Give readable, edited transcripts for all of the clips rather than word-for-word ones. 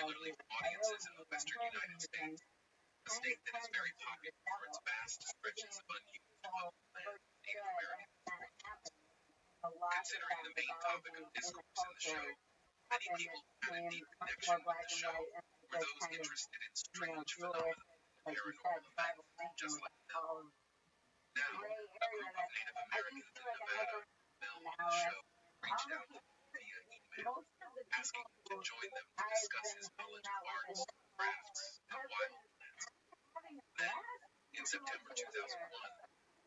particularly from audiences in the western United States, a state that is very popular for its vast stretches of unused public land Native Americans. Considering the main topic of discourse in the show, many people who had a deep connection with the show were those interested in strange phenomena and paranormal events, just like Mel. Now, a group of Native Americans in Nevada, Mel on the show, reached out to him via email, asking him to join them to discuss his knowledge of arts, crafts, and wildlands. Then, in September 2001,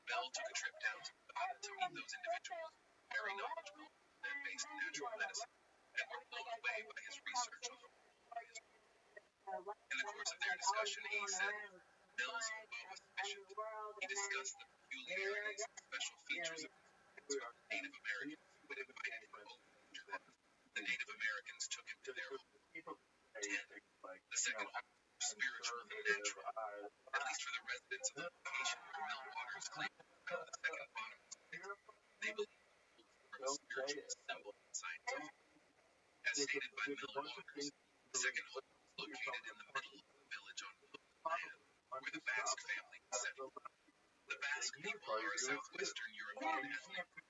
Mel took a trip down to Nevada to meet those individuals, very knowledgeable and based in natural medicine, and were blown away by his research on the world. In the course of their discussion, he said, Mel's info was sufficient. He discussed the peculiarities and special features of Native Americans who had invited him over to them. The Native Americans took him to their home. 10. The second home, spiritual and natural, at least for the residents of the location where Mel Waters claimed to found the second bottom. They believe it was a spiritual symbol and scientific. As stated by Mel Waters, the second home was located in the middle of the village on public land where the Basque family was settled. The Basque people are a southwestern European ethnic group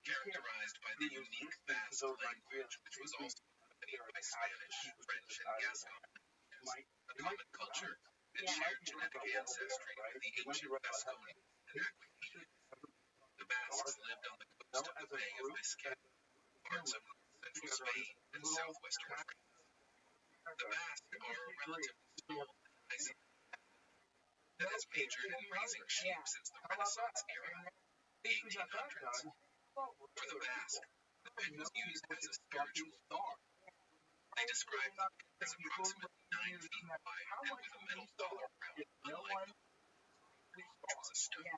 characterized by the unique Basque language, which was also accompanied by Spanish, French, and Gascon languages, a common culture, and shared genetic ancestry with the ancient Vasconians and Aquitanians. The Basques lived on the coast of the Bay of Biscay, parts of central Spain and southwestern France. The Basque are a relatively small and isolated that has majored in raising sheep since the Renaissance era, the 1800s. For the Basque, the pig was used as a spiritual tool. They described it as approximately 9 feet wide and with a metal collar around it, unlike which was a stone.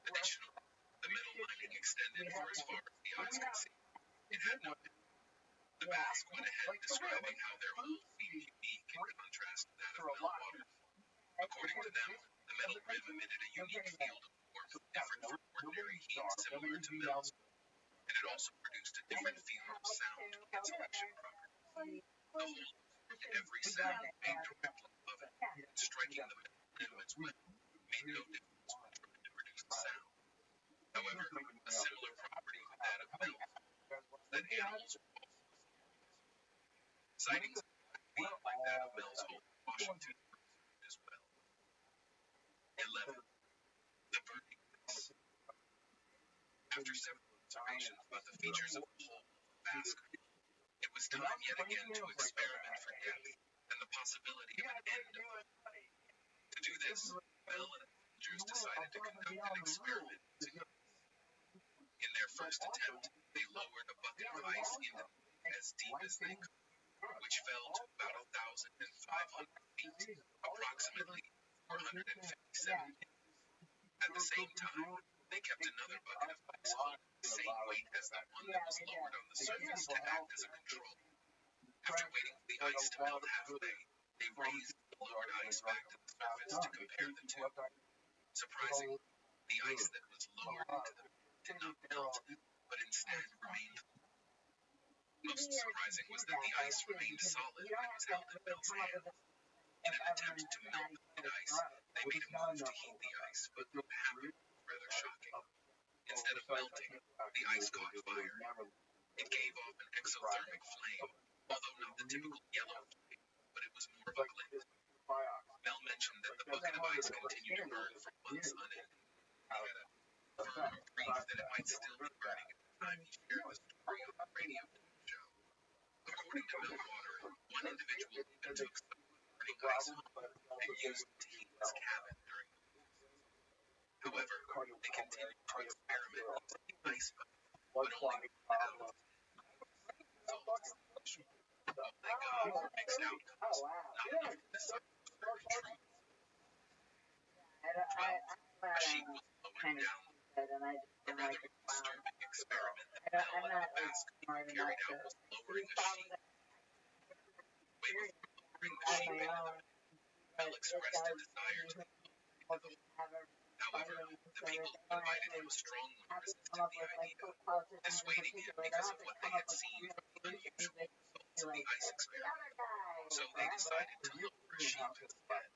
Additionally, the metal lining extended for as far as the eyes could see. It had no head. The Basque went ahead describing how their wool seemed unique in contrast to that of Melwater. According to them, the metal rib emitted a unique field of warmth different from ordinary heat similar to Mel's, and it also produced a different field of sound cancellation property. The whole absorbed every sound made directly above it, and striking the metal rib as well made no difference when trying to produce the sound. However, a similar property to that of Mel's was that animals were also sightings like that of Mel's home in Washington as well. 11. The burning place. After several observations about the features of the whole Basque, it was time yet again to experiment for depth and the possibility of an end of it. To do this, Mel and the villagers decided to conduct an experiment together. In their first attempt, they lowered a bucket of ice into as deep as they could, which fell to about 1,500 feet, approximately 457 feet. At the same time, they kept another bucket of ice holding the same weight as the one that was lowered on the surface to act as a control. After waiting for the ice to melt halfway, they raised the lowered ice back to the surface to compare the two. Surprisingly, the ice that was lowered into the did not melt, but instead remained. Most surprising was that the ice remained solid when it was held in Mel's hand. In an attempt to melt the ice, they made a move to heat the ice, but what happened was rather shocking. Instead of melting, the ice caught fire. It gave off an exothermic flame, although not the typical yellow flame, but it was more of a glint. Mel mentioned that the bucket of ice continued to burn for months unending. He had a firm belief that it might still be burning at the time he shared the story on the radio show. According to Melwater, one individual even took some burning ice home and used it to heat his cabin during the winter. However, they continued to experiment using the ice bucket, but only found out results. All they got were mixed outcomes, not enough to decide whether it was true. 12. A sheep was lowered down a rather disturbing experiment that Mel and the Basque people carried out was lowering a sheep. Way before lowering the sheep into the pit, Mel expressed a desire to be lowered into the hole. However, the people who invited him strongly resisted the idea, dissuading him because of what they had seen from the unusual results. of the ice experiment, so they decided to look for a sheep instead.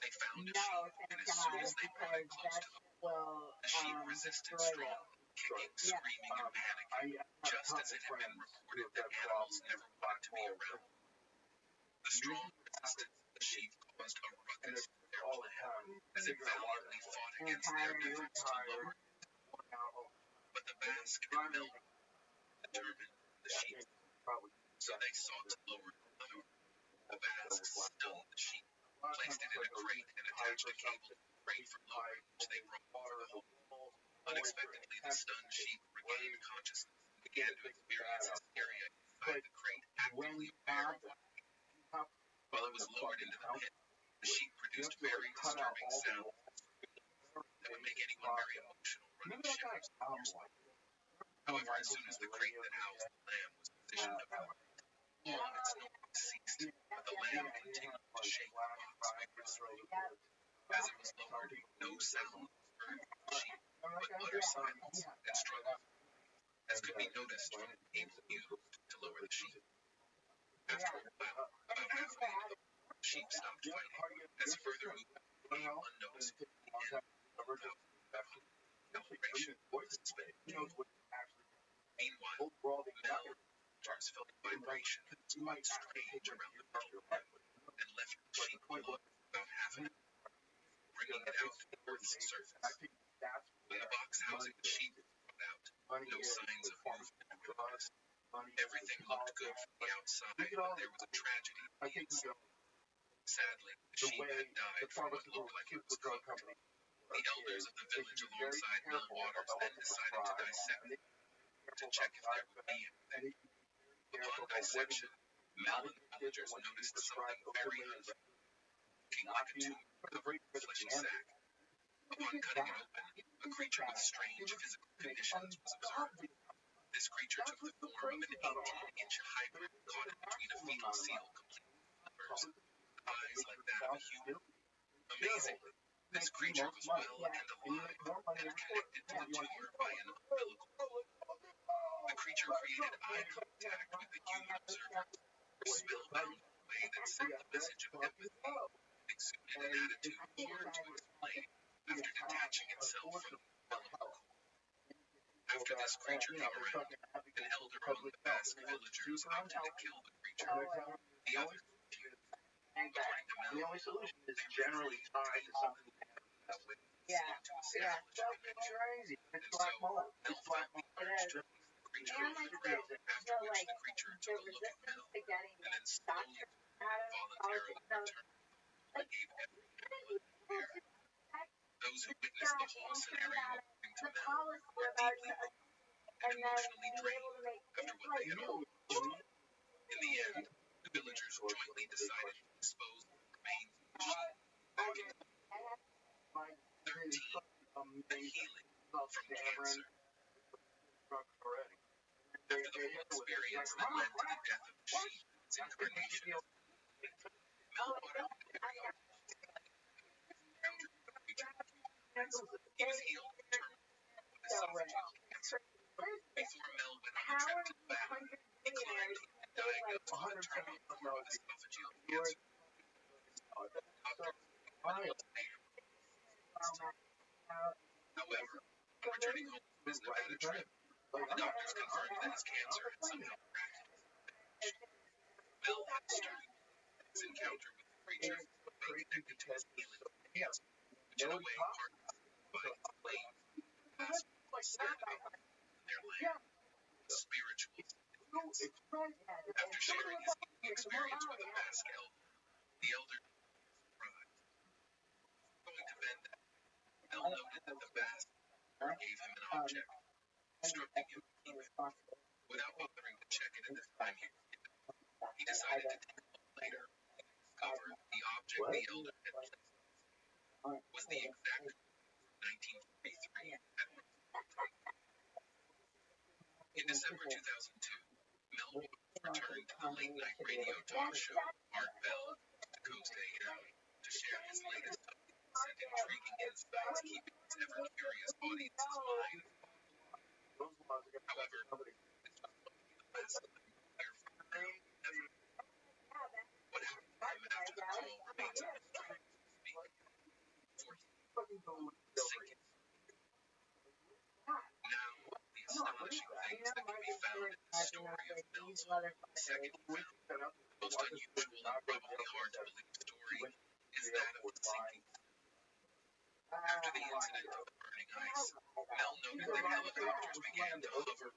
They found a sheep, and as soon as they brought it close to the wall, the sheep resisted strongly, kicking, screaming, and panicking, just as it had been reported that animals never wanted to be around. The strong resistance of the sheep caused a ruckus in their plan, as it valiantly fought against their efforts to lower it. But the Basque and Melbourne determined the sheep, so they sought to lower it further. The Basques stunned the sheep, placed it in a crate, and attached a cable to the crate for lowering, which they brought over the hole. Unexpectedly, the stunned sheep regained consciousness and began to experience hysteria inside the crate, actively aware of what. While it was lowered into the pit, the sheep produced very disturbing sounds that would make anyone very emotional run the shivers. However, as soon as the crate that housed the lamb was positioned above its noise ceased, but the lamb continued to shake the box vigorously. As it was lowered, no sound was heard from the sheep, but utter silence and struggle, as could be noticed from the cable used to lower the sheep. After a while, about halfway into the hole, the sheep stopped fighting, as further movement became unnoticeable at the end of the calibration was suspended. Meanwhile, Mel Mars felt a vibration that was quite strange around the middle pit, and left the sheep alone for about half an hour, bringing it out to the Earth's surface. When the box housing the sheep was brought out, no signs of movement were noticed. Everything looked good from the outside, but there was a tragedy on the inside. Sadly, the sheep had died from what looked like it was cooked. The elders of the village alongside Mill Waters then decided to dissect it, to check if there would be anything. Upon dissection, Mel and the villagers noticed something very unusual, looking like a tumor with a fleshy sac. Upon cutting it open, a creature with strange physical conditions was observed. This creature took the form of an 18-inch hybrid caught in between a fetal seal complete with flippers, eyes like that of a human. Amazingly, this creature was well and alive, and connected to the tumor by an umbilical cord. The creature created eye contact with the human observers, spellbound in a way that sent the message of empathy, and exuded an attitude hard to explain after detaching itself from the umbilical cord. After this creature came around, an elder among the Basque villagers opted to kill the creature. The others refused. According to Mel, they generally tied to something that would seem to establish connection. And so, Mel felt the urge to release the creature over the ground, after which the creature took a look at Mel, and then slowly voluntarily returned, and gave every animal air. Those who witnessed the whole scenario, according to Mel, were deeply moved and emotionally drained after what they had all watched. In the end, the villagers jointly decided to dispose of the remains of the sheep back in the hole. 13. The healing from cancer. After the whole experience that led to the death of the sheep and its incarnation as a healing, Mel uttered a very articulate encounter with the creature. He was healed from terminal esophageal cancer. Before Mel went on the trip to the lab, he claimed he had been diagnosed with a terminal form of esophageal cancer. Doctors later. However, on returning home from his Nevada trip, the doctors confirmed that his cancer had somehow miraculously vanished. Mel had stirring his encounter with the creature was connected to his healing of cancer, which in a way partly signified the claims the Basque people said about their land, spiritual significance. After sharing his healing experience with a Basque elder, the elder was surprised. Going to bed that night, Mel noted that the Basque gave him an object, instructing him to keep it. Without bothering to check it at the time he was given, he decided to take a look later, only to discover that the object the elder had placed in his hand was the exact one from 1943 at Rothschild. In December 2002, Mel returned to the late-night radio talk show Art Bell Coast to Coast AM to share his latest findings and intriguing insights, keeping his ever-curious audience's minds boggled. However, this was only the last time we'll hear from Mel sinking. Now, the astonishing things that can be found in the story of Mill's home, the second he found, the most unusual and probably hard to believe story is that of the sinking. After the incident of the burning ice, Mel noted that helicopters began to hover.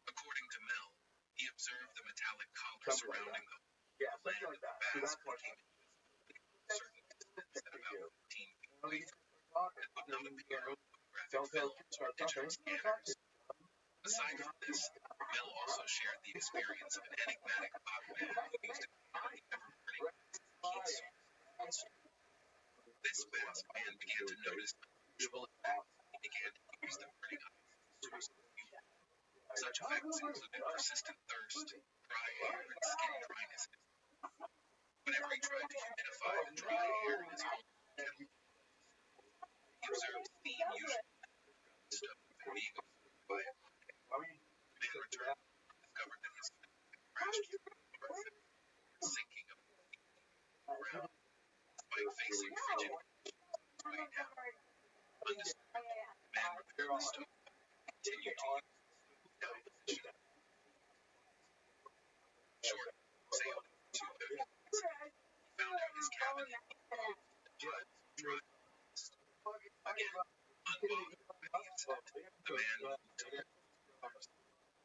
According to Mel, he observed the metallic collar surrounding the land of the vast became invisible at a certain distance at about 15 feet away from it, and would not appear on photographic film or digital scanners. Aside from this, Mel also shared the experience of an enigmatic hotman who used to communicate ever-burning heat source. This masked man began to notice unusual effects. He began to use the burning ice as a source of heat. Such effects included persistent thirst, dry hair, and skin dryness. Whenever he tried to humidify the dry air in his home, he observed steam usually from the stove and being absorbed by it. The man returned and discovered that his stove had crashed through the door, sinking up the ground. Despite facing frigid conditions way down, undisturbed, the man repaired the stove and continued to use the down position. Short sailed into the he found out his cabin had been closed and drives dry. Again, unbothered by the incident, the man moved to live with his brothers.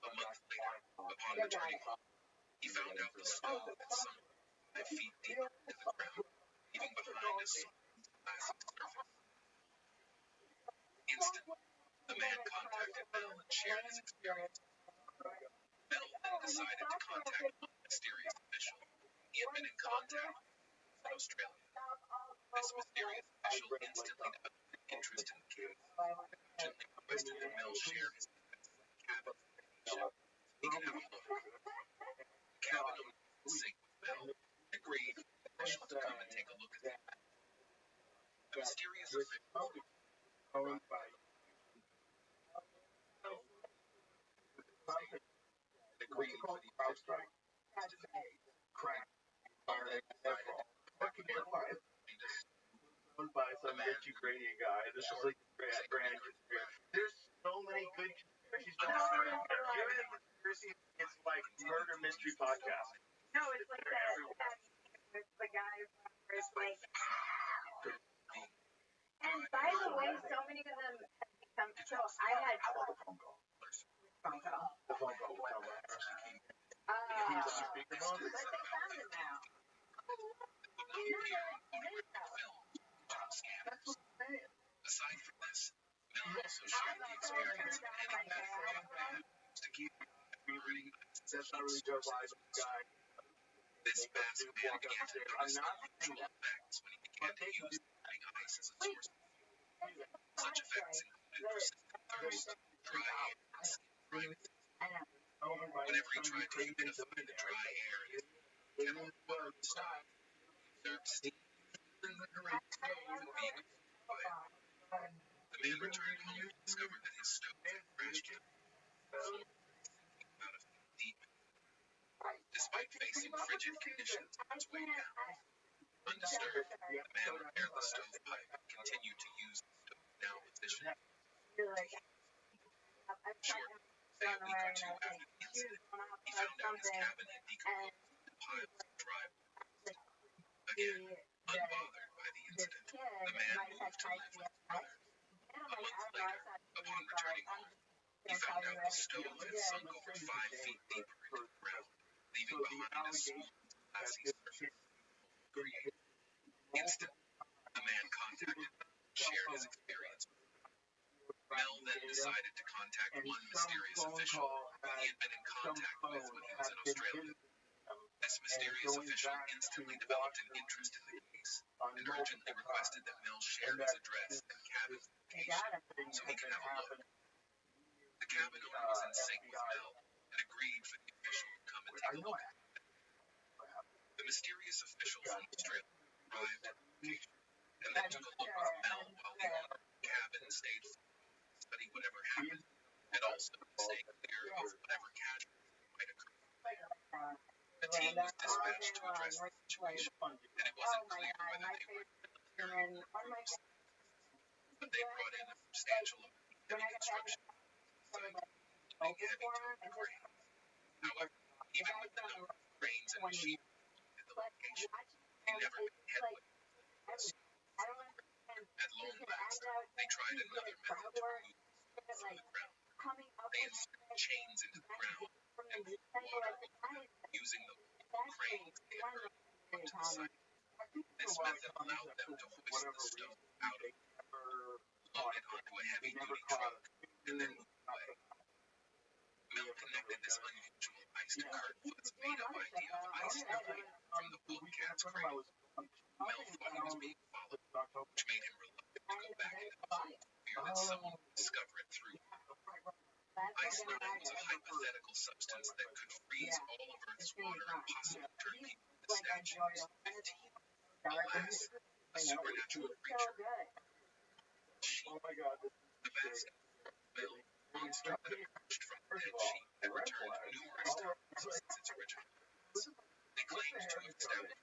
A month later, upon returning home, he found out the stove had sunk 5 feet deeper into the ground, leaving behind a smooth, glassy surface. Instantly, the man contacted Mel and shared his experience. Mel then decided to contact one mysterious official he had been in contact with in Australia. This mysterious official instantly developed an interest in the case and urgently requested that Mel share his effects of the cabin's location so he could have a look. The cabin owner was in sync with Mel and agreed for the official to come and take a look at the cabin. The mysterious official agreed for the official by some rich Ukrainian guy. This is like brand. There's so many good conspiracies. Everything conspiracy, it's like murder mystery podcast. No, it's like that. It's the guy who's like. And by the way, so many of them have become. So I had. How about the phone call? The phone call will come when Harrison came in. He's on speakerphone. But they found him now. Aside from this, Mel also shared the experience of any method to keep reading. That's not really Joe Biden's guy. This masked man began to notice unusual effects when he began to use burning ice as a source of fuel. Such effects included persistent thirst, dry hair, and skin dryness. Whenever he tried to humidify the dry air in his kettle of water stove, he observed steam from the ground and being absorbed by it. The man returned home and discovered that his stove had crashed through the floor, sinking about a feet deep. Despite facing frigid conditions on its way down, undisturbed, the man repaired the stovepipe and continued to use the stove down position. Short, say a week or two after the incident, he found out his cabin had decomposed into piles of dry wood. Again, unbothered by the incident, the man moved to live with his brothers. A month later, upon returning home, he found out the stove had sunk over 5 feet deeper into the ground, leaving behind a smooth, glassy surface. Instantly, the man contacted Mel and shared his experience with him. Mel then decided to contact one mysterious official who he had been in contact with when he was in Australia. This mysterious official instantly developed an interest in the case and urgently requested that Mel share his address and cabin's location so he could have a look. The cabin owner was in sync with Mel and agreed for the official to come and take a look at it. The mysterious official from Australia arrived at the location and then took a look with Mel while the owner of the cabin stayed free to study whatever happened and also to stay clear of whatever casualties might occur. The team was dispatched to address the situation, and it wasn't clear whether they were military or but they brought in a substantial amount of heavy construction site, including heavy towing cranes. However, even with the number of cranes and machines at the location, they never made headway. At long last, they tried another method to remove snow from the ground. They inserted chains into the ground and poured water over them using the cranes they had brought up to the site. This method allowed them to hoist the stone out of the ground, load it onto a heavy-duty truck, and then move away. Mel connected this unusual ice to Kurtwood's made-up idea of ice moving from the bobcat's crane. Mel thought he was being followed, which made him reluctant to go back into the hole for fear that someone would discover it through him. Ice limit was a hypothetical substance that could freeze all of Earth's water and possibly turn people into statues. 15. Alas, a supernatural creature. Sheep. The vast Mel, monster that emerged from the dead sheep had returned numerous times since its original appearance. They claimed to have established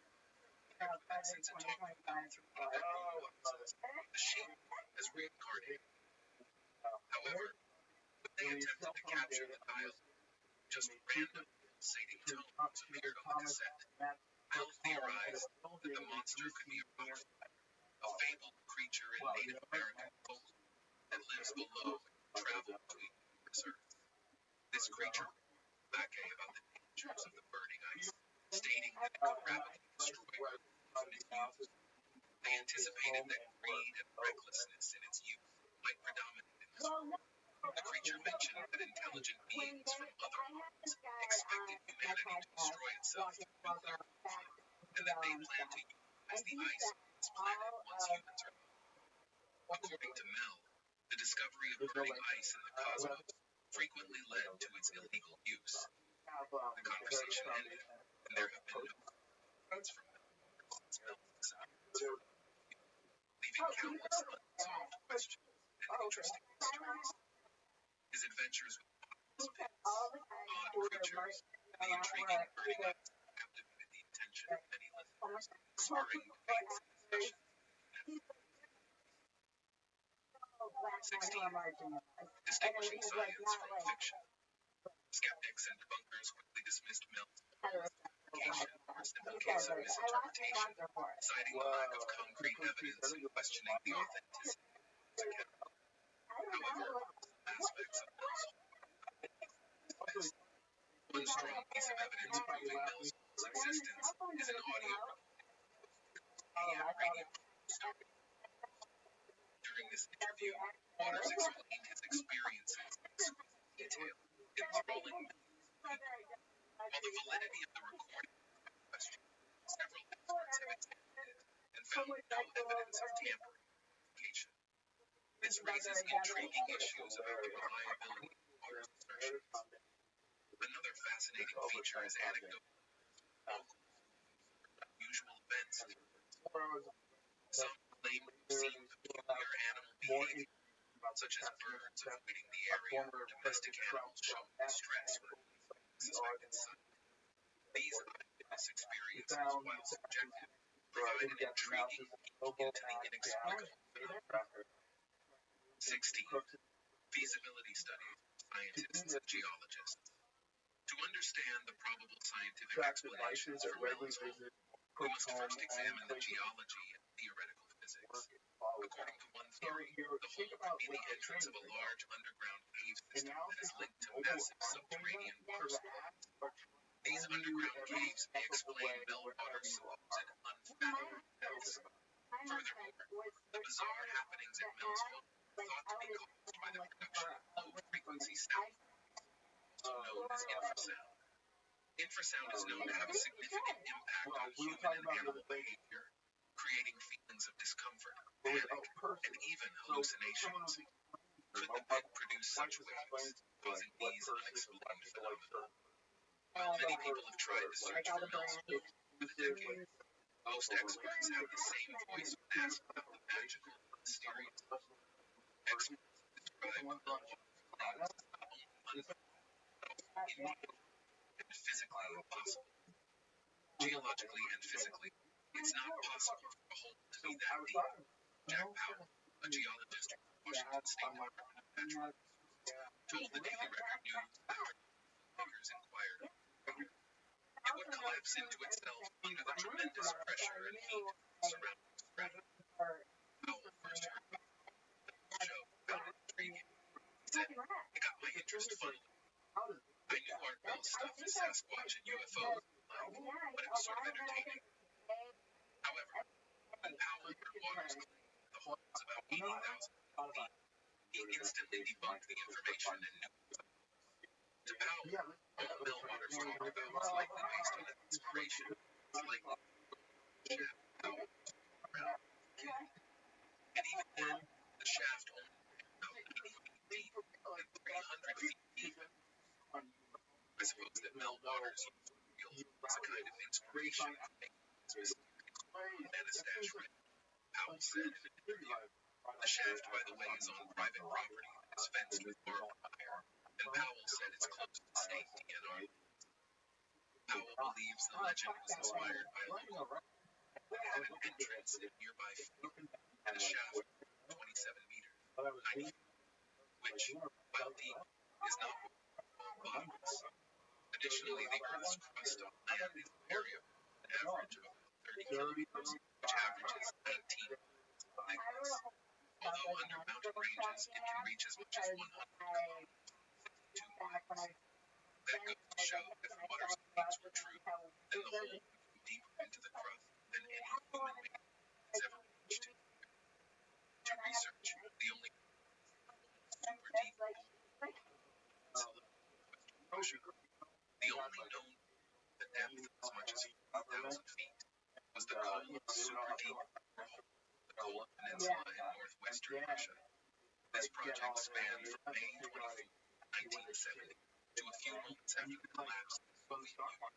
since it talked with them through audio voices. The sheep has reincarnated. However, when they attempted to capture the dial, just random pulsating tones appeared on the cassette. Mel theorized that the monster could be a Rothschild, a fabled creature in Native American folk that lives below and travels between reserves. This creature warned Mackay about the dangers of the burning ice, stating that it could rapidly destroy Earth from its use. They anticipated that greed and recklessness in its use might predominate in this world. The creature mentioned that intelligent beings from other worlds expected humanity to destroy itself through nuclear warfare, and that they planned to utilize the ice on this planet once humans are gone. According to Mel, the discovery of burning ice in the cosmos frequently led to its illegal use. The conversation ended, and there have been no reports from Mel since Mel's disappearance, leaving countless unsolved questions and interesting mysteries. His adventures with odd creatures, and the intriguing burning ice captivated the attention of many listeners, spurring debates and discussions. 16. Distinguishing science from fiction. Skeptics and debunkers quickly dismissed Mel's classification or simple case of misinterpretation, citing the lack of concrete evidence and questioning the authenticity of his account. However, aspects of Mel's whole one strong piece of evidence proving Mel's existence is an audio radio story. During this interview, Waters explained his experiences in exquisite detail, enthralling millions of people. While the validity of the recording is questioned, several experts have examined it and found no evidence of tampering or modification. This raises intriguing issues about the reliability of Waters' assertions. Another fascinating feature is anecdotal locals who observed unusual events through birds. Some claim to have seen peculiar animal behavior, such as birds avoiding the area or domestic animals showing distress when leaving a suspected site. These eyewitness experiences, while subjective, provide an intriguing peek into the inexplicable phenomenon. 16. Feasibility studies for scientists and geologists. To understand the probable scientific explanations for Mel's hole, we must first examine the geology and theoretical physics. According to one theory, the hole could be the entrance of a large underground cave system that is linked to massive subterranean water supplies. These underground caves may explain Meltwater's supposed unfathomable depths. Furthermore, the bizarre happenings at Mel's hole are thought to be caused by the production of low-frequency sound, also known as infrasound. Infrasound is known to have a significant impact on human and animal behavior, creating feelings of discomfort, panic, and even hallucinations. Could the pit produce such waves, causing these unexplained phenomena? While many people have tried to search for Mel's hole through the decades, most experts have the same voice when asked about the magical and mysterious. Experts describe Meltwater's clouds as not only unfathomable, and physically impossible. Geologically and physically, it's not possible for a hole to be that deep. Jack Powell, a geologist from Washington State Department of Natural told the Daily Record News after filmmakers inquired. It would collapse into itself under the tremendous pressure and heat surrounding the strata. Powell first heard about the show found it intriguing. He said, "It got my interest funneled. I knew Art Bell stuff is Sasquatch and UFOs, but it was sort of entertaining. However, when Powell heard Waters claim that the hole was about 80,000 feet, he instantly debunked the information and knew it was to Powell. All Bill Waters talked about was likely based on an inspiration. It's likely shaft Powell around and even then, the shaft only about 90 feet deep and 300 feet deep. I suppose that Mel Waters was a kind of inspiration for making this mysterious metastash ring," Powell said in an interview. The shaft, by the way, is on private property and is fenced with barbed wire, and Powell said it's close to safety and armed. Powell believes the legend was inspired by a local that had an entrance in nearby field, and a shaft 27 meters, 90 feet, which, while deep, is not bottomless. Additionally, the Earth's crust on land is variable, an average of about 30 kilometers, which averages 19 thickness. Although under mountain ranges, it can reach as much as 100 kilometers, 62 miles. That goes to show that if Waters' claims were true, then the hole would go deeper into the crust than any human being has ever reached. To research, the only super deep hole the only known the depth as much as 4,000 feet was the Kola super deep hole, the Kola Peninsula in northwestern Russia. This project spanned from May 24, 1970 to a few months after the collapse of the Soviet Union.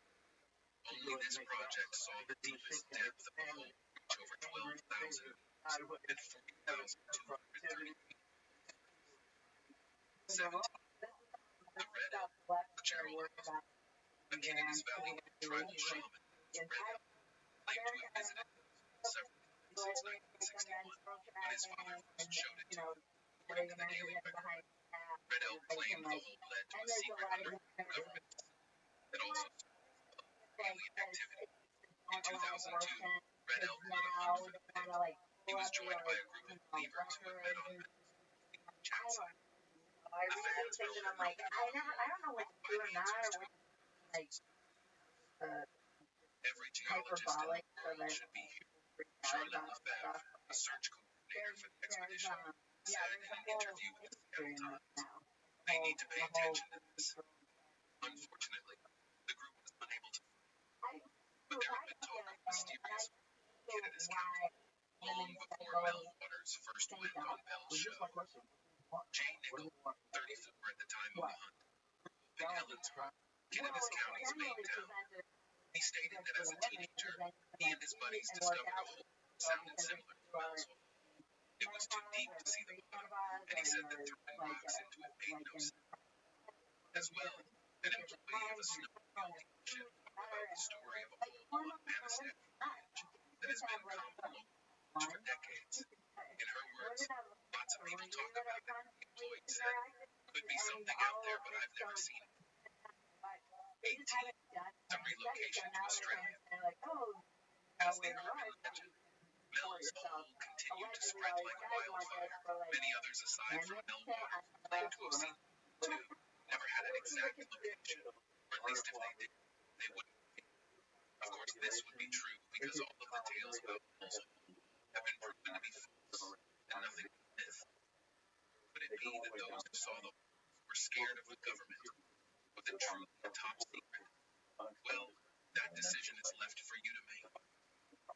Only this project saw the deepest depth of the hole reach over 12,000 meters and 40,230 feet. 17. The Red Elk, the Gerald Elk, a Kennedy's Valley tribal shaman, Red Elk, claimed to have visited several times since 1961 when his father first showed it to him, according to the Daily Record. Red Elk claimed the hole led to a secret underground government that also supports alien activity. In 2002, Red Elk led a hunt for the pit. He was joined by a group of believers who had met on the chat site. The fans felt that no by the answers to every geologist in the world should be here. Charlotte Lefebvre, a search coordinator for the expedition, said in an interview with the Seattle Times, "They need to pay attention to this." Unfortunately, the group was unable to find it, but there had been talk of mysterious in Canada's County long before Mel Waters first went on Bell's show. Jay Nichol, 34 at the time of the hunt, grew up in Helensburgh, Canada's County's main town. He stated that as a teenager, he and his buddies discovered a hole that sounded similar to Bell's hole. It was too deep to see the bottom, and he said that throwing rocks into it made no sense. As well, an employee of a snow dealership talked about the story of a hole on Manistee Ranch that has been common local knowledge for decades. In her words, "Lots of people talk about it," the employee said. "Could be something out there, but I've never seen it." 18. The relocation to Australia. As the urban legend, Mel's hole continued to spread like wildfire. Many others aside from Mel Waters claimed to have seen it too, never had an exact location, or at least if they did, they wouldn't be. Of course, this would be true because all of the tales about Mel's hole have been proven to be false, and nothing but myth. Could it be that those who saw the hole were scared of the government? Was it truly a top secret? Well, that decision is left for you to make.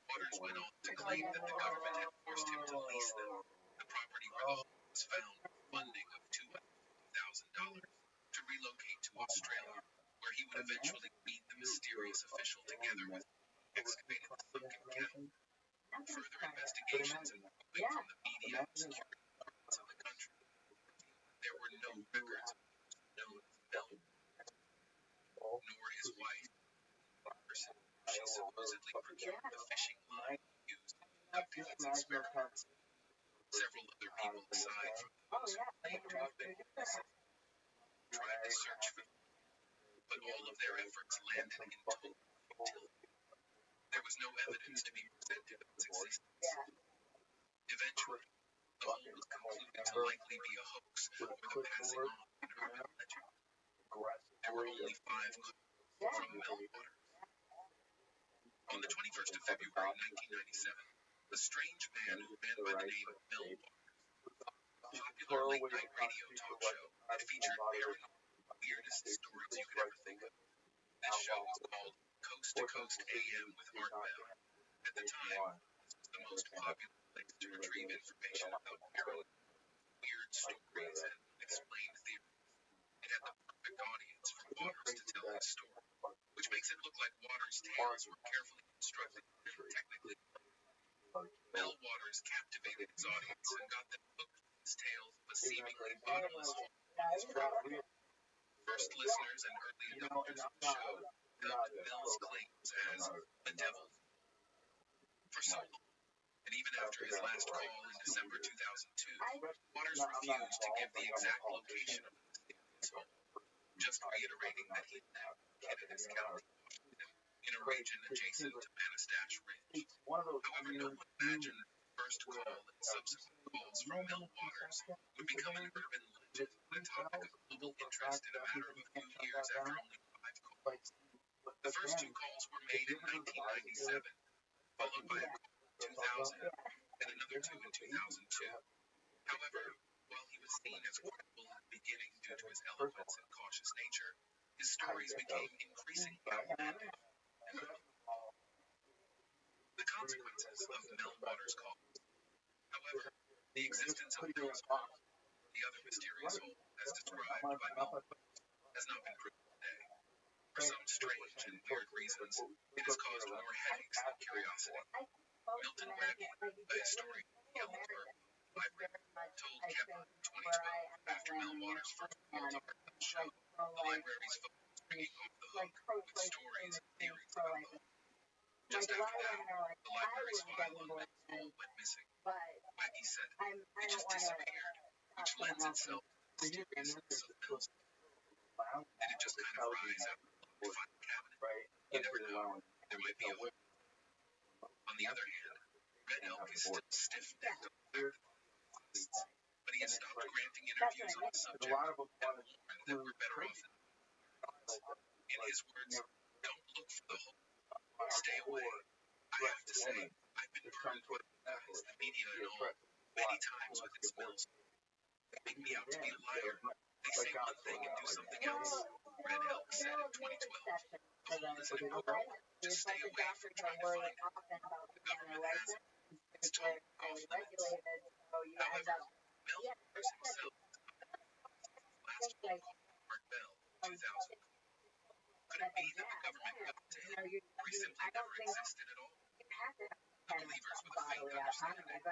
Waters went on to claim that the government had forced him to lease them, the property where the hole was found, with funding of $250,000 to relocate to Australia, where he would eventually meet the mysterious official together with excavated the sunken camp. Further investigations and probing from the media and security departments of the country revealed that there were no records of those known as Mel, nor his wife, the person she supposedly procured the fishing line used in the Pillets experiments. Several other people aside from those who claimed to have been witnesses tried to search for them, but all of their efforts landed in total futility. There was no evidence to be presented of its existence. Eventually, the whole was concluded to likely be a hoax or the passing on of an urban legend. There were only 5 calls from Meltwater. On the 21st of February, 1997, a strange man who went by the name of Meltwater, a popular late-night radio talk show that featured paranormal, weirdest stories you could ever think of. This show was called Coast to Coast AM with Art Bell. At the time, this was the most popular place to retrieve information about paranormal, weird stories, and unexplained theories. It had the perfect audience for Waters to tell his story, which makes it look like Waters' tales were carefully constructed and technically. Mel Waters captivated his audience and got them hooked with his tales of a seemingly bottomless hole. First listeners and early adopters of the show dubbed Mel's claims as the devil. For so long, and even after his last call in December 2002, Waters refused to give the exact location of the mysterious hole, just reiterating that he lived in Kittitas County, Washington, in a region adjacent to Manistache Ridge. However, no one imagined that the first call and subsequent calls from Mel Waters would become an urban legend and a topic of global interest in a matter of a few years after only 5 calls. The first 2 calls were made in 1997, followed by a call in 2000 and another 2 in 2002. However, while he was seen as credible in the beginning due to his eloquence and cautious nature, his stories became increasingly outlandish and unbelievable. The consequences of Mel Waters' calls. However, the existence of Mel's hole, the other mysterious hole as described by Mel Waters, has not been proven today. For some strange and weird reasons, it has caused more headaches than curiosity. Milton Bradford, a historian of the Ellensburg Library, told Kepler in 2012, after Mel Waters first called to the show, the library's phone was ringing off the hook with stories and theories about the hole. Just after that, the library's file on Mel's hole went missing. Maggie said, it just disappeared, which lends itself to the mysteriousness of Mel's hole. Did it just kind of rise out of the file cabinet? You never know. There might be a hole. On the other hand, Red Elk is still stiff-necked on the fact that he exists, but he has stopped granting interviews on the subject and warned that we're better off than in his words, don't look for the hole. Stay away. I have to say, I've been burned by the guys, the media and all, many times with its Mel's. They make me out to be a liar. They say one thing and do something else. Red Elk said in 2012, the hole isn't important. Just stay away from trying to find it. The government has it. It's totally off limits. However, Mel Waters himself last phone call with Art Bell in 2000. Could it be that the government got to him, or he simply never existed at all? The believers with a faint understanding.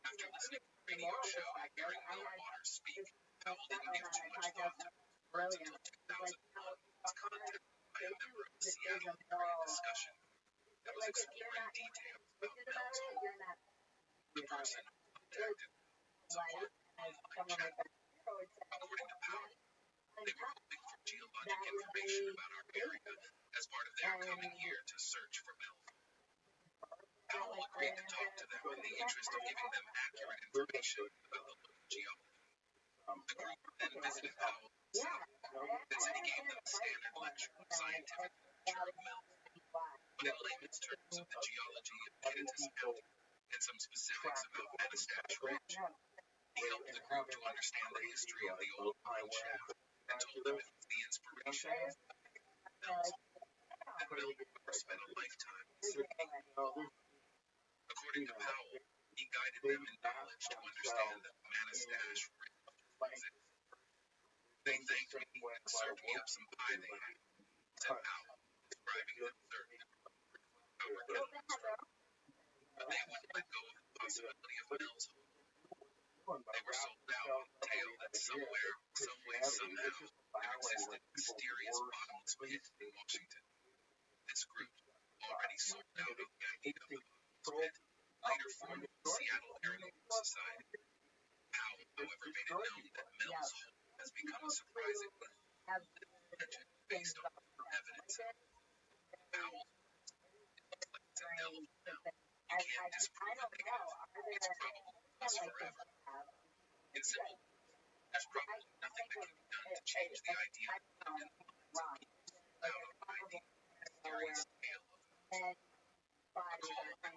After listening to the radio show and hearing Mel Waters speak, Powell didn't give too much thought to his words until 2001. He was contacted by a member of the Seattle area discussion that was exploring details about Mel's hole. The person who contacted was a part online chat. According to Powell, they were hoping for geologic information about our area as part of their coming here to search for Mel. Powell agreed to talk to them in the interest of giving them accurate information about the local geology. The group then visited Powell himself and said he gave them a standard lecture on scientific literature of Mel, but in layman's terms of the geology of Kittitas County and some specifics about Manistache Ridge. He helped the group to understand the history of the old mine shaft and told them it was the inspiration for Mel's hole, and Mel Waters spent a lifetime studying it. According to Powell, he guided them in knowledge to understand that Manistache Ridge exists. They thanked me and served me up some pie they had, said Powell, describing the dessert that power kettle struck. But they wouldn't let go of the possibility of Mel's hole. They were sold out on the tale that somewhere, some way, somehow, there existed a mysterious bottomless pit in Washington. This group, already sold out on the idea of the bottomless pit, later formed Seattle Paranormal Society. Powell, however, made it known that Mel's home has become a surprisingly legend based on evidence. Powell reflects an elephant now. You can't disprove a negative. It's probable cause forever. In simple, there's probably nothing that can be done to change the idea of the minds of people without an idea of the mysterious tale of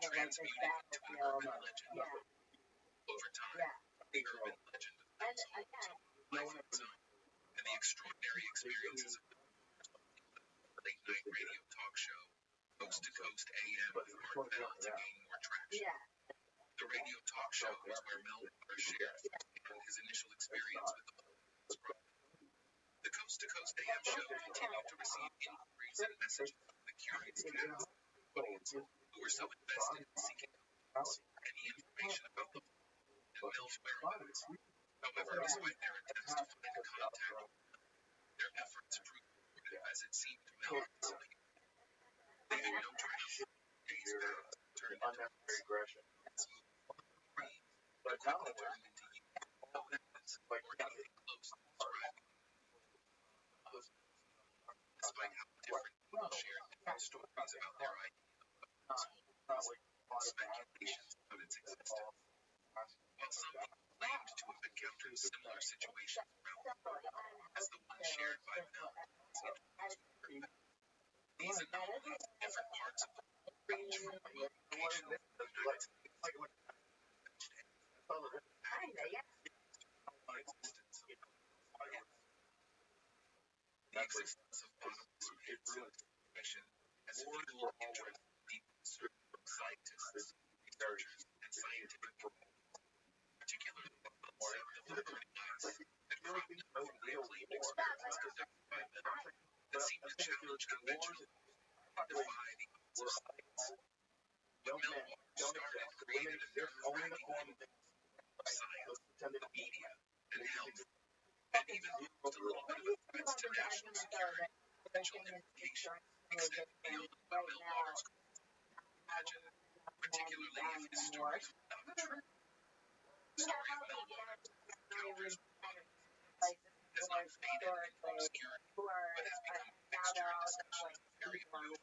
transmuted into an urban legend. Over time, the urban legend of Mel's home took life of its own, and the extraordinary experiences of the late-night radio talk show, Coast to Coast AM with Mark Bell, to gain more traction. The radio talk show was where Mel shared his initial experience with the Homeless Problem. The Coast to Coast AM show continued to receive inquiries and messages from the curious cast audience who were so invested in seeking any information about the and Mel's whereabouts. However, despite their attempts to find contact, their efforts proved fruitless as it seemed Mel disappeared. Leaving no trace, days passed, turned into unnecessary aggression. but quickly turned into no evidence or anything close to describing. Despite how different people shared different stories about their idea of speculations about its existence. While some people claimed to have encountered similar situations around the world as the one shared by Mel, these anomalies in different parts of the world range from remote locations in the United States the existence of bottomless pits of information has fueled interest in people from scientists, researchers, and scientific communities, particularly the concept of the burning ice that cropped up from the acclaimed experiments conducted by Mel that seem to challenge conventional and defy the odds of science. What Mel started created a nerve-wracking of science, the media, and health, and even posed a little bit of threats to national security. Potential implications extend beyond what Mel Waters could imagine, particularly if his stories were not true. The story of Mel Waters' encounters with bottomless has not faded into obscurity, but has become a fixture in discussions of very real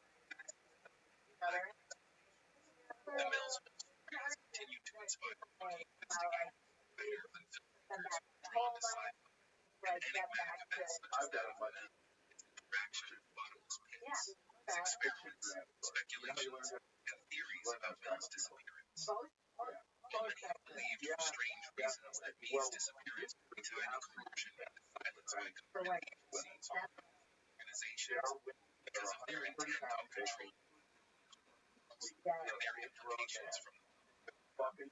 the Mel's stories continue to inspire investigators, writers, and filmmakers drawn to sci-fi and enigmatic events such as that of Mel, its interaction with bottomless pits, its experiments, speculations, and theories about Mel's disappearance. While many have believed for strange reasons that Me's disappearance could be tied to coercion and violence by government agencies or organizations because of their intent on control and their implications from the public.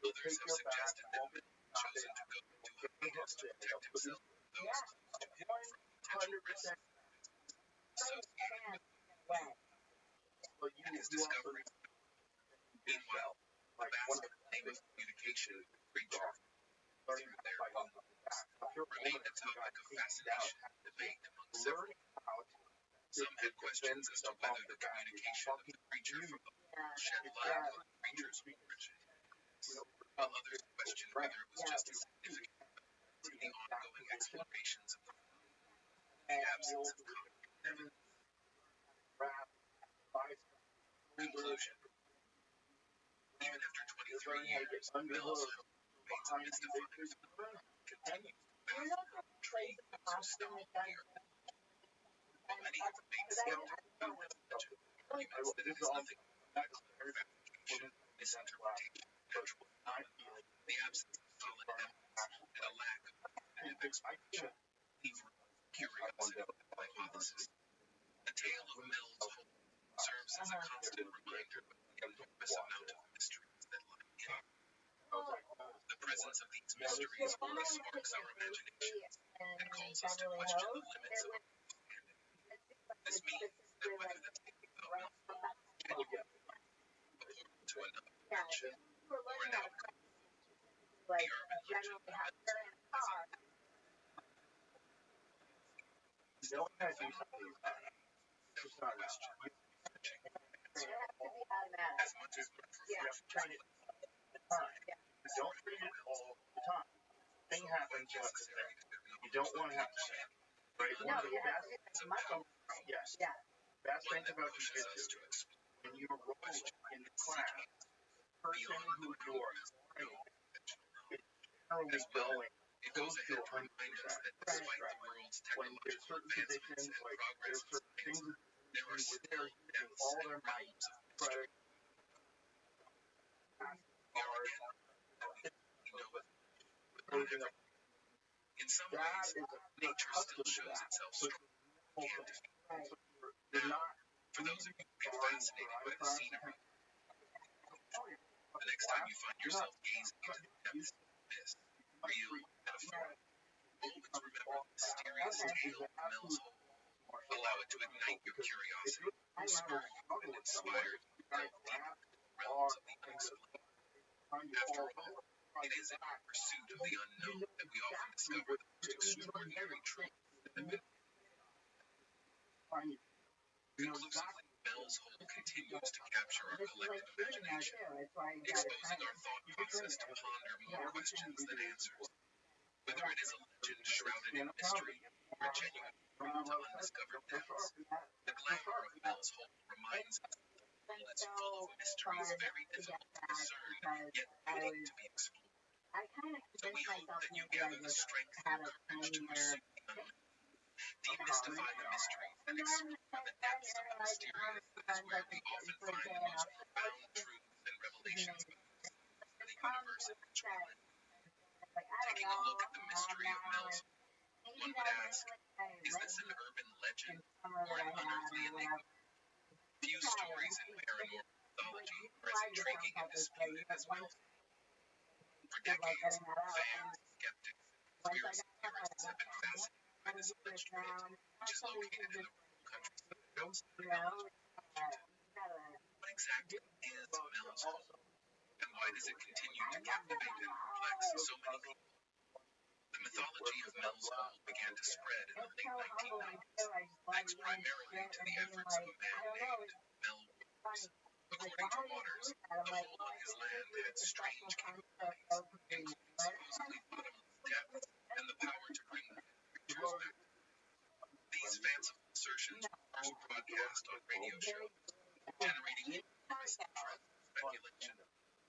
Others have suggested that Mel chosen to go into hiatus to protect himself from those close to him from potential risks associated with his discovery. Meanwhile, the vast claim of communication with creatures through their remained a topic of fascination and debate among several. Some had questions as to whether the communication of the creature from the hole shed light on the creature's origin, while others questioned whether it was just as significant to the ongoing explorations of the absence of concrete evidence. Conclusion. Even after 23 years, Mel's home remains a mystifying phenomenon, continues to baffle, intrigue, and also stun fear. While many have remained skeptical about the legend, arguments that it is nothing but fabrication, misinterpretation, natural phenomenon, the absence of solid evidence, and a lack of definitive explanation leave room for curiosity and hypothesis. The tale of Mel's home serves as a constant reminder of the enormous amount of mysteries that lie in it. The presence of these mysteries only sparks our imaginations and calls us to question the limits of our understanding. This means that whether the tale about Mel's home is genuine, a portal to another dimension, or an outcome, the urban legend of Mel's home has a No one has used several questions. As much as we're professional Don't read it all the time. Thing happens once it's there. You don't want to have to say it. Right? One of the best things about jiu-jitsu, when you roll in the class, the person who you're is generally going close to 100%. When there's certain positions, like there's certain things that where they're using all their might to try to closing up. In some ways, nature still shows itself strong. They're not. For those of you who get fascinated by the scenery, the next time you find yourself gazing into the depths of this real metaphor, always remember the mysterious tale of Mel's Hole. Allow it to ignite your curiosity, spur you and inspire you to delve deeper into the realms of the unexplained. After all, it is in our pursuit of the unknown that we often discover the most extraordinary truths that have been. Conclusively, Mel's Hole continues to capture our collective imagination, exposing our thought process to ponder more questions than answers. Whether it is a legend shrouded in mystery or a genuine portal to undiscovered depths, the glamour of Mel's Hole reminds us that the world is full of mysteries very difficult to discern, yet waiting to be explored. So we hope that you gather the strength and courage to pursue the unknown, demystify the mysteries, and explore the depths of the mysterious that is where we often find the most profound truths and revelations about the universe in which we live. Taking a look at the mystery of Mel's Hole, one would ask, is this an urban legend or an unearthly enigma? Few stories in paranormal mythology are as intriguing and disputed as Mel's Hole. For decades, fans, skeptics, and conspiracy theorists have been fascinated by this alleged pit, which is located in the rural countryside outside the village of Washington. What exactly is Mel's Hole, and why does it continue to captivate and perplex so many people? The mythology of Mel's Hole began to spread in the late 1990s, thanks primarily to the efforts of a man named Mel Rothschild. According to Waters, the hole on his land had strange capabilities, including supposedly bottomless depths and the power to bring dead creatures back to life. These fanciful assertions were first broadcast on radio shows, generating enormous interest and speculation.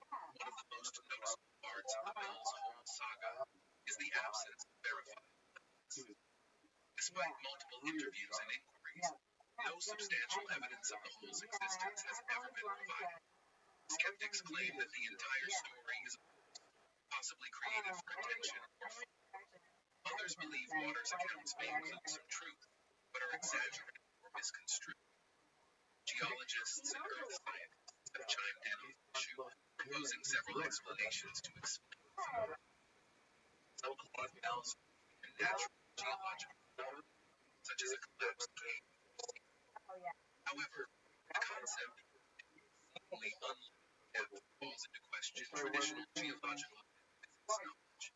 One of the most noticeable parts of the Mel's Hole saga is the absence of verified evidence. Despite multiple interviews and inquiries, no substantial evidence of the hole's existence has ever been provided. Skeptics claim that the entire story is a hoax, possibly created for attention or fun. Others believe Waters' accounts may include some truth, but are exaggerated or misconstrued. Geologists and earth scientists have chimed in on the issue, proposing several explanations to explain the phenomenon. Some believe Mel's Hole is a natural geological phenomenon, such as a collapsed cave. However, the concept of seemingly unlimited depth calls into question traditional geological and physics knowledge.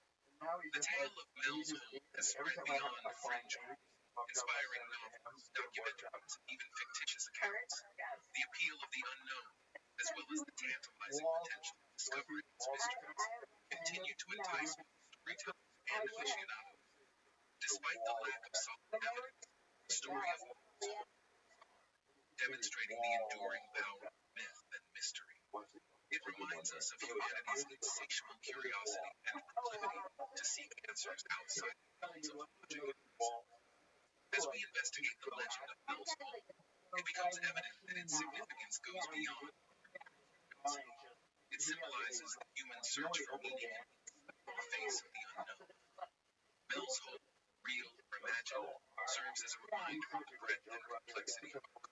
The tale of Mel's Hole has spread beyond fringe areas, inspiring novels, documentaries, and even fictitious accounts. The appeal of the unknown, as well as the tantalizing potential of discovering its mysteries, continue to entice both storytellers and aficionados. Despite the lack of solid evidence, the story of Mel's Hole demonstrating the enduring power of myth and mystery. It reminds us of humanity's insatiable curiosity and proclivity to seek answers outside the bounds of logic and reason. As we investigate the legend of Mel's Hole, it becomes evident that its significance goes beyond ordinary humans. It symbolizes the human search for meaning in the face of the unknown. Mel's Hole, real or imagined, serves as a reminder of the breadth and complexity of our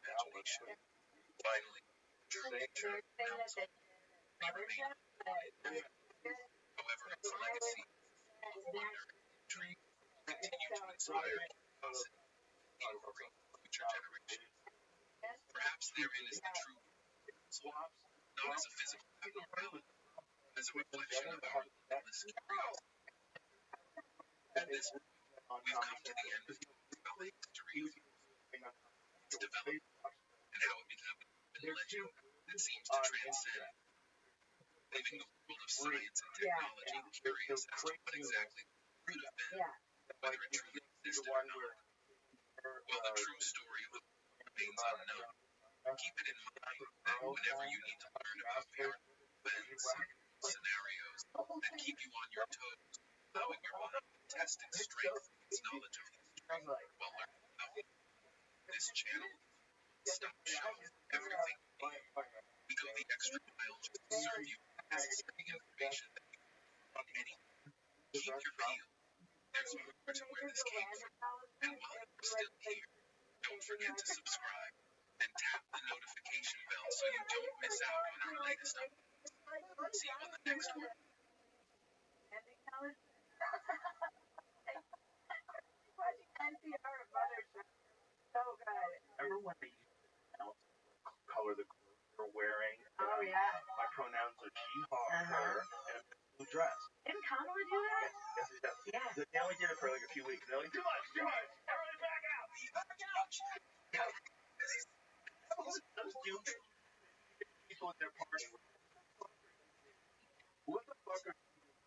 imagination. Finally, true nature of Mel's Hole may remain unlimited. However, its legacy of wonder and intrigue will continue to inspire curiosity and inquiry for future generations. Perhaps therein is the true Mel's Hole, not as a physical abnormality, but as a reflection of our limitless curiosity. At this point, we've come to the end of talking about the history of its development and how it became a legend that seems to transcend leaving the world of science and technology curious as to what exactly could have been, whether it truly existed or not. While the true story of the world remains unknown, keep it in mind that whenever you need to learn about paranormal events, scenarios that keep you on your toes, allowing your mind to test and strengthen its knowledge of history while learning about it, this channel is a one-stop shop for everything you need. We go the extra mile just to serve you with necessary information that you can find anywhere. Keep your peel. There's more to where this came from. And while you're still here, don't forget to subscribe and tap the notification bell so you don't miss out on our latest uploads. See you on the next one. Remember when they used to announce what color the clothes they were wearing? Oh, yeah. My pronouns are she, her, and a blue dress. Didn't Kamala do that? Yes, it does. Yeah. They only did it for like a few weeks. They're like, too much. Everybody back out. Those stupid people at their party. What the fuck are you doing?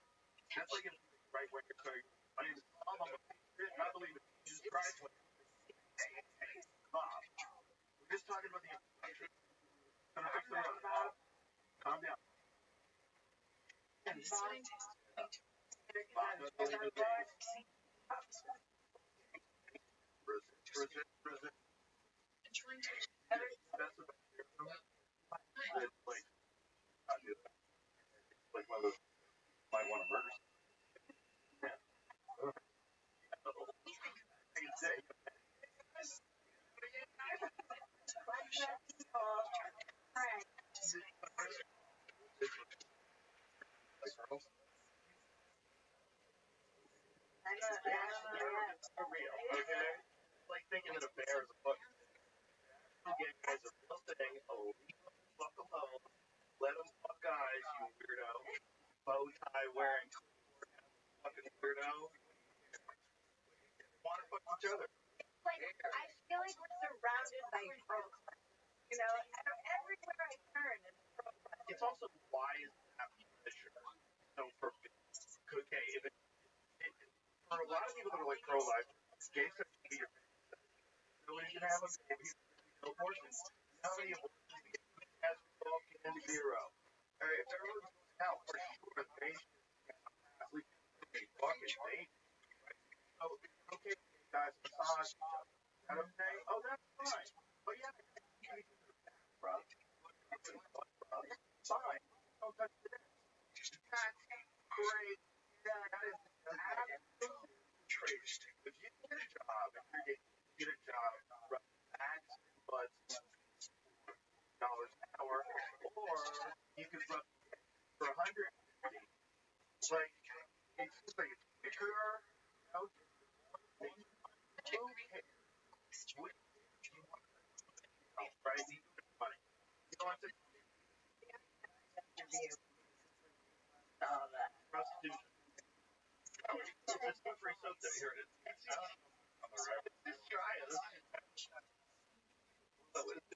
That's like in right when you're sorry. My name is Tom. I'm a patriot. I believe in Jesus Christ. Hey, Bob. We're just talking about the inflation. Gonna fix the road. Calm down. And scientists Bob, don't believe in Jesus. Present. and trying to That's about it. It's like, I do that. It's like one of those might want to murder someone. Yeah. I can say. Like girls. For real, okay? It's like thinking that a bear is a fucking thing. Okay, guys, a real thing. Oh, leave them the fuck alone. Let them fuck guys, you weirdo. Bow tie wearing fucking weirdo. Want to fuck each other. Like, I feel like we're surrounded by pros. You know, everywhere I turn, it's pros. It's also why is that measure so forbidden? Okay, if it, for a lot of people that are like pro-life, gay sex can be your so you can have a baby, no abortions. How many abortions has broken into zero? If everyone goes out, for sure, they should sleep a fucking baby. So it's okay, guys, massage each other. Is that okay? Oh, that's fine. But yeah, bro. Fine. Don't touch this. That's great. Yeah, that is absolutely traced. If you get a job, if you're getting get a job, run backs and butts dollars an hour, or you could run for $150. Like it seems like it's quicker, you know. Okay. What do you want? Right? You put money. You don't have to All that. prostitution. Oh, it's not free soap there. Here it is. On the right. Just try it. Oh, it's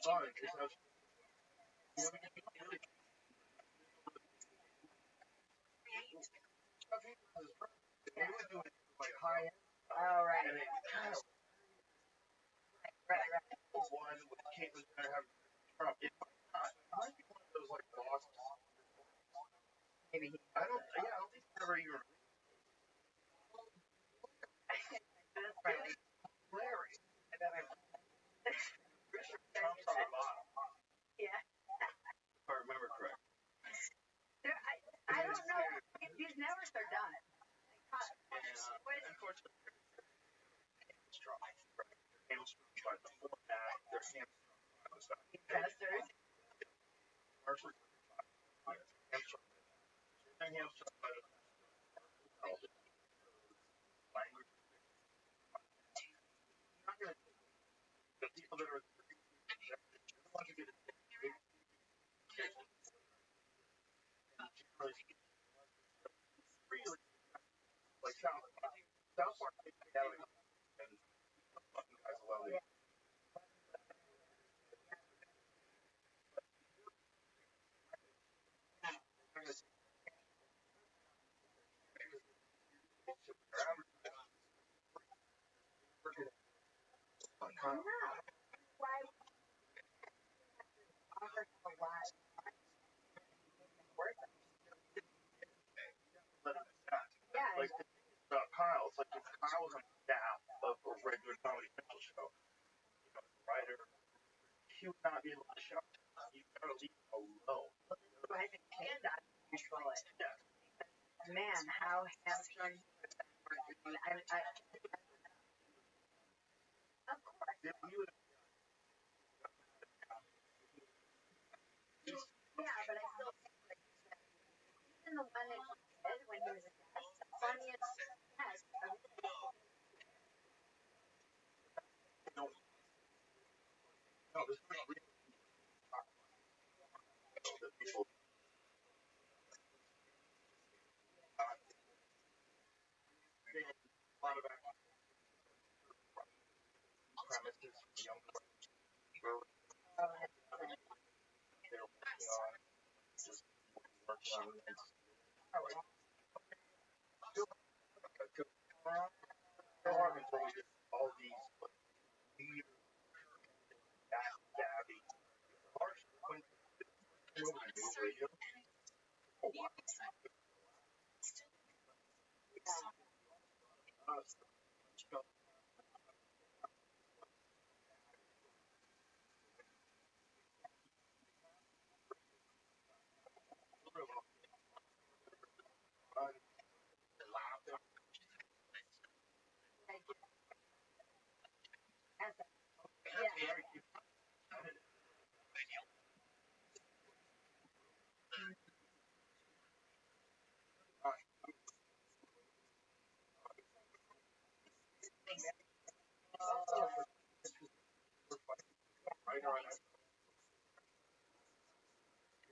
fun is how she, you know, you don't really stuff he does is perfect. He was doing like high end, Oh, right. and it kind of Right. one with Caitlyn Jenner having Trump. It might be one of those like lost. Maybe he. I don't think he's ever even That's right. Larry. I bet my. Trump's on the bottom, Yeah. if I remember correctly. I don't know. These numbers are done. And unfortunately, strong. Hamstrung by the format. They're hamstrung by the fact that Investors. partially hamstrung. They're hamstrung by the language. You're not going to the people that are want to get it. Really, like South Park, and fucking guys love it. Why offer a lot worth it? Yeah. Like Kyle, it's like if Kyle was on staff of a regular Comedy Central show, you know, writer, he would not be able to show. You gotta leave him alone. I think cannot control it. Yeah. Man, how hamstrung. Of course. If he would Yeah, but I still think like even the one that he did when he was a guest, the funniest guest. no, this is not real. The people a lot of premises from young they're working on just working on and still hard until we get all these weird backstabby harsh when over the news radio. Oh wow.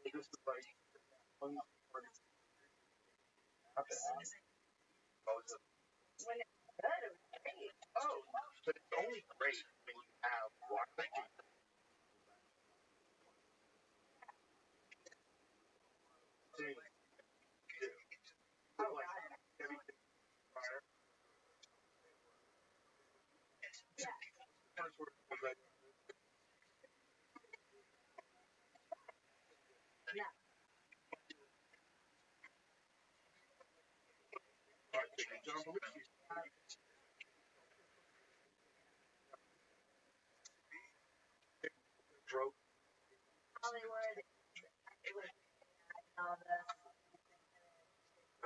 This is like when it's When it's good, it was great. oh, but it's only great when you have watching. Oh, God. Everything prior. Yeah. First word was like, Yeah. John Belushi. Drove. Hollywood. It was all this.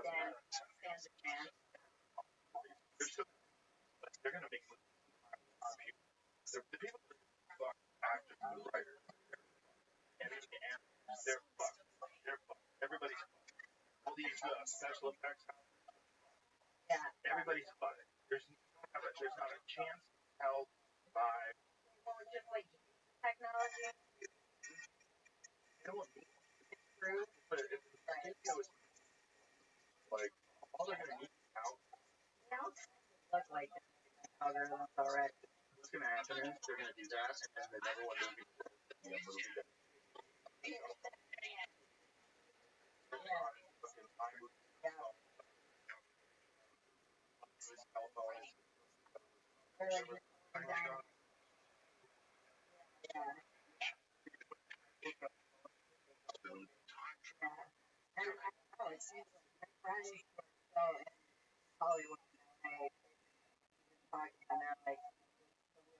Dan stands a chance. They're still, they're gonna make movies. The people that fuck actors and writers, and they're fucked. They're fucked. Everybody's fucked. All these special effects, Yeah. everybody's fucked. There's not a chance held by. Well, just like technology. You know what? True, but if the studio is like all they're gonna need now, Now it's look like algorithms already. what's gonna happen is they're gonna do that, and then the number one movie like down. Yeah. And I know it seems like my friends so in Hollywood and talking and they're like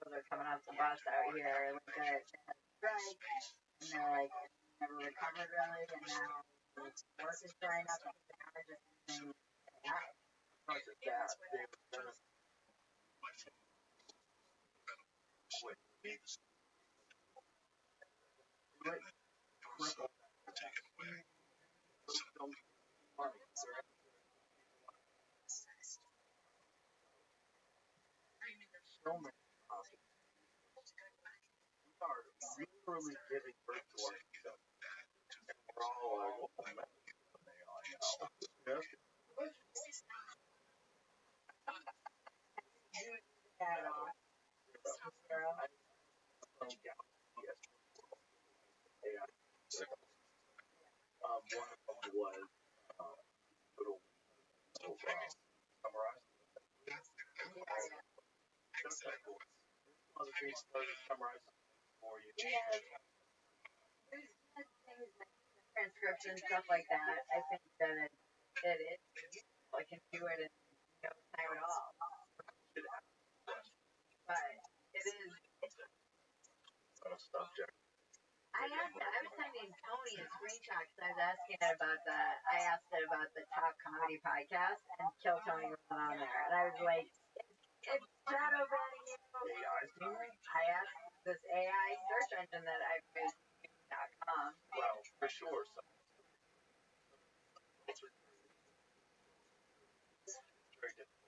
they're coming off the bus out here like they're strike and they're like never recovered really and now work is drying up and they're just using AI. So many we are literally giving birth to ourselves. And we're all like, what the heck is an AI now? Yes. At all. Yes. AI. One of them was little summarize. Other things to summarize for you. Yeah, there's things like transcription stuff like that. I think that it is. I can do it in no time at all. But it is. Subject. I was sending Tony a screenshot because I was asking it about I asked it about the top comedy podcast and Kill Tony wasn't on there. And I was like, it's shadow banning you. I asked this AI search engine that I've used, .com. Well, for sure. So. Very difficult.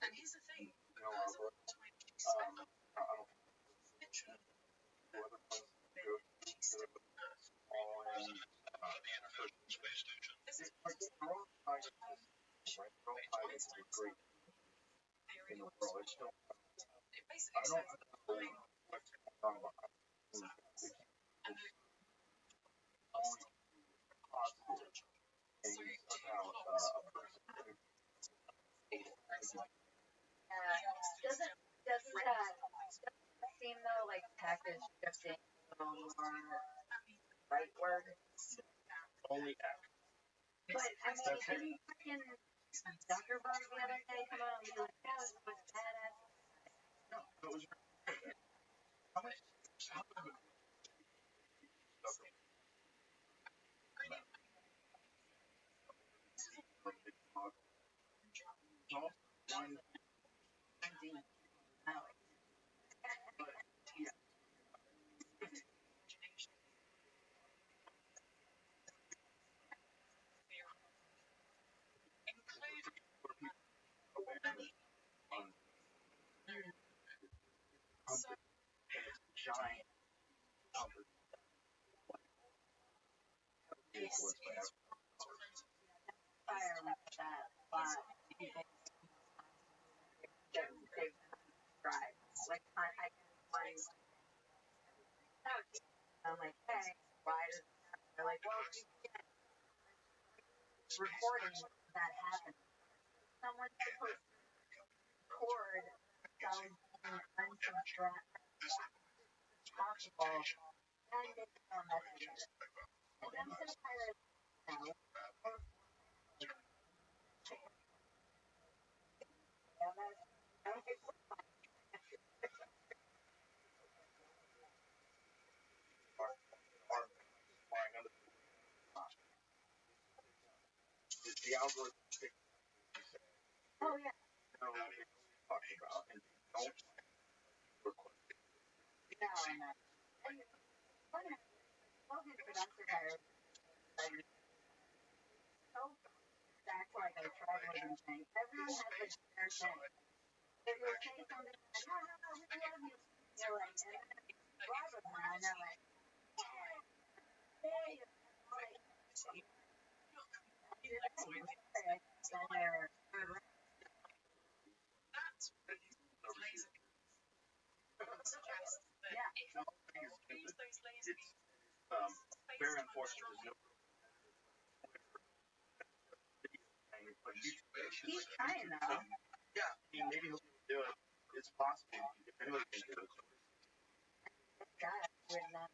And here's the thing. Doesn't seem though like tech is shifting a little more right word? Only X. But I mean, didn't freaking Zuckerberg the other day come out and be like, that was the most badass? No, it was. How much? Giant. Fire with that lot. They've tried. Like, I one. I'm like, hey, why does they're like, well, you can't recording that happened. Someone supposed to record sound unsubscribed possible and make a message. And I'm so tired now. The algorithm. Oh yeah. Talking about and don't record. No, I know. All his production hires. So that's like a tribalism thing. Everyone has like their thing. If you say something like, no, we love you. You're like, and then Robert and they're like, yeah, Very unfortunate. He's trying though. Yeah, maybe he'll do it. It's possible. If anyone can do it. God, would not.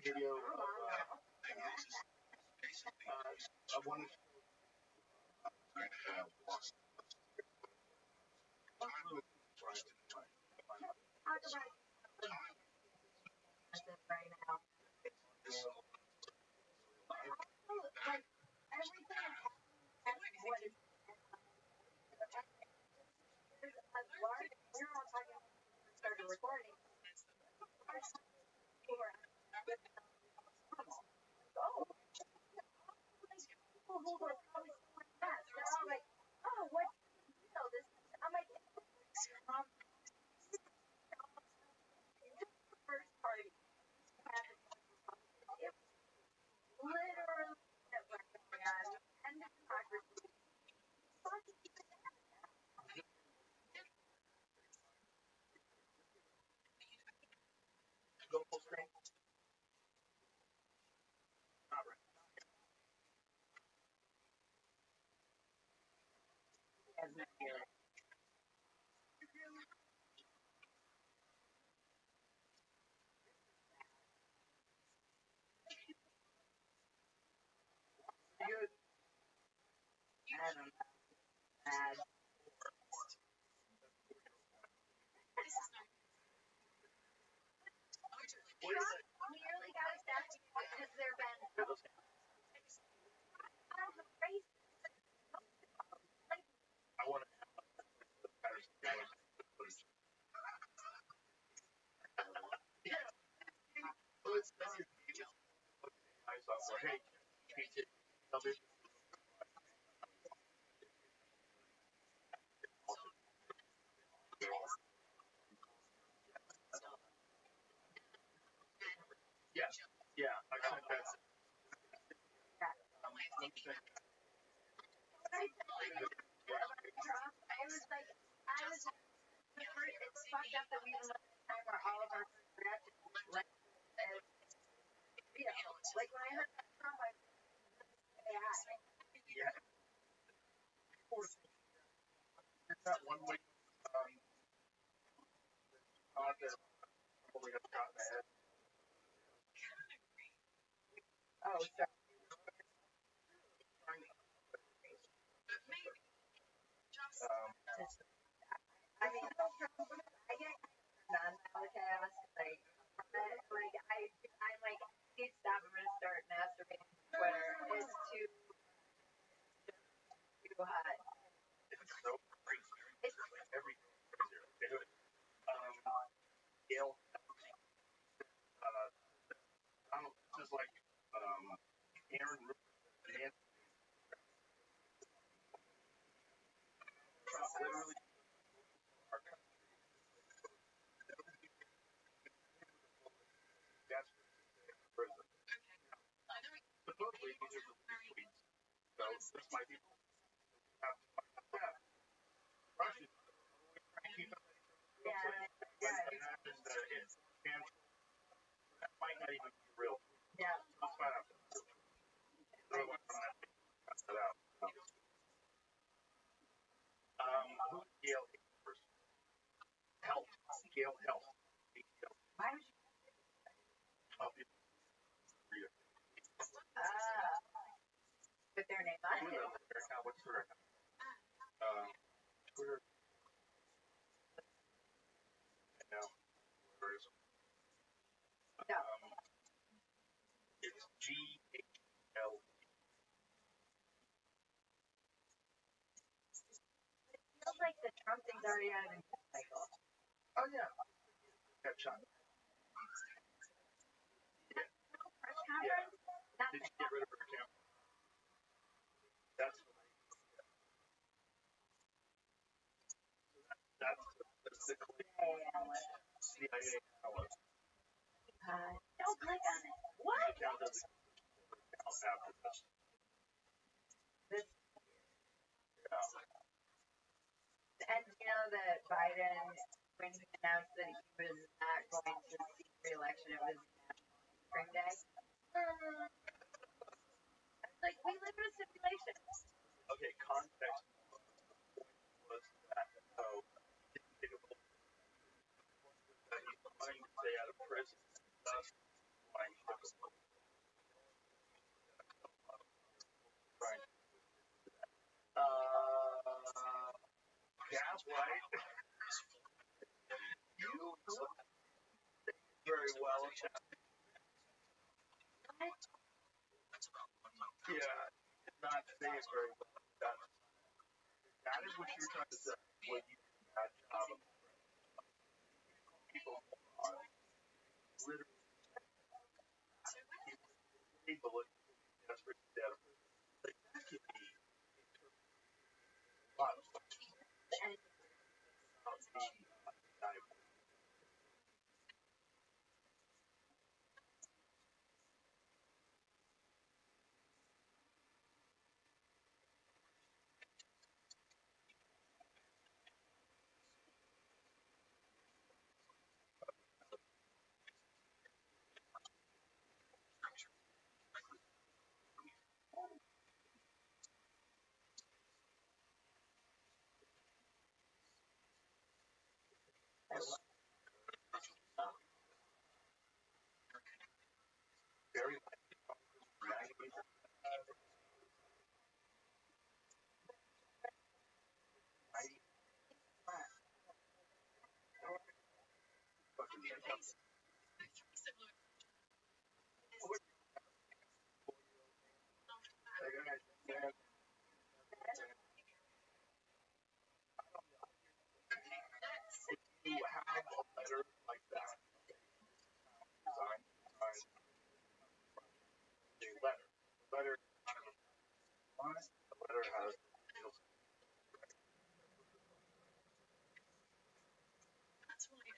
Video of one right now. Like everything is what is large. We're all talking about started recording. Oh, people who were probably fast. They're all like, oh, what do this? I'm like, first party. Literally, that was going on. And democracy. go full screen. Not right. Good. I don't know. Bad. We really got to start. Has there been I want to hey, yeah, I think that's I was like, it's fucked up that we even let the time where all of our reactions like when I heard that Trump, I yeah. Of course, there's that one way probably got shot in the head. oh, sorry. I mean, I get non-chaos, like I'm like, please stop, I'm gonna start masturbating on Twitter. It's too hot. It's so crazy. It's everything crazy. Gail, I don't know, just like Aaron literally our country. That's prison. Supposedly, these are the tweets. So this might be have to find out that. Russian, keep it. That might not even be real. Yeah. Let's find out. Otherwise, I'm going to cut that out. Who is Gail first? Help. Gail Help. Why would you? With their name on it. What's her account? Twitter. No. No. It's GHL. It feels like the Trump thing's already out of the news cycle. Oh, yeah. Got shot. Press conference? Did she get rid of her account? that's the CIA analyst. Don't click on it. What? The account doesn't count after this. This, Yeah. and you know that Biden, when he announced that he was not going to seek re-election, it was National Ice Cream Day. I was like, we live in a simulation. Okay, context was that so he didn't take a vote. That he's trying to stay out of prison. Thus, why he took a vote. Right. Gaslight. You very well. Yeah, did not say it very well. That is what you're trying to say when you do a bad job of people on literally people look desperate to death. Like that could be a lot of stuff. Very you have a letter like that. Design a letter. The letter is kind of a the letter has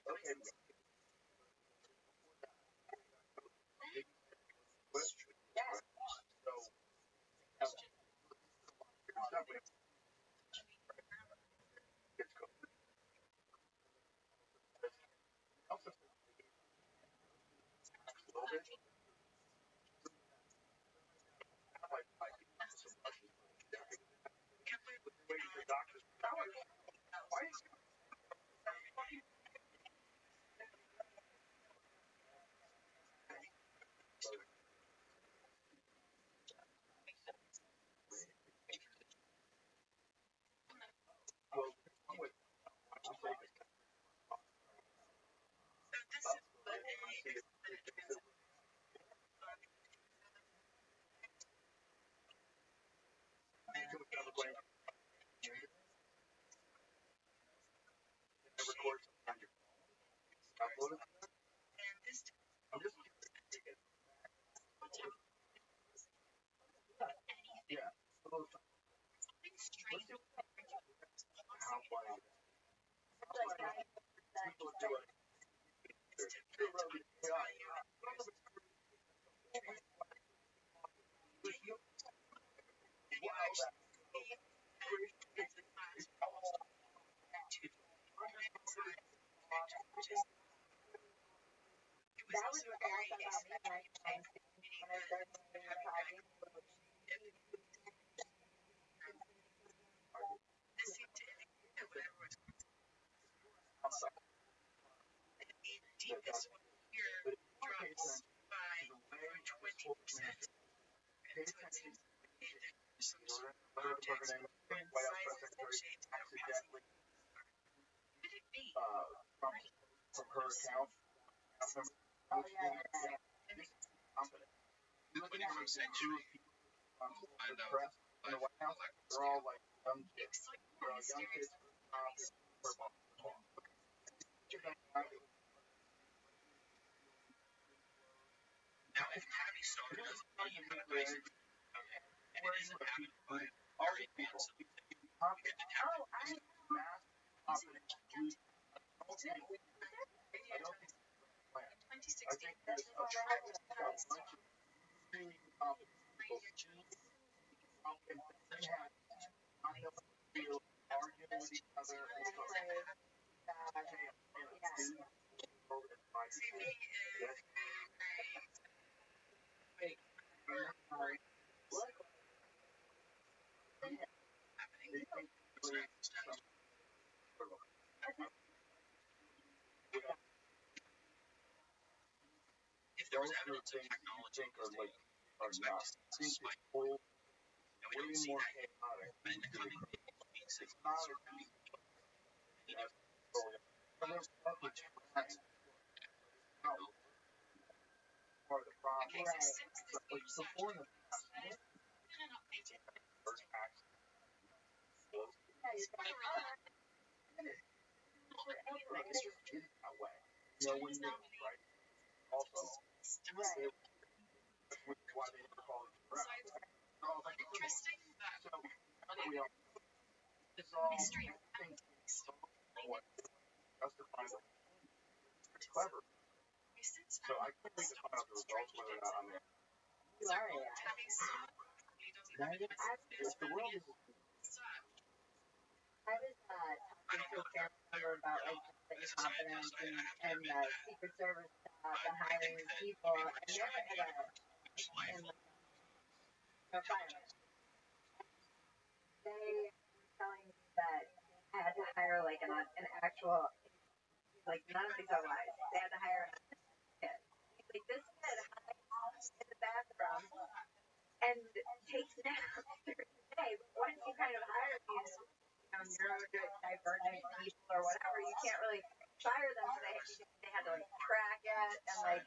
okay. That was what I thought about me when I started doing the podcast. From her account. Oh yeah, yeah. Looking at those two people the press in the White House, they're all like young kids. They're all young kids. Now, if Tabby started as a already people. Oh, I confident lose. I don't think it's a plan. I think there's a bunch of really confident people and Ben has not knowing what to do, arguing with each other, and so If there was evidence of technology are not. I think it's way more chaotic. It's not part of the problem. Like before the first accident, that way. No one knew, right? Also, which is why they never call it Interesting that so we all it's all things what justifying the clever. So I can't wait to find out the results whether or not I'm in. You are, yeah. If the world is I was talking to a family member about like just like confidence and Secret Service stuff and hiring people, and they're at in like a fireman. They were telling me that they had to hire like an actual like none of these are lies. They had to hire a kid. Like this kid hides in the bathroom and takes naps during the day. But once you kind of hire these neurodivergent people or whatever, you can't really fire them. So they had to like track it and like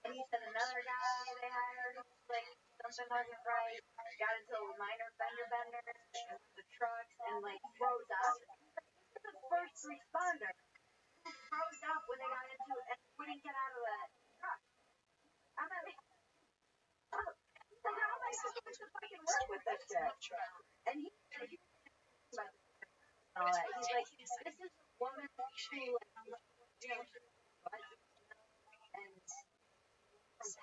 and he said another guy they hired like something wasn't right, got into a minor fender bender with the trucks and like froze up. This is the first responder who froze up when they got into it and wouldn't get out of the truck. I'm like, oh, so how am I supposed to fucking work with this shit? And he about all that. He's like, this is a woman who like, you know, and from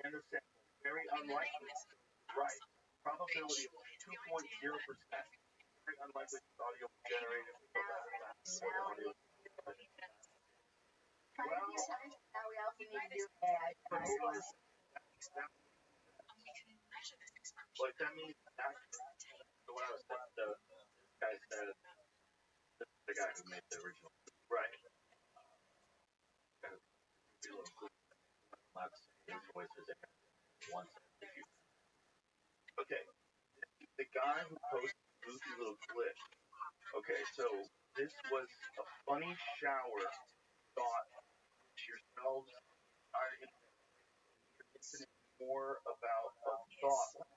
understand very unlikely. Right. Probability of 2.0%. Very unlikely audio generated. Well, now we also need to do AI. Like that means so when I was the guy said the guy who made the original right. Okay, the guy who posted the goofy little clip. Okay, so this was a funny shower thought which yourselves are infinite more about a thought.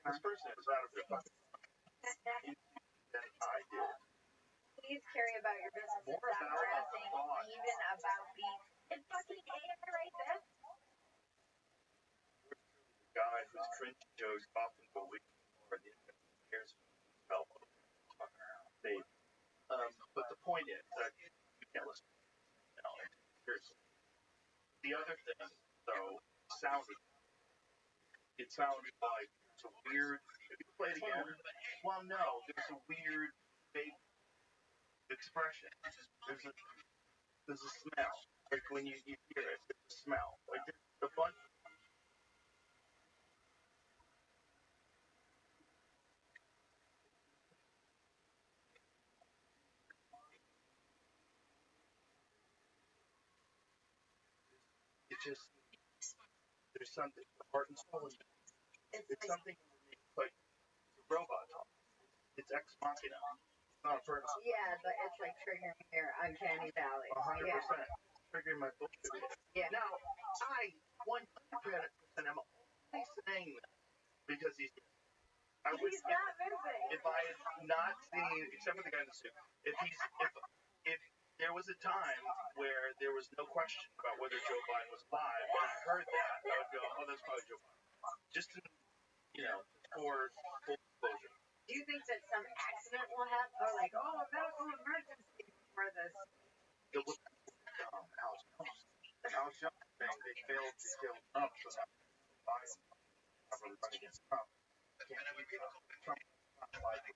This person is out of their fucking mind than I did. Please carry about your business. More Stop about harassing, a thought. even about being. It's fucking AI right there. The guy whose cringe jokes often go weak or the cares about babe. But the point is that you can't listen. No, seriously. The other thing, though, it sounded like it's a weird. If you play it again, well, no, there's a weird fake expression. There's a smell. Like when you hear it, there's a smell. Like the fun. It just there's something heart and soul in it. It's something like a robot talk. It's ex machina. It's not a person. Yeah, but it's like triggering your uncanny valley. 100%. Triggering my bullshit. Yeah. Now, I 100% am only saying that because he's. I would. He's not moving. If I had not seen, except for the guy in the suit, if there was a time where there was no question about whether Joe Biden was alive, and I heard that, I would go, oh, that's probably Joe Biden. Just to, or full disclosure. Do you think that some accident will happen, or like, oh, a medical emergency for this? It was Alex Jones saying they failed to kill Trump, so now Biden have a run against Trump. Can't be Trump not likely.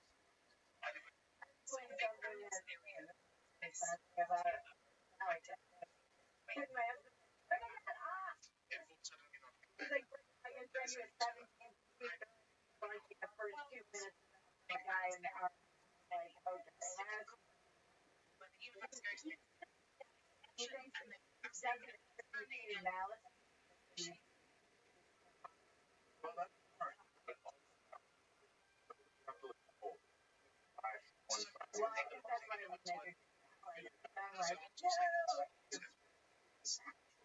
Doing something that's something about Alex. Kid my husband, turn that off. He's like, I can send you a 17 week like the first 2 minutes of a guy in the car. Like, okay, he thinks doesn't malice. Well, that's hard. Well, I think that's why we measured. I'm like, no.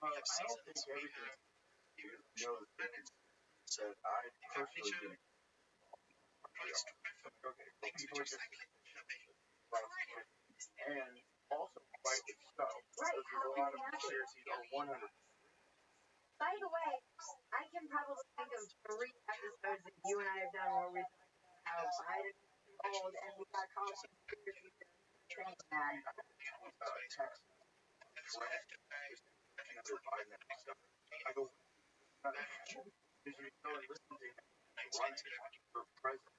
Well, I don't think everything knows that I personally didn't. Okay, so people are just and also rightly so. Right, Because a lot of conspiracies are 100. By the way, I can probably think of 3 episodes that you and I have done where we talked about how Biden is old and we got called conspiracy saying that. Texas. Another Biden stuff. I go, because you go and listen to him run for president.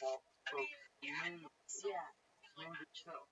Well, so Yeah. smooth itself.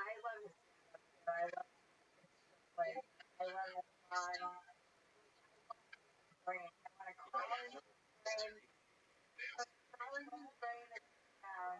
I love his I love like I love his brain. I want to call his brain. Call his brain down.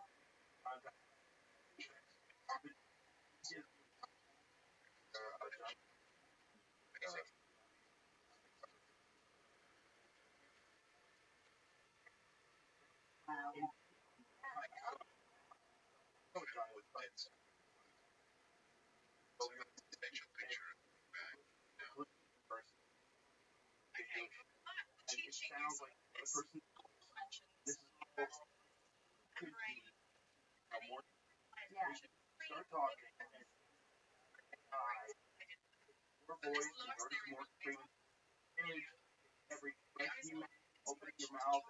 It sounds like a person. This is could be more. Yeah. Start talking. Your voice is more freedom. Every breath you make, opening your mouth,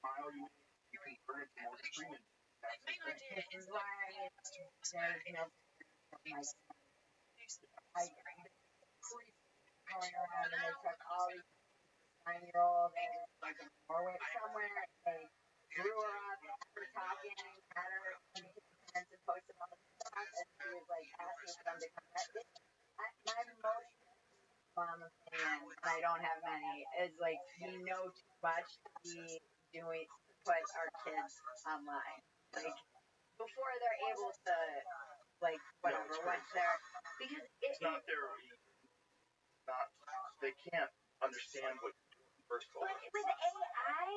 smile you make, you convert it to more freedom. That's the thing. This is why there's no like priests going around and they took all these 9-year-old and like in Norway somewhere and they grew her up after talking at her and posted all this stuff and she was like asking for them to come back. My most mom opinion, and I don't have many, is like we know too much to be doing put our kids online. Like before they're able to like whatever, once they're because it's not their not they can't understand what first of all. But with AI,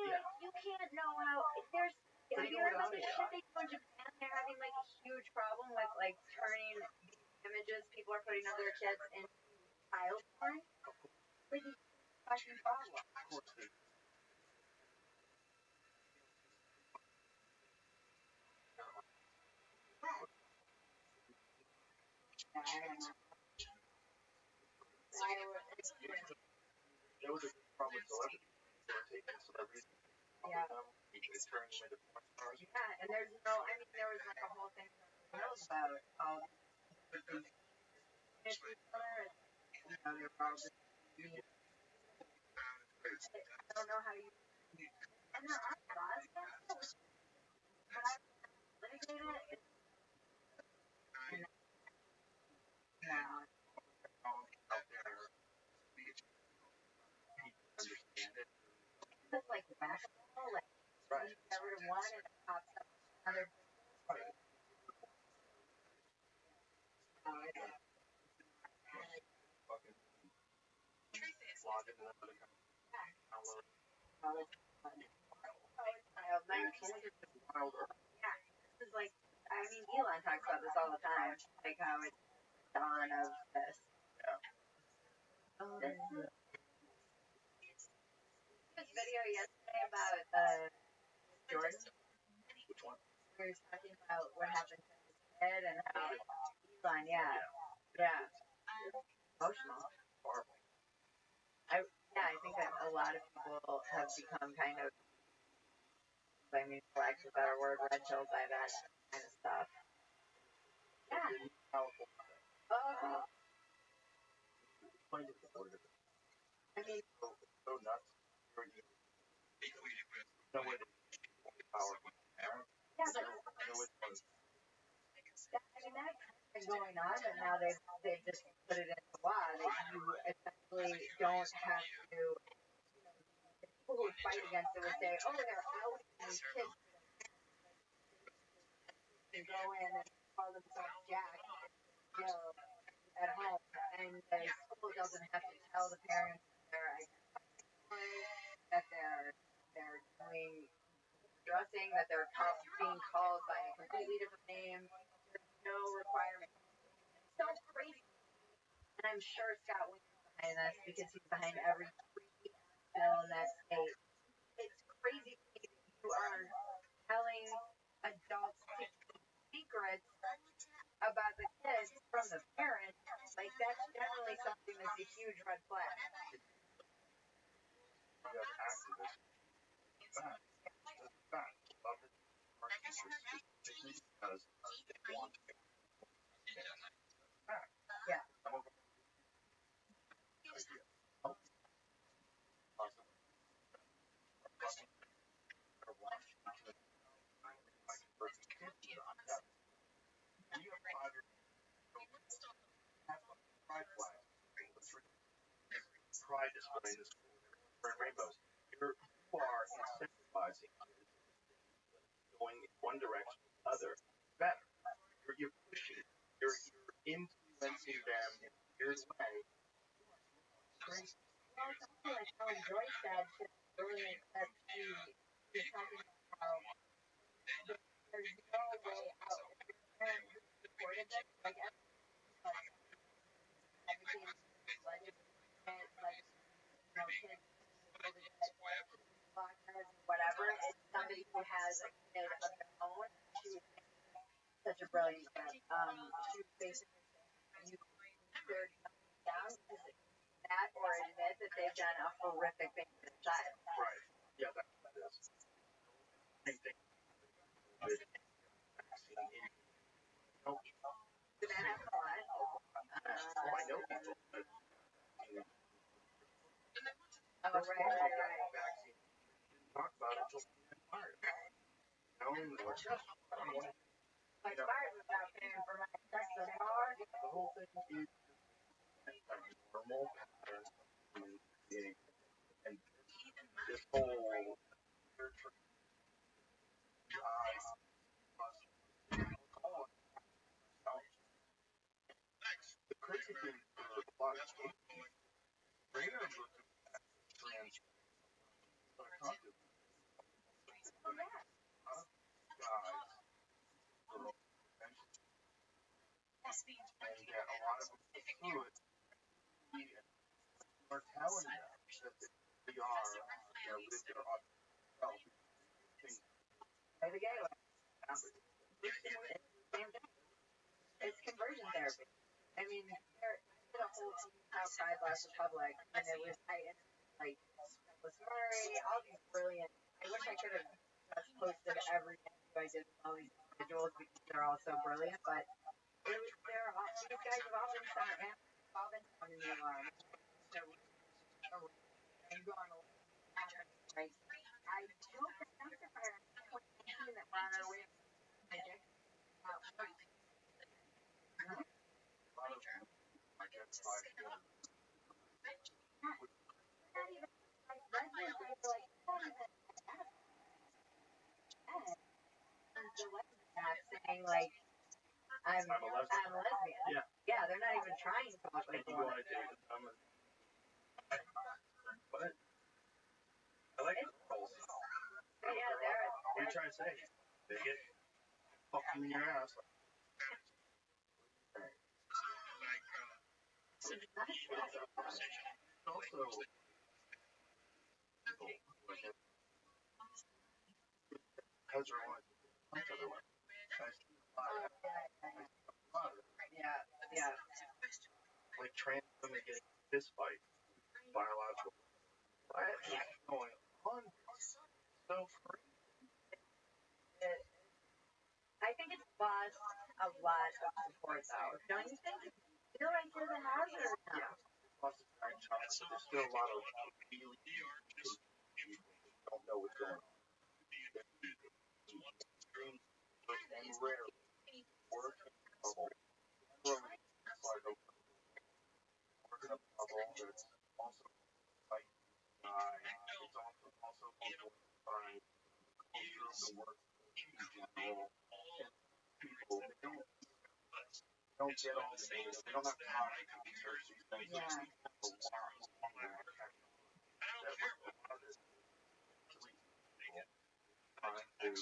you can't know how there's have you heard about the shit they do in Japan? They're having like a huge problem with like turning these images people are putting of their kids into child porn. Like it's a fucking problem. Of course they There was a problem with celebrities. They were taking celebrities. Yeah. They turned them into porn stars. Yeah, and there's no, I mean, there was like a whole thing that knows about all these each other, and you know, they're all just I don't know how you, and there are laws against it, but I litigate it. No. It's like whack-a-mole, like you get rid of one and it pops up another story. Fucking log into that other kind of download. My kids are just wilder. Yeah, this is like, I mean, Elon talks about this all the time, like how it's the dawn of this. This video yesterday about Jordan. Which one? We were talking about what happened to his kid and how Elon, yeah, emotional. Horrible. I think that a lot of people have become kind of, I mean, for lack of a better word, red pilled by that kind of stuff. Yeah. Powerful. Explain to the word of it. I mean, So nuts. No way to power. yeah, but I mean, that's been going on, but now they've just put it into law that you essentially don't have to, people who would fight against it would say, oh, they're out these kids can go in and call themselves Jack, at home, and the school doesn't have to tell the parents that they're doing dressing, that they're being called by a completely different name. There's no requirement. It's so crazy. And I'm sure Scott Wiener's behind this because he's behind every bill in that state. It's crazy to me that you are telling adults to keep secrets about the kids from the parents. Like, that's generally something that's a huge red flag. You have activists. Fact. Because they want to. Yeah. Pride display in the school. Rainbows. You are incentivizing kids going in one direction or the other. Better. You're pushing. You're influencing them in a weird way. Well, something like how Joyce said earlier that she's talking about how there's no way out. Parents who supported this, like advocating kids whatever, it's somebody who has a kid of their own. She was such a brilliant kid. She was basically saying, you either down that or admit that they've done a horrific thing to the child. Right. Yeah, that is. Same thing. Did that happen a lot? I know people, but right. Vaccine. Talk about it until fired. Or just, I don't know. My fired without paying for my sex anymore. The whole thing is normal pattern of communicating. And this whole the crazy thing for a lot of trainers are trans and yet a lot of them fluid are telling them that they are with their self. Play the game. It's conversion therapy. I mean, there did a whole how Pride Last Republic, and it was like Murray, all these brilliant. I wish I could have just posted every interview I did with all these individuals because they're all so brilliant. But these guys have all been found in the alarm. And gone away. Right. I do testify that we're on our way to magic. saying like, I'm a lesbian. Yeah. Yeah, they're not even trying to come up with And you go on a date with them and what? I like girls. Yeah, they're. What are you trying to say? They get fucking in your ass. Also, has her own otherwise. I see a lot of it. Yeah. Like trans women getting fist fight, biological. What is going on? So free. I think it's lost a lot of support though. Don't you think? Feel like you're the hazard now. Yeah. Lots of time, there's still a lot of really don't know what's going on. And rarely work in a bubble. Work in a bubble that's also like it's also influenced by culture of the work in general. And people they don't get all the data. They don't have time to research these things. Yeah. A lot longer that was a lot of this actually time to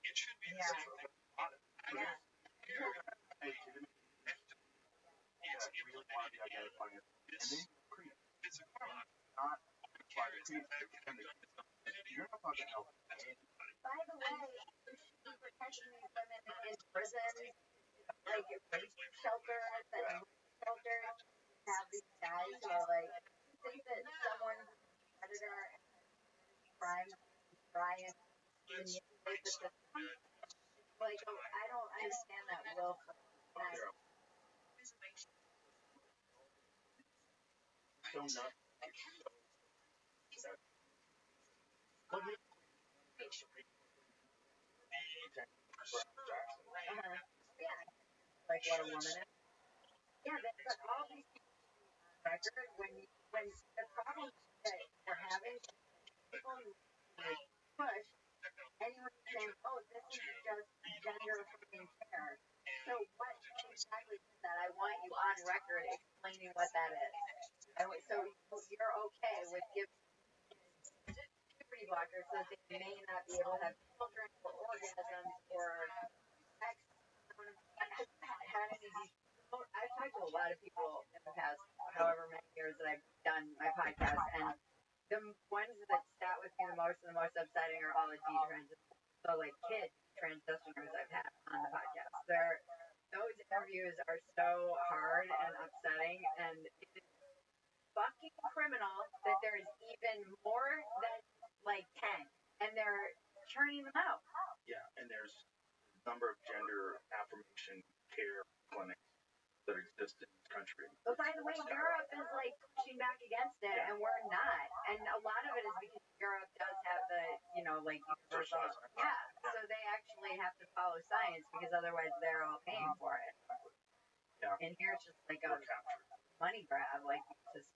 It should be Yeah. yeah. Really want to be identifying it. And then creep. Not by creep. You're not going to help. By the way, you should be protecting these women in prisons, like rape shelters and shelters. Have these guys who are like, you think that someone who's a predator and crime try and manipulate the system? Like, I don't understand that willful. So not. What is Yeah. Like what a woman is. Yeah, but all these people on record when the problem that we're having, people like push anyone saying, oh, this is just gender affirming care. So what exactly is that? I want you on record explaining what that is. And so you're okay with giving puberty blockers so that they may not be able to have children or orgasms or sex. I've talked to a lot of people in the past, however many years that I've done my podcast, and the ones that sat with me the most and the most upsetting are all the detransitioners. So like kid transitioners I've had on the podcast. Those interviews are so hard and upsetting, and it's fucking criminal that there's even more than like 10, and they're churning them out. Yeah, and there's a number of gender affirmation care clinics that exist in this country. But by the way, Europe is like pushing back against it, and we're not. And a lot of it is because Europe does have the, like universal. Yeah, so they actually have to follow science because otherwise they're all paying for it. Yeah. And here it's just like a money grab, like just.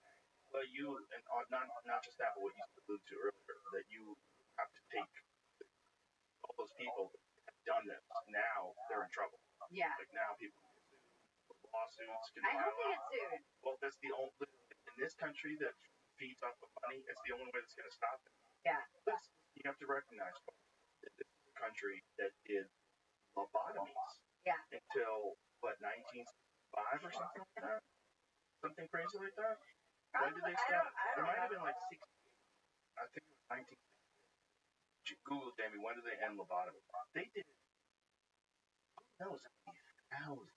Well, and not just that, but what you alluded to earlier, that you have to take all those people that have done this. Now they're in trouble. Yeah. Like now people lawsuits. I hope they get sued. Well, that's the only in this country that feeds off of money. It's the only way that's going to stop it. Yeah. You have to recognize that this is a country that did lobotomies. Yeah. Until what 1965 or something like that. Something crazy like that. Probably, when did they stop? It might have been like 60. I think it was 1960. Google, Jamie. When did they end lobotomy? They did. That was thousands.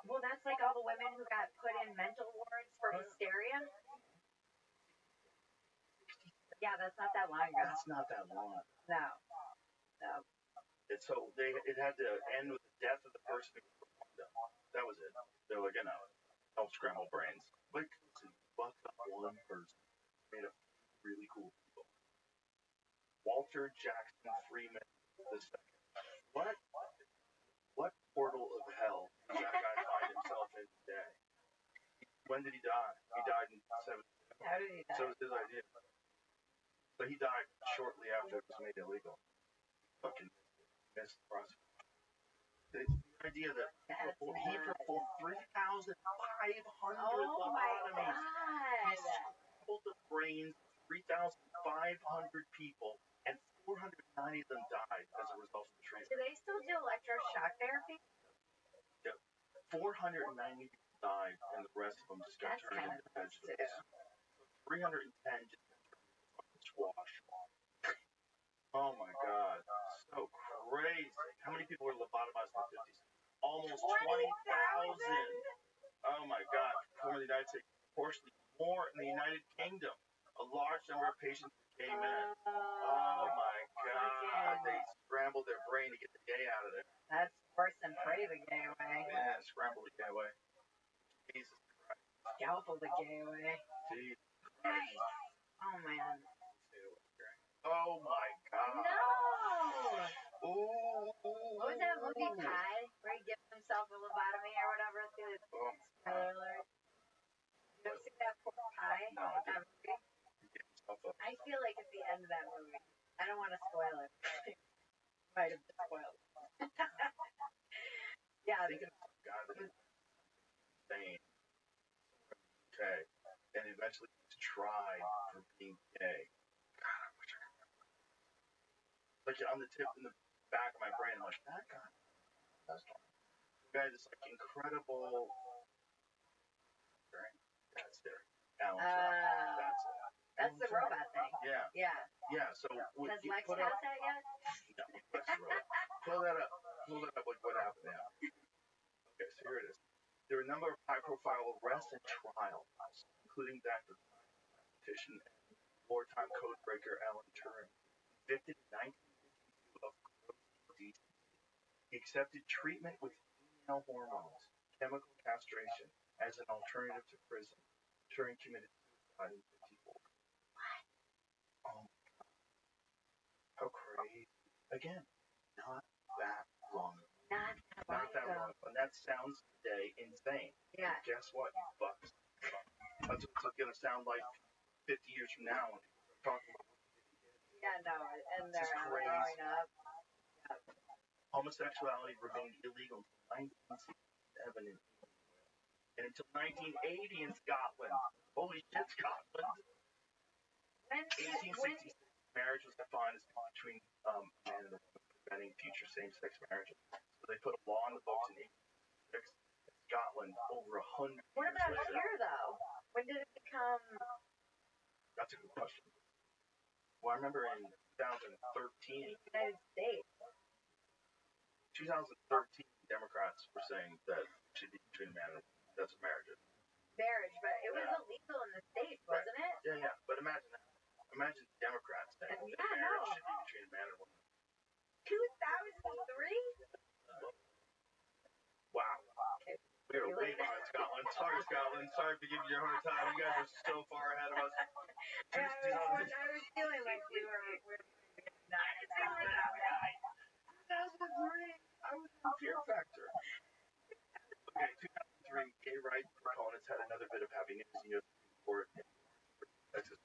Well, that's like all the women who got put in mental wards for hysteria. Yeah, that's not that long ago. That's not that long. No. And so it had to end with the death of the person who performed it. That was it. They're like, don't scramble brains. Like, fuck up one person. Made a really cool people. Walter Jackson Freeman II. What portal of hell did that guy find himself in today? When did he die? He died in 1970. How did he die? So it was his idea. But he died shortly after it was made illegal. Fucking. missed the process. The idea that he performed 3,500 lobotomies. He scrambled the brains of 3,500 people, and 490 of them died as a result of the treatment. Do they still do electroshock therapy? Yeah. 490 people died, and the rest of them just got turned into vegetables. So 310 just got turned into fucking squash. Oh my God. So crazy. How many people were lobotomized in the 50s? Almost 20,000. Oh my God. From the United States, proportionally more in the United Kingdom. A large number of patients were gay men. Oh my God. They scrambled their brain to get the gay out of there. That's worse than pray the gay away. Yeah, scramble the gay away. Jesus Christ. Scalpel the gay away. Jesus Christ. Oh man. Oh my God. No! Ooh. What was that movie, Pie? Where he gives himself a lobotomy or whatever? Spoiler alert. You don't see that poor Pie? No, I didn't. I feel like at the end of that movie, I don't want to spoil it. Might have been spoiled. Yeah. Thinking of some guy that was insane. Okay. And eventually was tried for being gay. God, I wish I could remember. Like on the tip in the back of my brain, I'm like, that guy. That's not. The guy, this like incredible. That's there. Alan That's it. That's the robot thing. Yeah. Yeah. Yeah. So does Lex have that yet? No. Pull that up. Pull that up. Like what happened now? Okay, so here it is. There were a number of high-profile arrests and trials, including that of politician and wartime codebreaker Alan Turing, convicted in 1952 of gross indecency. He accepted treatment with female hormones, chemical castration, as an alternative to prison. Turing committed suicide in 1954. Oh my God. How crazy. Again, not that long ago. Not that long ago. And that sounds today insane. Yeah. But guess what, you fucks? That's what it's going to sound like 50 years from now when people start talking about what they did. Yeah, no, and they're growing up. Yep. Homosexuality remained illegal until 1967 in England. And until 1980 in Scotland. Holy shit, Scotland. 1866, marriage was defined as between a man and a woman, preventing future same-sex marriages. So they put a law in the books in 1866. In Scotland, over 100 What years about later. here, though? When did it become? That's a good question. Well, I remember in 2013. United States. 2013, Democrats were saying that it should be between man and woman. That's what marriage is. Marriage, but it was illegal in the States, wasn't it? Yeah, yeah. But imagine that. Imagine Democrats saying that marriage should be between a man and a woman. 2003? Wow. Okay. We are way behind Scotland. Sorry, Scotland. Sorry for giving you a hard time. You guys are so far ahead of us. I was feeling like we were not in Scotland. 2003. I was in Fear Factor. Okay, 2003, gay rights proponents had another bit of happy news in U.S. Supreme Court in Texas.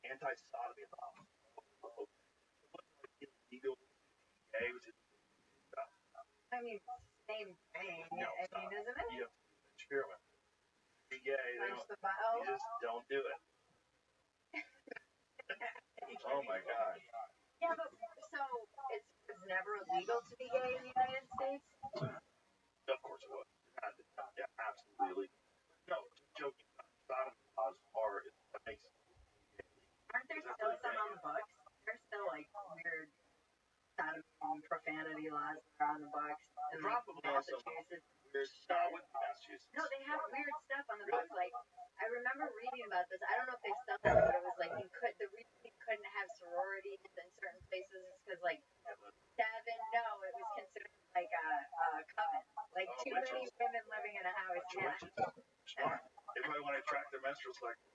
Anti-sodomy law. It wasn't like illegal gay, which is stuff. I mean, same thing. No, I mean, isn't it? You have to experiment. Be gay, you just don't do it. Oh my God. Yeah, but so it was never illegal to be gay in the United States? Of course it was. Yeah, absolutely. No, just joking. Sodomy laws are what makes it illegal. Aren't there still some on the books? There's still like weird sodomy and profanity laws that are on the books. And probably Massachusetts. Weird stuff with Massachusetts. No, they have weird stuff on the books. Like I remember reading about this. I don't know if they still have it, but it was like the reason you couldn't have sororities in certain places is because like it was considered like a coven. Like too many women living in a house. Yeah. Smart. They probably want to attract their menstrual cycle.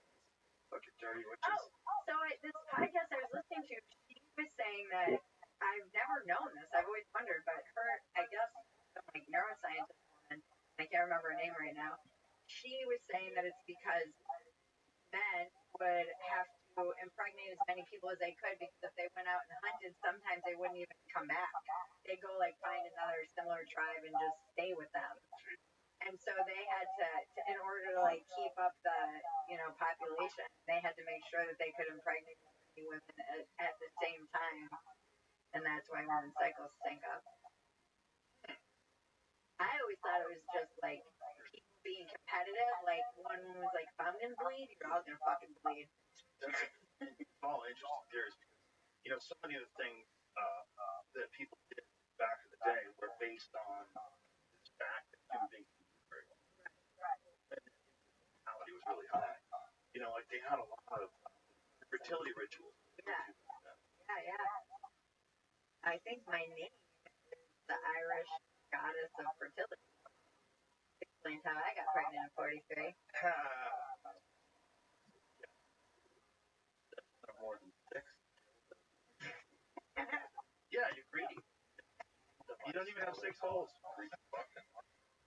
Fucking dirty witches. Oh, so this podcast I was listening to, she was saying that I've never known this. I've always wondered, but her, I guess, some like neuroscientist woman, I can't remember her name right now. She was saying that it's because men would have to impregnate as many people as they could because if they went out and hunted, sometimes they wouldn't even come back. like find another similar tribe and just stay with them. And so they had to in order to like keep up the population, they had to make sure that they could impregnate as many women at the same time, and that's why women's cycles sync up. I always thought it was just like people being competitive. Like one woman was like, "If I'm gonna bleed, you're all gonna fucking bleed." It's all interesting theories because so many of the things that people did back in the day were based on this fact that human beings were very well. And the mortality was really high. Like they had a lot of fertility rituals. Yeah. I think my name is the Irish goddess of fertility. Explains how I got pregnant at 43. More than 6. Yeah, you're greedy. You don't even have 6 holes.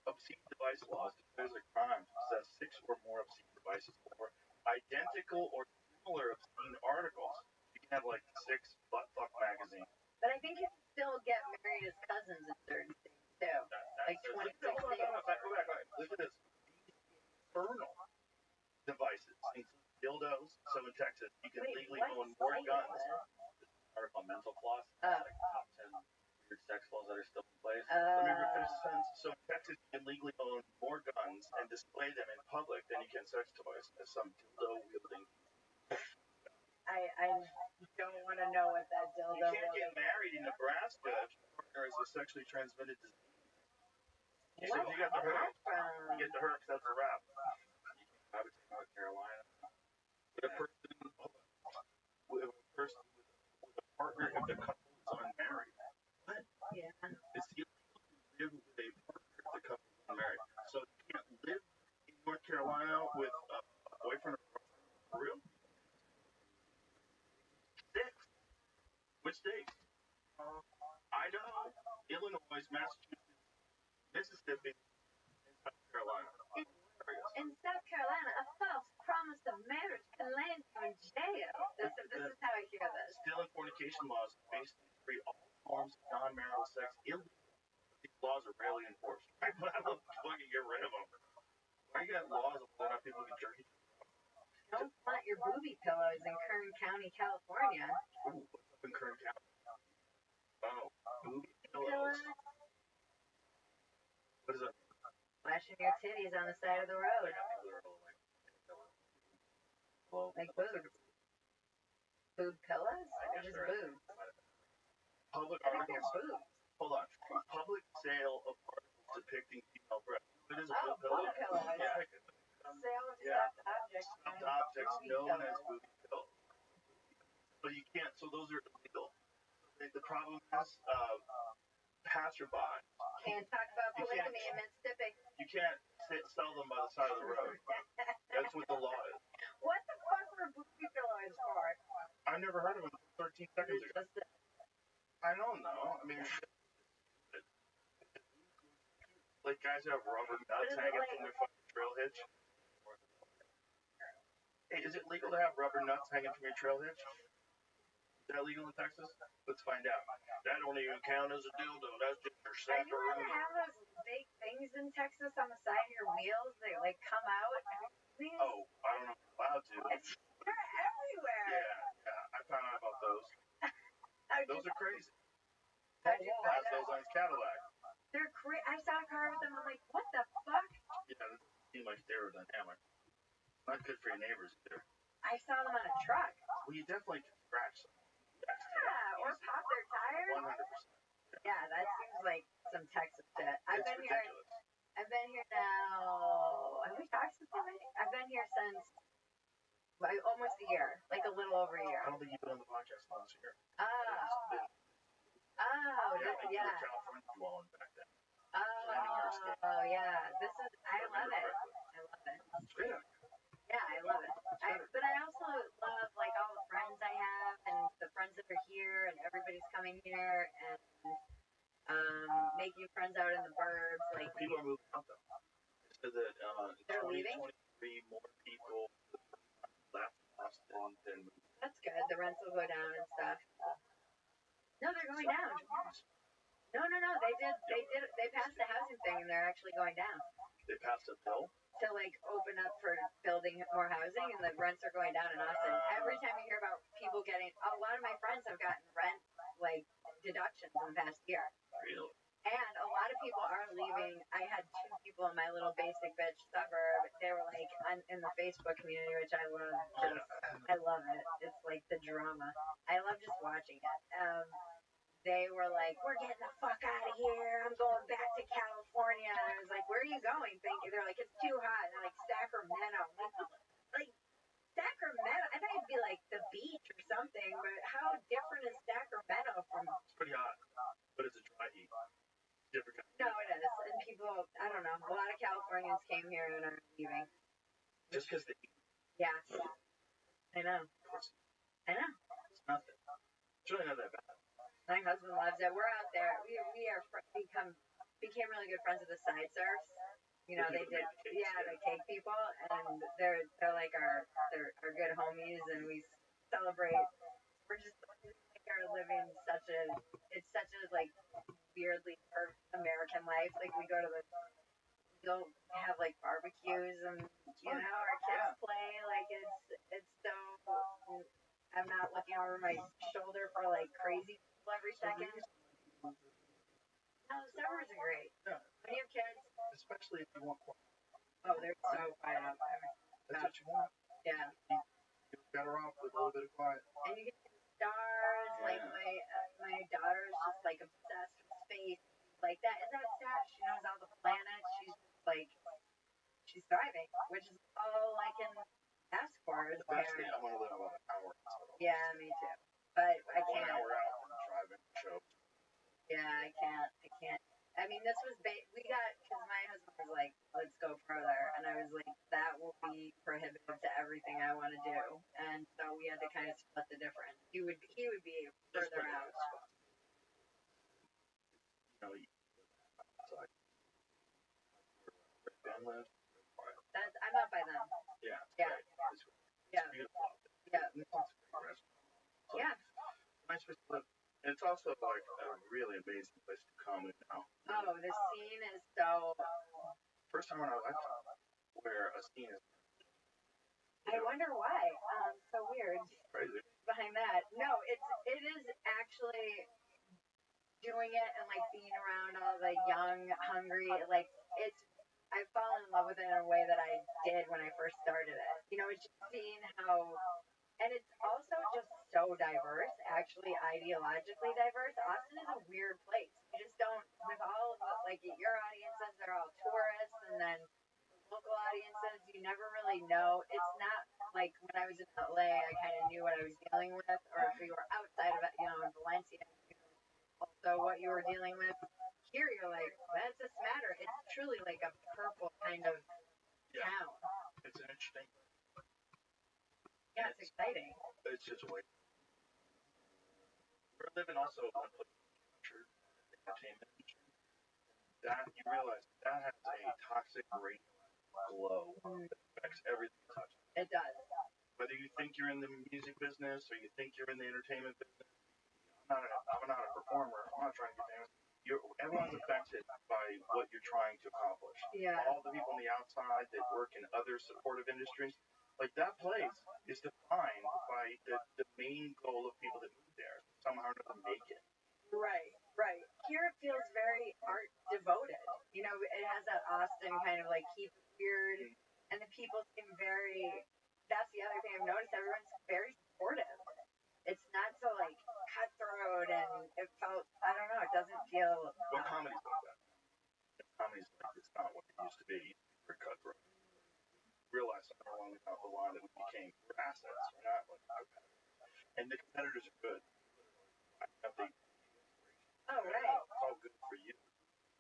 Obscene device laws declares a crime to possess 6 or more obscene devices or identical or similar obscene articles. You can have like 6 butt fuck magazines. But I think you can still get married as cousins in certain states too. Like 26 states. Go back. Look at this. These infernal devices include dildos. So in Texas, you can legally own more guns. This article on mental floss, like top 10 weird sex laws that are still in place. Let me finish the sentence. So in Texas, you can legally own more guns and display them in public than you can sex toys. As some dildo wielding. I don't want to know what that dildo. You can't get married in Nebraska if your partner is a sexually transmitted disease. So if you got the herpes, you get the herpes. That's a wrap. I would say North Carolina. With a person with a partner if the couple is unmarried. What? Yeah. It's illegal to live with a partner if the couple is unmarried. So you can't live in North Carolina with a boyfriend or girlfriend for real. 6. Which states? Idaho, Illinois, Massachusetts, Mississippi, and South Carolina. In South Carolina, a false promise of marriage can land you in jail. This is how I hear this. Still in fornication laws basically treat all forms of non-marital sex illegal. These laws are rarely enforced. Right? But I love fucking get rid of them. Why you got laws of whether or not people can jerk each other? Don't flaunt your booby pillows in Kern County, California. Ooh, what's up in Kern County? Oh, booby pillows. What is that? Flashing your titties on the side of the road. Like boobs. Boob pillows? Or just boobs? Public I think articles. they're boobs. Hold on. Public sale of articles depicting female breasts. It is a boob pillow. pillow. Yeah. Sale of stuffed objects. Stuffed objects known as booby pillows. So you can't. So those are illegal. The problem is passerby. Can't talk about polygamy in Mississippi. You can't sell them by the side of the road. That's what the law is. What the fuck were booby pillows for? I never heard of them 13 seconds ago. I don't know. I mean, like guys who have rubber nuts hanging from their fucking trail hitch. Hey, is it legal to have rubber nuts hanging from your trail hitch? Is that legal in Texas? Let's find out. That don't even count as a dildo. That's just your sack. You ever have those big things in Texas on the side of your wheels? They like come out. Oh, I don't know if you're allowed to. They're everywhere. Yeah. I found out about those. Those are crazy. How'd you Paul find has those on his Cadillac. They're crazy. I saw a car with them. I'm like, what the fuck? Yeah, it doesn't seem like aerodynamic. Not good for your neighbors either. I saw them on a truck. Well, you definitely can scratch them. Yeah, or pop their tires. 100%. Yeah, that seems like some Texas shit. I've been here now. Have we talked since then? I've been here since almost a year, like a little over a year. I don't think you've been on the podcast last year. Yeah. California dwelling back then. Yeah. I love it. It's great. Yeah, I love it. But I also love like all the friends I have and the friends that are here and everybody's coming here and making friends out in the burbs. Like people are moving out though. So that they're leaving. 2023 more people left Austin than moved. That's good. The rents will go down and stuff. No, they're going down. No, no, no. They passed the housing thing, and they're actually going down. They passed a bill to like open up for building more housing, and the rents are going down in Austin. Every time you hear about people getting, a lot of my friends have gotten rent like deductions in the past year. Really? And a lot of people are leaving. I had two people in my little basic bitch suburb. They were like in the Facebook community, which I love. I love it. It's like the drama. I love just watching it. They were like, "We're getting the fuck out of here. I'm going back to California." And I was like, "Where are you going?" They're like, "It's too hot." And they're like, "Sacramento." I'm like Sacramento. I thought it'd be like the beach or something, but how different is Sacramento from? It's pretty hot, but it's a dry heat. Different kind of No, it is. And people, I don't know. A lot of Californians came here and are leaving. Just because they. Yeah. I know. I know. It's nothing. It's really not that bad. My husband loves it. We're out there. We are became really good friends with the side surfs. You know, they did. Yeah, the cake people, and they're like our good homies, and we celebrate. We're just like are living it's such a like weirdly American life. Like we go have like barbecues, and you know our kids play. Like it's so. I'm not looking over my shoulder for like crazy people every second. No, summers are great. Yeah. When you have kids, especially if you want quiet. Oh, they're so quiet out there. That's what you want. Yeah. You're better off with a little bit of quiet. And you get the stars. Yeah. Like my daughter's just like obsessed with space, like that. Isn't that sad? She knows all the planets. She's like, she's thriving, which is all I can ask for. As a parent. I want to live about an hour. Yeah, me too. But I can't. 1 hour out and driving shows. Yeah, I can't. I mean, this was because my husband was like, "Let's go further," and I was like, "That will be prohibitive to everything I want to do," and so we had to kind of split the difference. He would be further out. You know, outside. I'm up by them. Yeah. Yeah. It's beautiful. Yeah. Yeah. Nice place to live. And it's also like a really amazing place to come now. Oh, the scene is so. First time in our lifetime where a scene is. I wonder why. So weird. Crazy. Behind that, no, it is actually doing it and like being around all the young, hungry, like I've fallen in love with it in a way that I did when I first started it. You know, it's just seeing how. And it's also just so diverse, actually ideologically diverse. Austin is a weird place. You just don't, with all of the, like your audiences, they're all tourists, and then local audiences, you never really know. It's not like when I was in LA, I kind of knew what I was dealing with, or if you were outside of it, you know, in Valencia, also what you were dealing with. Here you're like, that's a smatter. It's truly like a purple kind of town. It's an interesting. Yeah, it's exciting. It's just way. We're living also in one place, entertainment industry. That you realize that has a toxic radio glow that affects everything it touches. It does. Whether you think you're in the music business or you think you're in the entertainment business, I'm not a performer. I'm not trying to get famous. Everyone's affected by what you're trying to accomplish. Yeah. All the people on the outside that work in other supportive industries, like that place is defined by the main goal of people that move there. Somehow or another make it. Right. Here it feels very art devoted. You know, it has that Austin kind of like keep it weird, and the people seem very. That's the other thing I've noticed. Everyone's very supportive. It's not so like cutthroat, and it felt. I don't know. It doesn't feel. What comedy's like that? Comedy's like it's not what it used to be. It used to be pretty cutthroat. Realize something along the line that we became. We're assets. We're not like competitors. And the competitors are good. Oh, right. It's all good for you.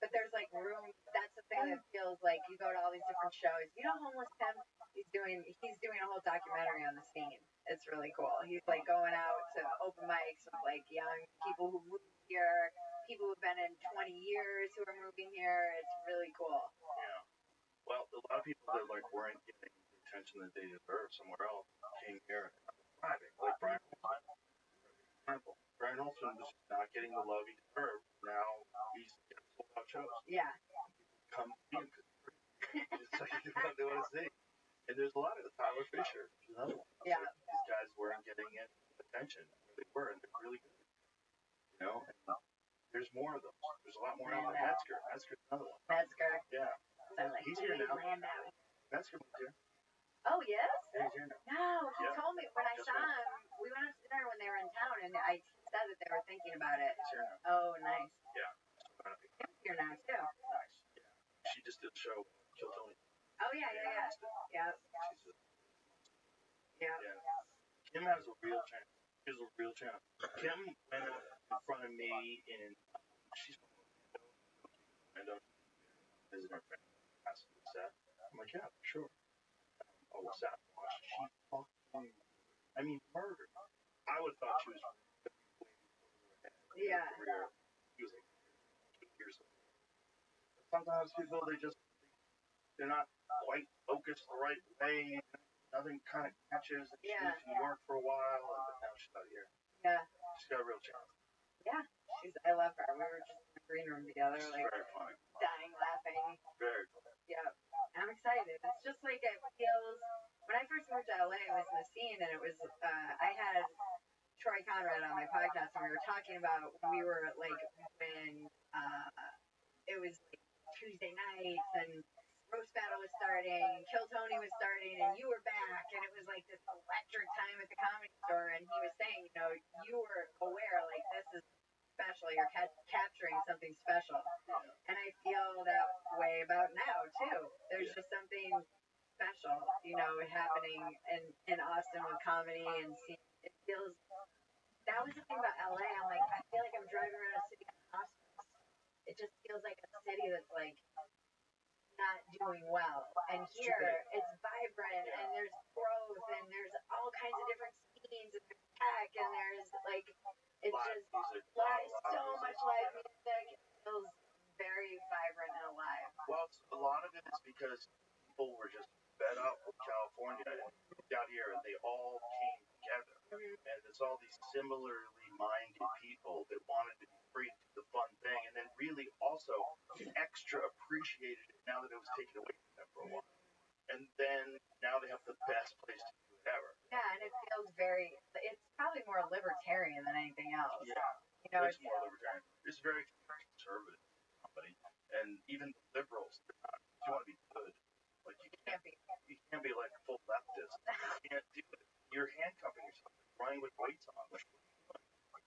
But there's like room. That's the thing that feels like you go to all these different shows. You know, Homeless Pimp. He's doing a whole documentary on the scene. It's really cool. He's like going out to open mics with like young people who moved here, people who've been in 20 years who are moving here. It's really cool. Yeah. Well, a lot of people that like weren't getting the attention that they deserve somewhere else came here and thriving. Like Brian Olsen was not getting the love he deserved. Now shows. Yeah. Come see them because it's like they want to see. And there's a lot of Tyler Fisher, which is another one. Yeah. Like, these guys weren't getting any attention where they were, and they're really good. You know, and there's more of them. There's a lot more out there. Metzger. Metzger's another one. Metzger. Yeah. So like, He's here now. Landau. Metzger was here. Oh, yes? Yeah, he's here now. No, he Yeah. told me when I saw him, we went out to dinner when they were in town, and I said that they were thinking about it. He's here now. Oh, nice. Yeah. Kim's here now, too. Nice. Yeah. She just did a show, Kill Tony. Oh, yeah. Yep. Yeah. Kim has a real chance. She has a real chance. Kim went up in front of me in, she's from Orlando. Visiting her family. Asked me to set. I'm like, yeah, sure. Oh, what's that? She fucking, I mean, murdered. I would have thought she was Yeah. She was like 8 years old. Sometimes people, they're not quite focused the right way. Nothing kind of catches. She was in New York for a while, but now she's out here. Yeah. She's got a real chance. Yeah. I love her. We were just in the green room together, She's like, very funny. dying laughing. Very funny. Yeah. I'm excited. It's just like it feels. When I first moved to LA, I was in the scene, and it was. I had Troy Conrad on my podcast, and we were talking about when we were like when it was like Tuesday nights and Roast Battle was starting, Kill Tony was starting, and you were back, and it was like this electric time at the Comedy Store. And he was saying, you know, you were aware like this is special. You're capturing something special, and I feel that way about now too. There's just something special, you know, happening in Austin with comedy, and it feels. That was the thing about LA. I'm like, I feel like I'm driving around a city on hospice. It just feels like a city that's like not doing well. And here, it's vibrant, and there's growth, and there's all kinds of different scenes, and there's tech, and there's like, it's just so much live music. It feels very vibrant and alive. Well, a lot of it is because people were just fed up with California and moved out here, and they all came together. And it's all these similarly minded people that wanted to be free to do the fun thing, and then really also extra appreciated it now that it was taken away from them for a while. And then now they have the best place to do it ever. Yeah, and it feels it's probably more libertarian than anything else. Yeah, you know, it's more libertarian. It's very conservative company, and even the liberals, if you want to be good, like you can't be like a full leftist. You can't do it. You're handcuffing yourself, running with weights on. Like,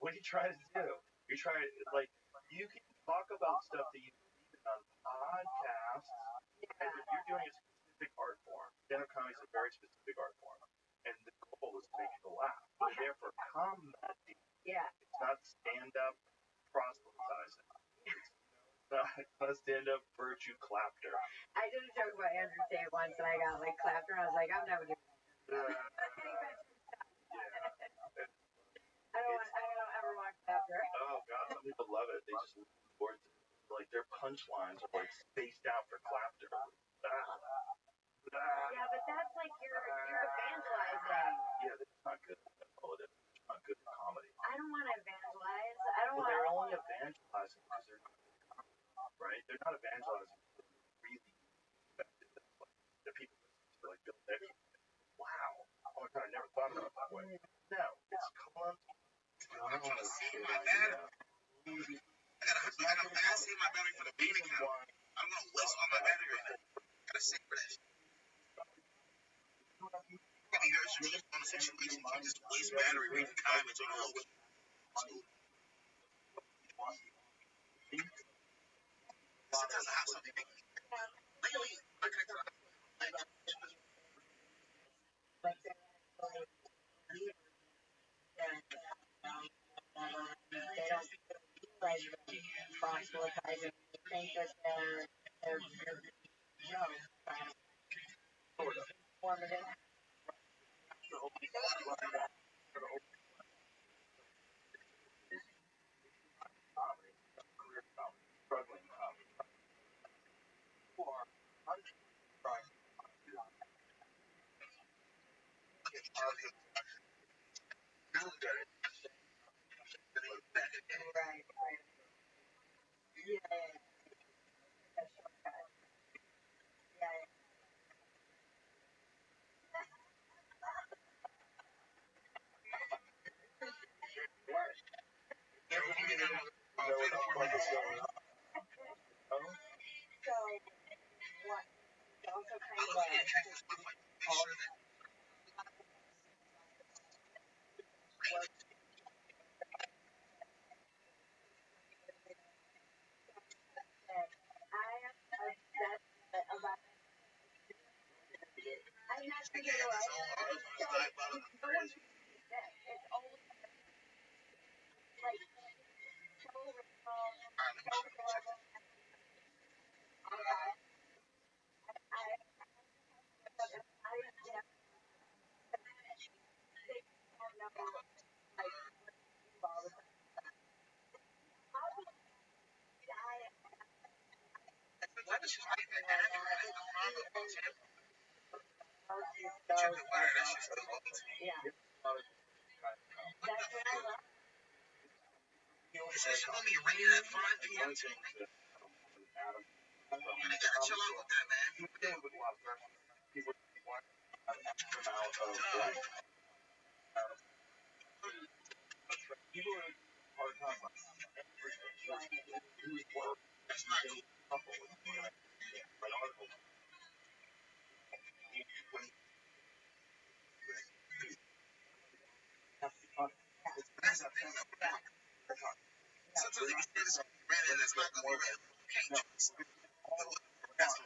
what are you trying to do? You're trying to, like, you can talk about stuff that you believe in on podcasts, but you're doing a specific art form. Stand-up comedy is a very specific art form, and the goal is to make people laugh. You're there for comedy. Yeah. It's not stand-up proselytizing. It's not stand-up virtue clapter. I did a joke about Andrew Tate once, and I got like clapped, and I was like, I'm never doing that. I don't ever want clapper. Oh God, some people love it. They just look forward to it. Like their punchlines are like spaced out for clapter. Yeah, but that's like you're evangelizing. Yeah, that's not good. It's not good for comedy. I don't want to evangelize. I don't want. They're only evangelizing because they're not good at comedy, right? They're not evangelizing because they're really effective. Like, the people to like Bill Hicks. Wow. Oh my God, I never thought about it that way. No, it's clunky. I'm trying to save my battery. I gotta save my battery for the bank account. I'm gonna waste all my battery right now. Gotta save for that. If you hear streams on a situation, you just waste battery reading comments on the whole. Sometimes I have something. Lately, I connect to they don't realize they're proselytizing. They think that they're informative. Right. Yeah. So, what? Also kind of I am upset about. I'm not gonna get away. No one can see this. It's always like so original, so adorable. I just don't know like all the time. Yeah. That's what I love. It's actually gonna be raining at 5 p.m. tonight. You gotta chill out with that, man. That's not cool. That's the thing, though. Sometimes if you say this raining and it's not gonna be raining, you can't trust the weather forecast.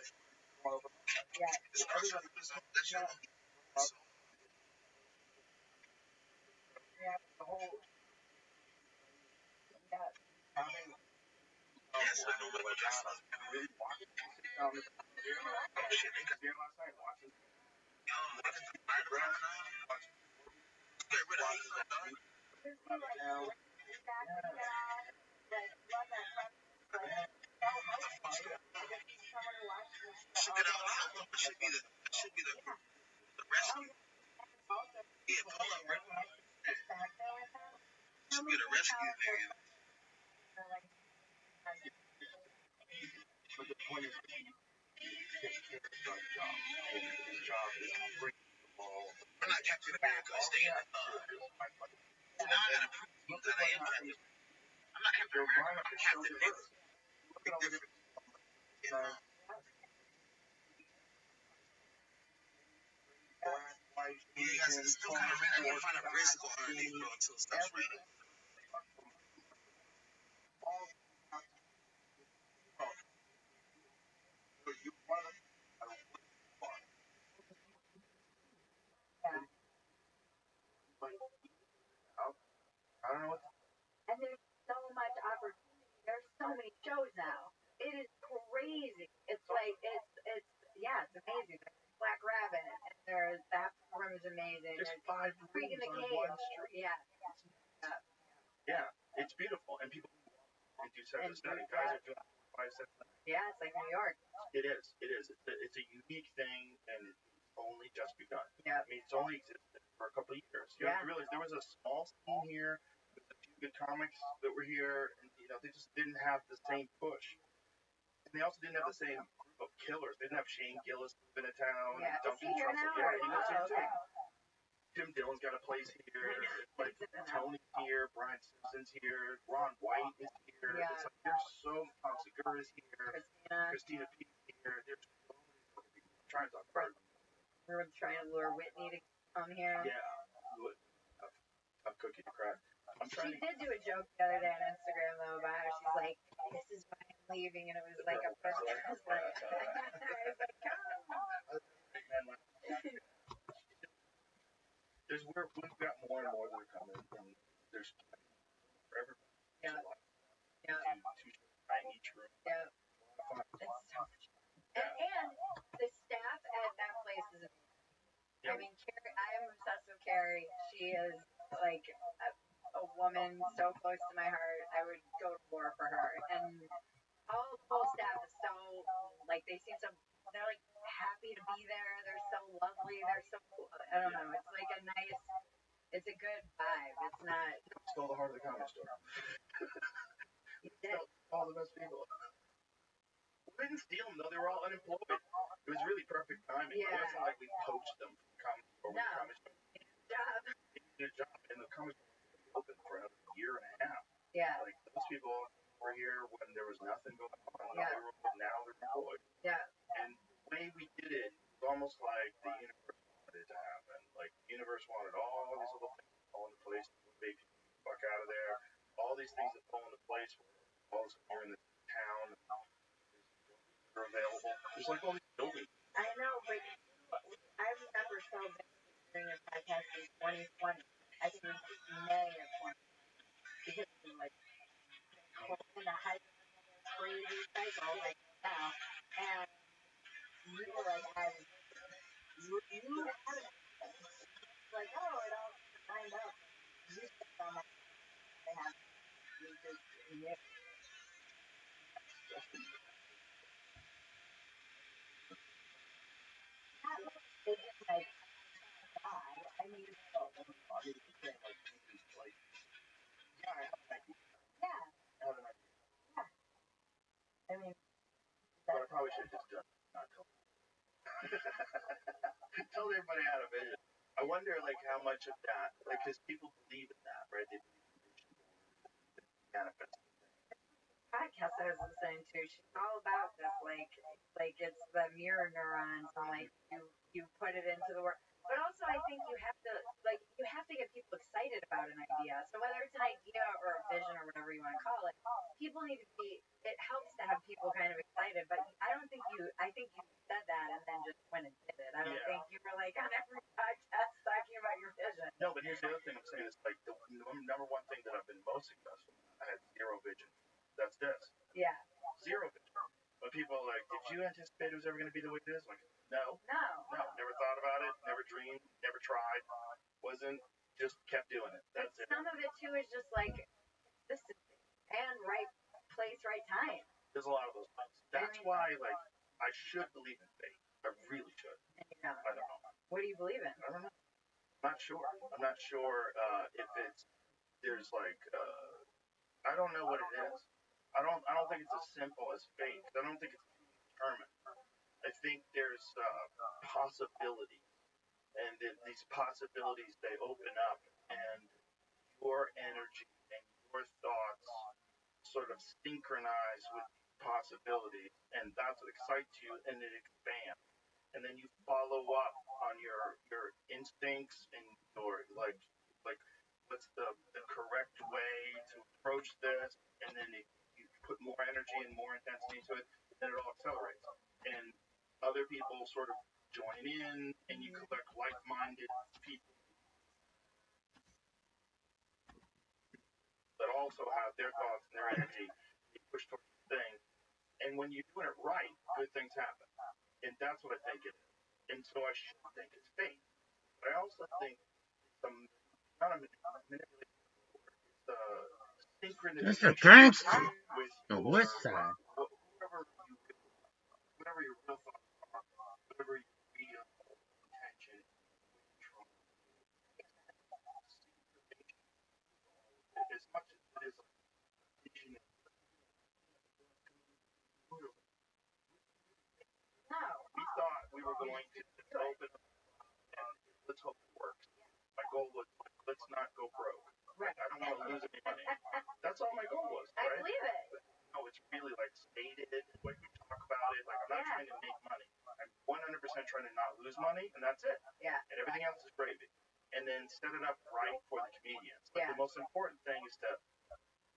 It's pressure. So that shit won't be. So, yes, I know what that's like. Oh shit, they got watching the fire department now. Get rid of these, dog. Should be the rescue. Yeah, pull up, bro. Should be the rescue nigga. I'm not Captain America. Stay in the now I gotta prove that I am Captain. I'm not Captain America. I'm Captain Nick. Big difference. Yeah, guys, it's still kind of raining. I need to find a bridge to go underneath, bro, until it stops raining. And there's so much opportunity. There's so many shows now. It is crazy. It's like it's amazing. There's Black Rabbit, and there's that program is amazing. There's 5 Freak in rooms the on Cave. one street. Yeah. Yeah, it's beautiful, and people do such a study. Guys are doing 5, 7. Yeah, it's like New York. It is. It is. It's a unique thing, and it's only just begun. Yeah. I mean, it's only existed for a couple of years. You have to realize there was a small scene here with a few good comics that were here, and they just didn't have the same push. And they also didn't have the same group of killers. They didn't have Shane Gillis moving to town. Yeah. And Is he here now? Yeah, he lives here too. Okay. Tim Dillon's got a place here. Like Tony's here. Brian Simpson's here. Ron White is here. Yeah. It's like there's so Tom Segura's here. Christina P's here. There's so many people. I'm trying to talk about it. We're trying to lure Whitney to come here. Yeah. Tough cookie to crack. She did do a joke the other day on Instagram though about how she's like, "This is why I'm leaving," and it was like a person was like, We've got more and more that are coming, and there's for everybody. Yeah. Yeah. Two shows each room. Yeah. It's so much fun. And the staff at that place is amazing. I mean, Carrie, I am obsessed with Carrie. She is like a woman so close to my heart. I would go to war for her. And all the whole staff is so like they're like happy to be there. They're so lovely. They're so I don't know. It's like it's a good vibe. It's not. Stole the heart of the comedy store. You did. All the best people. We didn't steal them though. They were all unemployed. It was really perfect timing. Yeah. It wasn't like we poached them from the comedy store. No. Job. They did a job, and the comedy store was open for another year and a half. Yeah. Like those people over here when there was nothing going on. Yeah. Now they're deployed. Yeah. And the way we did it was almost like the universe wanted it to happen. Like the universe wanted all these little things to fall into place, make people get the fuck out of there. All these things that fall into place where all of a sudden you're in this town and they're available. There's like all these buildings. I know, but I remember so vividly during your podcast in 2020. I think it was May of 2020. Because it was like in the height of another crazy cycle like now. And you were like, you had it. Like, oh, it all lined up. You said so much. I have you just knew. It just like God. I mean, Obviously, saying like Jesus, like, yeah, I have an idea. yeah. I have an idea. Yeah. I mean, but I probably should have just done it, not told. Told everybody I had a vision. I wonder, like, how much of that, like, because people believe in that, right? They believe in vision boards, manifesting things. Podcast I was listening to, she's all about this, like it's the mirror neurons, and like you put it into the work. But also, I think you have to get people excited about an idea. So whether it's an idea or a vision or whatever you want to call it, people need to be. It helps to have people kind of excited. But I don't think you. I think you said that and then just went and did it. I don't think you were like on every podcast talking about your vision. No, but here's the other thing I'm saying. It's like the number one thing that I've been most successful at. I had zero vision. That's this. Yeah. Zero vision. When people are like, did you anticipate it was ever going to be the way it is? Like, no. No. Never thought about it. Never dreamed. Never tried. Wasn't. Just kept doing it. That's it. Some of it too is just like consistency and right place, right time. There's a lot of those things. That's why, like, I should believe in fate. I really should. No. I don't know. What do you believe in? I don't know. I'm not sure. I'm not sure if it's there's like I don't know what it is. I don't think it's as simple as fate. I don't think it's determined. I think there's possibilities, and these possibilities they open up, and your energy and your thoughts sort of synchronize with possibilities, and that's what excites you, and it expands. And then you follow up on your instincts and your like what's the correct way to approach this, and then you put more energy and more intensity to it, and then it all accelerates. And other people sort of join in, and you collect like-minded people that also have their thoughts and their energy. You push towards the thing, and when you're doing it right, good things happen. And that's what I think it is. And so I should think it's fate. But I also think it's not a manipulation, it's a synchronicity. It's a gangster. With The west side. whatever your real thoughts are, whatever your real intention is, as much as it is like vision. No. We thought we were going to open up and let's hope it works. My goal was let's not go broke. Right. I don't want to lose any money. That's all my goal was. I Right? believe it. No, it's really like stated, like we talk about it. Like I'm not trying to make money. I'm 100% trying to not lose money, and that's it. Yeah. And everything else is gravy. And then set it up right for the comedians. But the most important thing is to,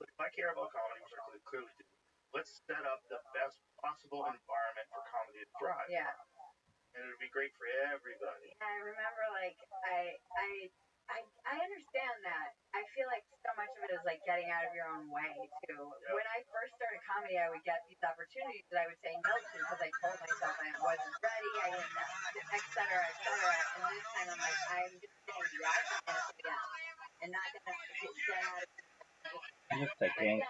look, if I care about comedy, which I clearly do, let's set up the best possible environment for comedy to thrive. Yeah. And it would be great for everybody. Yeah, I remember like I understand that. I feel like so much of it is like getting out of your own way too. Yeah. When I first started comedy, I would get these opportunities that I would say no to because I told myself I wasn't ready, I didn't know, et cetera, et cetera. And this time I'm like, I'm just saying yes and not gonna get out of it. Just a gangster.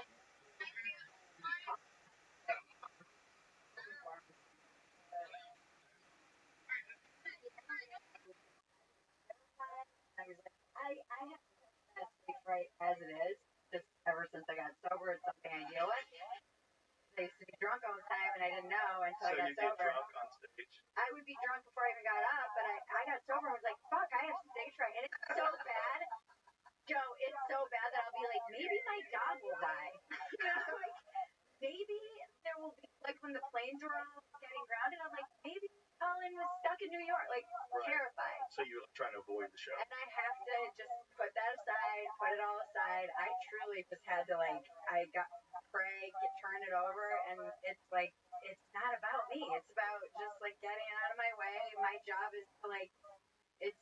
I was like, I have that stage right as it is, just ever since I got sober. It's something I deal with. I used to be drunk all the time, and I didn't know until I got sober. Drunk on stage? I would be drunk before I even got up, but I got sober and was like, fuck, I have stage fright. And it's so bad, Joe, it's so bad that I'll be like, maybe my dog will die. You know, like, maybe there will be, like, when the planes were all getting grounded, I'm like, maybe Colin was stuck in New York, like, terrified. So you're trying to avoid the show. And I have to just put that aside, put it all aside. I truly just had to, like, pray, turn it over, and it's like, it's not about me. It's about just, like, getting out of my way. My job is to, like, it's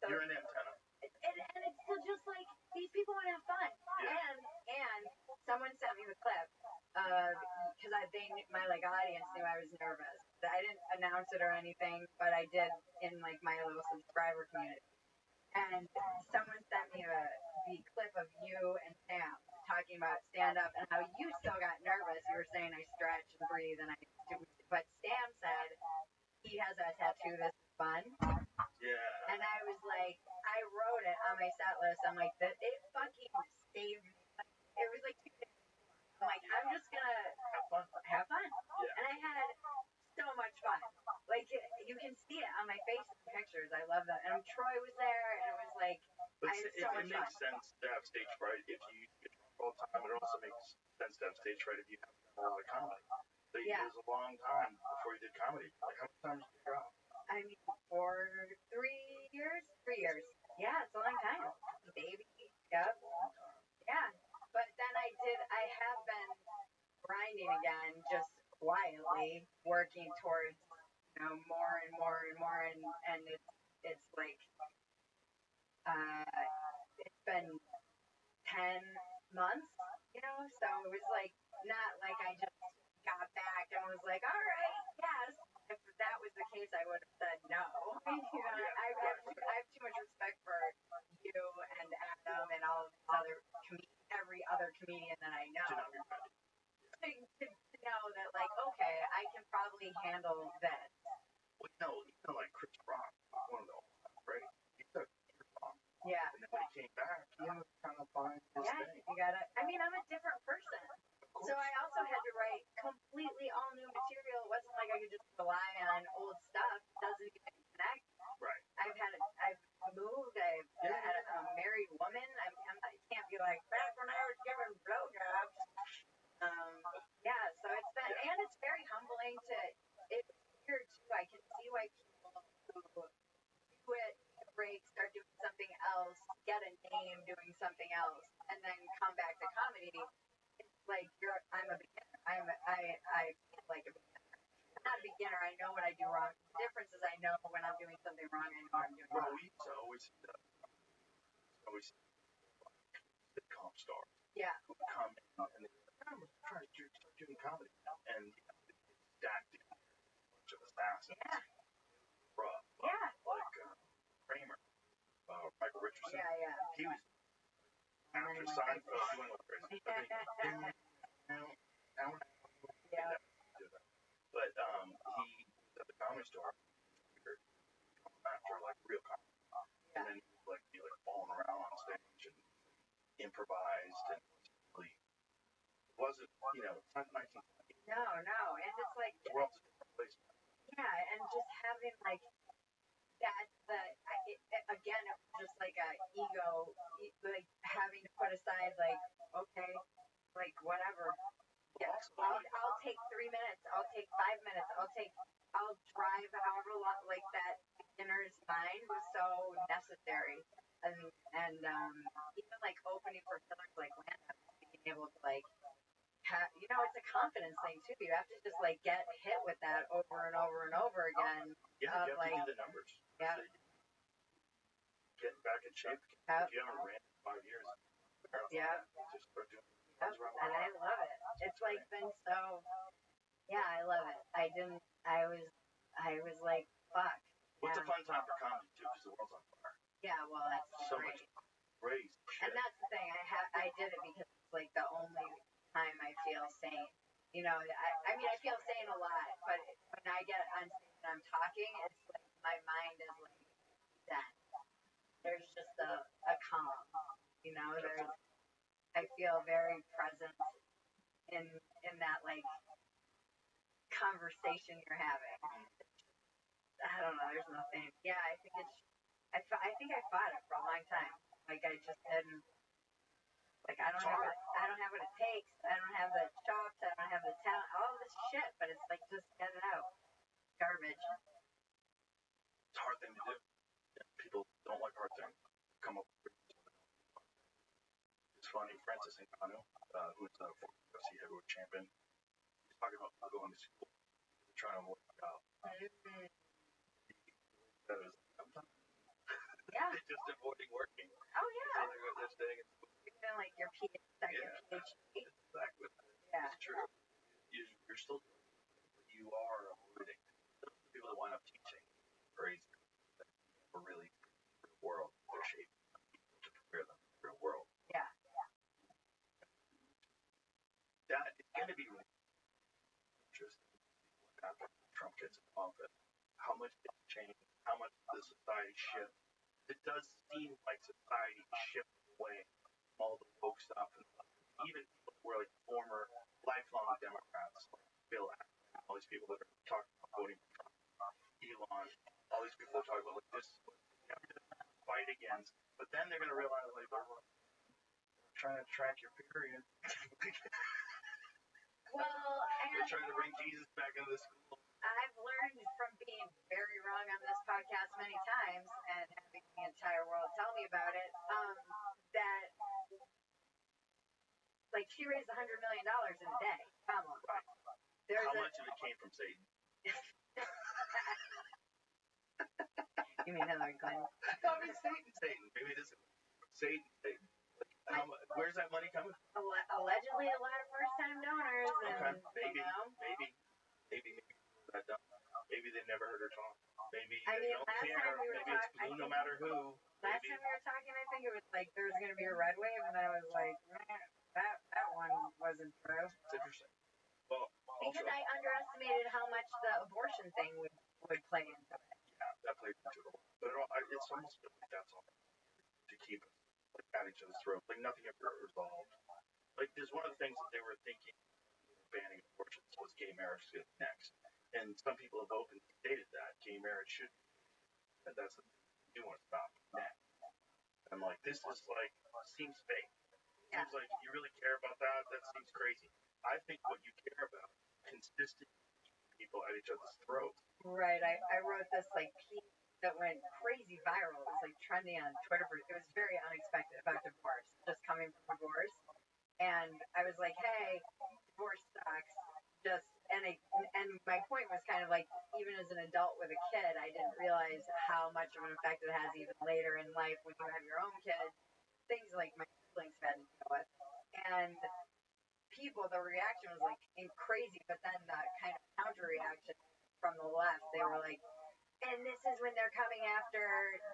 so, you're an antenna. And it's to just, like, these people want to have fun. Yeah. And someone sent me the clip, because my, like, audience knew I was nervous. I didn't announce it or anything, but I did in, like, my little subscriber community. And someone sent me the clip of you and Sam talking about stand-up and how you still got nervous. You were saying I stretch and breathe, and I do, but Sam said he has a tattoo that's fun. Yeah. And I was like, I wrote it on my set list. I'm like, it fucking saved me. It was like 2 days. I'm like, I'm just gonna have fun. Yeah. And I had so much fun. Like, you can see it on my face in the pictures. I love that. And Troy was there, and it was like, but I had so much fun. It makes sense to have stage fright if you get drunk all the time, but it also makes sense to have stage fright if you have a lot of comedy. So it was a long time before you did comedy. Like, how many times did you go out? I mean, for 3 years? 3 years. Yeah, it's a long time. Baby. Yep. Yeah. But then I have been grinding again, just quietly working towards, more and more and more, and it's like, it's been 10 months, so it was like, not like I just got back and was like, all right, yes. If that was the case, I would have said no. I have too much respect for you and Adam and all of these every other comedian that I know. To know that, like, okay, I can probably handle this. Well, like Chris Rock, one of the all-time great. He took years off. Yeah. And then when he came back, he was kind of fine his thing. You gotta. I mean, I'm a different person. So I also had to write completely all new material. It wasn't like I could just rely on old stuff. It doesn't even connect. Right. I've moved. I've had a married woman. I can't be like, back when I was giving blowjobs. Yeah, so it's been, and it's very humbling it's weird too. I can see why people who quit, break, start doing something else, get a name doing something else, and then come back to comedy. It's like I'm a beginner. I feel like a beginner. I'm not a beginner. I know what I do wrong. The difference is I know when I'm doing something wrong. I know I'm doing wrong. Well, we used to always sitcom stars. Yeah. Who would come in and they would I'm trying to start doing comedy, and stacked in a bunch of assassins. Yeah. Rough. Yeah. Like Kramer, Michael Richardson. Yeah. He was after Seinfeld. He went crazy. Yeah. But he was at the comedy store after like real comedy, and then he would be falling around on stage and improvised, and really it wasn't it's not 1920. No, and it's like the world's a different place. Yeah, and just having like again, it was just like a ego, like having to put aside like, okay, like whatever. Yeah, I'll take 3 minutes. I'll take 5 minutes. I'll drive however long. Like that beginner's mind was so necessary, and even like opening for killers like Lana, being able to like. It's a confidence thing too. You have to just like get hit with that over and over and over again. Yeah, you have to do the numbers. Yeah. Getting back in shape. If you haven't ran in 5 years, just start doing and I love it. It's like been so. Yeah, I love it. I was like, fuck. It's a fun time for comedy too, because the world's on fire. Yeah, well, that's so great. much crazy shit. And that's the thing. I did it because it's like the only time I feel sane. I mean, I feel sane a lot, but when I get on stage and I'm talking, it's like my mind is like zen. There's just a calm. I feel very present in that like conversation you're having. I don't know. There's nothing. Yeah, I think I think I fought it for a long time. Like I just didn't. Like I don't don't have what it takes. I don't have the chops. I don't have the talent. All this shit, but it's like just get it out. Garbage. It's a hard thing to do. People don't like hard things. Come up with it's funny. Francis Ngannou, who's a former UFC heavyweight champion, he's talking about going to school, trying to work out. Yeah. Just avoiding working. Oh yeah. So they're staying in school. You're doing like your PhD. Exactly. Yeah. It's true. You're still you are avoiding. Those people that wind up teaching crazy that never really for the world. They're shaping people to prepare them for the real world. Yeah. That is going to be really interesting after Trump gets in office. How much it's changed, how much the society shifts. It does seem like society shifts away from all the woke stuff, and even people who were like former lifelong Democrats, like Bill Ackman, all these people that are talking about voting for Trump, Elon, all these people that are talking about like this fight against, but then they're going to realize like they're trying to track your period. Well, They're trying to bring Jesus back into the school. I've learned from being very wrong on this podcast many times and having the entire world tell me about it, that like she raised $100 million in a day. Kamala. Right. How much of it came from Satan? You mean Hillary Clinton? I mean Satan. Maybe it isn't Satan. Where's that money coming from? Allegedly, a lot of first-time donors. And, maybe, you know, maybe that dumb. Maybe they never heard her talk. Maybe I mean, they don't care. Maybe it's blue no matter who. Last time we were talking, I think it was like there was going to be a red wave, and I was like, that one wasn't true. It's interesting. Well, because I underestimated how much the abortion thing would play into it. Yeah, that played into it. But it's almost like that's all to keep us like at each other's throat. Like nothing ever resolved. Like there's one of the things that they were thinking banning abortions was gay marriage next. And some people have openly stated that gay marriage should be. That's what you want to stop next. I'm like, this is like seems fake. Seems like you really care about that. That seems crazy. I think what you care about consistent people at each other's throats. Right. I wrote this like piece that went crazy viral. It was like trending on Twitter. It was very unexpected about divorce, just coming from divorce. And I was like, hey, divorce sucks. And my point was kind of like, even as an adult with a kid, I didn't realize how much of an effect it has even later in life when you have your own kids. Things like my siblings had to deal with. And the reaction was like crazy, but then the kind of counter reaction from the left, they were like, and this is when they're coming after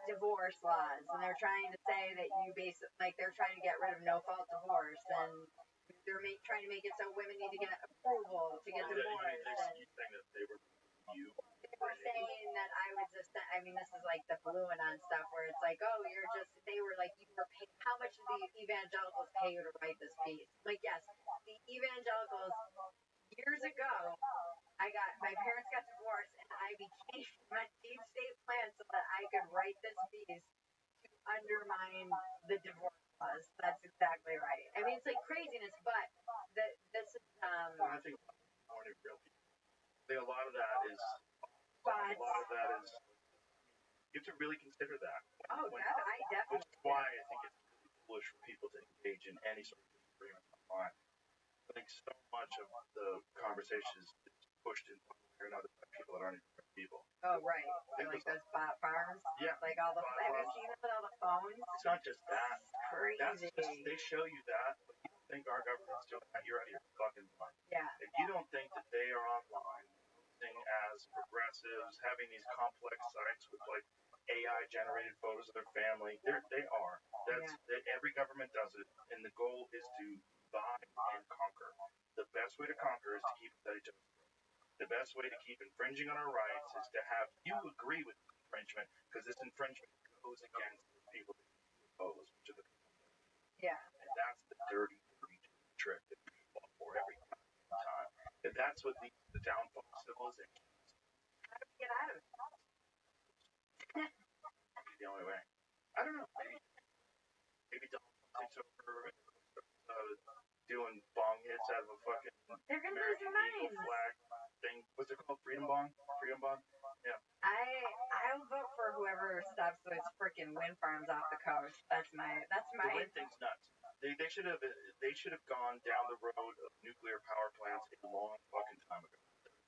divorce laws, and they're trying to say that you basically, like, they're trying to get rid of no-fault divorce, and they're trying to make it so women need to get approval to get divorced. You saying that they were you? They were saying that I was just, I mean, this is like the BlueAnon stuff where it's like, oh, they were like, you were paid, how much did the evangelicals pay you to write this piece? Like, yes, the evangelicals, years ago, my parents got divorced, and I became my deep state plan so that I could write this piece to undermine the divorce laws. That's exactly right. I mean, it's like craziness, but this is, Well, I think real people. I think a lot of that is, you have to really consider that. I definitely. Which is why I think it's really foolish for people to engage in any sort of disagreement online. I think so much of the conversation is pushed in one way or another by people that aren't even people. Oh, right. Like those bot farms? Yeah. Like have you seen them with all the phones? It's not just that. It's crazy. They show you that, but you don't think our government's doing that, you're out of your fucking mind. Yeah. If you don't think that they are online, posting as progressives, having these complex sites with like AI-generated photos of their family, they are. Every government does it, and the goal is to divide and conquer. The best way to conquer is to keep us at each other's throats. The best way to keep infringing on our rights is to have you agree with infringement, because this infringement goes against the people that you oppose, which are the people. Yeah. And that's the dirty trick that we fall for every time. And that's what leads to the downfall of civilization. How do we get out of it? The only way. I don't know. Maybe Donald takes over doing bong hits out of a fucking They're gonna lose their American Eagle minds. flag thing. What's it called? Freedom bong? Freedom bong? Yeah. I'll vote for whoever stops those freaking wind farms off the coast. That's my. The wind thing's nuts. They should have gone down the road of nuclear power plants a long fucking time ago.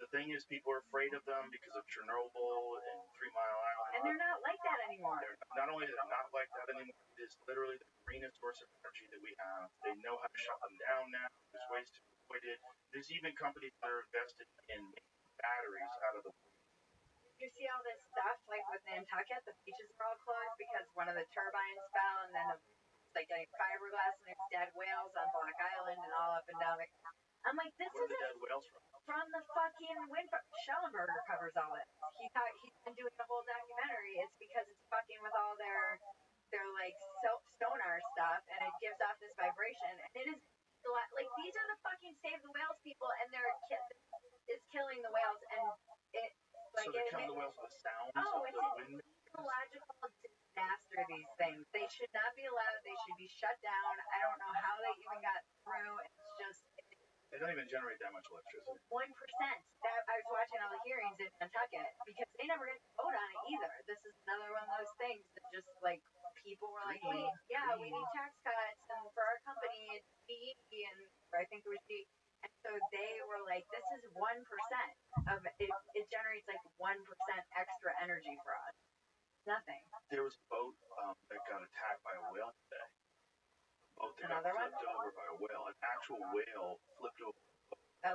The thing is, people are afraid of them because of Chernobyl and 3 Mile Island. And they're not like that anymore. Not only are they not like that anymore, it is literally the greenest source of energy that we have. They know how to shut them down now. There's ways to avoid it. There's even companies that are invested in making batteries out of the wind. You see all this stuff, like with Nantucket, the beaches are all closed because one of the turbines fell, and then it's like getting fiberglass, and there's dead whales on Block Island and all up and down the. I'm like, this Where are is the dead whales from the fucking wind farm. Schellenberger covers all it. He's been doing a whole documentary. It's because it's fucking with all their like sonar stuff, and it gives off this vibration, and it is like these are the fucking save the whales people, and it's killing the whales, and it like so they're killing the whales with the sounds of it's the wind. ecological disaster. These things, they should not be allowed. They should be shut down. I don't know how they even got through. It's just. They don't even generate that much electricity. 1%. I was watching all the hearings in Nantucket because they never get to vote on it either. This is another one of those things that just like people were like, we need tax cuts and for our company it's GE and I think it was GE. And so they were like, this is 1% of it. It generates like 1% extra energy for us. Nothing. There was a boat that got attacked by a whale today. Another one? Flipped over by a whale. An actual whale flipped over.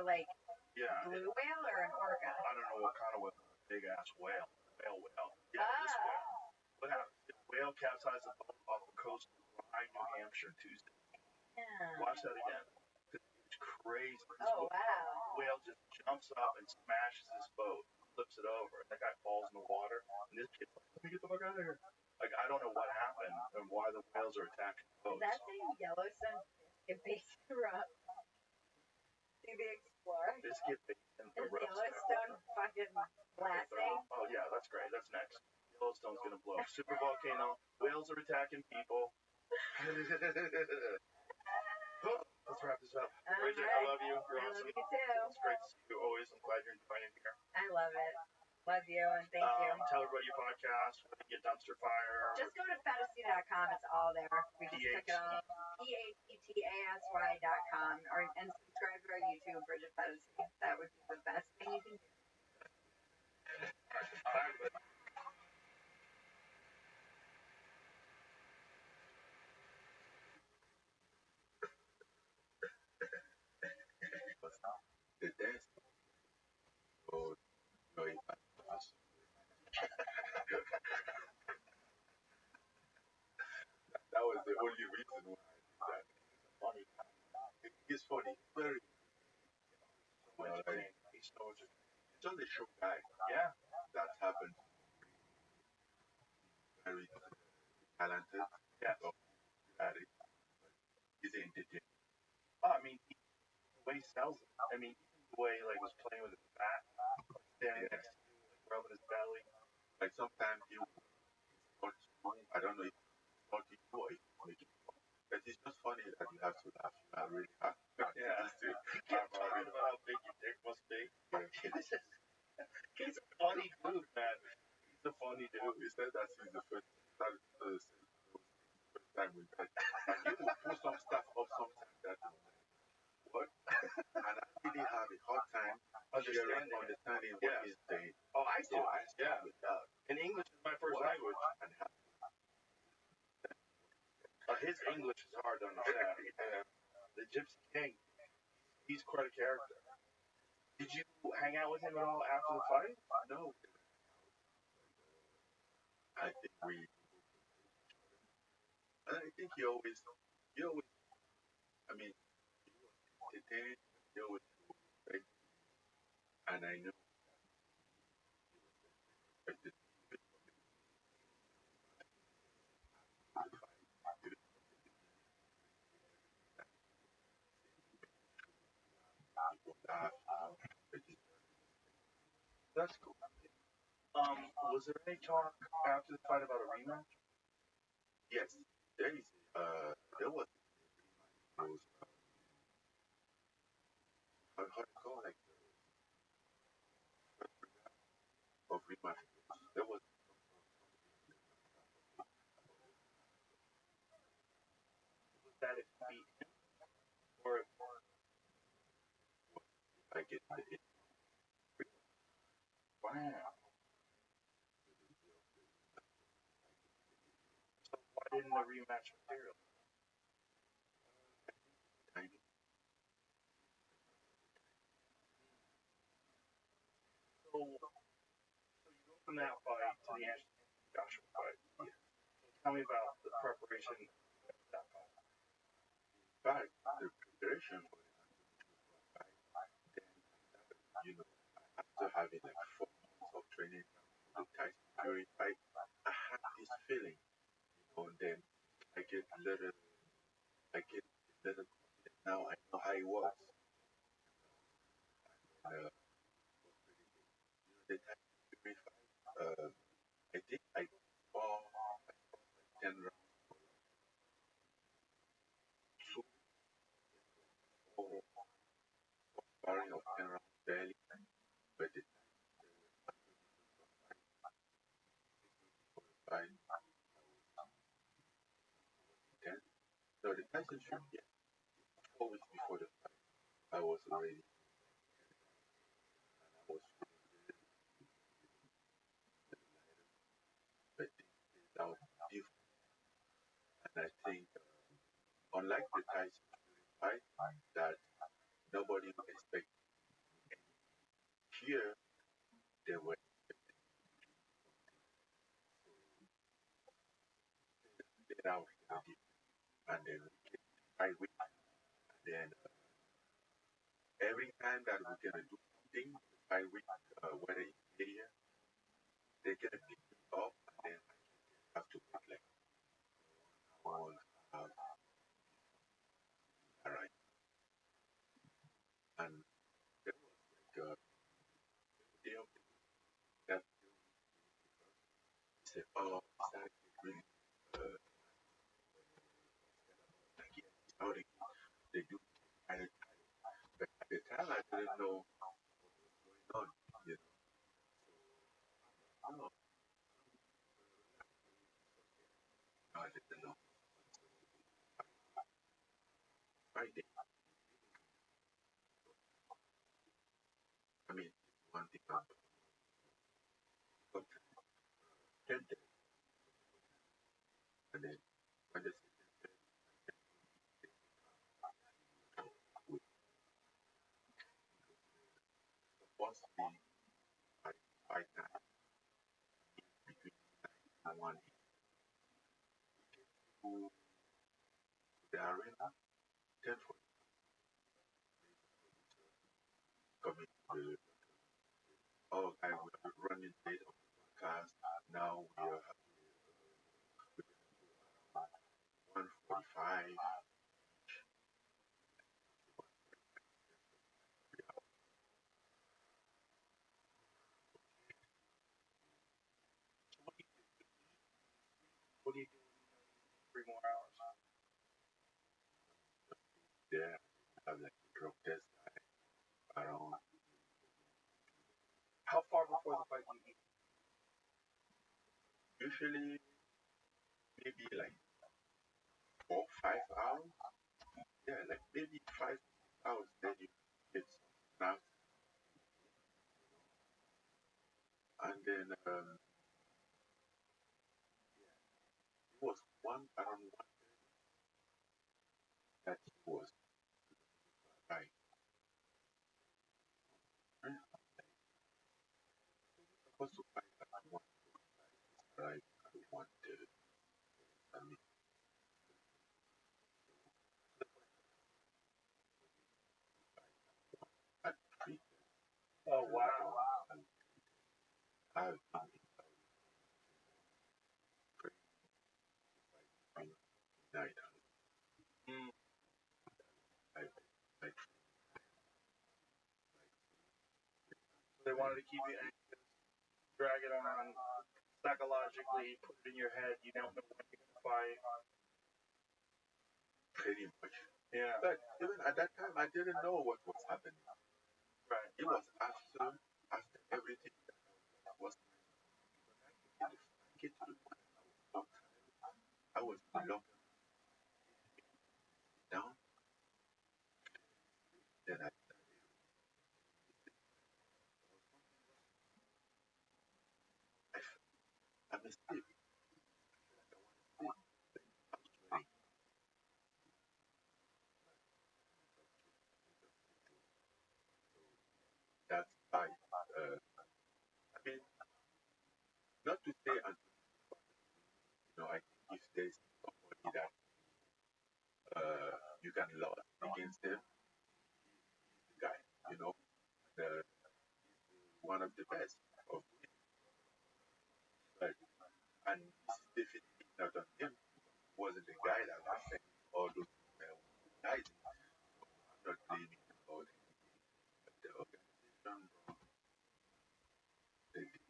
Like yeah. Blue whale or an orca? I don't know what kind of whale. Big ass whale. Whale. Yeah, this whale. What happened? The whale capsized the boat off the coast of Rye, New Hampshire, Tuesday. Yeah. Watch that again. It's crazy. Oh, wow. Whale just jumps up and smashes this boat, flips it over, and that guy falls in the water. And this kid's like, let me get the fuck out of here. Like, I don't know what happened and why the whales are attacking boats. That's a Yellowstone biscuit basin rub. See the Explorer? Biscuit basin the rub. Yellowstone fucking blasting. Oh, yeah, that's great. That's next. Yellowstone's gonna blow. Super volcano. Whales are attacking people. Let's wrap this up. Bridget, I love you. You're awesome. I love you too. It's great to see you always. I'm glad you're enjoying it here. I love it. Love you and thank you. Tell everybody your podcast. Where to get Dumpster Fire. Just go to fantasy.com. It's all there. We just took it all. PATTASY.com and subscribe to our YouTube, Bridget Fantasy. That would be the best thing you can do. Bye. The dance. Oh, no, that was the only reason why I did that. Funny. It's funny. Very. He's just a show guy. Yeah. That happened. Very talented. Yeah. So, he's entertaining. Oh, I mean, the way he sells it. I mean, the way he was playing with his bat, standing next to you, rubbing his belly. Like sometimes you not funny. I don't know if it's not you or if it's making fun. But it's just funny that you have to laugh. I really have. Yeah. You can't talk about how big your dick must be. He's a funny dude, man. He's a funny dude. He said that since the first time we met. And you will put some stuff up sometimes that what? And I really have a hard time understanding what he's saying. Oh, I do. So I start with that. And English is my first language. And His English is hard to understand. The Gypsy King, he's quite a character. Did you hang out with him at all after the fight? No. I think he always, I mean, he was entertained, he always respect, and I know he respected That's cool. Was there any talk after the fight about a rematch? Yes, there was that if you beat him or I get the wow. So why didn't the rematch material? timing. So you go from that fight to the Anthony Joshua fight. Yeah. Tell me about the preparation of that fight. But the preparation for the fight, then you know, after having like 4 months of training for the Tyson Fury fight, I had this feeling, then I get a little confident now. I know how it was. The Tyson Fury fight, I think I fought 10 rounds, 2 4 sparring of 10 rounds barely, but the fight intense. So the Tyson Fury, yeah, 4 weeks before the fight, I was already, I was feeling but things out different. And I think, unlike the Tyson Fury fight, that nobody would expect here, they were laid out really deep. And then we get 5 weeks, and then every time that we're gonna do something, 5 weeks, whether it's media, they're gonna pick me up, and then I have to wait like 1 hour, alright. And there was like day of that said, oh, it's starting to get really like yeah, it's out again. They do kind of, but at the time I didn't know what's going on, you know. No, I didn't know. Friday, I mean, one thing I'm sometimes tempted, and then when the would supposed to be fight night between 9 and 1 to the arena, 10 for coming to the oh, guy, we're running late on the podcast. Now we are 1:45. What do you do 3 more hours? There, I have like a drug test around How far before the fight do you eat? usually maybe like 4 5 hours. Yeah, like maybe 5 hours. Then you get some snacks, and then it was one around one that he was right. I'm supposed to fight at one right at 1:30. I mean, at 3. Oh wow. And I've been in night. Mm. I, I, So they wanted to keep you anxious, drag it on, psychologically put it in your head. You don't know when you're gonna fight. pretty much. Yeah. But even at that time, I didn't know what was happening. Right. It was after everything that was I get to the point I was so tired. I was locked. I'm a stiff. I want to stiff. I'm sweating. That's why. I mean, not to say I think if there's somebody that you can lose against him, the guy, the one of the best of but and this is definitely not on him. Wasn't the guy that was saying all those guys. I'm not blaming about it. But the organization, they did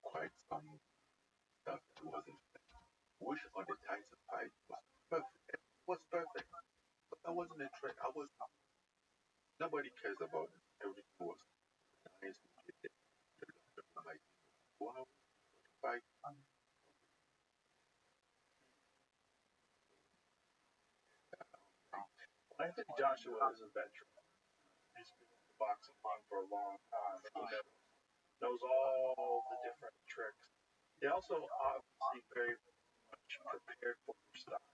quite some stuff that wasn't fair. Wish on the Tyson fight was perfect. It was perfect. But I wasn't a threat. I was nobody cares about it. Everything was nice. Like 2 hours fight. I think Joshua is a veteran. He's been in the boxing game for a long time. Knows all the different tricks. They also obviously very much prepared for your style.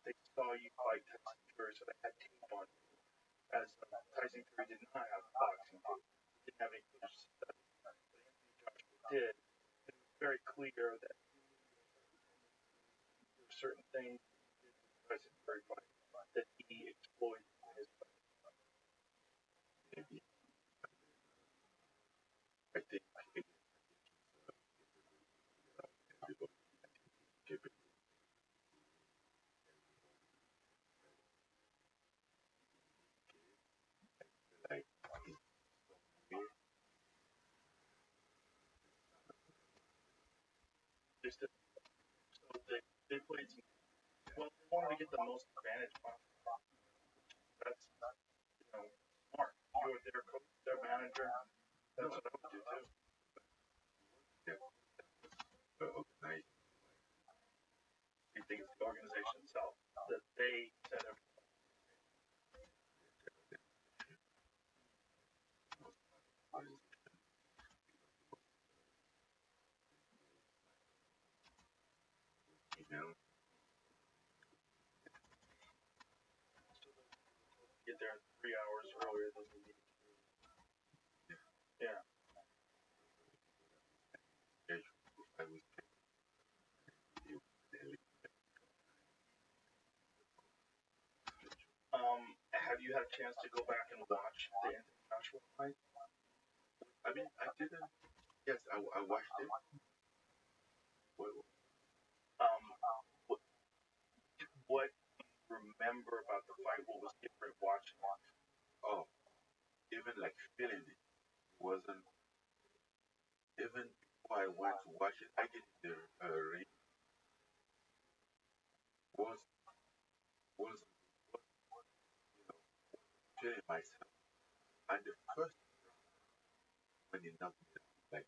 They saw you fight Tyson Fury, so they had tape on you. As Tyson Fury did not have boxing tape, he didn't have anything to study. But Anthony Joshua did. And it was very clear that there were certain things in the Tyson Fury fight that he exploited in his fight. Maybe I think everybody give it like Just to, so they played some. Well, they wanted to get the most advantage possible. That's smart. You're their coach, their manager. That's what I would do too. organized. You think it's the organization itself that they set everything. You know, So they get there 3 hours earlier than they need to. Yeah. I was Have you had a chance to go back and watch the Anthony Joshua fight? I mean, I didn't. Yes, I watched it. Well, Um, what, what do you remember about the fight? What was different watching it? oh, even like feeling it wasn't even before I went to watch it. I get in the ring was was feeling myself. And the first when he knocked me down, like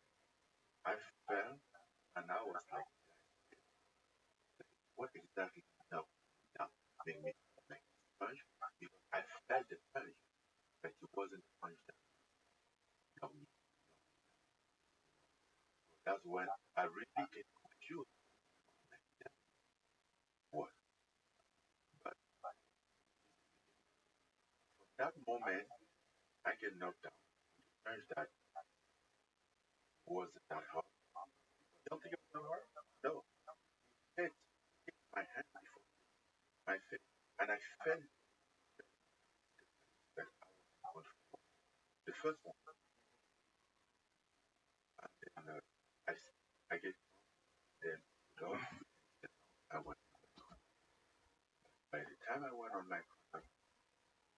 I fell and I was like, what exactly knocked me down? Made me like punch because I felt the punch, but it wasn't the punch that knocked me. That's when I really get confused. Like, yeah, what? But from that moment, I get knocked down. Punch that wasn't that hard. You don't think it was that hard? No, it hit my hand before my face, and I felt that I was the first one, and then I get then go. I went. By the time I went on my corner,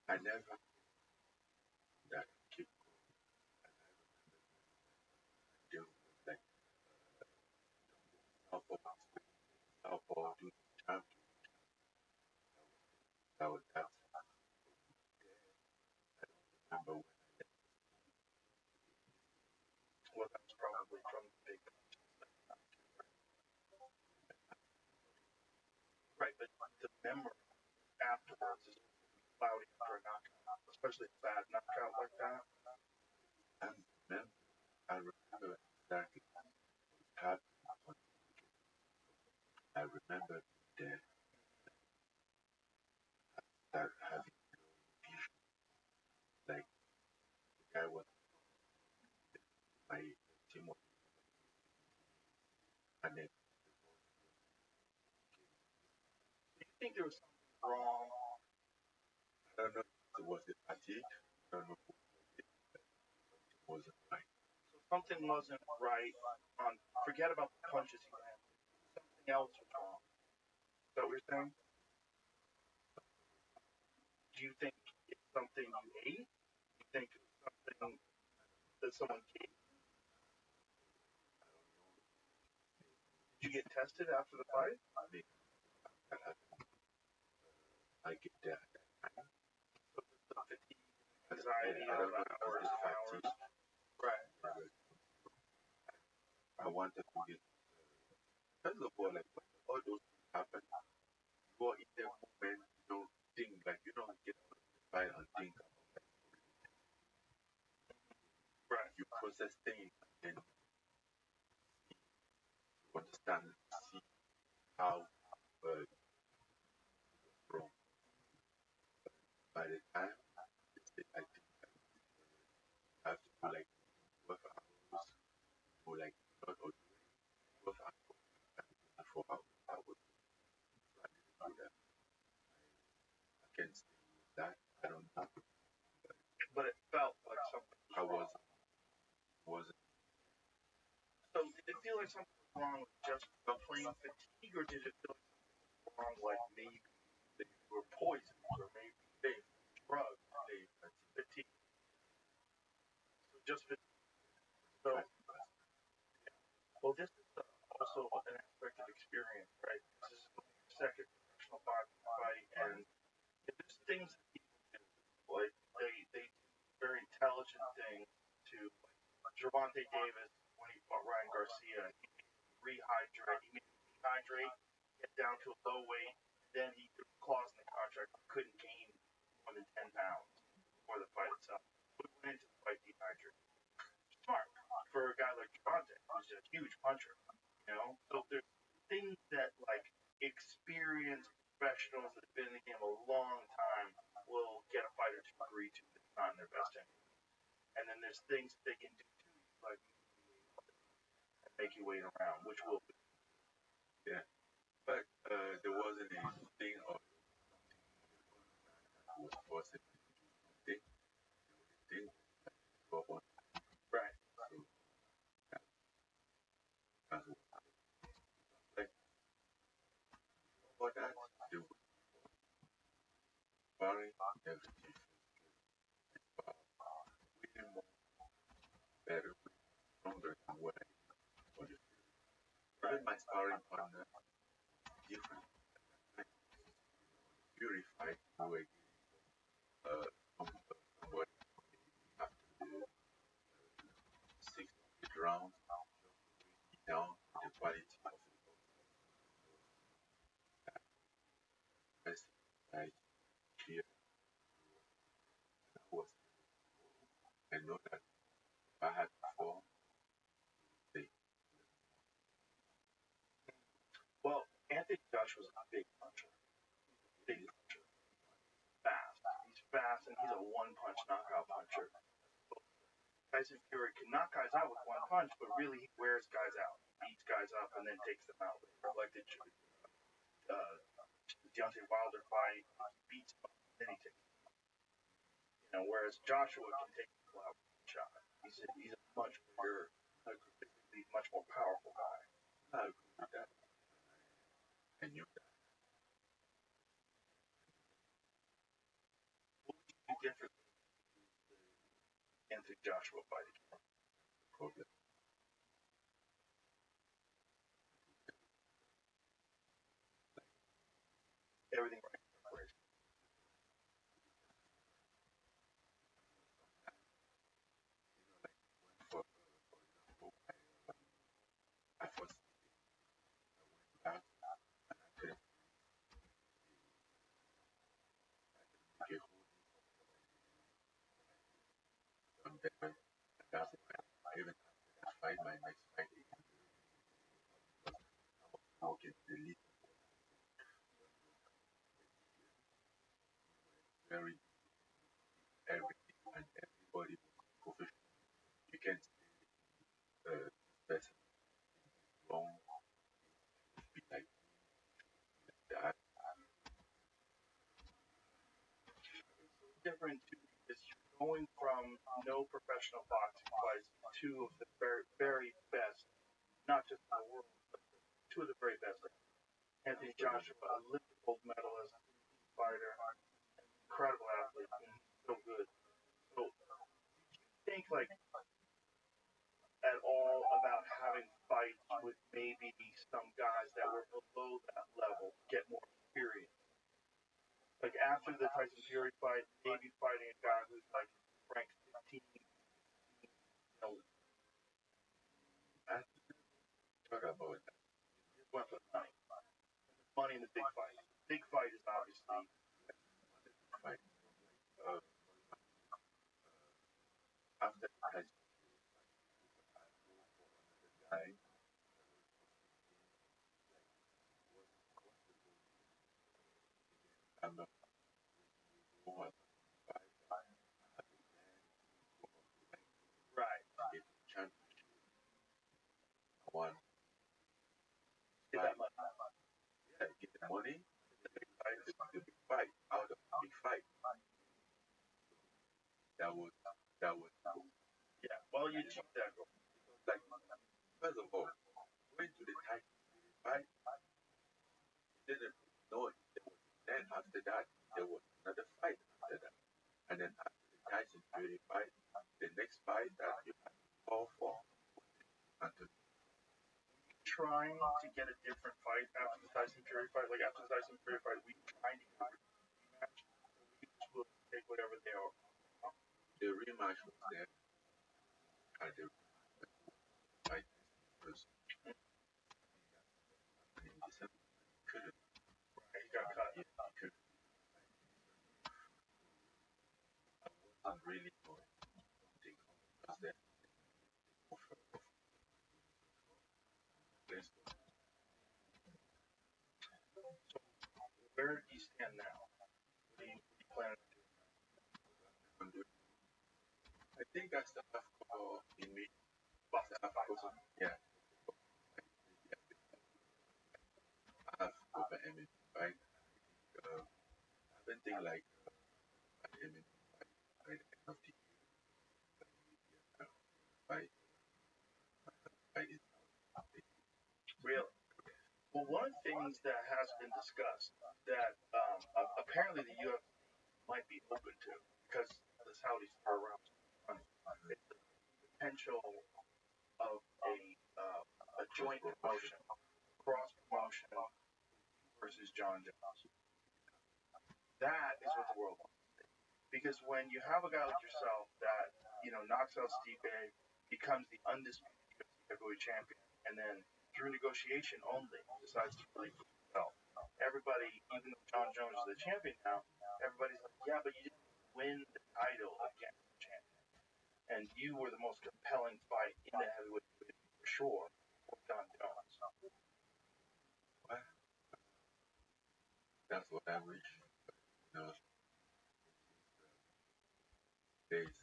I never that keep doing like southpaw, southpaw, do jump. That's remember when Well, that was probably from the big punches that he knocked you. Right, but the memory afterwards is cloudy after a knockout, especially a bad knockout like that. and then I remember exactly what happened. remember there that having vision, like the guy was my team was, and then Do you think there was something wrong? I don't know if it was the fatigue, I don't know if it wasn't right. So something wasn't right on, forget about the punches he landed. Something else was wrong. Is that what you're saying? Do you think it's something you ate? Do you think it's something that someone gave? Did you get tested after the fight? I mean, that happened. I get that. So the fatigue, anxiety, I all don't know that, if hours it's and the hours. fatigue. Right. I wanted to get, first of all, like when all those things happen, you are in the moment, you don't think, like you don't get out of the fight and think about like Right. you process things and then you understand, see how wrong. By the time I think I have to do like 12 hours or like not or 12 hours and 4 hours. I would so I didn't do that. I can't say that. I don't know. But it felt like something I was wrong. wasn't So did it feel like something was wrong with just the plain fatigue, or did it feel like something was wrong, like maybe they were poisoned, or maybe they were drugged, they fatigue? So just fatigue. So, well, this is also an aspect of experience, right? This is only your second professional boxing fight, and there's things that people do, like they do very intelligent things to, like Gervonta Davis when he fought Ryan Garcia, he made him rehydrate, get down to a low weight, then he put a clause in the contract couldn't gain more than 10 pounds before the fight itself. So he went into the fight dehydrated. Smart for a guy like Gervonta, who's a huge puncher, you know. So there's things that like experienced professionals that have been in the game a long time will get a fighter to agree to that's not in their best interest. And then there's things that they can do to you, like make you wait around, which will be. yeah. But there wasn't anything or something was forcing me to do something. The only thing was go on. Right. So that, that's what like for that they were sparring everything way more better, way stronger than what I did for the even my sparring partner different. Like purified we were somebody after the 6 8 rounds down the quality of the best like clear was I know that if I had before they Well, Anthony Joshua's a big puncher. Big puncher. Fast. He's fast and he's a one punch knockout puncher. Tyson Fury can knock guys out with one punch, but really he wears guys out. He beats guys up and then takes them out later. Like the Deontay Wilder fight, he beats them up, then he takes them out. You know, whereas Joshua can take people out with one shot. He's a much bigger, physically much more powerful guy. I agree with that. I knew that What would you do differently in Anthony Joshua fight again? problem. Everything right in preparation. For example, I first back and I couldn't make a hold on them. And that's why even after that fight, my next fight again, I was walking the lead. very everything and everybody was professional. You can say person wrong, be like that. Different too because you're going from no professional boxing fights to two of the very, very best, not just in the world, but two of the very best. Anthony Joshua, Olympic gold medalist, fighter, incredible athlete, and he's so good. So, think like at all about having fights with maybe some guys that were below that level, get more experience. Like after the Tyson Fury fight, maybe fighting a guy who's like ranked 15, you know, I thought about that. just went for money. Money in the big fight. Big fight is obviously Fight. Uh, after I guy, I'm not going to fight. right. Get the championship. I want Get fight. that money. Yeah, get the money. The big fight, the big fight out of the big fight. That was that was Yeah. Well, you achieve that goal. like first of all, going to the Tyson fight, didn't know it. There was, then after that, there was another fight after that. And then after the Tyson Fury fight, the next fight that you had to call for Anthony. Trying to get a different fight after the Tyson Fury fight. Like after the Tyson Fury fight, we trying to get a rematch. We just will take whatever they are. The rematch was there, and the fight was in December. Couldn't, He got cut. yeah, he couldn't. I wasn't really going to take on because then offer of place So where do you stand now? What do you plan to do? on doing. I think I still have couple in me. Well, I have couple, yeah. I have couple MMA fight. I haven't think like an MMA fight by the end of the year. Fight, fight is real. Well, one of the things that has been discussed that apparently the UFC might be open to because the Saudis are around money. It's the potential of a joint promotion, cross promotion versus John Jones. That is what the world wants. Because when you have a guy like yourself that knocks out Stipe, becomes the undisputed UFC heavyweight champion, and then through negotiation only decides to release himself, everybody, even though John Jones is the champion now, everybody's like, yeah, but you didn't win the title against the champion, and you were the most compelling fight in the heavyweight division for sure for John Jones. well, that's what I wish. You know, there's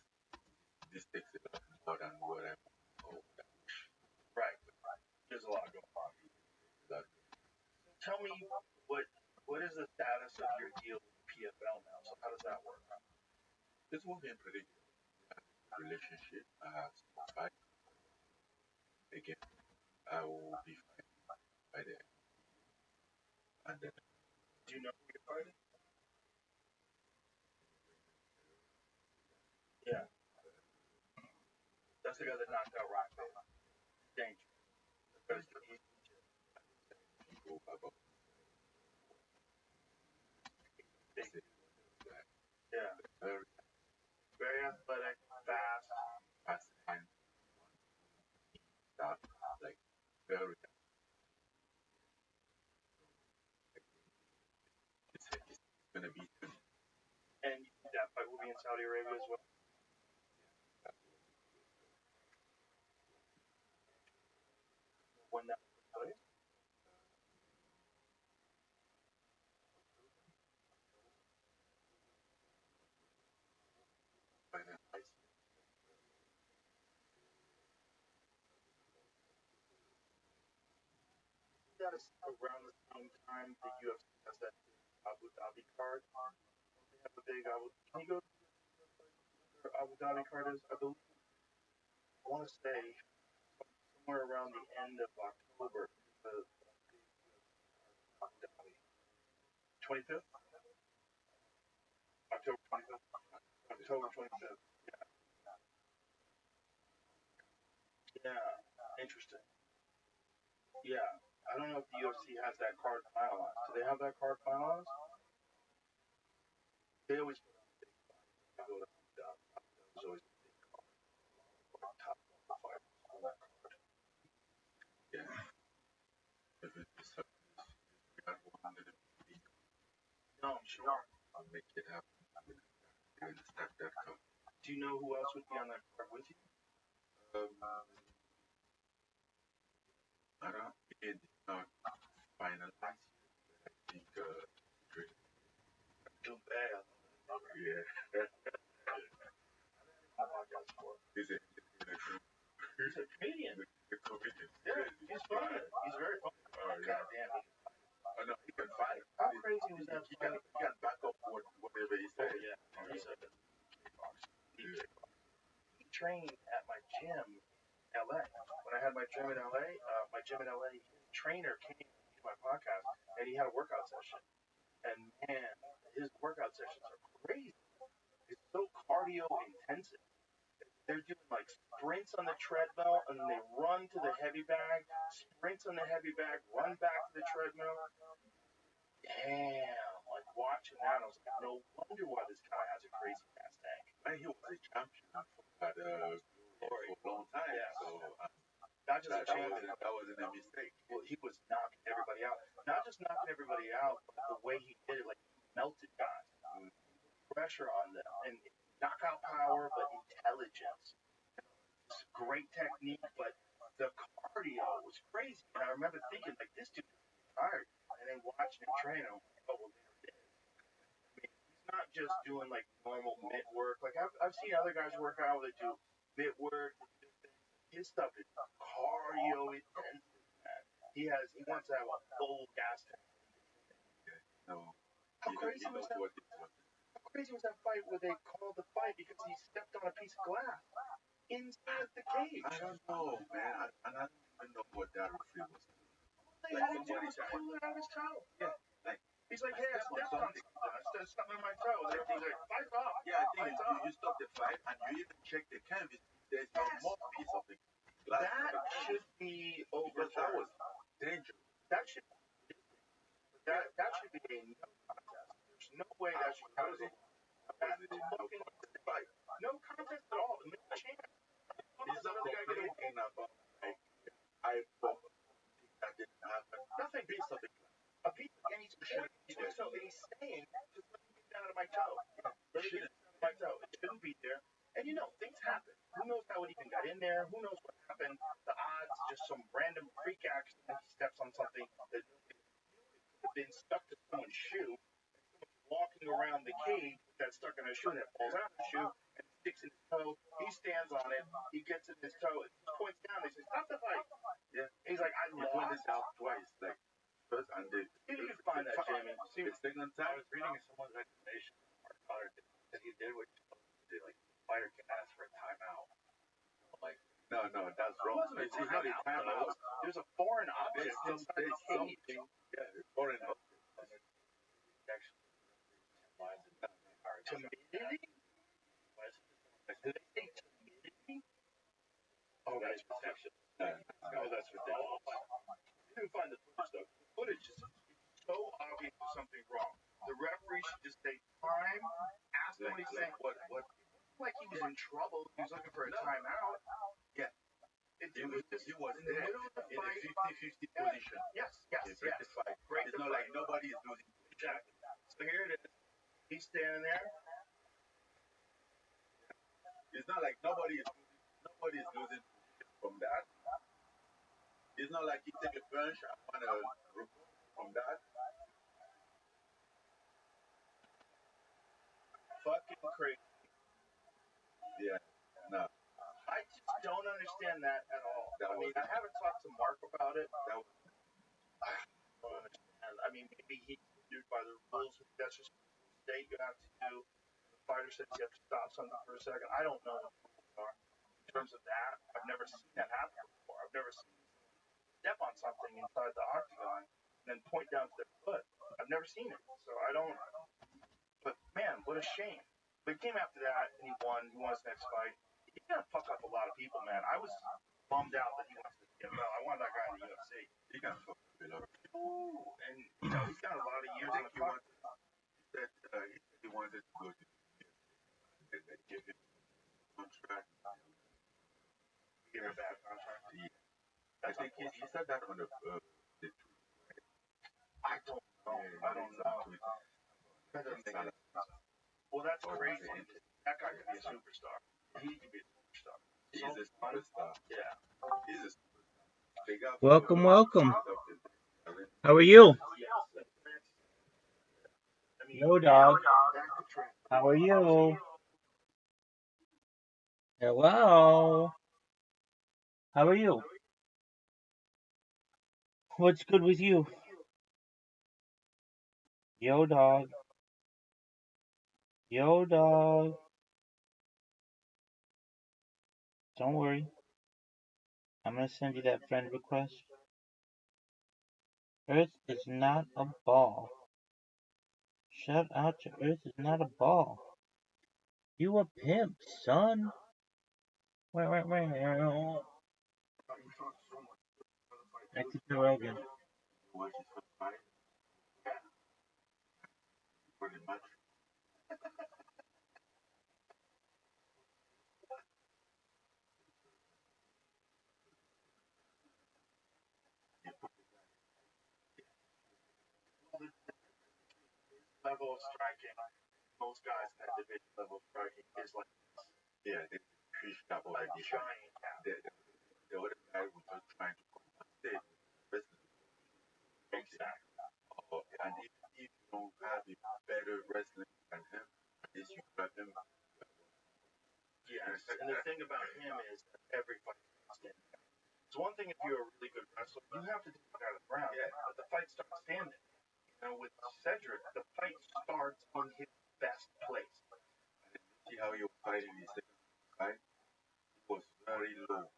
this takes a lot more than what I want or what I wish. Right. There's a lot going on. That Tell me what is the status of your deal with PFL now? So how does that work? it's working pretty good. Relationship. I have some fight again. I will be fine by the end. And then Do you know who you're fighting? Yeah. That's the guy that knocked out Rothschild. Dangerous. people about Big. say that Yeah. very Very athletic, fast. fast and that like very it's gonna be good. And that fight will be in Saudi Arabia as well. When that plays. that around the same time the UFC has that Abu Dhabi card? They have a big Abu. Can you go to the Abu Dhabi card? Is I believe I want to say somewhere around the end of October. The Abu Dhabi 25th, October 25th, October 25th. Yeah, interesting. Yeah, I don't know if the UFC has that card finalized. Do they have that card finalized? They always put on a big fight. They go to Abu Dhabi. Abu Dhabi's always a big card. Top five on that card. Yeah. If it's we got one in the week, No, I'm sure. I'll make it happen. They're gonna stack that cup. Do you know who else would be on that card with you? I don't. It's not finalized yet, but I think Drake. Too bad. Yeah. He's a He's a comedian. the comedian. Yeah, he's funny. He's very funny. Oh yeah. God damn. Oh no, he can fight. How crazy was that He can back up whatever he Oh says. yeah. He's a he trained at my gym in LA. When I had my gym in LA, his trainer came to my podcast and he had a workout session. And man, his workout sessions are crazy. It's so cardio intensive. They're doing like sprints on the treadmill and then they run to the heavy bag, sprints on the heavy bag, run back to the treadmill. Damn, like watching that, I was like, no wonder why this guy has a crazy gas tank. And he was a champion for a long time. Yeah. So Not just a champion. that wasn't a mistake. Well, he was knocking everybody out. Not just knocking everybody out, but the way he did it, like he melted guys, pressure on them, and knockout power, but intelligence. It's great technique, but the cardio was crazy. And I remember thinking, like, this dude is tired. And then watching him train, I'm like, oh, well, there it is. I mean, he's not just doing like normal mitt work. Like I've seen other guys work out where they do mitt work. His stuff is cardio intensive, man. He wants to have a full gas tank. No. How crazy was that? How crazy was that fight where they called the fight because he stepped on a piece of glass inside the cage? I don't know, man. I don't even know what that referee was. Like somebody pulled it out of his toe. Yeah. Like he's like, hey, I stepped on something. I stepped something on my toe. Like, he's like, fight off. yeah, I think you stop the fight and you even check the canvas. There's no more piece of the glass. That should be Because that was overturned. dangerous. That should be a no contest. There's no way that should go. No contest at all. No chance. He's not complaining about like I thought that didn't happen. Nothing beats something. A piece of and he's saying, just let me get down to my toe. Let me get down to my toe. It shouldn't be there. And you know, things happen. Who knows how it even got in there? Who knows what happened? The odds, just some random freak accident. He steps on something that could have been stuck to someone's shoe. Walking around the cage that's stuck in a shoe and it falls out of the shoe and sticks in his toe. He stands on it. He gets in his toe. He points down. He says, "Stop the fight." Yeah. He's like, "I pointed lost." out twice, like first and the See if you can find that, Jamie. See, the second I time. was reading someone's explanation Mark Potter did, that he did what he's supposed to do. Like, the fighter can ask for a timeout. Like, No, that's it wrong. wasn't a It's not a timeout. timeout. There's a foreign object inside the cage. Something. Yeah, it's foreign object. actually, lines and Timidity? Did they say timidity? Oh, that's protection. Oh, that's ridiculous. You didn't find the footage, though. The footage is so obvious there's something wrong. The referee should just take time, ask him what he's saying. What? Like he was in trouble. He was looking for a timeout. Yeah. It was just He was in the there middle of the in fight. the 50-50 position. Yes. Break the fight. Break It's the not fight. like nobody is losing. Exactly. So here it is. He's standing there. It's not like nobody is losing from that. It's not like he take a punch and want to remove from that. Fucking crazy. Yeah. No. I just don't understand that at all. That I mean, was- I haven't talked to Mark about it. That was I don't understand. I mean, maybe he's dude by the rules. That's just a mistake you have to do. The fighter says you have to stop something for a second. I don't know what the rules are in terms of that. I've never seen that happen before. I've never seen step on something inside the octagon and then point down to their foot. I've never seen it, so I don't. But man, what a shame. But he came after that and he won. He won his next fight. He's gonna fuck up a lot of people, man. I was bummed out that he went to the NFL. I wanted that guy in the UFC. He can fuck up a lot of people. Ooh, and you know he's got a lot of years on the clock. He wanted to go to the UFC and they gave him a contract. He gave him a bad contract. Yeah. I think he said that on the tweet. I don't know. I don't know. That doesn't make any sense. Well, that's crazy. That guy could be a superstar. He could be a superstar. He's a superstar. Yeah. He's a superstar. Welcome, welcome. How are you? Yo, dog. How are you? Hello. How are you? What's good with you? Yo, dog. Yo, dog. Don't worry. I'm gonna send you that friend request. Earth is not a ball. Shout out to Earth is not a ball. You a pimp, son. Wow. Thank you, Joe Rogan. Watch his first fight. Pretty much. Level of striking, most guys in that division level of striking is like Yeah, they fish that over a giant. the other guy was just trying to compensate wrestling. Exactly. And if you don't have a better wrestling than him, at least you grab him. Yes, and the thing about him is that every fight starts standing. It's one thing if you're a really good wrestler, you have to take it out of the ground. Yeah. But the fight starts standing. You know, with Cedric, the fight starts on his best place. See how you're fighting his second fight? He was very low.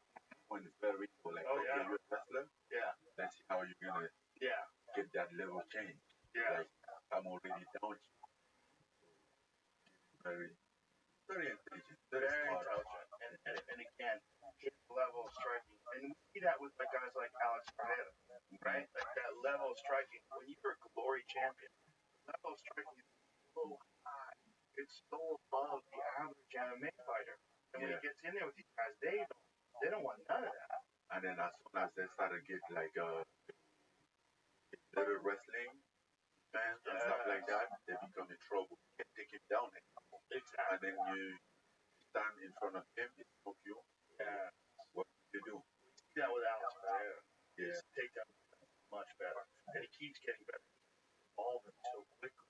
Went very low. Like, Oh, yeah. you're a wrestler? Yeah. Let's see how you're gonna get that level change. Yeah. Like, I'm already down. Very, very intelligent. Very intelligent. And again, his level of striking. And we see that with like guys like Alex Pereira, right? Like that level of striking. When you're a glory champion, the level of striking is so high. It's so above the average MMA fighter. And when he gets in there with these guys, they don't want none of that. And then as soon as they start to get like better wrestling fans and stuff like that, they become in trouble. You can take him down anymore. Exactly. And then you stand in front of him, he smoke you. Yeah. What do you do? We see that with Alex Pereira. Yeah. His takedown is much better. And he keeps getting better. He's evolving so quickly.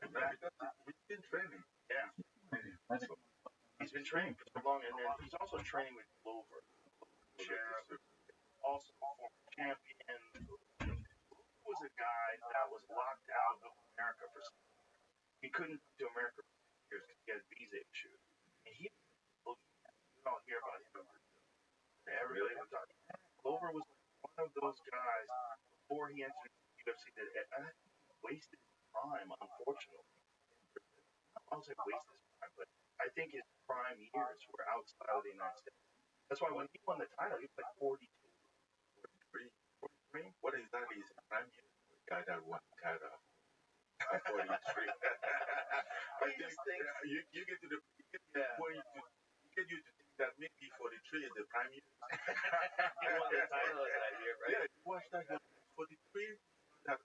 Because he's been training. Yeah. He's been training for so long, and then he's also training with Glover. Sheriff, also a former champion. He was a guy that was locked out of America for some time. He couldn't come to America for 6 years because he had visa issues. And he, we don't hear about him. Everybody was talking. Glover was one of those guys before he entered the UFC that wasted his prime, unfortunately. I don't say wasted his prime, but I think his prime years were outside of the United States. That's why when he won the title, he was like 42. 43? What exactly is a prime year? The guy that won the title. 43. I just think you get to the point you get you to think that maybe 43 is the prime year. He won the title that year, right? Yeah, you watch that guy 43, that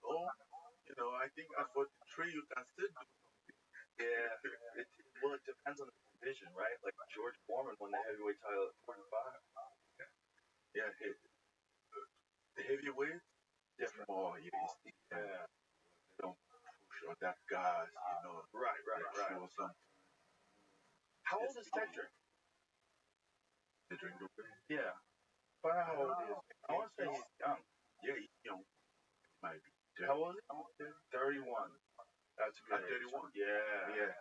you know, I think at 43 you can still do something. Yeah. Well, it depends on the division, right? Like George Foreman won the heavyweight title at 45. Yeah, the heavyweight, different. Oh, yeah, they don't push on that gas, you know. Right. How old is Cedric? Cedric Doumbé? Yeah. But how old is he? I want to say he's young. Yeah, he's young. might be How old is he? 31. That's a good at age. 31. Yeah. Yeah.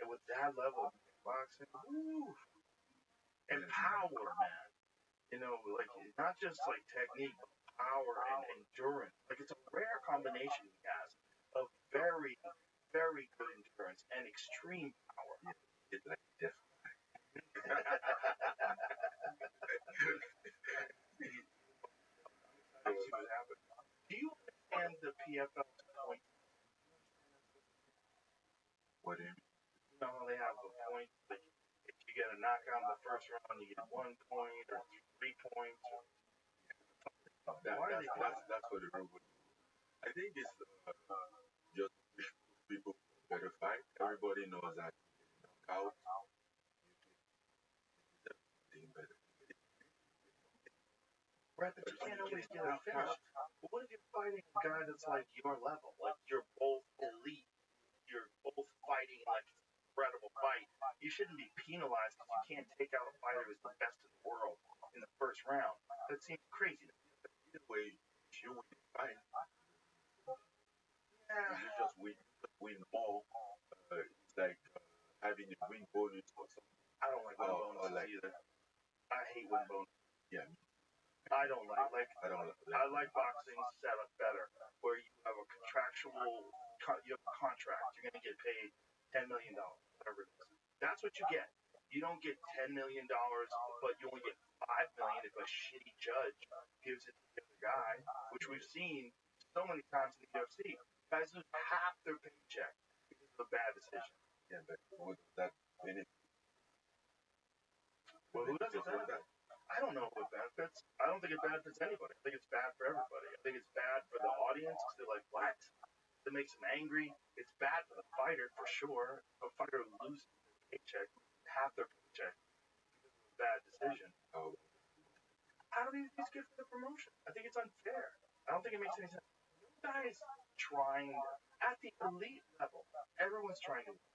And with that level of boxing, woo, and power, man. You know, like not just like technique, but power and endurance. Like it's a rare combination he has of very, very good endurance and extreme power. Yeah. It's like death. I'm excited to see what happens. Do you understand the PFL's point? What do you mean? You know how they have the points? Like if you get a knockout in the first round, you get 1 point or 3 points. Or That's what the rule. I think it's just people better fight. Everybody knows that knockout thing better. right, but you can't always get a finish. But what if you're fighting a guy that's like your level? Like you're both elite. You're both fighting like an incredible fight. You shouldn't be penalized because you can't take out a fighter who's the best in the world in the first round. That seems crazy. Either way, if you win the fight, Yeah. you just win more. It's like having a win bonus or something. I don't like win bonuses like, either. I hate win bonuses. Yeah. I don't like. I don't I like boxing set up better, where you have a contractual, you have a contract. You're going to get paid $10 million, whatever it is. That's what you get. You don't get $10 million, but you only get $5 million if a shitty judge gives it to the other guy, which we've seen so many times in the UFC. Guys lose half their paycheck because of a bad decision. Yeah, but what does that benefit? Well, who does it benefit? I don't know what benefits. I don't think it benefits anybody. I think it's bad for everybody. I think it's bad for the audience because they're like, what? It makes them angry. It's bad for the fighter for sure. A fighter loses their paycheck, half their paycheck because of a bad decision. Oh, How do these get for the promotion? I think it's unfair. I don't think it makes any sense. You guys trying at the elite level, everyone's trying to win.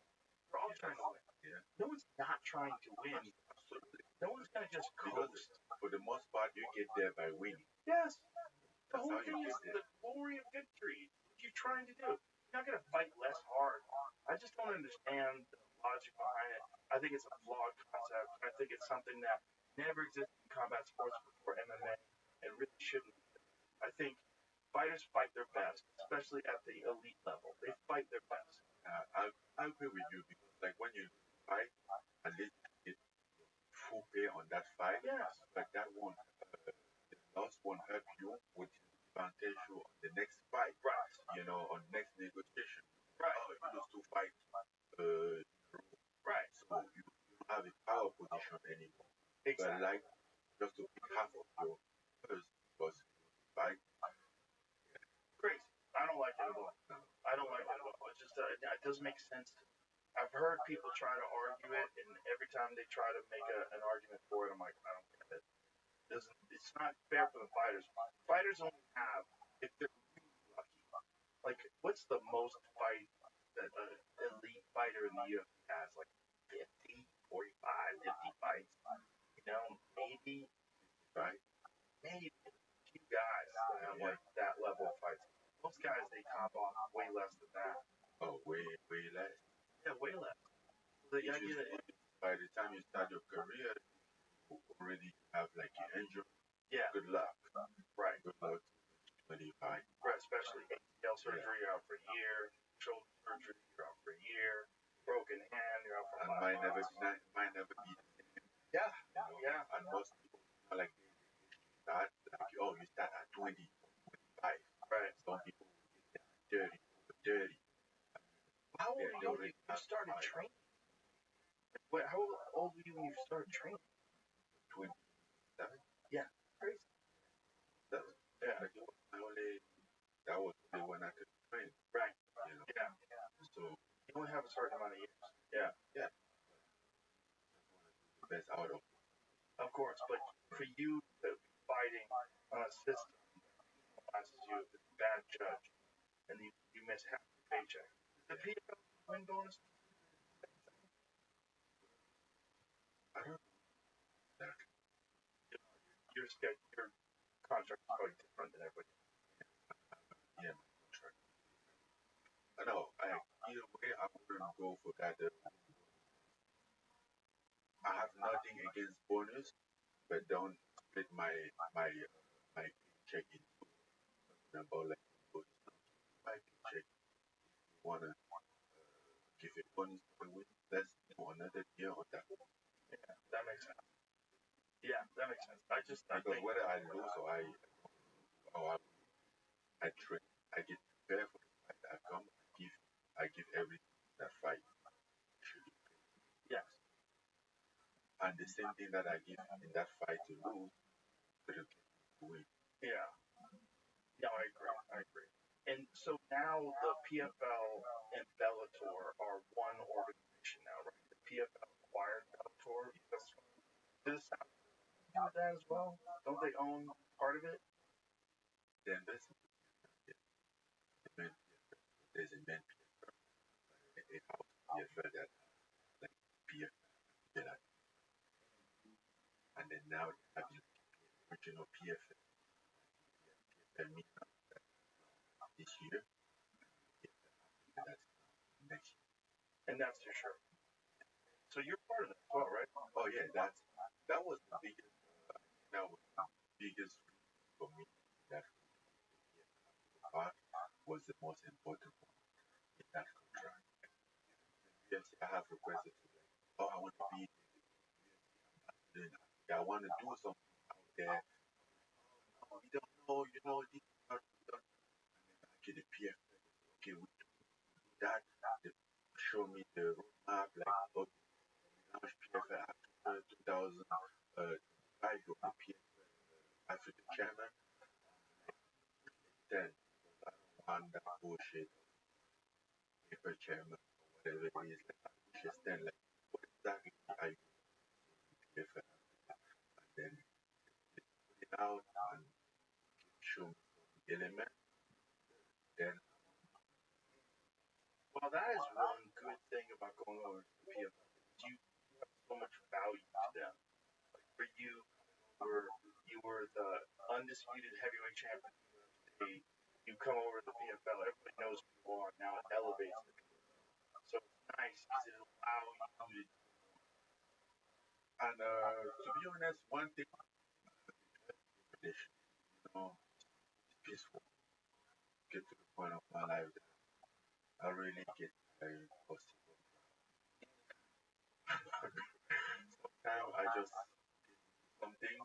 We're all trying to win. yeah. No one's not trying to win. Absolutely. No one's gonna just Because coast. for the most part, you get there by winning. Yes. The That's whole how you thing is get there. the glory of victory. What are you trying to do? You're not going to fight less hard. I just don't understand the logic behind it. I think it's a flawed concept. I think it's something that never existed in combat sports before MMA and really shouldn't. I think fighters fight their best, especially at the elite level. They fight their best. I agree with you because, like, when you fight, at least you get full pay on that fight. Yes. But that won't, the loss won't help you with advantage you on the next fight. Right. You know, on next negotiation. Right. Oh, you lose 2 fights. Right. So you don't have a power position anymore. Exactly. But like, just to pick half of your first because fight. Crazy. I don't like it at all. I don't like it at all. It's just it doesn't make sense to me. I've heard people try to argue it, and every time they try to make an argument for it, I'm like, I don't get it. It's not fair for the fighters. Fighters only have, if they're really lucky, like, what's the most fight that an elite fighter in the UFC has? Like 50, 45, 50 fights? You know, maybe, Right? maybe a few guys that have like that level of fights. Most guys, they top off way less than that. Oh, way less. Yeah, way less. The If idea that by the time you start your career, you already have like an injury. yeah, Good luck. right, Good luck. 25. right, especially ACL surgery, you're out for a year. Shoulder surgery, you're out for a year. Broken hand, you're out for And 5 might never months. be the same. Yeah, You know? yeah. And most people like they start like, oh, you start at 20, 25. Right. Some people get 30. How old Yeah, were they you when already you have started five. training? Wait, how old were you when you started training? 27. Yeah, crazy. That was Yeah, like that was only when I could train. right. You know. Yeah. So You only have a certain amount of years. Yeah, the best out of of course. But for you to be fighting on a system that penalizes you as a bad judge, and you miss half your paycheck. The PFL win bonus. I don't know exactly. Your contract is probably different than everybody. yeah, my contract. I know. Either way, I wouldn't go for that. I have nothing against bonus, but don't split my paycheck into about like bonus. My paycheck. You wanna give a bonus for the week? Let's do another year on that. Yeah, that makes sense. Yeah, that makes sense. I Because think whether I lose or I train, I get prepared for the fight. I come, I give everything to that fight. Should be paid. yes, And the same thing that I give in that fight to lose, it'll get me to win. yeah, yeah, I agree. I agree. And so now the PFL and Bellator are one organization now, right? The PFL acquired Bellator. Does Saudi do that as well? Don't they own part of it? The investment, yeah, the men, there's a men a house PFL that like PFL, yeah, like, and then now they have like original PFL, PFL meet this year, PFL that's next year. And that's your shirt. So you're part of that as well, right? Oh yeah, that was the biggest. That was the biggest for me. That part was the most important one in that contract. Yes, I have requested to like, oh, I want to be doing that. Yeah, I want to do something out there. Oh, we don't know, this is not done. And then I get the PFL. Okay, we do that. They show me the roadmap, like, okay, we launched PFL after 2005, you're the PFL African chairman. Then, because I don't want that bullshit paper chairman or whatever it is. Like, I understand, like, what exactly are you PFL? And then put it out and show me some element. Then, Well, that is one good thing about going over to the PFL. You have so much value to them. Like for you were the undisputed heavyweight champion of the UFC. You come over to the PFL, everybody knows who you are. Now it elevates the PFL. So it's nice because it allows you to. and to be honest, one thing, tradition, it's peaceful. Get to the point of my life that I really get tired of single Sometimes I just something,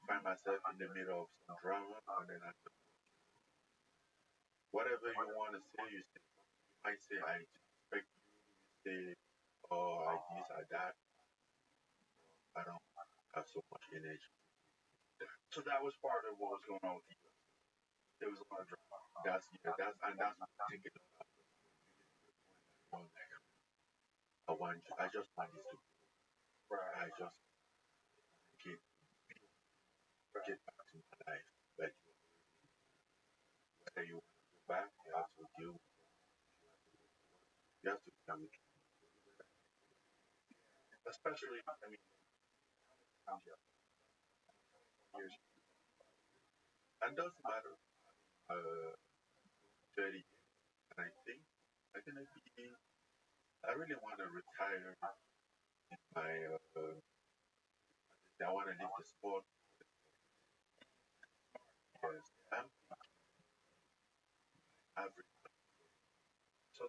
find myself in the middle of some drama, and then I just, whatever you want to say, you say. You might say, I respect you. You say, oh, I this, I that. I don't have so much energy. So that was part of what was going on with you. There was a lot of drama. That's what I think it about. Like, I just want this to be. Right. I just get back to my life. But whether you want to go back, you have to deal with it. You have to deal with it. Especially, I mean, years. And doesn't matter. Uh, 30 years, and I think I'm gonna be. I really want to retire in my. I want to leave the sport because I'm average. So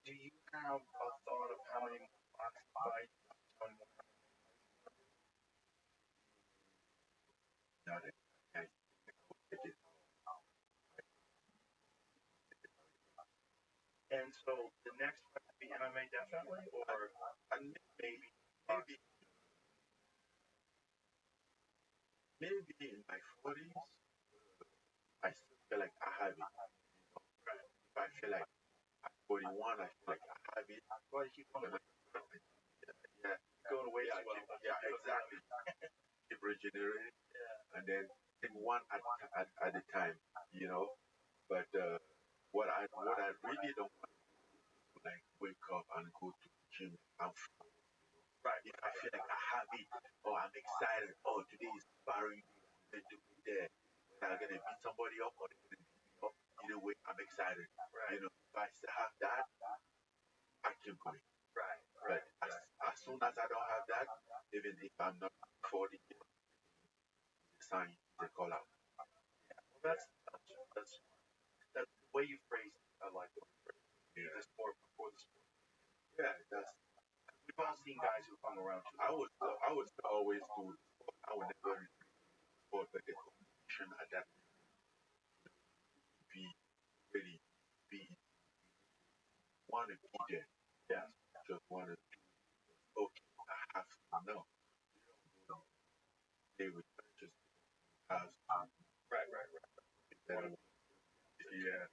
do you have a thought of how many more boxing fights on Not that I take it. and so the next fight would be MMA definitely, or And maybe maybe boxing. maybe in my 40s, I still feel like I have it. If I feel like at 41, I feel like I have it. Well, you keep going, Yeah, going away yeah, as well. yeah, exactly. Keep regenerating, Yeah. and then take one at a time. You know, but what I really don't want to like wake up and go to the gym. I'm Right. if I feel like I have it, oh, I'm excited, oh, today is sparring day, gonna do it there. Whether I'm gonna beat somebody up or they're gonna beat me up. Either way, I'm excited. Right. If I still have that, I keep going. Right. But Right. as soon as I don't have that, even if I'm not 40, it's a sign, it's a call out. Yeah. Well, that's the way you phrase it. I like the way you phrase it. Yeah. The sport before the sport. Yeah, that's. We've all seen guys who hung around too I long. was always do the sport. I would never sport, but the competition at that be really be want to be there. Yes. Just want to okay. I have to know. They would just have to Right. Right. be better. Yeah.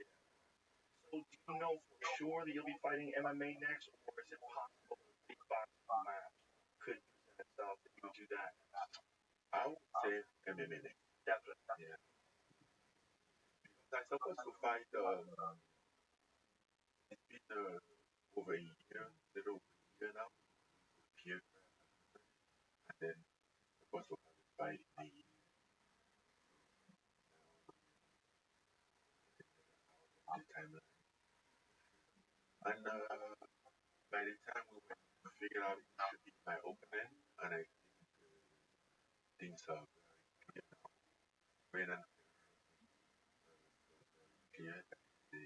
So, do you know for sure that you'll be fighting MMA next, or is it possible that a big boxing match could present itself that you do that? I would say MMA. Definitely. Yeah. I'm supposed to fight. It's been over a year, little over a year now. Here, and then supposed to have a fight in a year. The timeline. And by the time we went to figure out who should be my opponent, and I think things are very clear now. When I'm clear that the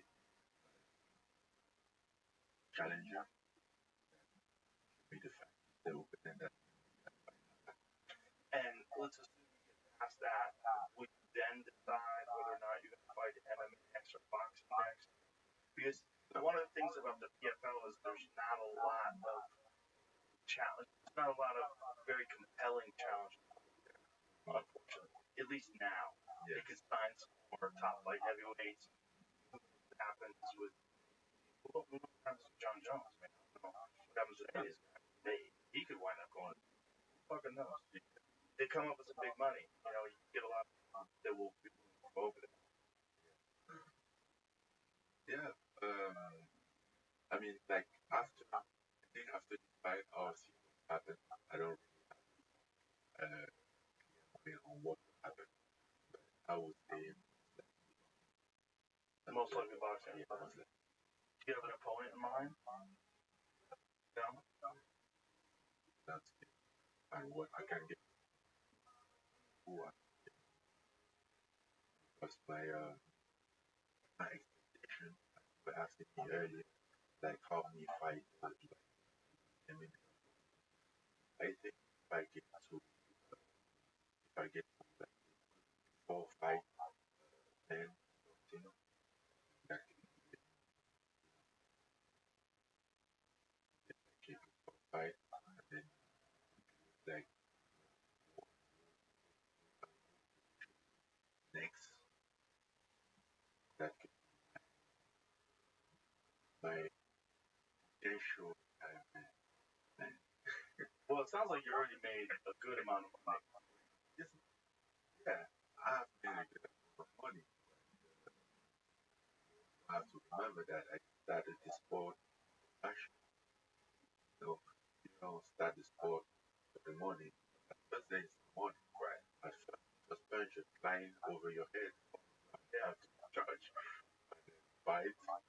challenger should be the fight, the opponent that And let's assume you get past that. Would you then decide whether or not you're going to fight MMA next or boxing next? Because one of the things about the PFL is there's not a lot of challenge. There's not a lot of very compelling challenges, unfortunately. At least now, they could sign some more top flight heavyweights. What happens with what happens with John Jones? Man, I don't know what happens with any of these guys. He could wind up going. Who fucking knows? They come up with some big money. You get a lot of people that will be willing to go over there. yeah. I mean, like after I think after the fight, I'll see what happens. I don't really have opinion on what will happen, but I would say Most likely boxing. yeah, most likely. Do you have an opponent in mind? No. That's it. And what I can get who I because my expectation, as you were asking me earlier, like how many fights would like I mean, I think if I get to like 4 5 then that can keep it 4 5 and then like next that could my potential and Well, it sounds like you already made a good amount of money. just yeah, I have made a good amount of money. I have to remember that I started this sport passion. You don't start the sport for the money. At first there is money. Right. At first parents just flying over your head. You have to charge and then fight and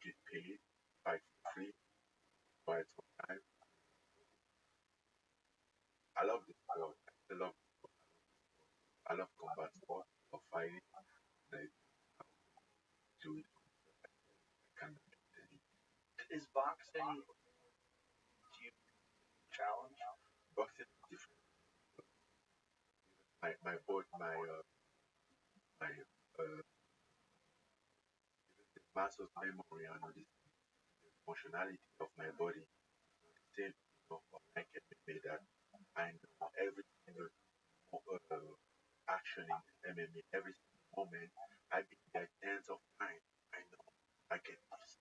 get paid, fight for free, fight for time. I love this sport. I love I love combat sport, I love fighting, and I do it. I can't do it. Is boxing do you challenge? Boxing is different. My body, my the muscles memory and all this functionality of my body is not the same. But I can make that I know every single action in MMA, every single moment. I've been there tens of times. I know I get this.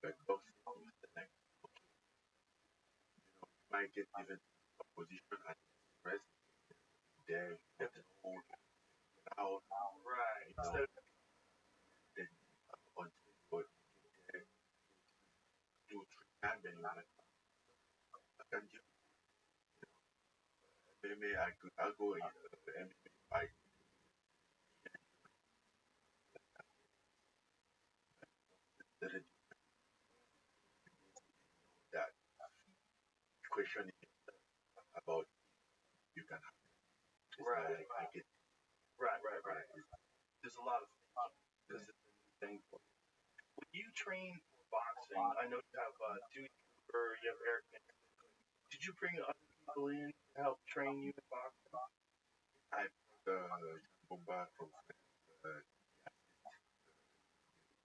But boxing, you feel like, okay, you might get even a position at rest there, you have to hold, get out, Right. instead of then until you get there 2 3 times, then you're like, I can do MMA, I'll go in MMA fight. That is that questioning about you can have. It's Right. like I get Right. There's a lot of things because it's a new thing for you. When you train for boxing, I know you have Dewey Cooper, you have Eric. Did you bring other people in to help train you in boxing? I go back from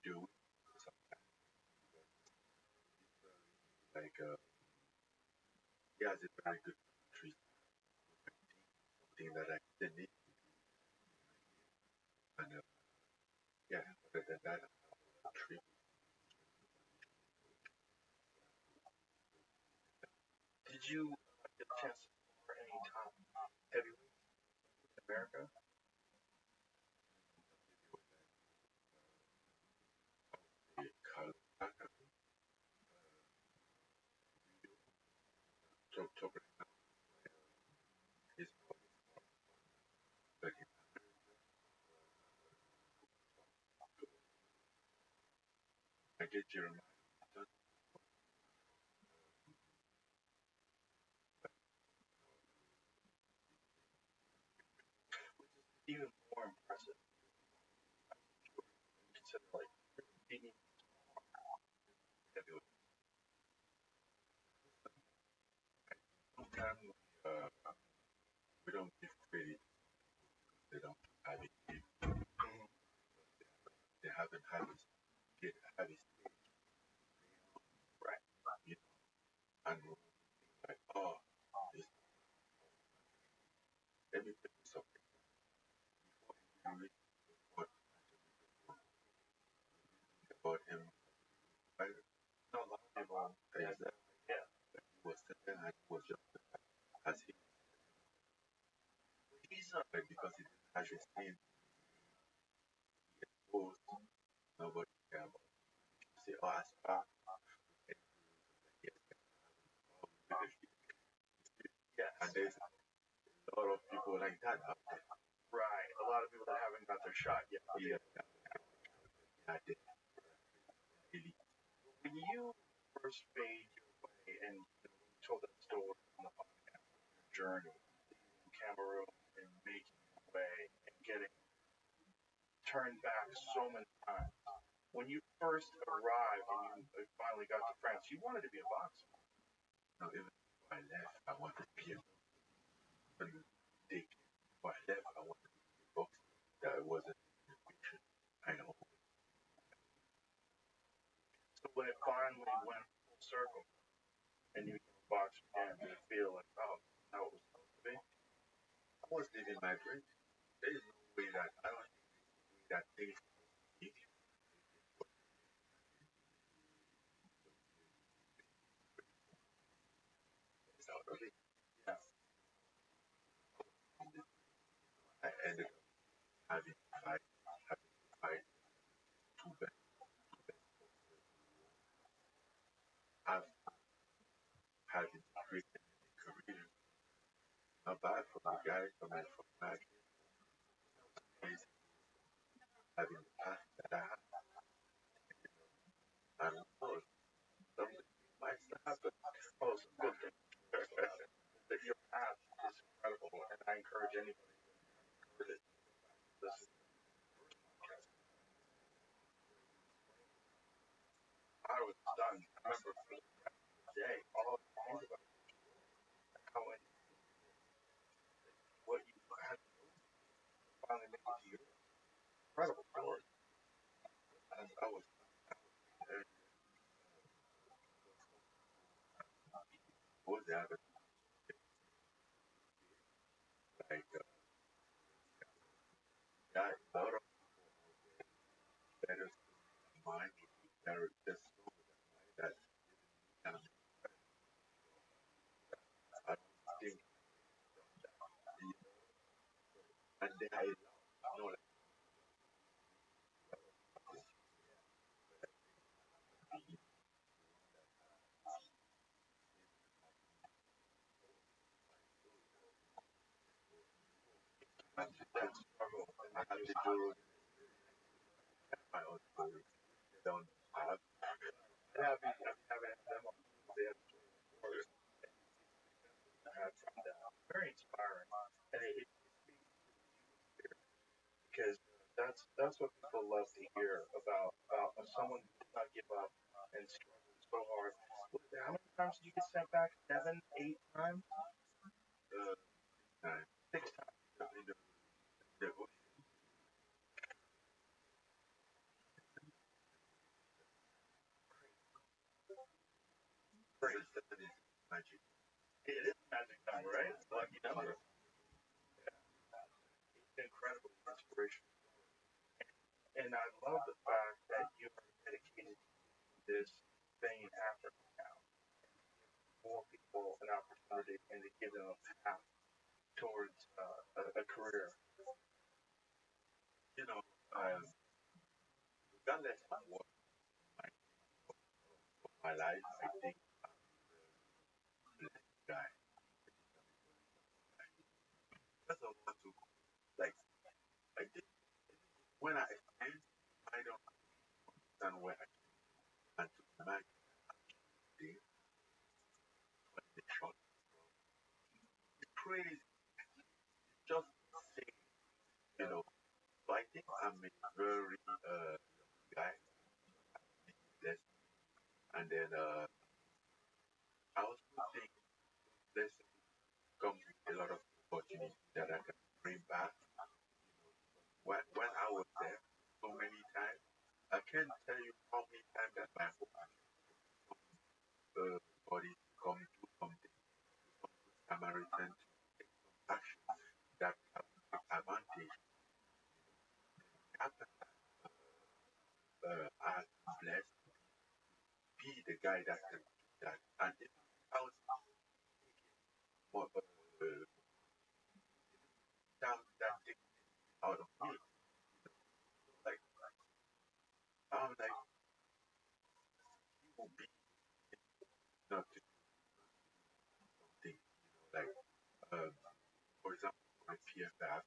do sometimes like he has a very good country, something that I didn't need, and yeah, other than that, trip. Did you get a chance to spar any top heavyweights in America? So is like I get Jeremiah. Even more impressive. Consider like beating heavyweight. Sometimes uh, we don't give credit. They don't have it. They haven't had it. Get have it. Right. You know, and like this everything is okay. You read what about him. I Not a lot of people. think that Yeah. he was sitting and he was just as he He's like because he didn't have his name exposed. Nobody care about. Say, oh, as far as yes, yes. and there's a lot of people like that out there. Right. A lot of people that haven't got their shot yet. Yeah, yeah, they really. When you first made your way and you told that story on the podcast, your journey in Cameroon and making your way and getting turned back so many times. When you first arrived and you finally got to France, you wanted to be a boxer. No, even before I left, I wanted to be a dick. Before I left, I wanted to be a boxer. That wasn't a fiction. I know. So when it finally went full circle and you became a boxer again, did it feel like, oh, how it was supposed to be? I was living my dream. There is no way that I don't think that things is out of it. Yeah. I ended up having to fight two best. I've had a great career. Not bad for the guys from back is having the path that I have. I don't know. Something might still happen. Oh, some good things. That your path is incredible, and I encourage anybody to heard it. This is I was stunned. I remember for the day, all I think about how and what you had finally made it to you. Incredible story. And I was was having like that a lot of better mind better just that um, I think and then I know like that struggle, and I had to do my own story. They don't have. Having them on, they have stories I had from them. Very inspiring, and it because that's what people love to hear about someone who did not give up and struggled so hard. How many times did you get sent back? 7, 8 times? Uh, Nine. 6 times. The phrase that is magic. It is a magic number, right? It's a lucky number. It's incredible inspiration. And I love the fact that you are dedicated to this thing in Africa now. More people an opportunity and to give them a path towards a career. You know, um, regardless of what my, my life, I think I'm a blessed guy. That's a lot to like. I think when I stand, I don't understand where I can to imagine the when the shot. It's crazy. Just say, you know. So I think I'm a very guy, blessed, and then I also think blessing comes with a lot of opportunity that I can bring back. When I was there so many times, I can't tell you how many times that my whole body come to something, Samaritan to take some action that have take advantage. After I am blessed, be the guy that can do that. And if I was more that thing out of me, like I'm like he will be not to do something, like um, for example, my PFF,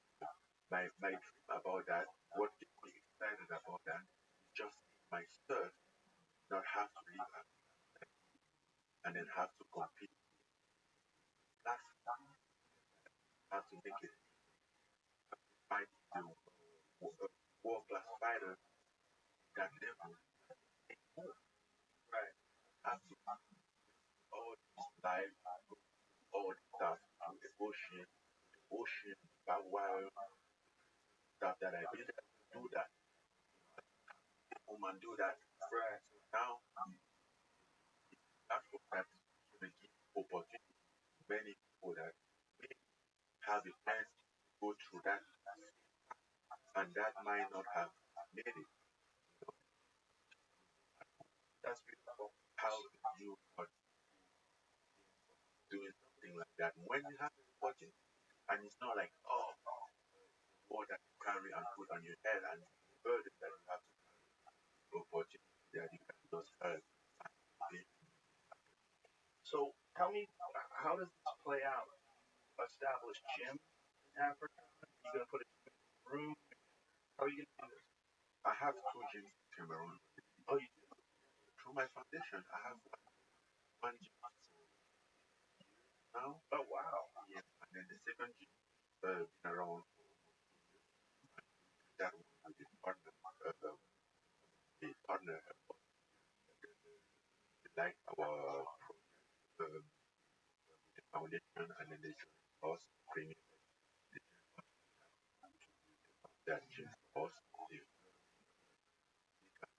my dream about that, what gets me excited about that, is just myself not have to leave and then have to compete. That's have to make it fight the world class fighter that level. Right. Have to all this life, all the stuff, the ocean, barbed wire, stuff that I did do that. Woman do that. Right. So now that's what that's gonna give opportunity to many people that may have a chance to go through that and that might not have made it. That's beautiful. How you are doing something like that when you have an opportunity and it's not like more that you carry and put on your head and the burden that you have to opportunity that you can just help. So tell me, how does this play out? Establish gym in Africa? Are you gonna put a gym in the room? How are you gonna do this? I have two gyms in Cameroon. Oh, you do? Through my foundation, I have one gym now. Oh wow. Yeah, and then the second gym been around that one with the partner like our the foundation and then they join us premium that gym us the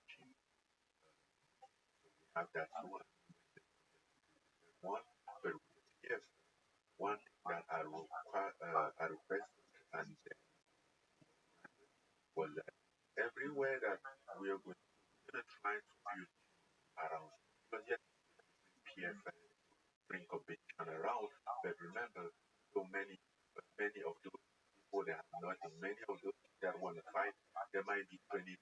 gym have that one but yes one thing that I requested and then was that everywhere that we are going we're gonna try to build around because yes PFL bring competition around but remember so many of those people that have nothing many of those that want to fight there might be 20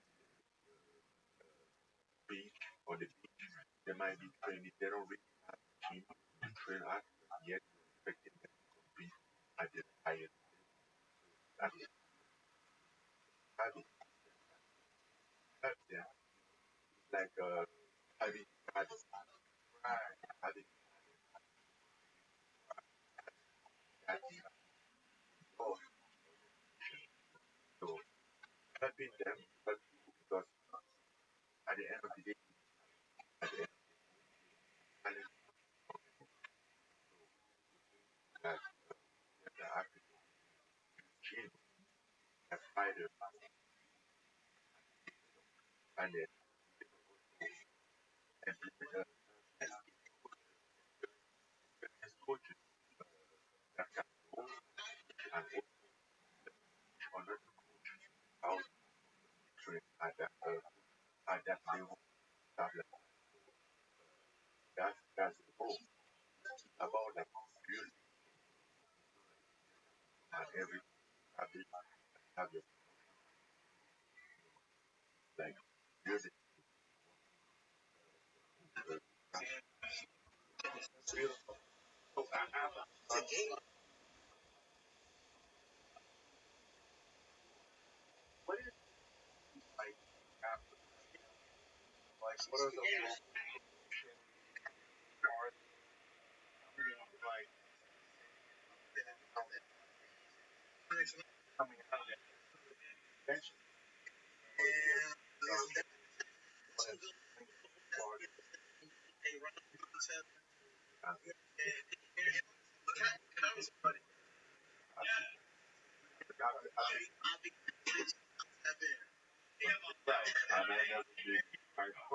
beach on the beach. They might be training. They don't really have a team to train at, yet you're expecting them to compete at the highest. That's having yeah, like having had having that oh so helping them help you because at the end of the day at the end of the day that the African gene that fighter and then and as coaches that can go and also honor how to train at that level stuff like that's the goal about like music and every habit have your like music beautiful. So what is like after like what are the are like coming out of that convention right and I never did like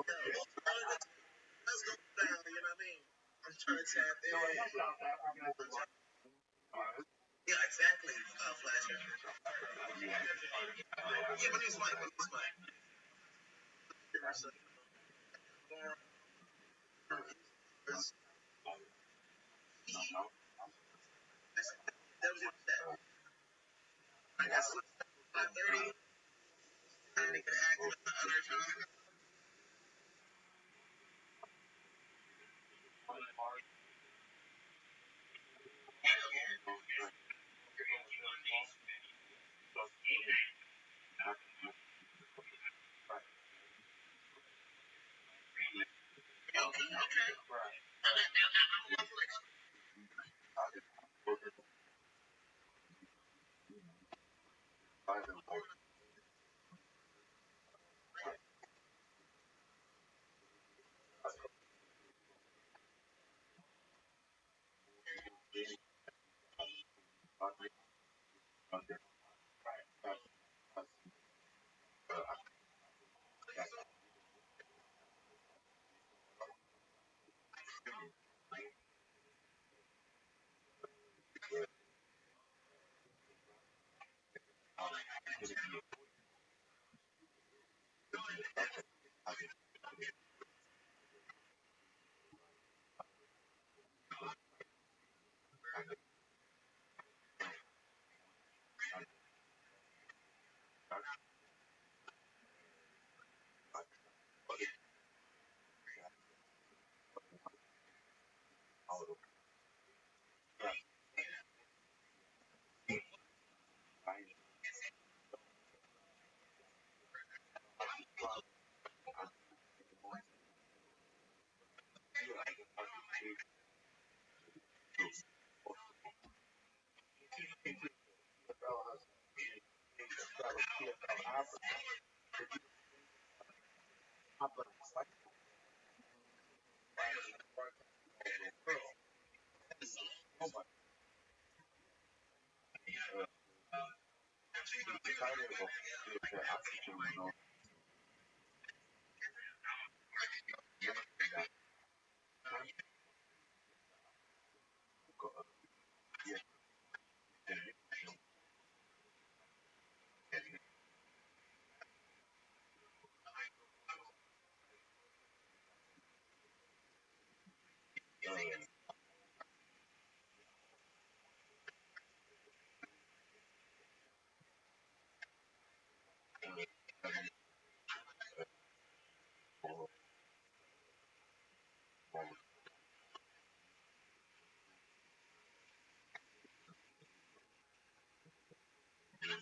okay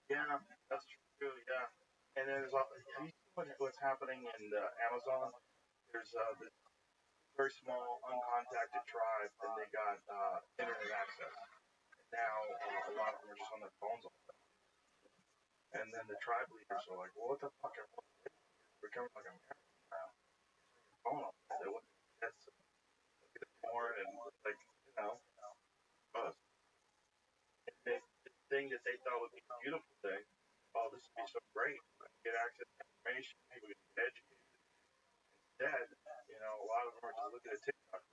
Yeah, that's true. Yeah, and then there's have you seen what's happening in Amazon? There's this very small uncontacted tribe, and they got internet access. Now a lot of them are just on their phones all the time. And then the tribe leaders are like, "Well, what the fuck? We're becoming like America now. Phone all day. They want that's porn and like us." thing that they thought would be a beautiful thing. Oh, this would be so great. Get access to information, maybe we can get educated. Instead, a lot of them are just looking at TikTok.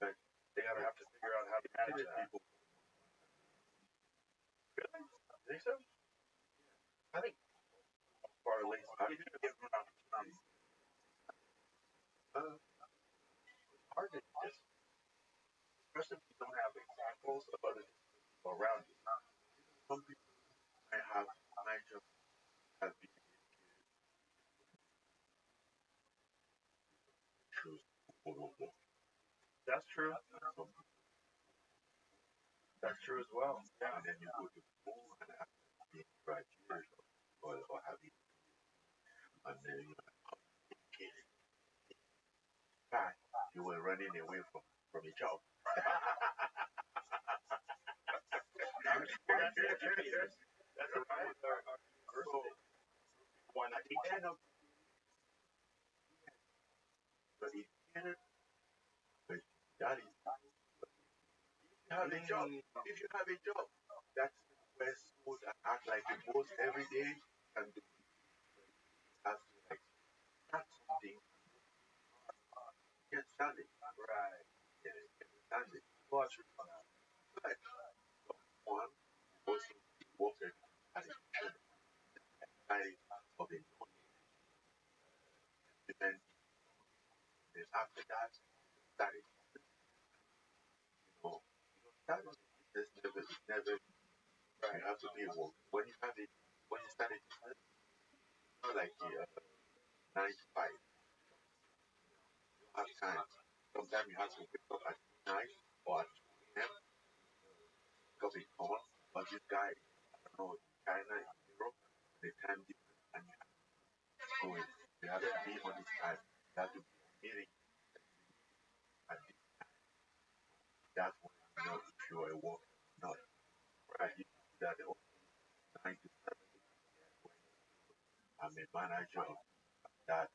But they gotta have to figure out how to manage that. People. Really? You think so? I think part of least I give them an opportunity. Hard to just, especially if you don't have examples of other people around you. Some people might have have been choose. That's true. That's true as well. Yeah. And then you go to school and have to be graduated or have you and then you're educated. Fact, you were running away from your job. That's a right with our university. Why not teach it? But he did it. But that is if you have a job, that's where schools act like the most every day and do has to like start something, get started. Right. Get started. Watch it. But one also works at a side of the then after that started. You know, that was never right. You have to be work. When you have it when you started not like the 9 to 5. You don't have time. Sometimes you have to wake up at 9 or at 2 a.m. because it's on. But this guy, I don't know, China, Europe, the time difference, and you have to go in. You have to be on this time. You have to be meeting at this time. That's when you know if you are working or not. Right? You do that all 9 to 7. I'm a manager of that.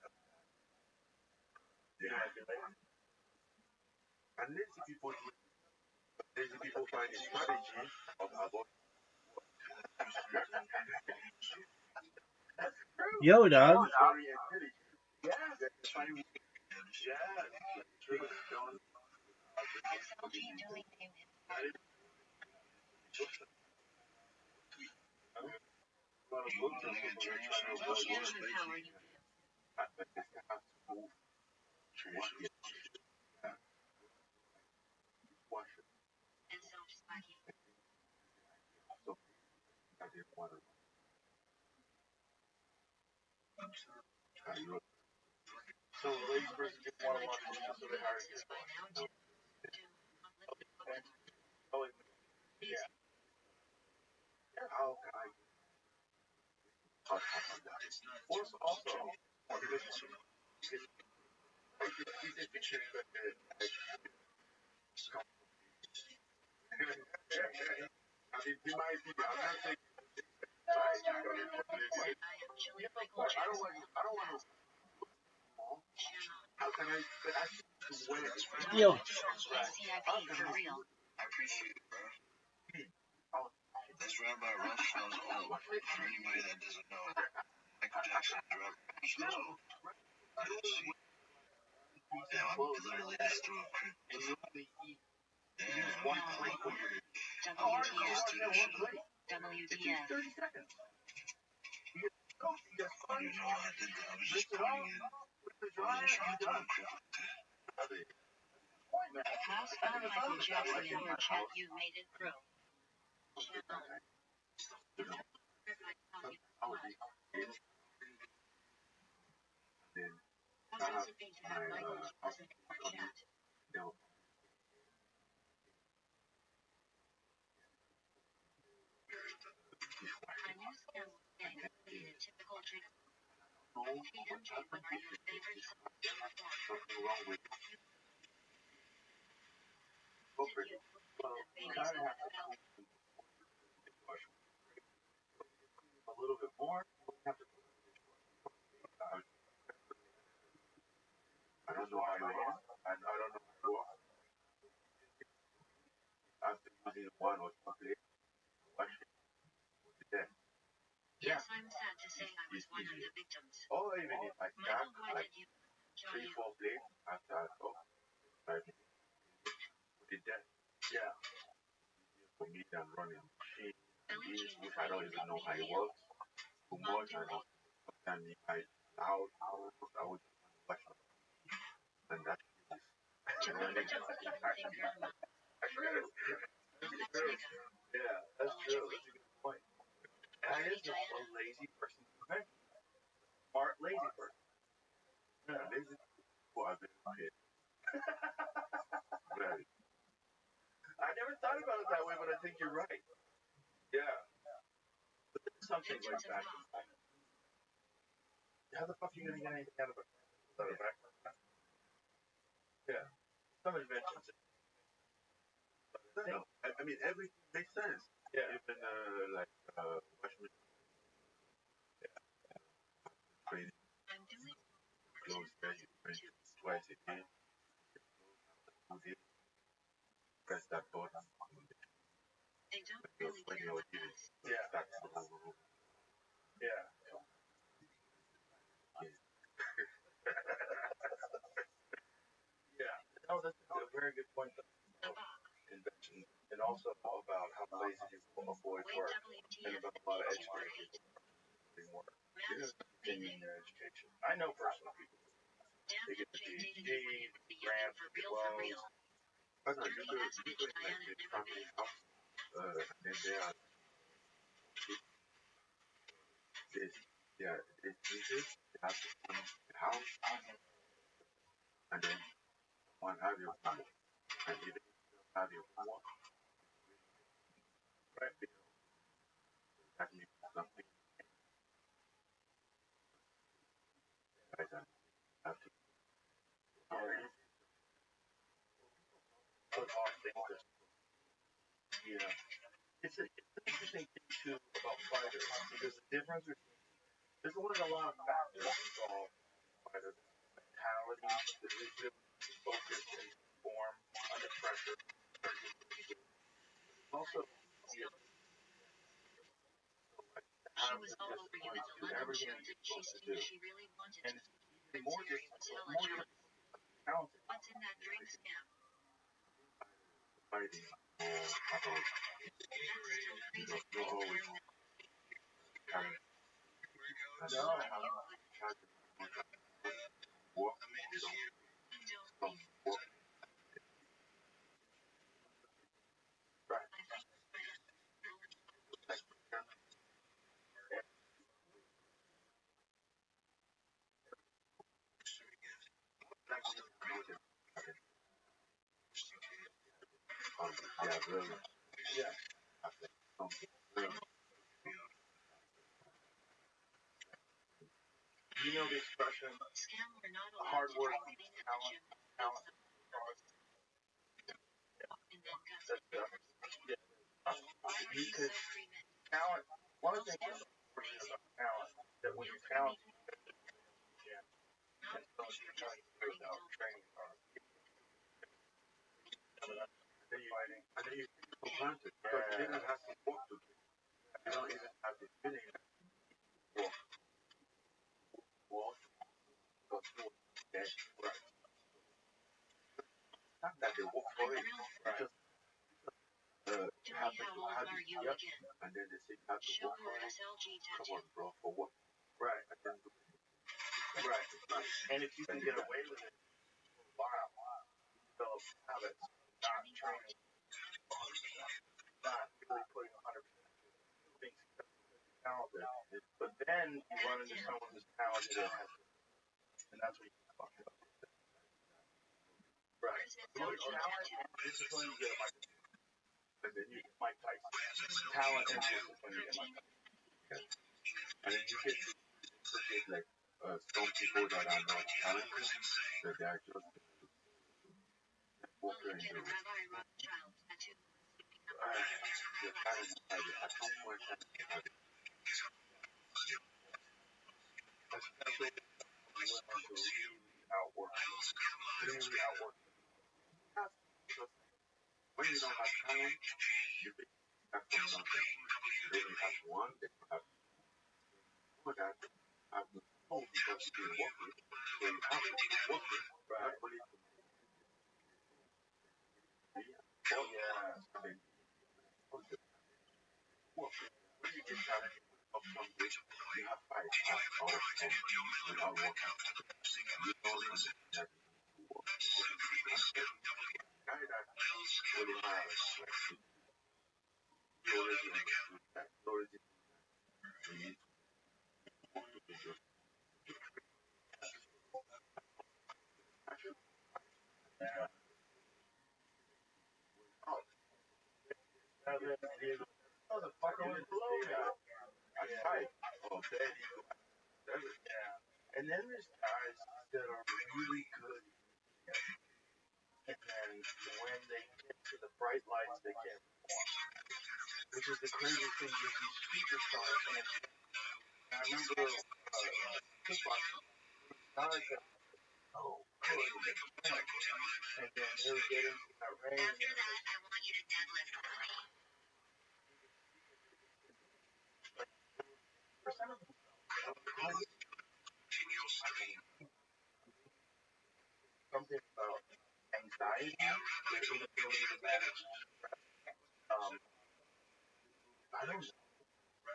Yeah. And lazy people do it. Lazy people find a strategy of avoiding. Yo, dog. So ladies versus just want to watch movies, so they hire you. Oh, yeah. How can I also he's a picture that I mean, he might be. I'm not saying. I don't want to. How can I? But I should win. Yo. That's Rabbi Rothschild's home. For anybody that doesn't know, Michael Jackson is Rabbi Rothschild's home. Yeah, I'm literally just through a crib. Yeah, I'm weird. I just do this shit. WDS. 30 seconds. I don't know why I did that. I was just pointing in. I wasn't trying to throw a crib like that. Has found Michael Jackson in your chat. You've made it through. How does it mean to have Michael Jackson in your chat? A new scandal today including a typical drink. TMJ, what are your favorite songs to perform? A little bit more. I don't know how you are. I don't know how you are. After using one or two I'm sad to say I was one of the victims. Or even if I start Michael, why like did you show 3, you? 4 plates after I go, 5 minutes, put it there. Yeah. For me than running machine, Billie this, Jean which I don't even know how it works. Too much and sometimes if I loud, I would just watch my and that is Jamaica don't even think you're a mom. That's true. Yeah, that's true. That's a good point. That is a lazy person's invention. Smart, lazy person. yeah, lazy people are very paid. Very. I never thought about it that way, but I think you're right. Yeah. But there's something like Victims of that. pop. How the fuck are you gonna get anything out of it? Yeah. Some inventions. No, I mean everything makes sense. Yeah. Even like wash machine training I'm doing clothes that you print twice a day. Press that button they don't when really care you're what leaving. does. Yeah. That's the whole Yeah. Yeah. No, that's a very good point about invention, and also about how lazy people avoid Wait, work, WTF, and about a the lot of people you are educated hate. people doing work, Mass continuing their education. I know personal people. Damn They it, get the Jay dated PhD, you when you were the youngin' grants, for get real, for loans. real. but no, Dirty ass bitch like Diana the never family been. house and then they are this yeah, it's Jesus, they have to own the house and then one have your homework. And even if you don't have your homework, Right. that means something guys have to Put off things that, yeah. It's an interesting thing too about fighters because the difference between there's a lot of factors involved in fighters. Mentality, the ability to focus and perform under pressure. Also, the She have was the all over you discipline at the to do London everything show. that Did you're she supposed to see do. she really wanted And to? it's even Prince more Harry was hella more jealous. talented. What's in that drink scam? fighting or about That's still crazy. not always carrying No. You would. charging work You don't from think. work Right. I think I have like yeah, really Yeah. after something really You know the expression, scam or not hard allowed to work drink beats lean at the talent. gym. Talent. And then got That's some numbers. yeah. Why are You you could so pre-med? talent. One of the things that's unfortunate about talent is that when you're talented, yeah, Not and so because you're you're trying just to do learning without adult. training or fighting. and then you take it for granted because you didn't have to work to get it. You don't even have the feeling that work because you were dead. Right. Not that they work I for it. really. Right. You have Joey, how to old have are it, you Yep. again? and then they say you have to Show work for your it. SLG Come tattoo. on, bro, for what? Right. I didn't do anything. Right. And if you can get away with it for a while, you develop habits, not training 100%, not really putting 100% into it, still being successful, talented. But then you run into someone who's talented and has, and that's when you get fucked up. Right. Where's You know, SLG talent tattoo? and discipline, you get a And then you Mike Tyson. Talent and discipline, you get Mike Tyson. and then you get to appreciate like some people that are not talented, that they are just Will worker you in get the a Rabbi Rothschild tattoo? the talent at some point in time you have it. Especially when you learn to really outwork them. Really outwork them. When you don't have talent, you think you have from something. Then you have one, then you have know that I've been told because you've been working, so you have to be working, not only to make it, oh yeah, I mean, working. When you get tired of something, you have 5 hours without working. You know that you work. Guy that only has like he already understood that. He already needs to work to do those actions. Yeah. Oh, oh, the fucker was below that. I fight. Oh, there you go. Yeah. And then there's guys that are really good, and then when they get to the bright lights, they can't perform. Which is the crazy thing with these superstars. And I remember kickboxing. Guys that oh, good, and then they would get into that ring. After that, I want you to deadlift for me. Percent of them. Something about anxiety, their inability to manage stress. I don't know.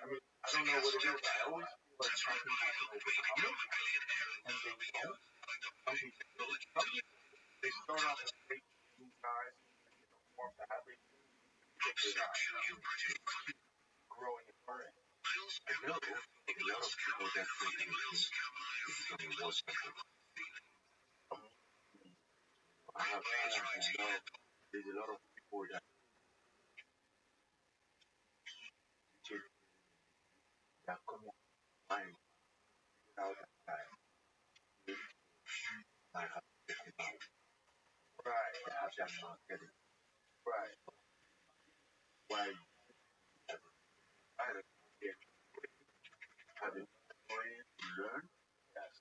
I mean, I don't know what it is. I always feel like some people can overcome it, and they don't. Some people, they start off as great guys, and they perform badly, figure it out, keep growing and learning. I know a lot of people that think they becoming worse. I have friends who know there's a lot of people that take that come up mind without that time. I have to get it out. Right. I have that market. Right. Why I don't get have it to learn. Yes.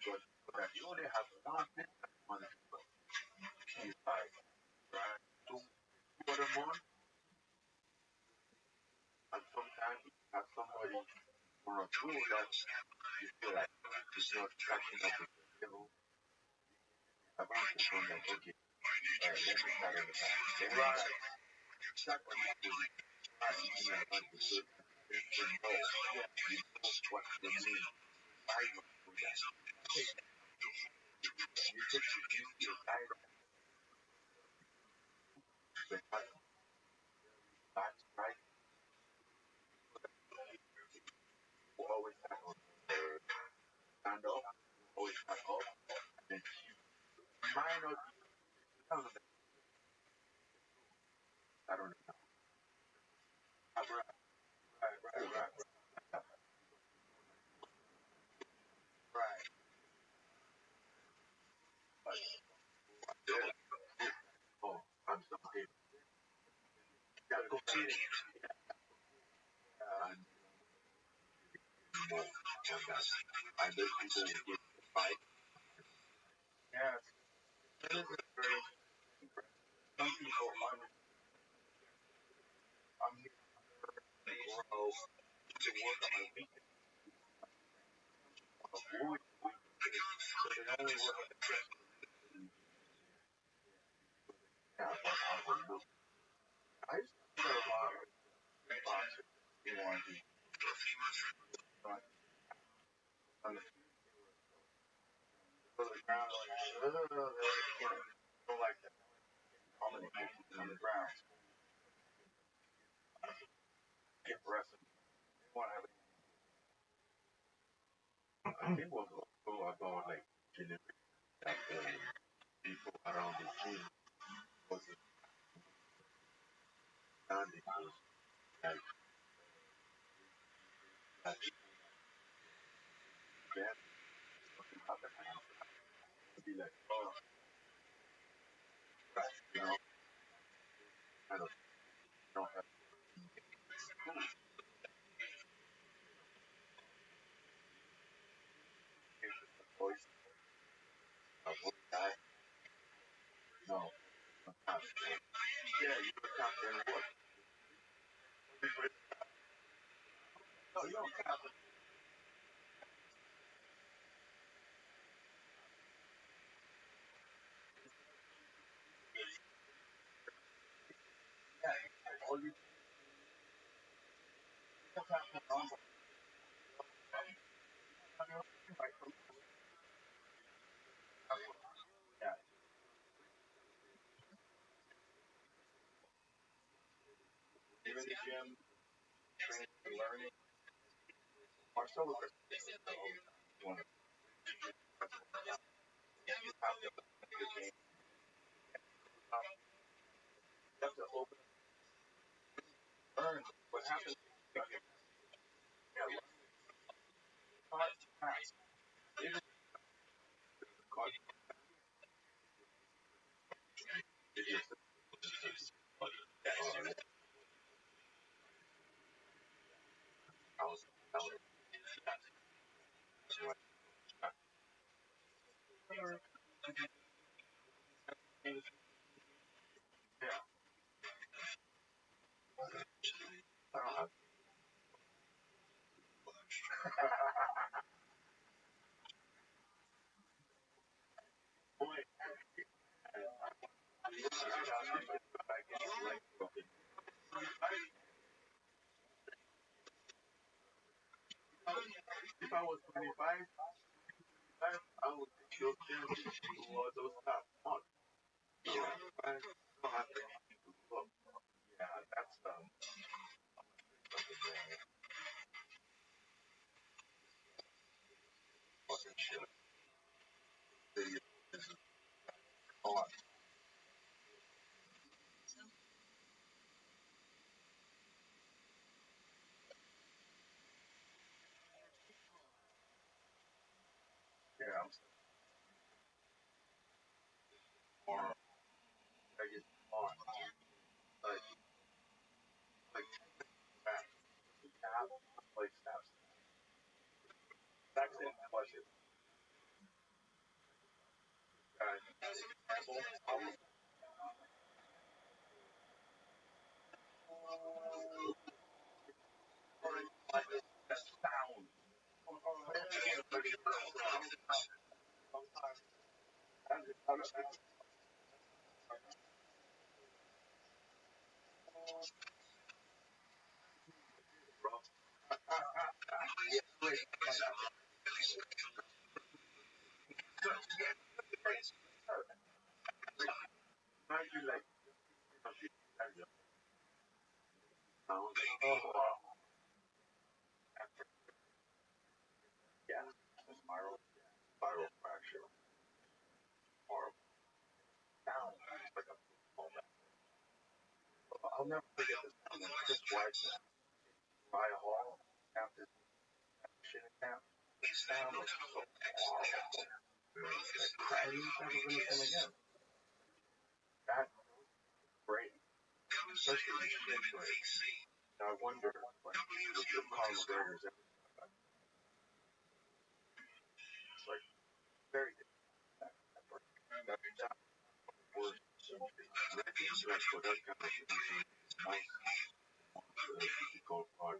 But you only have one thing that one is like right. Two other more and sometimes you have somebody or a tool that you feel like is not catching up with your level. About to go like, okay, let me start on the back. Right. Exactly. Right. You know, like the good. You know what they mean. Why you do that. You take your time. The that's right. You always have on stand up. Always stand up. And might not I don't know. Right. But oh, I'm something. Yeah, competing. And more on that. I know people will get the fight. Yes. It is very impressive. Some people I'm here to grow, to work on my weakness, avoid weakness. So they only work on the strength. Yeah, I used to hear a lot of boxers who want to be on the ground, like, don't like that. Dominate on the ground. Get aggressive. They want to have I think what's also about like genetic that people around the gym was understanding was like that that something happened to be like oh right you know kind of don't have a voice of what guy no not yeah you don't have to what no you don't have to What's happening on the yeah, you're in the gym, training, learning. Marcelo Chris, you want to have the good game. You have to open, learn what happens. Yeah, even yeah. I don't have. Boy, if I was 25, I would go to those top months. Yeah, I don't have to look. Yeah, that's fucking shit. On. Yeah, I'm on. I get on. Like back. Tap, like snaps. Back in question. Like that sound. Might be like, oh, wow. Yeah, spiral fracture. Horrible. Sound. Like a, I'll never forget this. Chris White, Ryan Hall, after shit camp. Sound was so horrible. I didn't never listen again. That great. Especially the shit like, I wonder, like, with the Conor McGregor's, it's like, very different. That was so that's what that kind of shit is nice. Go hard.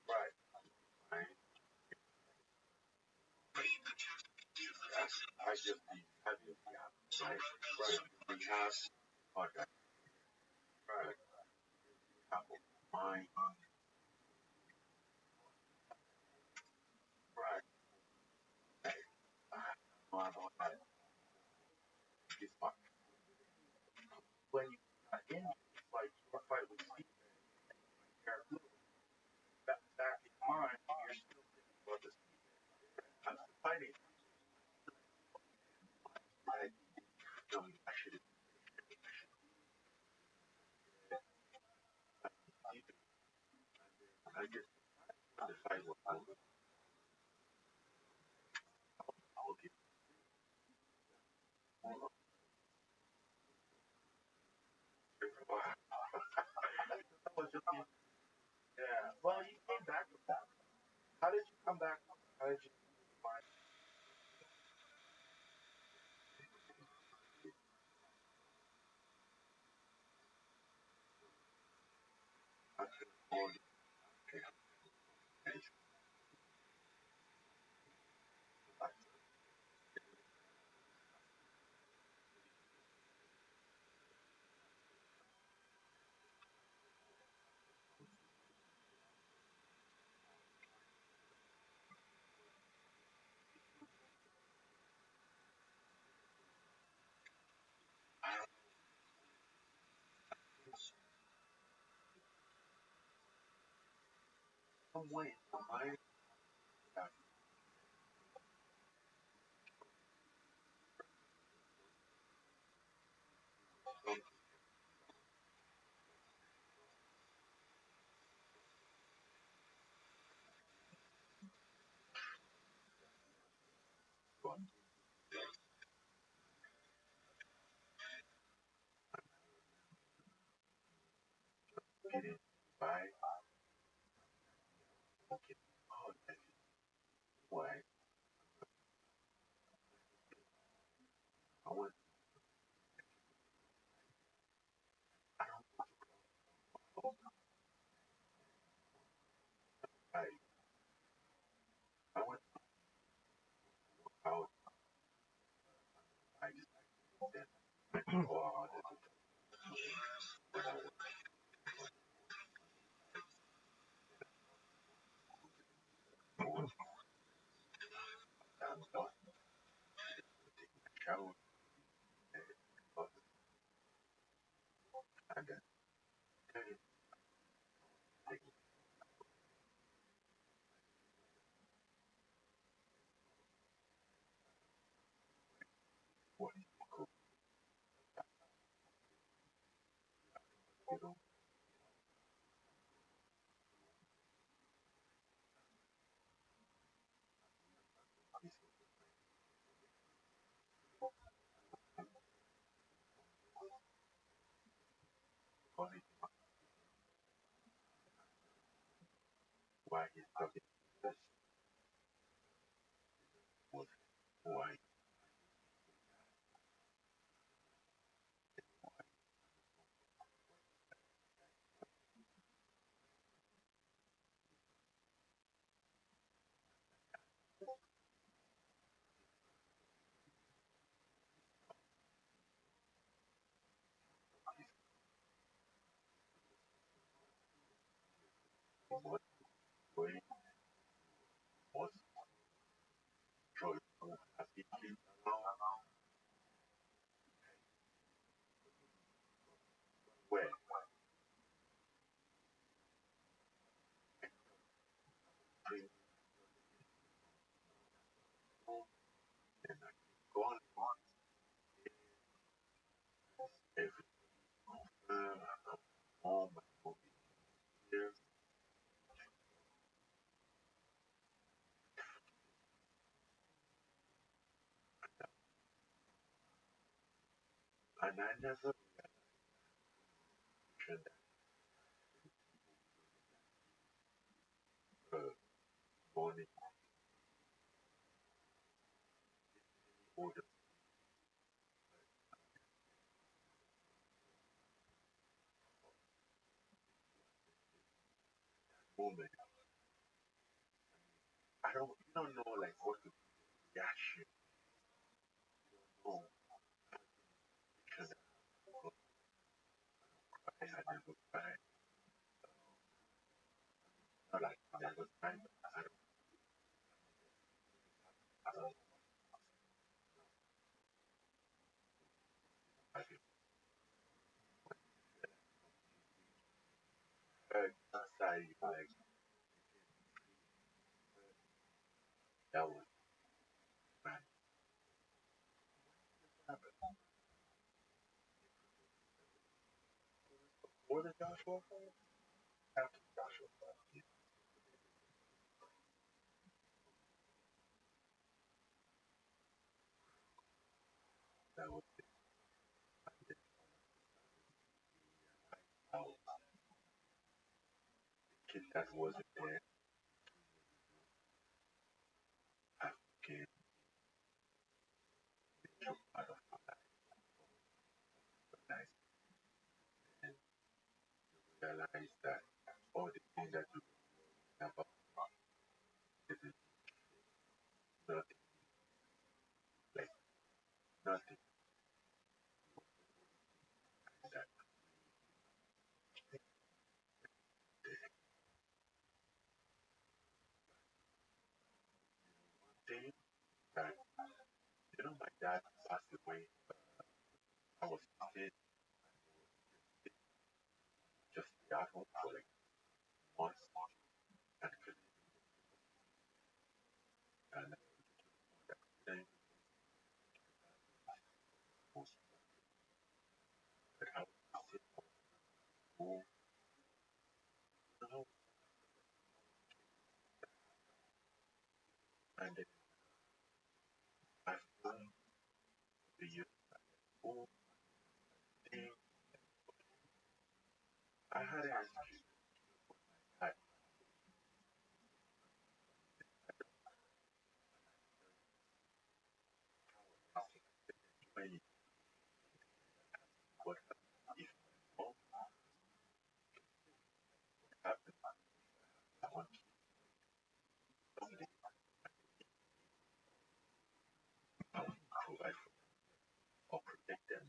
Right. I, I just be heavy. Right. Right. We have, like, right. Apple. Mine. Right. I don't know. It's fun. When you got in, like, your fight with Steve, back in mind, you're still thinking about this. I'm fighting. I should have. I just decide what I'll give. Yeah. Well, you came back with that. How did you come back? How did you find out? some way, my that some got feeling by thinking, oh, that's why I want, I don't know, I went out, I just then I go out and when I was going down the shower and then take what you cook, you know, this funny why he's talking this was why what way was joyful as he came around where dream and I gone every all my movie here and I never mentioned that morning order moment. You don't know like what the reaction, oh, should I had never cried, not like never cried, but I don't I feel outside like that was man. More than Joshua? After Joshua, that was how kid that wasn't there, I became out of nice and realize that all the things that you about is nothing, like nothing that thing that my dad passed away. I was sick, just stay at home for like months and couldn't school. No, and then after the year school thing, I had an excuse. I when what if mom happened, I want to someday I want to provide for or protect them.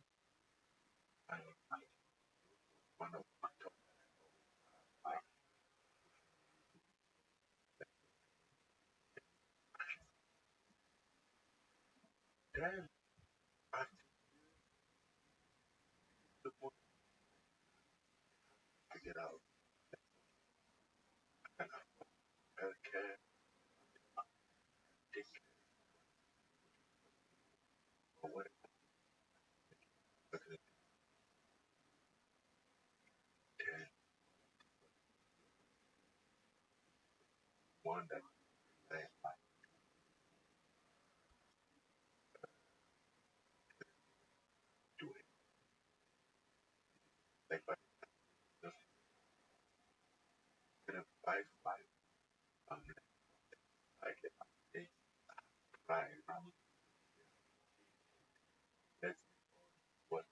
And one of my top like then after the one figured out and healthcare, take care or whatever. But then one that I do it. Like but just gonna five um like a five that's what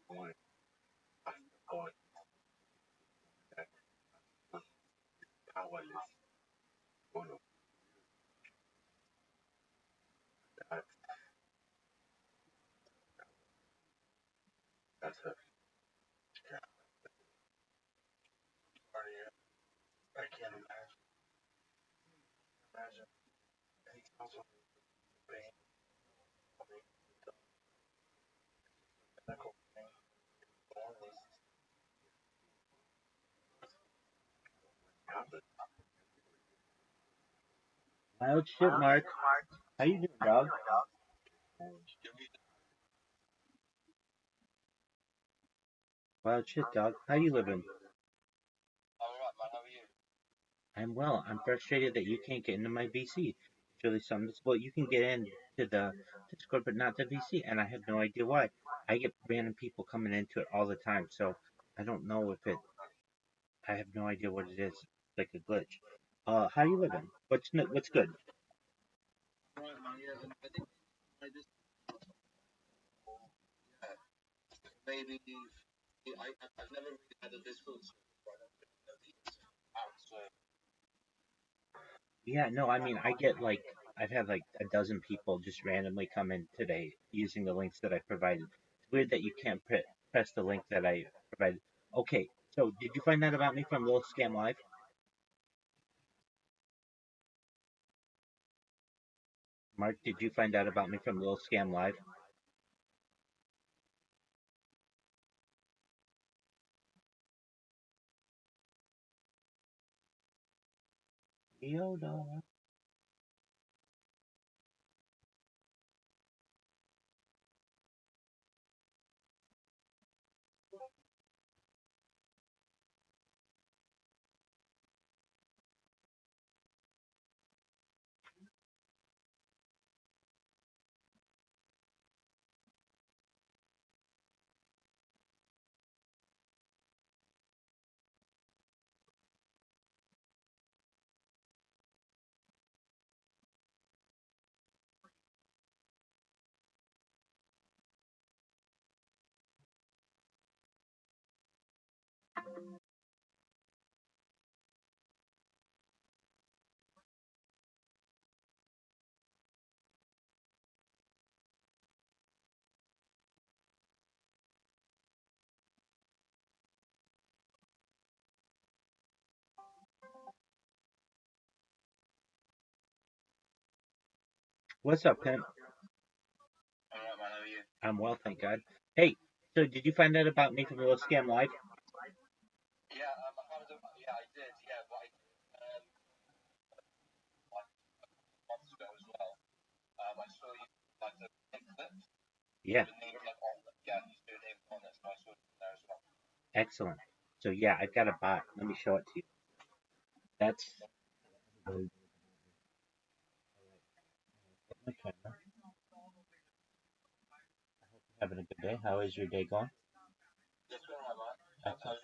one after God that was powerless all of that that's her. Yeah, I can't imagine any council being medical thing only happened. Wild shit, Mark. How you doing, dog? Wild shit, dog. How you living? I'm well. I'm frustrated that you can't get into my VC. It's really something. Well, you can get into the Discord, but not the VC, and I have no idea why. I get random people coming into it all the time, so I don't know if it. I have no idea what it is. It's like a glitch. How you living? What's good? Yeah, no, I mean, I get like I've had like a dozen people just randomly come in today using the links that I provided. It's weird that you can't press the link that I provided. Okay, so did you find that about me from Little Scam Live? Mark, did you find out about me from Little Scam Live? Yoda. What's up, Pimp? I'm well, thank God. Hey, so did you find out about me from Little Scam Live? Yeah. Excellent. So yeah, I've got a bot. Let me show it to you. That's my camera. Having a good day. How is your day going? Excellent.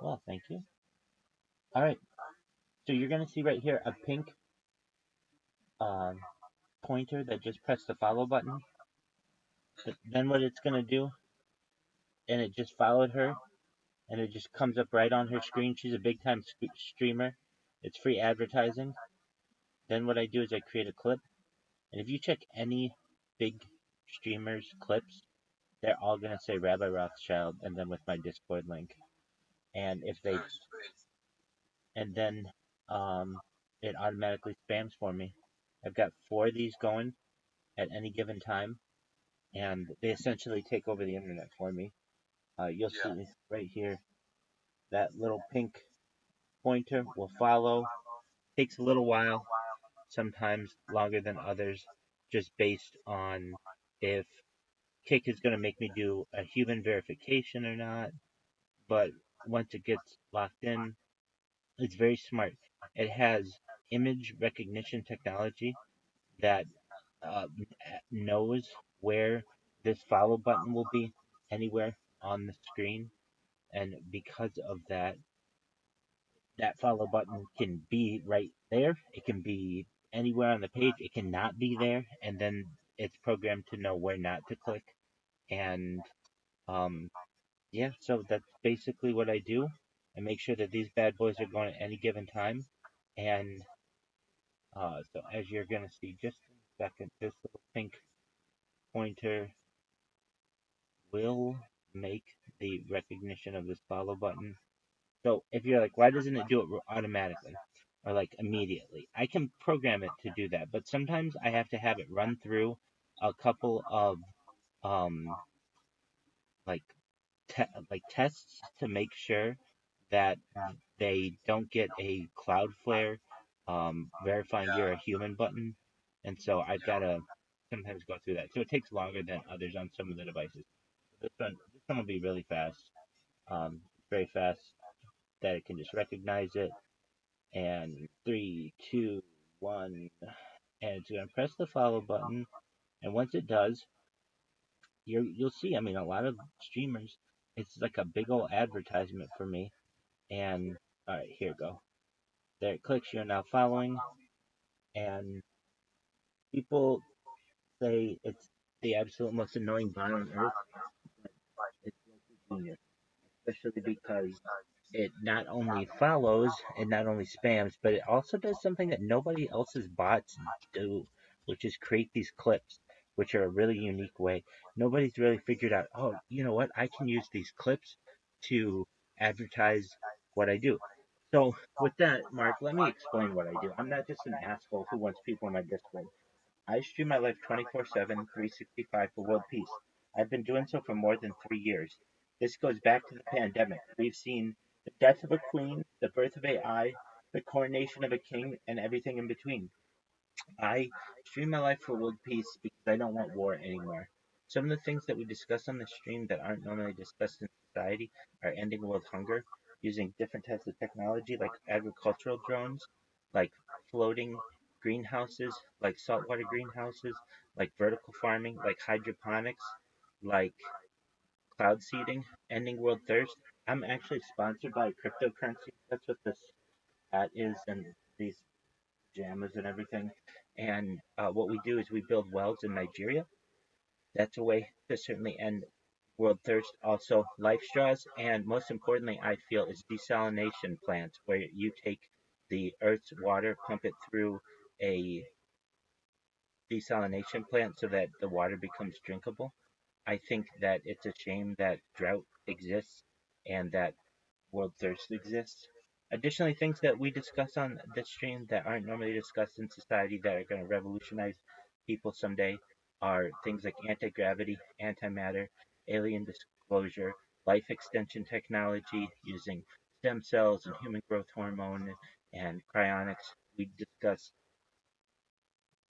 Well, thank you. All right. So you're gonna see right here a pink um, pointer that just pressed the follow button. Then what it's gonna do, and it just followed her, and it just comes up right on her screen. She's a big time streamer. It's free advertising. Then what I do is I create a clip, and if you check any big streamers clips, they're all gonna say Rabbi Rothschild, and then with my Discord link. And if they, and then it automatically spams for me. I've got 4 of these going at any given time, and they essentially take over the internet for me. You'll see right here that little pink pointer will follow. Takes a little while, sometimes longer than others, just based on if Kick is going to make me do a human verification or not. But once it gets locked in, it's very smart. It has image recognition technology that uh, knows where this follow button will be anywhere on the screen, and because of that, that follow button can be right there. It can be anywhere on the page. It cannot be there, and then it's programmed to know where not to click. And um, yeah, so that's basically what I do. I make sure that these bad boys are going at any given time. And so as you're gonna see just in a second, this little pink pointer will make the recognition of this follow button. So if you're like, why doesn't it do it automatically or like immediately? I can program it to do that, but sometimes I have to have it run through a couple of um like tests to make sure that they don't get a Cloudflare verifying you're a human button, and so I've got to sometimes go through that. So it takes longer than others on some of the devices. This one will be really fast, very fast that it can just recognize it. And 3, 2, 1, and it's gonna press the follow button. And once it does, you'll see. I mean, a lot of streamers, it's like a big old advertisement for me. And all right, here we go. There it clicks. You're now following, and people say it's the absolute most annoying bot on earth. It's genius, especially because it not only follows, it not only spams, but it also does something that nobody else's bots do, which is create these clips, which are a really unique way. Nobody's really figured out, oh, you know what? I can use these clips to advertise what I do. So, with that, Mark, let me explain what I do. I'm not just an asshole who wants people in my Discord. I stream my life 24/7, 365 for world peace. I've been doing so for more than 3 years. This goes back to the pandemic. We've seen the death of a queen, the birth of AI, the coronation of a king, and everything in between. I stream my life for world peace because I don't want war anymore. Some of the things that we discuss on the stream that aren't normally discussed in society are ending world hunger, using different types of technology like agricultural drones, like floating greenhouses, like saltwater greenhouses, like vertical farming, like hydroponics, like cloud seeding, ending world thirst. I'm actually sponsored by cryptocurrency. That's what this hat is, and these pajamas and everything. And what we do is we build wells in Nigeria. That's a way to certainly end world thirst. Also, life straws, and most importantly, I feel, is desalination plants, where you take the Earth's water, pump it through a desalination plant so that the water becomes drinkable. I think that it's a shame that drought exists and that world thirst exists. Additionally, things that we discuss on this stream that aren't normally discussed in society that are going to revolutionize people someday are things like anti gravity, antimatter, alien disclosure, life extension technology using stem cells and human growth hormone and cryonics. We discuss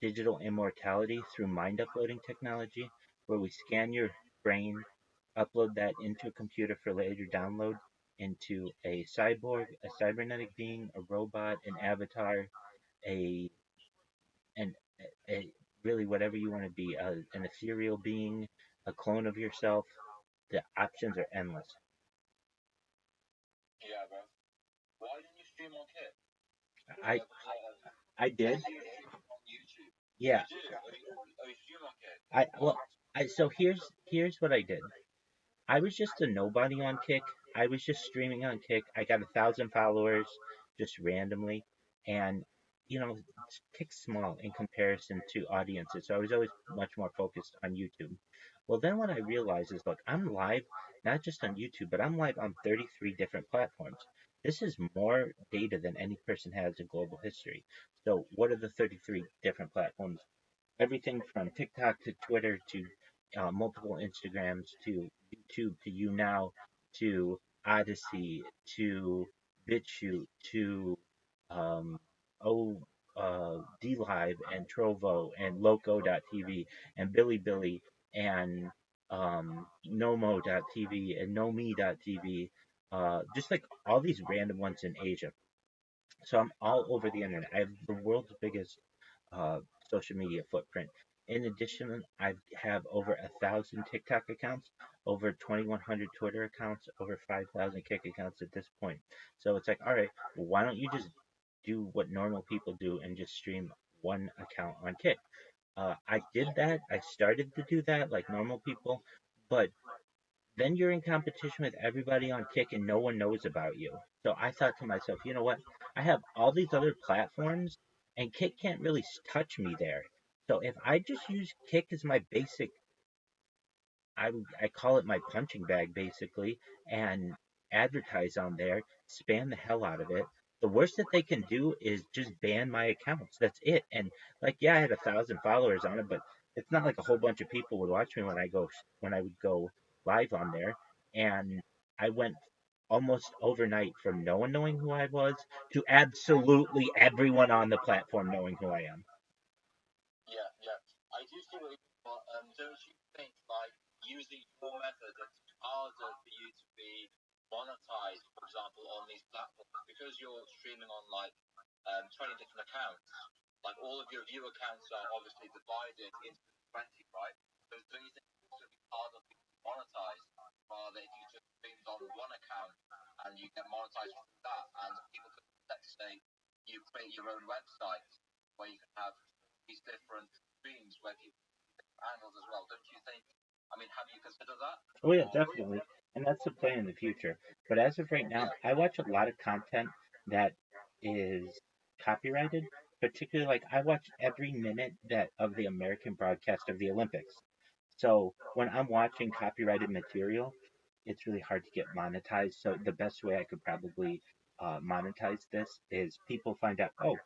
digital immortality through mind uploading technology, where we scan your brain upload that into a computer for later download into a cyborg, a cybernetic being, a robot, an avatar, a and a, really whatever you want to be, an ethereal being, a clone of yourself. The options are endless. Yeah, bro. Why didn't you stream on Kit? I I I did. see you stream on YouTube. Yeah. You do? Are you stream on Kit? I well I so here's what I did. I was just a nobody on Kick. I was just streaming on Kick. I got 1,000 followers just randomly, and Kick's small in comparison to audiences. So I was always much more focused on YouTube. Well, then what I realized is, look, I'm live not just on YouTube, but I'm live on 33 different platforms. This is more data than any person has in global history. So what are the 33 different platforms? Everything from TikTok to Twitter to multiple Instagrams to YouTube to YouNow to Odyssey to BitChute to um, O DLive and Trovo and Loco.tv and Bilibili and Nomo.tv and Nomi.tv, just like all these random ones in Asia. So I'm all over the internet. I have the world's biggest uh, social media footprint. In addition, I have over 1,000 TikTok accounts, over 2,100 Twitter accounts, over 5,000 Kick accounts at this point. So it's like, all right, why don't you just do what normal people do and just stream one account on Kick? I did that. I started to do that like normal people, but then you're in competition with everybody on Kick and no one knows about you. So I thought to myself, you know what? I have all these other platforms and Kick can't really touch me there. So if I just use Kick as my basic, I call it my punching bag basically, and advertise on there, spam the hell out of it. The worst that they can do is just ban my accounts. That's it. And like, yeah, I had 1,000 followers on it, but it's not like a whole bunch of people would watch me when I would go live on there. And I went almost overnight from no one knowing who I was to absolutely everyone on the platform knowing who I am. Yeah, yeah. I do see what you mean, but don't you think like using your method it's harder for you to be monetized, for example, on these platforms because you're streaming on like 20 different accounts. Like all of your view accounts are obviously divided into 20, right? So don't you think it's going to be harder for you to monetize rather if you just streamed on one account and you get monetized from that and people could, let's say, you create your own website where you can have these different streams where people angles as well. Don't you think? I mean, have you considered that? Oh yeah, definitely. And that's the plan in the future. But as of right now, I watch a lot of content that is copyrighted. Particularly, like I watch every minute that of the American broadcast of the Olympics. So when I'm watching copyrighted material, it's really hard to get monetized. So the best way I could probably monetize this is people find out, oh,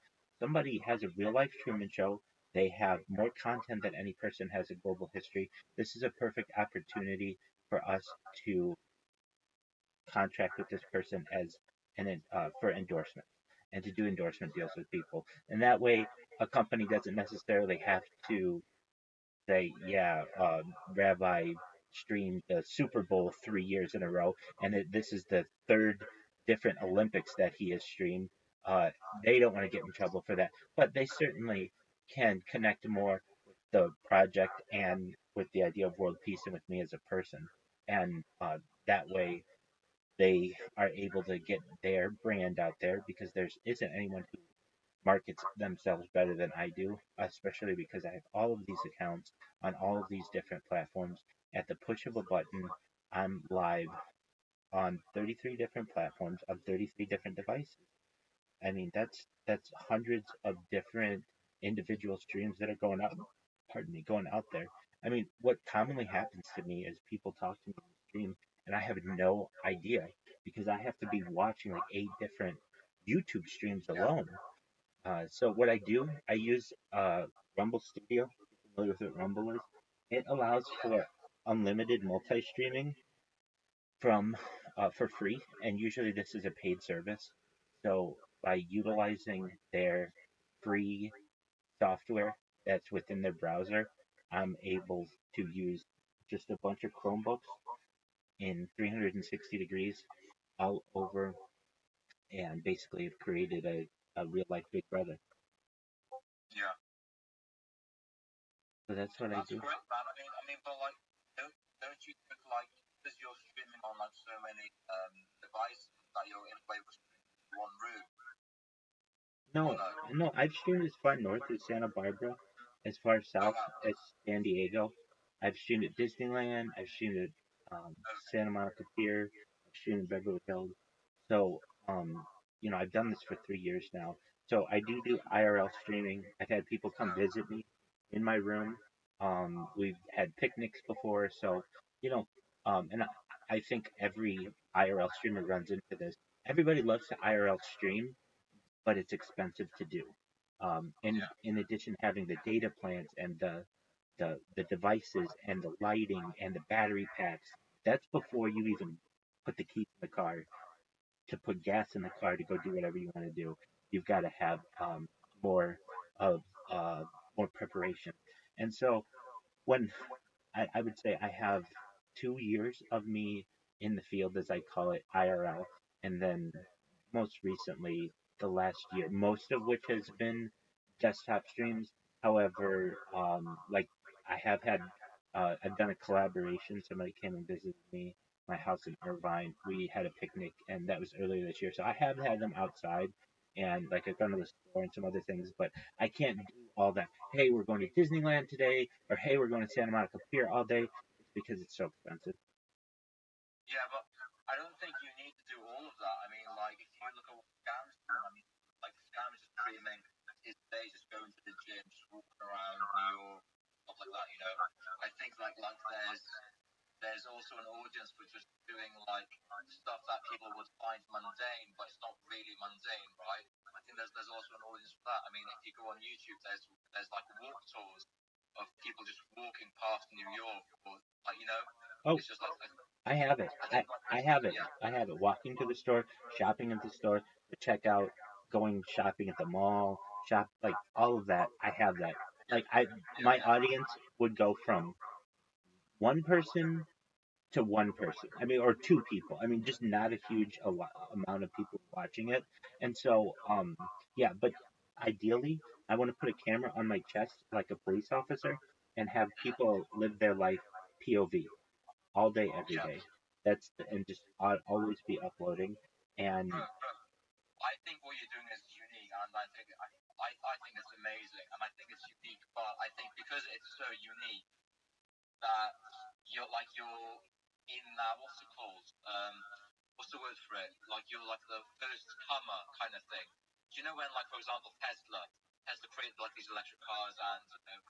somebody has a real life Truman Show. They have more content than any person has in global history. This is a perfect opportunity for us to contract with this person as for endorsement and to do endorsement deals with people. And that way, a company doesn't necessarily have to say, yeah, Rabbi streamed the Super Bowl 3 years in a row, and this is the third different Olympics that he has streamed. Uh, they don't want to get in trouble for that, but they certainly can connect more with the project and with the idea of world peace and with me as a person. And that way, they are able to get their brand out there because there isn't anyone who markets themselves better than I do, especially because I have all of these accounts on all of these different platforms. At the push of a button, I'm live on 33 different platforms of 33 different devices. I mean, that's hundreds of different individual streams that are going out. Pardon me, going out there. I mean, what commonly happens to me is people talk to me on the stream, and I have no idea because I have to be watching like 8 different YouTube streams alone. So what I do, I use Rumble Studio. If you're familiar with what Rumble is? It allows for unlimited multi-streaming from for free, and usually this is a paid service. So by utilizing their free software that's within their browser, I'm able to use just a bunch of Chromebooks in 360 degrees all over, and basically have created a real life Big Brother. Yeah, So that's what I that's do. great, man. But like, don't you think like because you're streaming on like so many devices that you're in a way restricted to one room, or No, no? no, I've streamed as far north as Santa Barbara, as far Oh south wow. as San Diego. I've streamed at Disneyland. I've streamed at Okay. Santa Monica Pier. I've streamed at Beverly Hills. So, I've done this for 3 years now. So I do IRL streaming. I've had people come Yeah. visit me in my room. We've had picnics before. So, you know, and I think every IRL streamer runs into this. Everybody loves to IRL stream, but it's expensive to do. And Yeah. in addition, having the data plans and the devices and the lighting and the battery packs, that's before you even put the keys in the car to put gas in the car to go do whatever you want to do. You've got to have more of uh, more preparation. And so when I would say I have 2 years of me in the field, as I call it, IRL, and then most recently the last year, most of which has been desktop streams. However, like I have had, I've done a collaboration. Somebody came and visited me, my house in Irvine. We had a picnic, and that was earlier this year. So I have had them outside, and like I've gone to the store and some other things, but I can't do all that. Hey, we're going to Disneyland today, or hey, we're going to Santa Monica Pier all day. It's because it's so expensive. Yeah, but I don't think you need to do all of that. Like if you look at what Scam's doing, like Scam's just streaming his day, just going to the gym, just walking around New York, stuff like that. I think like there's also an audience for just doing like stuff that people would find mundane, but it's not really mundane, right? I think there's also an audience for that. If you go on YouTube, there's like walk tours of people just walking past New York, or like Oh, it's just like I have it. I think like I have it. yeah, I have it. Walking to the store, shopping at the store, the checkout, going shopping at the mall, shop like all of that. I have that. yeah, Like I, yeah, my yeah, audience would go from one person to one person. I mean, or two people. I mean, just not a huge amount of people watching it. And so, yeah. But ideally, I want to put a camera on my chest like a police officer and have people live their life POV all day, every yeah. day. And just always be uploading. And Bro, I think what you're doing is unique, and I think it's amazing, and I think it's unique. But I think because it's so unique that you're in that what's it called? What's the word for it? Like you're like the first comer kind of thing. Do you know when, like, for example, Tesla created like these electric cars and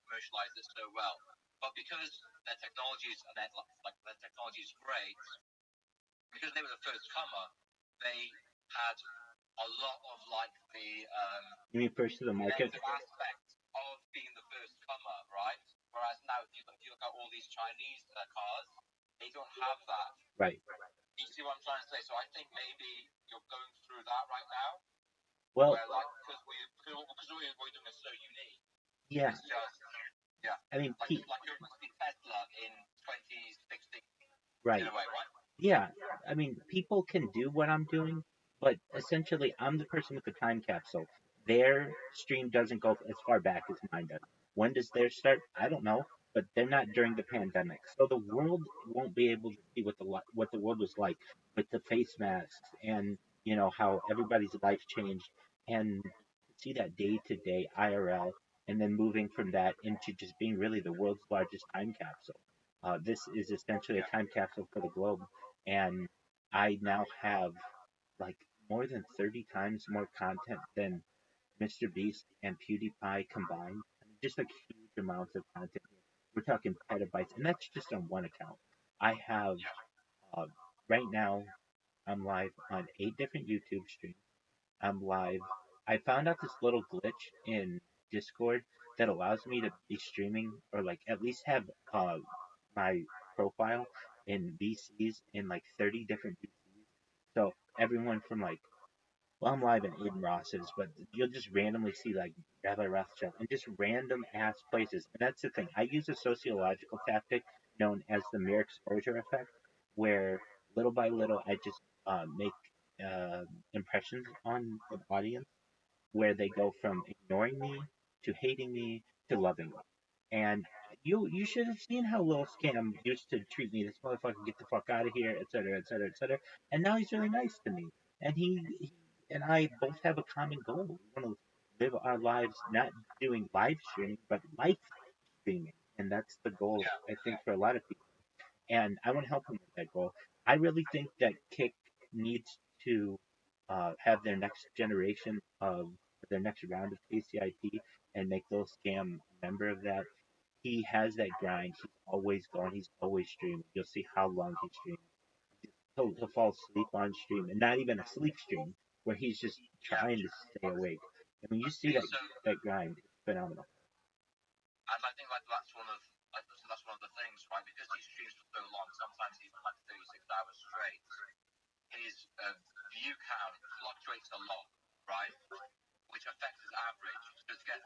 commercialized it so well, but because their technology is and like their technology is great, because they were the first comer, they had a lot of like the you mean first to the market, negative aspects of being the first comer, right? Whereas now, if you look at all these Chinese cars, they don't have that. right? You see what I'm trying to say? So I think maybe you're going through that right now, Well, where like because what you're doing is so unique. yeah. It's just yeah, I mean, like you're supposed to be Tesla in 2016 in right. a way, right? Yeah, I mean, people can do what I'm doing, but essentially, I'm the person with the time capsule. Their stream doesn't go as far back as mine does. When does theirs start? I don't know, but they're not during the pandemic, so the world won't be able to see what the world was like with the face masks and how everybody's life changed, and see that day to day IRL, and then moving from that into just being really the world's largest time capsule. This is essentially a Yeah, time capsule for the globe, and I now have like more than 30 times more content than Mr. Beast and PewDiePie combined. I mean, just like huge amounts of content. We're talking petabytes, and that's just on one account. I have yeah, uh, right now. I'm live on 8 different YouTube streams. I'm live. I found out this little glitch in Discord that allows me to be streaming or like at least have my profile in VCs in like 30 different VCs. So everyone from like, well, I'm live in Aiden Ross's, but you'll just randomly see like Rabbi Rothschild and just random ass places. And that's the thing. I use a sociological tactic known as the mere exposure effect, where little by little I just make uh, impressions on the audience where they go from ignoring me to hating me to loving me. And you should have seen how Lil Scam used to treat me. This motherfucker, get the fuck out of here, etc., etc., etc. And now he's really nice to me. And he and I both have a common goal. We want to live our lives not doing live streaming, but life streaming. And that's the goal, I think, for a lot of people. And I want to help them with that goal. I really think that Kick needs to have their next generation of their next round of KCIP and make Lil Scam a member of that. He has that grind. He's always going. He's always streaming. You'll see how long he streams. He'll fall asleep on stream, and not even a sleep stream where he's just trying to stay awake. I mean, you see that grind. It's phenomenal. And I think like that's one of the things, right? Because he streams for so long, sometimes even like 36 hours straight, his view count fluctuates a lot, right? Which affects his average. So to get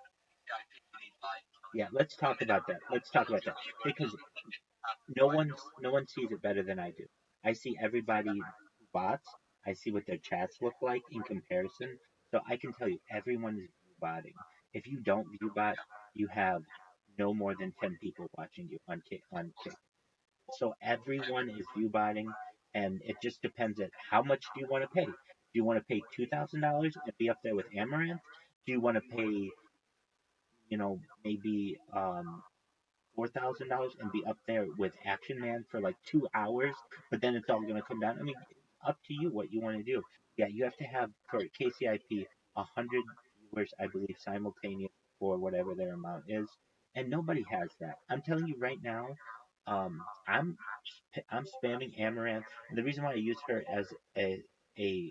VIP, you need like Yeah, let's talk about that. Let's talk about that because no one sees it better than I do. I see everybody who bots. I see what their chats look like in comparison. So I can tell you, everyone is view botting. If you don't view bot, you have no more than 10 people watching you on Kick. So everyone is view botting, and it just depends on how much do you want to pay. Do you want to pay $2,000 and be up there with Amaranth? Do you want to pay, maybe $4,000 and be up there with Action Man for like 2 hours, but then it's all going to come down. I mean, up to you what you want to do. Yeah, you have to have for KCIP 100 viewers, I believe, simultaneous for whatever their amount is, and nobody has that. I'm telling you right now, um, I'm I'm spamming Amaranth, and the reason why I use her as an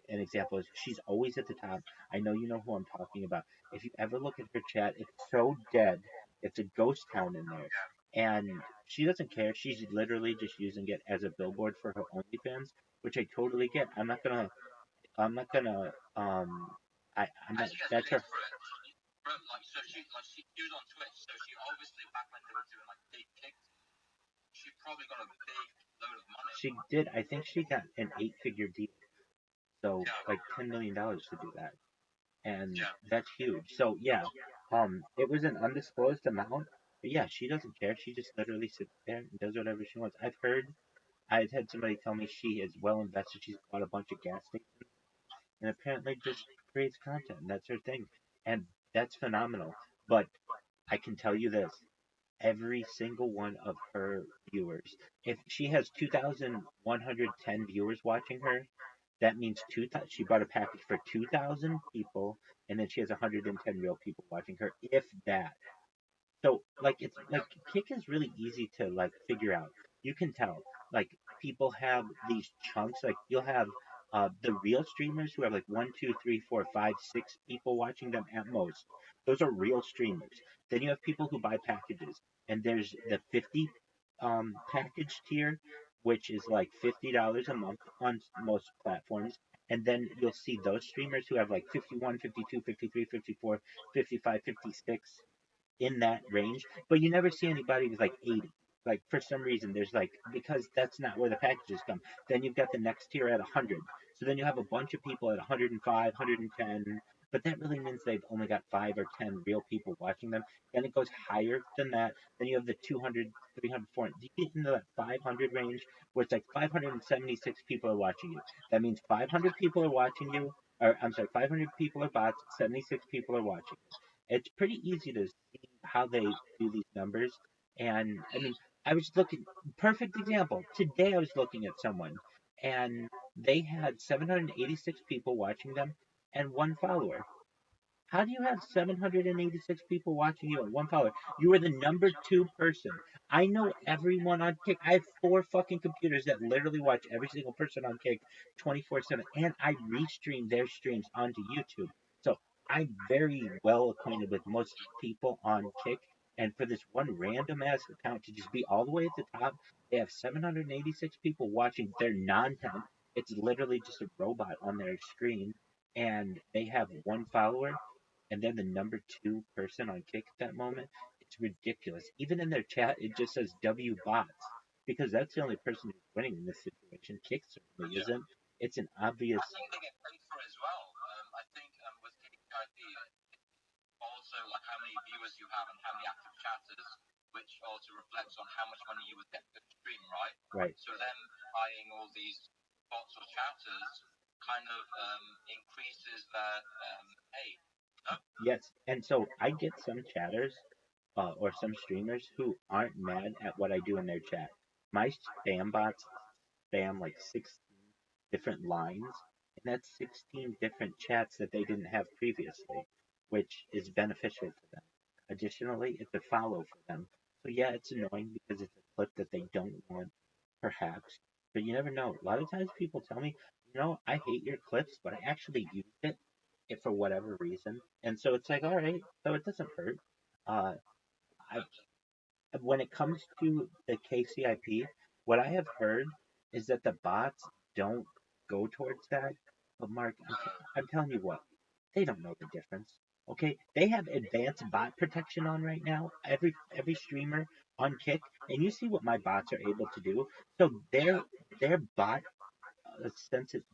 example is she's always at the top. I know you know who I'm talking about. If you ever look at her chat, it's so dead. It's a ghost town in there, and she doesn't care. She's literally just using it as a billboard for her OnlyFans, which I totally get. I'm not gonna. I'm and not. she gets That's paid her. for it. She was on Twitch, so she obviously back when they were doing like big kicks, she probably got a big load of money. She did. I think she got an 8-figure deal, so Yeah. like $10 million to do that, and Yeah. that's huge. So yeah, it was an undisclosed amount, but yeah, she doesn't care. She just literally sits there and does whatever she wants. I've had somebody tell me she is well invested. She's bought a bunch of gas stations and apparently just creates content. And that's her thing, and that's phenomenal. But I can tell you this: every single one of her viewers, if she has 2,110 viewers watching her, that means she bought a package for 2,000 people, and then she has 110 real people watching her, if that. So like it's like Kick is really easy to like figure out. You can tell like people have these chunks. Like you'll have the real streamers who have like 1, 2, 3, 4, 5, 6 people watching them at most. Those are real streamers. Then you have people who buy packages, and there's the 50 package tier, which is like $50 a month on most platforms. And then you'll see those streamers who have like 51, 52, 53, 54, 55, 56 in that range, but you never see anybody with like 80. Like for some reason, there's like because that's not where the packages come. Then you've got the next tier at 100. So then you have a bunch of people at 105, 110, but that really means they've only got 5 or 10 real people watching them. Then it goes higher than that. Then you have the 200, 300, 400. You get into that 500 range where it's like 576 people are watching you. That means 500 people are watching you, or I'm sorry, 500 people are bots, 76 people are watching you. It's pretty easy to see how they do these numbers. And I mean, I was looking, perfect example. Today I was looking at someone and they had 786 people watching them and one follower. How do you have 786 people watching you and one follower? You are the number 2 person. I know everyone on Kick. I have 4 fucking computers that literally watch every single person on Kick 24/7, and I restream their streams onto YouTube. So I'm very well acquainted with most people on Kick. And for this one random ass account to just be all the way at the top, they have 786 people watching their non-temp. It's literally just a robot on their screen, and they have one follower and they're the number 2 person on Kick at that moment, it's ridiculous. Even in their chat, it just says W bots because that's the only person who's winning in this situation. Kick certainly isn't. It's an obvious. I think they get paid for it as well. I think with KPIP, also like how many viewers you have and how many active chatters, which also reflects on how much money you would get per stream, right? Right. So them buying all these bots or chatters kind of increases that pay. No? Yes, and so I get some chatters or some streamers who aren't mad at what I do in their chat. My spam bots spam like 16 different lines, and that's 16 different chats that they didn't have previously, which is beneficial to them. Additionally, it's a follow for them. So yeah, it's annoying because it's a clip that they don't want, perhaps, but you never know. A lot of times people tell me, I hate your clips, but I actually used it for whatever reason. And so it's like, all right, so it doesn't hurt. Uh, I, when it comes to the KCIP, what I have heard is that the bots don't go towards that. But Mark, I'm telling you what, they don't know the difference. Okay, they have advanced bot protection on right now. Every streamer on Kick, and you see what my bots are able to do. So their bot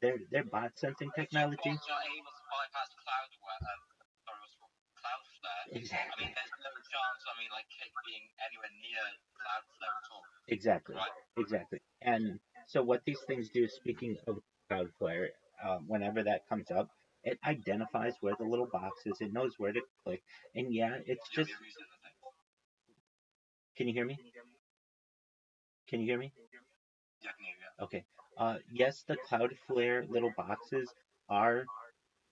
their bot sensing technology. If bots are able to bypass Cloudflare, I Exactly. mean, there's no chance. I mean, like Kick being anywhere near Cloudflare at all. Exactly. Right. Exactly. And so what these things do, speaking of Cloudflare, whenever that comes up, it identifies where the little box is. It knows where to click. And yeah, it's just. Can you hear me? Can you hear me? Yeah, I can hear you. Okay. Yes, the Cloudflare little boxes are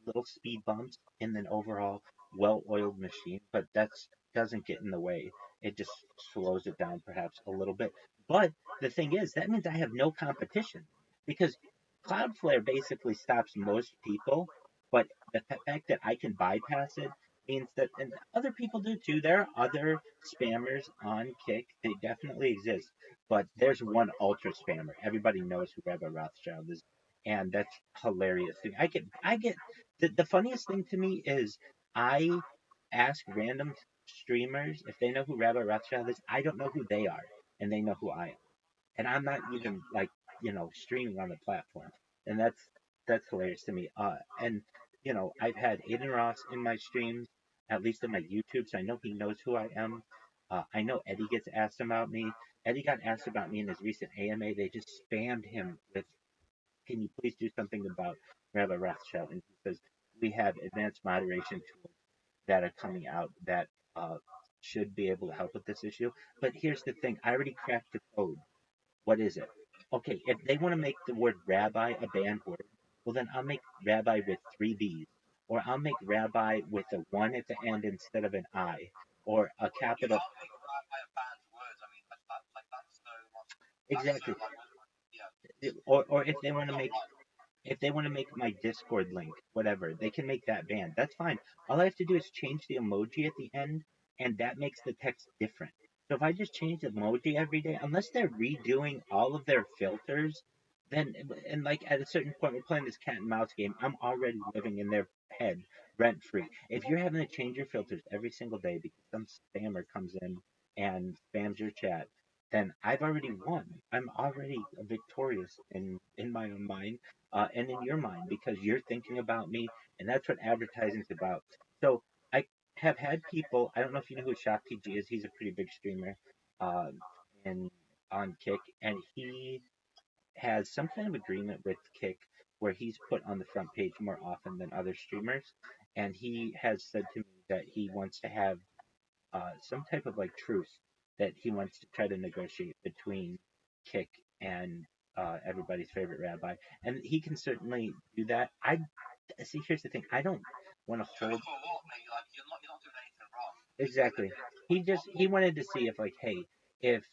little speed bumps in an overall well-oiled machine, but that doesn't get in the way. It just slows it down perhaps a little bit. But the thing is, that means I have no competition because Cloudflare basically stops most people, but the fact that I can bypass it means that, and other people do too. There are other spammers on Kick. They definitely exist, but there's one ultra spammer. Everybody knows who Rabbi Rothschild is, and that's hilarious. I get the funniest thing to me is I ask random streamers if they know who Rabbi Rothschild is. I don't know who they are, and they know who I am, and I'm not even like streaming on the platform, and that's hilarious to me. And I've had Aiden Ross in my streams, at least in my YouTube, so I know he knows who I am. I know Eddie gets asked about me. Eddie got asked about me in his recent AMA. They just spammed him with, "Can you please do something about Rabbi Rothschild?" And he says, "We have advanced moderation tools that are coming out that should be able to help with this issue." But here's the thing: I already cracked the code. What is it? Okay, if they want to make the word rabbi a banned word, well then I'll make rabbi with three B's, or I'll make rabbi with a one at the end instead of an I, or a capital. You can't make rabbi a banned words. I mean, that's so much. Exactly. That's so, yeah. Or if they want to make my Discord link, whatever, they can make that banned. That's fine. All I have to do is change the emoji at the end, and that makes the text different. So if I just change the emoji every day, unless they're redoing all of their filters, then, and like at a certain point, we're playing this cat and mouse game, I'm already living in their head rent free. If you're having to change your filters every single day because some spammer comes in and spams your chat, then I've already won. I'm already victorious in my own mind and in your mind because you're thinking about me, and that's what advertising's about. So I have had people. I don't know if you know who Shop TG is. He's a pretty big streamer, um, and on Kick, and he has some kind of agreement with Kick where he's put on the front page more often than other streamers, and he has said to me that he wants to have some type of like truce that he wants to try to negotiate between Kick and everybody's favorite rabbi, and he can certainly do that. I see. Here's the thing: I don't want to hold. For what, mate? Like, you're not doing anything wrong. Exactly. He wanted to see if like, hey, if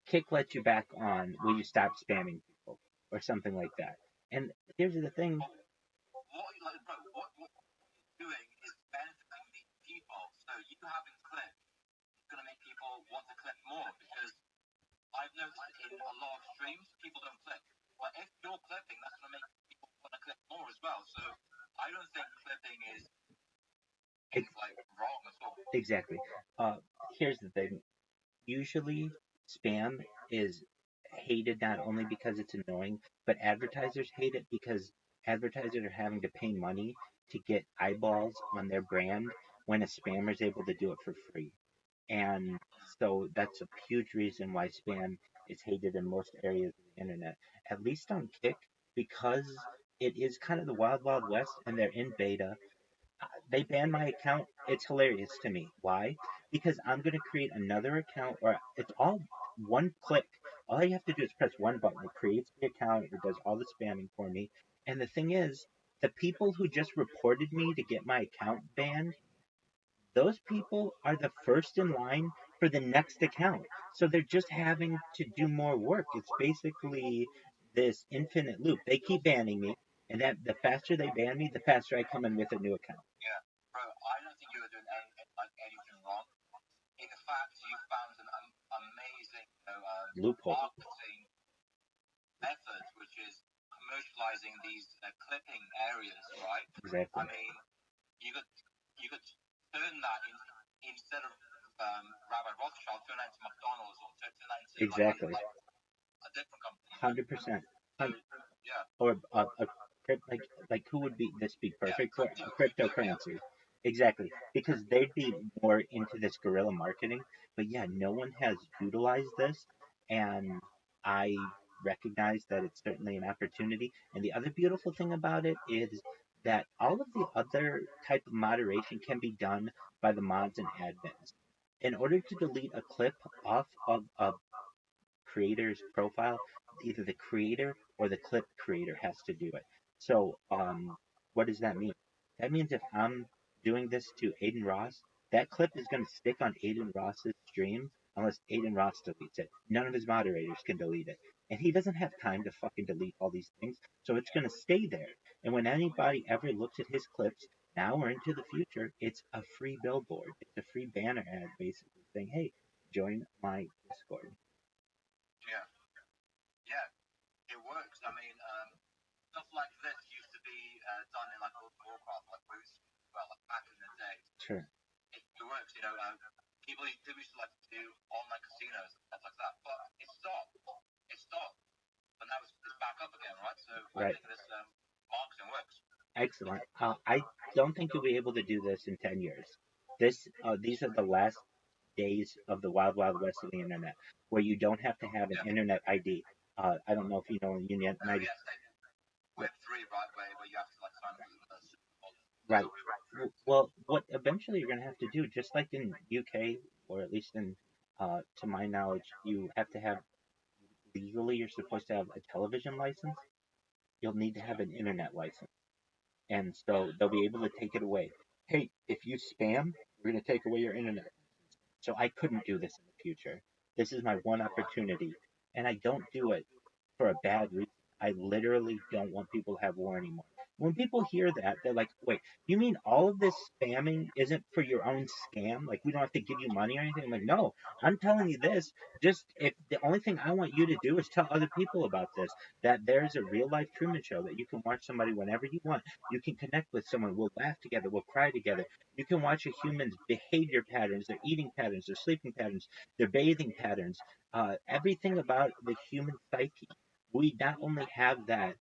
Kick lets you back on, will you stop spamming people or something like that? And here's the thing. What you're doing is benefiting these people. So you having clip is going to make people want to clip more because I've noticed in a lot of streams people don't clip. But if you're clipping, that's going to make people want to clip more as well. So I don't think clipping is like wrong at all. Exactly. Here's the thing. Usually, spam is hated not only because it's annoying, but advertisers hate it because advertisers are having to pay money to get eyeballs on their brand when a spammer is able to do it for free. And so that's a huge reason why spam is hated in most areas of the internet. At least on Kick, because it is kind of the wild, wild west and they're in beta. They banned my account. It's hilarious to me. Why? Because I'm going to create another account, or it's all one click. All you have to do is press one button. It creates the account, it does all the spamming for me. And the thing is, the people who just reported me to get my account banned, those people are the first in line for the next account. So they're just having to do more work. It's basically this infinite loop. They keep banning me, and that the faster they ban me, the faster I come in with a new account. Yeah, bro, I don't think you were doing anything wrong. In fact, you found an amazing Loophole. marketing method, which is commercializing these clipping areas, right? Exactly. I mean, you could turn that instead of Rabbi Rothschild, turn that into McDonald's or turn that into Exactly. like a different company. 100%. So yeah, Or a like who would be this be perfect for? crypto, Cryptocurrency. Exactly, because they'd be more into this guerrilla marketing. But yeah, no one has utilized this, and I recognize that it's certainly an opportunity. And the other beautiful thing about it is that all of the other type of moderation can be done by the mods and admins. In order to delete a clip off of a creator's profile, either the creator or the clip creator has to do it. So, what does that mean? That means if I'm doing this to Aiden Ross, that clip is going to stick on Aiden Ross's stream unless Aiden Ross deletes it. None of his moderators can delete it. And he doesn't have time to fucking delete all these things, so it's going to stay there. And when anybody ever looks at his clips, now or into the future, it's a free billboard. It's a free banner ad basically saying, hey, join my Discord. yeah, yeah, it works. I mean, stuff like this used to be done in like World of Warcraft, like well, like back in the day. Sure. It works, people used to like to do online casinos and stuff like that, but it stopped. It stopped, but now it's back up again, right? So I think this marketing works. Excellent. I don't think you'll be able to do this in 10 years. These are the last days of the wild, wild west of the internet, where you don't have to have an internet ID. I don't know if you know in Union. Web 3, right, where you have to like sign up with Right. Well, what eventually you're going to have to do, just like in UK, or at least in, to my knowledge, you have to have legally. You're supposed to have a television license. You'll need to have an internet license, and so they'll be able to take it away. Hey, if you spam, we're going to take away your internet. So I couldn't do this in the future. This is my one opportunity, and I don't do it for a bad reason. I literally don't want people to have war anymore. When people hear that, they're like, wait, you mean all of this spamming isn't for your own scam? Like, we don't have to give you money or anything? I'm like, no, I'm telling you this. Just if the only thing I want you to do is tell other people about this, that there's a real life Truman Show that you can watch somebody whenever you want. You can connect with someone. We'll laugh together. We'll cry together. You can watch a human's behavior patterns, their eating patterns, their sleeping patterns, their bathing patterns, everything about the human psyche. We not only have that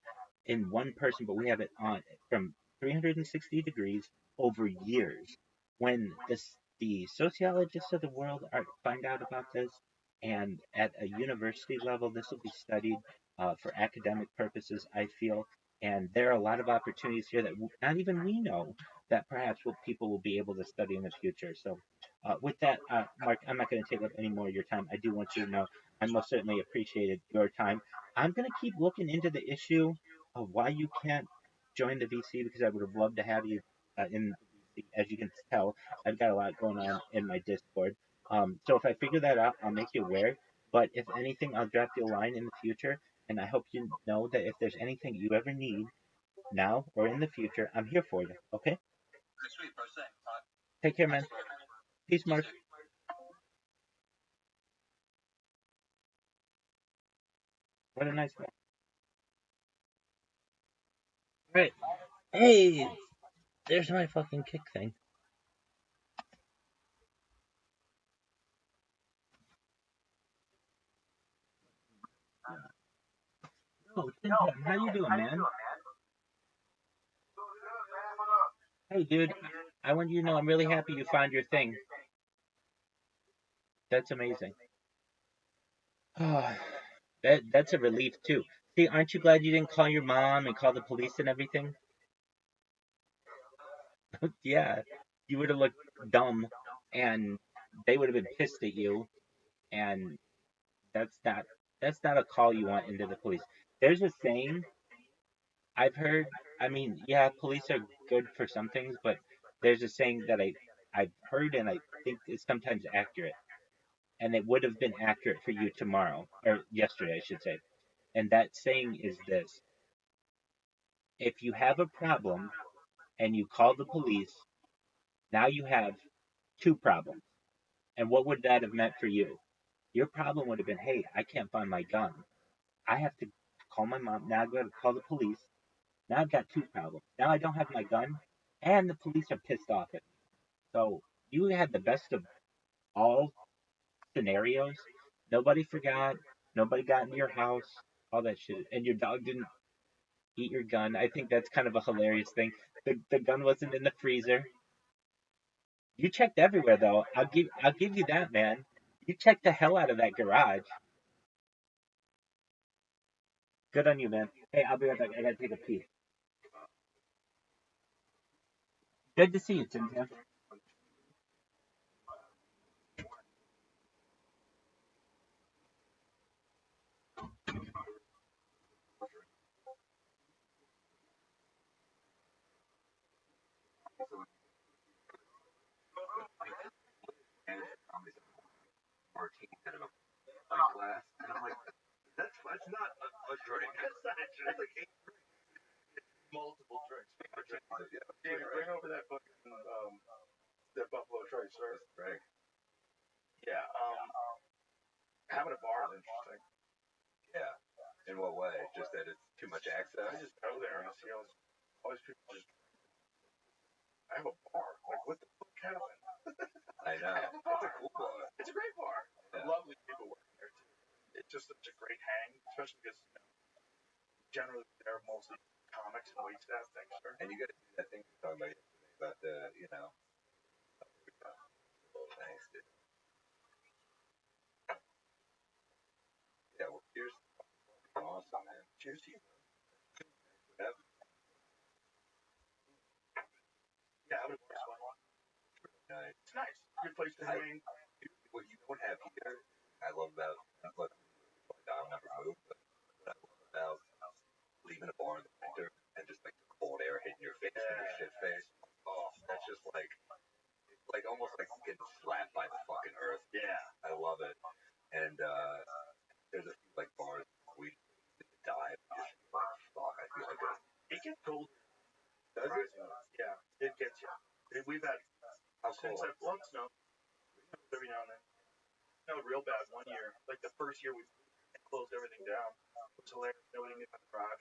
in one person, but we have it on from 360 degrees over years. When the sociologists of the world find out about this, and at a university level, this will be studied for academic purposes, I feel. And there are a lot of opportunities here that not even we know that perhaps people will be able to study in the future. So, with that, Mark, I'm not going to take up any more of your time. I do want you to know I most certainly appreciated your time. I'm going to keep looking into the issue of why you can't join the VC because I would have loved to have you in the VC. As you can tell, I've got a lot going on in my Discord. So if I figure that out, I'll make you aware. But if anything, I'll drop you a line in the future. And I hope you know that if there's anything you ever need now or in the future, I'm here for you. Okay? Sweet, bro. Same. Take care, man. Peace, Mark. What a nice guy. Right. Hey, there's my fucking kick thing. Yo, Tim Tam, how you doing, man? Hey, dude, I want you to know I'm really happy you found your thing. That's amazing. That's a relief too. See, aren't you glad you didn't call your mom and call the police and everything? Yeah, you would have looked dumb, and they would have been pissed at you, and that's not that's not a call you want into the police. There's a saying I've heard. I mean, yeah, police are good for some things, but there's a saying that I've heard and I think is sometimes accurate, and it would have been accurate for you tomorrow or yesterday, I should say. And that saying is this: if you have a problem and you call the police, now you have two problems. And what would that have meant for you? Your problem would have been, hey, I can't find my gun. I have to call my mom. Now I've got to call the police. Now I've got two problems. Now I don't have my gun, and the police are pissed off at me. So you had the best of all scenarios. Nobody forgot. Nobody got into your house. All that shit. And your dog didn't eat your gun. I think that's kind of a hilarious thing. The gun wasn't in the freezer. You checked everywhere though. I'll give you that, man. You checked the hell out of that garage. Good on you, man. Hey, I'll be right back. I gotta take a pee. Good to see you, Tim Tam. And comedy martini out of a pint glass, and I'm like, that's not a drink. That's like eight multiple drinks. Yeah, Jamie, bring over that fucking that Buffalo Trace, right? Right. Yeah. Having a bar is interesting. Yeah. In what way? Just that it's too much access. I just go there and I see all these people just. I have a bar. Like, what the fuck happened? I know. It's a cool bar. It's a great bar. Yeah. Lovely people working there too. It's just such a great hang, especially because generally they're mostly comics and wait staff things. Sure. And you got to do that thing you're talking about yesterday about the, thanks, dude. Yeah, well, cheers. Awesome, man. Cheers to you. Whatever. Yeah, I would have fun. Nice. It's nice. Good place to hang. What you don't have here, I love about, look, I'll never move, but what I love about leaving a bar in the winter and just like the cold air hitting your face and your shit face. Oh, that's just like, it's like almost like getting slapped by the fucking earth. Yeah. I love it. And there's a few like bars we dive and just like, fuck, I feel like it gets cold. Does it? Yeah, it gets you. We've had, how since I've flown snow, every now and then. No, real bad one year. Like the first year we closed everything down. It was hilarious. Nobody knew how to drive.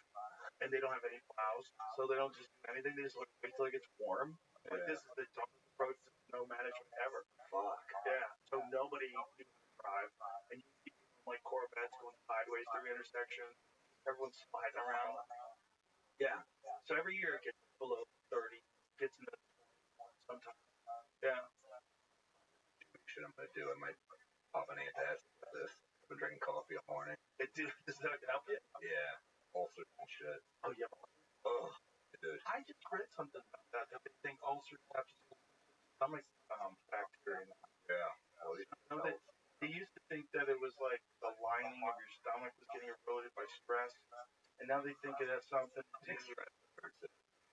And they don't have any plows. So they don't just do anything. They just wait till it gets warm. Like this is the dumbest approach to snow management ever. Fuck. Yeah. So nobody knew how to drive. And you see people in like Corvettes going sideways through intersections. Everyone's sliding around. Yeah. So every year it gets below 30. Gets into the 20s sometimes. Yeah. Shit I'm gonna do. I might pop an antacid with this. I've been drinking coffee all morning. Does that help you? Yeah. Ulcers and shit. Oh yeah. Oh, dude. I just read something about that. That they think ulcers have stomach bacteria. Yeah. Well, no, they used to think that it was like the lining of your stomach was getting eroded by stress, and now they think it has something to do with stress.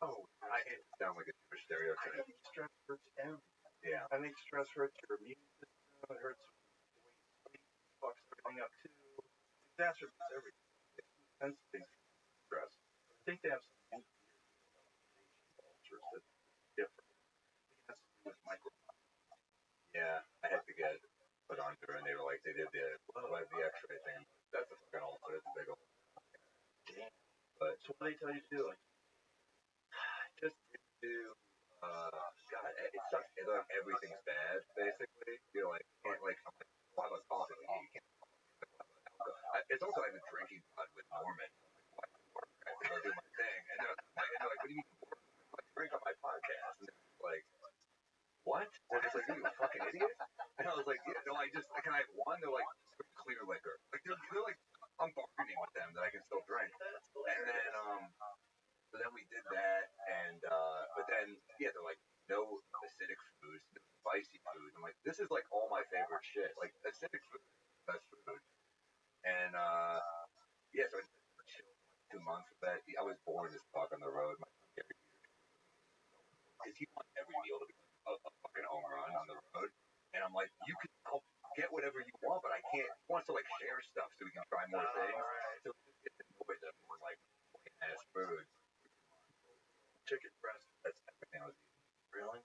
Oh, I hate to sound like a super stereotype. I think stress hurts everything. Yeah. I think stress hurts your immune system. It hurts the way you sleep. Fucks everything up too. Exacerbates everything. It's sensitive to stress. I think they have some cultures that's different. It has to do with micro. Yeah, I had to get put under, and they were like, they did the X-ray thing. That's a fucking ulcer. It's a big old. Damn. But so what do they tell you to do? Like, just do. God, it sucks. It's like everything's bad, basically. You're like, can't like, I'm like, why was coffee? You can't. It's also I've been drinking blood with Norman. because he wants every meal to be a fucking home run on the road. And I'm like, I'll get whatever you want, but I can't. He wants to like share stuff so we can try more things. Right. So he gets annoyed that we're like plain ass food. Chicken breast. That's everything I was eating. Really?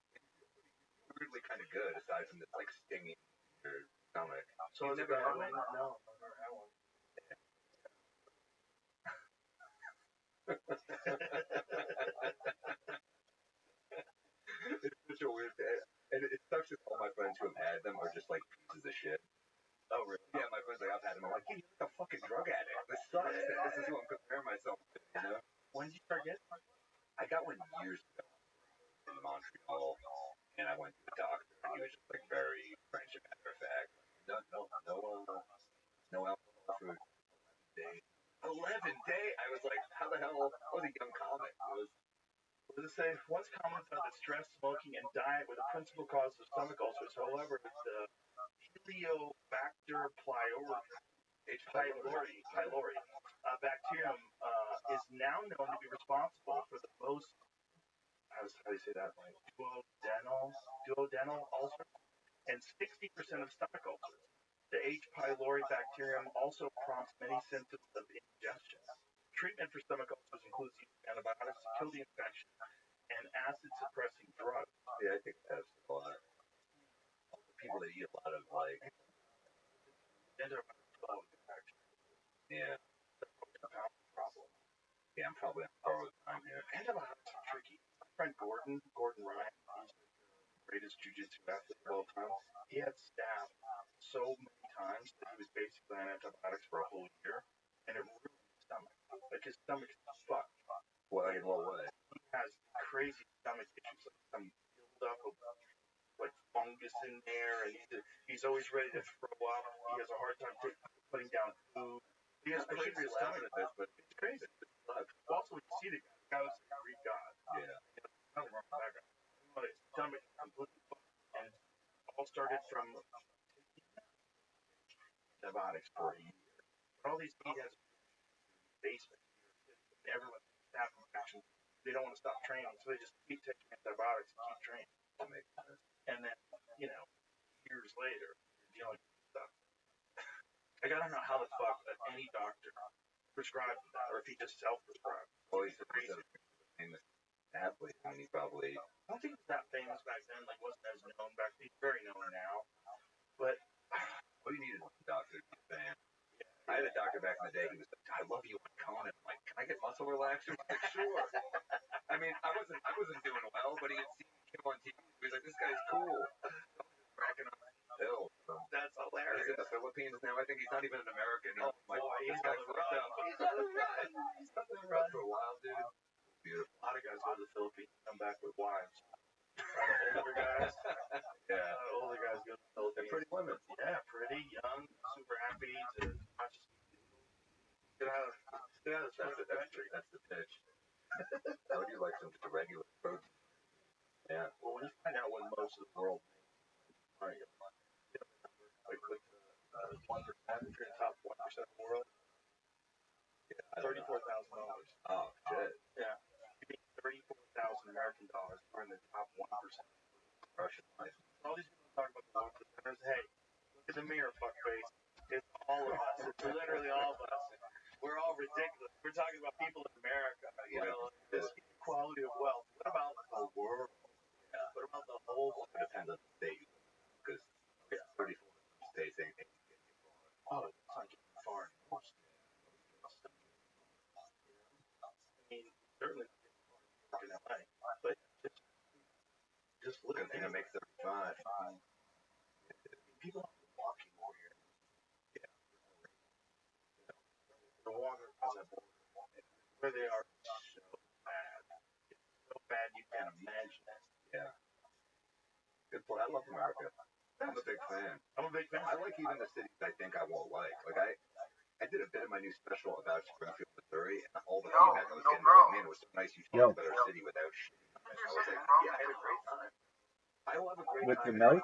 Weirdly kind of good, aside from this like stinging in your stomach. So is it bad? No, I've never had one. It's such a weird thing. And it sucks that all my friends who have had them are just like pieces of shit. Oh, really? Yeah, my friends like, I've had them. I'm like, you're like a fucking drug addict. This sucks. This is what I'm comparing myself to, you know? When did you start getting one? I got one years ago in Montreal, and I went to the doctor, and he was just like very French, matter of fact. No alcohol for 11 days. 11 days? I was like, how the hell? I was a young comic. What does it say? Once common found that stress, smoking, and diet were the principal causes of stomach ulcers. However, the Helicobacter pylori bacterium is now known to be responsible for the most, how do you say that? Like duodenal ulcer and 60% of stomach ulcers. The H. pylori bacterium also prompts many symptoms of indigestion. Treatment for stomach ulcers includes use of antibiotics to kill the infection and acid-suppressing drugs. Yeah, I think that's a lot. People that eat a lot of like yeah, problem. Yeah, I'm probably on borrowed time here. Antibiotics are tricky. My friend Gordon Ryan, he's the greatest jiu-jitsu athlete of all time. He had stabbed so many times that he was basically on antibiotics for a whole year, and it ruined his stomach. Like his stomach is fucked. Well, in what way? He has crazy stomach issues, like some build-up of like fungus in there, and he's always ready to throw up. He has a hard time putting down food. He has crazy stomach at this, but it's crazy. Also, when you see the guy was a Greek god. Yeah. Nothing wrong with that guy. But his stomach is completely fucked, and it all started from antibiotics for a year. But all these he has basement. Everyone's staph infections. They don't want to stop training, so they just keep taking antibiotics and keep training. That makes sense. And then, years later, you're dealing with stuff. Like, I don't know how the fuck any doctor prescribed that, or if he just self-prescribed. Well, he's a famous athlete. I mean, he probably. I don't think he was that famous back then. Like, wasn't as known back then. He's very known now. But all you needed was a doctor to be a fan. I had a doctor back in the day. He was like, "I love you on Conan." I'm like, "Can I get muscle relaxers?" Like, sure. I mean, I wasn't doing well, but he had seen him on TV. He was like, "This guy's cool." I was just cracking on his That's hilarious. He's in the Philippines now. I think he's not even an American. Oh, like, he's on the run. He's on the run. He's on the run for a while, dude. Beautiful. A lot of guys go to the Philippines and come back with wives. Older guys. Yeah. Older guys go to the Philippines. They're pretty women. Yeah, pretty young, super happy to not just get out of that's the pitch. How would you like some regular protein? Yeah. Well, when you find out what most of the world makes, like the 1%, if you're in the top 1% of the world, $34,000. Oh, shit. Yeah. You make $34,000 American dollars. We're in the top 1%. Russian life. All these people talk about the 1%. Hey, look in the mirror, fuckface. It's all of us. It's literally all of us. We're all ridiculous. We're talking about people in America, this equality of wealth. What about the world? Yeah. What about the whole world? It depends on the state. Because 34 states ain't getting far. Oh, it's not getting far in most. I mean, certainly not in LA, but just look at it. It makes 35. People are walking over here. Yeah. The water across that border. Where they are so bad. It's so bad you can't imagine it. Yeah. Good point. I love America. I'm a big fan. I like even the cities I think I won't like. Like I did a bit of my new special about Springfield, Missouri, and all the feedback I was getting was like, man, it was so nice you talked about our city without shit. I was like, yeah, I had a great time. I will have a great With time. the milk?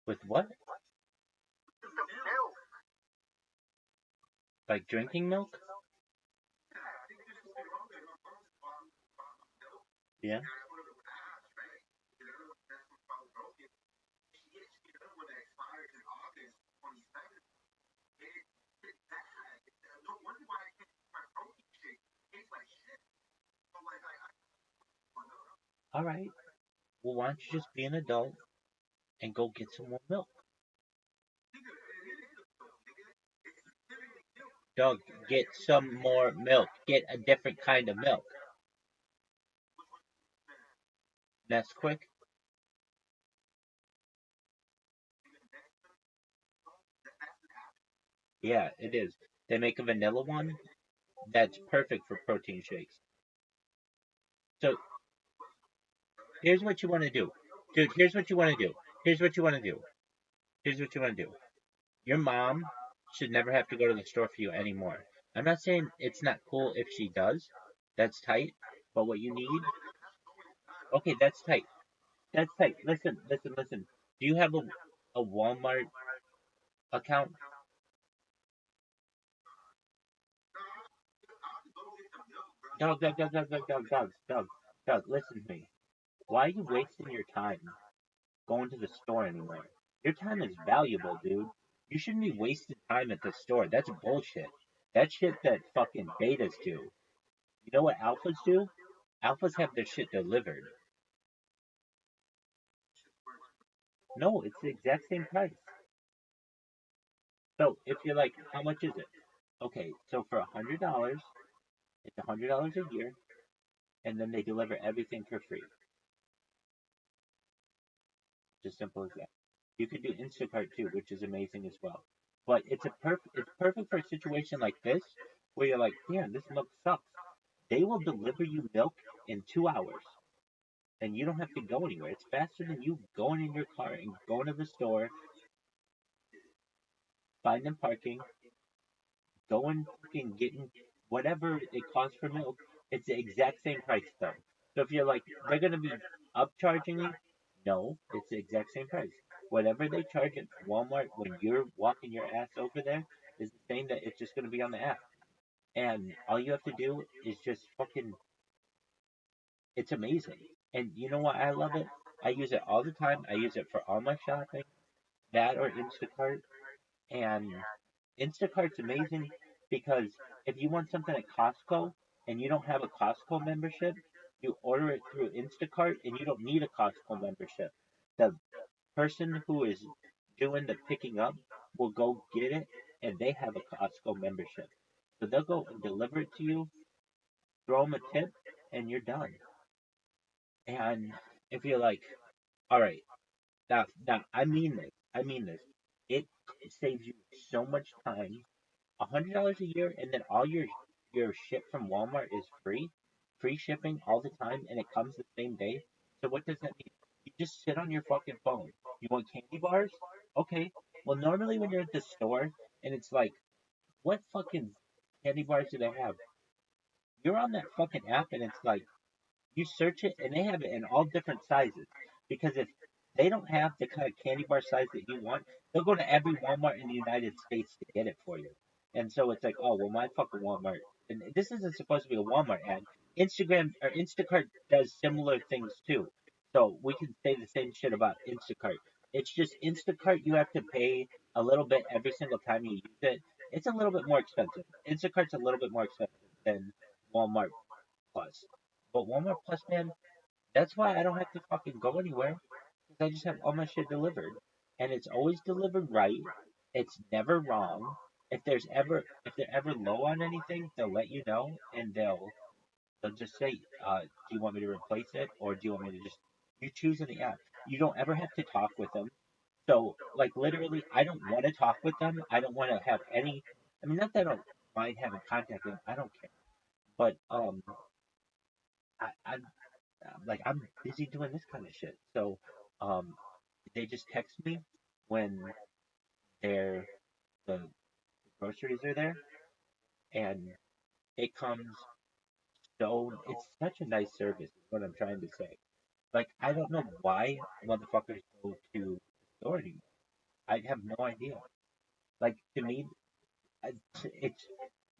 With what? Like drinking milk? Yeah. All right. Well, why don't you just be an adult and go get some more milk? Doug, get some more milk. Get a different kind of milk. That's quick. Yeah, it is. They make a vanilla one that's perfect for protein shakes. So here's what you want to do, dude. Here's what you want to do. Here's what you want to do. Here's what you want to do. Your mom should never have to go to the store for you anymore. I'm not saying it's not cool if she does. That's tight. But what you need, okay, that's tight. That's tight. Listen, listen, listen. Do you have a Walmart account? Dog, listen to me. Why are you wasting your time going to the store anymore? Your time is valuable, dude. You shouldn't be wasting time at the store. That's bullshit. That's shit that fucking betas do. You know what alphas do? Alphas have their shit delivered. No, it's the exact same price. So if you're like, how much is it? Okay, so for $100, it's $100 a year, and then they deliver everything for free. Just simple as that. You could do Instacart too, which is amazing as well. But it's perfect for a situation like this where you're like, damn, this milk sucks. They will deliver you milk in 2 hours, and you don't have to go anywhere. It's faster than you going in your car and going to the store, finding parking, going fucking getting whatever it costs for milk. It's the exact same price though. So if you're like, they're gonna be upcharging me, no, it's the exact same price. Whatever they charge at Walmart when you're walking your ass over there is the same that it's just gonna be on the app. And all you have to do is just fucking, it's amazing. And you know what? I love it. I use it all the time. I use it for all my shopping, that or Instacart. And Instacart's amazing because if you want something at Costco and you don't have a Costco membership, you order it through Instacart and you don't need a Costco membership. The person who is doing the picking up will go get it and they have a Costco membership. So they'll go and deliver it to you, throw them a tip, and you're done. And if you're like, all right, now I mean this, I mean this. It saves you so much time. $100 a year, and then all your shit from Walmart is free shipping all the time, and it comes the same day. So what does that mean? You just sit on your fucking phone. You want candy bars? Okay. Well, normally when you're at the store and it's like, what fucking candy bars do they have? You're on that fucking app, and it's like you search it, and they have it in all different sizes. Because if they don't have the kind of candy bar size that you want, they'll go to every Walmart in the United States to get it for you. And so it's like, oh well, my fucking Walmart. And this isn't supposed to be a Walmart ad. Instagram or Instacart does similar things too. So we can say the same shit about Instacart. It's just Instacart you have to pay a little bit every single time you use it. It's a little bit more expensive. Instacart's a little bit more expensive than Walmart Plus. But Walmart Plus, man, that's why I don't have to fucking go anywhere. Because I just have all my shit delivered. And it's always delivered right. It's never wrong. If they're ever low on anything, they'll let you know and they'll just say, do you want me to replace it or do you want me to just you choose in the app. You don't ever have to talk with them. So like literally I don't want to talk with them. I don't want to have any I mean not that I don't mind having contact with them, I don't care. But I like I'm busy doing this kind of shit. So um, they just text me when they're the groceries are there, and it comes so it's such a nice service. Is what I'm trying to say. Like I don't know why motherfuckers go to the store anymore. I have no idea. Like to me, it's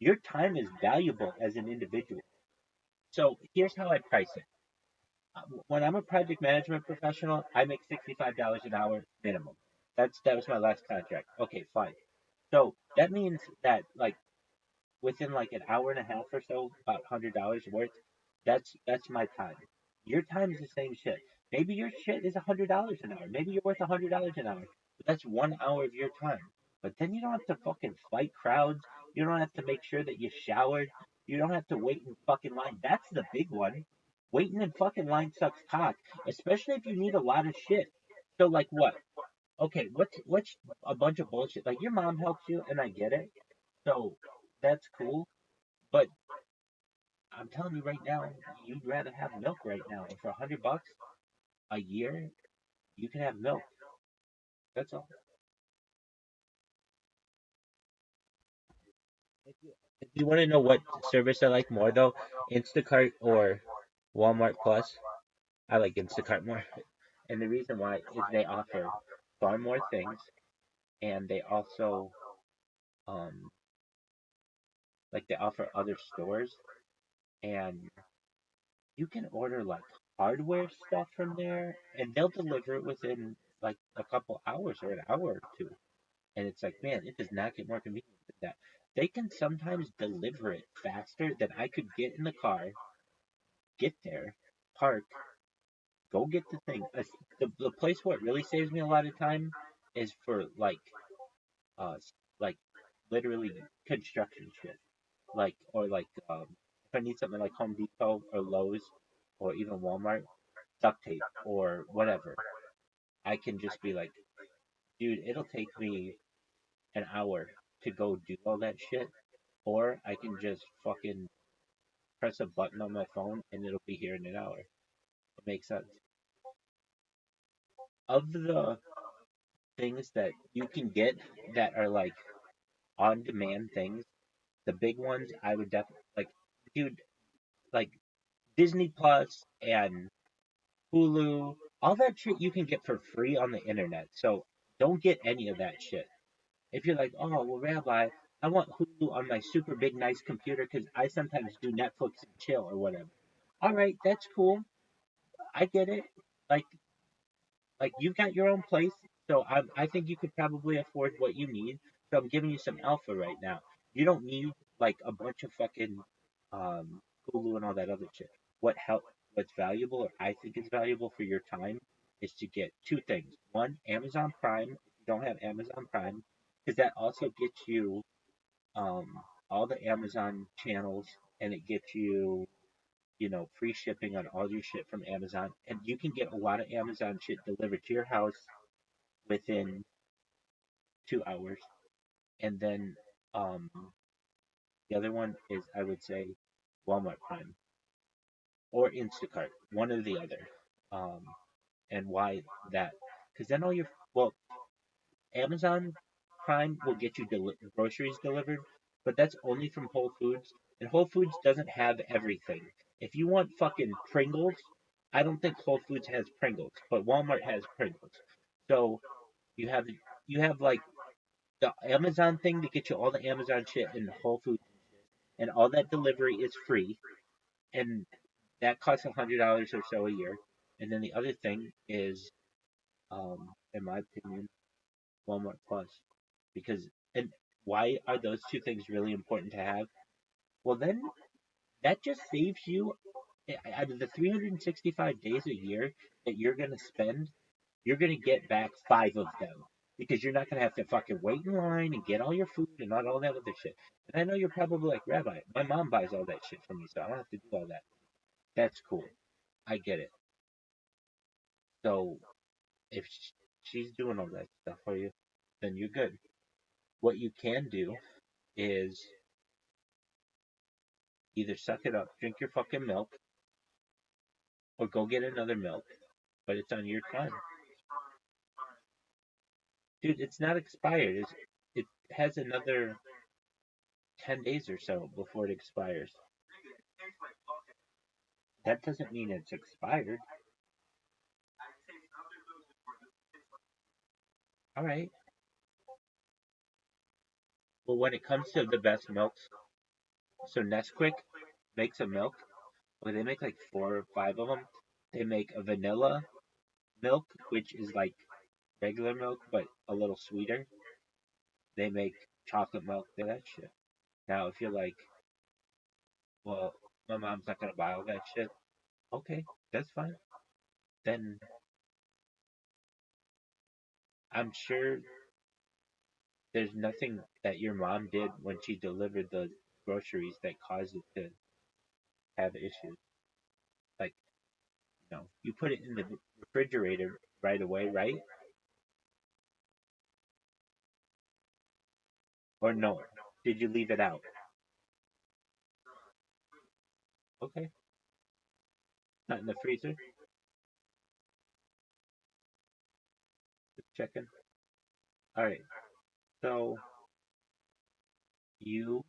your time is valuable as an individual. So here's how I price it. when I'm a project management professional, I make $65 an hour minimum. That was my last contract. Okay, fine. So that means that like within like an hour and a half or so, about $100 worth. That's my time. Your time is the same shit. Maybe your shit is $100 an hour. Maybe you're worth $100 an hour. But that's 1 hour of your time. But then you don't have to fucking fight crowds. You don't have to make sure that you showered. You don't have to wait in fucking line. That's the big one. Waiting in fucking line sucks cock, especially if you need a lot of shit. So like what? Okay, what's a bunch of bullshit? Like your mom helps you, and I get it. So that's cool. But I'm telling you right now, you'd rather have milk right now. And for $100 a year, you can have milk. That's all. If you want to know what service I like more though, Instacart or Walmart Plus, I like Instacart more. And the reason why is they offer far more things, and they also um like they offer other stores, and you can order like hardware stuff from there, and they'll deliver it within like a couple hours or an hour or two. And it's like, man, it does not get more convenient than that. They can sometimes deliver it faster than I could get in the car, get there, park, go get the thing. The place where it really saves me a lot of time is for uh like literally construction shit. Like or like if I need something like Home Depot or Lowe's or even Walmart, duct tape or whatever, I can just be like, dude, it'll take me an hour to go do all that shit, or I can just fucking press a button on my phone and it'll be here in an hour. It makes sense. Of the things that you can get that are like on demand things, the big ones I would definitely like, dude, like Disney Plus and Hulu, all that shit you can get for free on the internet. So don't get any of that shit. If you're like, oh, well, Rabbi, I want Hulu on my super big, nice computer because I sometimes do Netflix and chill or whatever. All right, that's cool. I get it. Like, you've got your own place, so I think you could probably afford what you need. So I'm giving you some alpha right now. You don't need like a bunch of fucking um, Hulu and all that other shit. What's valuable, or I think is valuable for your time, is to get two things. One, Amazon Prime. If you don't have Amazon Prime, because that also gets you um, all the Amazon channels, and it gets you, free shipping on all your shit from Amazon, and you can get a lot of Amazon shit delivered to your house within 2 hours. And then um, the other one is, I would say, Walmart Prime or Instacart, one or the other. Um, and why that? Because then all your well, Amazon Prime will get you groceries delivered, but that's only from Whole Foods, and Whole Foods doesn't have everything. If you want fucking Pringles, I don't think Whole Foods has Pringles, but Walmart has Pringles. So you have you have like the Amazon thing to get you all the Amazon shit in Whole Foods, and all that delivery is free, and that costs $100 or so a year. And then the other thing is, in my opinion, Walmart Plus, because and why are those two things really important to have? Well, then that just saves you out of the 365 days a year that you're gonna spend, you're gonna get back 5 of them because you're not gonna have to fucking wait in line and get all your food and not all that other shit. And I know you're probably like, Rabbi, my mom buys all that shit for me, so I don't have to do all that. That's cool. I get it. So if she's doing all that stuff for you, then you're good. What you can do is either suck it up, drink your fucking milk, or go get another milk, but it's on your time. Dude, it's not expired. It has another 10 days or so before it expires. That doesn't mean it's expired. All right. Well, when it comes to the best milks, so Nesquik makes a milk, well, they make like 4 or 5 of them. They make a vanilla milk, which is like regular milk but a little sweeter. They make chocolate milk. They that shit. Now, if you're like, well, my mom's not gonna buy all that shit. Okay, that's fine. Then I'm sure there's nothing that your mom did when she delivered the groceries that caused it to have issues. Like, you put it in the refrigerator right away, right? Or no? Did you leave it out? Okay, not in the freezer. Just checking. All right. So you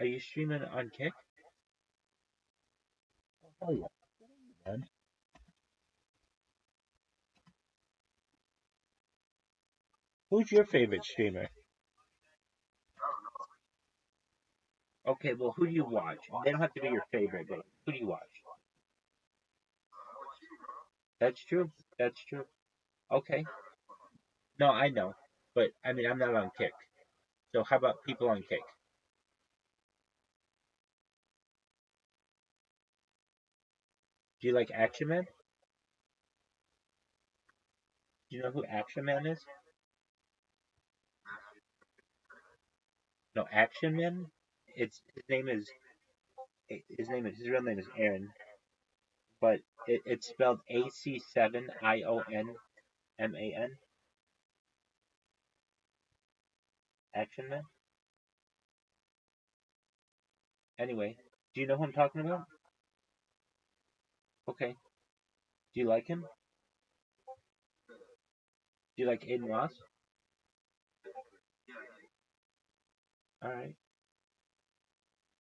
are you streaming on Kick? Oh yeah, man. Who's your favorite streamer? Okay, well, who do you watch? They don't have to be your favorite, but who do you watch? That's true. That's true. Okay. No, I know. But I mean, I'm not on Kick. So how about people on Kick? Do you like Action Man? Do you know who Action Man is? No, Action Man. It's his real name is Aaron, but it's spelled AC7IONMAN. Action Man. Anyway, do you know who I'm talking about? Okay. Do you like him? Do you like Aiden Ross? All right.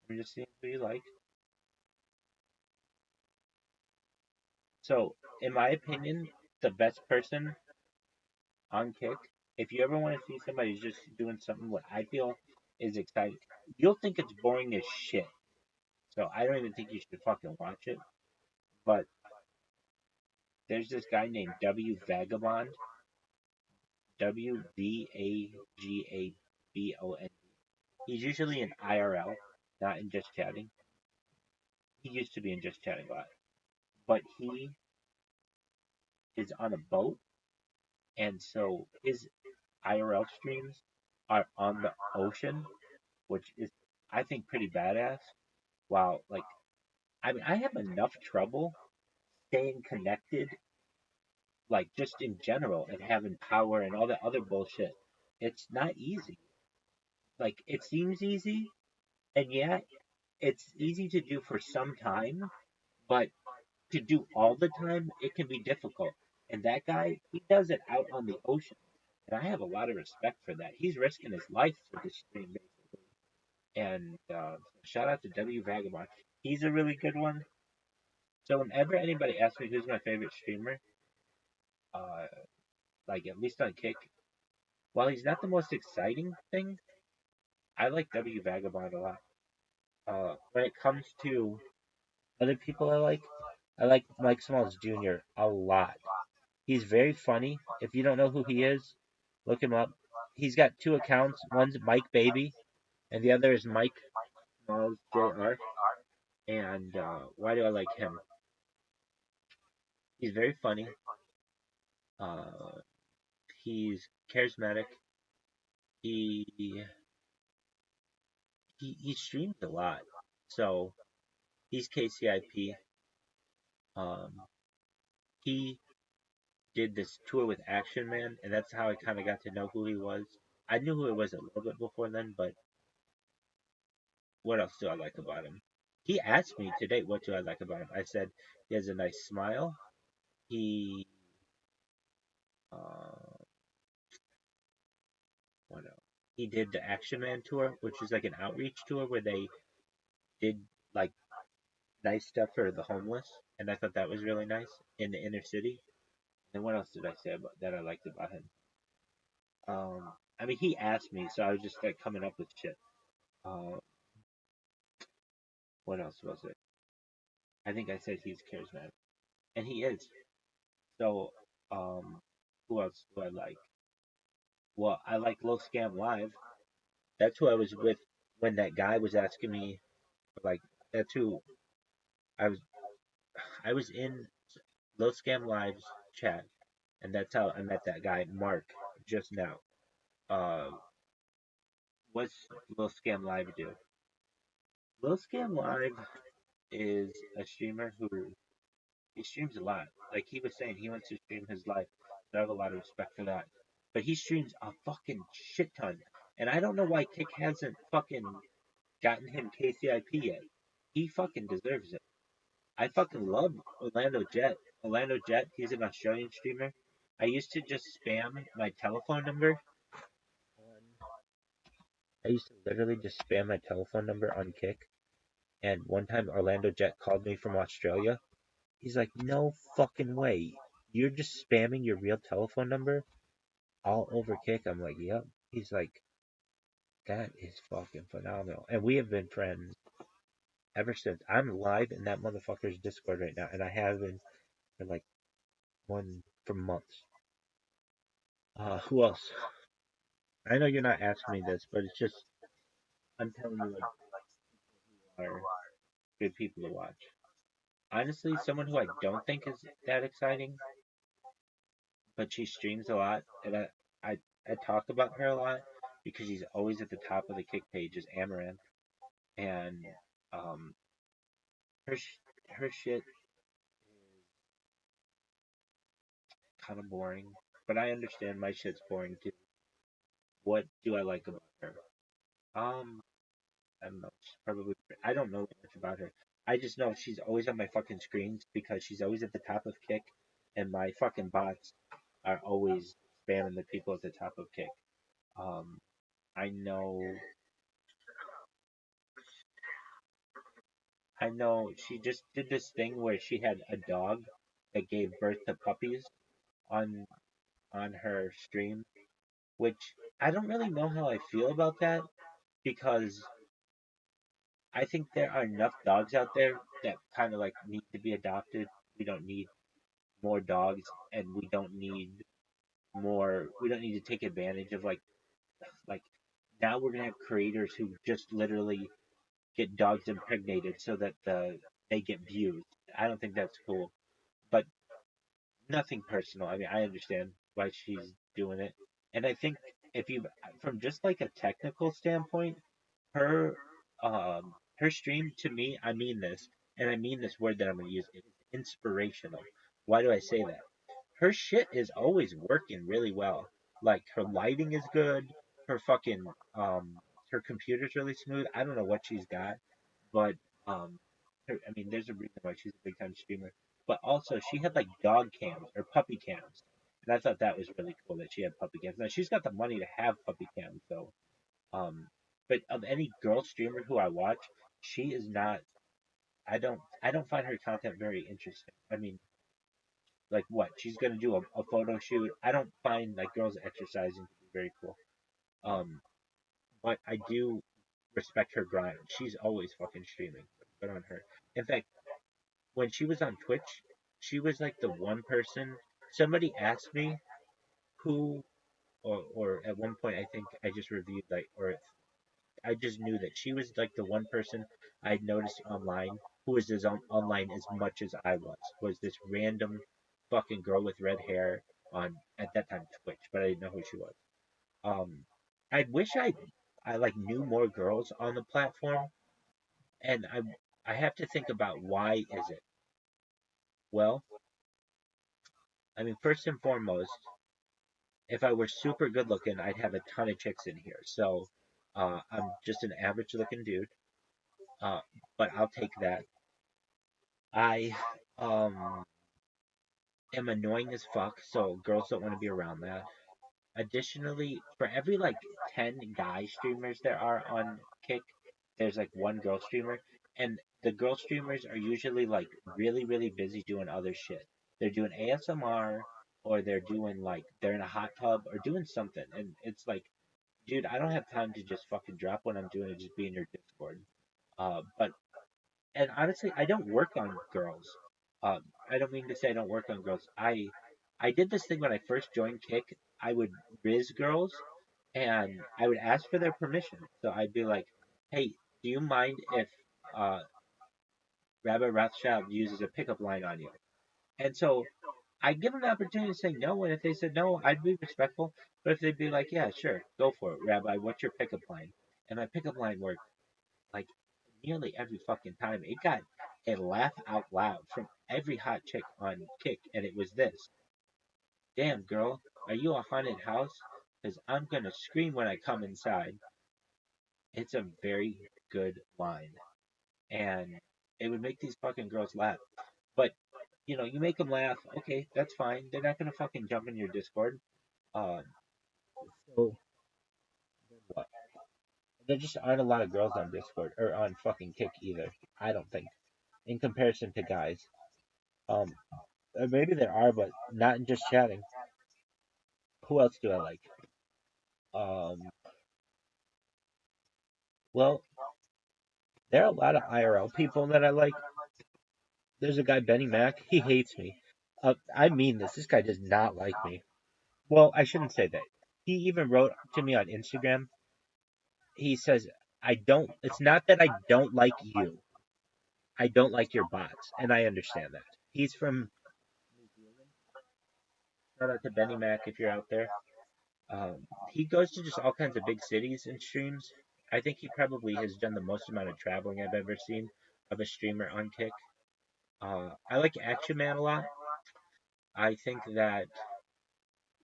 I'm just seeing who you like. So, in my opinion, the best person on Kick, if you ever want to see somebody who's just doing something what I feel is exciting, you'll think it's boring as shit. So I don't even think you should fucking watch it. But there's this guy named W Vagabond, WVAGABON. He's usually in IRL, not in just chatting. He used to be in just chatting a lot, but he is on a boat, and so his IRL streams are on the ocean, which is I think pretty badass. While like I mean I have enough trouble staying connected, like just in general, and having power and all that other bullshit. It's not easy. Like it seems easy, and yeah, it's easy to do for some time, but to do all the time, it can be difficult. And that guy, he does it out on the ocean. And I have a lot of respect for that. He's risking his life for this stream, basically. And shout out to W Vagabond. He's a really good one. So whenever anybody asks me who's my favorite streamer, uh, like at least on Kick, while he's not the most exciting thing, I like W Vagabond a lot. When it comes to other people I like Mike Smalls Jr. a lot. He's very funny. If you don't know who he is, look him up. He's got two accounts. One's Mike Baby, and the other is Mike Smalls Jr. And why do I like him? He's very funny. Uh, he's charismatic. He he streams a lot. So he's KCIP. Um, he did this tour with Action Man, and that's how I kind of got to know who he was. I knew who he was a little bit before then, but what else do I like about him? He asked me today, what do I like about him? I said he has a nice smile. He, uh, what else? He did the Action Man tour, which is like an outreach tour where they did like nice stuff for the homeless, and I thought that was really nice in the inner city. And what else did I say about that I liked about him? I mean, he asked me, so I was just like coming up with shit. Uh, what else was it? I think I said he's charismatic, and he is. So, um, who else do I like? Well, I like Low Scam Live. That's who I was with when that guy was asking me. Like, that's who I was. I was in Low Scam Live's chat, and that's how I met that guy Mark just now. Uh, what's Low Scam Live do? Low Scam Live is a streamer who he streams a lot. Like he was saying, he wants to stream his life. So I have a lot of respect for that. But he streams a fucking shit ton. And I don't know why Kick hasn't fucking gotten him KCIP yet. He fucking deserves it. I fucking love Orlando Jet. Orlando Jet, he's an Australian streamer. I used to just spam my telephone number. I used to literally just spam my telephone number on Kick. And one time Orlando Jet called me from Australia. He's like, no fucking way. You're just spamming your real telephone number all over Kick? I'm like, yep. He's like, that is fucking phenomenal. And we have been friends ever since. I'm live in that motherfucker's Discord right now, and I have been for like for months. Who else? I know you're not asking me this, but it's just I'm telling you, like, are good people to watch. Honestly, someone who I don't think is that exciting, but she streams a lot, and I, I talk about her a lot because she's always at the top of the Kick page is Amaranth, and um, her her shit is kind of boring, but I understand my shit's boring too. What do I like about her? Um, I don't know. She's probably I don't know much about her. I just know she's always on my fucking screens because she's always at the top of Kick, and my fucking bots are always spamming the people at the top of Kick. Um, I know I know she just did this thing where she had a dog that gave birth to puppies on her stream, which I don't really know how I feel about that because I think there are enough dogs out there that kind of like need to be adopted. We don't need more dogs, and we don't need to take advantage of like now we're gonna have creators who just literally get dogs impregnated so that they get views. I don't think that's cool. But nothing personal. I mean, I understand why she's doing it, and I think if you, from just like a technical standpoint, her her stream to me, I mean this, and I mean this word that I'm gonna use, is inspirational. Why do I say that? Her shit is always working really well. Like her lighting is good. Her fucking her computer's really smooth. I don't know what she's got, but um, I mean, there's a reason why she's a big time streamer. But also, she had like dog cams or puppy cams, and I thought that was really cool that she had puppy cams. Now she's got the money to have puppy cams, so um, but of any girl streamer who I watch, she is not. I don't find her content very interesting. I mean, like what? She's gonna do a photo shoot. I don't find like girls exercising to be very cool. Um, but I do respect her grind. She's always fucking streaming. Good on her. In fact, when she was on Twitch, she was like the one person. Somebody asked me who, or at one point I think I just reviewed like, or I just knew that she was like the one person I'd noticed online who was as online as much as I was this random fucking girl with red hair on at that time Twitch, but I didn't know who she was. Um, I wish I like knew more girls on the platform, and I have to think about why is it. Well, I mean, first and foremost, if I were super good looking, I'd have a ton of chicks in here. So, I'm just an average looking dude. Uh, but I'll take that. I um am annoying as fuck, so girls don't want to be around that. Additionally, for every like 10 guy streamers there are on Kick, there's like one girl streamer, and the girl streamers are usually like really, really busy doing other shit. They're doing ASMR, or they're doing like they're in a hot tub or doing something, and it's like dude, I don't have time to just fucking drop what I'm doing and just be in your Discord. But and honestly, I don't work on girls. I don't mean to say I don't work on girls. I did this thing when I first joined Kick. I would riz girls, and I would ask for their permission. So I'd be like, "Hey, do you mind if uh, Rabbi Rothschild uses a pickup line on you?" And so I'd give them the opportunity to say no, and if they said no, I'd be respectful. But if they'd be like, "Yeah, sure, go for it, Rabbi. What's your pickup line?" And my pickup line worked like nearly every fucking time. It got a laugh out loud from every hot chick on Kick, and it was this: "Damn girl, are you a haunted house? Because I'm gonna scream when I come inside." It's a very good line, and it would make these fucking girls laugh. But you make them laugh. Okay, that's fine. They're not gonna fucking jump in your Discord. Um, so what? There just aren't a lot of girls on Discord or on fucking Kick either. I don't think, in comparison to guys. Um, maybe there are, but not in just chatting. Who else do I like? Um, well, there are a lot of IRL people that I like. There's a guy, Benny Mac. He hates me. I mean this. This guy does not like me. Well, I shouldn't say that. He even wrote to me on Instagram. He says, "I don't. It's not that I don't like you. I don't like your bots," and I understand that. He's from New Zealand. Shout out to Benny Mac if you're out there. He goes to just all kinds of big cities and streams. I think he probably has done the most amount of traveling I've ever seen of a streamer on Kick. I like Action Man a lot. I think that,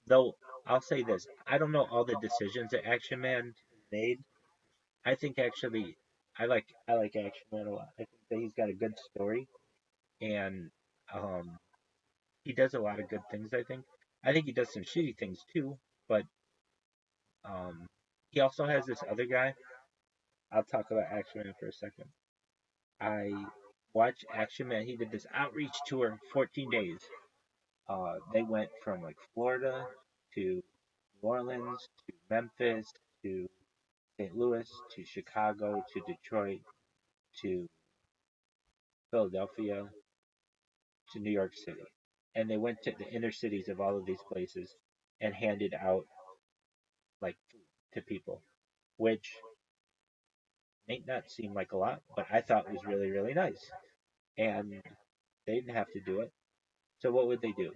though, I'll say this: I don't know all the decisions that Action Man made. I think actually, I like Action Man a lot. I think that he's got a good story, and um, he does a lot of good things. I think he does some shitty things too, but um, he also has this other guy. I'll talk about Action Man for a second. I watched Action Man. He did this outreach tour, 14 days. They went from like Florida to New Orleans to Memphis to St. Louis to Chicago to Detroit to Philadelphia to New York City. And they went to the inner cities of all of these places and handed out like food to people, which may not seem like a lot, but I thought was really, really nice. And they didn't have to do it. So what would they do?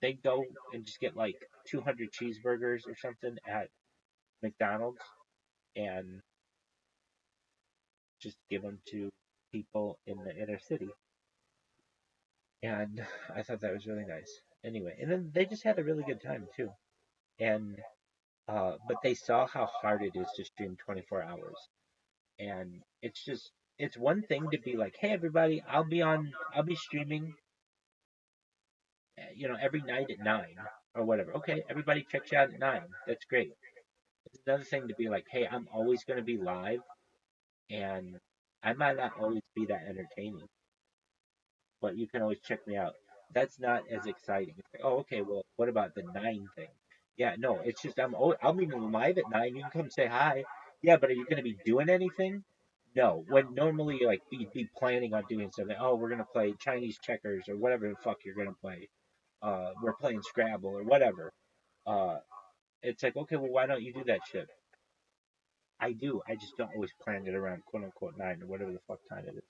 They'd go and just get like 200 cheeseburgers or something at McDonald's and just give them to people in the inner city. And I thought that was really nice. Anyway, and then they just had a really good time too. And but they saw how hard it is to stream 24 hours. And it's one thing to be like, "Hey everybody, I'll be streaming every night at 9 or whatever." Okay, everybody checks out at 9. That's great. It's another thing to be like, "Hey, I'm always going to be live and I might not always be that entertaining, but you can always check me out." That's not as exciting. It's like, "Oh, okay, well, what about the 9 thing?" Yeah, no, it's just I'll be live at 9. You can come say hi. Yeah, but are you going to be doing anything? No. When normally like you'd be planning on doing something. "Oh, we're going to play Chinese checkers or whatever the fuck you're going to play. We're playing Scrabble or whatever." Uh, it's like, okay, well, why don't you do that shit? I do. I just don't always plan it around quote unquote 9 or whatever the fuck time it is.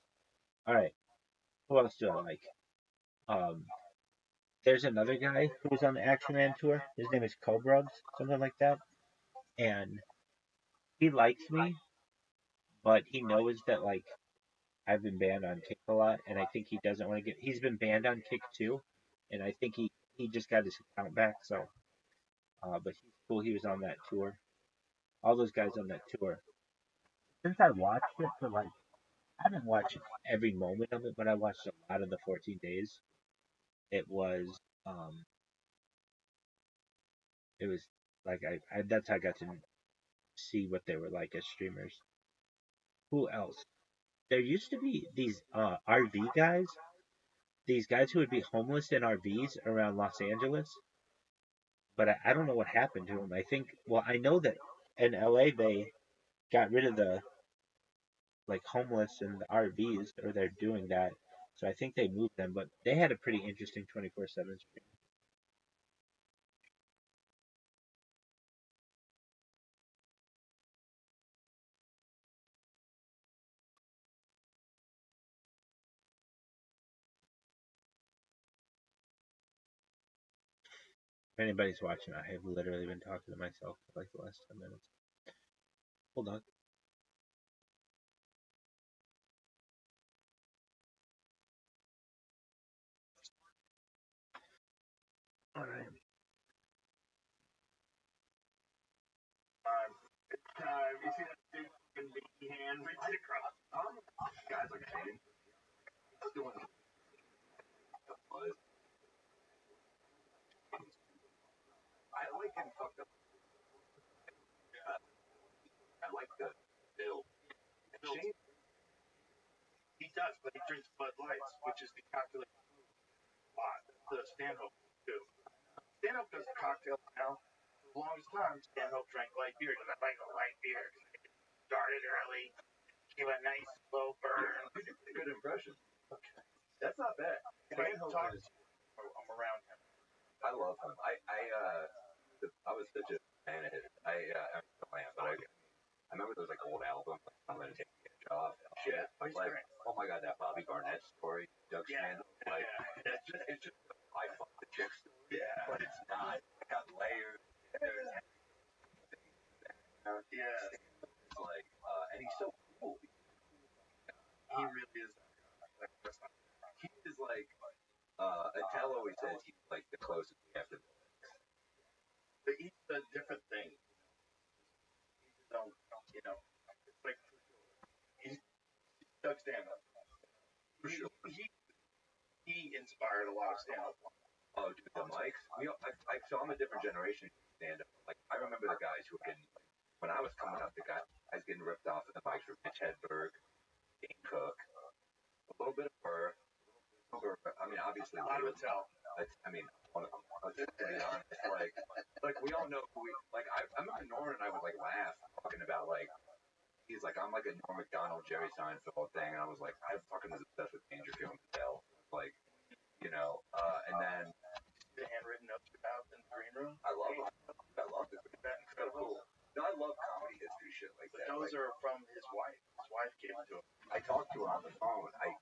All right. Who else do I like? Um, there's another guy who's on the Action Man tour. His name is Cobrugs, something like that. And he likes me, but he knows that like I've been banned on Kick a lot, and I think he doesn't want to get. He's been banned on Kick too, and I think he just got his account back. So, but he's cool. He was on that tour. All those guys on that tour. Since I watched it for like, I haven't watched every moment of it, but I watched a lot of the 14 days. It was, um, it was like I that's how I got to see what they were like as streamers. Who else? There used to be these RV guys, these guys who would be homeless in RVs around Los Angeles, but I don't know what happened to them. I think, well, I know that in LA they got rid of the like homeless and the RVs, or they're doing that. So I think they moved them, but they had a pretty interesting 24/7 stream. If anybody's watching, I have literally been talking to myself for like the last 10 minutes. Hold on. All right. It's time. You see that big fucking baby hand reaching across? Guys like saying, he's doing the buzz. I like him fucked up. I like the build. Shane, he does, but he drinks Bud Lights, which is the calculated spot. The Stanhope too. Stanhope does cocktails now. For the longest time, Stanhope drank light beer because I like a light beer. Started early, give a nice slow burn. Good impression. Okay, that's not bad. Stanhope is. I'm around him. I love him. I was such a fan of his. I'm still am, but I remember those like old albums, like I'm gonna take the edge off. Shit. Like, oh my god, that Bobby Barnett story, Doug Stanhope. Like, it's just I fuck the chick story. Yeah. But it's not. It got layers. Yeah. It's like, and he's so cool. He really is that guy. Like, he is like, Attell always says he's like the closest we have to. But he's a different thing. You know, it's like he's Doug Stanhope. For sure. He inspired a lot of stand-up. Oh, dude, the mics. So I'm a different generation stand-up. Like I remember the guys who were getting when I was coming up, the guys getting ripped off of the mics were Mitch Hedberg, Dane Cook, a little bit of Burr. I mean, obviously, I would tell. I mean, to be honest, like we all know who we like. I remember Norman and I would like laugh talking about like he's like I'm like a Norm Macdonald, Jerry Seinfeld thing, and I was like I fucking was obsessed with Dangerfield and Bell, like and then the handwritten notes about in the green room. I love it. I love it. That's so cool. No, I love comedy history shit like that. Those are from his wife. His wife gave it to him. I talked to her on the phone. I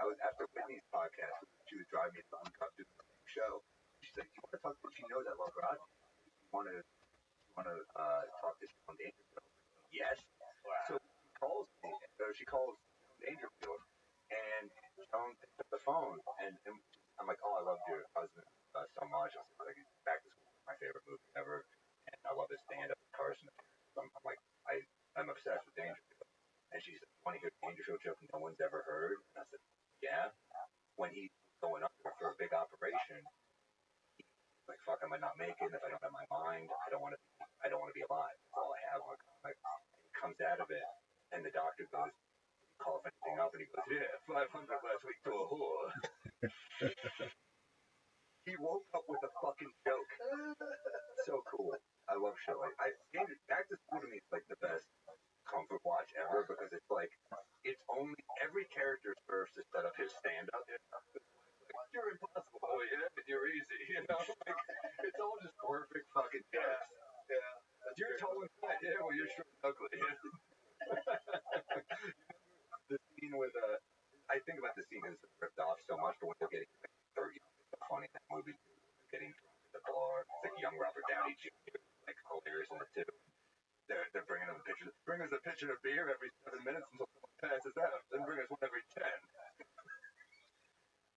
was after Whitney's podcast. She was driving me to Uncut to the show. She's like, "Do you want to talk to?" She knows I love Roger. You want to talk to Sean Dangerfield? Yes. Wow. So she calls me. She calls Dangerfield, and Sean picks up the phone, and I'm like, "Oh, I loved your husband so much." I was like, "Back to School, my favorite movie ever." And I love his stand-up with Carson. I'm like, I'm obsessed with Dangerfield. And she's like, "Want to hear Dangerfield joke no one's ever heard?" And I said, "Yeah." When he's going up there for a big operation, he's like, "Fuck, I might not make it if I don't have my mind. I don't want to be alive. That's all I have." Like, he comes out of it, and the doctor goes, "Cough anything up?" And he goes, "Yeah, 500 last week to a whore." He woke up with a fucking joke. So cool. I love shit like Back to School to me is like the best comfort watch ever because it's like it's only every character serves to set up his stand up. Like, you're impossible. Oh yeah, but you're easy. Like, it's all just perfect fucking jokes. Yeah. You're tall and fat. Yeah, well you're short and ugly. The scene with I think about the scene is ripped off so much, but when they're getting like 30, it's so funny in that movie. Getting drunk at the bar, it's like young Robert Downey Jr. like hilarious in it too. They're bringing us a pitcher. Bring us a pitcher of beer every 7 minutes until someone passes out. Then bring us one every 10.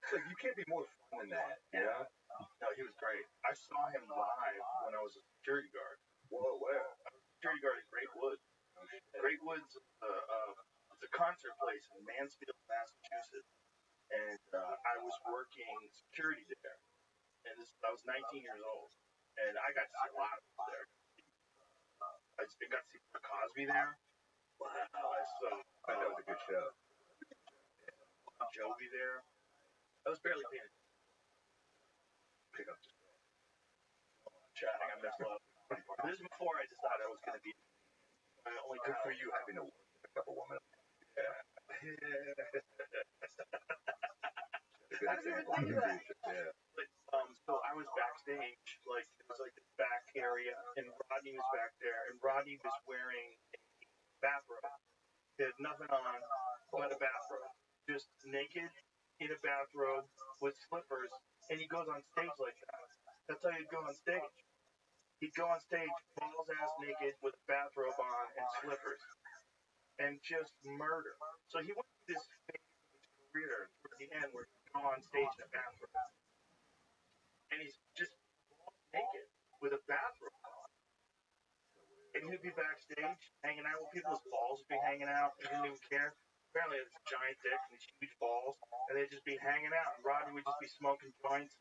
It's like you can't be more fun than that. Yeah. No, he was great. I saw him live when I was a security guard. Whoa, where? I was a security guard at Great Woods. Great Woods, it's a concert place in Mansfield, Massachusetts, and I was working security there. And I was 19 years old, and I got to see a lot of people there. I got to see Cosby there. Wow. That was a good show. Jovi there. I was barely paying. Pick up just chatting. I messed up. This is before I decided I was going to be. Only Good for you having to pick up a woman. Yeah. I didn't even think of that. Yeah. But, so I was backstage, like it was like this back area, and Rodney was back there, and Rodney was wearing a bathrobe. He had nothing on but a bathrobe, just naked in a bathrobe with slippers, and he goes on stage like that. That's how he'd go on stage. He'd go on stage balls ass naked with a bathrobe on and slippers, and just murder. So he went through this phase of his career towards the end where he'd go on stage in a bathrobe, and he's just balls naked with a bathrobe on. And he'd be backstage hanging out with people. His balls would be hanging out. He didn't even care. Apparently, it's a giant dick and these huge balls, and they'd just be hanging out. And Rodney would just be smoking joints,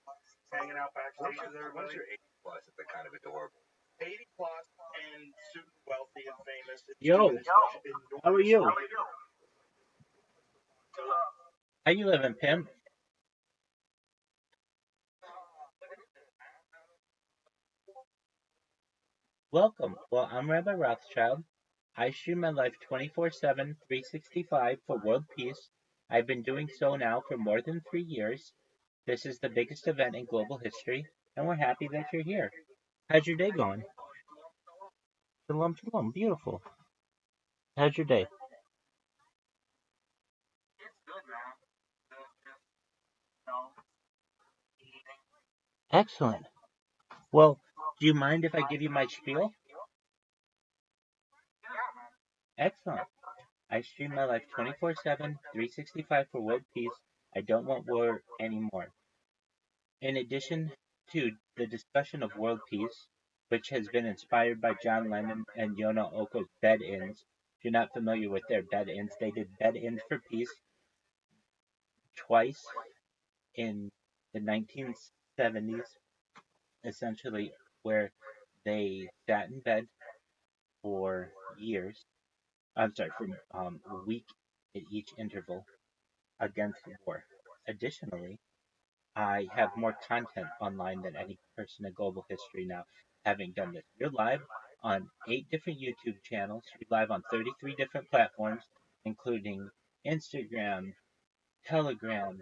hanging out backstage with everybody. Once you're 80 plus, it's kind of adorable. 80 plus and super wealthy and famous. And Yo, how are you? So, How you living, pimp? Welcome. Well, I'm Rabbi Rothschild. I stream my life 24/7, 365 for world peace. I've been doing so now for more than 3 years. This is the biggest event in global history, and we're happy that you're here. How's your day going? Shalom, shalom. Beautiful. How's your day? Excellent. Well, do you mind if I give you my spiel? Excellent. I stream my life 24/7, 365 for world peace. I don't want war anymore. In addition to the discussion of world peace, which has been inspired by John Lennon and Yona Oko's Bed-Ins, if you're not familiar with their Bed-Ins, they did Bed-Ins for Peace twice in the 1970s, essentially, where they sat in bed for years. I'm sorry, for a week at each interval against war. Additionally, I have more content online than any person in global history now, having done this. You're live on 8 different YouTube channels. You're live on 33 different platforms, including Instagram, Telegram,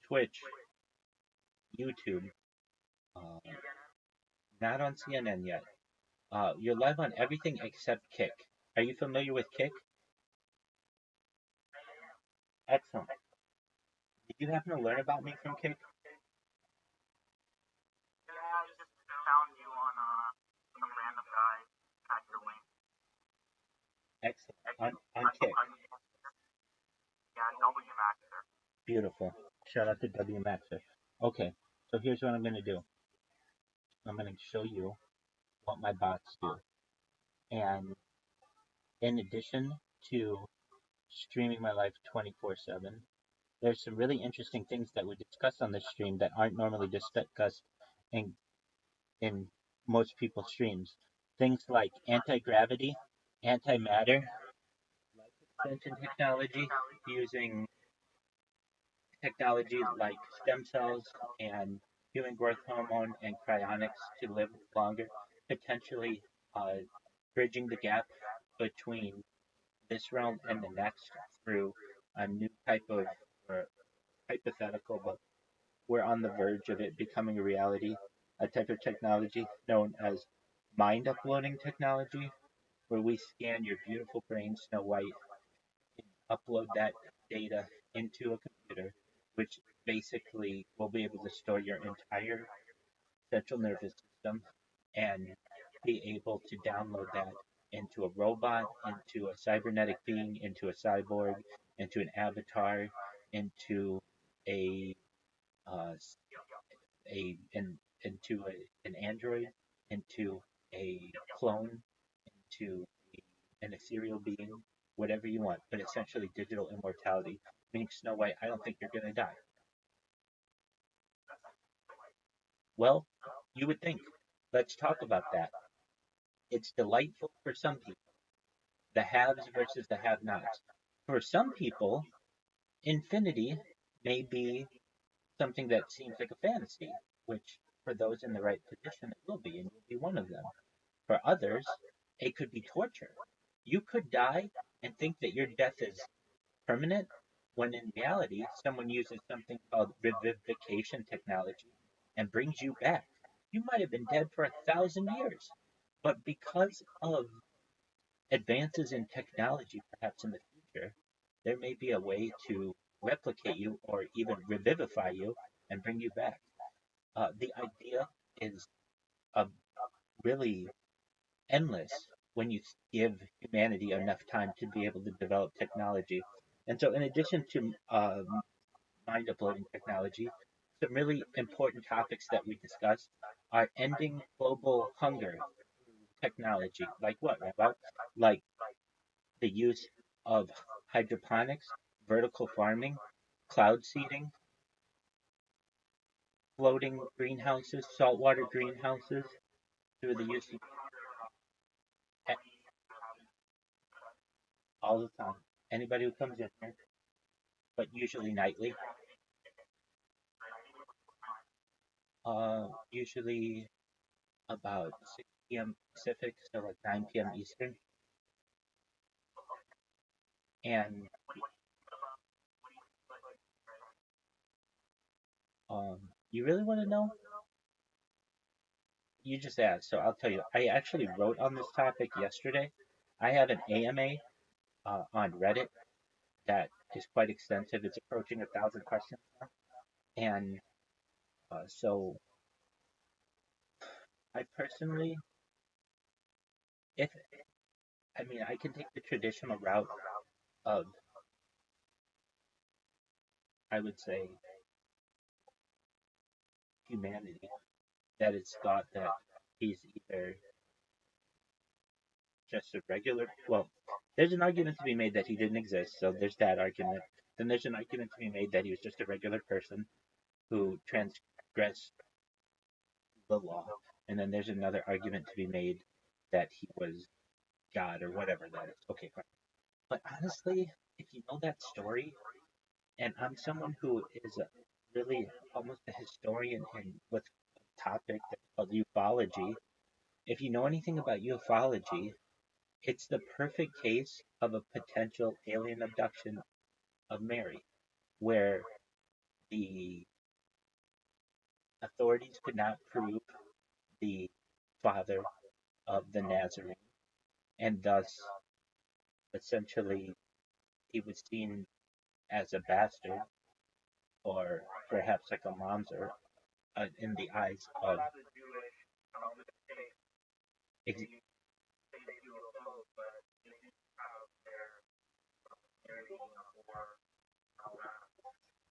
Twitch, YouTube. Uh, not on CNN yet. You're live on everything except Kick. Are you familiar with Kick? Excellent. Did you happen to learn about me from Kick? Excellent. On Kick. Beautiful. Shout out to W Maxer. Okay, so here's what I'm going to do. I'm going to show you what my bots do. And in addition to streaming my life 24/7, there's some really interesting things that we discuss on this stream that aren't normally discussed in most people's streams. Things like anti-gravity, antimatter, life extension technology, using technologies like stem cells and human growth hormone and cryonics to live longer, potentially bridging the gap between this realm and the next through a new type of hypothetical, but we're on the verge of it becoming a reality, a type of technology known as mind uploading technology, where we scan your beautiful brain, Snow White, and upload that data into a computer, which basically will be able to store your entire central nervous system and be able to download that into a robot, into a cybernetic being, into a cyborg, into an avatar, into a uh, an android, into a clone, into an ethereal being, whatever you want, but essentially digital immortality. Meaning, Snow White, I don't think you're gonna die. Well, you would think. Let's talk about that. It's delightful for some people. The haves versus the have-nots. For some people, infinity may be something that seems like a fantasy, which For those in the right position, it will be, and you'll be one of them. For others, it could be torture. You could die and think that your death is permanent, when in reality, someone uses something called revivification technology and brings you back. You might have been dead for 1,000 years, but because of advances in technology, perhaps in the future, there may be a way to replicate you or even revivify you and bring you back. The idea is really endless when you give humanity enough time to be able to develop technology. And so, in addition to mind uploading technology, some really important topics that we discussed are ending global hunger technology. Like what, Rabbi? Like the use of hydroponics, vertical farming, cloud seeding, floating greenhouses, saltwater greenhouses, through the use of all the time. Anybody who comes in here, but usually nightly, usually about 6 p.m. Pacific, so like 9 p.m. Eastern. And you really want to know? You just asked, so I'll tell you. I actually wrote on this topic yesterday. I have an AMA on Reddit that is quite extensive. It's approaching 1,000 questions now. And so I personally, if I mean, I can take the traditional route of, I would say, humanity, that it's thought that he's either just a regular, well, there's an argument to be made that he didn't exist, so there's that argument. Then there's an argument to be made that he was just a regular person who transgressed the law. And then there's another argument to be made that he was God or whatever that is. Okay, fine. But honestly, if you know that story, and I'm someone who is really almost a historian in what's a topic that's called ufology. If you know anything about ufology, it's the perfect case of a potential alien abduction of Mary, where the authorities could not prove the father of the Nazarene, and thus essentially he was seen as a bastard or perhaps like a monster in the eyes of ex-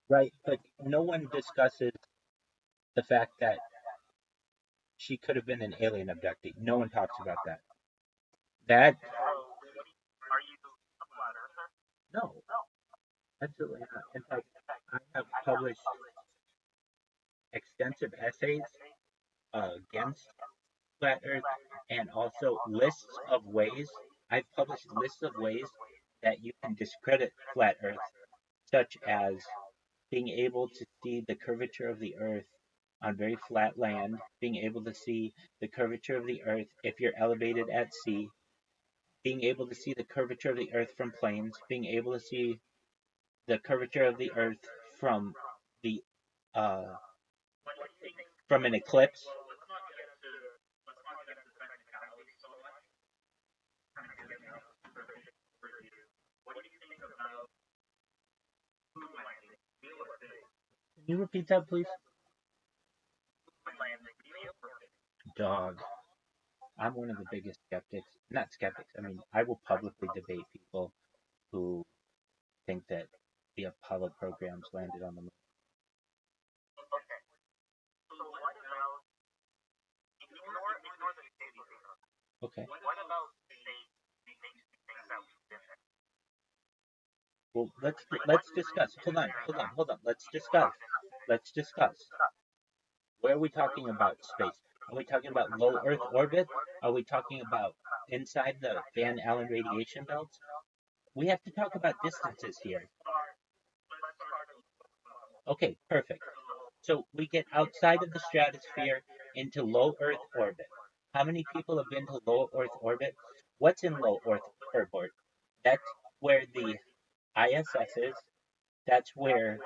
right, but no one discusses the fact that she could have been an alien abductee. No one talks about that. That no, absolutely not. In fact, I have published extensive essays against flat Earth and also lists of ways. I've published lists of ways that you can discredit flat Earth, such as being able to see the curvature of the Earth on very flat land, being able to see the curvature of the Earth if you're elevated at sea, being able to see the curvature of the Earth from planes, being able to see the curvature of the Earth from the uh, from an eclipse. Can you repeat that, please? Dog. I'm one of the biggest skeptics. Not skeptics. I mean, I will publicly debate people who think that the Apollo programs landed on the moon. Okay. Well, let's discuss. Hold on. Let's discuss. Let's discuss. Where are we talking about space? Are we talking about low Earth orbit? Are we talking about inside the Van Allen radiation belts? We have to talk about distances here. Okay, perfect. So we get outside of the stratosphere into low Earth orbit. How many people have been to low Earth orbit? What's in low Earth orbit? That's where the ISS is. That's where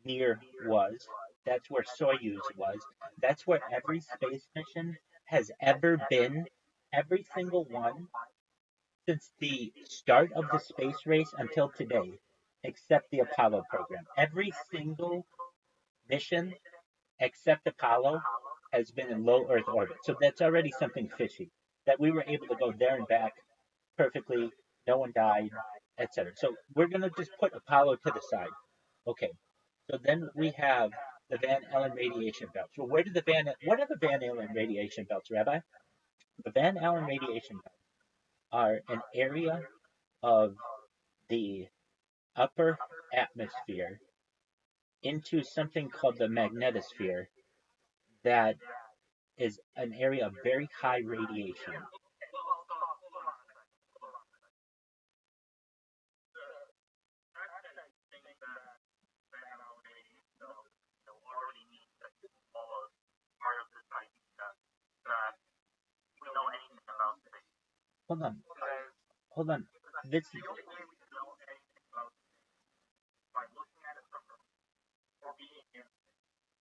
Mir was. That's where Soyuz was. That's where every space mission has ever been. Every single one since the start of the space race until today, except the Apollo program. Every single mission except Apollo has been in low Earth orbit. So that's already something fishy. That we were able to go there and back perfectly, no one died, etc. So we're gonna just put Apollo to the side. Okay. So then we have the Van Allen radiation belts. Well, what are the Van Allen radiation belts, Rabbi? The Van Allen radiation belts are an area of the upper atmosphere into something called the magnetosphere that is an area of very high radiation. Hold on, hold on. This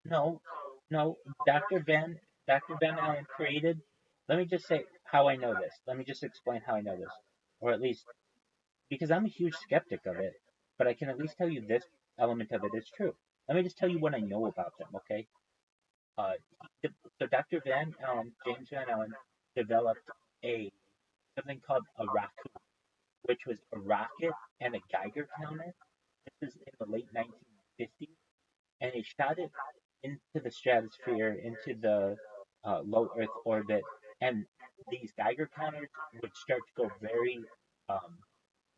no, no. Dr. Van Allen created. Let me just say how I know this. Let me just explain how I know this, or at least because I'm a huge skeptic of it, but I can at least tell you this element of it is true. Let me just tell you what I know about them, okay? Uh, so Dr. Van Allen, James Van Allen, developed a something called a rocket, which was a rocket and a Geiger counter. This is in the late 1950s, and he shot it into the stratosphere, into the low Earth orbit, and these Geiger counters would start to go very, um,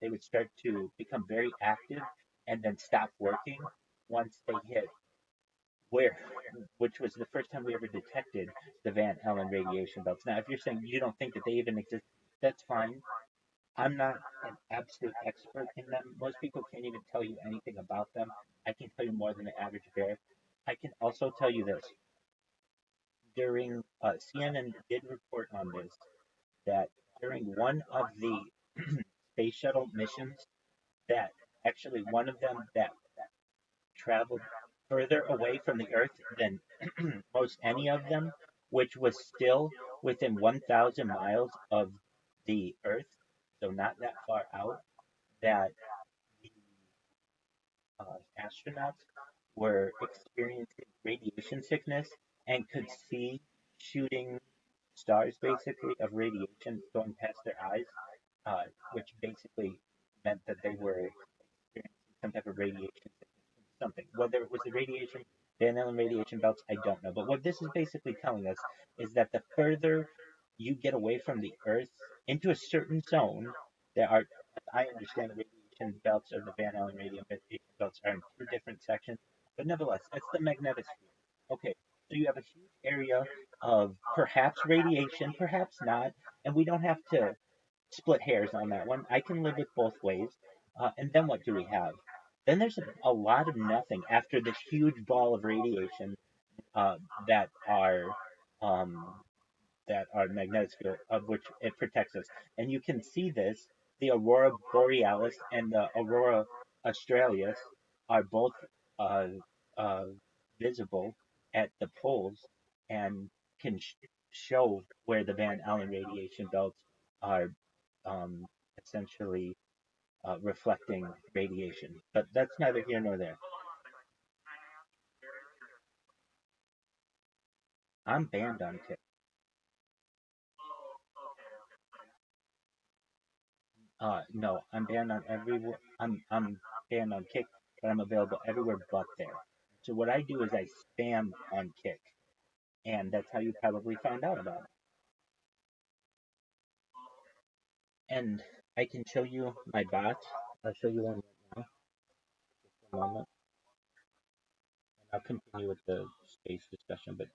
they would start to become very active and then stop working once they hit where, which was the first time we ever detected the Van Allen radiation belts. Now, if you're saying you don't think that they even exist, that's fine. I'm not an absolute expert in them. Most people can't even tell you anything about them. I can tell you more than the average bear. I can also tell you this. During CNN did report on this that during one of the space shuttle missions, that actually one of them that traveled further away from the Earth than most any of them, which was still within 1,000 miles of the Earth, so not that far out, that the astronauts were experiencing radiation sickness and could see shooting stars basically of radiation going past their eyes, which basically meant that they were experiencing some type of radiation something. Whether it was the radiation, Van Allen radiation belts, I don't know. But what this is basically telling us is that the further you get away from the Earth into a certain zone, there are, I understand the radiation belts or the Van Allen radiation belts are in two different sections, but nevertheless, that's the magnetosphere. Okay, so you have a huge area of perhaps radiation, perhaps not, and we don't have to split hairs on that one. I can live with both ways. And then what do we have? Then there's a lot of nothing after this huge ball of radiation uh, that are um, that are magnetic field, of which it protects us. And you can see this. The aurora borealis and the aurora australis are both uh, uh, visible at the poles and can show where the Van Allen radiation belts are um, essentially reflecting radiation. But that's neither here nor there. I'm banned on Kick. No, I'm banned on every. I'm banned on Kick, but I'm available everywhere but there. So what I do is I spam on Kick, and that's how you probably found out about it. And I can show you my bot. I'll show you one right now. Just a moment, and I'll continue with the space discussion. But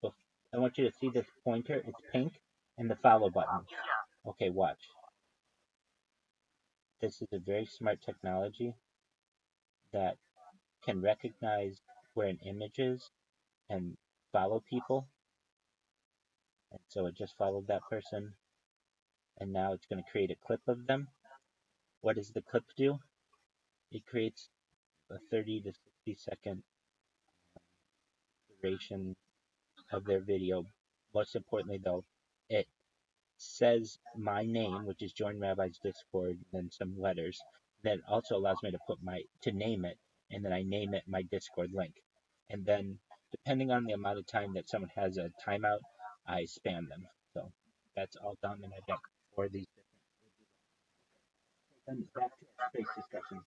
so I want you to see this pointer. It's pink, and the follow button. Okay, watch. This is a very smart technology that can recognize where an image is and follow people. And so it just followed that person. And now it's going to create a clip of them. What does the clip do? It creates a 30 to 60-second duration of their video. Most importantly, though, it says my name, which is Join Rabbi's Discord, then some letters. Then it also allows me to name it, and then I name it my Discord link. And then, depending on the amount of time that someone has a timeout, I spam them. So that's all done, and I've got 4 of these different. Then back to our space discussion.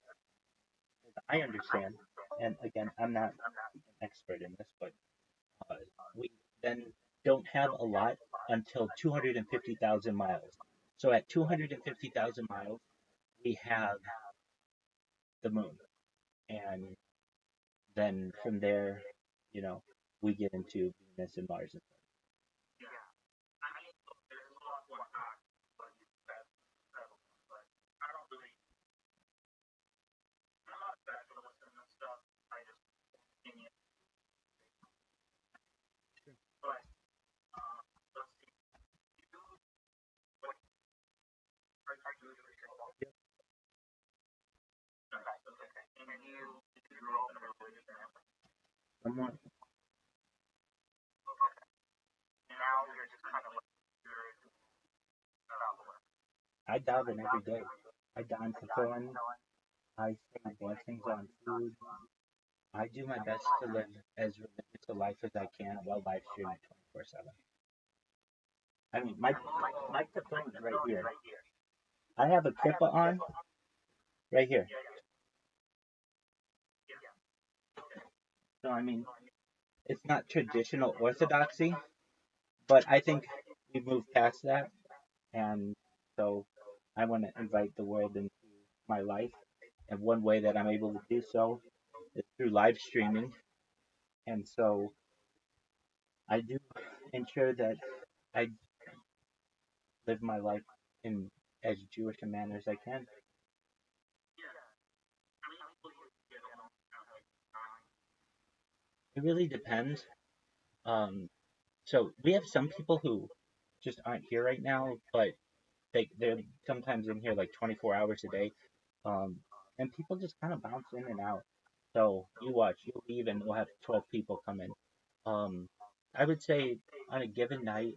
I understand, and again, I'm not an expert in this, but we then don't have a lot until 250,000 miles. So at 250,000 miles, we have the moon. And then from there, you know, we get into Venus and Mars and stuff. Somewhat. I dive in every day. I dive for fun. I spend blessings on food. I do my best to live as religious a life as I can while live streaming 24/7. I mean, my phone is right here. I have a kippa on right here. So I mean, it's not traditional orthodoxy, but I think we moved past that, and so I want to invite the world into my life, and one way that I'm able to do so is through live streaming, and so I do ensure that I live my life in as Jewish a manner as I can. It really depends. Um, so we have some people who just aren't here right now, but they're sometimes in here like 24 hours a day. And people just kind of bounce in and out. So you watch, you leave, and we'll have 12 people come in. I would say on a given night,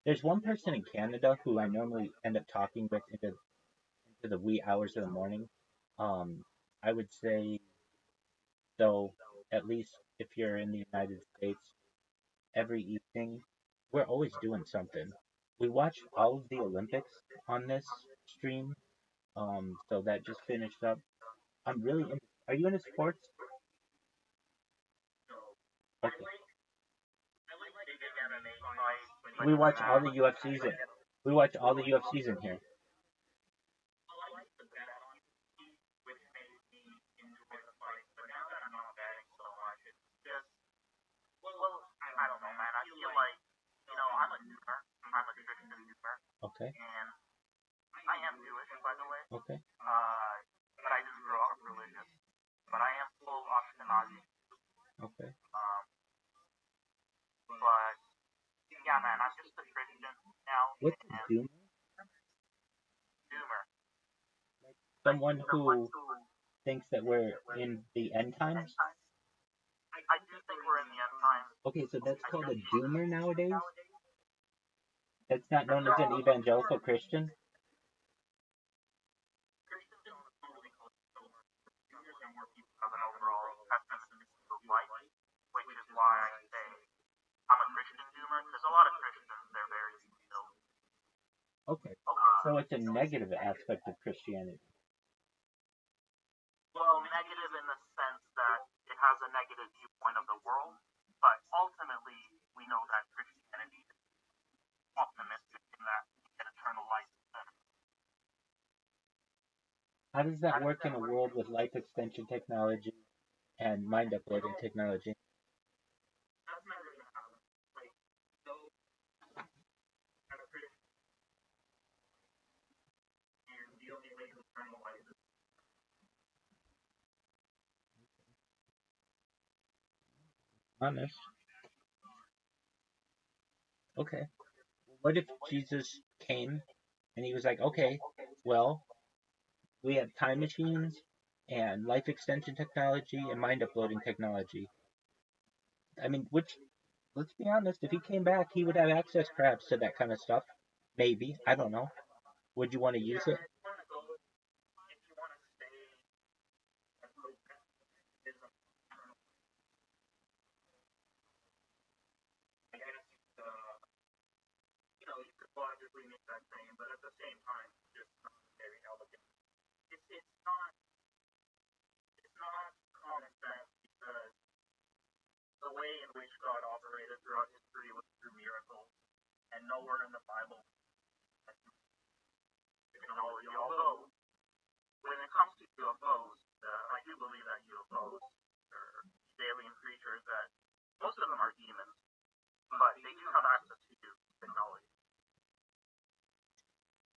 there's one person in Canada who I normally end up talking with into the wee hours of the morning. I would say, though, at least if you're in the United States, every evening, we're always doing something. We watch all of the Olympics on this stream. So that just finished up. I'm really in. Are you into sports? Okay. We watch all the UFCs in. We watch all the UFCs in here. Okay. Okay. Okay. What's a doomer? Someone who thinks that we're in the end times? Okay, so that's called a doomer nowadays? That's not known as an evangelical Christian? Okay, so it's a negative aspect of Christianity. How does that work in a world with life extension technology and mind uploading technology? Honest. Okay. What if Jesus came and he was like, okay, well, we have time machines and life extension technology and mind uploading technology. I mean, which, let's be honest, if he came back, he would have access perhaps to that kind of stuff. Maybe. I don't know. Would you want to use it?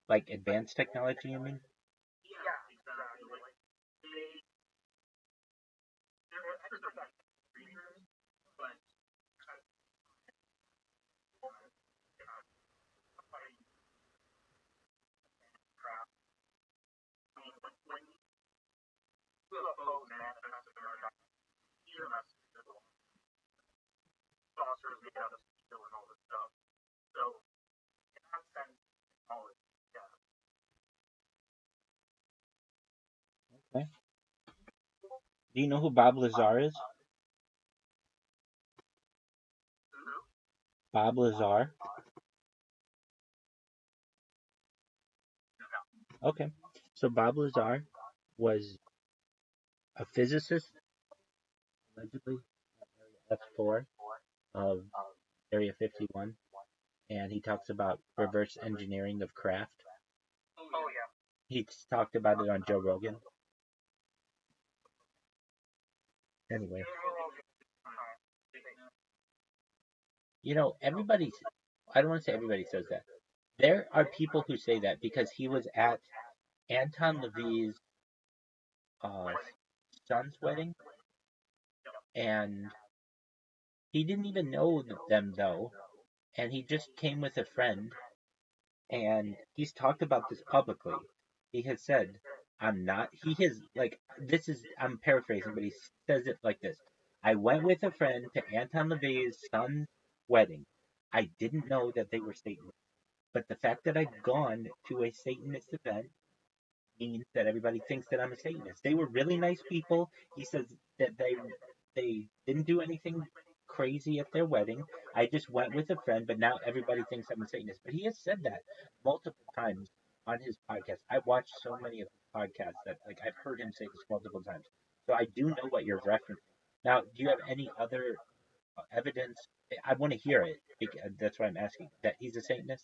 Like advanced technology, you mean? Okay. Do you know who Bob Lazar is? Bob Lazar. Okay. So Bob Lazar was a physicist, allegedly, F4 of Area 51, and he talks about reverse engineering of craft. He talked about it on Joe Rogan. Anyway, everybody's, I don't want to say everybody says that. There are people who say that because he was at Anton LaVey's uh, son's wedding, and he didn't even know them though, and he just came with a friend, and he's talked about this publicly. He has said, I'm not, he has, like, this is, I'm paraphrasing, but he says it like this. I went with a friend to Anton LaVey's son's wedding. I didn't know that they were Satanists. But the fact that I've gone to a Satanist event means that everybody thinks that I'm a Satanist. They were really nice people. He says that they didn't do anything crazy at their wedding. I just went with a friend, but now everybody thinks I'm a Satanist. But he has said that multiple times on his podcast. I've watched so many of his podcasts that like I've heard him say this multiple times. So I do know what you're referencing. Now, do you have any other evidence? I want to hear it. That's why I'm asking. That he's a Satanist?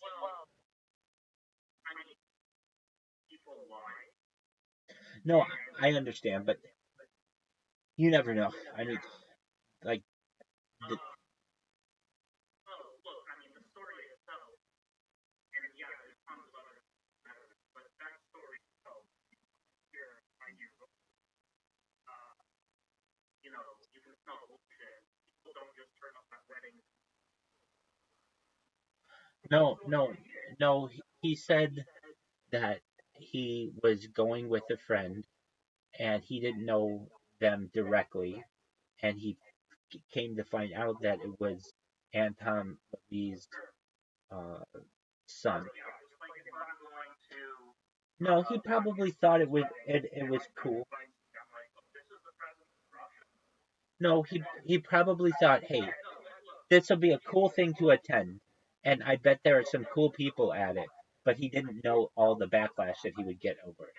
No, I understand, but you never know. I mean, like, the, no, no, no. He said that he was going with a friend and he didn't know them directly, and he came to find out that it was Anton Lee's uh, son. No, he probably thought it was cool. No, he probably thought, hey, this will be a cool thing to attend, and I bet there are some cool people at it. But he didn't know all the backlash that he would get over it.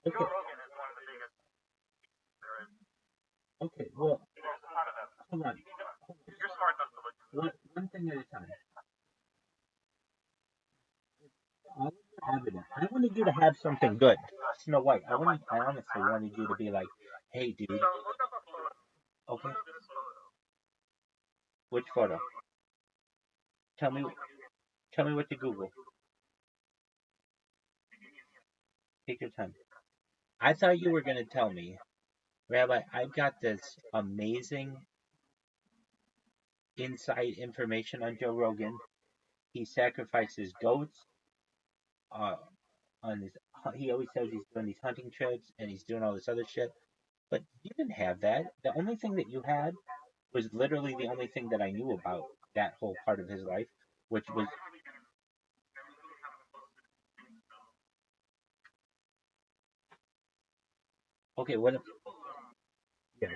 Okay, okay, well, hold on. One thing at a time. All of your evidence. I wanted you to have something good. Snow White. I honestly wanted you to be like, hey, dude. Okay. Which photo? Tell me. Tell me what to Google. Take your time. I thought you were gonna tell me, Rabbi. I've got this amazing inside information on Joe Rogan. He sacrifices goats. Uh, on his. He always says he's doing these hunting trips and he's doing all this other shit. But you didn't have that. The only thing that you had was literally the only thing that I knew about that whole part of his life, which was okay. What? Yeah.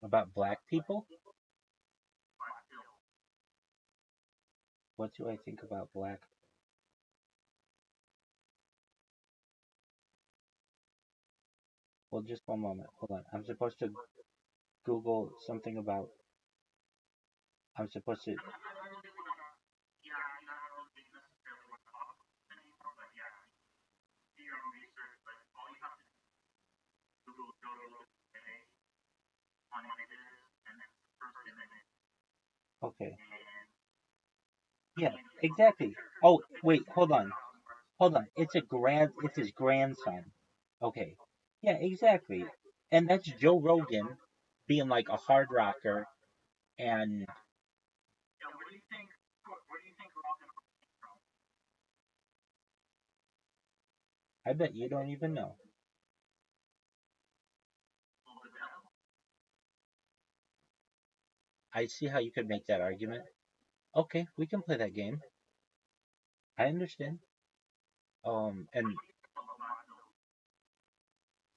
About black people? What do I think about black? Well, just one moment. Hold on. I'm supposed to Google something about. I'm supposed to. Okay. Yeah, exactly. Oh, wait. Hold on. Hold on. It's his grandson. Okay. Yeah, exactly. And that's Joe Rogan being like a hard rocker, and I bet you don't even know. I see how you could make that argument. Okay, we can play that game. I understand. And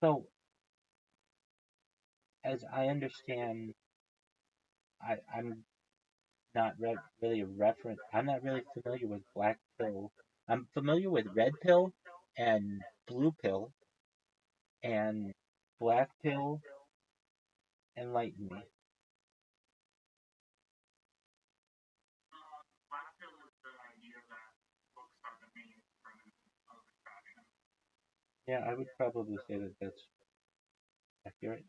so as I understand, I'm not really a reference. I'm not really familiar with black pill. I'm familiar with red pill and blue pill, and black pill. Enlighten me. Yeah, I would probably say that that's accurate.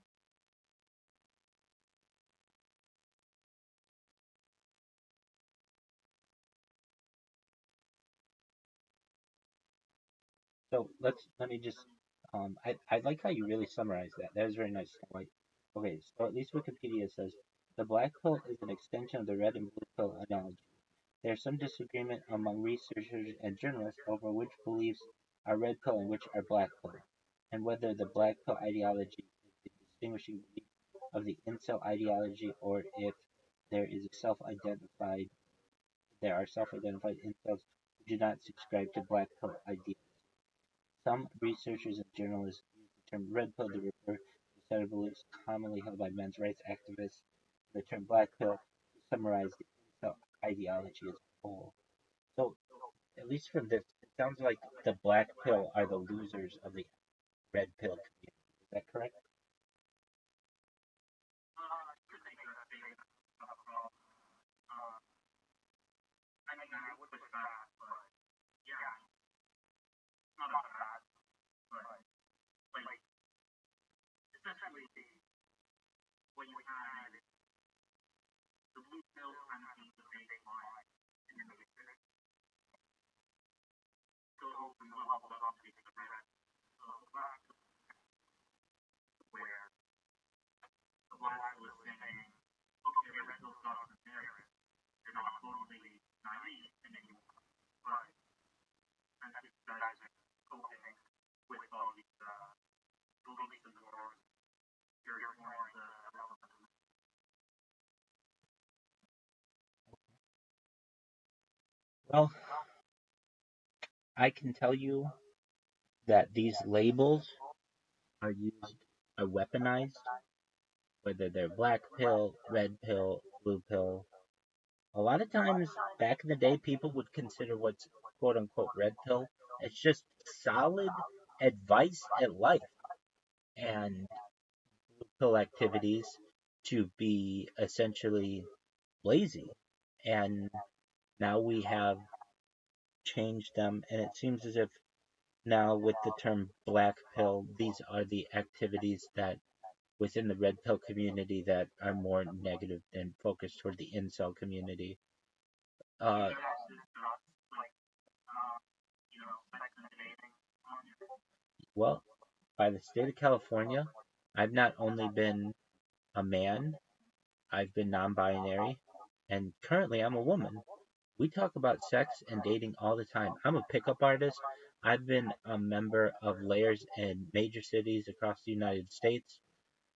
So let me just I like how you really summarized that. That was very nice. Like, okay, so at least Wikipedia says the black pill is an extension of the red and blue pill analogy. There's some disagreement among researchers and journalists over which beliefs are red pill and which are black pill, and whether the black pill ideology is the distinguishing belief of the incel ideology or if there is a self-identified there are self-identified incels who do not subscribe to black pill ideas. Some researchers and journalists use the term red pill to refer to a set of beliefs commonly held by men's rights activists, and the term black pill to summarize the incel ideology as a whole. So, at least from this, it sounds like the black pill are the losers of the red pill community. Is that correct? Well, I can tell you that these labels are used, are weaponized, whether they're black pill, red pill, blue pill. A lot of times back in the day, people would consider what's quote unquote red pill. It's just solid advice at life. and blue pill activities to be essentially lazy. And now we have changed them, and it seems as if now with the term black pill, these are the activities that within the red pill community that are more negative and focused toward the incel community. Uh, well, by the state of California, I've not only been a man, I've been non binary, and currently I'm a woman. We talk about sex and dating all the time. I'm a pickup artist. I've been a member of layers in major cities across the United States.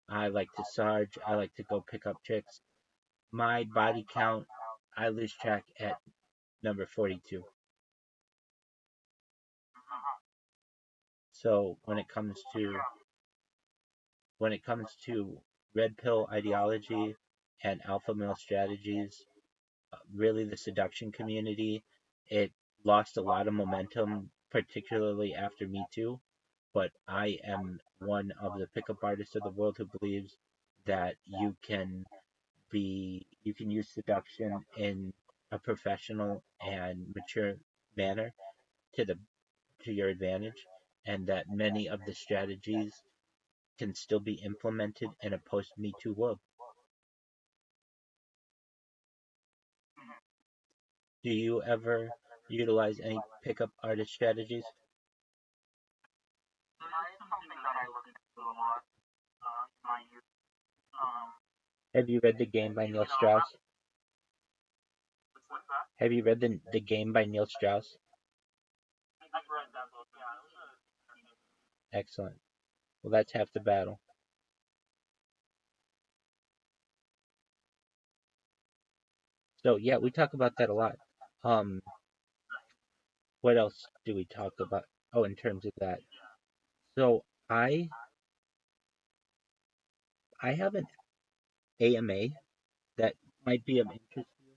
I like to sarge. I like to go pick up chicks. My body count, I lose track at number 42. So when it comes to red pill ideology and alpha male strategies, really the seduction community, it lost a lot of momentum, particularly after Me Too. But I am one of the pickup artists of the world who believes that you can use seduction in a professional and mature manner to the to your advantage, and that many of the strategies can still be implemented in a post Me Too world. Do you ever utilize any pickup artist strategies? Have you read The Game by Neil Strauss? Have you read the Game by Neil Strauss? Excellent. Well, that's half the battle. So yeah, we talk about that a lot. Um, what else do we talk about? Oh, in terms of that. So I have an AMA that might be of interest to you,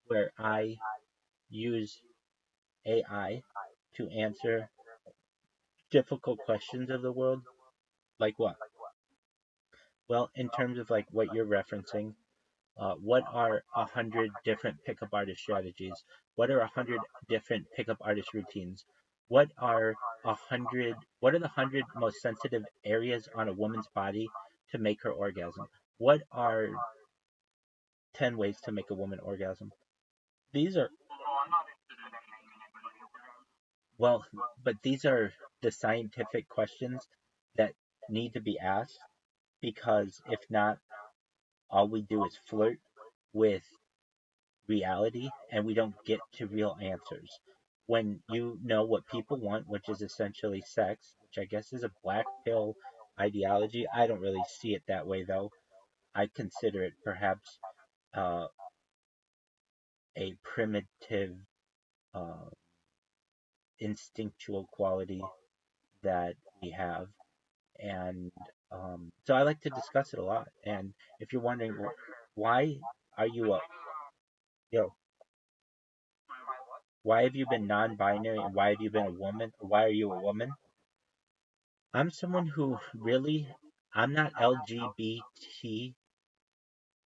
where I use AI to answer difficult questions of the world. Like what? Well, in terms of like what you're referencing, what are 100 different pickup artist strategies? What are 100 different pickup artist routines? What are the 100 most sensitive areas on a woman's body to make her orgasm? What are 10 ways to make a woman orgasm? These are well, but these are the scientific questions that need to be asked, because if not, all we do is flirt with reality and we don't get to real answers. When you know what people want, which is essentially sex, which I guess is a black pill ideology, I don't really see it that way though. I consider it perhaps uh, a primitive, uh, instinctual quality that we have. And so I like to discuss it a lot. And if you're wondering why are you a yo, why have you been non-binary and why have you been a woman? Why are you a woman? I'm someone who really, I'm not LGBT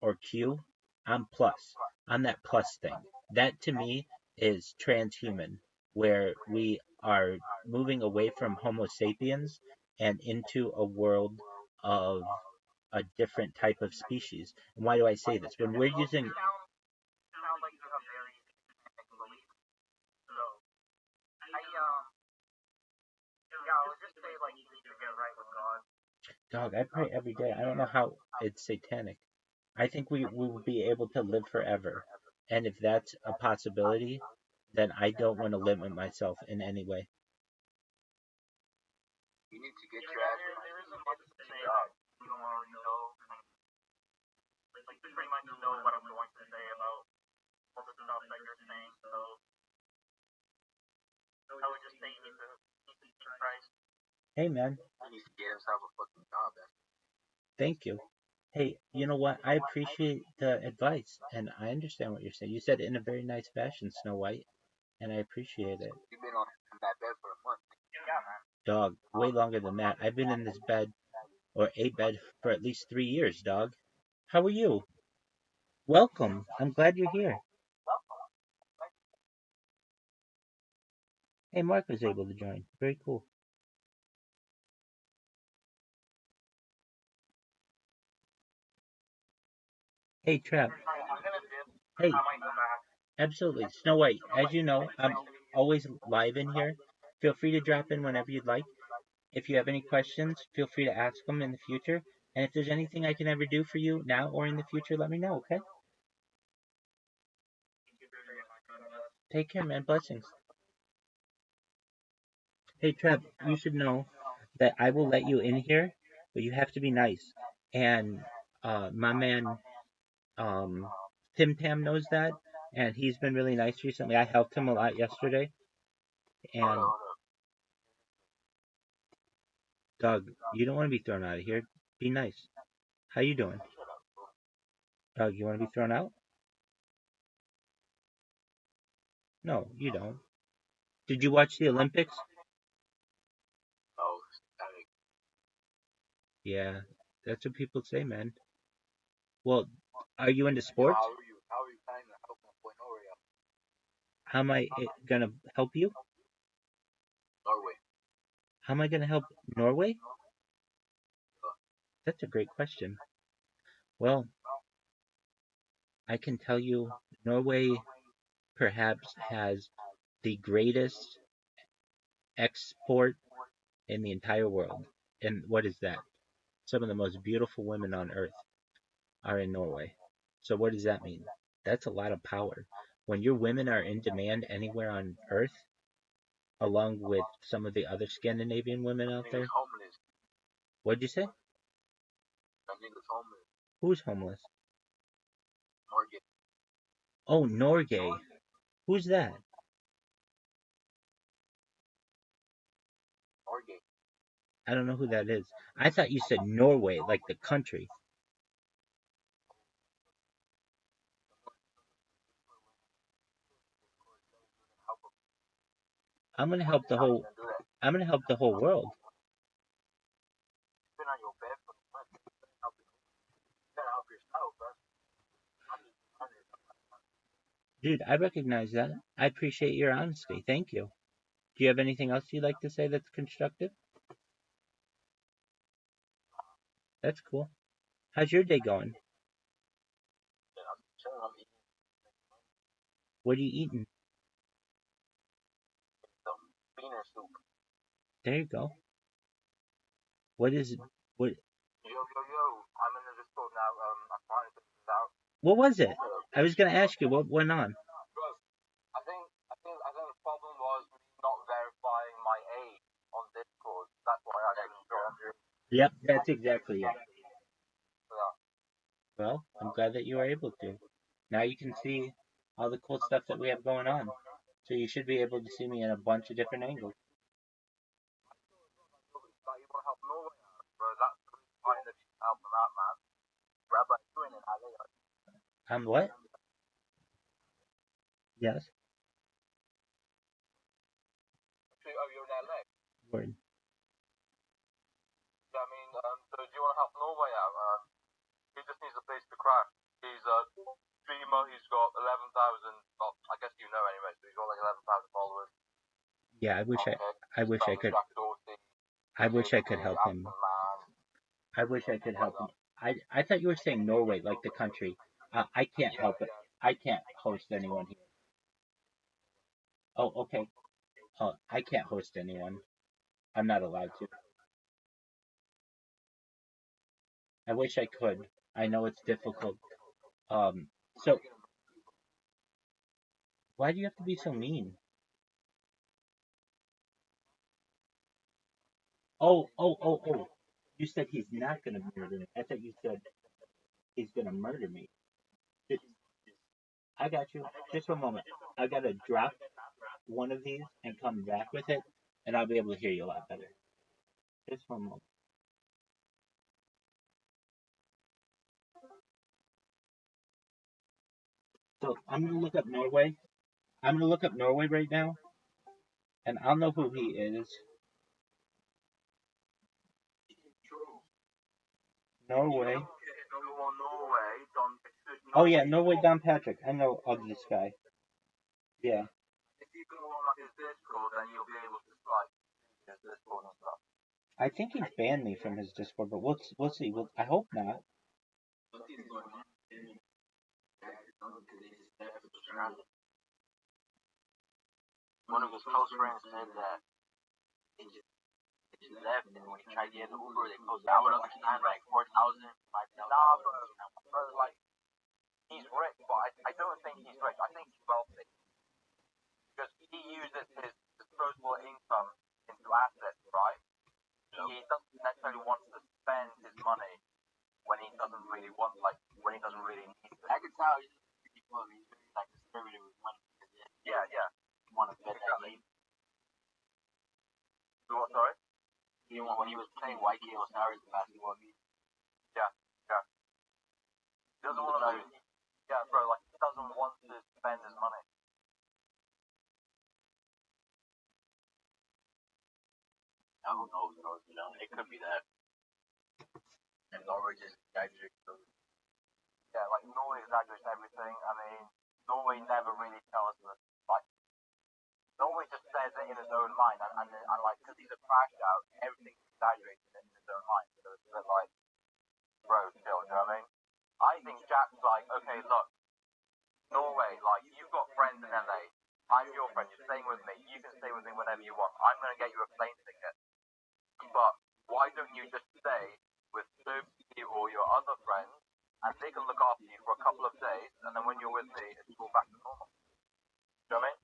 or Q. I'm plus. I'm that plus thing. That to me is transhuman, where we are moving away from Homo sapiens and into a world of a different type of species. And why do I say this? When we're using, dog, I pray every day. I don't know how it's satanic. I think we will be able to live forever. And if that's a possibility, then I don't want to limit myself in any way. Hey, man, thank you. Hey, you know what? I appreciate the advice and I understand what you're saying. You said it in a very nice fashion, Snow White, and I appreciate it. Dog, way longer than that. I've been in this bed. or a bed for at least 3 years, dog. How are you? Welcome. I'm glad you're here. Hey, Mark was able to join. Very cool. Hey, Trev. Hey, absolutely. Snow White, as you know, I'm always live in here. Feel free to drop in whenever you'd like. If you have any questions, feel free to ask them in the future. And if there's anything I can ever do for you now or in the future, let me know, okay? Take care, man. Blessings. Hey, Trev, you should know that I will let you in here, but you have to be nice. And my man, um, Tim Tam knows that, and he's been really nice recently. I helped him a lot yesterday. And Doug, you don't want to be thrown out of here. Be nice. How you doing? Doug, you want to be thrown out? No, you don't. Did you watch the Olympics? Yeah, that's what people say, man. Well, are you into sports? How am I gonna help you? How am I gonna help Norway? That's a great question. Well, I can tell you Norway perhaps has the greatest export in the entire world. And what is that? Some of the most beautiful women on earth are in Norway. So what does that mean? That's a lot of power. When your women are in demand anywhere on earth, along with some of the other Scandinavian women out there. What'd you say? Who's homeless? Oh, Norgay. Who's that? I don't know who that is. I thought you said Norway, like the country. I'm gonna help the whole. I'm gonna help the whole world, dude. I recognize that. I appreciate your honesty. Thank you. Do you have anything else you'd like to say that's constructive? That's cool. How's your day going? What are you eating? There you go. What is it? What? What was it? I was gonna ask you what went on. Yep, that's exactly it. Well, I'm glad that you are able to. Now you can see all the cool stuff that we have going on. So you should be able to see me in a bunch of different angles. I'm what? Yes. Word. Yeah, I wish I could, I wish I could help him. I wish I could help him. I thought you were saying Norway, like the country. I can't help it. I can't host anyone here. Oh, okay. I can't host anyone. I'm not allowed to. I wish I could. I know it's difficult. So why do you have to be so mean? Oh. You said he's not gonna murder me. I thought you said he's gonna murder me. Just, I got you. Just for a moment. I gotta drop one of these and come back with it, and I'll be able to hear you a lot better. Just for a moment. So I'm gonna look up Norway. I'm gonna look up Norway right now, and I'll know who he is. Norway. Go on Norway, Don Oh yeah, Norway Don Patrick. I know of this guy. Yeah. If you go on like his Discord, then you'll be able to like his Discord and stuff. I think he's banned me from his Discord, but we'll see. I hope not. One of his close friends said that he just left, and when he tried to get the Uber, they closed. I would understand like 4,000, 5,000. Nah, but like he's rich, but I don't think he's rich. I think he's wealthy because he uses his disposable income into assets, right? He doesn't necessarily want to spend his money when he doesn't really want, like when he doesn't really need it. I can tell he's very like conservative with money. Yeah. You want to bet that game? What, sorry? You know, when he was playing YK Osiris basketball game. Yeah. He doesn't want to. Yeah, bro. Like he doesn't want to spend his money. I don't know, it could be that. And Norway just exaggerates. Yeah, like Norway exaggerates everything. I mean, Norway never really tells us, like, Norway just says it in his own mind, and like, because he's a crash out, everything's exaggerated in his own mind. So it's a bit like, bro, chill, you know what I mean? I think Jack's like, okay, look, Norway, like, you've got friends in LA. I'm your friend, you're staying with me. You can stay with me whenever you want. I'm going to get you a plane ticket. But why don't you just stay with Sophie or your other friends, and they can look after you for a couple of days, and then when you're with me, it's all back to normal. You know what I mean?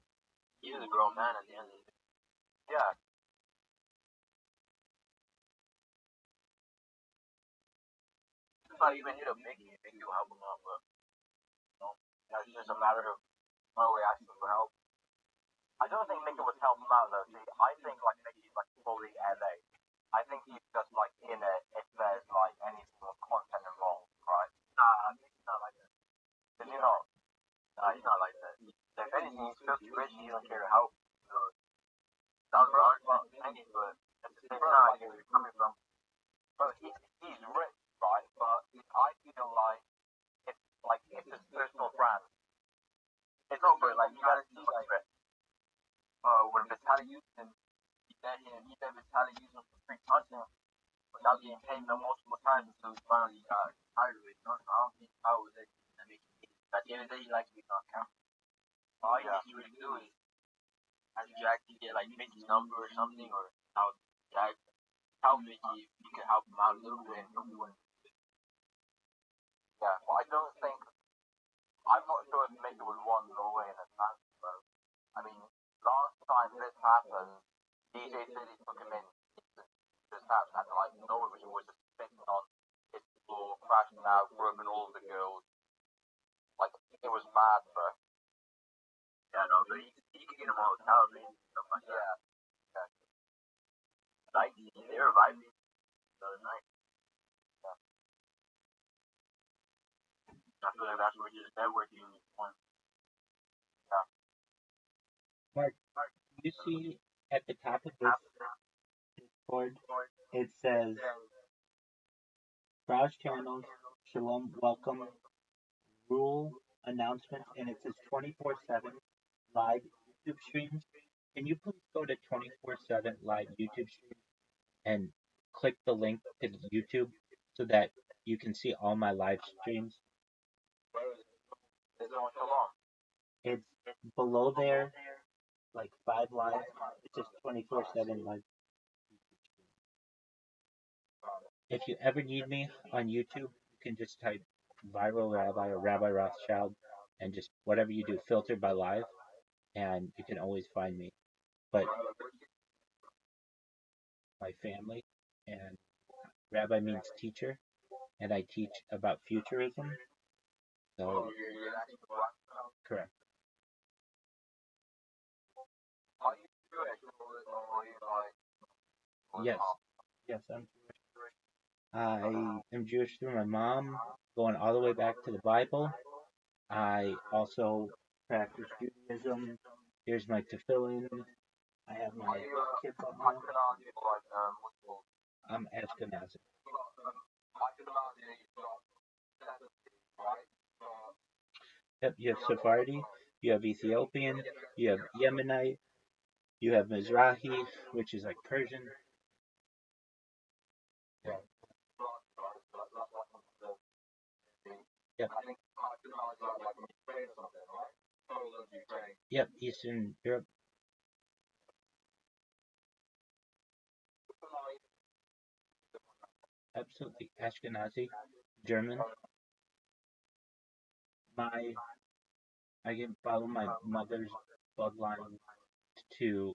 He's a grown man at the end of the day. Yeah. It's not even need a Mickey will help him out, but it's just a matter of Norway asking for help. I don't think Mickey would help him out though. See, I think like Mickey's like fully LA. I think he's just like in it if there's like any sort of content involved, right? Nah, Mickey's not like that. Is he not? Nah, he's not like that. If anything, he's still too rich. He doesn't care to help. So, sounds wrong, but Mickey, but at the same time, like, where you're coming from. But he's rich, right? But I feel like it's his personal brand. It's over. Like you gotta see like when Vitaly used him, he said Vitaly used him for free touchdown without getting paid no multiple times until he finally got tired of it. So I don't think how was it that makes him. At the end of the day, he likes to be on camera. All he needs to really do is ask Jack to get like Mickey's number or something, or how Jack help Mickey if you can help him out a little bit and everyone. Yeah, well, I'm not sure if Mickey would want Norway in advance, bro. I mean, last time this happened, DJ City took him in this house and like Norway was just spitting on his floor, crashing out, groping all of the girls. Like, it was mad, bro. Yeah, no, but he could get him on hotel and stuff like that. Yeah. Like, they were vibing the other night. Yeah. I feel like that's where just networking one. Yeah. Mark, you see at the top of this Discord, it says browse channels, shalom, welcome, rule, announcements, and it says 24/7 live YouTube streams. Can you please go to 24/7 live YouTube streams and click the link to YouTube so that you can see all my live streams? Is it on so long? It's below there, like 5 live. It's just 24/7 live. If you ever need me on YouTube, you can just type Viral Rabbi or Rabbi Rothschild and just whatever you do, filter by live, and you can always find me. But my family, and Rabbi means teacher, and I teach about futurism. So, correct. Yes, yes, I'm Jewish. I am Jewish through my mom, going all the way back to the Bible. I also practice Judaism. Here's my tefillin. I have my kippah on. I'm Ashkenazi. Yep, you have Sephardi, you have Ethiopian, you have Yemenite, you have Mizrahi, which is like Persian. Yep. Yep, Eastern Europe. Absolutely. Ashkenazi, German. My I can follow my mother's bloodline to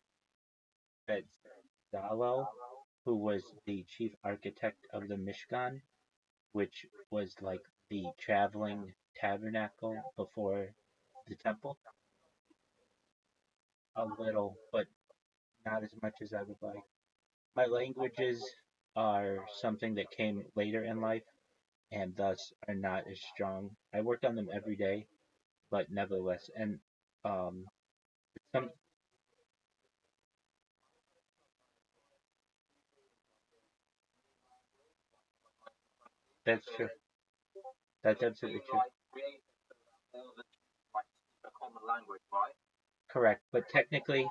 Bezalel, who was the chief architect of the Mishkan, which was like the traveling tabernacle before the temple. A little, but not as much as I would like. My languages are something that came later in life and thus are not as strong. I work on them every day, but nevertheless, and um, some that's true. That's absolutely true. Correct, but technically,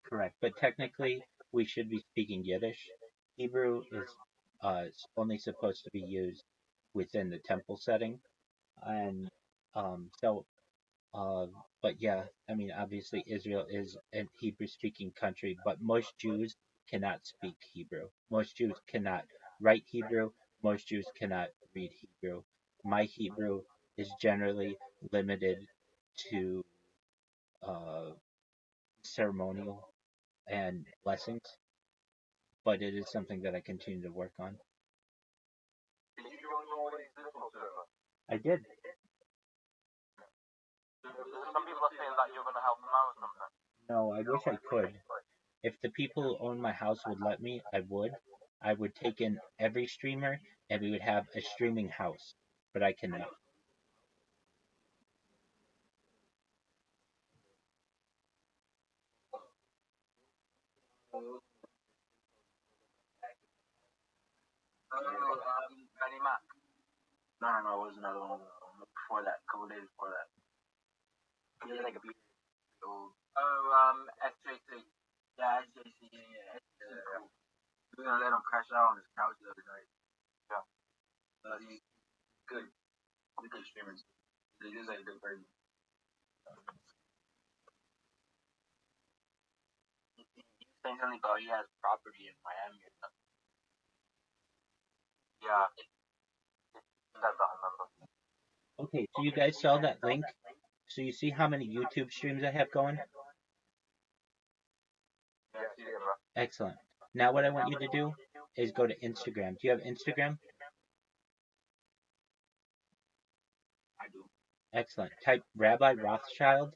correct, but technically, we should be speaking Yiddish. Hebrew is only supposed to be used within the temple setting, and so Uh, but yeah, I mean, obviously Israel is a Hebrew-speaking country, but most Jews cannot speak Hebrew. Most Jews cannot write Hebrew. Most Jews cannot read Hebrew. My Hebrew is generally limited to uh, ceremonial and blessings, but it is something that I continue to work on. I did. No, I wish I could. If the people who own my house would let me, I would. I would take in every streamer and we would have a streaming house. But I cannot. Okay, so you guys saw that link? So you see how many YouTube streams I have going? Excellent. Now what I want you to do is go to Instagram. Do you have Instagram? Excellent. Type Rabbi Rothschild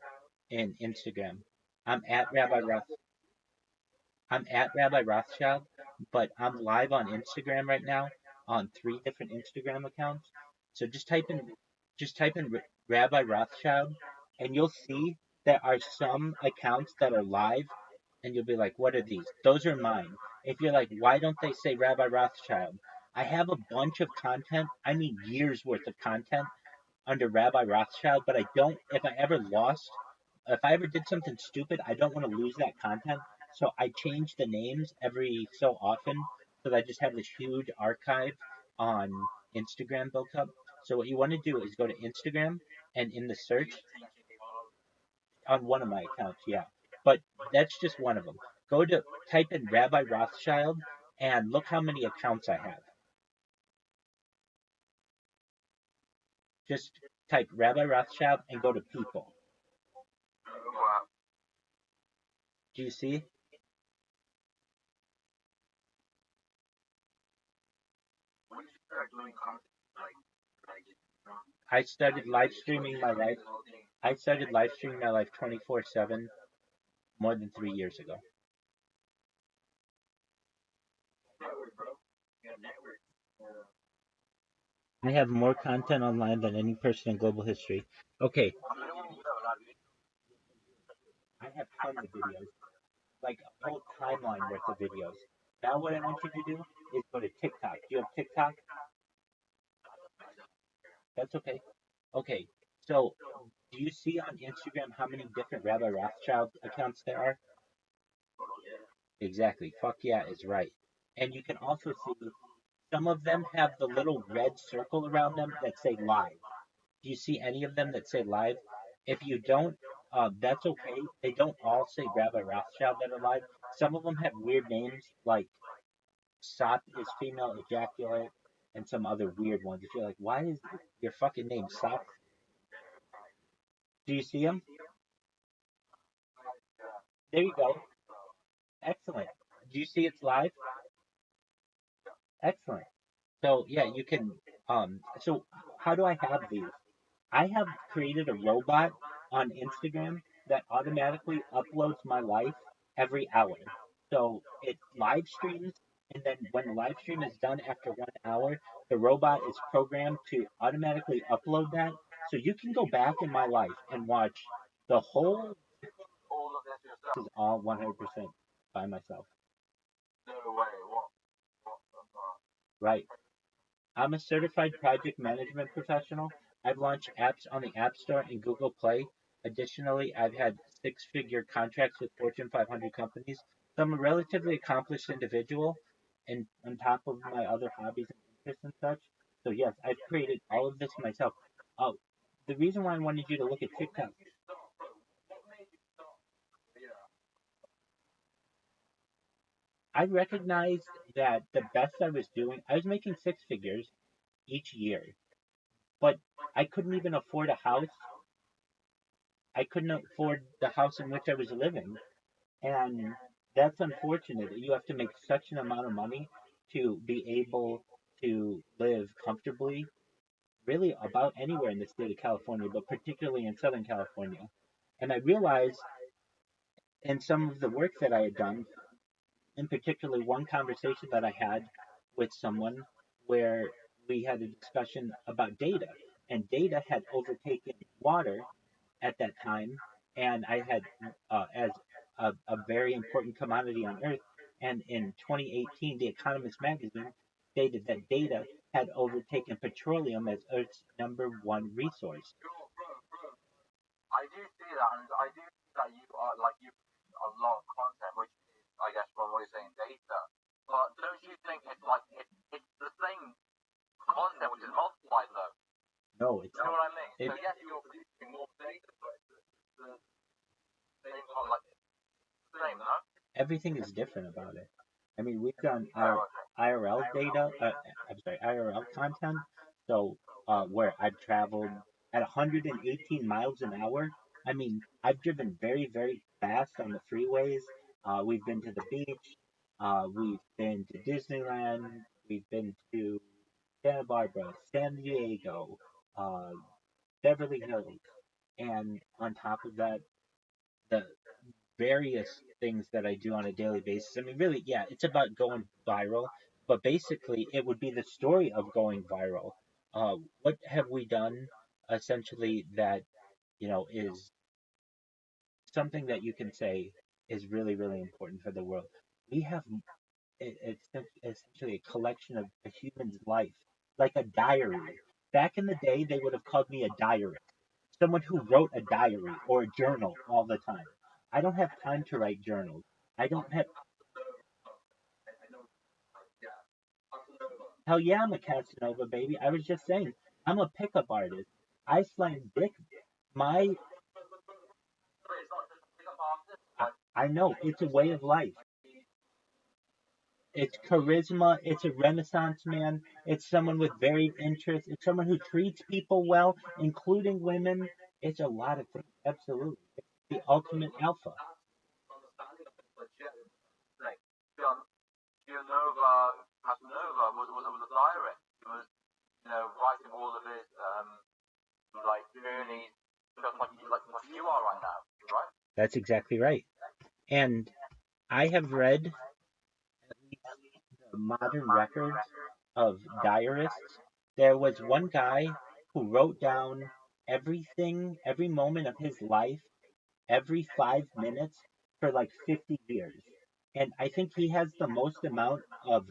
in Instagram. I'm at Rabbi Roth. I'm at Rabbi Rothschild, but I'm live on Instagram right now on 3 different Instagram accounts. So just type in Rabbi Rothschild, and you'll see there are some accounts that are live, and you'll be like, "What are these?" Those are mine. If you're like, "Why don't they say Rabbi Rothschild?" I have a bunch of content. I mean, years worth of content under Rabbi Rothschild, but I don't. If I ever did something stupid, I don't want to lose that content. So I change the names every so often, so that I just have this huge archive on Instagram built up. So what you want to do is go to Instagram and in the search on one of my accounts, yeah. But that's just one of them. Go to type in Rabbi Rothschild and look how many accounts I have. Just type Rabbi Rothschild and go to people. Do you see? I started live streaming my life. I started live streaming my life 24/7 more than 3 years ago. I have more content online than any person in global history. Okay, have tons of videos, like a whole timeline worth of videos. Now what I want you to do is go to TikTok. Do you have TikTok? That's okay. Okay. So do you see on Instagram how many different Rabbi Rothschild accounts there are? Exactly. Fuck yeah is right. And you can also see some of them have the little red circle around them that say live. Do you see any of them that say live? If you don't, that's okay. They don't all say Rabbi Rothschild that are live. Some of them have weird names like Sop is female ejaculate and some other weird ones. If you're like, why is your fucking name Sop? Do you see them? There you go. Excellent. Do you see it's live? Excellent. So yeah, you can. So how do I have these? I have created a robot on Instagram that automatically uploads my life every hour. So it live streams, and then when the live stream is done after 1 hour, the robot is programmed to automatically upload that. So you can go back in my life and watch the whole. This is all 100% by myself. Right. I'm a certified project management professional. I've launched apps on the App Store and Google Play. Additionally, I've had six-figure contracts with Fortune 500 companies. So I'm a relatively accomplished individual, and on top of my other hobbies and interests and such. So yes, I've created all of this myself. Oh, the reason why I wanted you to look at TikTok, I recognized that the best I was doing, I was making six figures each year, but I couldn't even afford a house. I couldn't afford the house in which I was living. And that's unfortunate that you have to make such an amount of money to be able to live comfortably, really about anywhere in the state of California, but particularly in Southern California. And I realized in some of the work that I had done, in particular one conversation that I had with someone where we had a discussion about data, and data had overtaken water at that time, and I had as a very important commodity on Earth. And in 2018, The Economist magazine stated that data had overtaken petroleum as Earth's number one resource. No, it's not. It, everything is different about it. I mean, we've done our IRL data, I'm sorry, IRL content. So, where I've traveled at 118 miles an hour. I mean, I've driven very, very fast on the freeways. We've been to the beach. We've been to Disneyland. We've been to Santa Barbara, San Diego, uh, Beverly Hills. And on top of that, the various things that I do on a daily basis. I mean, really, yeah, it's about going viral, but basically, it would be the story of going viral. What have we done essentially that, is something that you can say is really, really important for the world? We have it's essentially a collection of a human's life, like a diary. Back in the day, they would have called me a diarist, someone who wrote a diary or a journal all the time. I don't have time to write journals. I don't have. Hell yeah, I'm a Casanova, baby. I was just saying, I'm a pickup artist. I slang dick. My, I know, it's a way of life. It's charisma. It's a renaissance man. It's someone with varied interests. It's someone who treats people well, including women. It's a lot of things. Absolutely. It's the ultimate alpha. That's exactly right. And I have read the modern records of diarists. There was one guy who wrote down everything, every moment of his life every 5 minutes for like 50 years. And I think he has the most amount of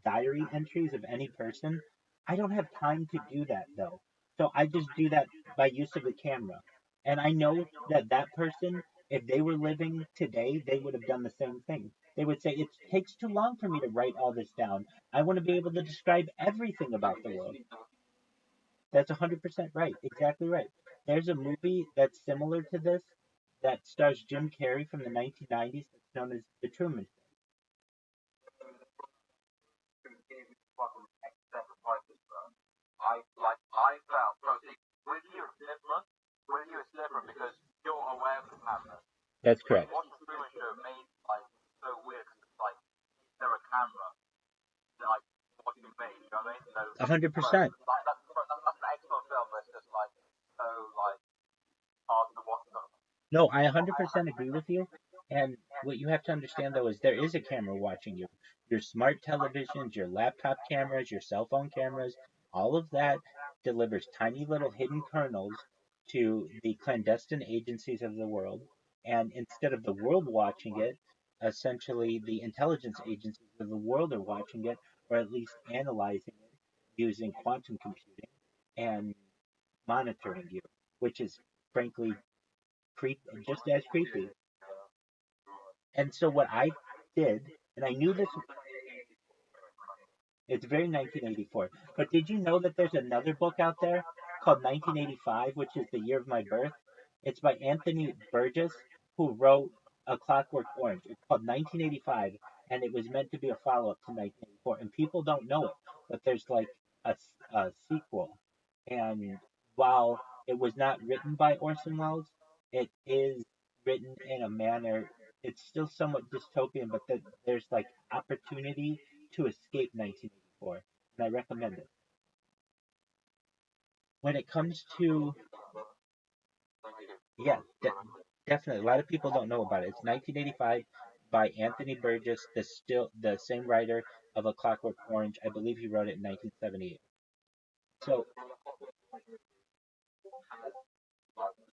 diary entries of any person. I don't have time to do that though. So I just do that by use of the camera. And I know that that person, if they were living today, they would have done the same thing. They would say, it takes too long for me to write all this down. I want to be able to describe everything about the world. That's 100% right. Exactly right. There's a movie that's similar to this that stars Jim Carrey from the 1990s that's known as The Truman Show. I felt, bro, see, with you it's different. With you it's different because you're aware of the camera. That's correct. What the Truman Show made like so weird because it's like is there a camera? Like what you made, you know what I mean? So 100%. like that's an excellent film that's just like so like hard to watch them. No, I 100% agree with you. And what you have to understand, though, is there is a camera watching you. Your smart televisions, your laptop cameras, your cell phone cameras, all of that delivers tiny little hidden kernels to the clandestine agencies of the world. And instead of the world watching it, essentially the intelligence agencies of the world are watching it, or at least analyzing it using quantum computing and monitoring you, which is frankly just as creepy. And so what I did, and I knew this, it's very 1984. But did you know that there's another book out there called 1985, which is the year of my birth? It's by Anthony Burgess, who wrote A Clockwork Orange. It's called 1985, and it was meant to be a follow-up to 1984. And people don't know it, but there's like a sequel. And while it was not written by Orson Welles, it is written in a manner, it's still somewhat dystopian, but there's like opportunity to escape 1984, and I recommend it. When it comes to, yeah, definitely, a lot of people don't know about it. It's 1985 by Anthony Burgess, the same writer of A Clockwork Orange. I believe he wrote it in 1978. So,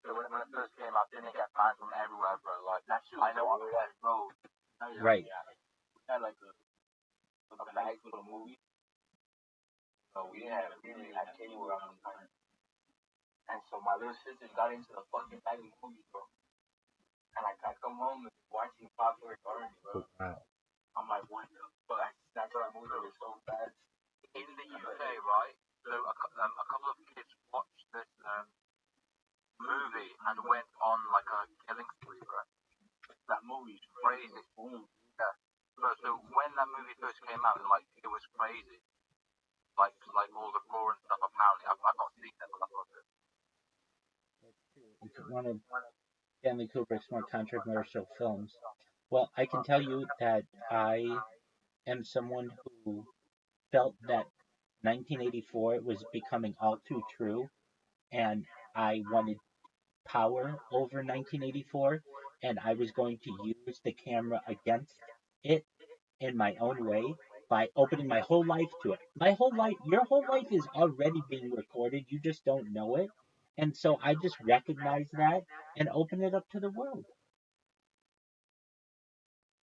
So when it first came out, didn't it get banned from everywhere, bro? Like I know on the road. right. We had like a nice little movie. So we didn't have anywhere on time. And so my little sister got into the fucking bag of movies, bro. And I come home and watching Clockwork Orange, bro. Oh, wow. I'm like, what the fuck? That's why movie was so bad. In the UK, right? So a couple of kids watched this movie and went on like a killing spree, bro. That movie's crazy. Yeah. So when that movie first came out, like it was crazy. Like all the gore and stuff. Apparently, I've not seen it, but that's what it. It's one of Stanley Kubrick's more controversial films. Well, I can tell you that I am someone who felt that 1984 was becoming all too true, and I wanted power over 1984, and I was going to use the camera against it in my own way by opening my whole life to it. My whole life, your whole life is already being recorded, you just don't know it. And so I just recognize that and open it up to the world.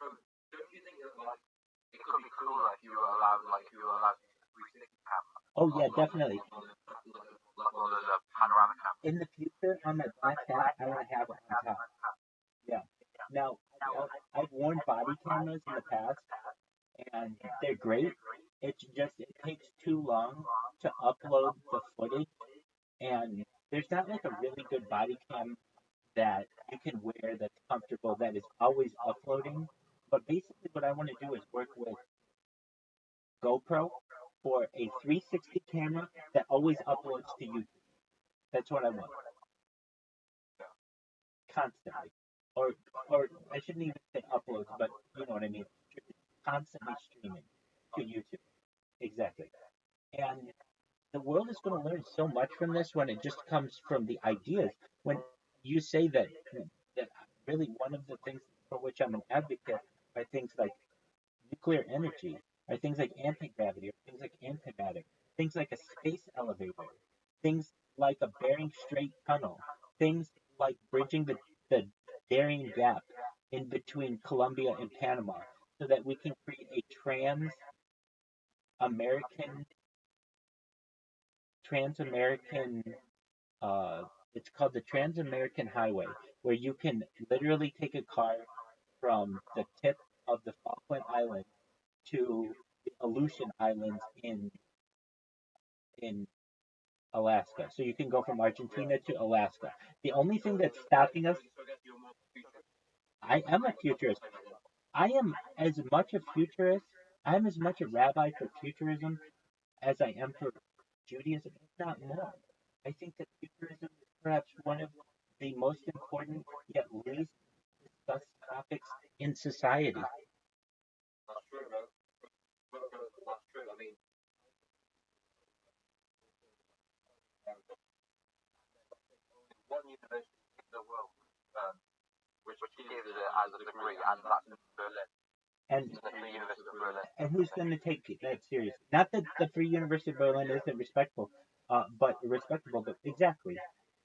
Don't you think that like it could be cooler if you were allowed to use a 360 camera? Oh, yeah, definitely. Like one of those panoramic cameras. In the future, on my black hat, I want to have it on top. Yeah. Now, I've worn body cameras in the past, and they're great. It's just it takes too long to upload the footage, and there's not like a really good body cam that you can wear that's comfortable that is always uploading. But basically, what I want to do is work with GoPro for a 360 camera that always uploads to YouTube. That's what I want constantly, or or I shouldn't even say uploads, but you know what I mean. Constantly streaming to YouTube. Exactly. And the world is going to learn so much from this when it just comes from the ideas. When you say that really one of the things for which I'm an advocate are things like nuclear energy, are things like anti-gravity, or things like antimatter, things like a space elevator, things like a Bering Strait tunnel, things like bridging the Darien Gap in between Colombia and Panama so that we can create a American trans-American uh it's called the Trans-American Highway, where you can literally take a car from the tip of the Falkland Island to the Aleutian Islands in Alaska. So you can go from Argentina to Alaska. The only thing that's stopping us, I am a futurist. I am as much a futurist. I'm as much a rabbi for futurism as I am for Judaism, if not more. I think that futurism is perhaps one of the most important yet least discussed topics in society. That's true, bro. That's true. I mean, one university in the world um, which gives it as a degree, and that's in Berlin. And It's the Free University of Berlin. and who's going to take that serious? Not that the Free University of Berlin isn't but respectable. But exactly.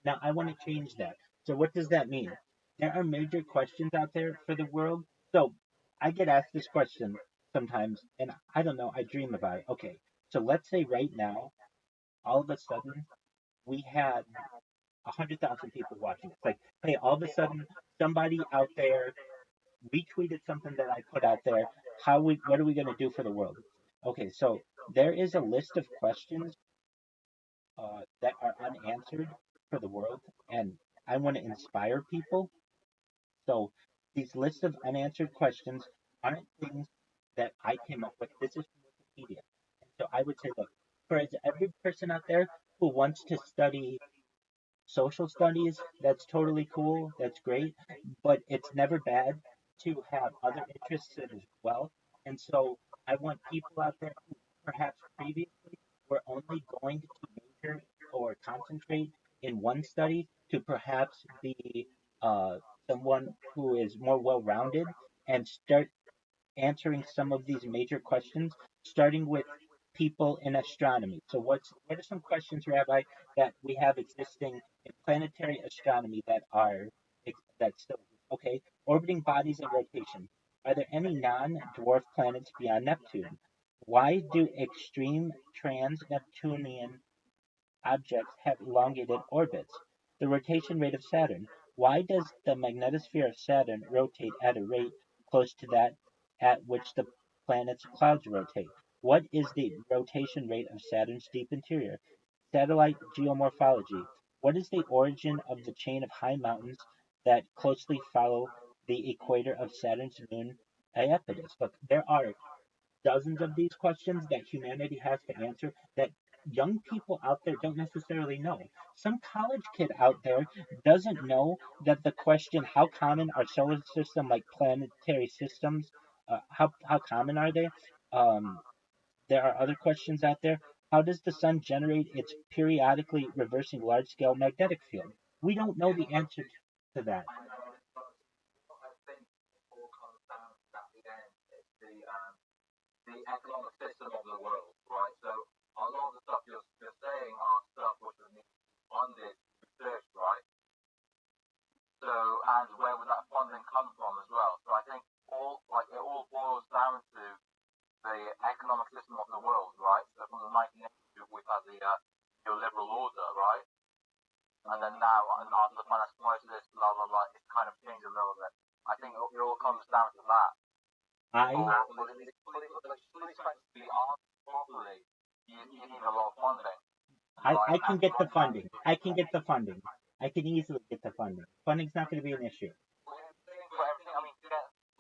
Now I want to change that. So what does that mean? There are major questions out there for the world. So I get asked this question sometimes, and I don't know. I dream about it. Okay, so let's say right now, all of a sudden, we had 100,000 people watching. It's like, hey, all of a sudden, somebody out there retweeted something that I put out there. What are we going to do for the world? Okay, so there is a list of questions that are unanswered for the world, and I want to inspire people. So these lists of unanswered questions aren't things that I came up with. This is from Wikipedia. So I would say, look, for every person out there who wants to study social studies, that's totally cool, that's great, but it's never bad to have other interests as well. And so I want people out there who perhaps previously were only going to major or concentrate in one study to perhaps be uh, someone who is more well rounded and start answering some of these major questions, starting with people in astronomy. So, what are some questions, Rabbi, that we have existing in planetary astronomy that still okay? Orbiting bodies in rotation. Are there any non-dwarf planets beyond Neptune? Why do extreme trans-Neptunian objects have elongated orbits? The rotation rate of Saturn. Why does the magnetosphere of Saturn rotate at a rate close to that at which the planet's clouds rotate? What is the rotation rate of Saturn's deep interior? Satellite geomorphology. What is the origin of the chain of high mountains that closely follow the equator of Saturn's moon Iapetus? Look, there are dozens of these questions that humanity has to answer that young people out there don't necessarily know. Some college kid out there doesn't know that the question, how common are solar system like planetary systems? How common are they? Um, there are other questions out there. How does the sun generate its periodically reversing large scale magnetic field? We don't know the answer to that. I think it all comes down to at the end is the economic system of the world, right? So a lot of the stuff you're saying are stuff which would need to be funded, research, right? So and where would that funding come from as well? So I think it all boils down to the economic system of the world, right? So from the 1980s we've had the neoliberal order, right? And then now, and after the financial crisis, blah blah blah, it's kind of changed a little bit. I think it all comes down to that. I For these facts to be answered properly, you need a lot of funding, I right? can get the funding. I can get the funding. I can easily get the funding. Funding's not going to be an issue. For everything, I mean,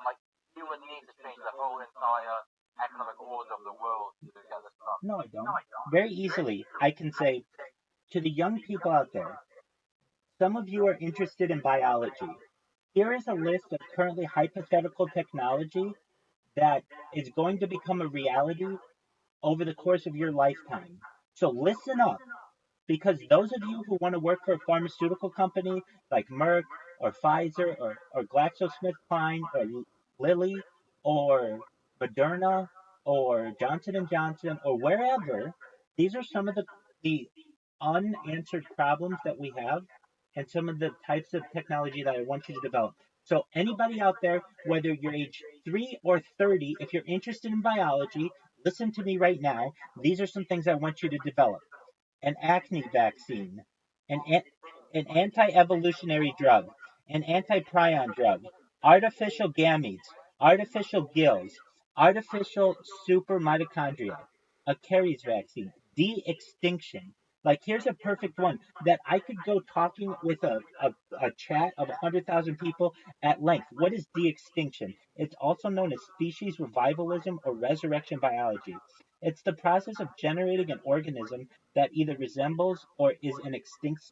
like you would need to change the whole entire economic order of the world to get this done. No, I don't. Very easily, I can say to the young people out there, some of you are interested in biology. Here is a list of currently hypothetical technology that is going to become a reality over the course of your lifetime. So listen up, because those of you who want to work for a pharmaceutical company like Merck or Pfizer or GlaxoSmithKline or Lilly or Moderna or Johnson and Johnson or wherever, these are some of the unanswered problems that we have. and some of the types of technology that I want you to develop. So anybody out there, whether you're age 3 or 30, if you're interested in biology, listen to me right now. These are some things I want you to develop: an acne vaccine, an, an anti-evolutionary drug, an anti-prion drug, artificial gametes, artificial gills, artificial super mitochondria, a caries vaccine, de-extinction. Like, here's a perfect one that I could go talking with a chat of 100,000 people at length. What is de-extinction? It's also known as species revivalism or resurrection biology. It's the process of generating an organism that either resembles or is an extinct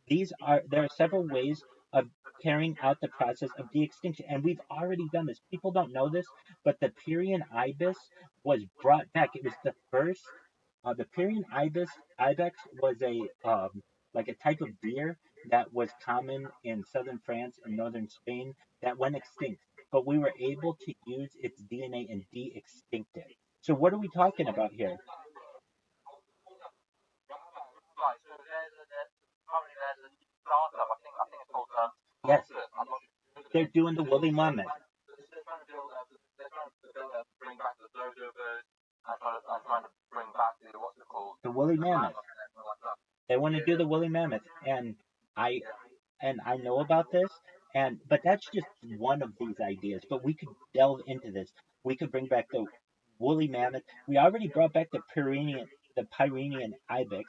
species. There are several ways of carrying out the process of de-extinction, and we've already done this. People don't know this, but the Pyrenean ibis was brought back. It was the first. The Pyrenean ibex was a like a type of deer that was common in southern France and northern Spain that went extinct. But we were able to use its DNA and de-extinct it. So what are we talking about here? Right, so currently there's a new startup, I think it's called Yes, I'm not sure. they're doing the woolly mammoth. They're trying to build bring back the dodo bird and trying to bring back what's it called? The woolly mammoth. Like that. They want to do the woolly mammoth, and I I know about this, and but that's just one of these ideas. But we could delve into this. We could bring back the woolly mammoth. We already brought back the Pyrenean ibex.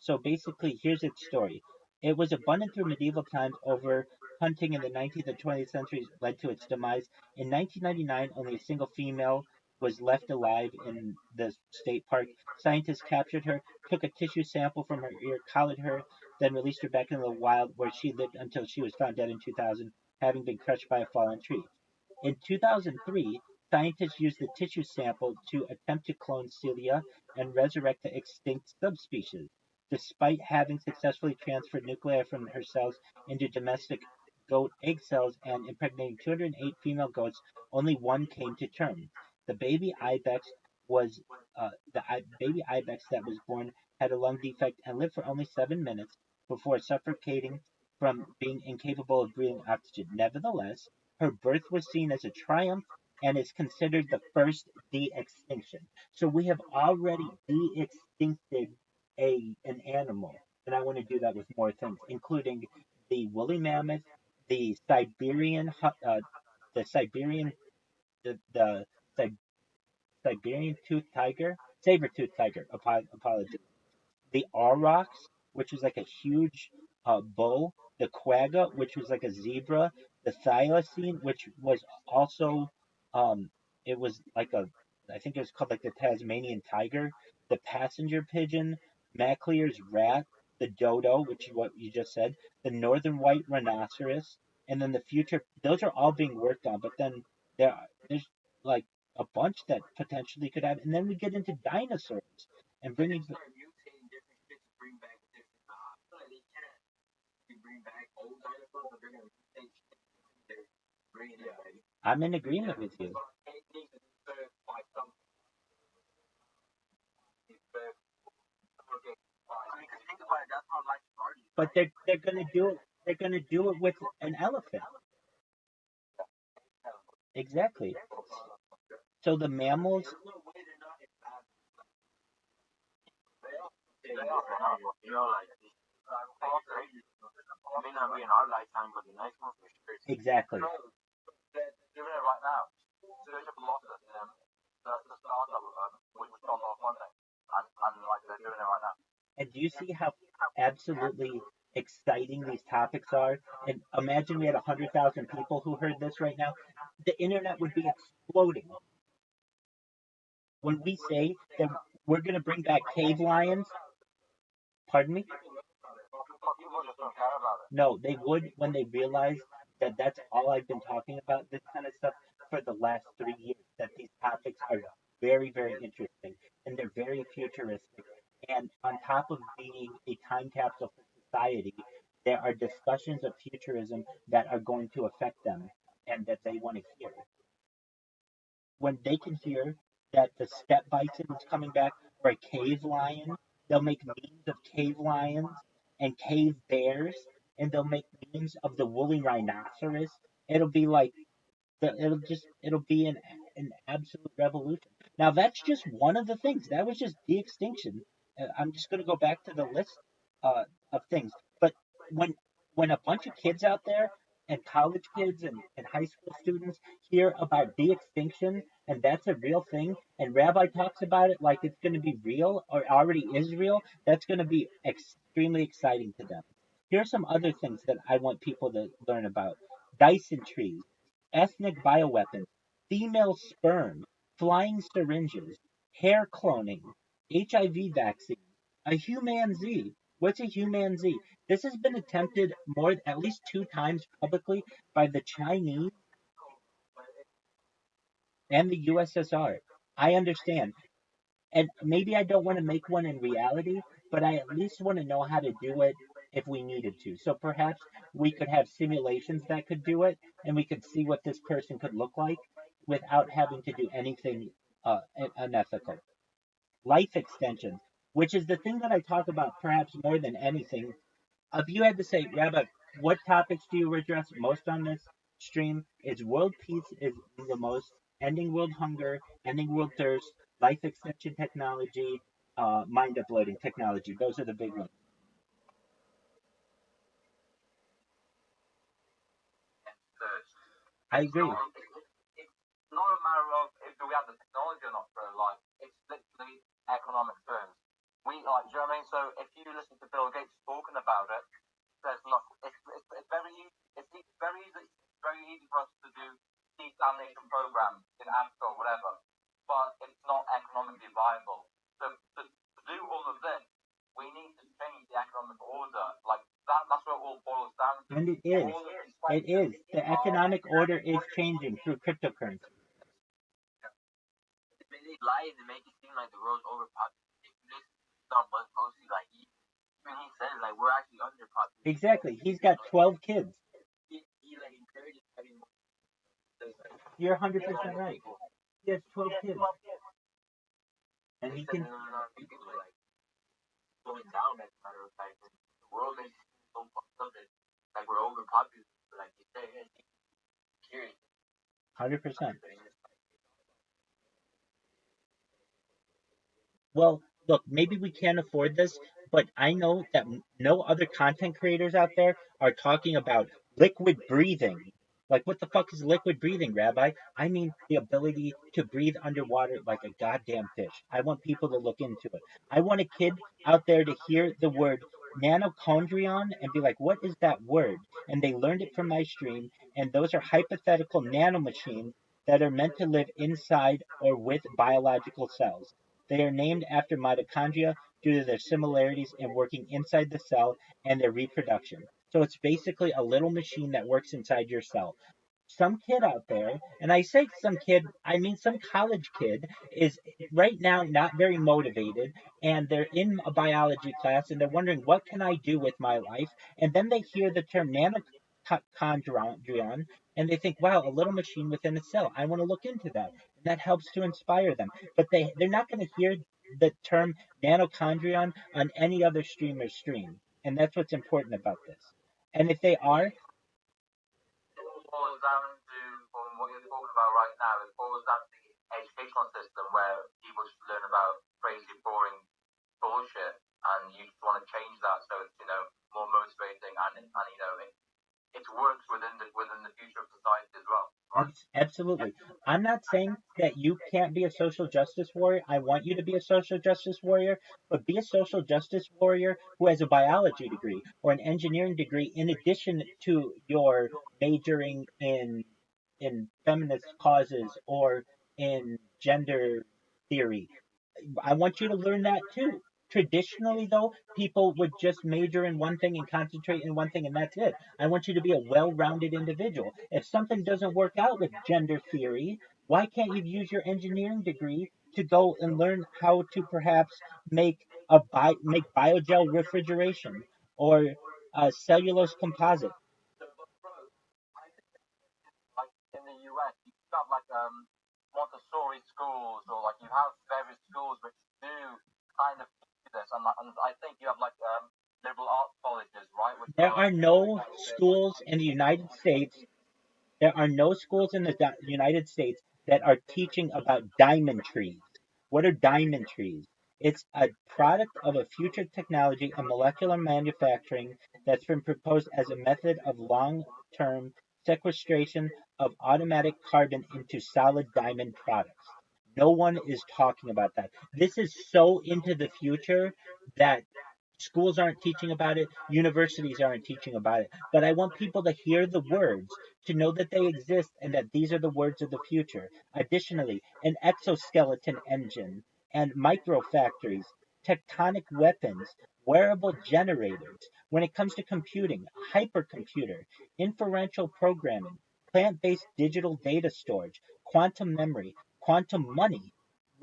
So basically, here's its story. It was abundant through medieval times. Over hunting in the 19th and 20th centuries led to its demise. In 1999, only a single female was left alive in the state park. Scientists captured her, took a tissue sample from her ear, collared her, then released her back into the wild, where she lived until she was found dead in 2000, having been crushed by a fallen tree. In 2003, scientists used the tissue sample to attempt to clone Celia and resurrect the extinct subspecies. Despite having successfully transferred nuclei from her cells into domestic goat egg cells and impregnating 208 female goats, only one came to term. The baby ibex was baby ibex that was born had a lung defect and lived for only 7 minutes before suffocating from being incapable of breathing oxygen. Nevertheless, her birth was seen as a triumph and is considered the first de-extinction. So we have already de-extincted an animal, and I want to do that with more things, including the woolly mammoth, the Siberian, the Siberian, the Siberian tooth tiger, saber-tooth tiger. Apology. The aurochs, which was like a huge bull, the quagga, which was like a zebra, the thylacine, which was also it was like I think it was called like the Tasmanian tiger, the passenger pigeon, Maclear's rat, the dodo, which is what you just said, the northern white rhinoceros, and then the future. Those are all being worked on, but then there's like a bunch that potentially could have, and then we get into dinosaurs and bringing I'm in agreement with you. But they're gonna do it. They're gonna do it with an elephant. Exactly. So the mammals. May not be in our lifetime, but the next one for sure. Exactly. They're doing it right now. There's a process, that's the startup which was on our funding, and like they're doing it right now. And do you see how absolutely exciting these topics are? And imagine we had 100,000 people who heard this right now. The internet would be exploding. When we say that we're going to bring back cave lions, pardon me? People just don't care about it. No, they would when they realize that that's all I've been talking about, this kind of stuff, for the last 3 years. That these topics are very, very interesting and they're very futuristic. And on top of being a time capsule for society, there are discussions of futurism that are going to affect them and that they want to hear. When they can hear that the steppe bison is coming back or a cave lion, they'll make memes of cave lions and cave bears, and they'll make memes of the woolly rhinoceros. It'll be like it'll be an absolute revolution. Now that's just one of the things. That was just de-extinction. I'm just going to go back to the list of things. But when when a bunch of kids out there and college kids and high school students hear about de-extinction and that's a real thing, and Rabbi talks about it like it's going to be real or already is real, that's going to be extremely exciting to them. Here are some other things that I want people to learn about. Dyson trees, ethnic bioweapons, female sperm, flying syringes, hair cloning, HIV vaccine, a human Z. What's a human Z? This has been attempted more at least two times publicly by the Chinese and the USSR. I understand. And maybe I don't want to make one in reality, but I at least want to know how to do it if we needed to. So perhaps we could have simulations that could do it, and we could see what this person could look like without having to do anything unethical. Life extensions, which is the thing that I talk about perhaps more than anything. If you had to say, Rabbi, what topics do you address most on this stream? It's world peace is the most, ending world hunger, ending world thirst, life extension technology, mind uploading technology. Those are the big ones. First. I agree. It's not a matter of if do we have the technology or not, bro. Like it's literally economic terms. We like, do you know what I mean? So if you listen to Bill Gates talking about it, there's not. It's very easy. It's very easy. It's very easy for us to do desalination programs in Africa or whatever, but it's not economically viable. So to do all of this, we need to change the economic order. Like that. That's what it all boils down to. And it is. It is. The economic order is changing through cryptocurrency. They lie and they make it seem like the world's overpopulated. If you listen to Elon Musk mostly, like even he says, like we're actually underpopulated. Exactly. He's got 12 kids. He like encourages having more. You're 100% right. He has 12 kids. And he can. People are like going down as a matter of fact. The world is so fucked up that like we're overpopulated. Like you say, curious. 100%. Well, look, maybe we can't afford this, but I know that no other content creators out there are talking about liquid breathing. Like, what the fuck is liquid breathing, Rabbi? I mean, the ability to breathe underwater like a goddamn fish. I want people to look into it. I want a kid out there to hear the word nanochondrion and be like, what is that word? And they learned it from my stream, and those are hypothetical nanomachines that are meant to live inside or with biological cells. They are named after mitochondria due to their similarities in working inside the cell and their reproduction. So it's basically a little machine that works inside your cell. Some kid out there, and I say some kid, I mean some college kid, is right now not very motivated, and they're in a biology class and they're wondering, what can I do with my life? And then they hear the term nanochondrion and they think, wow, a little machine within a cell. I want to look into that. And that helps to inspire them. But they're not going to hear the term nanochondrion on any other streamer's stream. And that's what's important about this. And if they are, Boils down to from what you're talking about right now, it boils down to the educational system where people just learn about crazy, boring bullshit, and you just want to change that so it's more motivating and it works within the future of society as well. Right? Absolutely. I'm not saying that you can't be a social justice warrior. I want you to be a social justice warrior, but be a social justice warrior who has a biology degree or an engineering degree in addition to your majoring in feminist causes or in gender theory. I want you to learn that too. Traditionally, though, people would just major in one thing and concentrate in one thing, and that's it. I want you to be a well rounded individual. If something doesn't work out with gender theory, why can't you use your engineering degree to go and learn how to perhaps make make biogel refrigeration or cellulose composite? Like in the US, you have like Montessori schools, or like you have various schools which do kind of do this, and I think you have like liberal arts colleges There are no schools in the United States. There are no schools in the United States that are teaching about diamond trees. What are diamond trees? It's a product of a future technology of molecular manufacturing that's been proposed as a method of long-term sequestration of automatic carbon into solid diamond products. No one is talking about that. This is so into the future that schools aren't teaching about it, universities aren't teaching about it. But I want people to hear the words, to know that they exist and that these are the words of the future. Additionally, an exoskeleton engine and microfactories, tectonic weapons, wearable generators. When it comes to computing, hypercomputer, inferential programming, plant-based digital data storage, quantum memory, quantum money,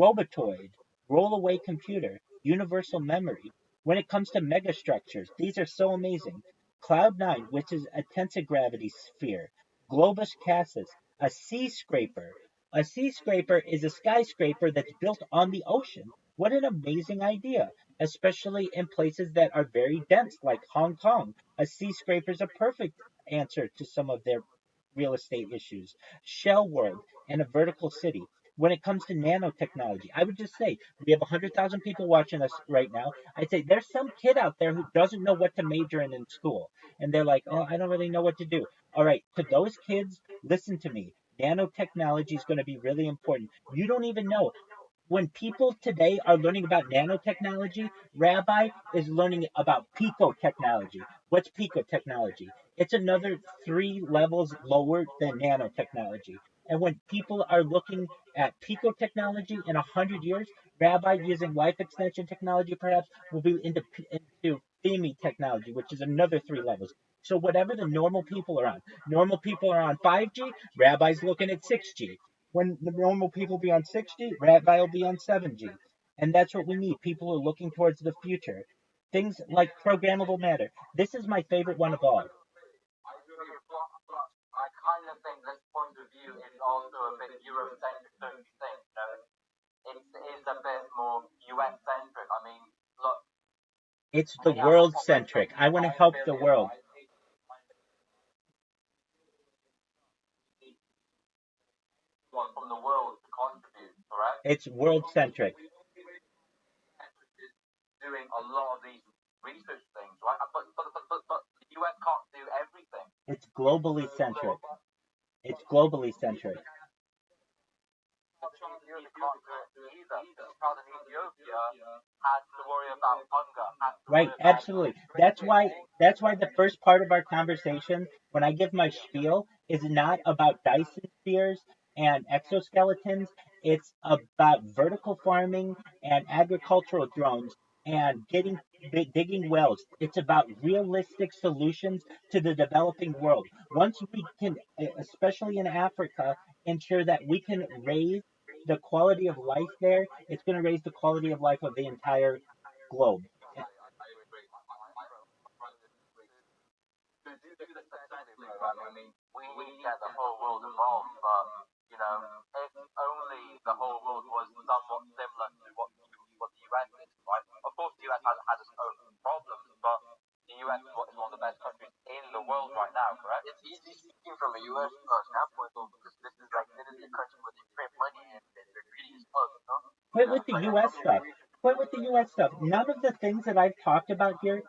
robotoid, roll-away computer, universal memory. When it comes to megastructures, these are so amazing. Cloud 9, which is a tensor-gravity sphere. Globus Cassis, a sea scraper. A sea scraper is a skyscraper that's built on the ocean. What an amazing idea, especially in places that are very dense, like Hong Kong. A sea scraper is a perfect answer to some of their real estate issues. Shell World and a vertical city. When it comes to nanotechnology, I would just say we have 100,000 people watching us right now. I'd say there's some kid out there who doesn't know what to major in school. And they're like, oh, I don't really know what to do. All right, to those kids, listen to me. Nanotechnology is going to be really important. You don't even know. When people today are learning about nanotechnology, Rabbi is learning about picotechnology. What's picotechnology? It's another 3 levels lower than nanotechnology. And when people are looking at picotechnology in 100 years, Rabbi using life extension technology perhaps will be into FEMI technology, which is another 3 levels. So whatever the normal people are on 5G, Rabbi's looking at 6G. When the normal people be on 6G, Rabbi will be on 7G. And that's what we need. People are looking towards the future. Things like programmable matter. This is my favorite one of all. I kind of think this point of view is also a bit Eurocentric, don't you think? You know, it is a bit more US centric. I mean, look, It's the world centric. I want to help the world. want from the world to contribute, correct? It's world centric. Doing a lot of these research things, right? But the US can't do everything. It's globally centric. It's globally centric. Years can't do it either. The child in Ethiopia has to worry about hunger. Has to Right, worry about absolutely. That's why the first part of our conversation, when I give my spiel, is not about Dyson spheres and exoskeletons. It's about vertical farming and agricultural drones and digging wells. It's about realistic solutions to the developing world. Once we can, especially in Africa, ensure that we can raise the quality of life there, it's going to raise the quality of life of the entire globe. to do this successfully, right? I mean, we need to get the whole world involved, but you know, if only the whole world was somewhat similar to what the US is, right? Of course, the US has its own problems, but the US is one of the best countries in the world right now, correct? It's easy speaking from a US standpoint, though, because this is like literally a country where they print money and they're greedy as fuck, you know? Quit with the US stuff. Quit with the US stuff. None of the things that I've talked about here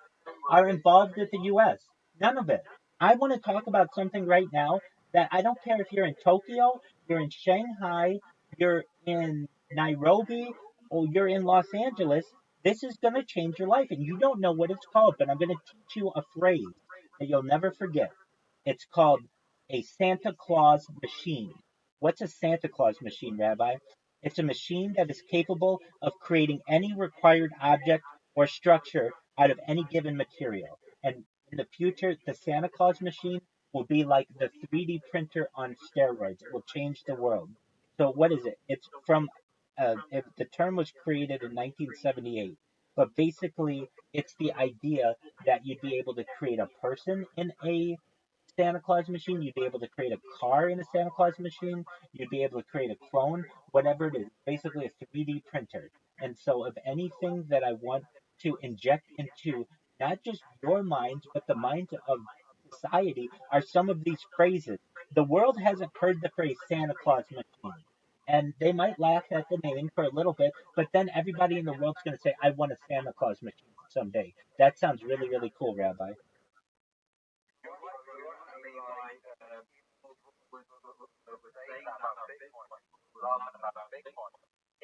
are involved with the US. None of it. I want to talk about something right now that I don't care if you're in Tokyo, you're in Shanghai, you're in Nairobi, or you're in Los Angeles. This is going to change your life, and you don't know what it's called, but I'm going to teach you a phrase that you'll never forget. It's called a Santa Claus machine. What's a Santa Claus machine, Rabbi? It's a machine that is capable of creating any required object or structure out of any given material. And in the future, the Santa Claus machine will be like the 3D printer on steroids. It will change the world. So what is it? It's from the term was created in 1978, but basically it's the idea that you'd be able to create a person in a Santa Claus machine. You'd be able to create a car in a Santa Claus machine. You'd be able to create a clone, whatever it is. Basically, a 3D printer. And so, of anything that I want to inject into not just your minds, but the minds of society, are some of these phrases. The world hasn't heard the phrase Santa Claus machine. And they might laugh at the name for a little bit, but then everybody in the world's going to say, I want a Santa Claus machine someday. That sounds really, really cool, Rabbi.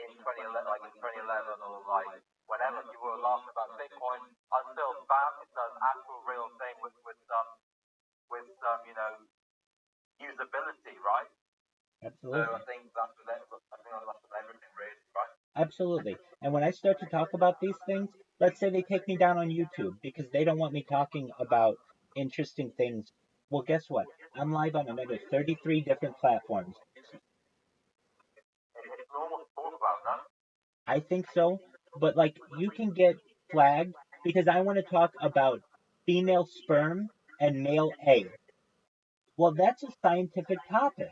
In 2011, like in 2011, or like whenever you were laughing about Bitcoin, until bam, it's an actual real thing with usability, right? So Absolutely. I think that's with everything really, right? Absolutely. And when I start to talk about these things, let's say they take me down on YouTube because they don't want me talking about interesting things. Well, guess what? I'm live on another 33 different platforms. It's normal to talk about, no? I think so, but like you can get flagged because I want to talk about female sperm and male egg. Well, that's a scientific topic,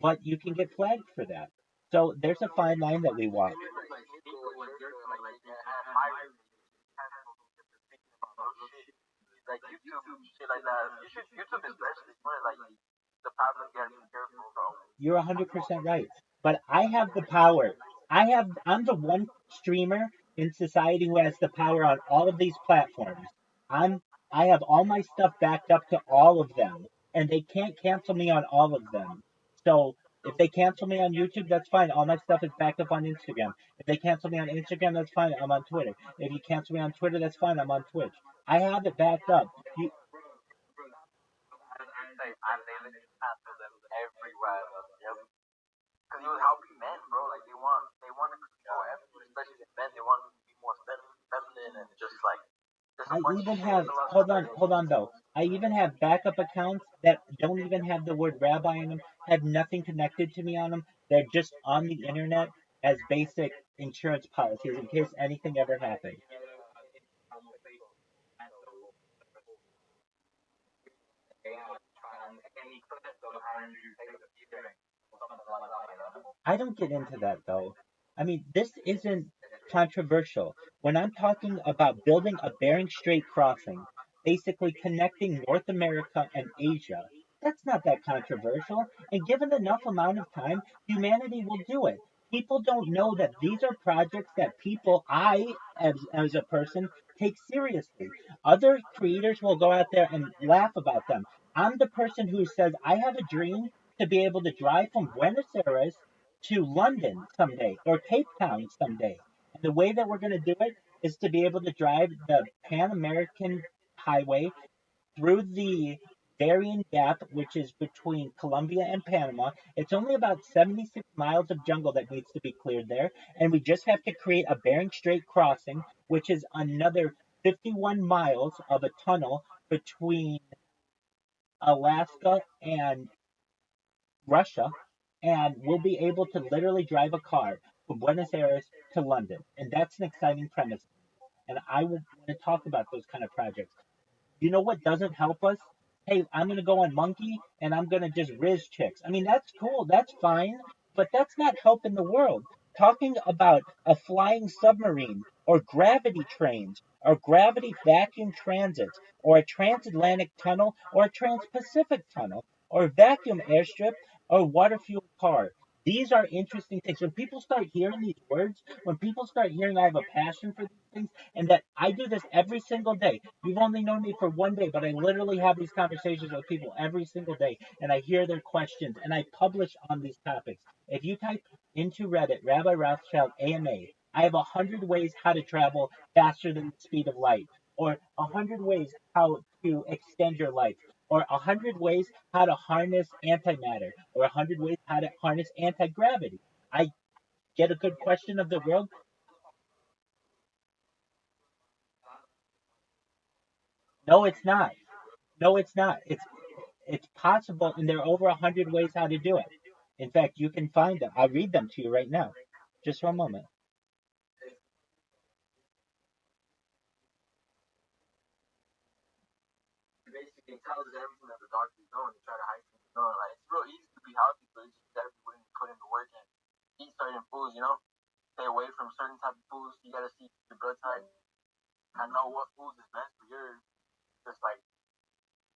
but you can get flagged for that. So there's a fine line that we walk. Like YouTube, shit like that. YouTube is best. It's more like the problem you have to be careful, bro. You're 100% right. But I have the power. I'm the one streamer in society who has the power on all of these platforms. I'm I have all my stuff backed up to all of them, and they can't cancel me on all of them. So if they cancel me on YouTube, that's fine. All my stuff is backed up on Instagram. If they cancel me on Instagram, that's fine. I'm on Twitter. If you cancel me on Twitter, that's fine. I'm on Twitch. I have it backed up. You, And they literally cancel them everywhere. Yep. Because he was helping men, bro. Like they want to control everything, especially the men. They want to be more feminine and just like there's I a bunch of even shit. have, hold on though. I even have backup accounts that don't even have the word rabbi in them, have nothing connected to me on them. They're just on the internet as basic insurance policies in case anything ever happened. I don't get into that though. I mean, this isn't controversial. When I'm talking about building a Bering Strait crossing, basically connecting North America and Asia, that's not that controversial. And given enough amount of time, humanity will do it. People don't know that these are projects that as a person, take seriously. Other creators will go out there and laugh about them. I'm the person who says, I have a dream to be able to drive from Buenos Aires to London someday or Cape Town someday. And the way that we're going to do it is to be able to drive the Pan American Highway through the Darien Gap, which is between Colombia and Panama. It's only about 76 miles of jungle that needs to be cleared there. And we just have to create a Bering Strait crossing, which is another 51 miles of a tunnel between Alaska and Russia, and we'll be able to literally drive a car from Buenos Aires to London. And that's an exciting premise. And I would want to talk about those kind of projects. You know what doesn't help us? Hey, I'm going to go on Monkey and I'm going to just riz chicks. I mean, that's cool. That's fine. But that's not helping the world. Talking about a flying submarine or gravity trains or gravity vacuum transits or a transatlantic tunnel or a trans-Pacific tunnel or vacuum airstrip or water fuel car. These are interesting things. When people start hearing these words, when people start hearing I have a passion for these things, and that I do this every single day. You've only known me for one day, but I literally have these conversations with people every single day, and I hear their questions, and I publish on these topics. If you type into Reddit, Rabbi Rothschild AMA, I have 100 ways how to travel faster than the speed of light, or 100 ways how to extend your life, or 100 ways how to harness antimatter, or 100 ways how to harness anti-gravity. I get a good question of the world. No, it's not. No, it's not. It's possible, and there are over 100 ways how to do it. In fact, you can find them. I'll read them to you right now. Just for a moment. Basically tells everything that the doctor is doing to try to hide things going. Like it's real easy to be healthy, but you just gotta be willing to put in the work and eat certain foods, Stay away from certain type of foods. You gotta see your blood type. I know what foods is best for yours. Just like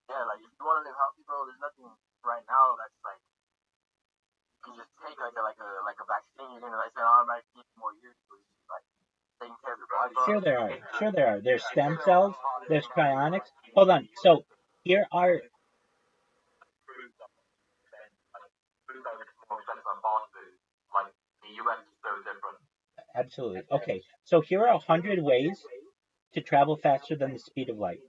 yeah, like if you want to live healthy, bro, there's nothing right now that's like you can just take like a vaccine and it's an automatic more years. So it's just, like taking care of your body. Sure there are. Sure there are. There's stem cells. There's cryonics. Hold on. So here are Like the US is so different. absolutely. Okay. So here are 100 ways to travel faster than the speed of light.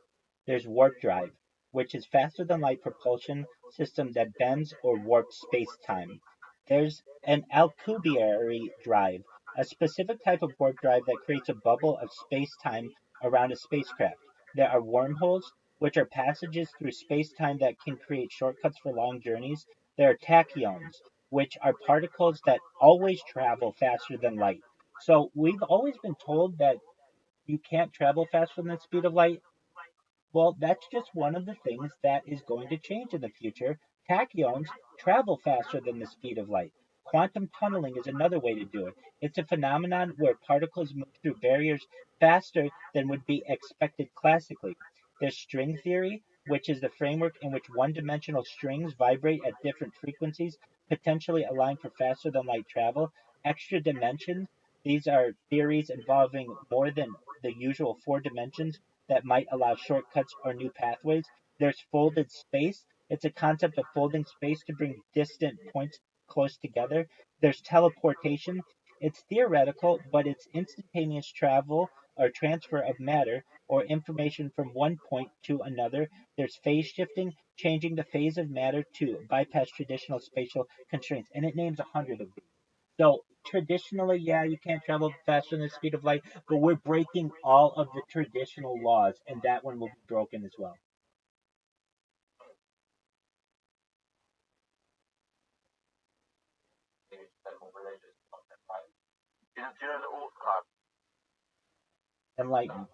There's warp drive, which is faster than light propulsion system that bends or warps space-time. There's an Alcubierre drive, a specific type of warp drive that creates a bubble of space-time around a spacecraft. There are wormholes, which are passages through space-time that can create shortcuts for long journeys. There are tachyons, which are particles that always travel faster than light. So we've always been told that you can't travel faster than the speed of light. Well, that's just one of the things that is going to change in the future. Tachyons travel faster than the speed of light. Quantum tunneling is another way to do it. It's a phenomenon where particles move through barriers faster than would be expected classically. There's string theory, which is the framework in which one dimensional strings vibrate at different frequencies, potentially allowing for faster than light travel. Extra dimensions, these are theories involving more than the usual 4 dimensions that might allow shortcuts or new pathways. There's folded space. It's a concept of folding space to bring distant points close together. There's teleportation. It's theoretical, but it's instantaneous travel or transfer of matter or information from one point to another. There's phase shifting, changing the phase of matter to bypass traditional spatial constraints. And it names 100 of these. So traditionally, yeah, you can't travel faster than the speed of light, but we're breaking all of the traditional laws, and that one will be broken as well. Do you know the Orc Club? Enlighten.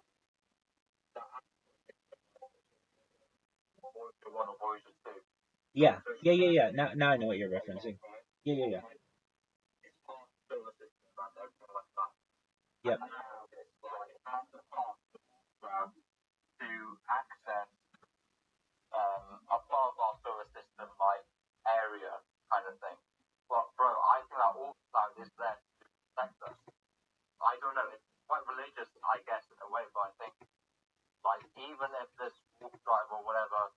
One of Voyager 2. Yeah, yeah, yeah, yeah. Now I know what you're referencing. Yeah, yeah, yeah. Yep. To access above our solar system, like area kind of thing. Well, bro, I think that all cloud is there to protect us. I don't know. It's quite religious, I guess, in a way, but I think like even if this warp drive or whatever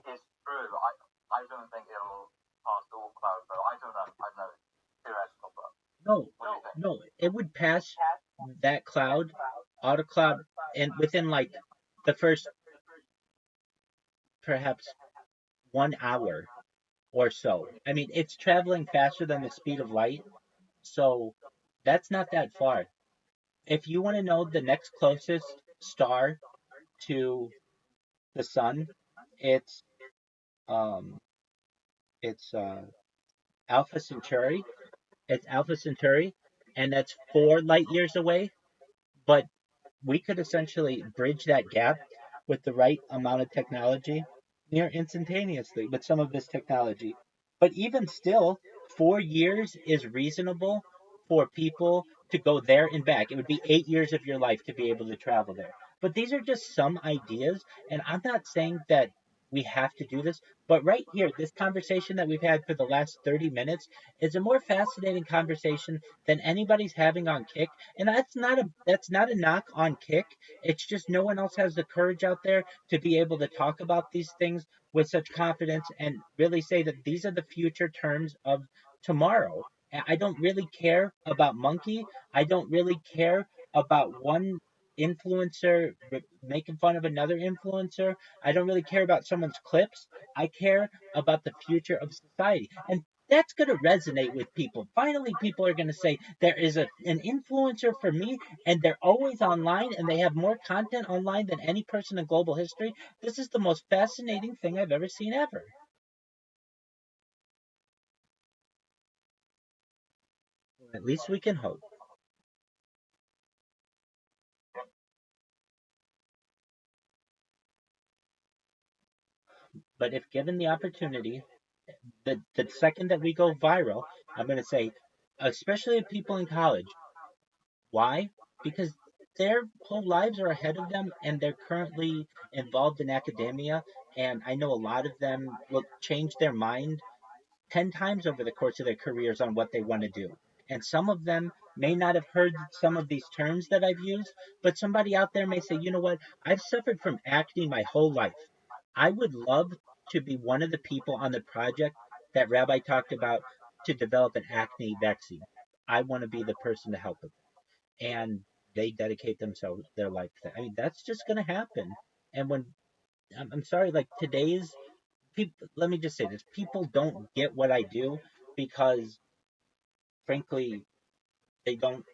is true, I don't think it'll pass all cloud. But I don't know. I know it's theoretical, but No, what do you think? no, it would pass that cloud, auto cloud, and within like the first perhaps 1 hour or so. I mean, it's traveling faster than the speed of light, so that's not that far. If you want to know the next closest star to the sun, it's um it's Alpha Centauri. It's Alpha Centauri, and that's 4 light years away. But we could essentially bridge that gap with the right amount of technology near instantaneously with some of this technology. But even still, 4 years is reasonable for people to go there and back. It would be 8 years of your life to be able to travel there. But these are just some ideas, and I'm not saying that we have to do this, but right here, this conversation that we've had for the last 30 minutes is a more fascinating conversation than anybody's having on Kick. And that's not a knock on Kick. It's just no one else has the courage out there to be able to talk about these things with such confidence and really say that these are the future terms of tomorrow. I don't really care about Monkey. I don't really care about one influencer making fun of another influencer. I don't really care about someone's clips. I care about the future of society. And that's going to resonate with people. Finally, people are going to say there is an influencer for me, and they're always online, and they have more content online than any person in global history. This is the most fascinating thing I've ever seen ever. At least we can hope. But if given the opportunity, the second that we go viral, I'm going to say, especially people in college. Why? Because their whole lives are ahead of them, and they're currently involved in academia. And I know a lot of them will change their mind 10 times over the course of their careers on what they want to do. And some of them may not have heard some of these terms that I've used, but somebody out there may say, you know what, I've suffered from acne my whole life. I would love to be one of the people on the project that Rabbi talked about to develop an acne vaccine. I want to be the person to help them. And they dedicate themselves their life to that. I mean, that's just going to happen. And when I'm sorry, like today's people, let me just say this: people don't get what I do because, frankly, they don't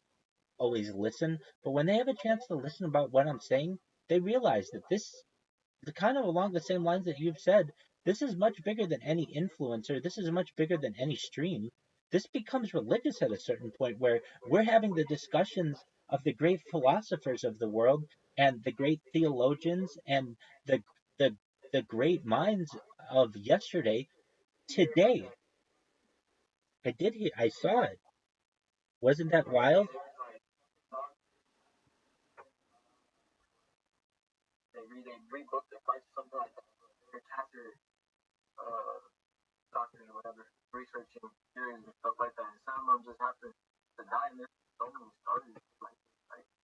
always listen. But when they have a chance to listen about what I'm saying, they realize that this is kind of along the same lines that you've said. This is much bigger than any influencer. This is much bigger than any stream. This becomes religious at a certain point where we're having the discussions of the great philosophers of the world and the great theologians and the the the great minds of yesterday today. I did hear, I saw it. Wasn't that wild? They rebooked the flights, something like that. They're cancer uh, doctors or whatever, researching cures and stuff like that. And some of them just happen to die, and there's so many stories like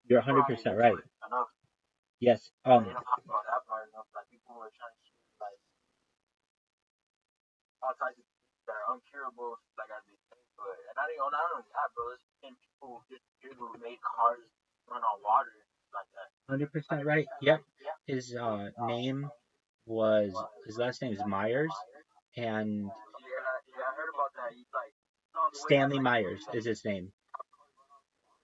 You're people aren't 100% even right. doing enough. Yes. They don't talk about that part enough. Like people are trying to shoot like all types of things that are uncurable, like I did. But and not only that, bro. There's been people who made cars run on water like that. 100% right. Yep. His name was, his last name is Myers, and Yeah, I heard about that. He's like on the way up, Stanley like Myers is his name.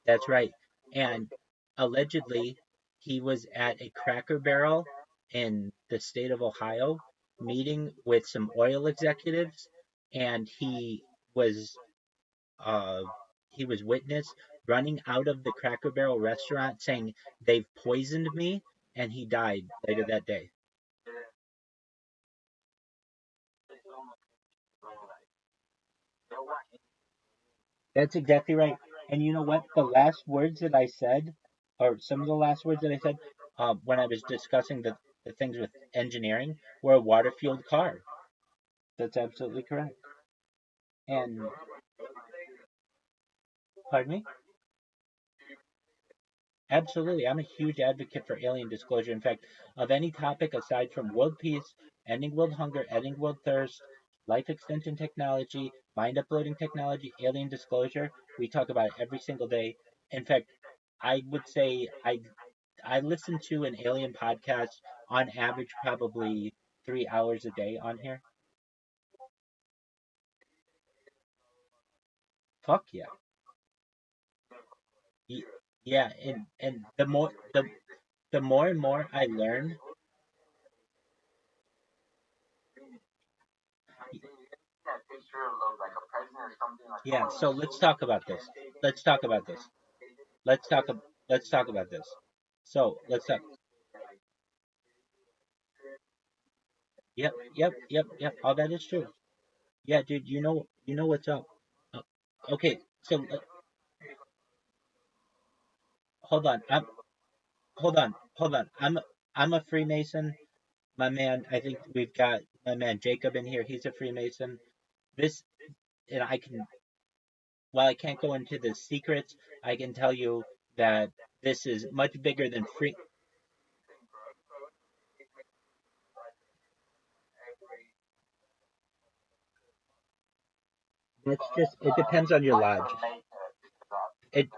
That's right. And allegedly, he was at a Cracker Barrel in the state of Ohio meeting with some oil executives, and was uh, he was witnessed running out of the Cracker Barrel restaurant saying, "They've poisoned me," and he died later that day. That's exactly right. And you know what? The last words that I said, or some of the last words that I said, when I was discussing the things with engineering, were a water fueled car. That's absolutely correct. And pardon me? Absolutely. I'm a huge advocate for alien disclosure. In fact, of any topic aside from world peace, ending world hunger, ending world thirst, life extension technology, mind uploading technology, alien disclosure, we talk about it every single day. In fact, I would say I listen to an alien podcast on average probably 3 hours a day on here. Fuck yeah. Yeah, and the more and more I learn, yeah, so let's talk about this. Let's talk about this. Let's talk let's talk about this. So, let's talk. Yep. All that is true. Yeah, dude, you know what's up. Uh, okay, so hold on. Hold on. I'm a Freemason. My man, I think we've got my man Jacob in here. He's a Freemason. This, and I can, while I can't go into the secrets, I can tell you that this is much bigger than free. It's just, it depends on your lodge. It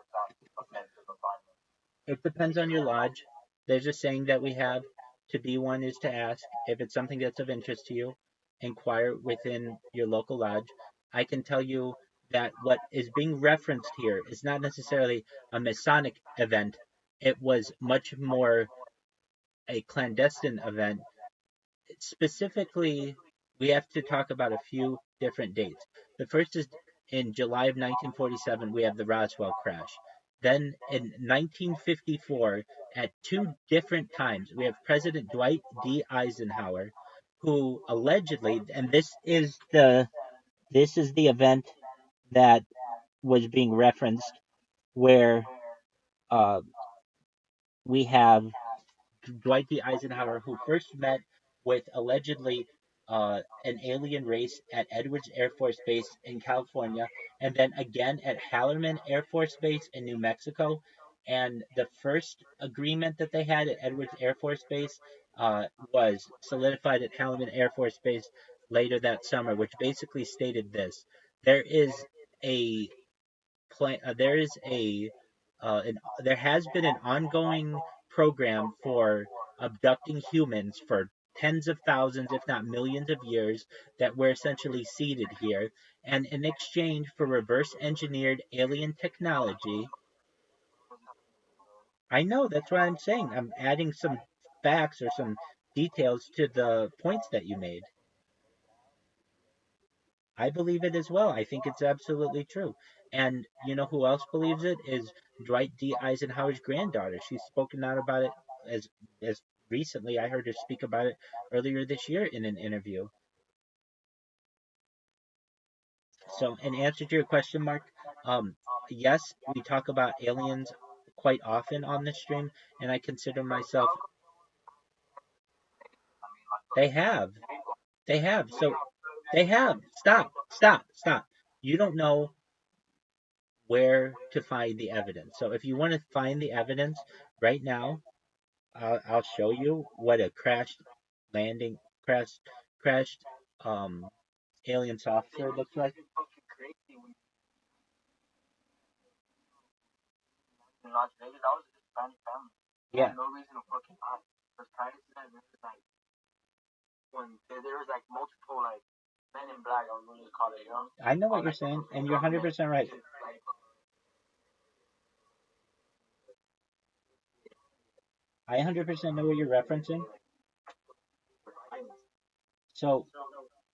it depends on your lodge. There's a saying that we have: to be one is to ask. If it's something that's of interest to you, inquire within your local lodge. I can tell you that what is being referenced here is not necessarily a Masonic event. It was much more a clandestine event. Specifically, we have to talk about a few different dates. The first is in July of 1947, we have the Roswell crash. Then in 1954, at two different times, we have President Dwight D. Eisenhower, who allegedly, and this is the event that was being referenced, where uh, we have Dwight D. Eisenhower, who first met with allegedly an alien race at Edwards Air Force Base in California, and then again at Hallerman Air Force Base in New Mexico. And the first agreement that they had at Edwards Air Force Base was solidified at Hallerman Air Force Base later that summer, which basically stated this: there is a there is there has been an ongoing program for abducting humans for tens of thousands, if not millions of years, that we're essentially seeded here. And in exchange for reverse engineered alien technology, I know that's what I'm saying. I'm adding some facts or some details to the points that you made. I believe it as well. I think it's absolutely true. And you know who else believes it is Dwight D. Eisenhower's granddaughter. She's spoken out about it as recently. I heard her speak about it earlier this year in an interview. So, in answer to your question, Mark, um, yes, we talk about aliens quite often on this stream, and I consider myself. They have, they have. So they have. Stop, stop, stop. You don't know where to find the evidence. So if you want to find the evidence right now, I'll show you what a landing, crashed, crashed um, alien software looks like. Yeah. No reason to fucking lie. Because prior to that, there was like when there was like multiple like men in black. I was going to call it, you know. I know what you're saying, and you're 100% right. I 100% know what you're referencing. So,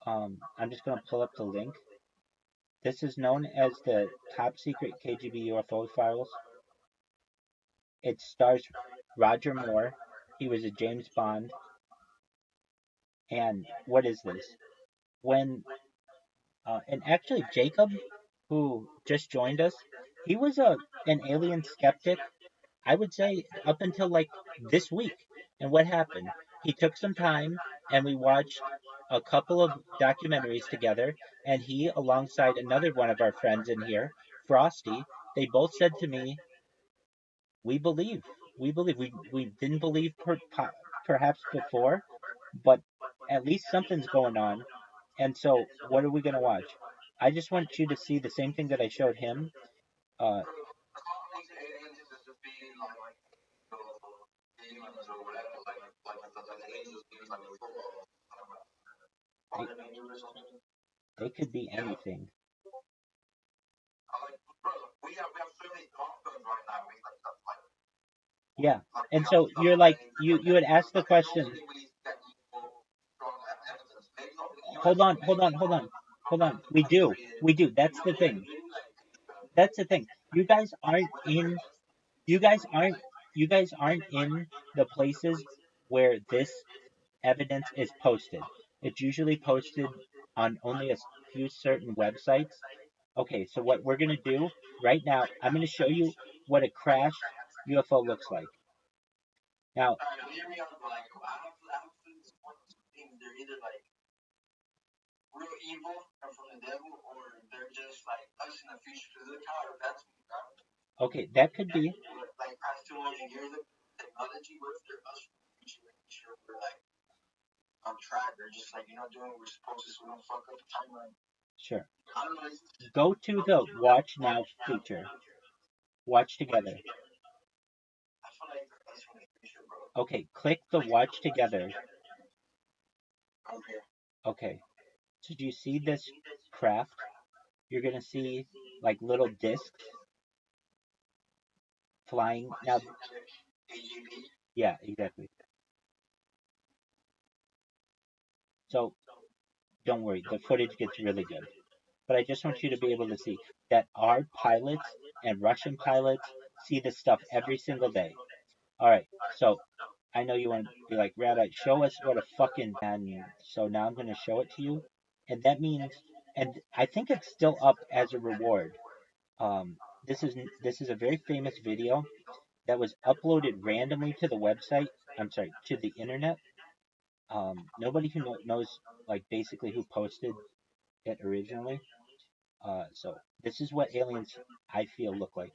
I'm just going to pull up the link. This is known as the top secret KGB UFO files. It stars Roger Moore. He was a James Bond. And what is this? When and actually Jacob, who just joined us, he was an alien skeptic. I would say up until like this week. And what happened? He took some time and we watched a couple of documentaries together. And he, alongside another one of our friends in here, Frosty, they both said to me, "We believe, we believe. We didn't believe perhaps before, but at least something's going on." And so, what are we gonna watch? I just want you to see the same thing that I showed him. Uh, they, they could be anything. Yeah. And so you're like you would ask the question. Hold on. We do. That's the thing. That's the thing. You guys aren't you guys aren't in the places where this evidence is posted. It's usually posted on only a few certain websites. Okay, so what we're gonna do right now, I'm gonna show you what a crashed UFO looks like. Now, real evil and from the devil, or they're just like us in the future. Because look how that's okay, that could be. Like past 200 years of technology, what if they're us from the future, making sure we're like on track, or just like doing what we're supposed to, so we don't fuck up the timeline. Sure. I don't know. Go to the Watch Now feature. Watch together. I feel like that's from the future, bro. Okay, click the Watch Together. Okay. Okay. So do you see this craft? You're gonna see like little discs flying. Now, yeah, exactly. So don't worry, the footage gets really good. But I just want you to be able to see that our pilots and Russian pilots see this stuff every single day. All right, so I know you want to be like, Rabbi, show us what a fucking. And so now I'm going to show it to you, and that means, and I think it's still up as a reward. Um, this is a very famous video that was uploaded randomly to the website. I'm sorry, to the internet. Nobody who knows like basically who posted it originally. So this is what aliens I feel look like.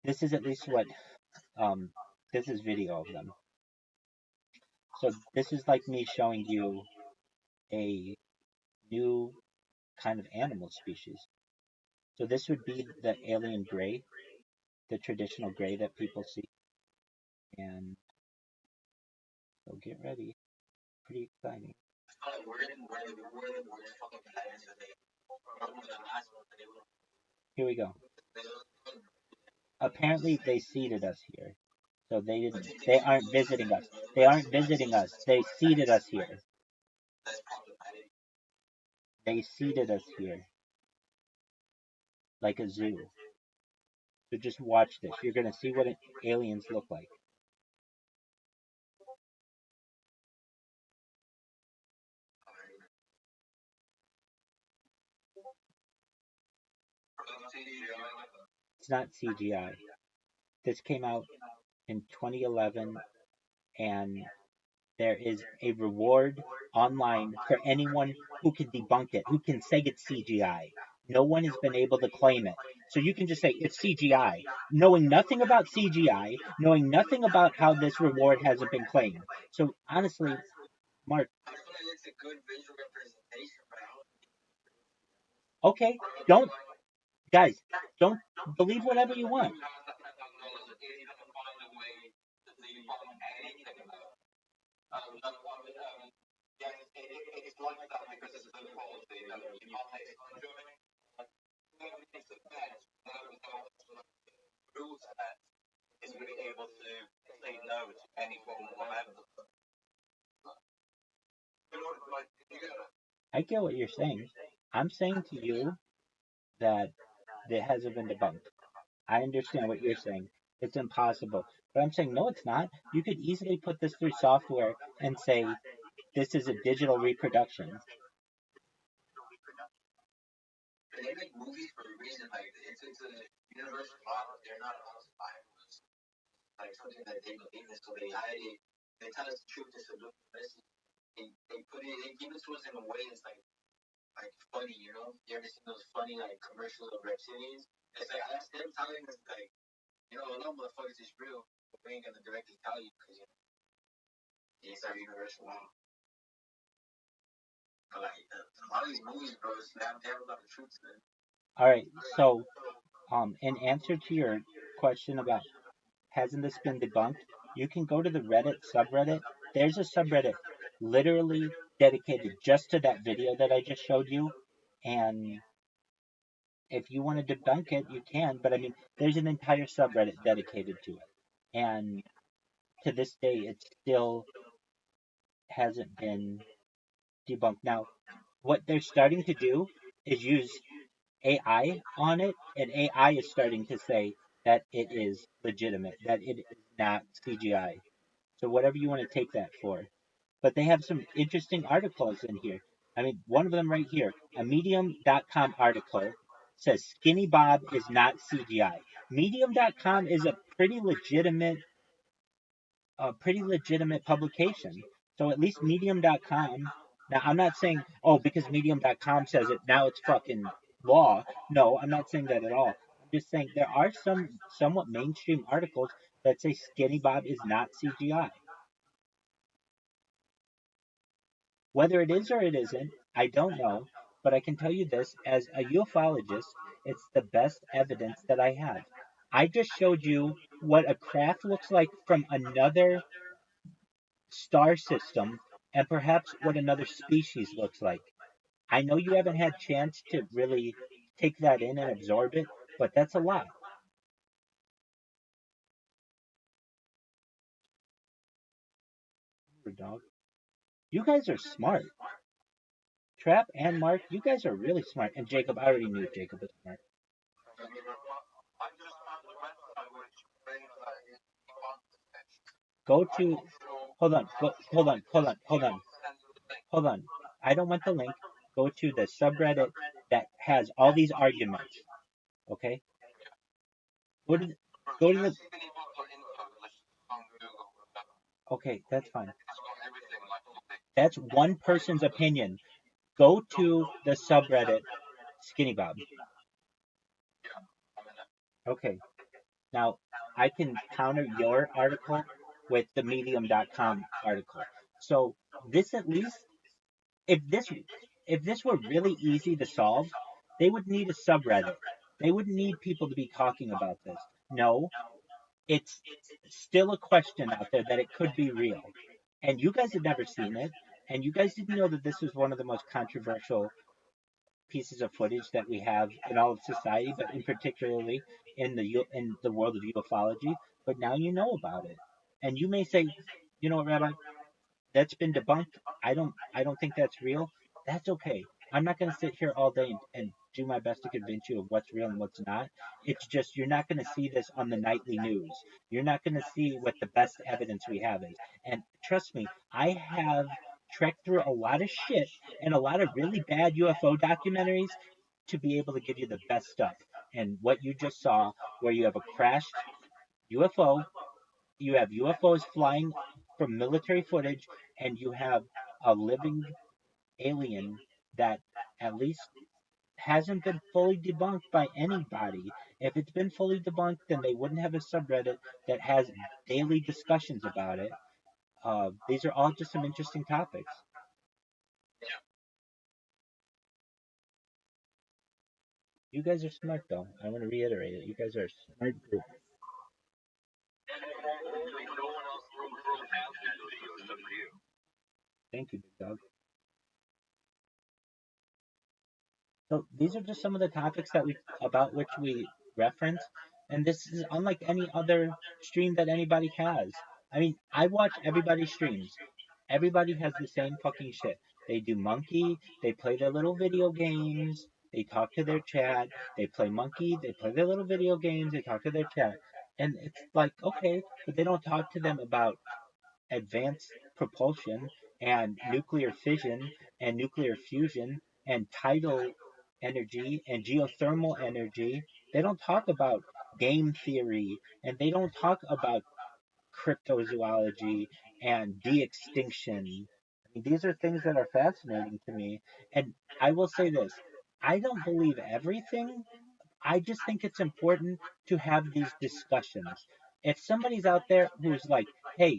This is at least what this is video of them. So this is like me showing you a new kind of animal species. So this would be the alien gray, the traditional gray that people see. And so get ready. Pretty exciting. Here we go. Apparently they seeded us here. So they aren't visiting us. They aren't visiting us. They seeded us here. They seeded us here. Like a zoo. So just watch this. You're gonna see what aliens look like. It's not CGI. This came out in 2011, and there is a reward online for anyone who can debunk it, who can say it's CGI. No one has been able to claim it. So you can just say it's CGI, knowing nothing about CGI, knowing nothing about how this reward hasn't been claimed. So honestly, Mark. Okay, don't, guys, don't believe whatever you want. I get what you're saying. I'm saying to you that it hasn't been debunked. I understand what you're saying. It's impossible. But I'm saying, no, it's not. You could easily put this through software and say, this is a digital reproduction. All right, so in answer to your question about hasn't this been debunked, you can go to the Reddit subreddit. There's a subreddit literally dedicated just to that video that I just showed you, and if you want to debunk it, you can. But I mean, there's an entire subreddit dedicated to it, and to this day, it still hasn't been debunked. Now, what they're starting to do is use AI on it, and AI is starting to say that it is legitimate, that it is not CGI. So whatever you want to take that for. But they have some interesting articles in here. I mean, one of them right here, a Medium.com article says Skinny Bob is not CGI. Medium.com is a pretty legitimate publication. So at least Medium.com. Now I'm not saying, oh, because Medium.com says it, now it's fucking law. No, I'm not saying that at all. I'm just saying there are some somewhat mainstream articles that say Skinny Bob is not CGI. Whether it is or it isn't, I don't know, but I can tell you this, as a ufologist, it's the best evidence that I have. I just showed you what a craft looks like from another star system and perhaps what another species looks like. I know you haven't had chance to really take that in and absorb it, but that's a lot. Dog. You guys are smart. Trap and Mark, you guys are really smart. And Jacob, I already knew Jacob was smart. Go to, hold on, hold on. I don't want the link. Go to the subreddit that has all these arguments. Okay? Go to the, Okay, that's fine. That's one person's opinion. Go to the subreddit Skinny Bob. Okay, now I can counter your article with the medium.com article. So this at least if this if this were really easy to solve, they would need a subreddit. They wouldn't need people to be talking about this. No, it's still a question out there that it could be real. And you guys had never seen it, and you guys didn't know that this was one of the most controversial pieces of footage that we have in all of society, but in particularly in the world of ufology. But now you know about it, and you may say, you know what, Rabbi, that's been debunked. I don't think that's real. That's okay. I'm not going to sit here all day and do my best to convince you of what's real and what's not. It's just you're not going to see this on the nightly news. You're not going to see what the best evidence we have is. And trust me, I have trekked through a lot of shit and a lot of really bad UFO documentaries to be able to give you the best stuff. And what you just saw, where you have a crashed UFO, you have UFOs flying from military footage, and you have a living alien that at least hasn't been fully debunked by anybody. If it's been fully debunked, then they wouldn't have a subreddit that has daily discussions about it. These are all just some interesting topics. You guys are smart, though. I want to reiterate it. You guys are a smart group. Thank you, big dog. So these are just some of the topics that we about which we reference, and this is unlike any other stream that anybody has. I mean, I watch everybody's streams. Everybody has the same fucking shit. They do monkey, they play their little video games, they talk to their chat, they play monkey, they play their little video games, they talk to their chat. And it's like, okay, but they don't talk to them about advanced propulsion and nuclear fission and nuclear fusion and tidal energy and geothermal energy. They don't talk about game theory and they don't talk about cryptozoology and de-extinction. I mean, these are things that are fascinating to me. And I will say this, I don't believe everything. I just think it's important to have these discussions. If somebody's out there who's like, hey,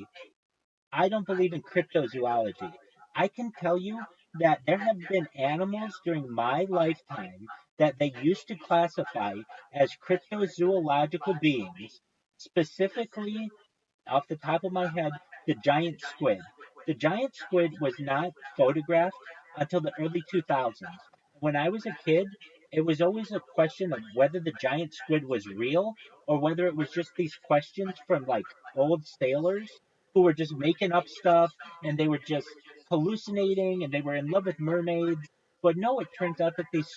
I don't believe in cryptozoology. I can tell you that there have been animals during my lifetime that they used to classify as cryptozoological beings, specifically off the top of my head, the giant squid. The giant squid was not photographed until the early 2000s. When I was a kid, it was always a question of whether the giant squid was real or whether it was just these questions from like old sailors who were just making up stuff and they were just hallucinating and they were in love with mermaids. But no, it turns out that these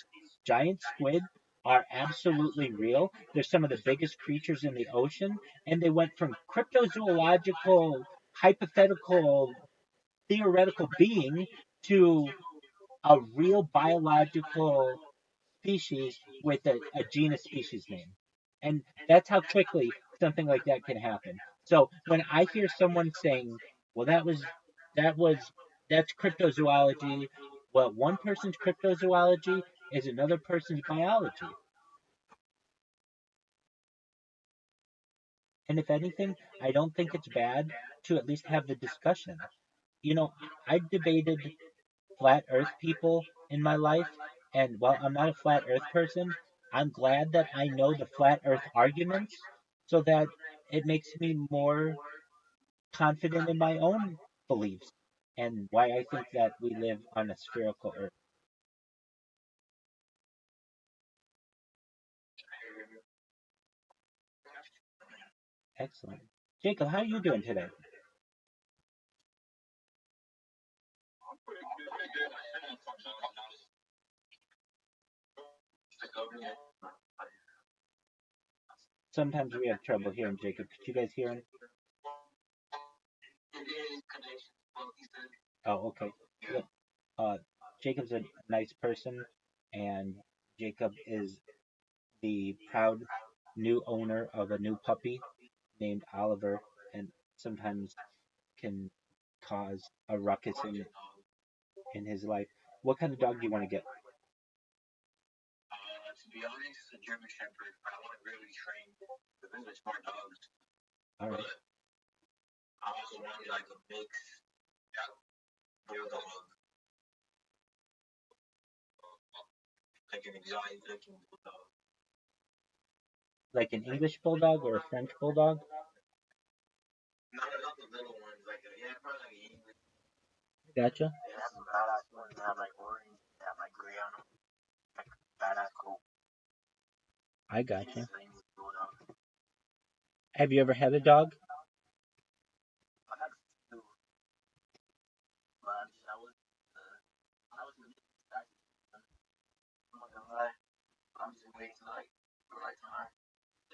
giant squid are absolutely real. They're some of the biggest creatures in the ocean, and they went from cryptozoological, hypothetical, theoretical being to a real biological species with a genus species name. And that's how quickly something like that can happen. So when I hear someone saying, well, that was, that's cryptozoology, well, one person's cryptozoology is another person's biology. And if anything, I don't think it's bad to at least have the discussion. You know, I've debated flat earth people in my life, and while I'm not a flat earth person, I'm glad that I know the flat earth arguments so that it makes me more confident in my own beliefs and why I think that we live on a spherical earth. Excellent. Jacob, how are you doing today? Sometimes we have trouble hearing Jacob. Could you guys hear him? Oh, okay. Yep. Uh, Jacob's a nice person, and Jacob is the proud new owner of a new puppy named Oliver, and sometimes can cause a ruckus in his life. What kind of dog do you want to get? To be honest, a German Shepherd. I want to really train because those are smart dogs. All right. But I also wanted like a mix bulldog, like an exotic looking bulldog. Like an English bulldog or a French bulldog? Not the little ones, like probably like an English. Gotcha. They have some badass ones. They have like orange, they have like gray on them, like badass coat. I gotcha. It's an English bulldog. Have you ever had a dog? I had two, but I was I'm not gonna lie. I'm just waiting till like the right time.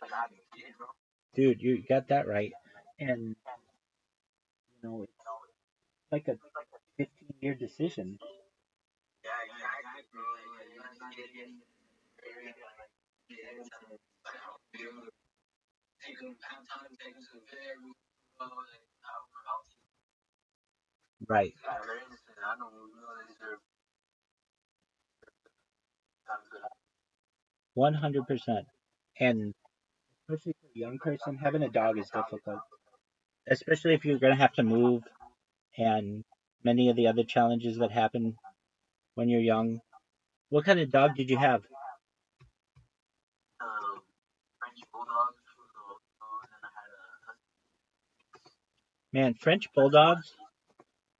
Like I have a kid, bro. Dude, you got that right. And it's like a 15-year decision. Yeah, exactly, bro. Like, you're not getting very like I don't feel take them have time, take them to the vet, like how Right. I don't know these are 100%. And especially for a young person, having a dog is difficult. Especially if you're going to have to move and many of the other challenges that happen when you're young. What kind of dog did you have? French bulldogs, and I had a Man,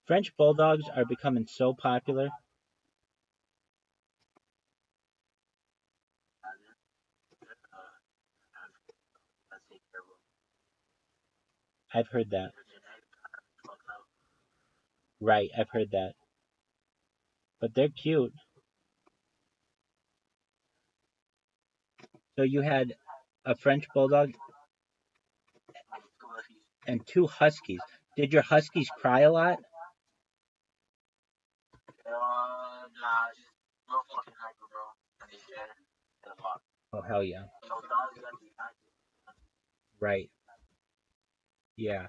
French bulldogs are becoming so popular. I've heard that. Right, I've heard that. But they're cute. So you had a French bulldog and two huskies. Did your huskies cry a lot? nah, just real fucking hyper, bro. And they share a lot. Oh, hell yeah. Right. Yeah.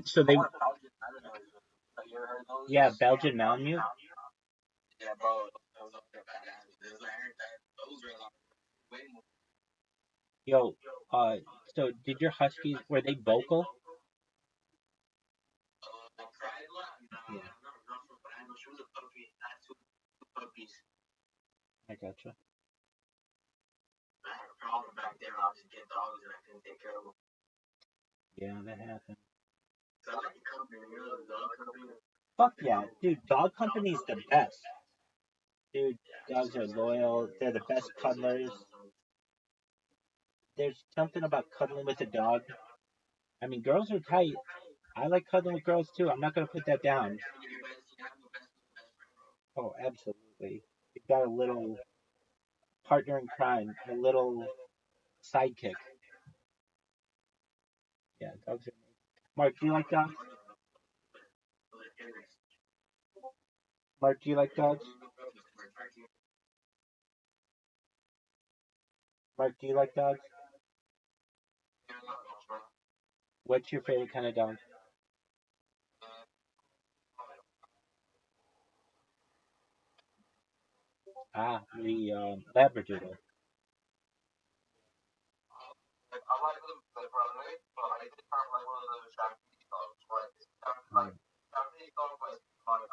So they. Yeah, Belgian Malamute. Yeah, bro. Those are badass. Those are like way more. Yo, so did your huskies, were they vocal? I cried a lot. Nah, I'm not Russell, but I know she was a puppy. I had two puppies. I gotcha. I had a problem back there. I was just getting dogs and I couldn't take care of them. Yeah, that happened. So I like the company, the dog company. Fuck yeah, dude, dog company's the best. Dude, dogs are loyal. They're the best cuddlers. There's something about cuddling with a dog. I mean, girls are tight. I like cuddling with girls too. I'm not gonna put that down. Oh, absolutely. You've got a little partner in crime, a little sidekick. Yeah, dogs are. Mark, do you like dogs? Mark, do you like dogs? Mark, do you like dogs? What's your favorite kind of dog? Ah, the Labradoodle. I like them for runway, but I did have like one of those Japanese dogs, right? Like Japanese dog was like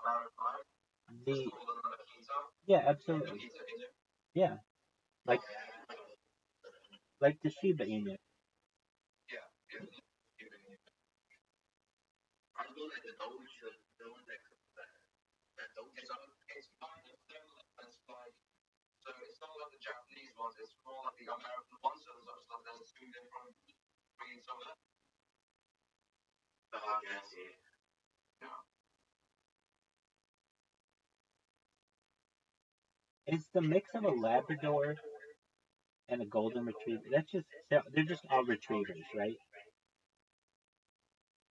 American, The Akita. yeah, absolutely. Yeah, like the Shiba Inu. Yeah. I go like the Doge, the one that Doge is on. It's fine. It's like so it's not like the Japanese ones. It's more like the American ones. So there's two different breeds of it. Oh, I see. Yeah. It's the mix of a Labrador and a Golden Retriever. They're just all retrievers, right?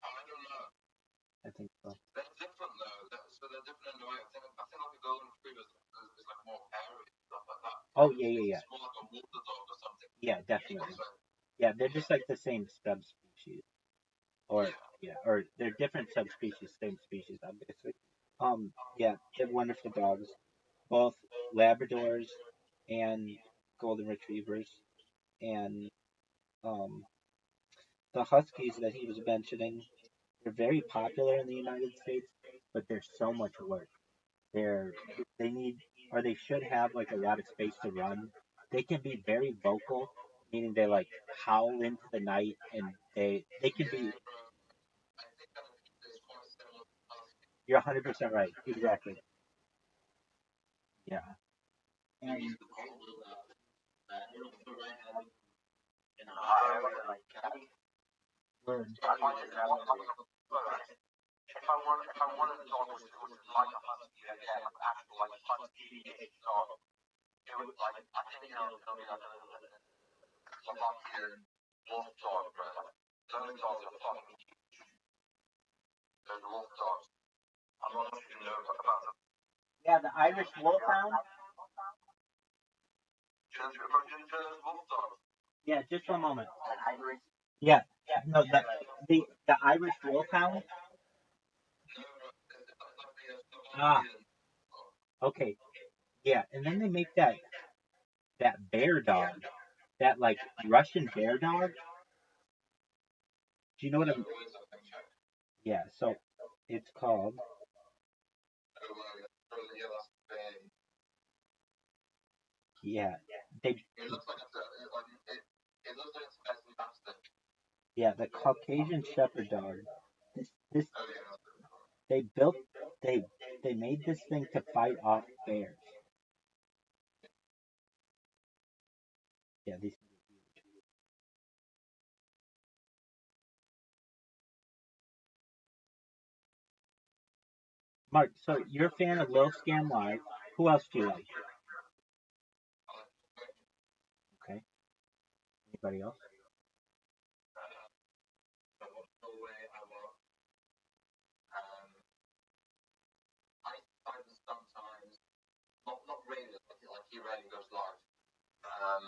I don't know. I think so. They're different though. So they're different in the way. I think like a golden retriever is like more hairy and stuff like that. Oh yeah. It's more like a water dog or something. Yeah, definitely. Yeah, they're just like the same subspecies. Or Yeah, or they're different subspecies, same species, obviously. Yeah, they're wonderful dogs, both Labradors and Golden Retrievers, and um, the Huskies that he was mentioning. They're very popular in the United States, but there's so much work. They're they need or they should have like a lot of space to run. They can be very vocal, meaning they like howl into the night, and they can be. You're 100% right. Exactly. Yeah. And word. If I wanted a dog which was like a husky again, like actual like husky dog, it would like I think it'll be like a Slovakian wolf dog, bro. Like, those dogs are fucking huge. Those wolf dogs. I'm not sure if you know about them. Yeah, the Irish Wolfhound. Just wolf dogs. Yeah, just one moment. Yeah, no, the Irish Wolfhound. Ah, okay. Yeah, and then they make that bear dog, that like Russian bear dog. Do you know what I'm? Yeah, so it's called. Yeah, they. Yeah, the Caucasian Shepherd dog. This they built. They they made this thing to fight off bears. Yeah, these. Mark, so you're a fan of Lil Scam Live. Who else do you like? Okay. Anybody else?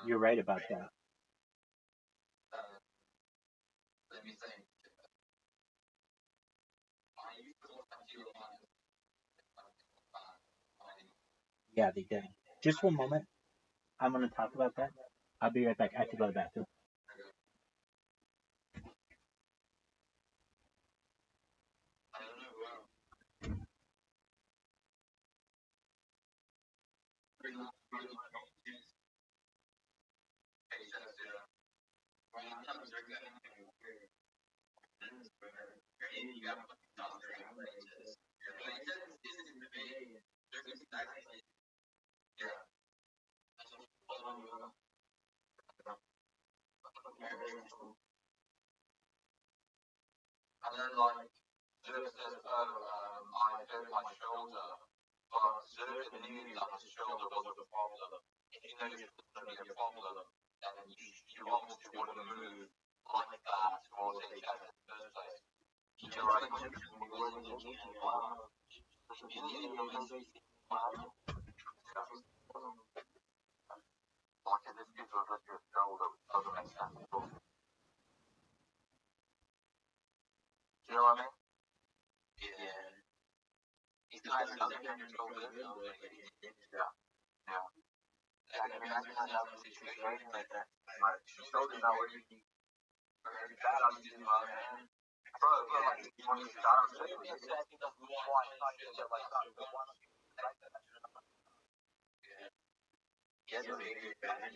You're right about that. Yeah, they did. Just one moment. I'm gonna talk about that. I'll be right back. I have to go to the bathroom. And then like Zurich says, I hurt my shoulder, but Zurich knew that his shoulder was a problem. If you know your shoulder is a problem, then you obviously wouldn't move like that towards each other in the first place. You're right. Like if this gives you a your shoulder, it doesn't make sense at all. Do you know what I mean? Yeah. He's kind of on your shoulder. Yeah. Yeah. I mean, I can have a situation like that. My shoulder's not working very bad. I'm using my hand. Bro, like, you want to use that? So you just said he does one shit like that. The one like that. He has a big bad.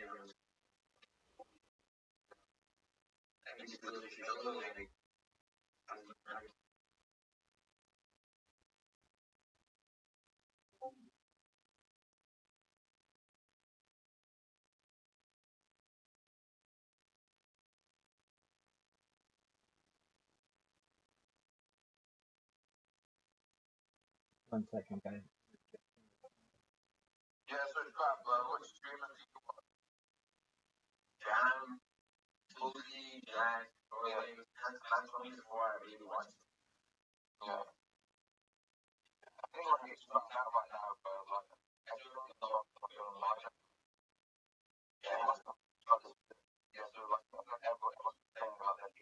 And he's still like, One second, guys. yeah, so crap, what streamer do you watch? Jam, Fully, Jack, or like, that's what before I really watched. Yeah. I think like it's not out right now, but like, everyone's not on live. Yeah, it must not. Yeah, so like, not everyone was saying about that.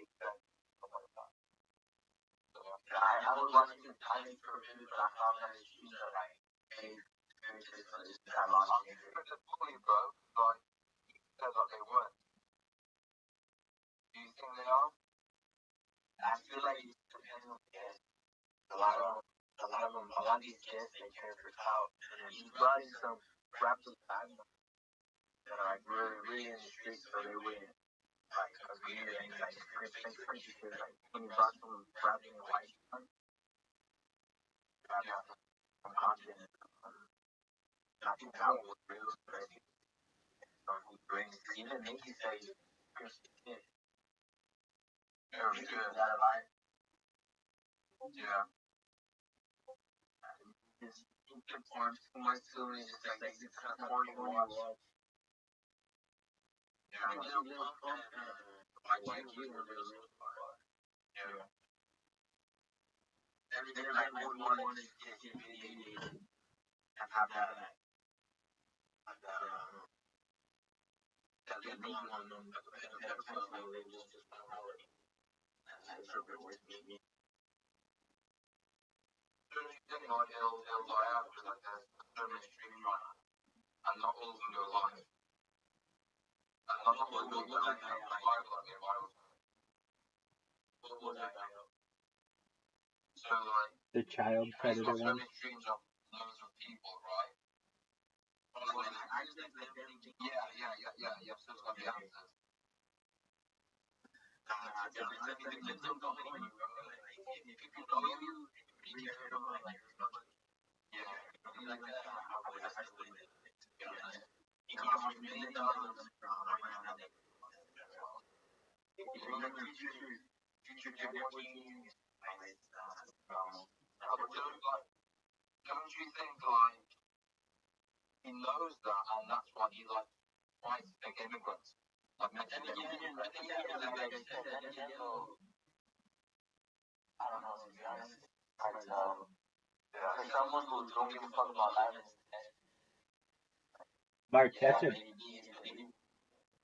The child predator one.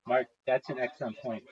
Mark, that's an excellent point.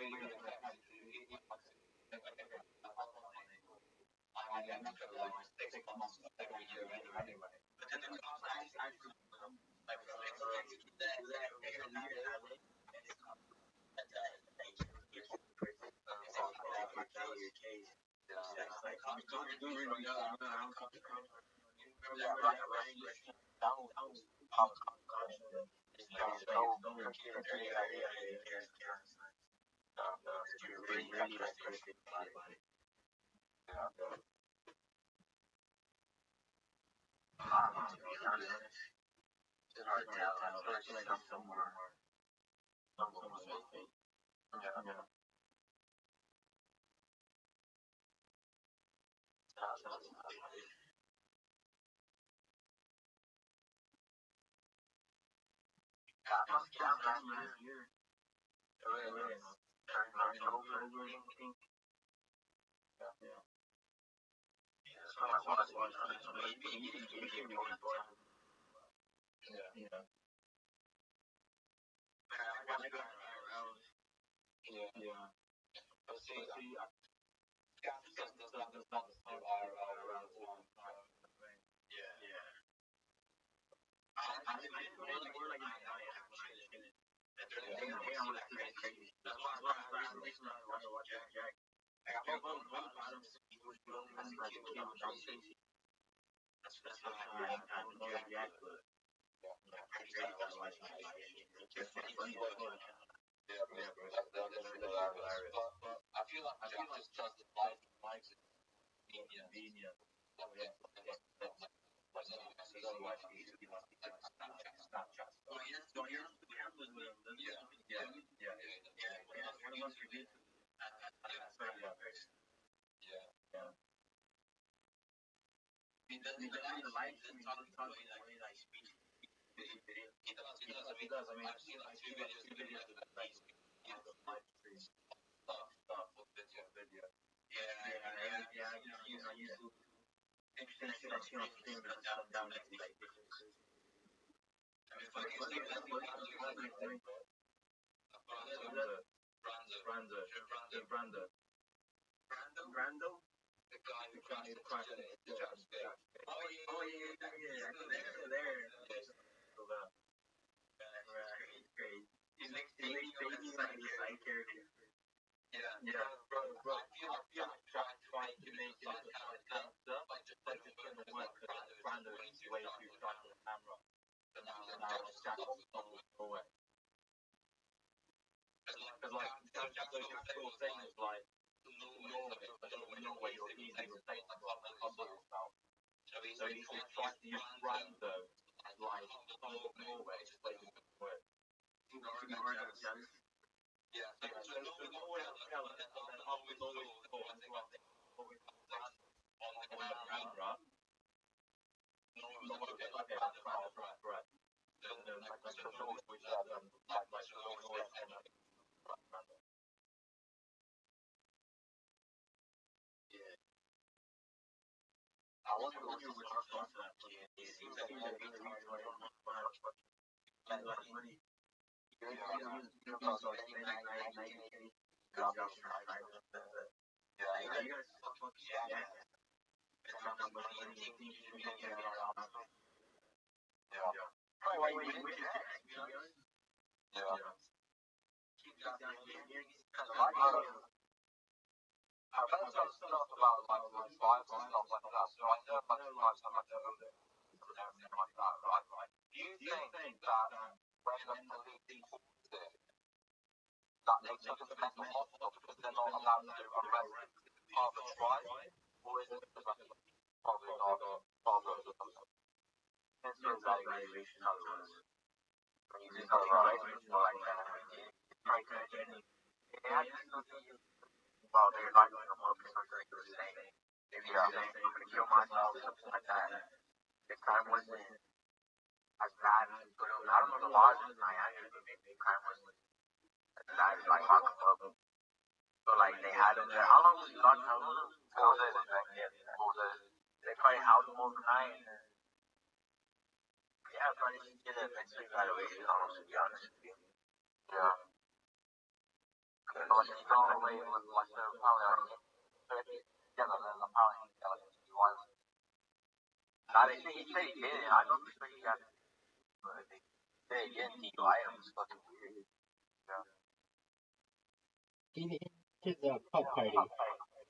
Get into the pub party.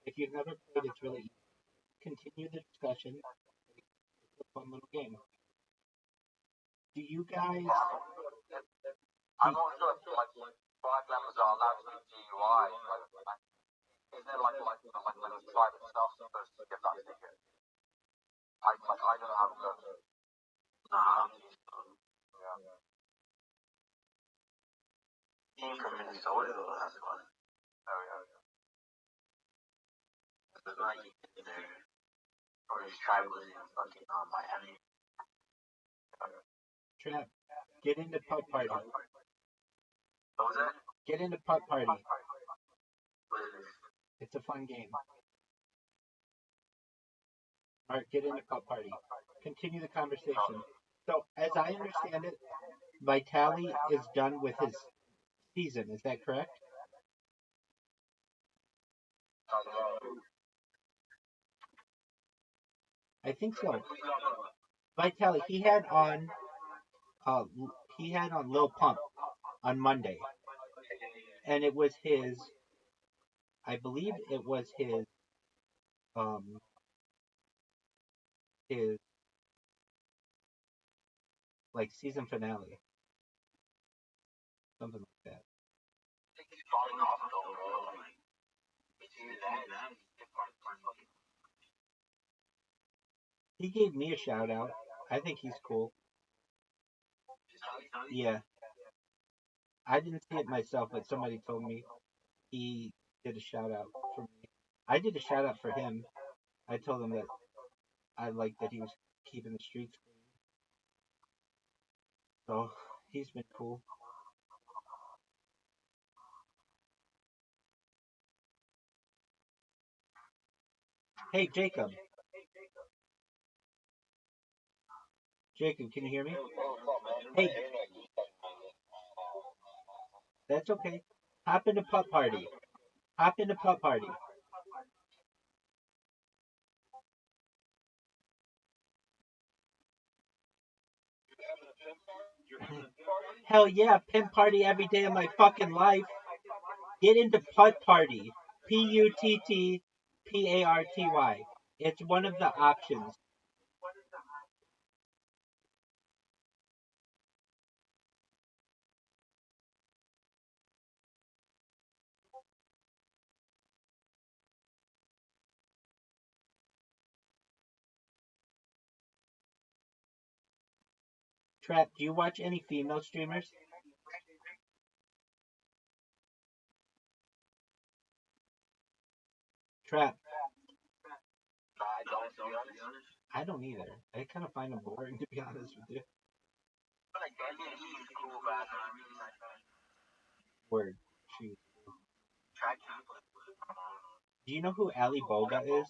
If you've never played, it's really easy. Continue the discussion. It's a fun little game. Do you guys? Trap, get into pub party. Get into pub party. It's a fun game. Alright, get into pub party. Continue the conversation. So, as I understand it, Vitali is done with his season. Is that correct? I think so. Vitali, uh, he had on Lil Pump on Monday, and it was his. I believe it was um his like season finale, something like that. He gave me a shout out. I think he's cool. Yeah, I didn't see it myself, but somebody told me he did a shout out for me. I did a shout out for him. I told him that I liked that he was keeping the streets clean. So he's been cool. Hey Jacob, Jacob, can you hear me? Hey, that's okay. Hop into pup party. Hop into pup party. Hell yeah, pimp party every day of my fucking life. Get into Putt Party. Puttparty. It's one of the options. Trap, do you watch any female streamers? Trap, I don't either. I kind of find them boring, to be honest with you. Word. Shoot. Do you know who Ali Boga is?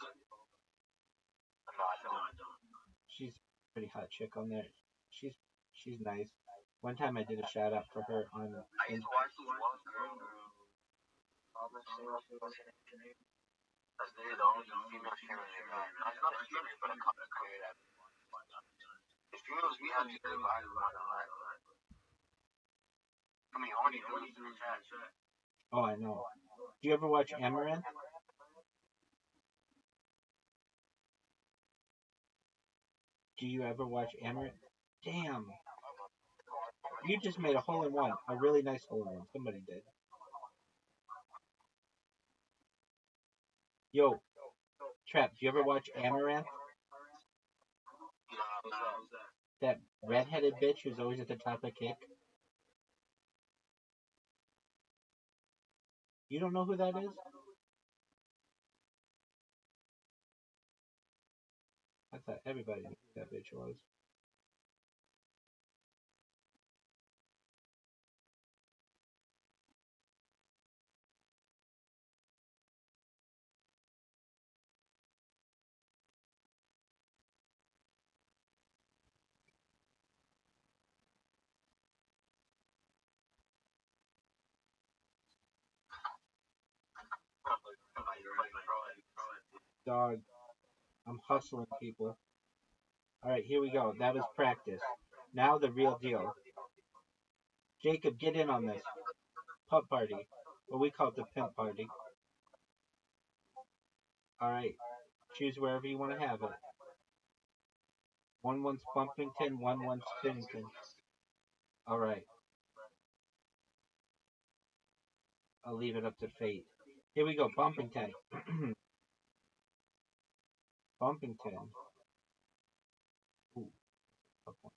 She's a pretty hot chick on there. She's she's nice. One time I did a shout out for her on. Oh, I know. Do you ever watch Amaranth? Do you ever watch Amaranth? Damn, you just made a hole in one. A really nice hole in one. Somebody did. Yo, Trap, do you ever watch Amaranth? That redheaded bitch who's always at the top of Kick? You don't know who that is? I thought everybody knew who that bitch was. Dog, I'm hustling people. Alright, here we go. That was practice. Now the real deal. Jacob, get in on this. Putt party. Well, we call it the pimp party. Alright, choose wherever you want to have it. One wants Bumpington, one wants Spinnington. Alright, I'll leave it up to fate. Here we go, Bumpington. Bumpington. Ooh, tough one.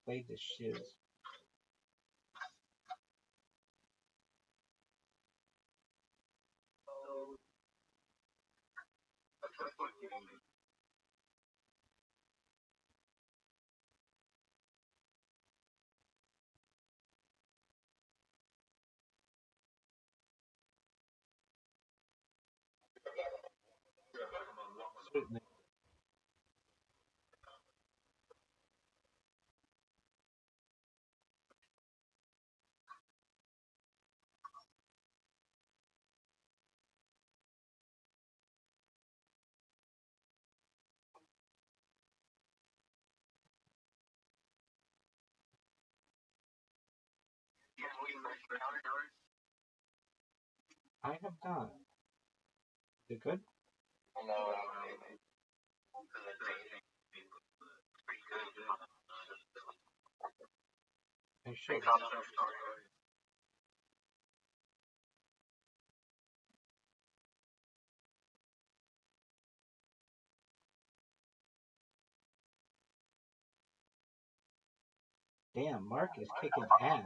Play the shiz. Certainly. I have not. Is it good? I should. Damn, Mark is kicking ass.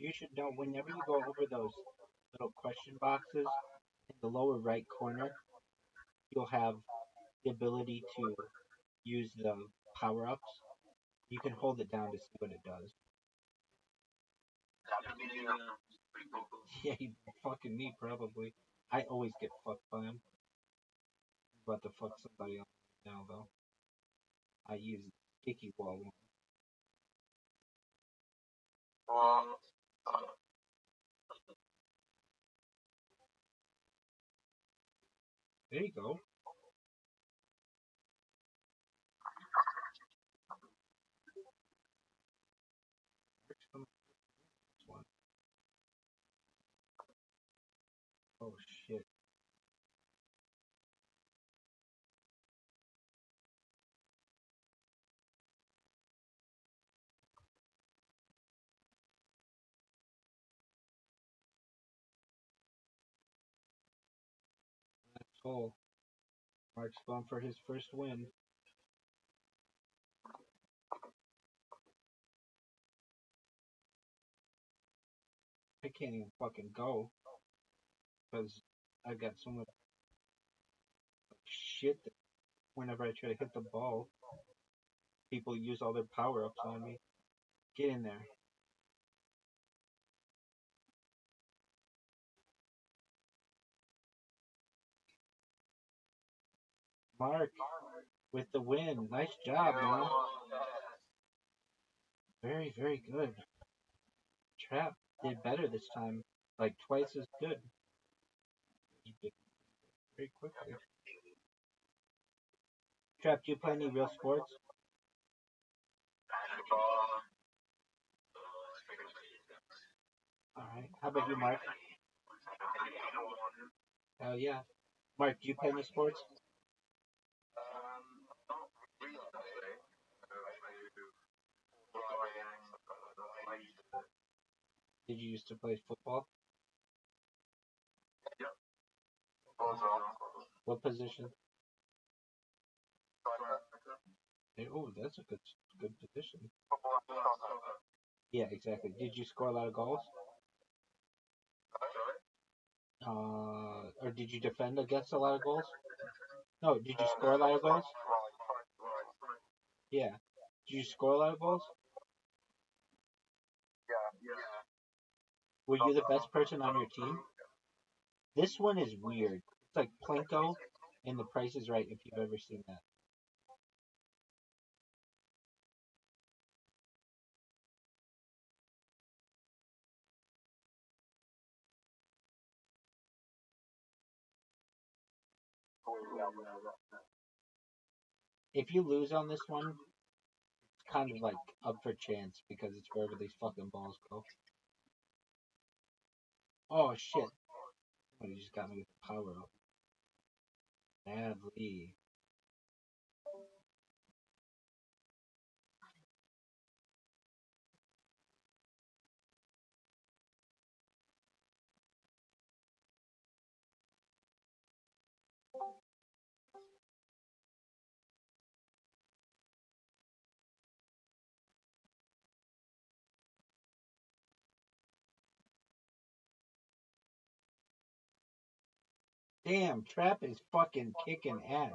You should know whenever you go over those little question boxes in the lower right corner, you'll have the ability to use the power ups. You can hold it down to see what it does. Yeah, you fucking me probably. I always get fucked by him. I'm about to fuck somebody up right now though. I use sticky wall one. There you go. One. Oh shit. That's all. Mark's going for his first win. I can't even fucking go because I got so much shit that whenever I try to hit the ball, people use all their power ups on me. Get in there. Mark with the win. Nice job, man. Very, very good. Trap did better this time. Like twice as good. He did very quickly. Trap, do you play any real sports? Alright. How about you, Mark? Hell yeah. Mark, do you play any sports? Did you used to play football? What position? Hey, oh, that's a good position. Yeah, exactly. Did you score a lot of goals? Or did you defend against a lot of goals? No, did you score a lot of goals? Yeah. Did you score a lot of goals? Were you the best person on your team? This one is weird. It's like Plinko and The Price is Right if you've ever seen that. If you lose on this one, it's kind of like up for chance because it's wherever these fucking balls go. Oh shit. Oh, you just got me with the power up. Badly. Damn, Trap is fucking kicking ass.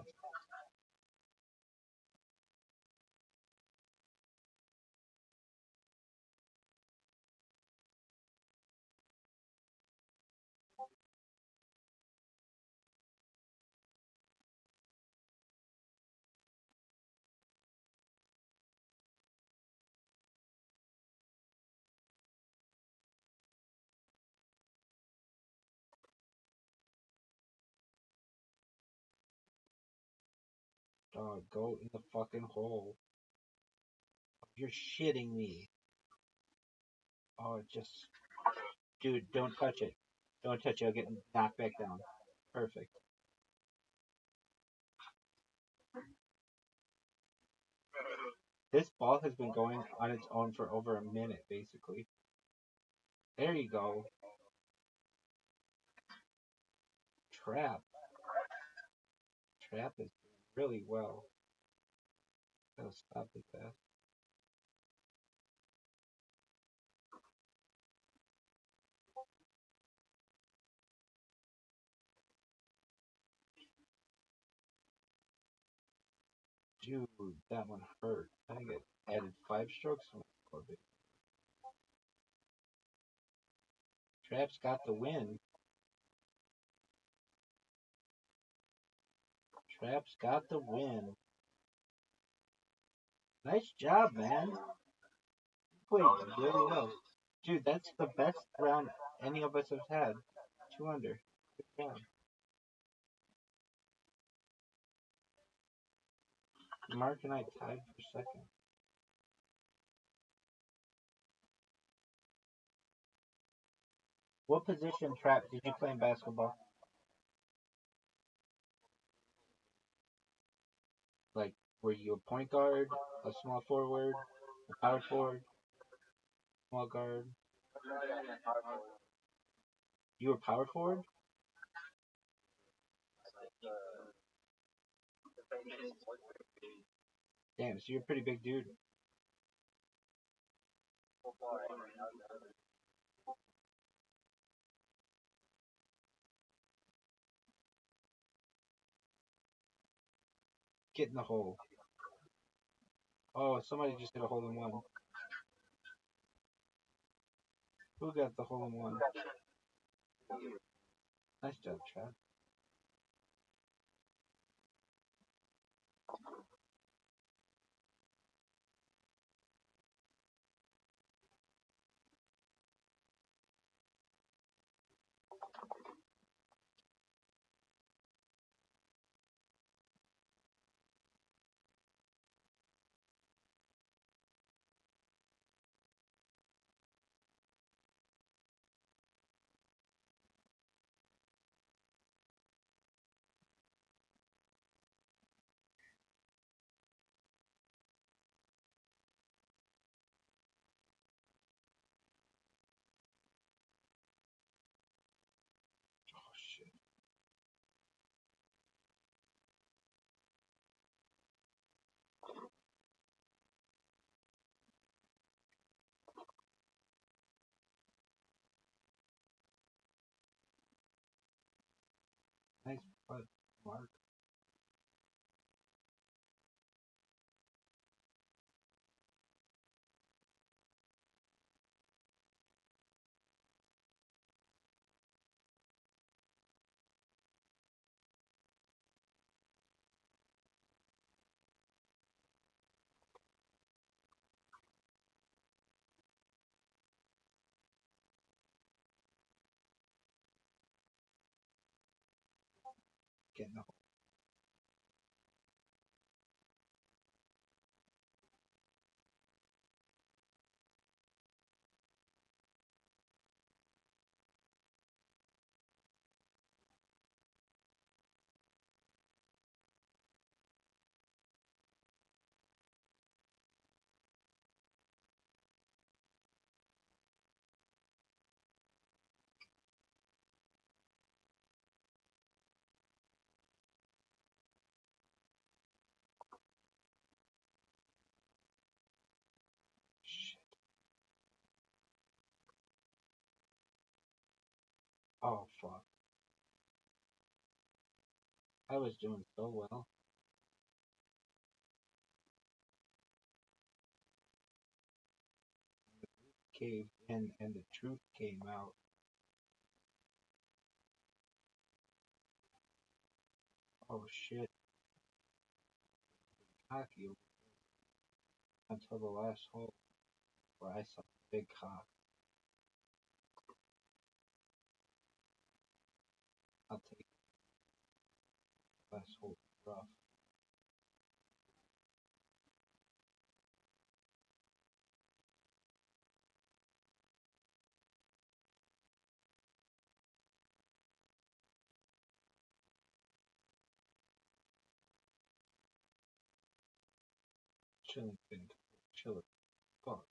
Dog, go in the fucking hole. You're shitting me. Oh, just. Dude, don't touch it. Don't touch it. I'll get knocked back down. Perfect. This ball has been going on its own for over a minute, basically. There you go. Trap. Trap is doing really well. Gotta stop it fast. Dude, that one hurt. I think it added 5 strokes to my score. Traps got the win. Traps got the win. Nice job, man. Played really well. Dude, that's the best round any of us have had. 2 under. Good job. Mark and I tied for second. What position, Trap, did you play in basketball? Like, were you a point guard, a small forward, a power forward, small guard? You were power forward? Damn, so you're a pretty big dude. Get in the hole. Oh, somebody just hit a hole in one. Who got the hole in one? Nice job, Trap. Oh, shit. Nice putt, Mark. Get in the hole. Shit. Oh, fuck. I was doing so well. Caved in and the truth came out. Oh, shit. Cocky until the last hole where I saw the big cock. I'll take the last hole rough. Chilling thing. Chiller. Fuck.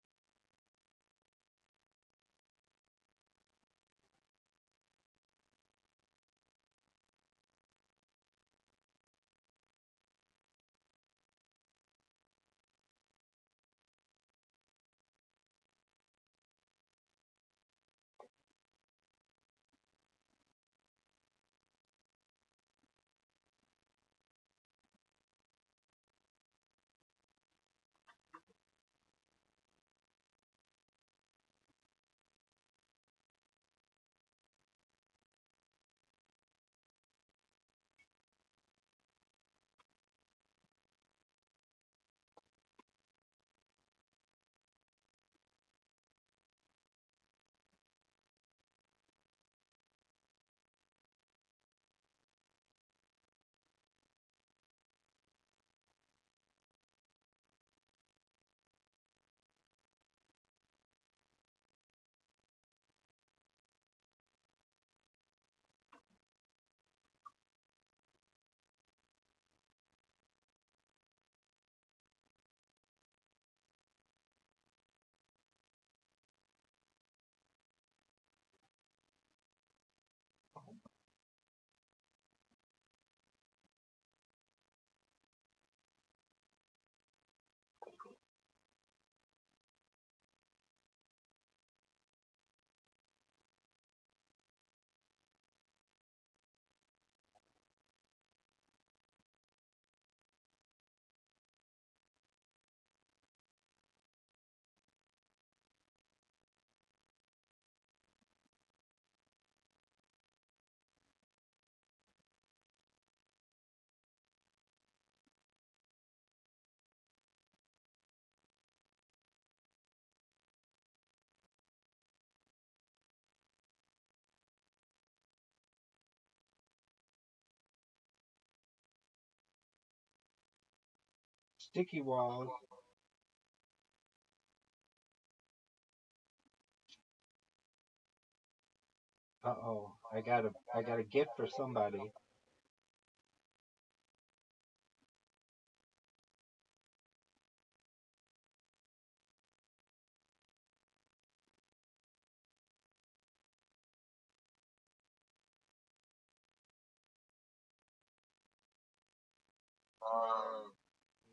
Sticky walls. Uh-oh. I got a gift for somebody.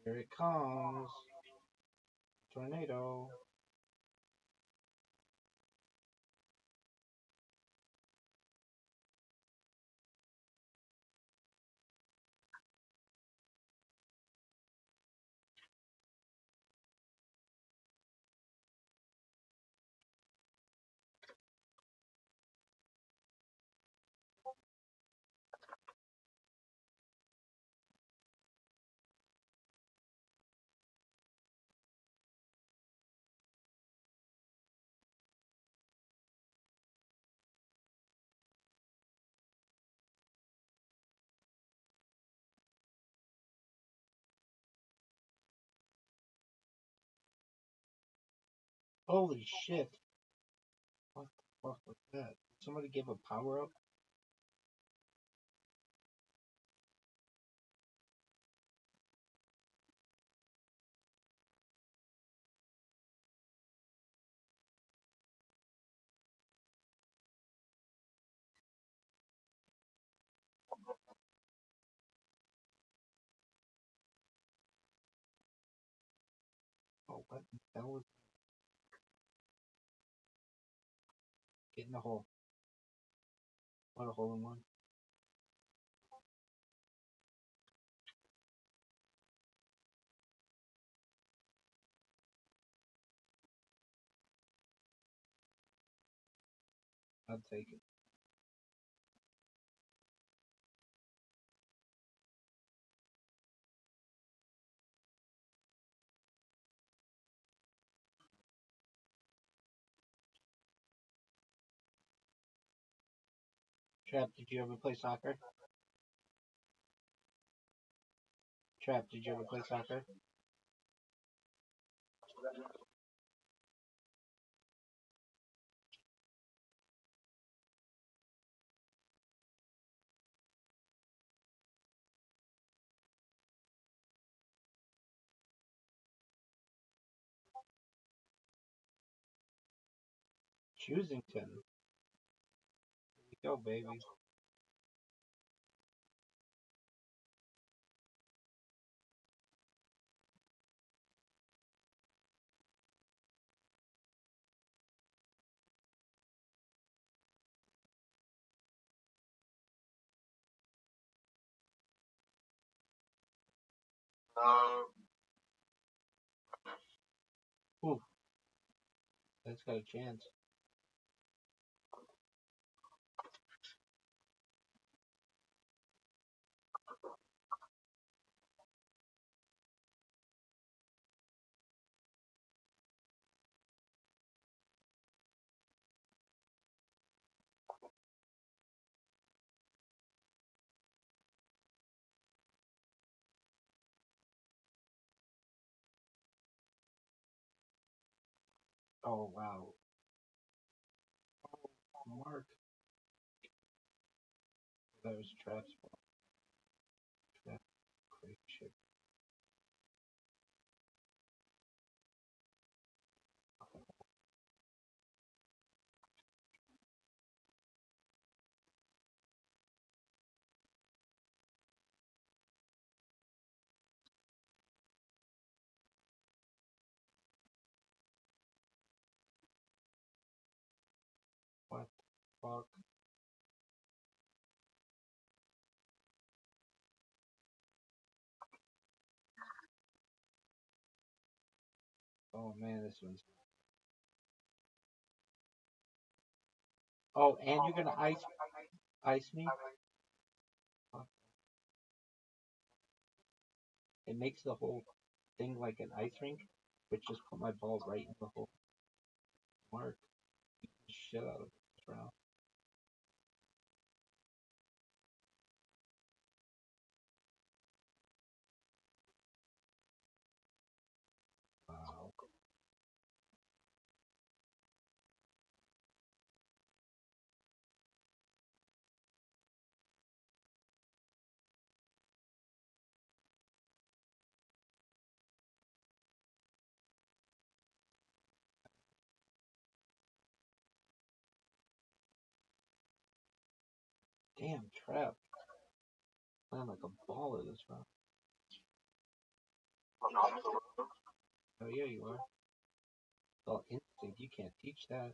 Here it comes. Tornado. Holy shit. What the fuck was that? Somebody give a power up? Oh, what the hell was get in the hole? What a hole in one. I'll take it. Trap, did you ever play soccer? Trap, did you ever play soccer? Choosington. Here we go, baby. Ooh, that's got a chance. Oh, wow. Mark. That was Trap's fault. Trap, great shit. What the fuck? Oh man, this one's. Oh, and you're gonna ice me? Fuck. It makes the whole thing like an ice rink, but just put my ball right in the hole. Mark, beat the shit out of this round. Damn, trap. Playing like a baller this round. Oh yeah, you are. It's all instinct. You can't teach that.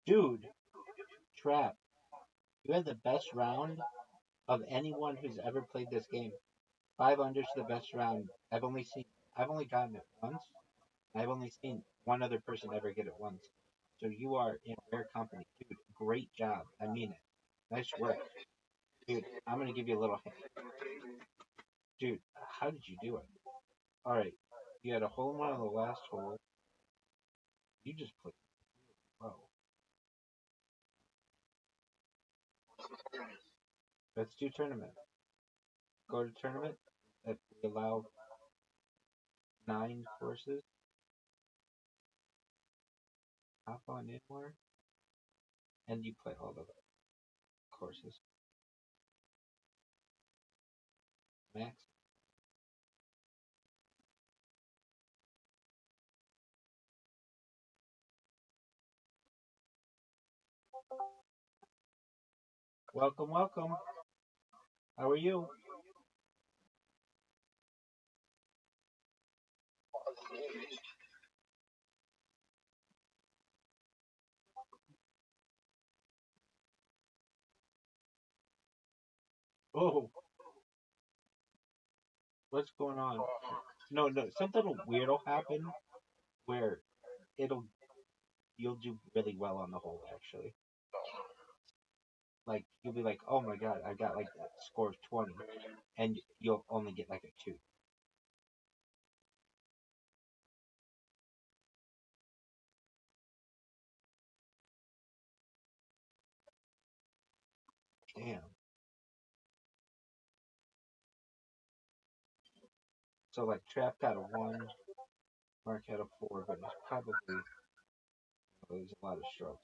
Dude, trap. You had the best round of anyone who's ever played this game. 500's the best round. I've only gotten it once. I've only seen one other person ever get it once. So you are in rare company. Dude, great job. I mean it. Nice work. Dude, I'm gonna give you a little hint. Dude, how did you do it? Alright. You had a hole in one on the last hole. You just played well. Let's do tournament. Go to tournament. If we allow 9 courses. Hop on in more. And you play all the courses. Max. Welcome, welcome. How are you? Oh, what's going on? No, no, something weird will happen where it'll you'll do really well on the whole actually. Like you'll be like, oh my god, I got like a score of 20, and you'll only get like a 2. Damn. So like Trap got a 1, Mark had a 4, but it's probably there's a lot of strokes.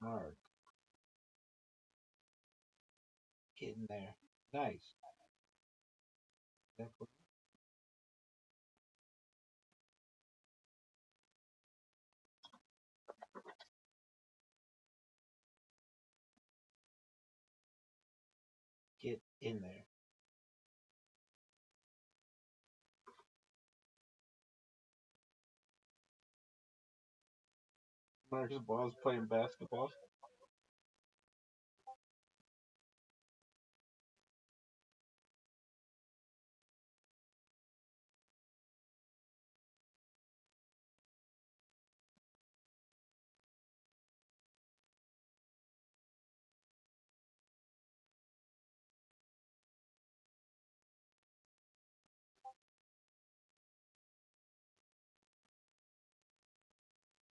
Mark. Get in there. Nice. Get in there. Marcus Ball's playing basketball.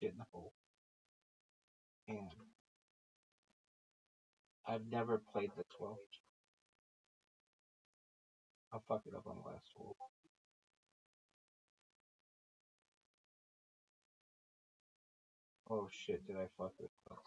Get in the hole. And I've never played this well. I'll fuck it up on the last hole. Oh shit, did I fuck it up?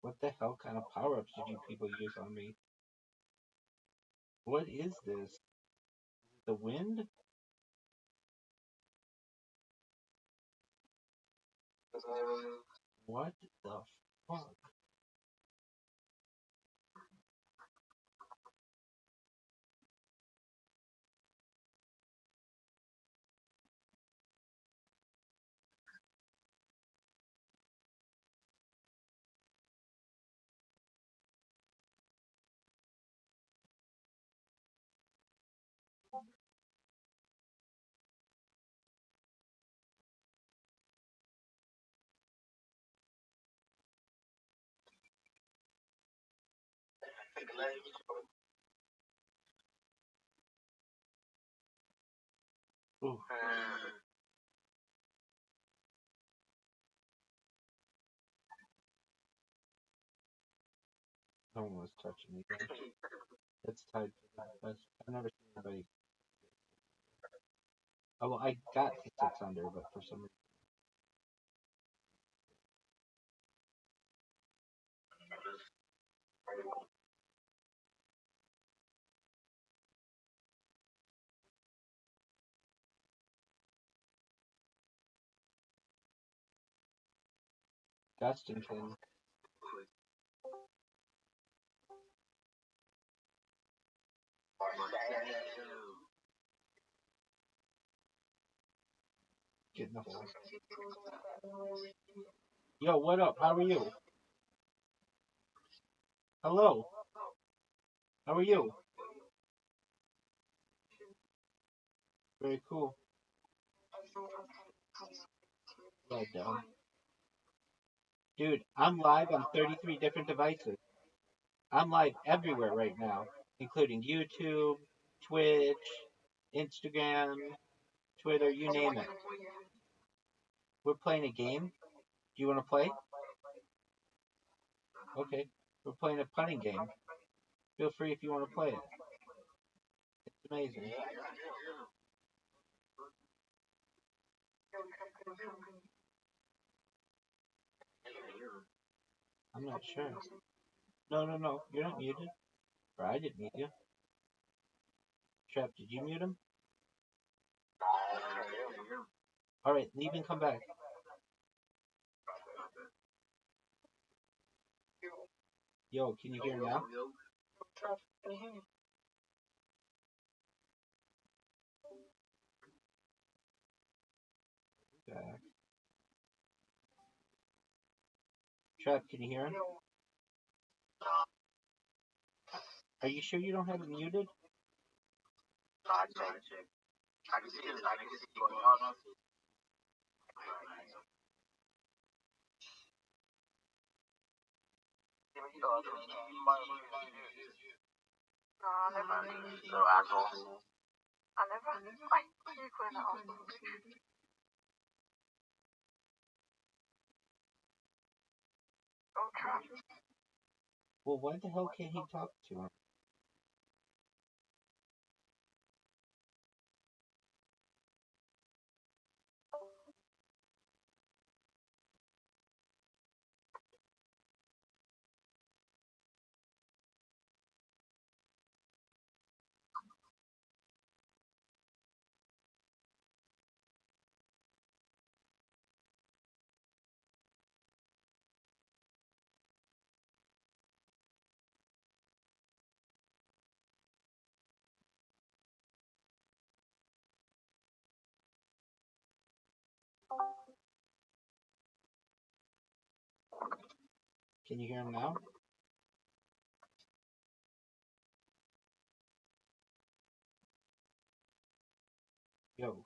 What the hell kind of power-ups did you people use on me? What is this? The wind? What the fuck? Ooh. No one was touching me. It's tied for the best. I've never seen anybody. Oh, well, I got 6 under, but for some reason. Justin. Get in the hole. Yo, what up? How are you? Hello. How are you? Very cool. Well done. Dude, I'm live on 33 different devices. I'm live everywhere right now, including YouTube, Twitch, Instagram, Twitter, you name it. We're playing a game. Do you want to play? Okay. We're playing a putting game. Feel free if you want to play it. It's amazing. I'm not sure. No. You're not muted. Or I didn't mute you. Trap, did you mute him? Alright, leave and come back. Yo, can you hear me now? Back. Trap, can you hear him? Are you sure you don't have it muted? I can see it. I can see going on. No assholes. I keep putting it on. Oh, crap. Well, why the hell can't he talk to him? Can you hear him now? Yo.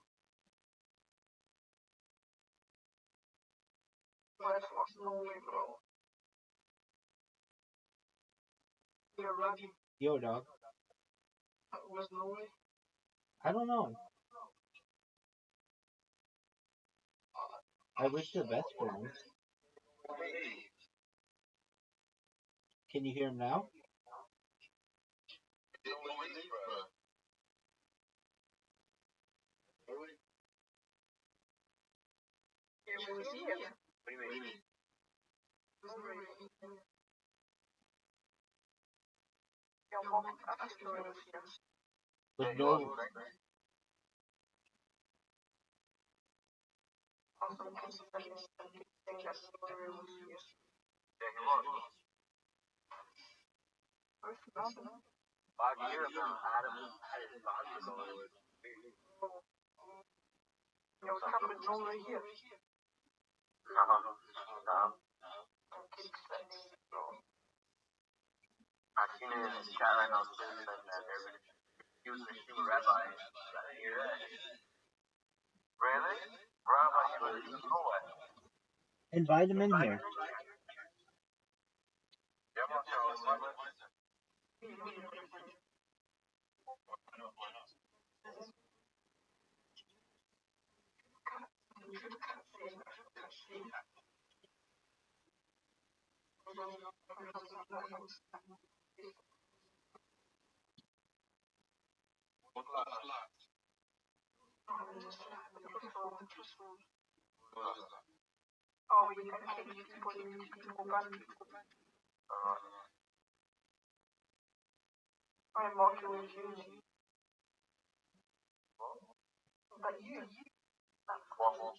Yo, dog. I don't know. I wish the best for him. Can you hear him now? With no. I've seen it in the chat right now. He was a human rabbi. I hear that. Really? Rabbi, you know what? Invite him in here. Oh, you can change people into people back. I'm walking with you. But you, that's formal.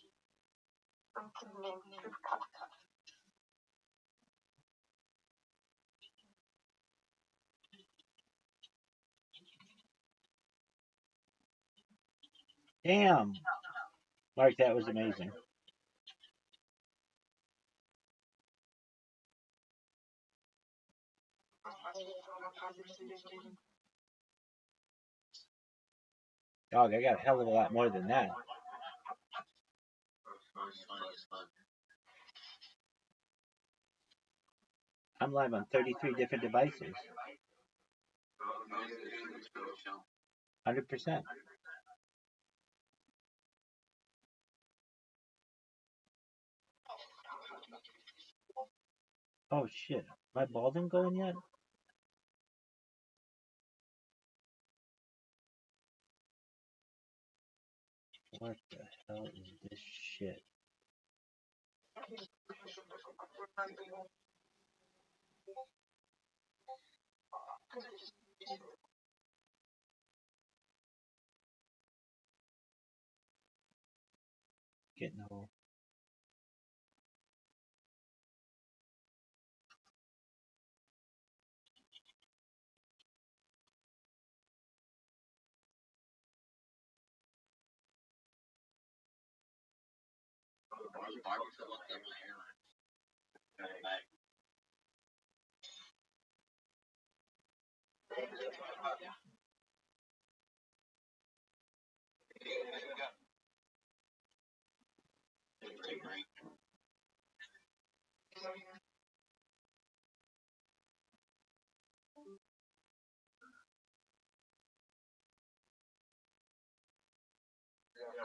I'm named Truth Cut. Damn. Mark, that was amazing. Dog, I got a hell of a lot more than that. I'm live on 33 different devices. 100%. Oh shit. My balding going yet? What the hell is this shit? Getting old.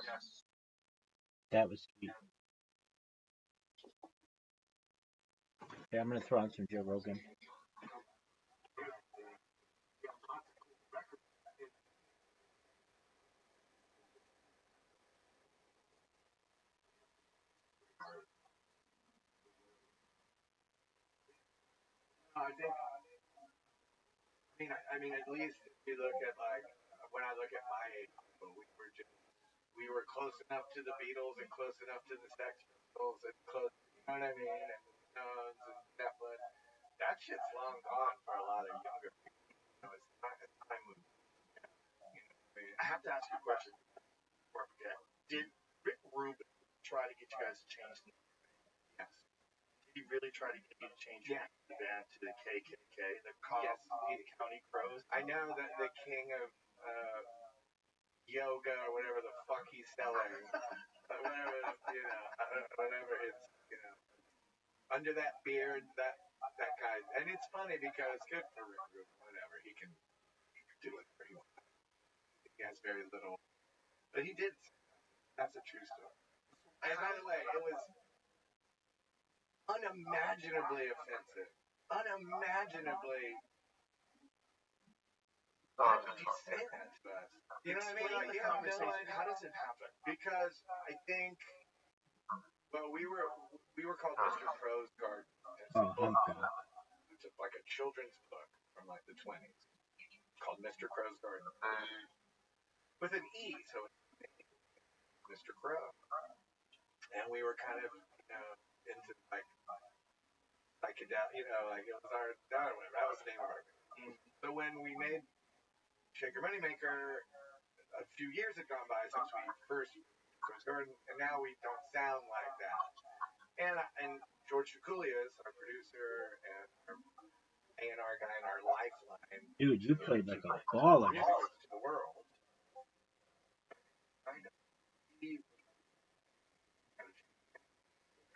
Yes. That was sweet. Yeah, I'm gonna throw on some Joe Rogan. I mean, at least if you look at like when I look at my age, we were close enough to the Beatles and close enough to the Sex Pistols and close, you know what I mean, and the Stones and Zeppelin. That shit's long gone for a lot of younger people. It's not a time movie. I have to ask you a question before I forget. Did Rick Rubin try to get you guys to change the name? Yes. Did he really try to get you to change the band to the KKK, the County Crows? I know that the king of yoga or whatever the fuck he's selling, whatever it's, under that beard, that guy. And it's funny because good for Rick Rubin, whatever, he can do whatever he wants. He has very little, but he did. That's a true story. And by the way, it was unimaginably offensive. Unimaginably. Why would you say that to us? You know what I mean? Like, the conversation. How does it happen? Because I think, well, we were called Mr. Crow's Garden. It's like a children's book from like the 20s called Mr. Crow's Garden. With an E, so it's Mr. Crow. And we were kind of, into like psychedelic, like it was our, whatever, that was the name of our band. So when we made Shaker Moneymaker, a few years had gone by since we first Crow's Garden, and now we don't sound like that. And George Fukulias, our producer and our A&R guy and our lifeline. Dude, you played like a baller. To the world.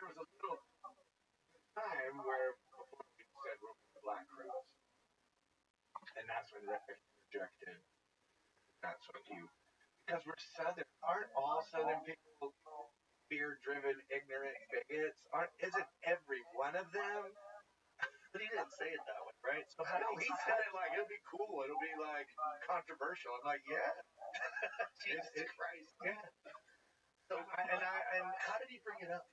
There was a little time where before we said we're the Black Crows. And that's when Rick rejected. That's when because we're Southern. Aren't all Southern people fear-driven, ignorant bigots? Isn't every one of them? But he didn't say it that way, right? So how he said it like it'll be cool, it'll be like controversial. I'm like, yeah. Jesus Christ. Yeah. So and how did he bring it up?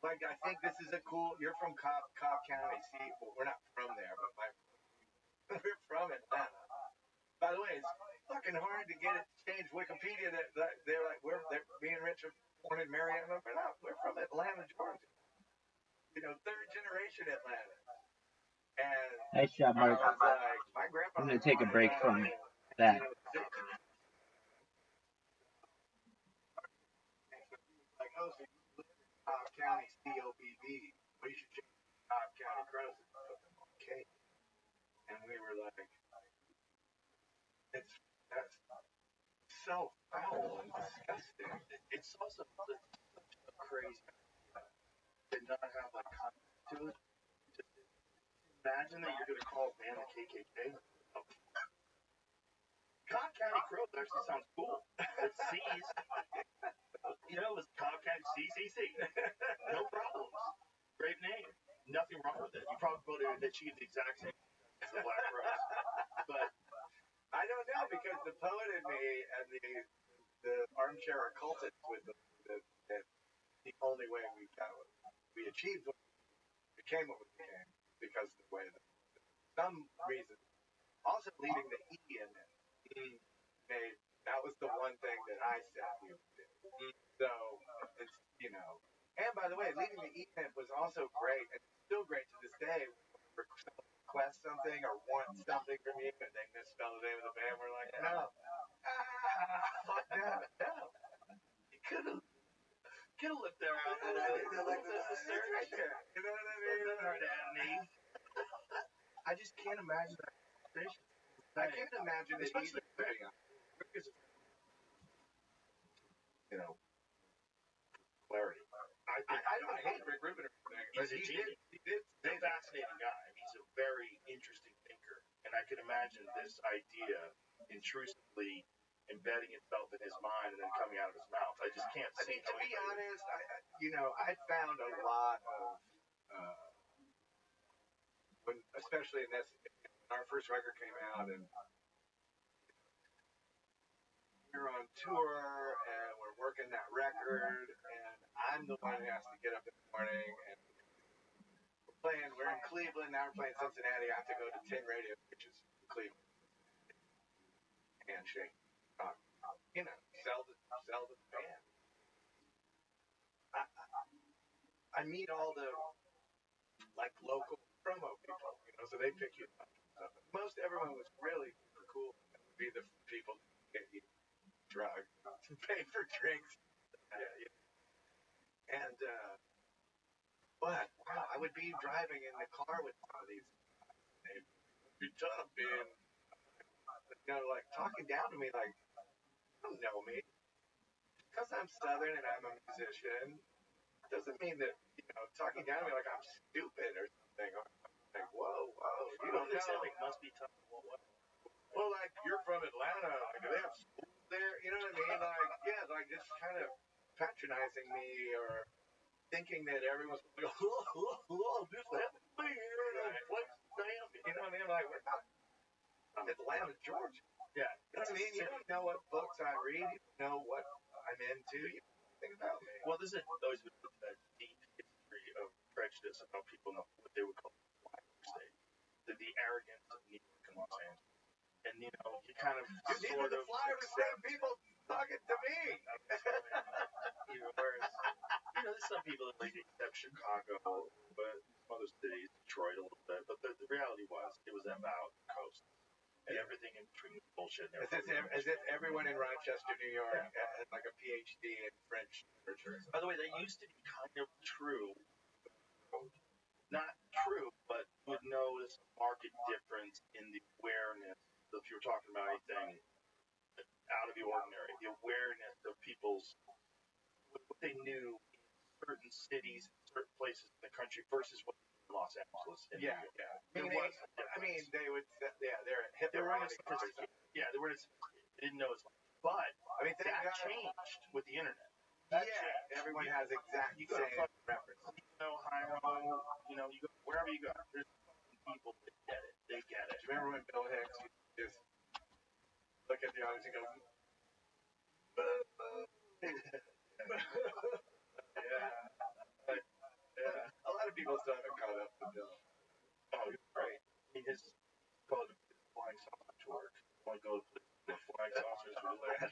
Like, I think this is a cool. You're from Cobb County. See, well, we're not from there, but we're from Atlanta. By the way, it's fucking hard to get it changed. Wikipedia that they're like they're being rich are born in Marietta. We're not. We're from Atlanta, Georgia. Third generation Atlanta. And Nice job, Mark. I was like, my grandpa. I'm gonna take a break from that. Like, oh, so you live in Cobb County, COBB. Well, you should change Cobb County Crows and put them on cake. And we were like, that's so foul and disgusting. It's also such a crazy idea to not have like context to it. Just imagine that you're gonna call a band the KKK. Cobb County Crows actually sounds cool. With C's. It's Cobb County CCC. No problems. Great name. Nothing wrong with it. You probably would have achieved the exact same as the Black Crows. But I don't know, because the poet in me and the armchair occultist with the only way we achieved what became what we became because of the way that some reason also leaving the E in it made that was the one thing that I said we would do. So it's and by the way, leaving the E in it was also great, and it's still great to this day. Request something or want something from you, and they misspell the name of the band. We're like, no. No. You could have looked there. Right there. You know what I mean? I just can't imagine that conversation. I can't imagine it especially because clarity. I don't hate Rick Rubin or anything, but he did. He's a fascinating guy. He's a very interesting thinker, and I can imagine this idea intrusively embedding itself in his mind and then coming out of his mouth. I just can't see. To be honest, I found a lot of when, especially in this, when our first record came out, and we're on tour and we're working that record, and I'm the one who has to get up in the morning and we're in Cleveland, now we're playing Cincinnati. I have to go to 10 radio stations in Cleveland, handshake, talk, sell the band. I meet all the local promo people, so they pick you up. Most everyone was really super cool. It would be the people who get you drugs, pay for drinks, and but wow, I would be driving in the car with some of these. They'd be tough, man. Talking down to me like, you don't know me. Because I'm Southern and I'm a musician, doesn't mean that, talking down to me like I'm stupid or something. I'm like, whoa, you don't know. It must be tough. Well, you're from Atlanta. Do they have schools there? You know what I mean? Just kind of patronizing me or thinking that everyone's going to go, just let me here and play some damn. You know what I mean? We're not from Atlanta, Georgia. Yeah. You know what I mean? You don't know what books I read. You don't know what I'm into. You don't know anything about me. Well, there's always been a deep history of prejudice about people in what they would call the flyover state. The arrogance of New York and Los Angeles. And, you kind of these are the flyover state people talking to me. Whereas, there's some people that accept Chicago, but some other cities, Detroit a little bit. But the reality was, it was about the coast. And everything in between was bullshit. As if everyone in Rochester, New York, had a PhD in French literature. By the way, that used to be kind of true. Not true, but you would notice a marked difference in the awareness. So if you were talking about anything out of the ordinary, the awareness of people's what they knew in certain cities, certain places in the country versus what in Los Angeles. And They would, they're hip. They weren't as sophisticated. Yeah, they weren't as sophisticated. They didn't know as much. But that changed with the internet. Everyone has exact same reference. Ohio, you go wherever you go. There's people that get it. They get it. Do you remember when Bill Hicks just look at the audience and go, a lot of people still haven't caught up to Bill. Oh, great. His called flying saucer tour. Want to go to the flying saucers for the land.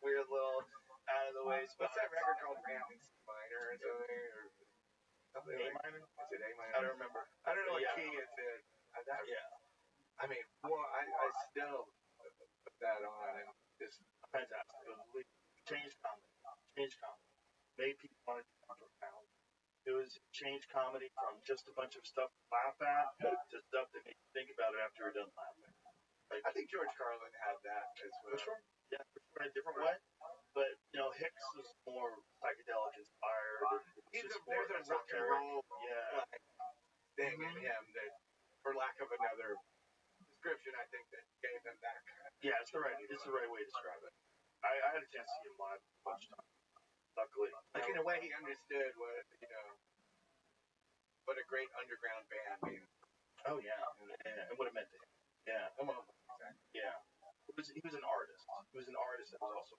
Weird little out of the way. What's that record called? Ramsey Minor or something? Or something A minor? Is it A minor? I don't remember. I don't know what key it's in. I mean, I still put that on and just fantastic. Changed comedy. Made people want to talk around. It was changed comedy from just a bunch of stuff to laugh at to stuff that made you think about it after you're done laughing. I think George Carlin had that as well. For sure. Yeah, for sure, in a different way. But, Hicks was more psychedelic inspired. There's a rock and roll thing in him that, for lack of another description, I think that gave him that kind of. Yeah, it's the right way to describe it. I had a chance to see him live a bunch of times. Luckily. In a way, he understood what a great underground band means. Oh, yeah. And what it meant to him. Yeah. Yeah. He was an artist. He was an artist that was also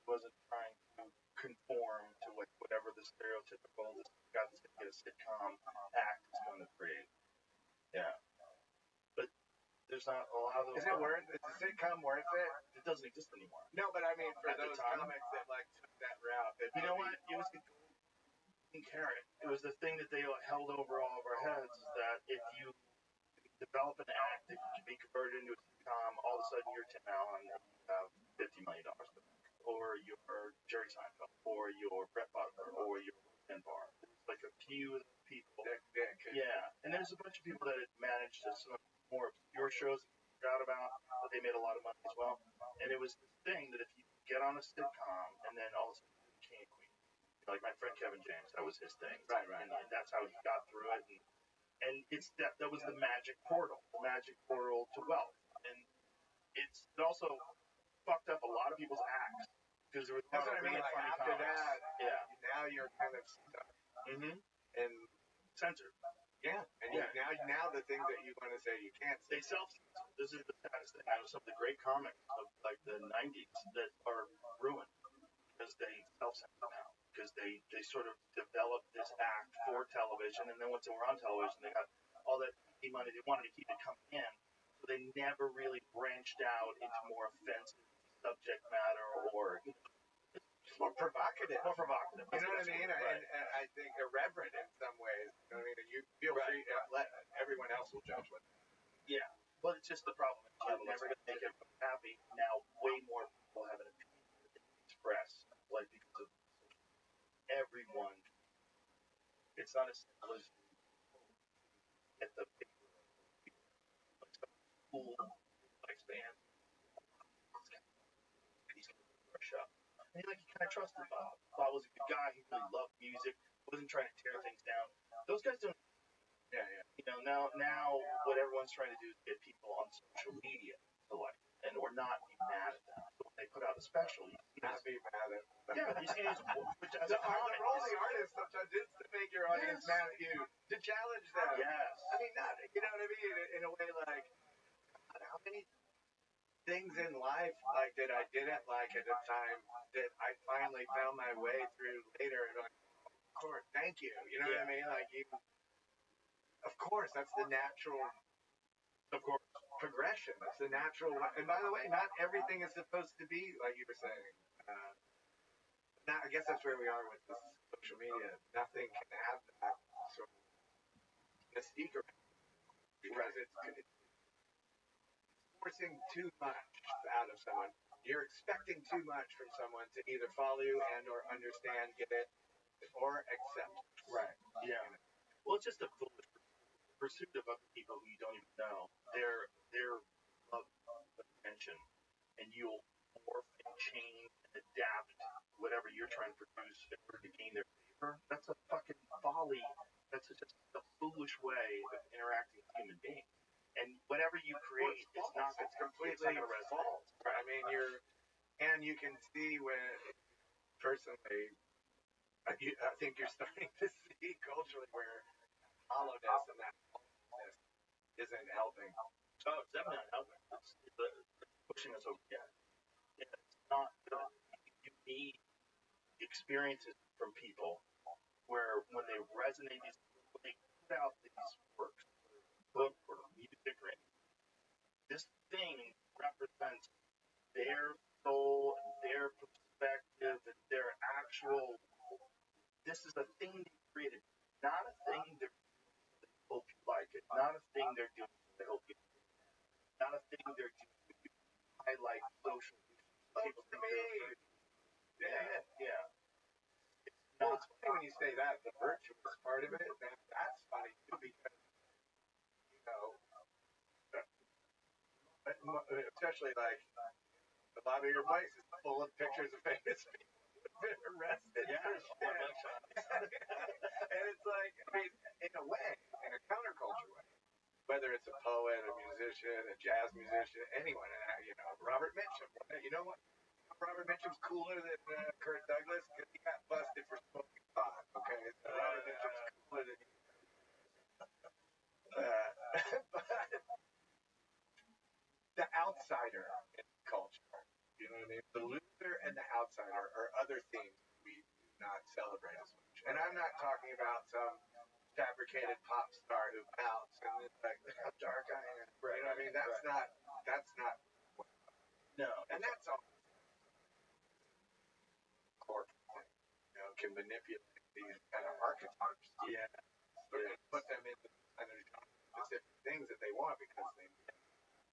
wasn't trying to conform to whatever the stereotypical this guy that's going to get a sitcom act is going to create. Yeah. But there's not a lot of those. Is the sitcom worth it? It doesn't exist anymore. No, but I mean for those comics that took that route. You know what? It was the golden carrot. It was the thing that they held over all of our heads is that if you develop an act that can be converted into a sitcom, all of a sudden you're Tim Allen and you have $50 million to make. Or your Jerry Seinfeld, or your Brett Butler, or your Ken Barr. It's a few people. Yeah, and there's a bunch of people that had managed some more obscure shows that you forgot about, but they made a lot of money as well. And it was this thing that if you get on a sitcom, and then all of a sudden you're the king and queen. Like my friend Kevin James, that was his thing. Right. And that's how he got through it. And it's that was the magic portal to wealth. And it also fucked up a lot of people's acts because there was That's what I mean. Like after that, now you're kind of stuck. And censored. Yeah, and now the things that you want to say you can't say. They self-censor. This is the saddest thing. I know some of the great comics of like the 90s that are ruined because they self-censor now. Because they sort of developed this act for television, and then once they were on television, they got all that money. They wanted to keep it coming in, so they never really branched out into more offensive subject matter or more provocative. More provocative. You know what I mean? Right. And I think irreverent in some ways. You know what I mean? You feel free. Let everyone else will judge what. Yeah, but it's just the problem. You're never going to make everyone happy. Now, way more people have an opinion that they express, like because of everyone. It's not as simple as get the paper like some cool likes band. He's going to brush up. And you kind of trusted Bob. Bob was a good guy. He really loved music. Wasn't trying to tear things down. Those guys don't. Yeah. You know, now what everyone's trying to do is get people on social media to like, or not be mad at them. So when they put out a special, you see not be mad at them. Yeah, you see these. As the role of the artist sometimes is to make your audience mad at you, to challenge them. Yes. I mean, not, you know what I mean? In a way, like, God, how many things in life like that I didn't like at the time that I finally found my way through later, and like, of course, thank you. You know what I mean? Like, you, of course, that's the natural, progression. That's the natural. And by the way, not everything is supposed to be like you were saying. Now, I guess that's where we are with this social media. Nothing can have that sort of mystique around it because it's forcing too much out of someone. You're expecting too much from someone to either follow you and or understand, get it, or accept. Right. Yeah. Well, it's just a foolish pursuit of other people who you don't even know. Their love of attention, and you'll morph and change and adapt whatever you're trying to produce in order to gain their favor. That's a fucking folly. That's just a foolish way of interacting with human beings. And whatever you create is not completely false. Right. I mean, you can see when, personally, I think you're starting to see culturally where hollowness and that hollowness isn't helping. Oh, it's definitely not helping. It's pushing us over the edge. It's not good. You need experiences from people where when they resonate, when they put out these works, book or music or anything, this thing represents their soul and their perspective and their actual. This is a thing they created, not a thing they're doing so they hope you like it, not a thing they're doing so they hope you like it, not a thing they're doing to highlight social issues. People think they're yeah. Well, it's funny when you say that, the virtuous part of it, that's funny too, because, you know, especially like the lobby of your place is full of pictures of famous people who've been arrested. Yeah. And it's like, I mean, in a way, in a counterculture way, whether it's a poet, a musician, a jazz musician, anyone, you know, Robert Mitchum. You know what? Robert Mitchum's cooler than Kurt Douglas because he got busted for smoking pot. Okay, so Robert Mitchum's cooler than but the outsider in culture, you know what I mean? The loser and the outsider are other themes we do not celebrate as much. And I'm not talking about some fabricated pop star who pouts and it's like, look how dark I am. Right. You know what I mean? That's not. No. And that's all. Can manipulate these kind of archetypes. Yeah. And put them into kind of specific things that they want because they.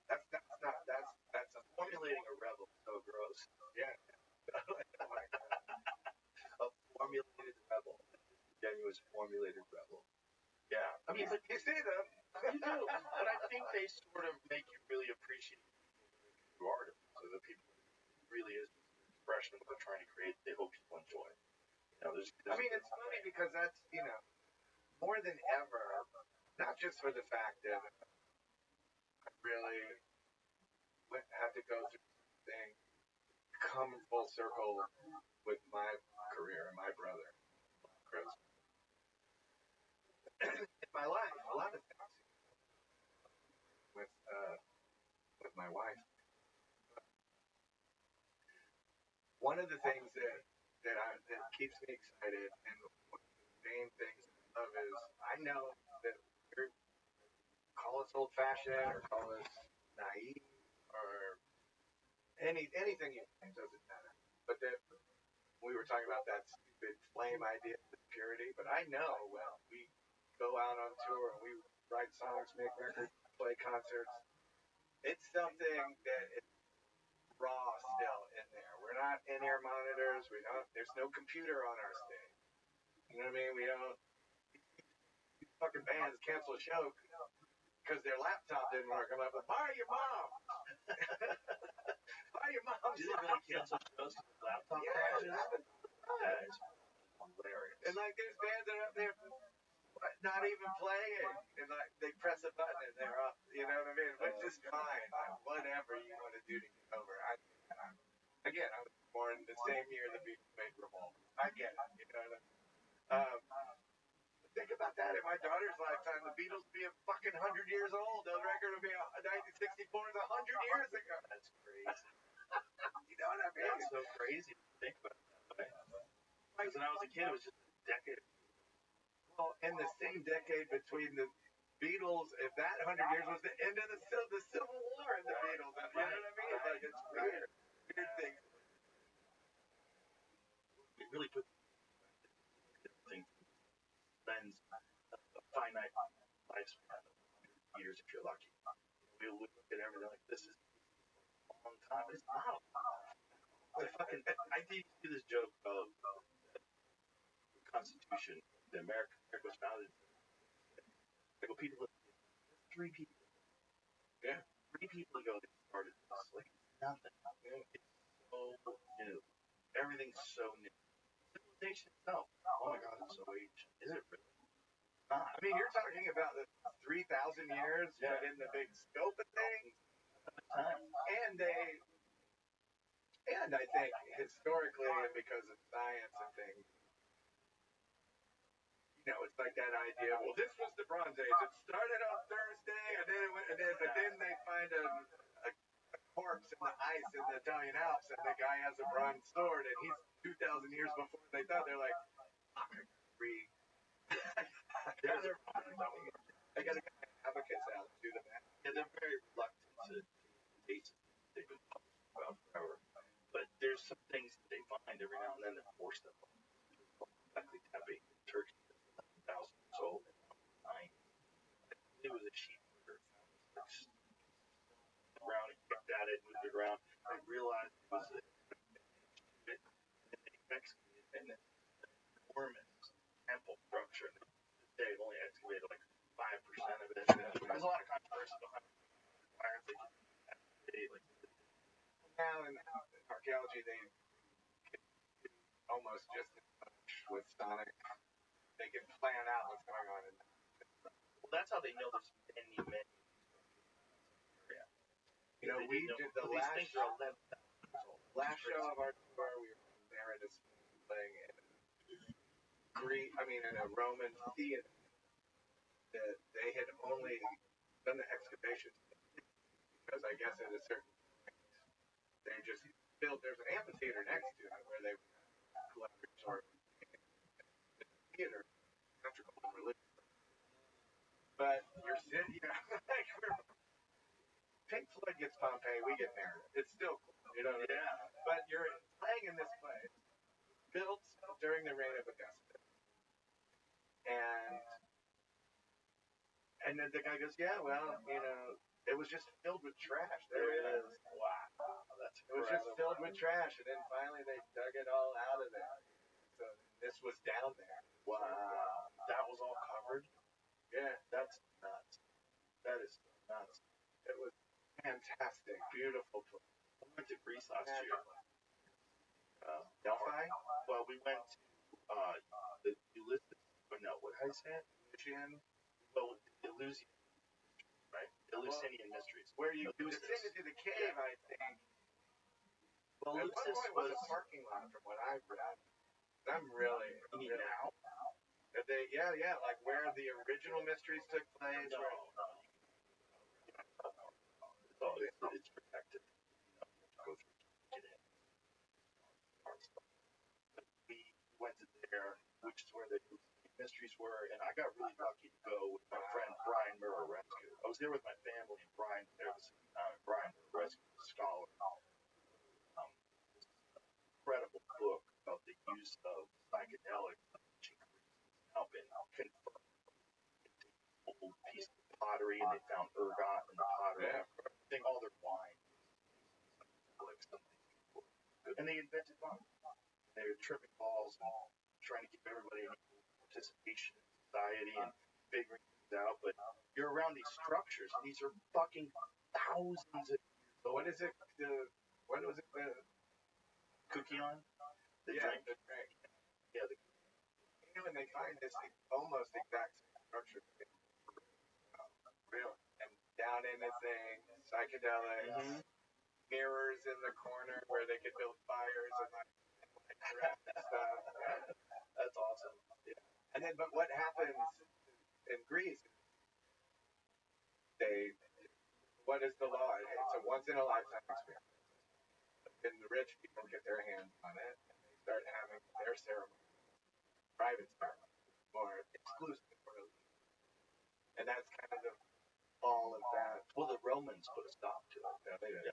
That's a formulating a rebel. So gross. Yeah. A formulated rebel. Genuine formulated rebel. Yeah. I mean, but you see them. You do. But I think they sort of make you really appreciate who art. So the people really is an expression of what they're trying to create. They hope people enjoy. You know, I mean, it's funny because that's, you know, more than ever, not just for the fact that I really had to go through something, come full circle with my career and my brother, Chris. In my life, a lot of things with my wife. One of the things that keeps me excited, and one of the main things I love is I know that call us old fashioned or call us naive or anything you think doesn't matter. But that we were talking about that stupid flame idea of purity, but I know we go out on tour and we write songs, make records, play concerts. It's something that is raw still in there. We're not in-ear monitors. There's no computer on our stage. You know what I mean? We don't. These fucking bands cancel a show because their laptop didn't work. I'm like, well, fire your mom. Fire your mom. Do they really cancel shows because the laptop crashes? That is hilarious. And like, there's bands that are up there not even playing, and like they press a button and they're up. You know what I mean? Which is fine. Like, whatever you want to do to get over. Again, I was born the same year the Beatles made Revolver. I get it. You know what I mean? Think about that. In my daughter's lifetime, the Beatles will be a fucking 100 years old. The record will be 1964 is 100 years ago. That's crazy. You know what I mean? It's so crazy to think about that. Because when I was a kid, it was just a decade. Well, in the same decade between the Beatles, if that 100 years was the end of the Civil War and the Beatles, you know what I mean? Like, it's weird. Weird things. It really puts everything lens a finite lifespan of 100 years if you're lucky. We look at everything like this is a long time. It's not a long time. I did do this joke of the Constitution, the America was founded. Like, people, 3 people. Yeah. 3 people ago they started this. Like, nothing. It's so new. Everything's so new. Civilization itself. Oh my God, it's so ancient. Is it really? I mean, you're talking about the 3,000 years, but in the big scope of things. And I think historically, and because of science and things, you know, it's like that idea. Well, this was the Bronze Age. It started on Thursday, and then it went, but then they find a corpse in the ice in the Italian Alps, and the guy has a bronze sword, and he's 2,000 years before they thought. They're like, read. I got to get my advocates out to do the math. Yeah, they're very reluctant to date. They've been published about forever. But there's some things that they find every now and then that force them. Likely tapping Turkey that's 11,000 years old and 9. It was a sheep herder around and kicked at it, moved it around. I realized it was and they excavated an enormous temple structure. They've only excavated like 5% of it. There's a lot of controversy behind it. Why aren't they like now in archaeology they can do almost just as much with sonic. They can plan out what's going on in that. Well, that's how they know there's many area. You know, we did the last things are 11,000 show of our tour. We were there in a playing in in a Roman theater that they had only done the excavations because I guess at a certain point they just built. There's an amphitheater next to it where they collect resort the theater, theatrical and religious. But you're sitting, you know, like Pink Floyd gets Pompeii, we get married. It's still cool, you know. Yeah. But you're playing in this place built during the reign of Augustus, and then the guy goes, yeah, well, you know, it was just filled with trash. There it is. Wow, it was just filled with trash, and then finally they dug it all out of there. So this was down there. Wow, that was all covered. Yeah, that's nuts. That is nuts. It was fantastic, beautiful place. We went to Greece last year. Delphi? Well, we went to the Ulysses. No, what did I say? Elysian. Well, Eleusinian, right? Eleusinian mysteries. Where you use this? Descended to the cave, I think. Well, At one point was a parking lot, from what I've read. I'm really. You mean now? Yeah, like where the original mysteries took place. No. It's protected. Go through, get in. We went to there, which is where the mysteries were, and I got really lucky to go with my friend Brian Murrah Rescue. I was there with my family, and Brian there was Brian Murrah Rescue, a scholar. Incredible book about the use of psychedelics now been confirmed. Old piece of pottery, and they found ergot in the pottery. Yeah. I think all their wine. And they invented wine. They were tripping balls and trying to give everybody participation in society and figuring things out. But you're around these structures, and these are fucking thousands of years old. What is it? What was it? Cookie on? The drink. Yeah. When they find this almost exact structure, real, and down in the thing, psychedelics, mirrors in the corner where they could build fires and like stuff. That's awesome. Yeah. And then, but what happens in Greece? What is the law? It's a once in a lifetime experience. And the rich people get their hands on it, and they start having their ceremony, private ceremony, more exclusive, and that's kind of all of that. Well, the Romans put a stop to it. Yeah, they did.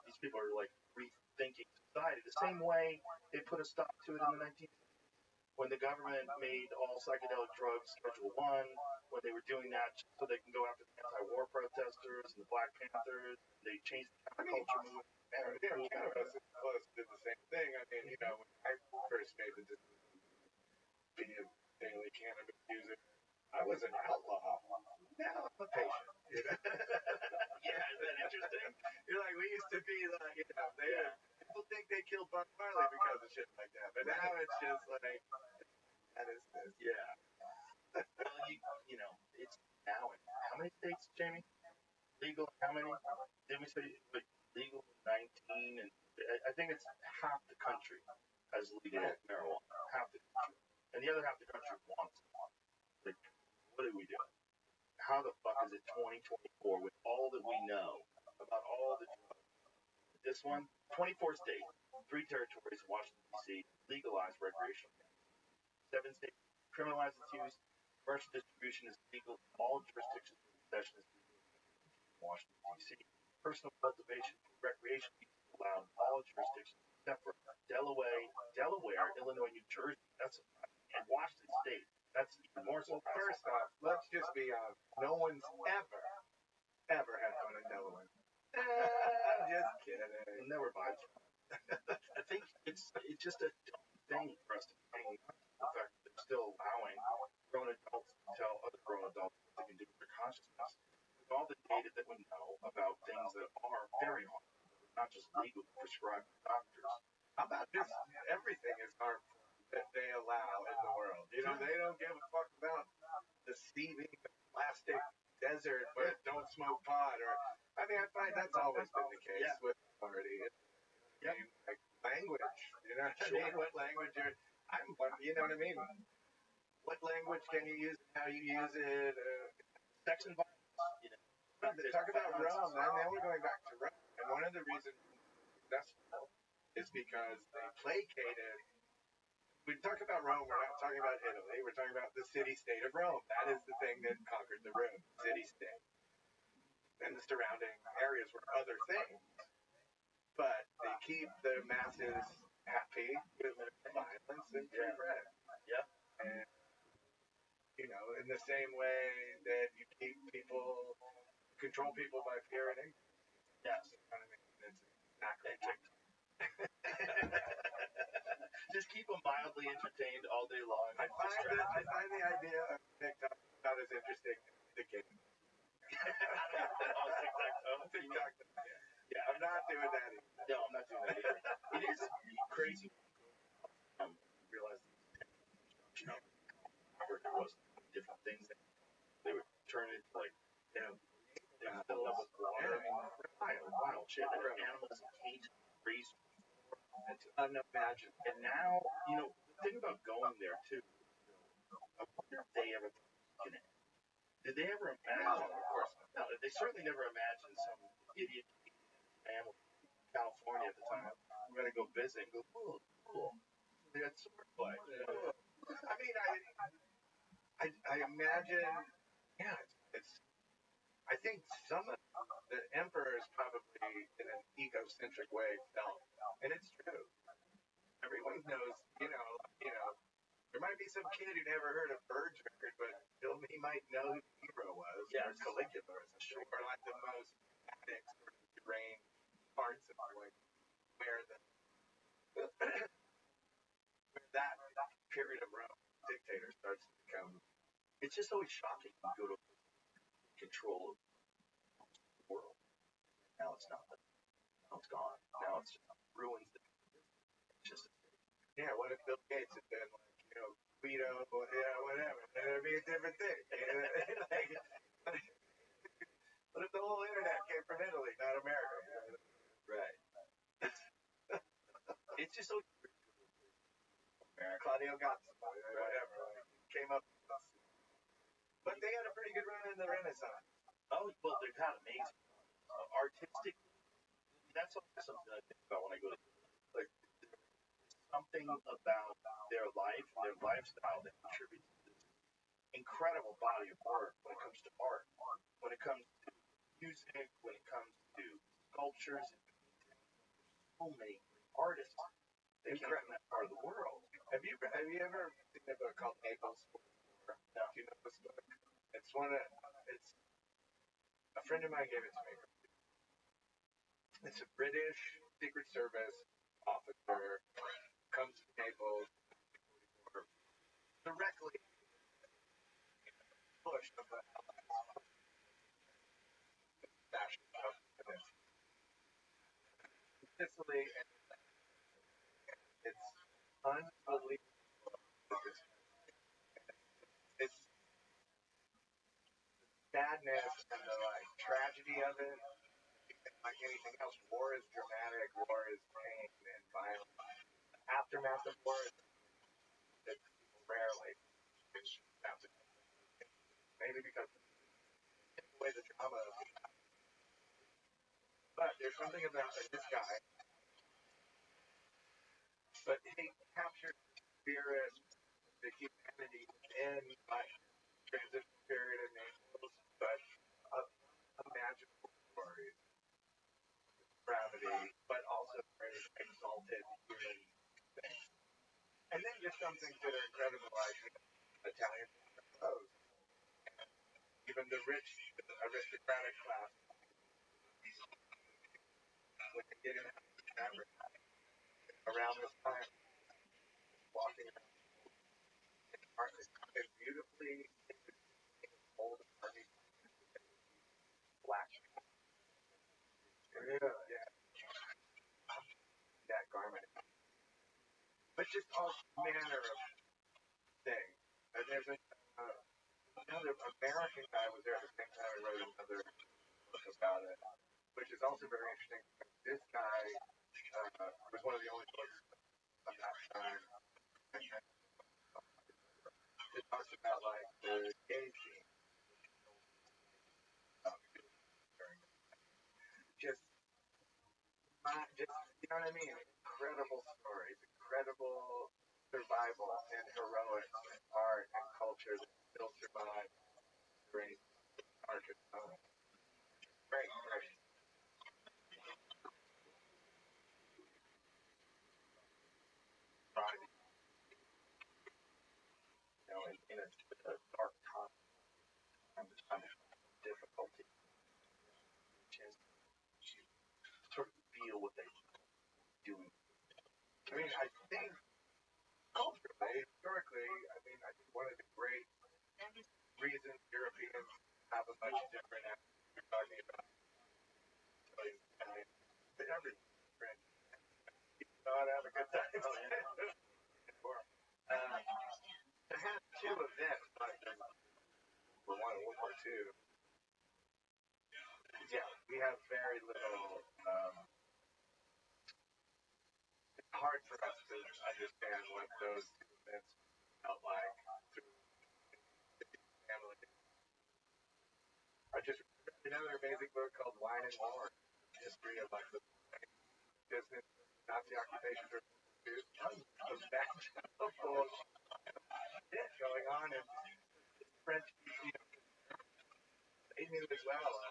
These people are like rethinking society the same way they put a stop to it in the 1960s when the government made all psychedelic drugs Schedule 1, when they were doing that so they can go after the anti-war protesters and the Black Panthers. They changed the counterculture movement. Cannabis is close to the same thing. I mean, when I first made the decision to be a daily cannabis user, I was an outlaw. Now I'm a patient. Yeah, is that interesting? You're like, we used to be like, people think they killed Bob Marley because of shit like that, but now it's just like, that is this. Yeah. Well, it's now in how many states, Jamie? Legal in how many? Did we say legal in 19? And I think it's half the country has legal marijuana. Half the country. And the other half of the country wants it. Like, what do we do? How the fuck is it 2024 with all that we know about all the drugs? This one, 24 states, 3 territories, Washington, D.C., legalized recreational cannabis. 7 states criminalize its use. Commercial distribution is legal in all jurisdictions. Possession is legal in Washington, D.C. Personal cultivation and recreation use is allowed in all jurisdictions except for Delaware, Illinois, New Jersey. That's and Washington State. That's even more so. Well, first off, let's just be honest. No one's ever had fun in Delaware. I'm just kidding. And there were vibes. I think it's just a dumb thing for us to hang on to the fact that they're still allowing grown adults to tell other grown adults what they can do with their consciousness. With all the data that we know about things that are very harmful, not just legal prescribed by doctors. How about just everything is harmful that they allow in the world? They don't give a fuck about the seething plastic desert where don't smoke pot, or I find that's always been the case with authority. Like language, what language you know what I mean? What language can you use and how you use it? Sex and violence, Talk about Rome, and then we're going back to Rome. And one of the reasons successful is because they placated. We talk about Rome, we're not talking about Italy, we're talking about the city-state of Rome. That is the thing that conquered the Rome, city-state. And the surrounding areas were other things. But they keep the masses happy with violence and free bread. Yeah. And, in the same way that you keep control people by fear and ignorance. Yes. It's exactly Just keep them mildly entertained all day long. I find the idea of TikTok not as interesting as the game. TikTok. Yeah, I'm not doing that either. No, I'm not doing that either. It is crazy. Realize where there was different things that they would turn into shit. There were animals in cages, raised. It's unimaginable. And now, the thing about going there too, I wonder if they ever thought, did they ever imagine? Of course, no. They certainly never imagined some idiot family in California at the time. We're gonna go visit and go, oh, cool. They had swordplay. I mean, I imagine, yeah, I think some of the emperors probably, in an egocentric way, felt, and it's true. Everyone knows, there might be some kid who never heard of Bird's record, but he might know who Nero was, or Caligula, or like the most dramatic sort of deranged parts of like where that period of Rome dictator starts to become. It's just always shocking to go to control of the world. Now it's not. Now it's gone. Now it's just ruins. It's just. Yeah, what if Bill Gates had been like, Guido, whatever? It'd be a different thing. What if the whole internet came from Italy, not America? Right. It's just so. Claudio Gazzo, whatever, came up with this. But they had a pretty good run in the Renaissance. Oh, well, they've had amazing artistic. That's something I think about when I go to something about their life, their lifestyle that contributes to this incredible body of work when it comes to art, when it comes to music, when it comes to sculptures. So many artists that came from that part of the world. Have you ever seen a book called Naples? No. Do you know this book? It's a friend of mine gave it to me. It's a British Secret Service officer comes to Naples directly push of the fashion of Sicily, and it's unbelievable. It's sadness and the tragedy of it. Like anything else, war is dramatic. War is pain and violence. The aftermath of war is that people rarely have to. Maybe because of the way the drama. But there's something about this guy. But he captured the spirit, the humanity in transition period in Naples, but a magical story, gravity, but also very exalted human things. And then just some things that are incredible, like Italian clothes. Even the rich, aristocratic class, when they get in around this time, walking around, it's beautifully old party, black. Yeah. That garment. But just all manner of things. And there's another American guy was there at the same time and wrote another book about it, which is also very interesting. This guy was one of the only books of that time. It talks about the gay scene. Just, you know what I mean? Incredible stories, incredible survival and heroics and art and culture that still survive during darkest times. Great. In a dark time, difficulty, chance to sort of feel what they're doing. I mean, I think culturally, historically, I think one of the great reasons Europeans have a much different attitude you're talking about everything. Not have a good time. To have two events, like World War II. Yeah, we have very little. It's hard for us to understand what those two events felt like through family. I just read another amazing book called Wine and War, history of like the business Nazi occupation for imaginable shit going on, and French, they knew as well.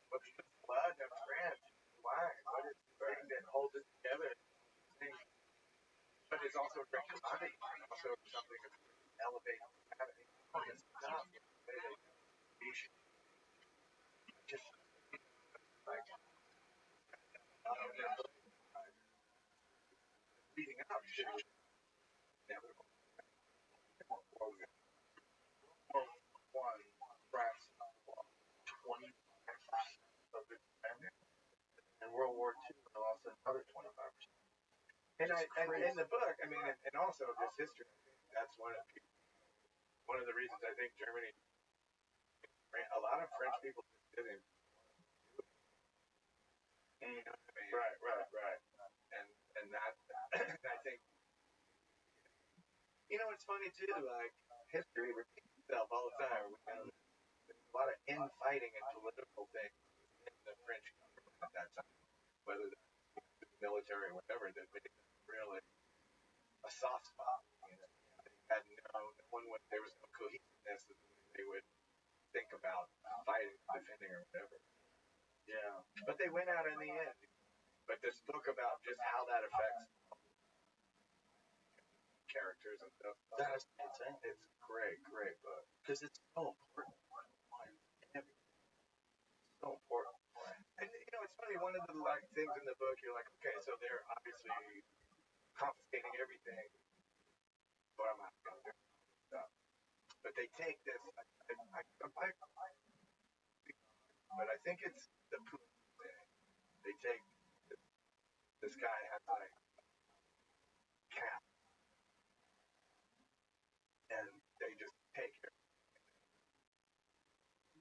What's the blood of France? Wine. What is the thing that holds it together? But it's also a great commodity. Also something that elevates humanity. It's not just like leading up to inevitable. World War I, France lost 25% of its men. In World War II, they lost another 25%. And in the book, I mean, and also this history, that's one of the reasons I think Germany, a lot of French people didn't. Right. And that, I think, it's funny too, like, history repeats itself all the time. There's a lot of infighting and political things in the French government at that time, whether the military or whatever, that made it really a soft spot. They had there was no cohesiveness that they would think about fighting, defending, or whatever. Yeah, but they went out in the end. But this book about just how that affects characters and stuff. That's insane. It's a great book. Because it's so important. It's so important. And it's funny, one of the things in the book, you're like, okay, so they're obviously confiscating everything. But I'm not going to do stuff. But they take this, but I think it's the Putin thing. They take this guy has like cat, and they just take it.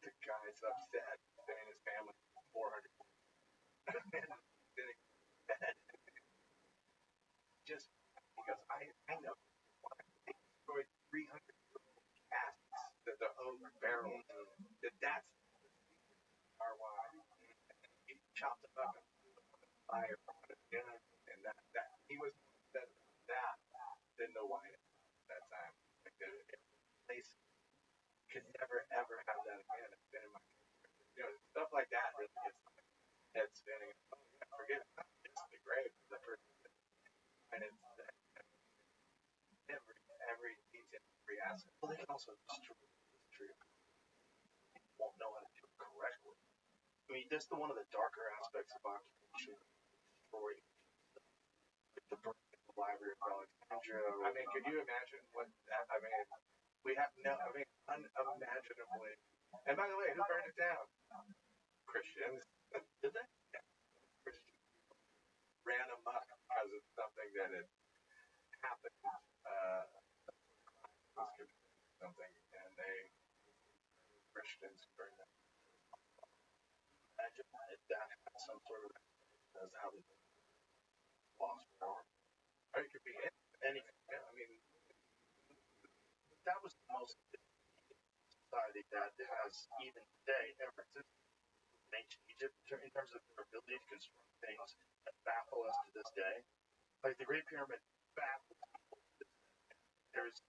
The guy's upset, and his family 400. Just he goes, I know. They destroyed 300 casks that the oak barrel. That's our why. He chopped them up and fire and that he was upset about that than the wine at that time. Like the place could never ever have that again. It's been in my stuff like that really gets my head spinning. Oh yeah, forget it. It's the grave of the person. And it's every detail, every aspect. Well, they can also destroy history. People won't know how to do it correctly. I mean, that's one of the darker aspects of occupation. Destroying the burning of the Library of Alexandria. I mean, could you imagine what that? I mean, we have no. I mean, unimaginably. And by the way, who burned it down? Christians. Did they? Yeah. Christians ran amok because of something that had happened. Something, and Christians burned it. Imagine if that had some sort of as how they lost war. Or it could be anything. I mean, that was the most society that has even today ever existed in ancient Egypt in terms of their ability to construct things that baffle us to this day. Like the Great Pyramid baffles people to this day. There's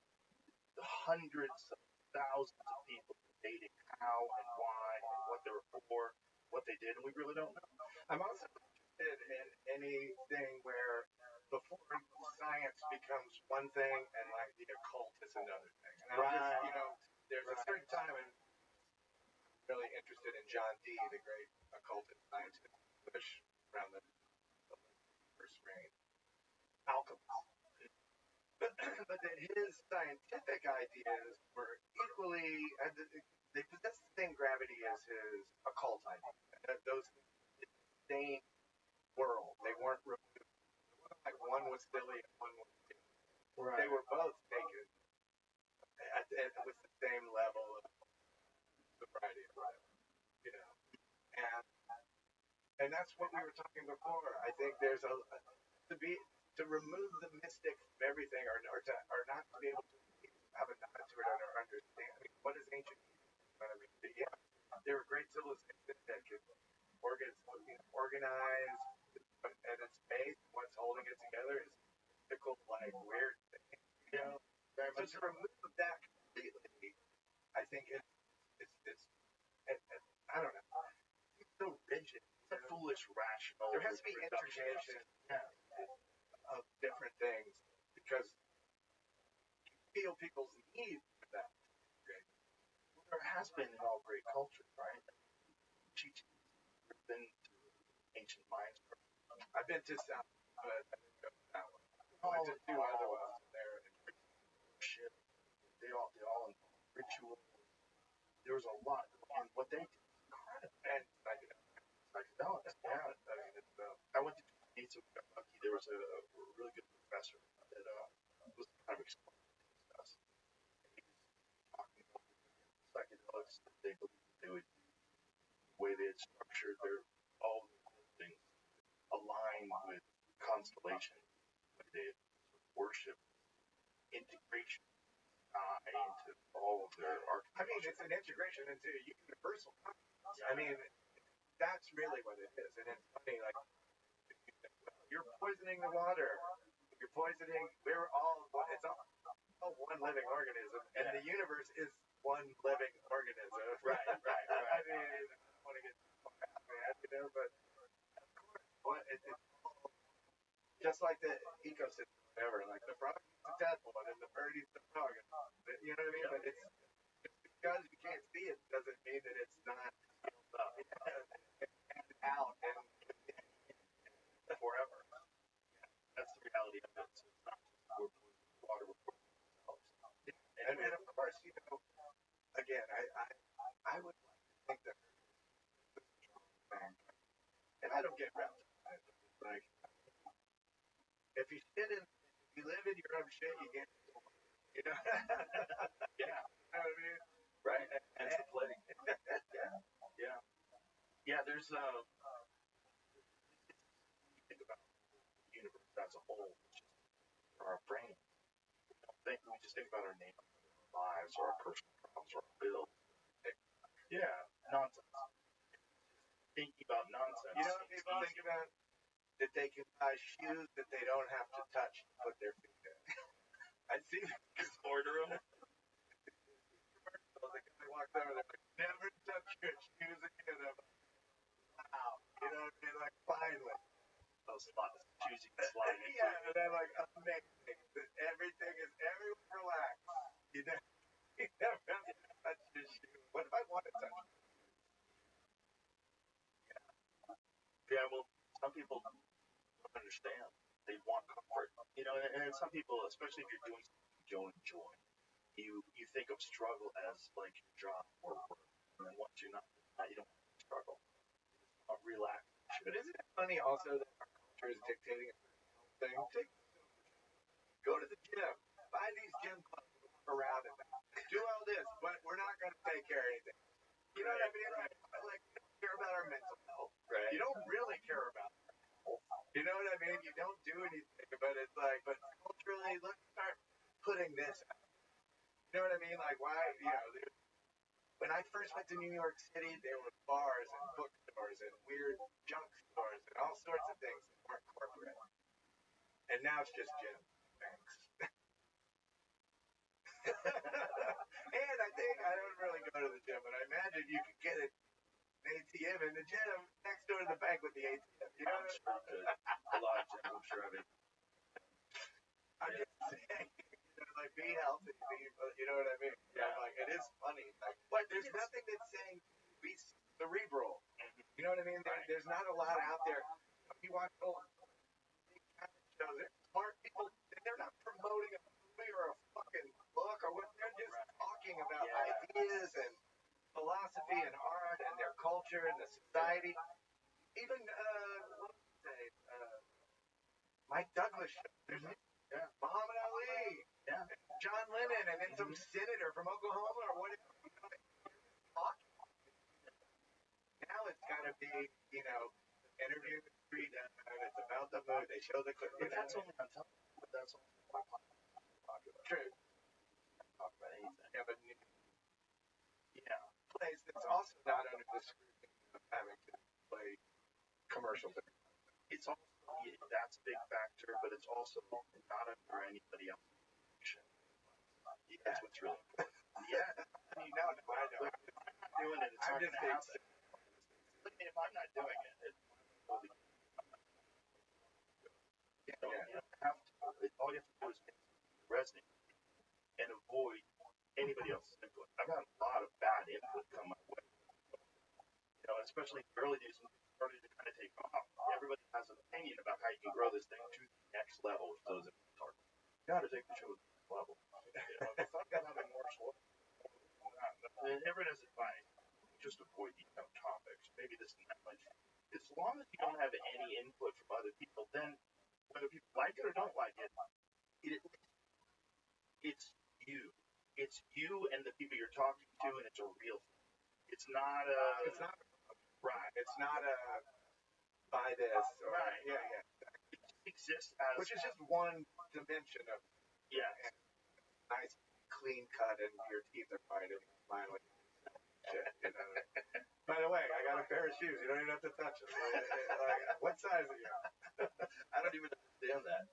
hundreds of thousands of people debating how and why and what they were for, what they did, and we really don't know. I'm also interested in anything where before science becomes one thing and like the occult is another thing. And I'm just, there's a certain time and I'm really interested in John Dee, the great occultist scientist, which around the first reign, alchemist. But then his scientific ideas were equally, they possessed the same gravity as his occult ideas. Those in the same world, they weren't removed. Like one was silly and one was silly. Right. They were both taken with the same level of sobriety or whatever, And And that's what we were talking before. I think there's to remove the mystic of everything, or not to be able to have a nod to it or understand. I mean, what is ancient Egypt? I mean, yeah, they were great civilizations that could organize, and its base, what's holding it together is mystical, like weird thing, you know. So to remove that completely, I think it's I don't know. It's so rigid. It's a foolish, rational. There has to be integration of different things because you feel people's need for that. Well, there has been in all great cultures, right? Teaching. You've been to ancient minds. I've been to South, but I didn't go to that one. I went to two other ones there. Shit. They all in ritual. There was a lot, and what they did was incredible. And psychedelics, yeah. I mean, I went to Japan, so we got lucky. There was a really good professor that was kind of explaining to us. He was talking about psychedelics that they believed they would use, the way they had structured all the things aligned with constellation, the way they had worship, integration into all of their art. I mean, it's an integration into universal consciousness. I mean, that's really what it is. And it's funny, like, you're poisoning the water. You're poisoning, it's all one living organism. And the universe is one living organism. Right. I mean, I don't want to get mad, but it's just like the ecosystem, whatever. Like the frog eats the tadpole and the bird eats the frog. You know what I mean? But it's because you can't see it doesn't mean that it's not out and forever. That's the reality of it. So it's not just water, and of course, again, I would like to think that and I don't get wrapped up in it. Like, if you live in your own shit, you get, yeah. You know what I mean? Right. And it's the plague. Yeah. There's you think about the universe as a whole, our brain. We just think about our name, our lives, or our personal problems, or our bills. Yeah, nonsense. Thinking about nonsense. You know what people think about? That they can buy shoes that they don't have to touch to put their feet in. I see them just order them. The guy walks over there, like, never touch your shoes again. I'm like, wow. You know what I mean? Like, finally. Those spots, choosing to slide in. Yeah, and I'm like, amazing. Everything is, everyone relax. You never have to touch your shoe. What if I want to touch it? Yeah, well, some people don't understand. They want comfort. And some people, especially if you're doing something you don't enjoy, you think of struggle as like your job or work. And then once you're not doing that, you don't want to struggle. Relax. But isn't it funny also that our culture is dictating a thing? Go to the gym. Buy these gym clothes. Walk around and do all this, but we're not going to take care of anything. You know what I mean? Like, we don't care about our mental health. Right. You don't really care about our health. You know what I mean? You don't do anything, but it's like, but culturally, let's start putting this out. You know what I mean? Like, why, when I first went to New York City, there were bars and bookstores and weird junk stores and all sorts of things that weren't corporate. And now it's just gym. Thanks. And I think, I don't really go to the gym, but I imagine you could get an ATM in the gym next door to the bank with the ATM. You know? I'm sure you could. A lot of gyms, I'm sure of it. I'm just saying, like, be healthy, you know what I mean? Yeah. Like, it is funny. Like, there's nothing that's saying be cerebral. You know what I mean? There's not a lot out there. You watch old shows, they're smart people, and they're not promoting a movie or a fucking book or what. They're just talking about ideas and philosophy and art and their culture and the society. Even, what did I say? Mike Douglas show. Yeah. Muhammad Ali. Yeah. John Lennon, and then some senator from Oklahoma or whatever. Now it's got to be, interview with Creed, and it's about the movie. They show the clip. But that's only on television. But that's also why podcasts are popular. True. Talk about anything. Yeah, but Yeah. plays. It's also not under the scrutiny of having to play commercials. It's also that's a big factor, but it's also not under anybody else's direction. Yeah, that's what's really important. Yeah. I mean, no, I know. Look, if I'm not doing it, it's I'm not just going to happen. Look, if I'm not doing it, it's not going to you don't have to. All you have to do is make something resonate and avoid anybody else's input. I've had a lot of bad input come my way. Especially in the early days when it started to kind of take off. Everybody has an opinion about how you can grow this thing to the next level with those targets. You got to take the show to the next level. It's not about having more slow. And everyone has advice. Just avoid these topics. Maybe this and that. As long as you don't have any input from other people, then whether people like it or don't like it, it's you. It's you and the people you're talking to, and it's a real thing. It's not a. It's not right. It's not a buy this. Or, right. Yeah. It just exists as. Which is just one dimension of. Yeah. Nice, clean cut, and your teeth are fighting, smiling. Shit, By the way, I got a pair of shoes. You don't even have to touch them. What size are you? I don't even understand that.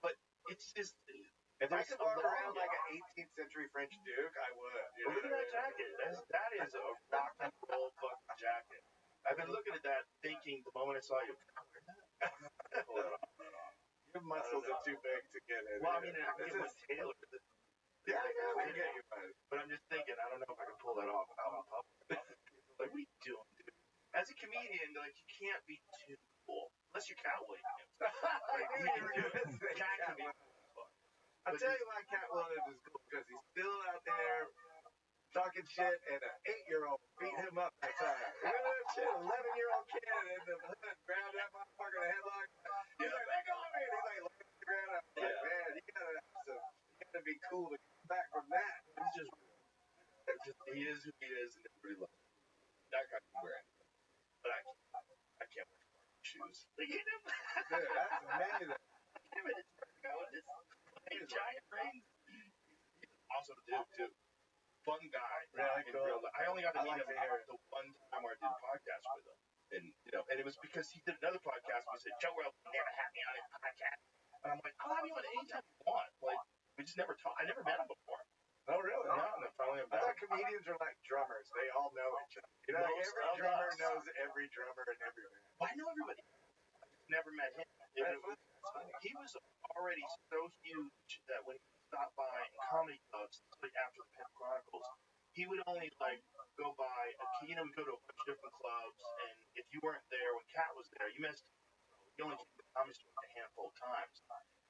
But it's just. If I could walk around like an 18th century French duke, I would. Well, look at that jacket. That is a rock and roll fucking jacket. I've been looking at that thinking the moment I saw you. Your muscles are too big to get in. Well, I mean, I can get one tailored. Yeah, we can get you one. But I'm just thinking, I don't know if I can pull that off out in public. Like, what are you doing, dude? As a comedian, like, you can't be too cool. Unless you're Cat Williams. Like, you can do it. Cat can be I'll tell you why Cat Williams is cool, because he's still out there talking shit, and an 8-year-old beat him up that time. Remember that shit? 11-year-old kid in the hood grabbed that motherfucker in a headlock. He's like, let go of me! And he's like, laying on the ground. I'm like, man, you gotta be cool to come back from that. He is who he is, and everybody loves him. That guy can wear anything. But I can't wear shoes. Look at him. Dude, that's amazing. Look at him in his giant rings. He's an awesome dude, too. Fun guy. Really cool. I only got to meet him the one time where I did a podcast with him. And it was because he did another podcast where he said, Joe Rogan never had me on his podcast. And I'm like, I'll have you on anytime you want. Like, we just never talked. I never met him before. Oh, really? No, and finally I thought comedians are like drummers. They all know each other. You know, every drummer knows every drummer and every band. Well, I know everybody. I just never met him. He was already so huge that when he stopped by in comedy clubs, like after the Penn Chronicles, he would only go by. We'd go to a bunch of different clubs, and if you weren't there when Cat was there, you missed. He only came to the comedy store a handful of times.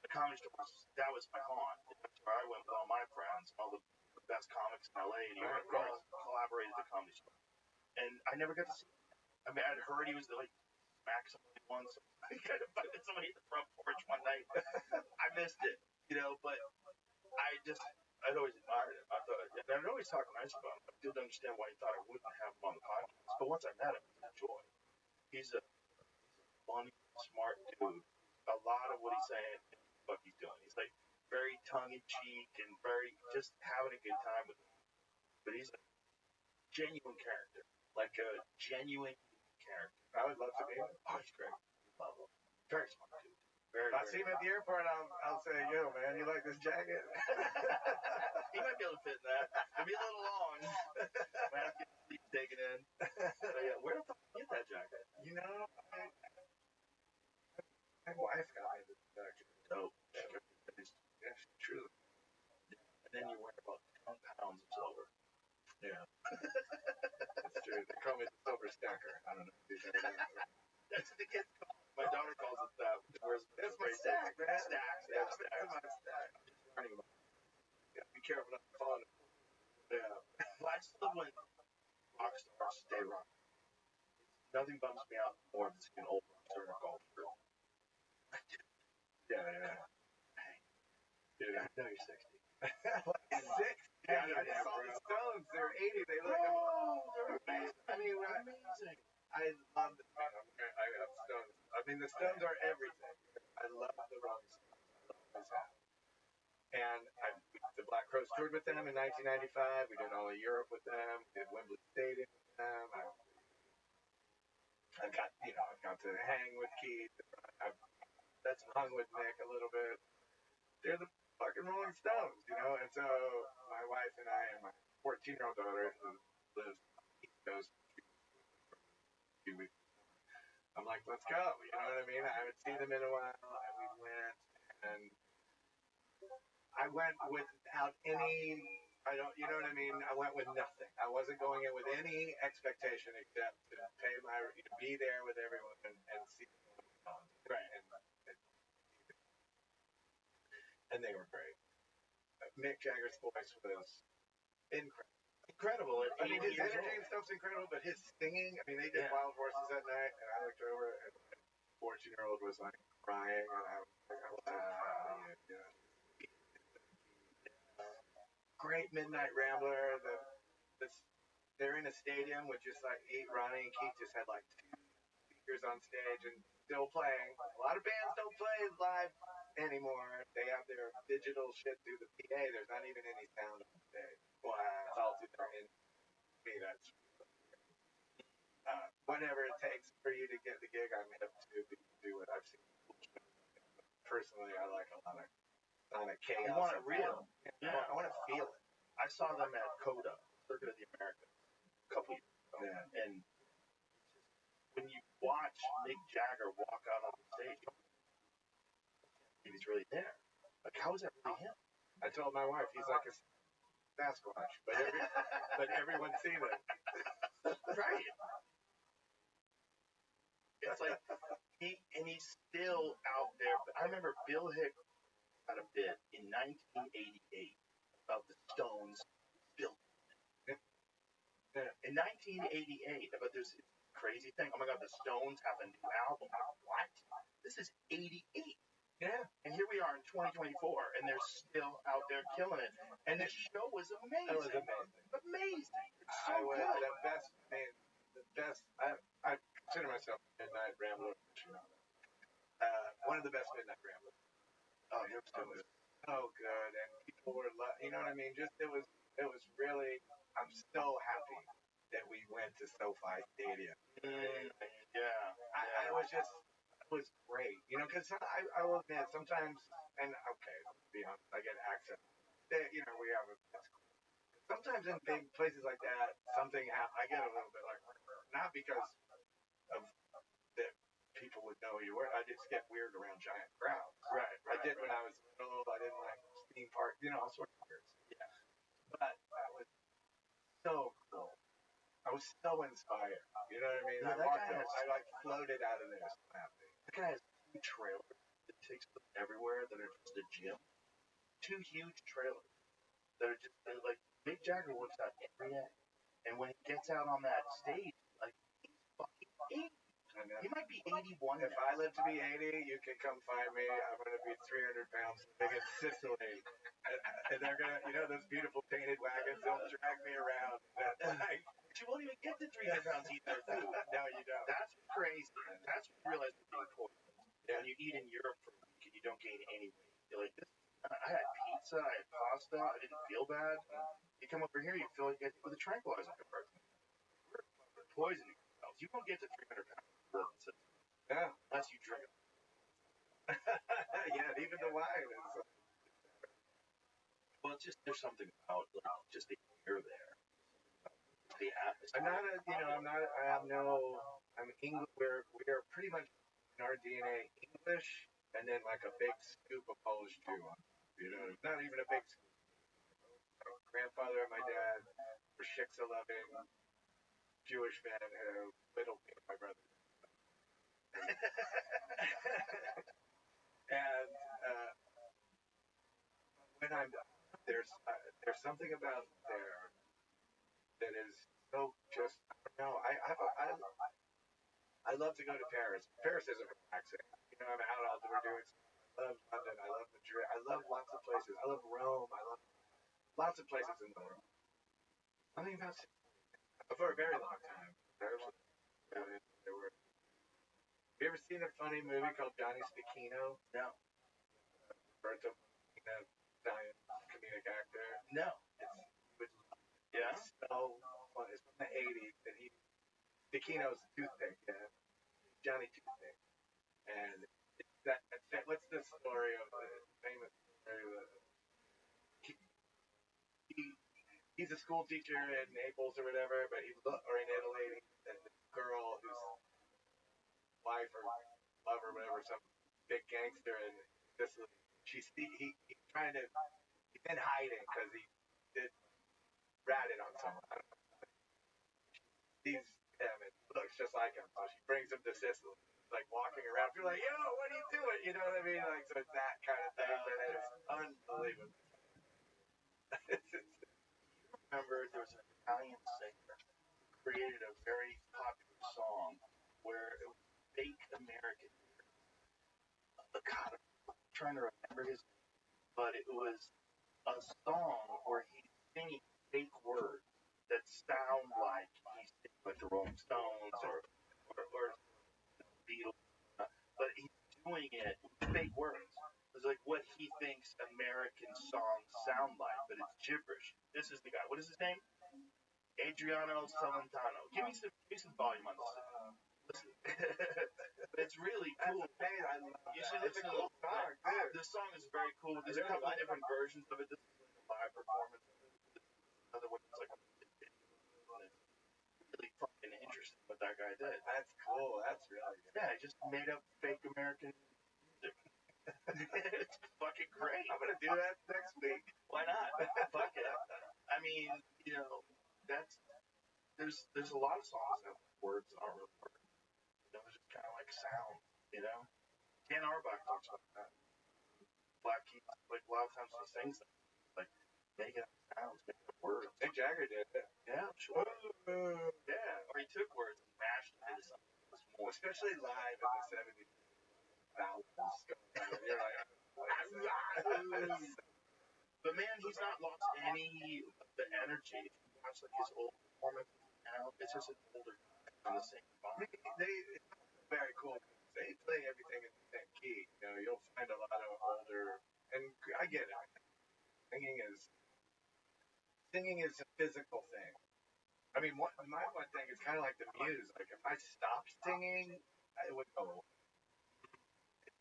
The comedy store that was my haunt. That's where I went with all my friends, all the best comics in LA, and New York all collaborated at the comedy store. And I never got to see him. I mean, I'd heard he was like smack somebody once. I kind of fucking somebody at the front porch one night. I missed it, but I'd always admired him. And I'd always talk nice about him. I didn't understand why he thought I wouldn't have him on the podcast. But once I met him, it was a joy. He's a funny, smart dude. A lot of what he's saying, what he's doing. He's like very tongue-in-cheek and very just having a good time with him. But he's a genuine character. Like a genuine character. I would love to meet him. Oh, he's great. Love him. Very smart dude. Very, if I see him at the airport, I'll say, yo, man, you like this jacket? He might be able to fit in that. It'll be a little long. Might have to get the sleeves taken in. But yeah, where the fuck did you get that jacket? My wife got me this jacket. Dope. Yeah, true. And then you wear about 10 pounds of silver. Yeah. That's true. They call me the silver stacker. I don't know if you've ever done that. That's what the kids call it. My daughter calls it that. That's my stack, man. Stacks. Yeah, that's my stack. Yeah, be careful not to fall in. Yeah. Well, I just love when rock stars stay rock. Nothing bums me out more than seeing an old rock star in a golf girl. Yeah. Hey. Dude, I know you're 60. What, 6? Yeah, I just saw the Stones. They're 80. They look. They're amazing. I mean, amazing. I love them. Man. I mean, the Stones are everything. I love the Rolling Stones. I always have. And the Black Crowes toured with them in 1995. We did all of Europe with them. We did Wembley Stadium with them. I got to hang with Keith. I've hung with Nick a little bit. They're the fucking Rolling Stones, you know. And so my wife and I and my 14-year-old daughter who lives on the East Coast for a few weeks. I'm like, let's go. You know what I mean? I haven't seen them in a while, and we went, and I went without any. You know what I mean? I went with nothing. I wasn't going in with any expectation except to be there with everyone and see them. Right. And they were great. Mick Jagger's voice was incredible. I mean, his energy and stuff's incredible, but his singing. I mean, they did Wild Horses that night, and I looked over, and my 14-year-old was like crying, and I was like, great Midnight Rambler. They're in a stadium with just like Ronnie and Keith just had like 2 speakers on stage and still playing. A lot of bands don't play live anymore. They have their digital shit through the PA. There's not even any sound on stage. Wow. It's all through their me. That's whatever it takes for you to get the gig. I'm hip to do what I've seen. Personally, I like a lot of sonic chaos. You want it real. Yeah. I want to feel it. I saw them at CODA, Circuit of the Americas, a couple years ago. Yeah. And when you watch Mick Jagger walk out on the stage, he's really there. Like, how is that really him? I told my wife, he's like a Sasquatch, but everyone's seen it. Right. It's like, he's still out there. I remember Bill Hicks had a bit in 1988 about the Stones built. In 1988, about this crazy thing. Oh my God, the Stones have a new album. What? This is 88. Yeah. And here we are in 2024, and they're still out there killing it. And the show was amazing. It was amazing. Amazing. It's so good. The best. I consider myself a Midnight Rambler. One of the best Midnight Ramblers. Oh, it was so good, and people were, you know what I mean? Just it was really. I'm so happy that we went to SoFi Stadium. Yeah. It was great, you know, because I will admit sometimes, and okay, let's be honest, I get access. You know, we have sometimes in big places like that, something happens. I get a little bit like, not because of that people would know who you were. I just get weird around giant crowds. Right. I did when I was little. I didn't like theme park, you know, all sorts of weird. Yeah. But that was so cool. I was so inspired. You know what I mean? Yeah, I like floated out of there so happy. That guy has 2 trailers that takes them everywhere that are just a gym. 2 huge trailers that are just like Mick Jagger works out every day. And when he gets out on that stage, like he's fucking 80. He might be 81. If I live to be 80, you can come find me. I'm going to be 300 pounds big in Sicily. And they're going to, you know, those beautiful painted wagons, they'll drag me around. Like, you won't even get to 300 pounds eating their food. No, you don't. That's crazy. That's when you realize you're being poisoned. Yeah. When you eat in Europe for a week and you don't gain any weight. You're like, I had pizza, I had pasta, I didn't feel bad. You come over here, you feel like you get with a tranquilizer compartment. We're poisoning yourselves. You won't get to 300 pounds. Yeah. Unless you drink it. Yeah, even the wine is. Well, it's just there's something about like just the air there, the atmosphere. I'm English. We are pretty much in our DNA English, and then like a big scoop of Polish Jew. You know, not even a big scoop. My grandfather and my dad were shiksa-loving Jewish men who whittled me and my brother. And when I'm there's something about there that is so just I don't know. I love to go to Paris. Paris isn't relaxing. You know, I'm out all door doing stuff. I love London. I love Madrid. I love lots of places. I love Rome. I love lots of places in the world. Something about for a very long time. Have you ever ever seen a funny movie called Johnny Spicchino? No. Roberto Molina, Italian comedic actor. No. It's Yeah. so funny. It's from the '80s, and Spicchino's toothpick, yeah, Johnny Toothpick, and what's the story of the famous story of he's a school teacher in Naples or whatever, but or in Italy, and the girl whose wife or lover or whatever, some big gangster in Sicily. He's in hiding because he did ratted on someone. I don't know. Sees him and looks just like him, so she brings him to Sicily. Like walking around, you're like, yo, what are you doing? You know what I mean? Like, so it's that kind of thing, but it's unbelievable. Remember, there was an Italian singer who created a very popular song where it was fake American. God, I'm trying to remember his name, but it was a song where he's singing fake words that sound like he's singing with the Rolling Stones or the Beatles, but he's doing it with fake words. It's like what he thinks American songs sound like, but it's gibberish. This is the guy. What is his name? Adriano Celentano. Give me some volume on this. Listen. It's really cool. You should listen to the song. This song is very cool. There's a couple of different versions of it. This is like a live performance. Another one that's like really fucking interesting what that guy did. That's cool. That's really good. Yeah, he just made up fake American music. It's fucking great. I'm gonna do that next week. Why not? Fuck it. I mean, there's a lot of songs that words aren't really words. They're just kind of like sound. Dan Auerbach talks about that. Black Keys, like a lot of times he sings them, like making up sounds, making up words. Mick Jagger did it. Yeah, sure. Yeah, or he took words and mashed them into something that was more. Especially live in the '70s. You're like, but man, he's not lost any of the energy. If you watch like his old performances now, it's just an older guy on the same vibe. It's very cool. They play everything in the same key. You'll find a lot of older, and I get it. Singing is a physical thing. I mean, my one thing is kind of like the muse. Like if I stopped singing, it would go.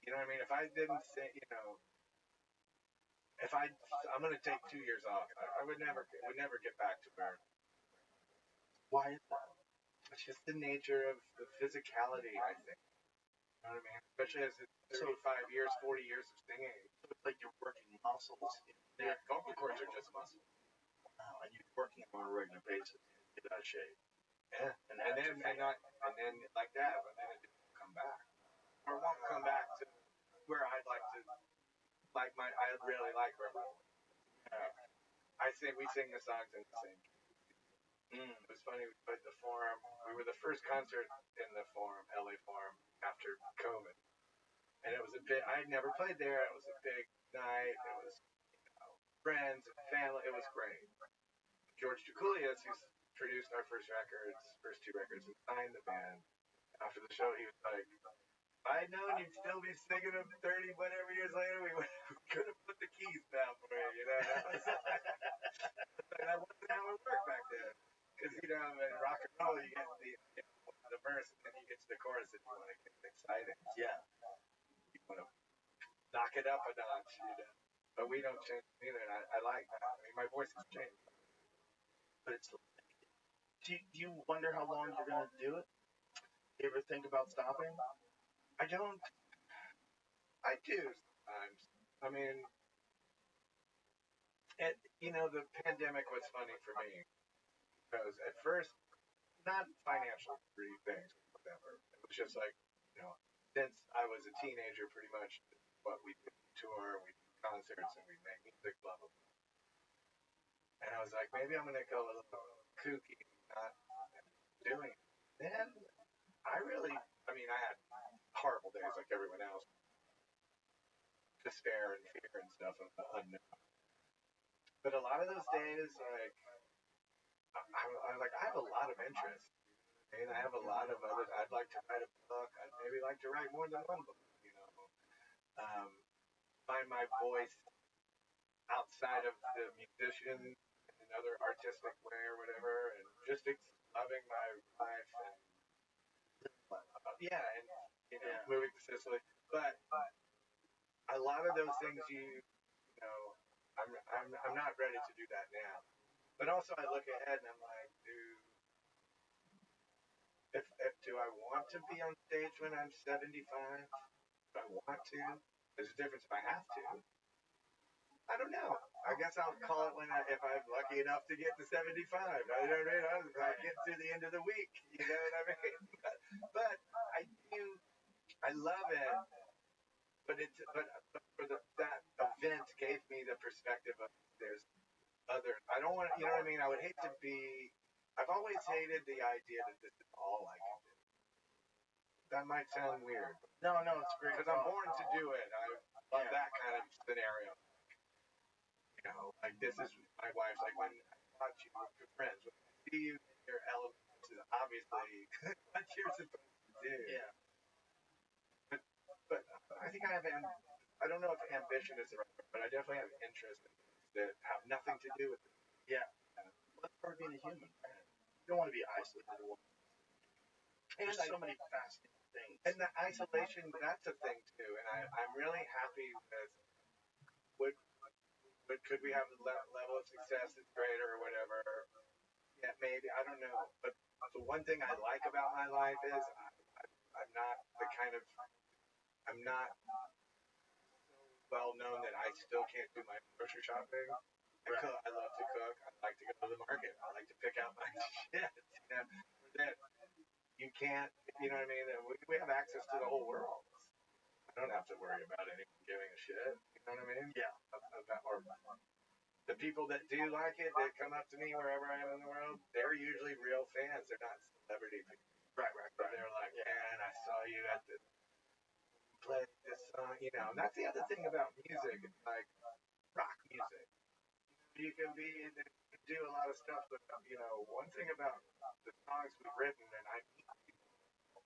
You know what I mean? If I didn't sing, I'm gonna take 2 years off. I would never get back to where. Why is that? It's just the nature of the physicality, I think. You know what I mean? Especially as it's 35 years, 40 years of singing. So it's like you're working muscles. Yeah, vocal cords are just muscles. Wow, and you're working on a regular basis to get out of shape. Yeah, and then like that, but then it didn't come back. Or won't come back to where I'd like to, I really like where my we sing the songs in the same key. It was funny, we played the Forum. We were the first concert in the Forum, LA Forum, after COVID. And it was a bit, I had never played there. It was a big night. It was, friends and family. It was great. George Dukoulias, who's produced our first two records, and signed the band. After the show, he was like, if I'd known you'd still be singing them 30 whatever years later, we could have put the keys down for you, That wasn't how it worked back then. Because, in rock and roll, you get the verse, and then you get to the chorus, and you want to get exciting. Yeah. You want to knock it up a notch, But we don't change either, and I like that. I mean, my voice has changed. But it's. Do you wonder how long you're going to do it? You ever think about stopping? I don't. I do sometimes. I mean, the pandemic was funny for me because at first, not financial things, whatever. It was just like, since I was a teenager, pretty much what we did tour, we did concerts, and we make music, blah blah blah. And I was like, maybe I'm gonna go a little kooky, not doing it. Then I had horrible days like everyone else, despair and fear and stuff of the unknown. But a lot of those days, like, I have a lot of interest. And I have a lot of others. I'd like to write a book. I'd maybe like like to write more than one book. Find my voice outside of the musician in another artistic way or whatever, and just loving my life and and moving to Sicily. But a lot of those things, I'm not ready to do that now. But also, I look ahead and I'm like, if do I want to be on stage when I'm 75? Do I want to? There's a difference if I have to. I don't know. I guess I'll call it if I'm lucky enough to get to 75. You know what I mean? I get to the end of the week. You know what I mean? But I do. I love it. But that event gave me the perspective of there's other. I don't want. You know what I mean? I would hate to be. I've always hated the idea that this is all I can do. That might sound weird. No, it's great. Because I'm born to do it. I love that kind of scenario. Like this is my wife's like when I watch you with your friends, when I see you in your element, this is obviously what you're supposed to do. Yeah. But I think I don't know if ambition is the right word, but I definitely have interest in things that have nothing to do with it. Yeah. That's part of being a human. You don't want to be isolated. There's so many fascinating things. And the isolation, that's a thing too. And I'm really happy with could we have a level of success that's greater or whatever? Yeah, maybe. I don't know. But the one thing I like about my life is I'm not I'm not so well known that I still can't do my grocery shopping. I love to cook. I like to go to the market. I like to pick out my shit. That you can't, you know what I mean? We have access to the whole world. I don't have to worry about anyone giving a shit. You know what I mean? Yeah. Or the people that do like it, that come up to me wherever I am in the world, they're usually real fans. They're not celebrity people. Right. They're like, man, I saw you at the play this song, And that's the other thing about music. It's like rock music. You can do a lot of stuff, but one thing about the songs we've written, and I meet people,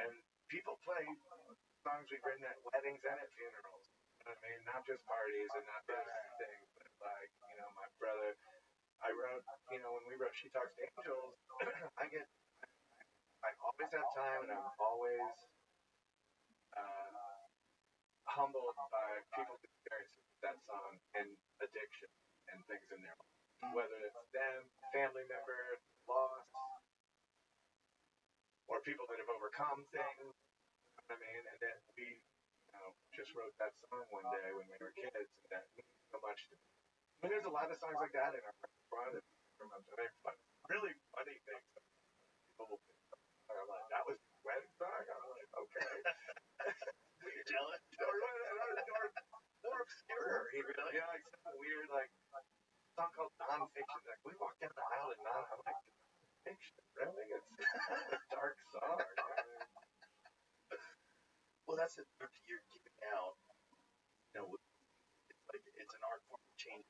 and people play songs we've written at weddings and at funerals. You know what I mean? Not just parties and not just things, but like, my brother, I wrote, when we wrote She Talks to Angels, I always have time and I'm always humbled by people's experiences with that song and addiction and things in their life. Whether it's them, family members, loss, or people that have overcome things. I mean, and then we just wrote that song one day when we were kids, and that means so much to me. I mean, there's a lot of songs like that in our repertoire that but really funny things. People will I'm like, that was your wedding song? I'm like, okay. We're jealous. More obscure, even. Like some weird, like, song called Nonfiction. Like, we walked down the aisle and I'm like, Nonfiction? Really? It's a dark song. Well, that's the gift you're giving out. It's like it's an art form that changes.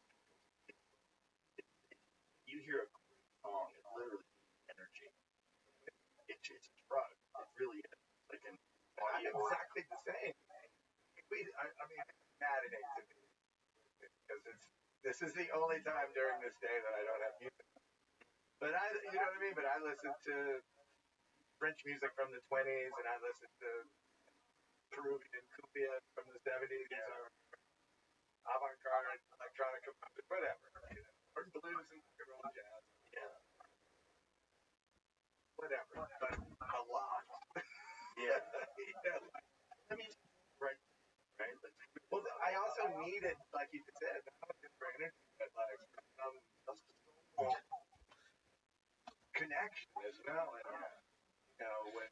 You hear a great song, it literally energy. It's a drug. It really is. Like an audio. Exactly the same. I mean, mad at it because this is the only time during this day that I don't have music. But you know what I mean? But I listen to French music from the 20s, and I listen to Peruvian cumbia from the 70s, or avant-garde, electronic, whatever, or blues and rock and roll jazz, whatever, but a lot. I mean, right. Well, I also need it, like you said, not only for energy, but like connection as well, and when,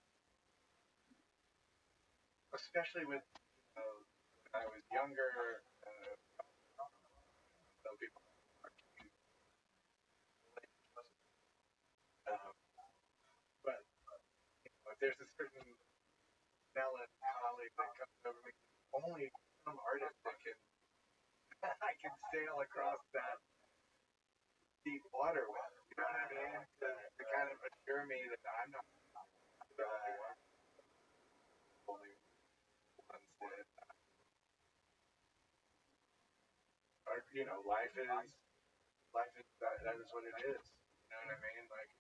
especially when I was younger, some people but if there's a certain melancholy that comes over me, only some artist that can I can sail across that deep water with. You know what I mean? To kind of assure me that I'm not the only one. life is that is what it is. You know what I mean? Like,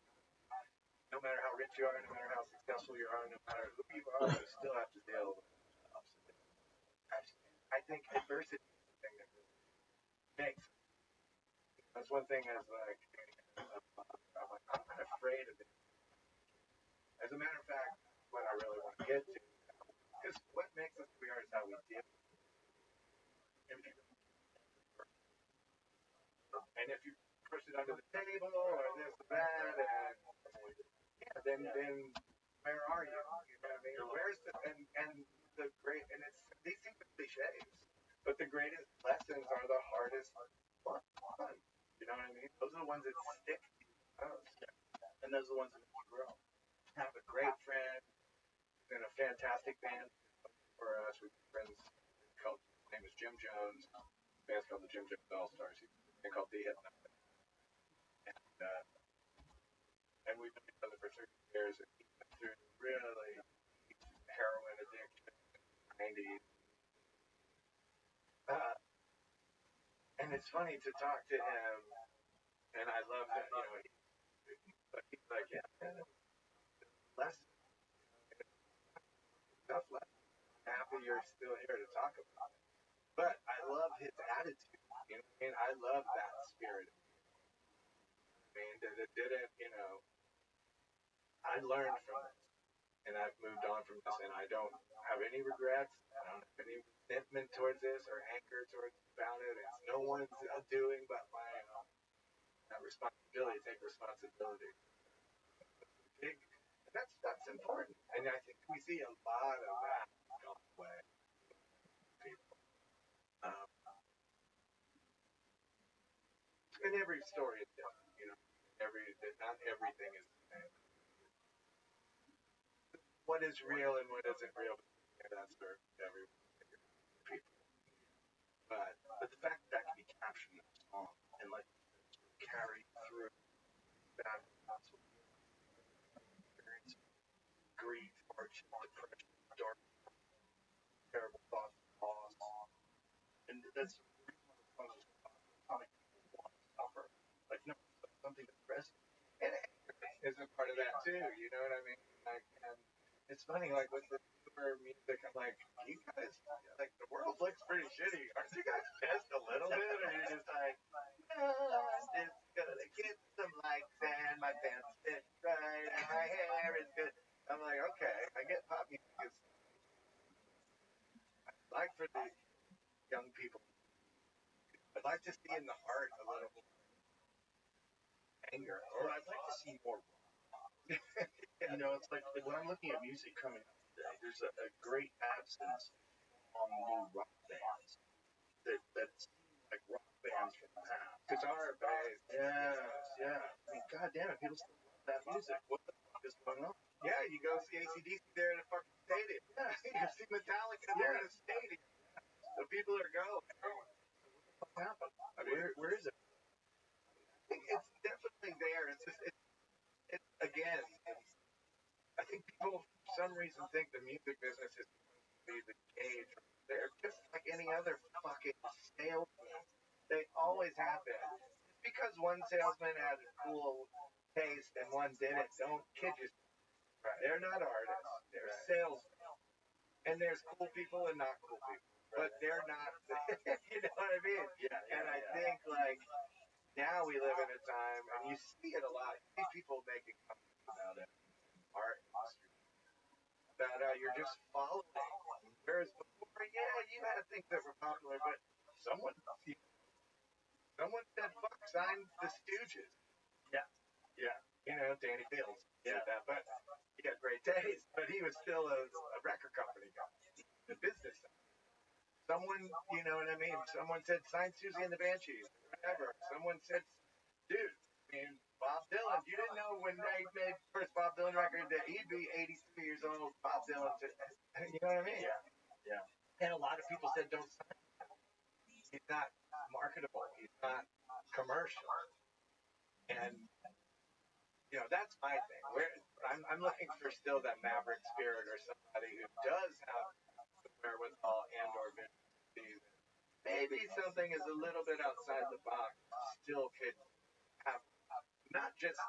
no matter how rich you are, no matter how successful you are, no matter who you are, you still have to deal with ups and downs. I think adversity is the thing that really makes. That's one thing as like I'm not afraid of it. As a matter of fact, what I really want to get to, because what makes us who we are is how we deal. And if you push it under the table or this or that, and yeah, then where are you? You know what I mean? Where's the and the great and it's these things are cliches, but the greatest lessons are the hardest ones. You know what I mean? Those are the ones that stick to you most, and those are the ones that make you grow. I have a great friend in a fantastic band for us. We've been friends. His name is Jim Jones. The band's called the Jim Jones All Stars. He's a band called The Hypnotic. And we've been together for 30 years. And he went through really heroin addiction in the 90s. And it's funny to talk to him, and I love that, but he's like, yeah, man, lesson, tough lesson. I'm happy you're still here to talk about it. But I love his attitude. You know what I mean? I love that spirit. I mean, that it didn't, I learned from this, and I've moved on from this, and I don't have any regrets. I don't have any resentment towards this or anger towards about it. It's no one's doing but my responsibility. Take responsibility. Big, and that's important, and I think we see a lot of that going away. People, and every story is different. Not everything is the same. What is real and what isn't real, that's for every people. But the fact that can be captured in a song and let carry through bad experience, grief, hardship, depression, dark, terrible thoughts, loss, and that's the reason why the song is comic people want to suffer. Like, no, something that's present. And anger is a part of that too. You know what I mean? Like, and it's funny, like with the newer music, I'm like, you guys, like the world looks pretty shitty. Aren't you guys pissed a little bit, or you're just like, no, I'm just gonna get some likes and my pants fit right and my hair is good. I'm like, okay, I get pop music is like for the young people. I'd like to see in the heart a little more anger, or I'd like to see more. It's like when I'm looking at music coming out today, there's a great absence on new rock bands that seem like rock bands from the past. Guitar, bass. Yeah. I mean, god damn it, people still love that music. What the fuck is going on? Yeah, you go see AC/DC there in a fucking stadium. Yeah, you see Metallica there in a stadium. The people are going. What happened? I mean, where is it? I think it's definitely there. It's just, again, I think people, for some reason, think the music business is supposed to be the cage. They're just like any other fucking salesman. They always have been. Just because one salesman had a cool taste and one didn't, don't kid yourself. Right. They're not artists. They're salesmen. And there's cool people and not cool people. But they're not, you know what I mean? Yeah. And I think, like, now we live in a time, and you see it a lot. You see people making comments about it, art industry, about how you're just following. Whereas before, yeah, you had things that were popular, but someone said, fuck, sign the Stooges. Yeah. Danny Fields said that, but he had great taste, but he was still a record company guy, the business side. Someone, you know what I mean? Someone said, sign Susie and the Banshees, whatever. Someone said, dude, Bob Dylan, you didn't know when they made the first Bob Dylan record that he'd be 83 years old, Bob Dylan, you know what I mean? Yeah. And a lot of people said, don't sign him. He's not marketable. He's not commercial. And, that's my thing. I'm looking for still that maverick spirit or somebody who does have the wherewithal and or vision maybe something is a little bit outside the box still could have not just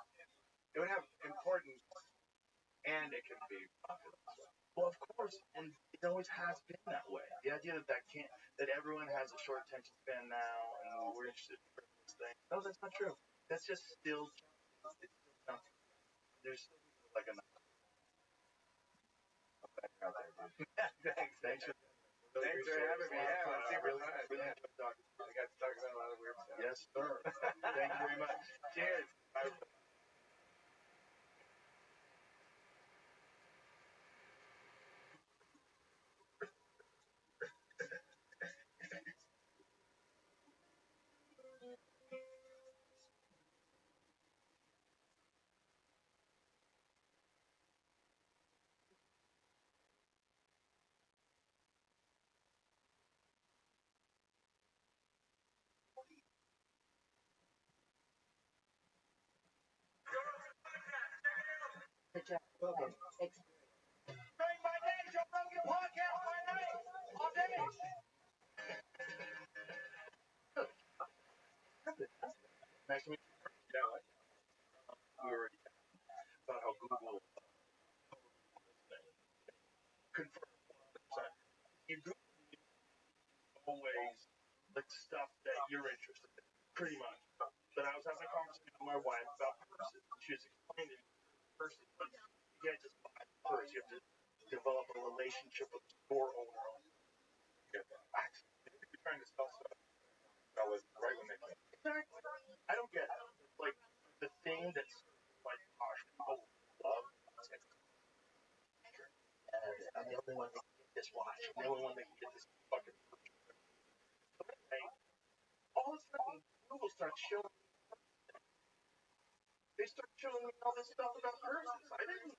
it would have importance and it can be popular. Well, of course, and it always has been that way. The idea that everyone has a short attention span now, and we're interested in this thing. No, that's not true. That's just still, it's still nothing. There's still like a. Thanks. Thanks for having me. Yeah, it was super fun. Really Yeah. enjoyed talking. I got to talk about a lot of weird stuff. Yes, sir. Thank you very much. Cheers. Good job. Welcome. Bring my name, Joe Rogan podcast, my night, all day. Nice to meet you. Yeah, we already about how Google confirmed 100%. You Google always like stuff that you're interested in, pretty much. But I was having a conversation with my wife about purses. She was explaining purses, but you can't just buy a purse. You have to develop a relationship with the store owner. You're trying to sell stuff. That was right when they came. Exactly. I don't get it. Like the thing that's like gosh, people love. I'm the only one that can get this watch. I'm the only one that can get this fucking purse. But anyway, all of a sudden, Google starts showing. They start showing me all this stuff about purses. I didn't look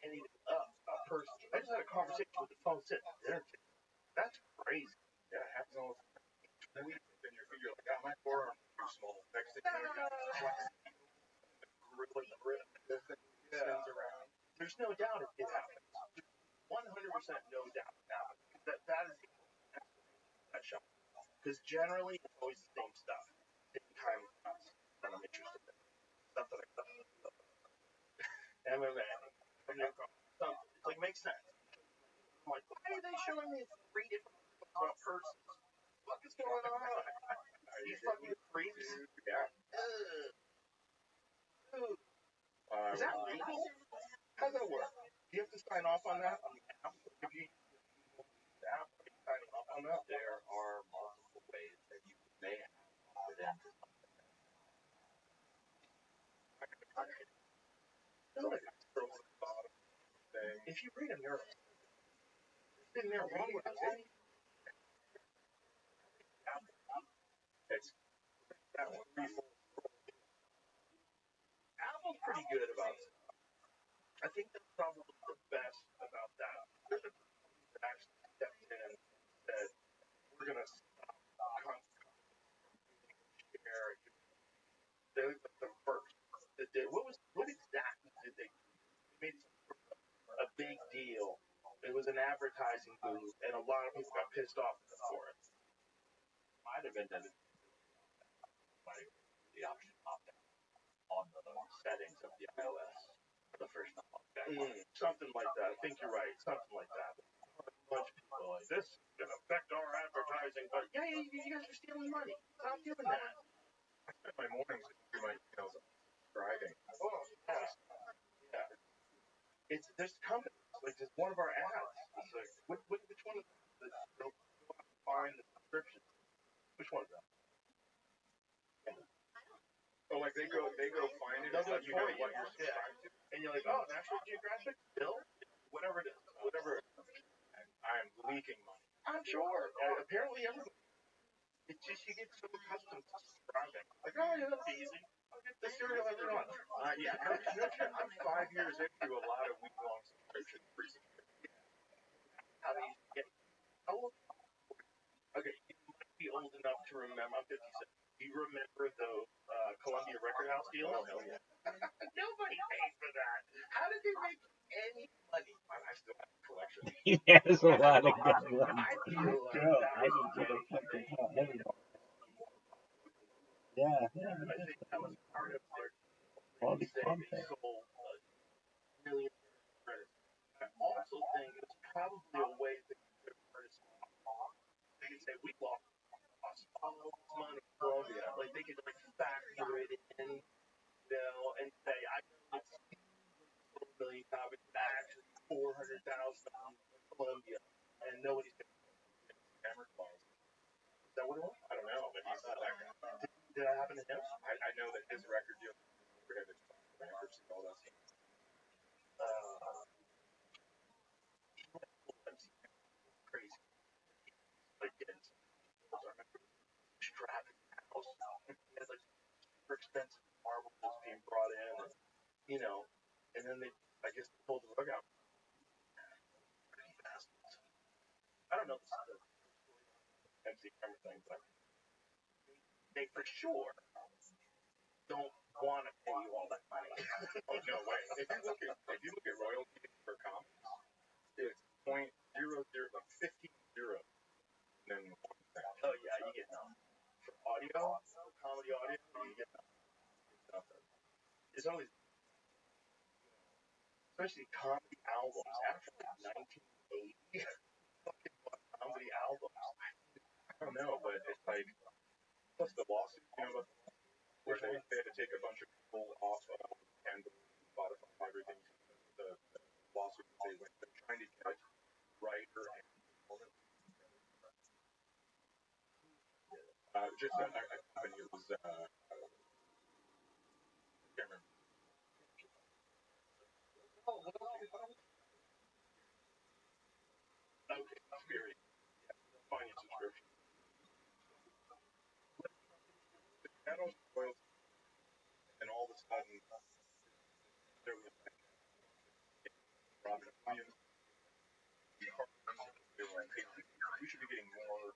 anything up about purses. I just had a conversation with the phone sitting there. That's crazy. Yeah, it happens all the time. Then you figure like, my forearm is too small. Next thing you know, This thing spins around. There's no doubt it happens. 100% no doubt it happens. That is that shot. Because generally it's always the same stuff. Same kind of stuff that I'm interested in. Stuff that I MMA. Something. It's like makes sense. I'm like, why are they showing me 3 different things about purses? What is going on? Are you fucking freaks? yeah. Dude. Is that legal? How's that work? Do you have to sign off on that on the app? If you app, are you signing off on that? There are multiple ways that you may have opted into something. If you read them, there's nothing wrong with it. It's that one. Apple's pretty good about it. I think that's probably the best about that. There's a company that actually stepped in and said, we're going to stop share. They were the first that did. What exactly did they do? They made a big deal. It was an advertising move, and a lot of people got pissed off for it. Might have been that the option opt out on the settings of the iOS for the first time. Something like that. I think you're right. Something like that. A bunch of people like, this is going to affect our advertising. But yeah, you guys are stealing money. Stop doing that. I spend my mornings through my emails driving. Oh, yeah. There's companies, like there's one of our ads. It's like, which one is that? They'll find the subscription. Which one is that? Oh, like they go find it. They'll It's do like it you for know you. what you're subscribed to. And you're like, oh, National Geographic, Bill, whatever it is, whatever. I'm leaking money. I'm sure. Apparently, everybody. It's just you get so accustomed to subscribing. Like, oh yeah, that's easy. I'll get the cereal every month. Yeah, I'm 5 years into a lot of week-long subscriptions recently. How do you get? How old? Okay, you might be old enough to remember. I'm 57. Do you remember the Columbia Record House deal? Oh, hell yeah. Nobody paid for that. How did they make any money? I still have to collect collection. He has a lot of good ones. I feel like Girl, that I was need you to getting fucking tell everyone. Yeah, I think that was part of their all these say fun they things. sold millions of credits. I also think it was probably a way to get their artists off. They could say we lost all this money in Colombia. Like they could like factor it in, and say I know it's 4 million copies, but actually 400,000 in Colombia, and nobody's gonna hammer calls. Is that what it was? I don't know, but he's not that guy. Did that happen to him? I know that his record deal had bankruptcy, all that stuff. Crazy. Like getting strapped in the house. He had like super expensive marble that's being brought in, and then they, I guess, they pulled the rug out. Pretty fast. I don't know the MC Hammer thing, but they for sure don't want to pay you all that money. Oh no way! If you look at royalties for comics, it's 0.00 like 15 zeros, and then 1 cent. Oh yeah, you get nothing. For audio, for comedy audio, you get nothing. It's always, especially comedy albums. After like 1980, fucking comedy albums. I don't know, but it's like plus the lawsuit, where they had to take a bunch of people off of Pandora, Spotify, and everything. The lawsuit they went, they're trying to get writer and performance. Just a company. It was I can't remember. Okay, Spirit. Find your subscription. That all spoils, and all of a sudden there was like Robin Williams. They were like, hey, we should be getting more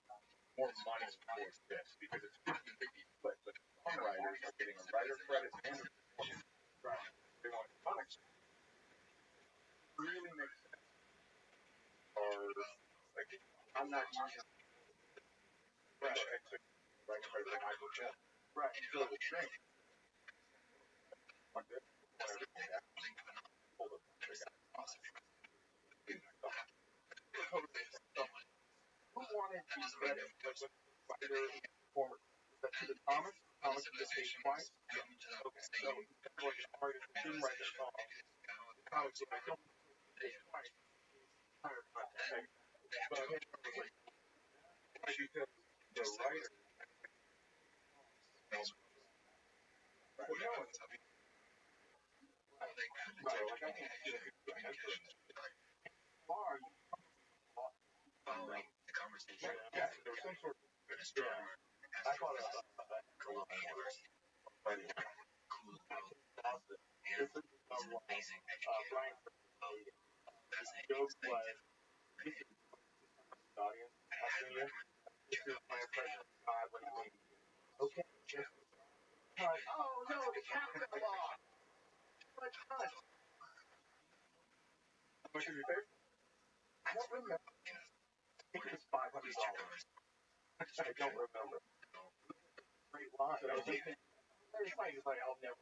money for this because it's 50-50 split. But songwriters are getting a writer credit and a performance credit. They want comics. Really makes sense. Or like I'm not using right. Right, like Michael Jeff. Right. Phil the Shrink. Like this. Hold up. Who wanted to be credit like with writer and performer? Is that to the Thomas? Thomas gets paid twice? Okay, so like an artist that didn't write the song, the comics like don't get paid twice. Entire content. But him was like Because the writer well, no, it's right. Like I think far you Following the conversation, yeah, there was some sort of I thought Columbia University, writing. Boston. This is amazing Brian fascinating joke was this is the audience asking you. This is my impression of God when he made you. Okay, just oh no, the cat fell off. Too much fun. How much is your favorite? I don't remember. I think it was $500. I don't remember. Great line. I was thinking, it's like I'll never.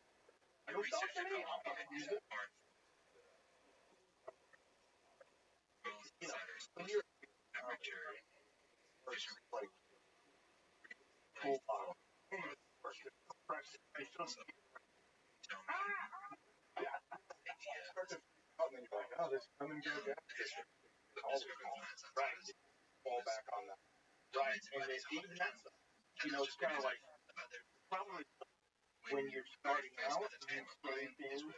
I go, don't to me. Use it. When you're like cool bottle. And then you're like, oh, this come and go gas station. Right. Fall back on that. Right. And then even that stuff, it's kind of like probably when you're starting out, you scrape in.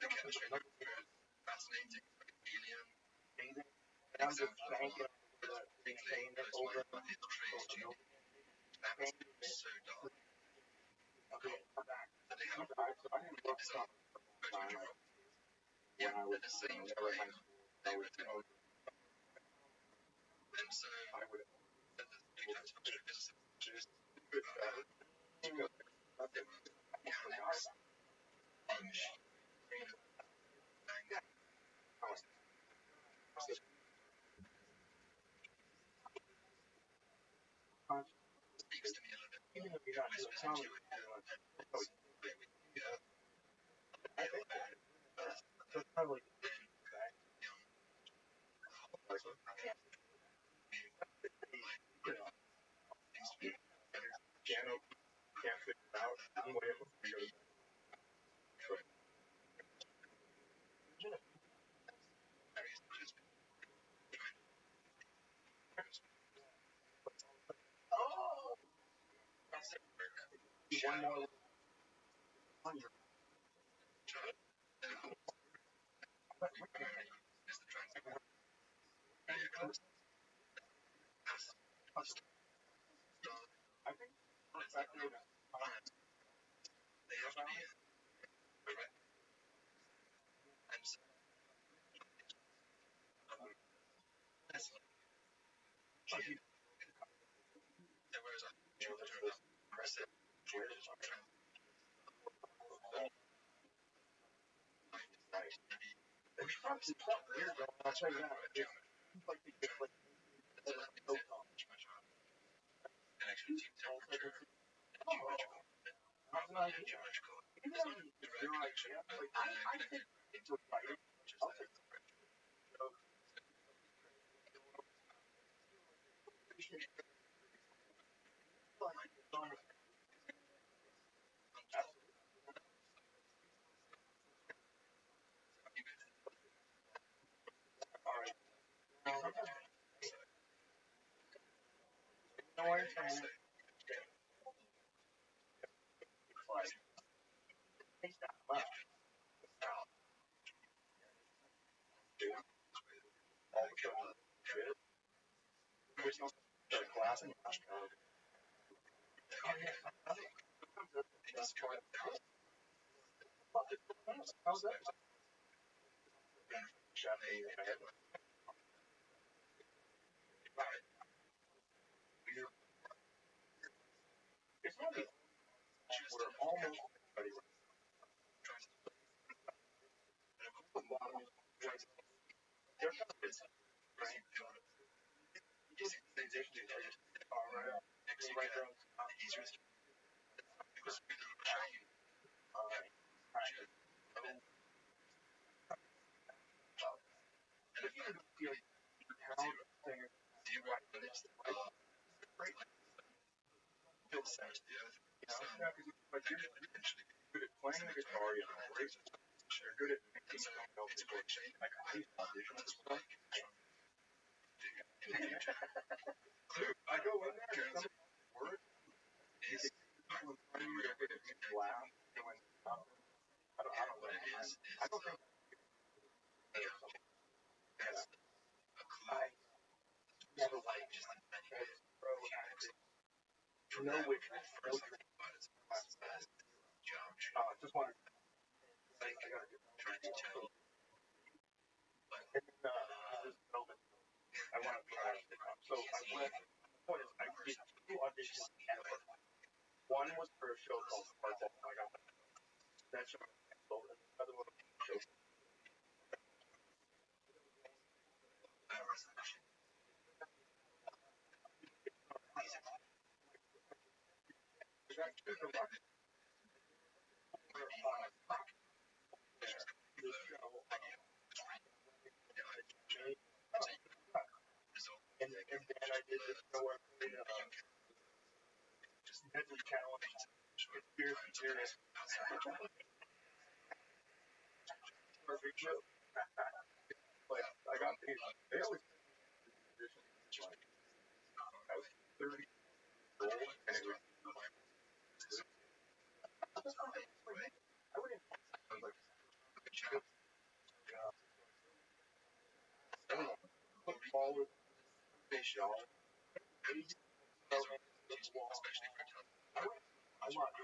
the chemistry is fascinating. Helium, I'm just banking on saying it over and over. So dark. Okay, I'm back. That they have So I didn't look up yeah, at the same time, they were Even though you're not doing comedy, so it's kind of like piano can't figure it out. One way of figure it one more I think perspective it's not weird though. I'll tell you that. It's like the gift like so calm. That's an idea. Even though it's your idea, like I think it's a fighter. I'll take the glass and how's that? It's not we're almost everybody they're right. Good at playing the guitar, you know, great. You're good at making something else. Like I audition for stuff. I go in there and some word is laugh when I don't know what it is. I don't think I never like just like no which no just wanted I gotta do and this moment I want to be so I went the point is I did 2 auditions ever. One was for a show called Sparkle. I got that show canceled and the other one was a show and then I did this show where just deadly challenge conspiracy theorist perfect show. But I got paid. They always I was 30 old and it was I wouldn't like football with fish y'all. I want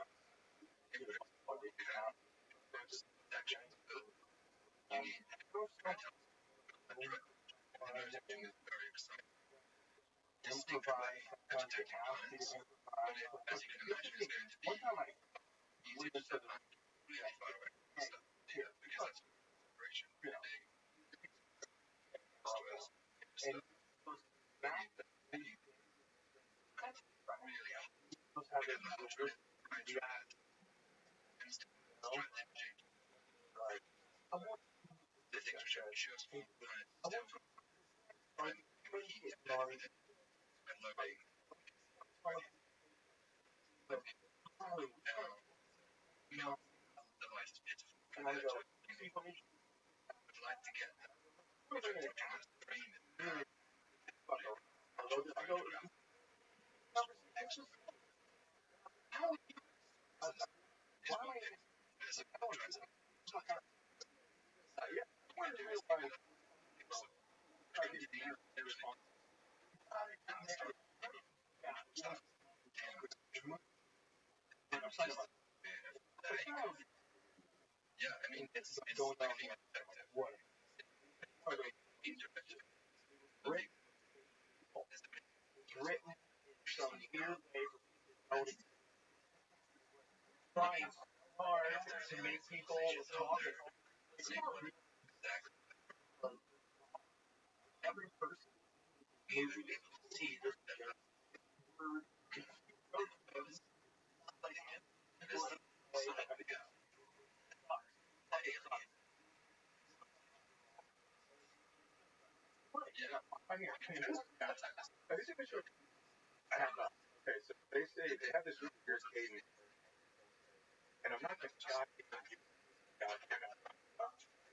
improvise sometimes you have to improvise. as you can imagine, it's going to be one time I easy to step on really far away from stuff because that's operation really big. and back Really help those have because this I'm trying to try leveraging like I want the things which are just for components I want to try and heat and everything by loading down device it's and I go, I would like to get that dream I go, how are you? Why am I in this? Yeah, when do you like try to get the response? yeah, I mean it's going like on being effective. what? Indirect Written some weird way for people trying hard to make people talk. exactly. Every person movie see this word. I'm here. I have not. Okay, so they say they have this really weird cadence, and I'm not just goddamn you, goddamn it.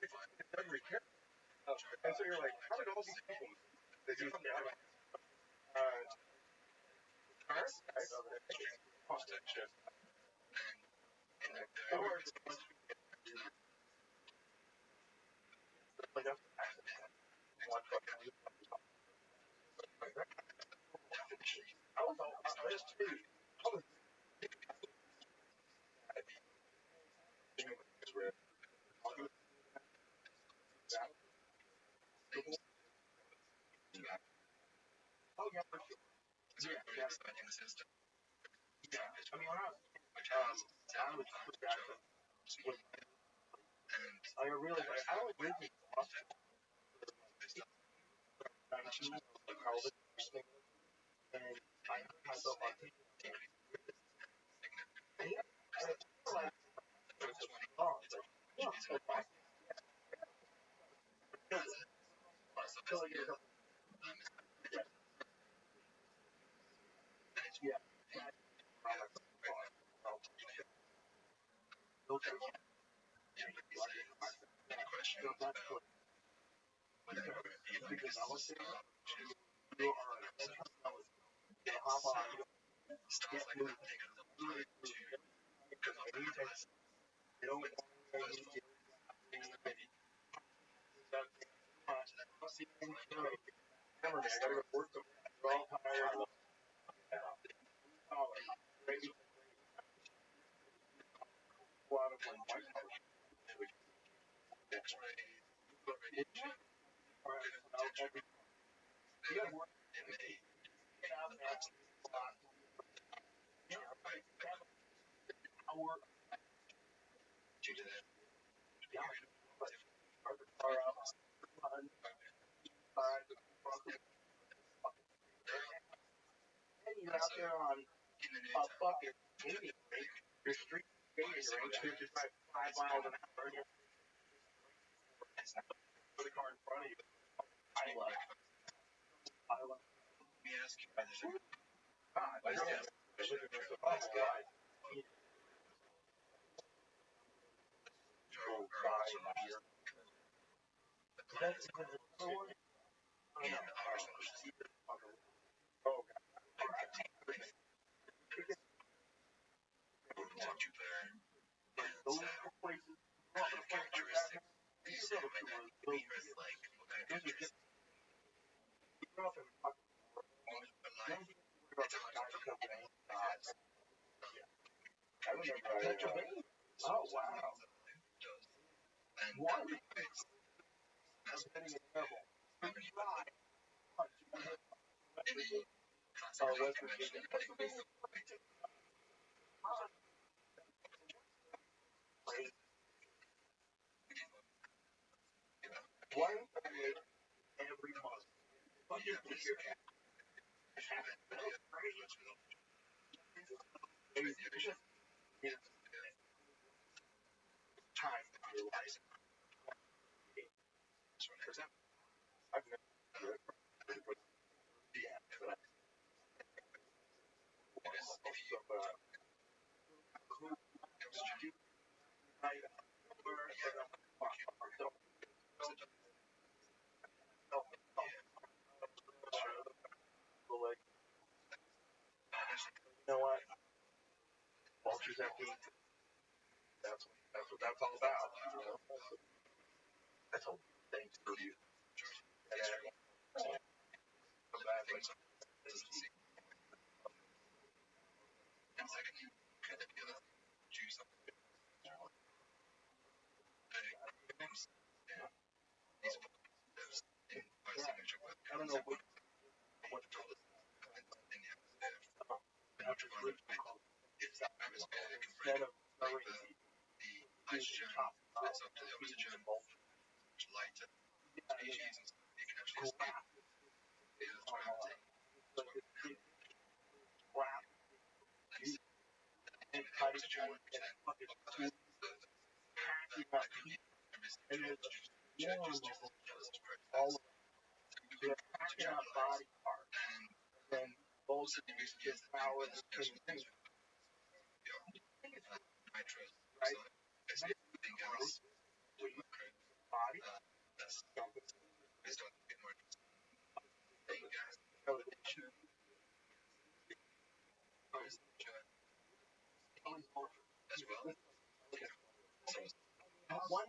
It's every character. And so you're like, how did all these people that you come down? Alright, guys. Just or like I was all this too. I was oh yeah, for sure. It's a really exciting system. Yeah, I mean when I was I was with I realized like, I don't live in Boston. 19 like how this thing and I put myself on TV. And yeah, and it's like oh, it's like yeah, so fast. Until I get a couple yeah. Those are Any questions about whether it would be like a style, you are you hop on stuff like that take a little time to come up with this. you don't want to remember me, I gotta go to work tomorrow. We're all tired. Maybe go out of my mind. X-ray, radiation, it may due to that You're out there on in the a news fucking skating rink. Your street skating rink, 55 miles an hour. The car in front of you. I love it. let me ask you whether there's That's even the sword. in our society Jupiter Those and places. characteristics you say might not be Earth like what kind of characteristics but like it's Oh wow. and Why? it's Getting in trouble. any concept of convention One every month. Time in your life. I've never yeah, but you know what? Vultures at gate. That's what that's all about. You know? That's a thanks for you. Come back like I don't know what instead of body part, then both his power and things. Right? Body. One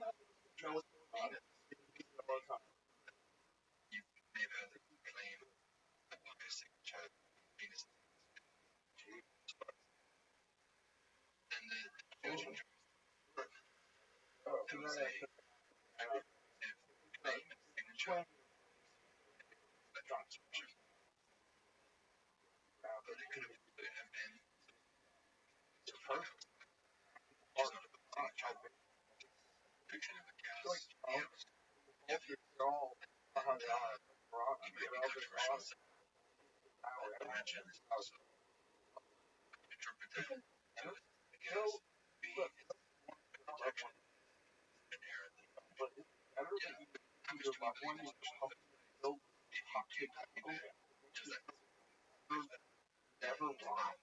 never wrong.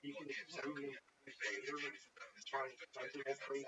You can examine it later. Trying to get free.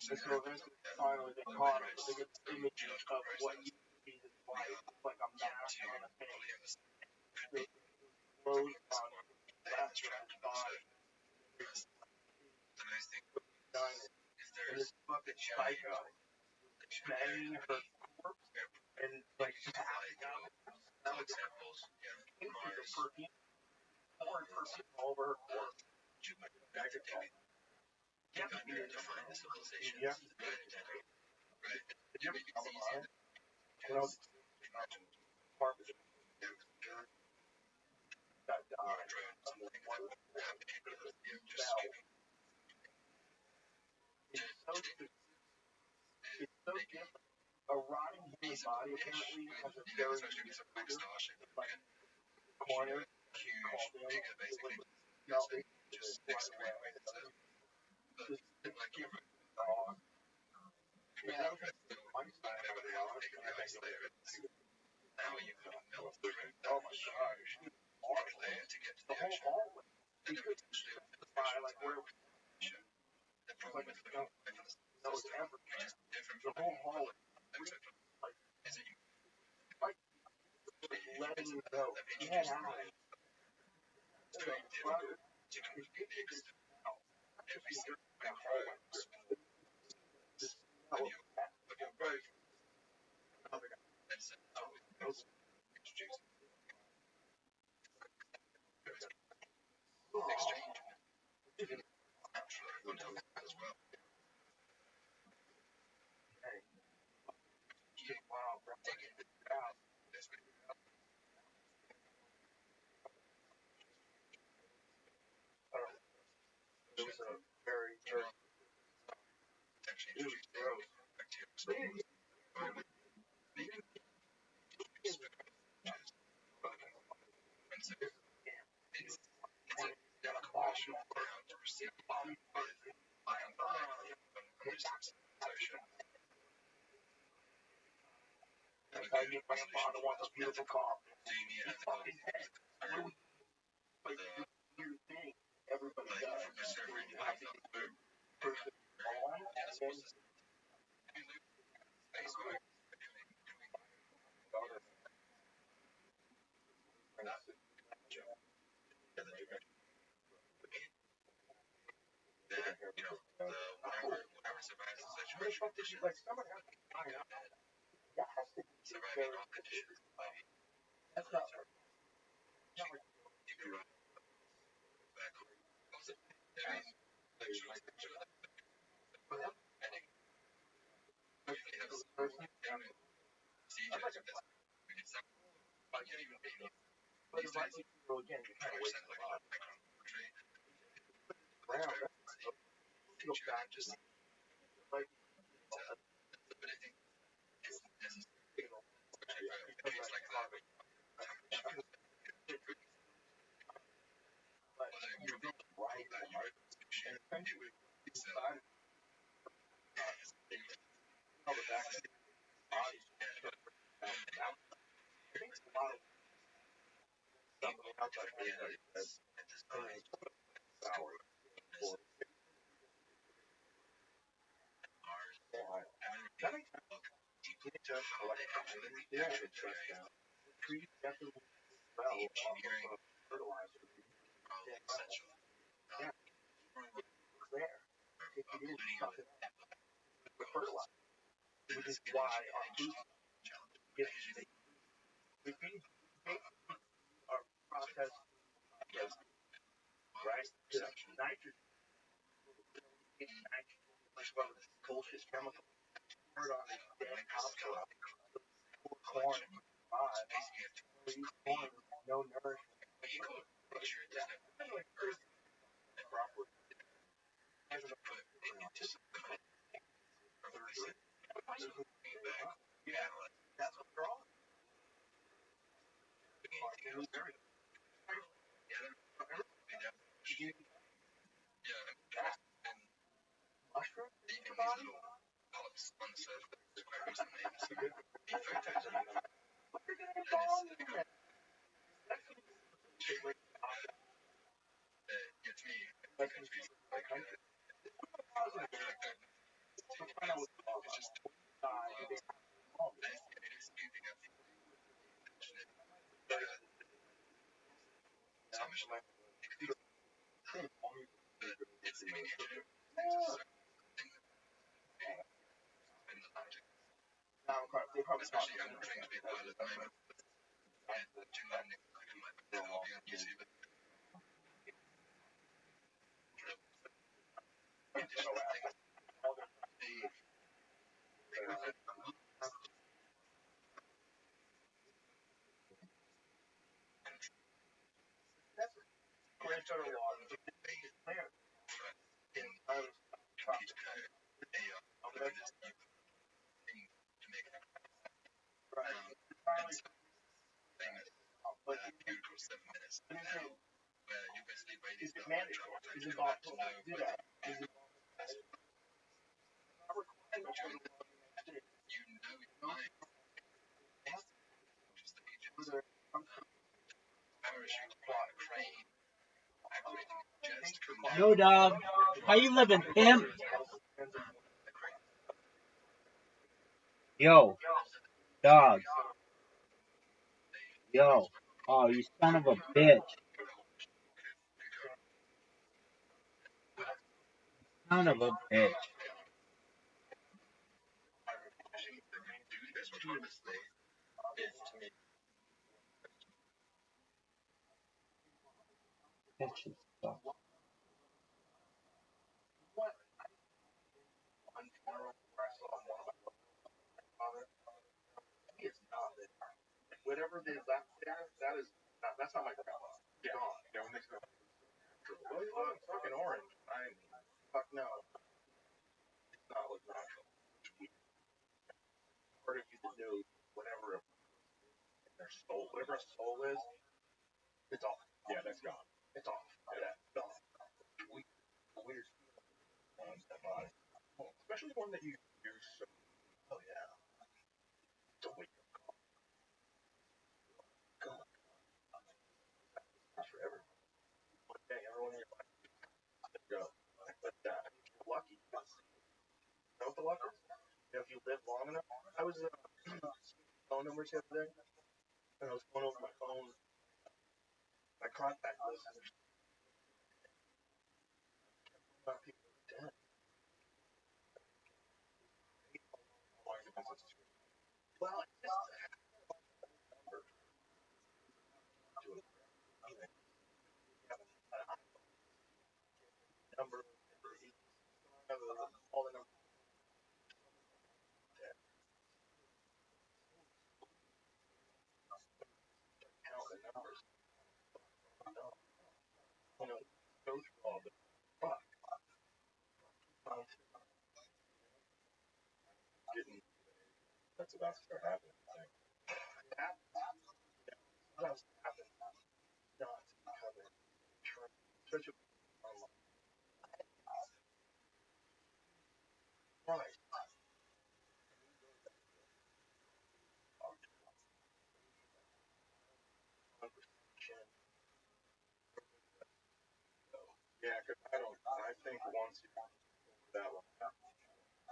So eventually, finally, they caught it. They get the image of what you see in life, like a mask on a face. The clothes on the left of his body. And this fucking psycho banging her corpse and like passing out. Perfume, pouring perfume all over her corpse. Yeah. You know, that died. It's so different. A rotting human body apparently has a very unique odor, like corner, called in, smell it right away. Just give it dog. Yeah, that was mice I have it on, and I think it was oh my gosh, the whole hallway. You couldn't specify like where it was like no temperature. The whole hallway. Like letting you know, get out. It was a very, very, it was gross. I knew my father wants a beautiful car. He's fucking head. Like, weird thing everybody does. You have to get the person on, and then like someone has to sign up. That has to be very that's not her. But if I see people again, you kind of waste a lot. Brown, go back just like right, and eventually decided how the back body takes a lot of stuff on the outside sour or that makes just like yeah, it's just treat definitely well fertilizer. Yeah, it's there. If you didn't suck it up with fertilizer, which is why our food gets we feed our processed right? Because nitrogen bullshit chemical hard on corn corn no nourishment. Yeah, that's what they're all. Mushroom in your body? What you're gonna involve in that? They probably Grand Total Law. Is it mandatory? Is it voluntary to do that? Is it not required to the law of the United States? Whether I'm No, dog. How you living, pimp? Yo, dog. Yo. Oh, you son of a bitch. Son of a bitch. That shit sucks. what on general where I saw one of my father. He is not there. Whatever they left there, that's not my grandma. It's gone. Yeah, when they say natural. Well, it's fucking orange. Fuck no. It's not look natural. It's weird. Part of you that knows whatever their soul, whatever a soul is, it's off. Yeah, that's gone. It's off. Yeah, it's gone. Weird. Especially one that you use so. Oh yeah. It's a weird. God. It's for everyone. One day, everyone in your life go. But you're lucky. You know what the luck is? You know, if you live long enough. I was phone numbers the other day, and I was going over my phone, my contact list, and there's a lot of people dead. Why is it been such a Well, it's just numbers. Do it. Even number, all the numbers. Count the numbers. You know, go through all this. Fuck. getting that's about to start happening? That sometimes happens not because especially right. Conversation. Yeah, because I think once you that one,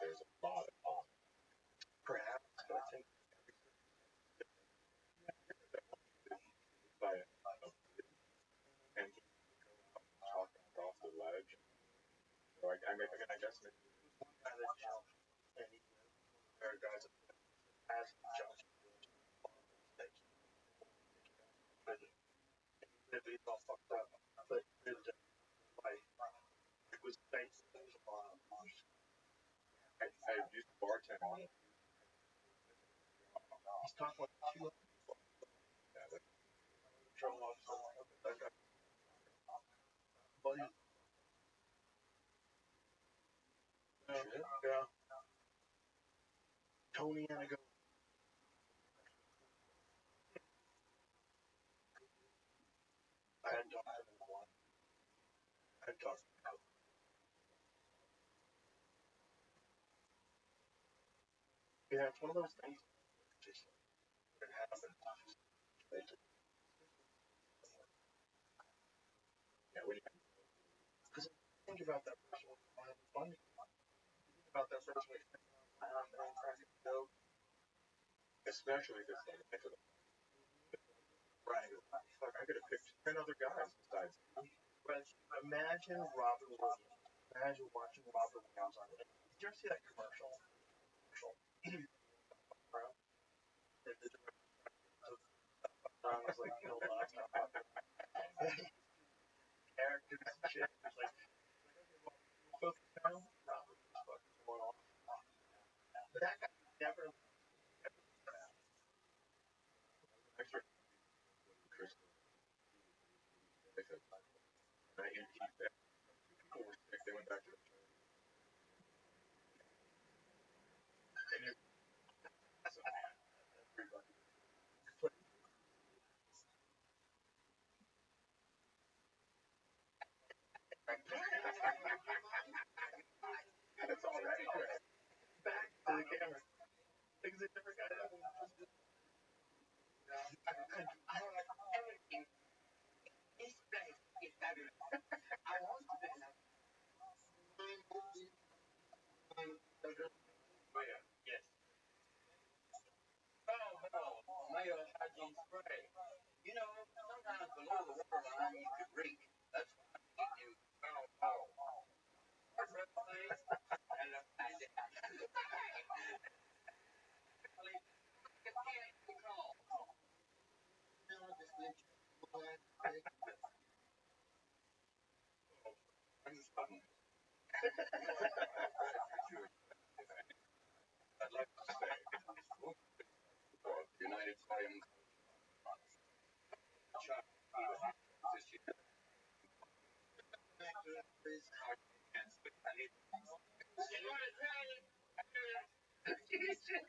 there's a lot of Perhaps, but I think by and he talking off the ledge. So I guess maybe one guy that jumped and he there are guys that as he jumps like he's all fucked up. But there's like it was nice. There's a lot of I used to bartend. he's talking like 200 trouble off that guy. Buddy, yeah. Tony and I go. I had talked to him once. I had talked to him. Yeah, it's one of those things. Just it happens. Yeah, when you Because think about that person with fun. Think about that person with and cracking a joke. especially this thing, Right. fuck, I could have picked 10 other guys besides. But imagine Robin Williams. Imagine watching Robin Williams on it. Did you ever see that commercial? The song was like Bill Lockstock. Characters and shit. It's like, focus now. Robin, what the fuck is going on? But that guy never. Extra Chris. People were sick. They went back to the He's a different guy. Everything. This place is fabulous. I want to be like. Oh yeah. Yes. Oh, Mayo hygiene spray. You know, sometimes below the waterline you could reek. That's why I need you. Hard breath, please. And I'd like to say, United States this year.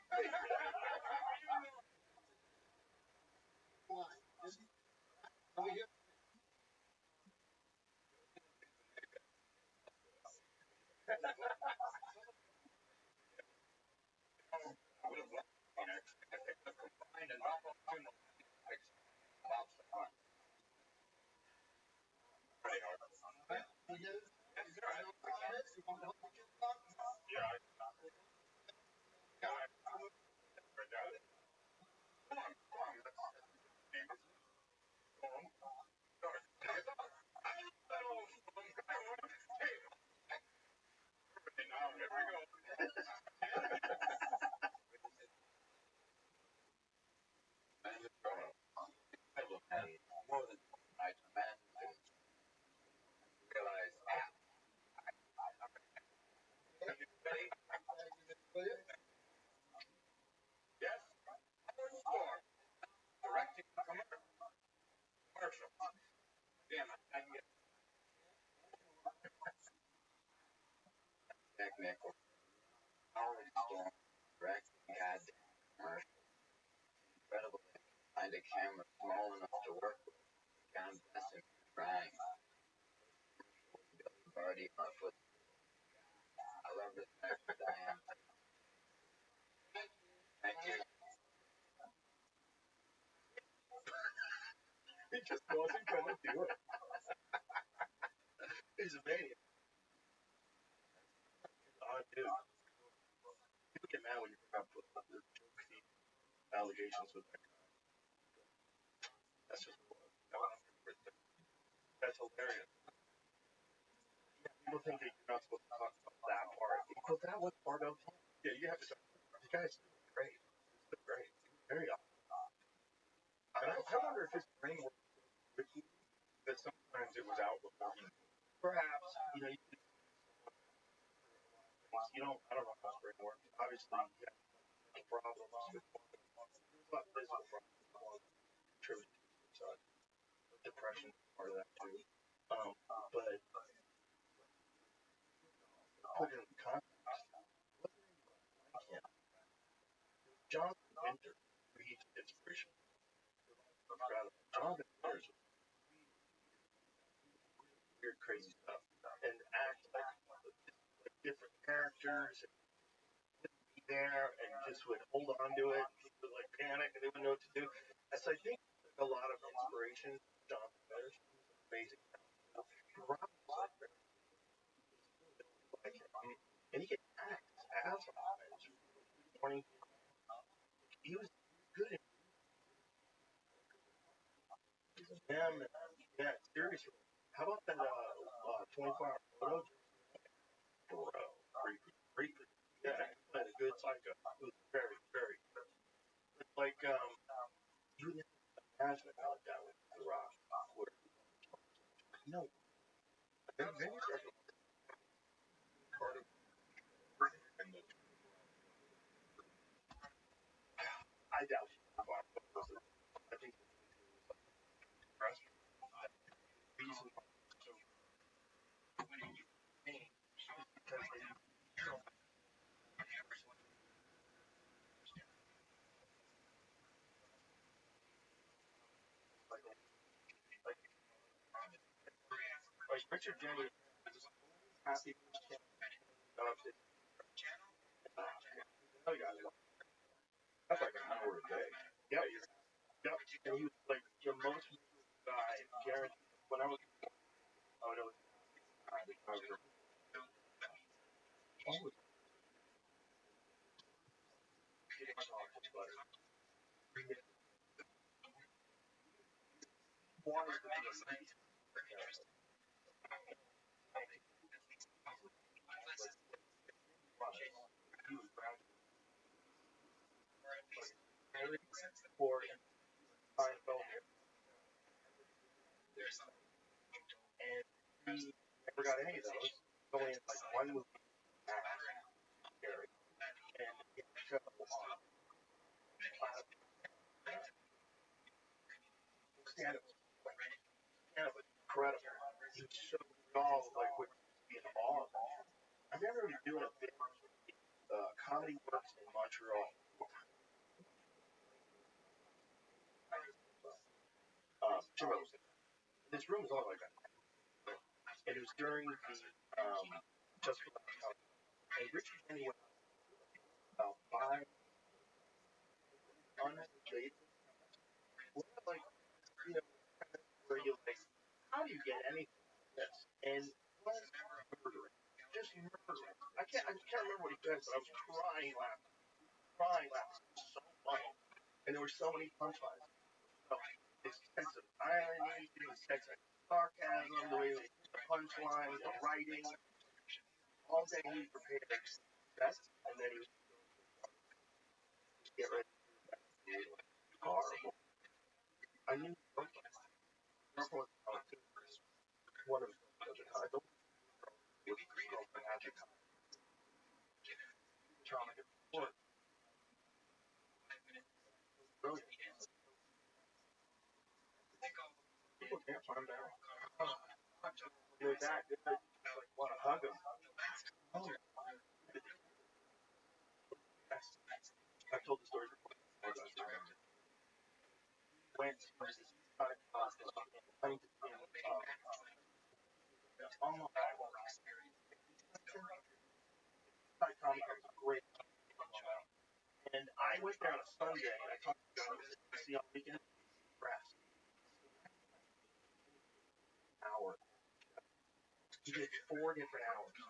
More than I demand and realize. Yes, directing commercial. Damn, I can get technical. Already storm, directing goddamn commercial. Incredible. Find a camera small enough to work with. God bless him, trying. Already on my foot. I love this message, Diane. Thank you. He just wasn't gonna do it. He's a maniac. Oh, dude. People get mad when you bring up the jokey allegations with that guy. That's just that's hilarious. People think that you're not supposed to talk about that part. Because that was part of him. Yeah, you have to talk about it. The guy's great. He's great. He's very awesome. And I wonder if his brain works quickly that sometimes it was out before he perhaps, you know, you don't I don't know how his brain works. Obviously he has problems with there's a lot of physical problems contributing to suicide. Depression is part of that too. But put it in context, wasn't him. Jonathan Winter, who he's inspiration. Jonathan Winter weird, crazy stuff, and act like different characters, and be there, and just would hold on to it. People would like panic, and they wouldn't know what to do. And so I think a lot of inspiration. Jonathan Winter, amazing. Rob like him, and he could act as morning. He was good at them. Yeah, seriously. How about that 24-hour photo? Bro, creepy. Yeah, he played a good psycho. It was very, very good. It's like, you would never imagine how that with The Rock. No. Maybe part of and the I doubt it. I think the reason so when you name is because they like Richard Daniels is happy with him. Other guys but wanted to be a movie character. He was grounded for Seinfeld, and he never got any of those. Only in like one movie, Gary, and it show on stand up, incredible. He showed all like what being awe. I've never really doing a big comedy works in Montreal. Jim Rose. This room is all like that. And it was during the just for and Richard Denny went about 500 days. Like, you know, where you like, how do you get anything like this? And murdering. Just murdering. I can't remember what he said, but I was crying laughing. It was so funny. And there were so many punchlines. So, his sense of irony, his sense of sarcasm, the way the punchlines, the writing. All day he prepared best, and then he was get ready to horrible. I knew one of them I don't girlfriend had the trauma before. Brilliant. People can't find out. You're that good. Like, want to hug him. Oh. I've told the story before. Went to great. And I went there on a Sunday and I talked to God to see how we can rest. Hour. He did 4 different hours. He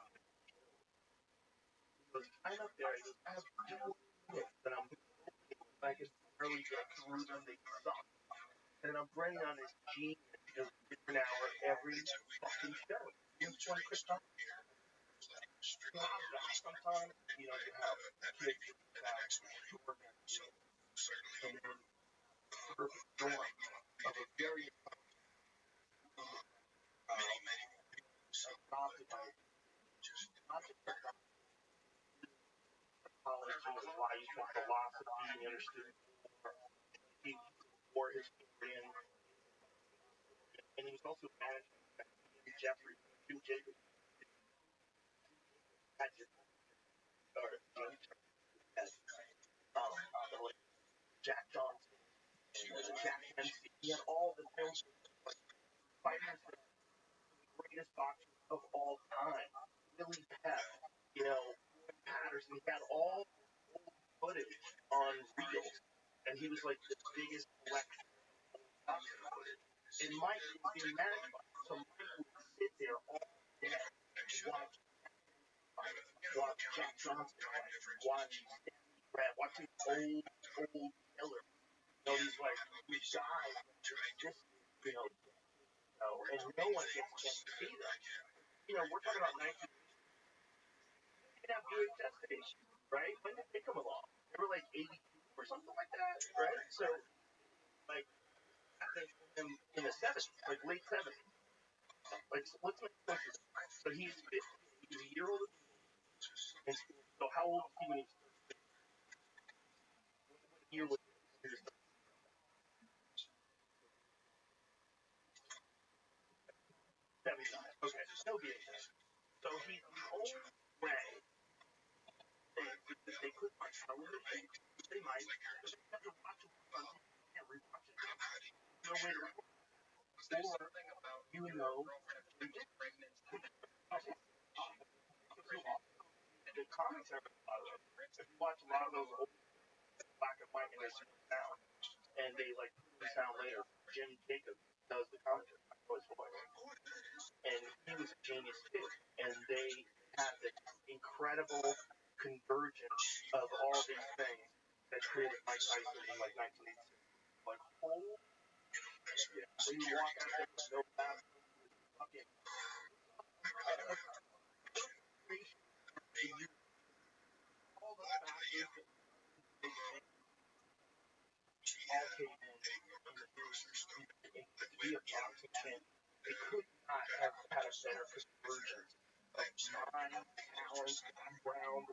goes, I'm up there. He goes, I have 2 minutes that I'm I can barely get through them. They suck. And I'm bringing on this genius because it's an hour every fucking show. You just want to quit talking. Sometimes, you know, you have kids and then perfect storm of a very college and his life and philosophy, he understood he war historian, and he was also managed by Jeffrey, Jim Jacobs, Jack Johnson, Jack Hensey. He had all the films, fighters, the greatest boxers of all time. Billy Peck, you know, Patterson. He had all old footage on reels, and he was like the biggest collection of boxing footage. And Mike was being managed by him, so Mike would sit there all day and watch Jack Johnson, watching old killers. You know, these guys just, you know, and no one gets a chance to see them. You know, we're talking about 19. They didn't have VHS stations, right? When did they come along? They were like 82 or something like that, right? So, like, in the 70s, like late 70s. Like, so let's make sense of this. So he's 50. He was a year older than me. So how old was he when he was 13? What year was he? 79. Okay, he'll be 89. So he's the only way they could watch television. They might. But they have to watch it on TV. They can't rewatch it. No way to record. Or, you know, the comics have a lot of them. If you watch a lot of those old black and white and they sound, and they like put the sound later, Jim Jacobs does the commentary. I know his voice. And he was a genius too. And they had the incredible convergence of all these things that created Mike Tyson in like 1986. Like, oh, yeah. When you walk out there with no mask, fucking all the factors that all came in to be a boxing fan. They could not have had a better convergence of mind, talent, background.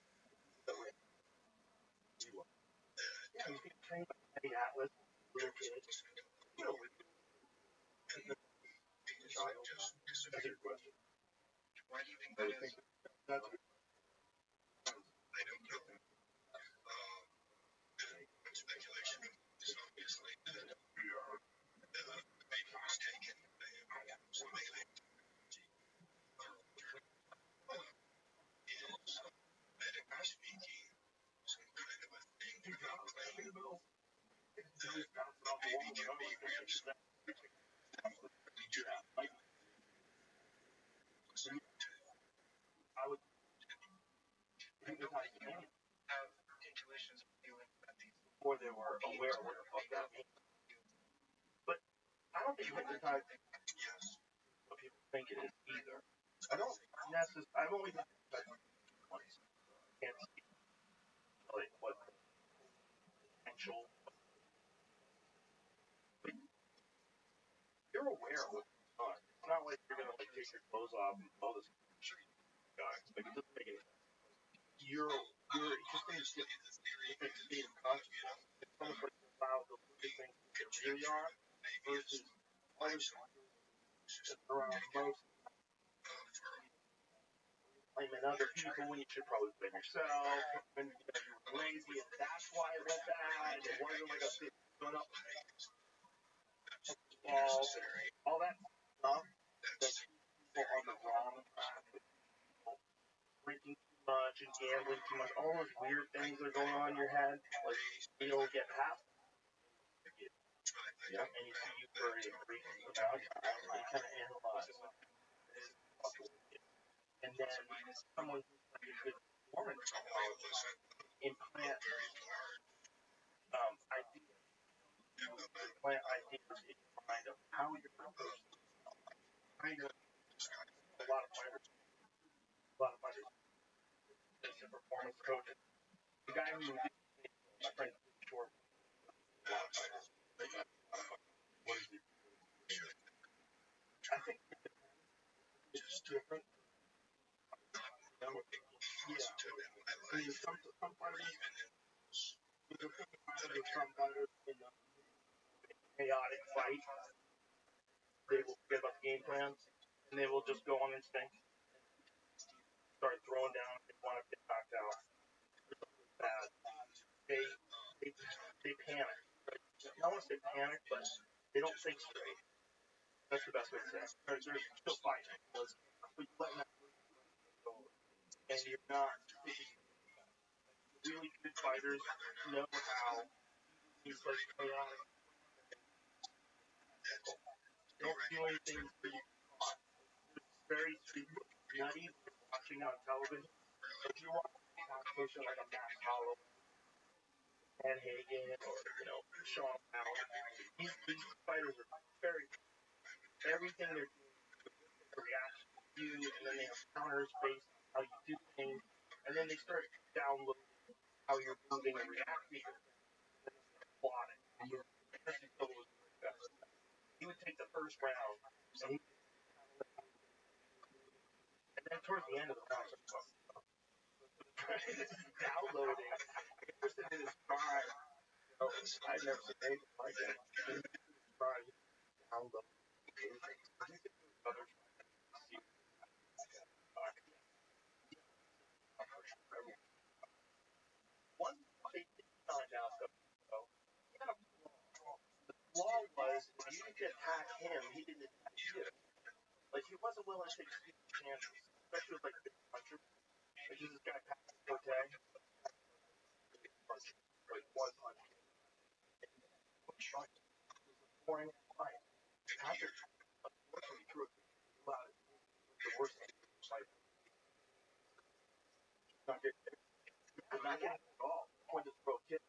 Yeah, he's being trained by Eddie Atlas, little kid. You know, child. That's a good question. Why do you think I that would think is? that's a good I don't know. Speculation is obviously that the baby was taken. Somebody is medically speaking some kind of a thing that baby can be reabsorbed. I would hypnotize them Have intuitions or feelings that these before they were aware of that. But I don't think hypnotize yes. what people think it is either. I don't necessarily. I've only been hypnotized once. I can't see like what the potential. But you're aware of what's going on. It's not like you're gonna like take your clothes off and all this guys. Like it doesn't make any sense. You're just in a different state of consciousness. It's almost like you're allowed to look at things that they really are versus other that's around most blaming other people when you should probably blame yourself. When you know you were lazy and that's why it went bad. It wasn't like a big going up all that stuff that people on the wrong track with people drinking too much and gambling too much. All those weird things that are going on in your head, like you'll get past. Yeah, and you see you for a brief amount of time, and you kind of analyze and then someone who's like a good performance implant ideas, implant ideas in your mind of how you're going to push yourself. Kind of a lot of fighters, as a performance coach. The guy who did my friend Short, a lot of fighters. What is it? I think it's different. Yeah. I mean, some fighters, there's a thing about some fighters in a chaotic fight, they will forget about the game plan, and they will just go on instinct, start throwing down, they want to get knocked out. Bad. They panic. Right? I don't want to say panic, but they don't think straight. That's the best way to say it. They're still fighting. But you're letting that go. And you're not. Really good fighters know how these like chaotic. Don't do anything until you caught. It's very nutty watching on television. If you watch a competition like a Max Holloway, Dan Hagen, or Sean Allen, these fighters are very everything they're doing is a reaction to you, and then they have counters based on how you do things, and then they start downloading how you're moving and reacting, and then they start plotting. And he would take the first round, and then towards the end of the round, downloading. I guess in his prime, I've never seen anything like that. In his prime, downloading. One fight did find out though, he had a flaw. The flaw was if you didn't attack him, he didn't attack you. Like he wasn't willing to take stupid chances, especially with like big punchers. Like this guy Patrick Cote, like one punch. Shot was a boring fight. Patrick unfortunately threw it loud. The worst fight. Not getting it at all. Point to throw a kick.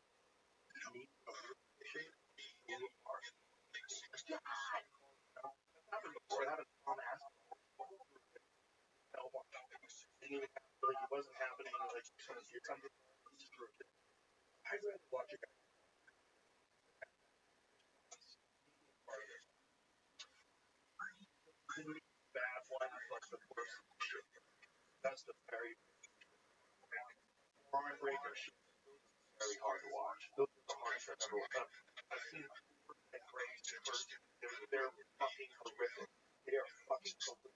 happened before. It happened on basketball. Didn't even have, like, it wasn't happening like something. I'd rather watch a guy bad one like the worst shit. That's the very arm breaker shit. Very hard to watch. Those are the hardest I've ever watched. I've seen and great first. They're fucking horrific. They are fucking horrific.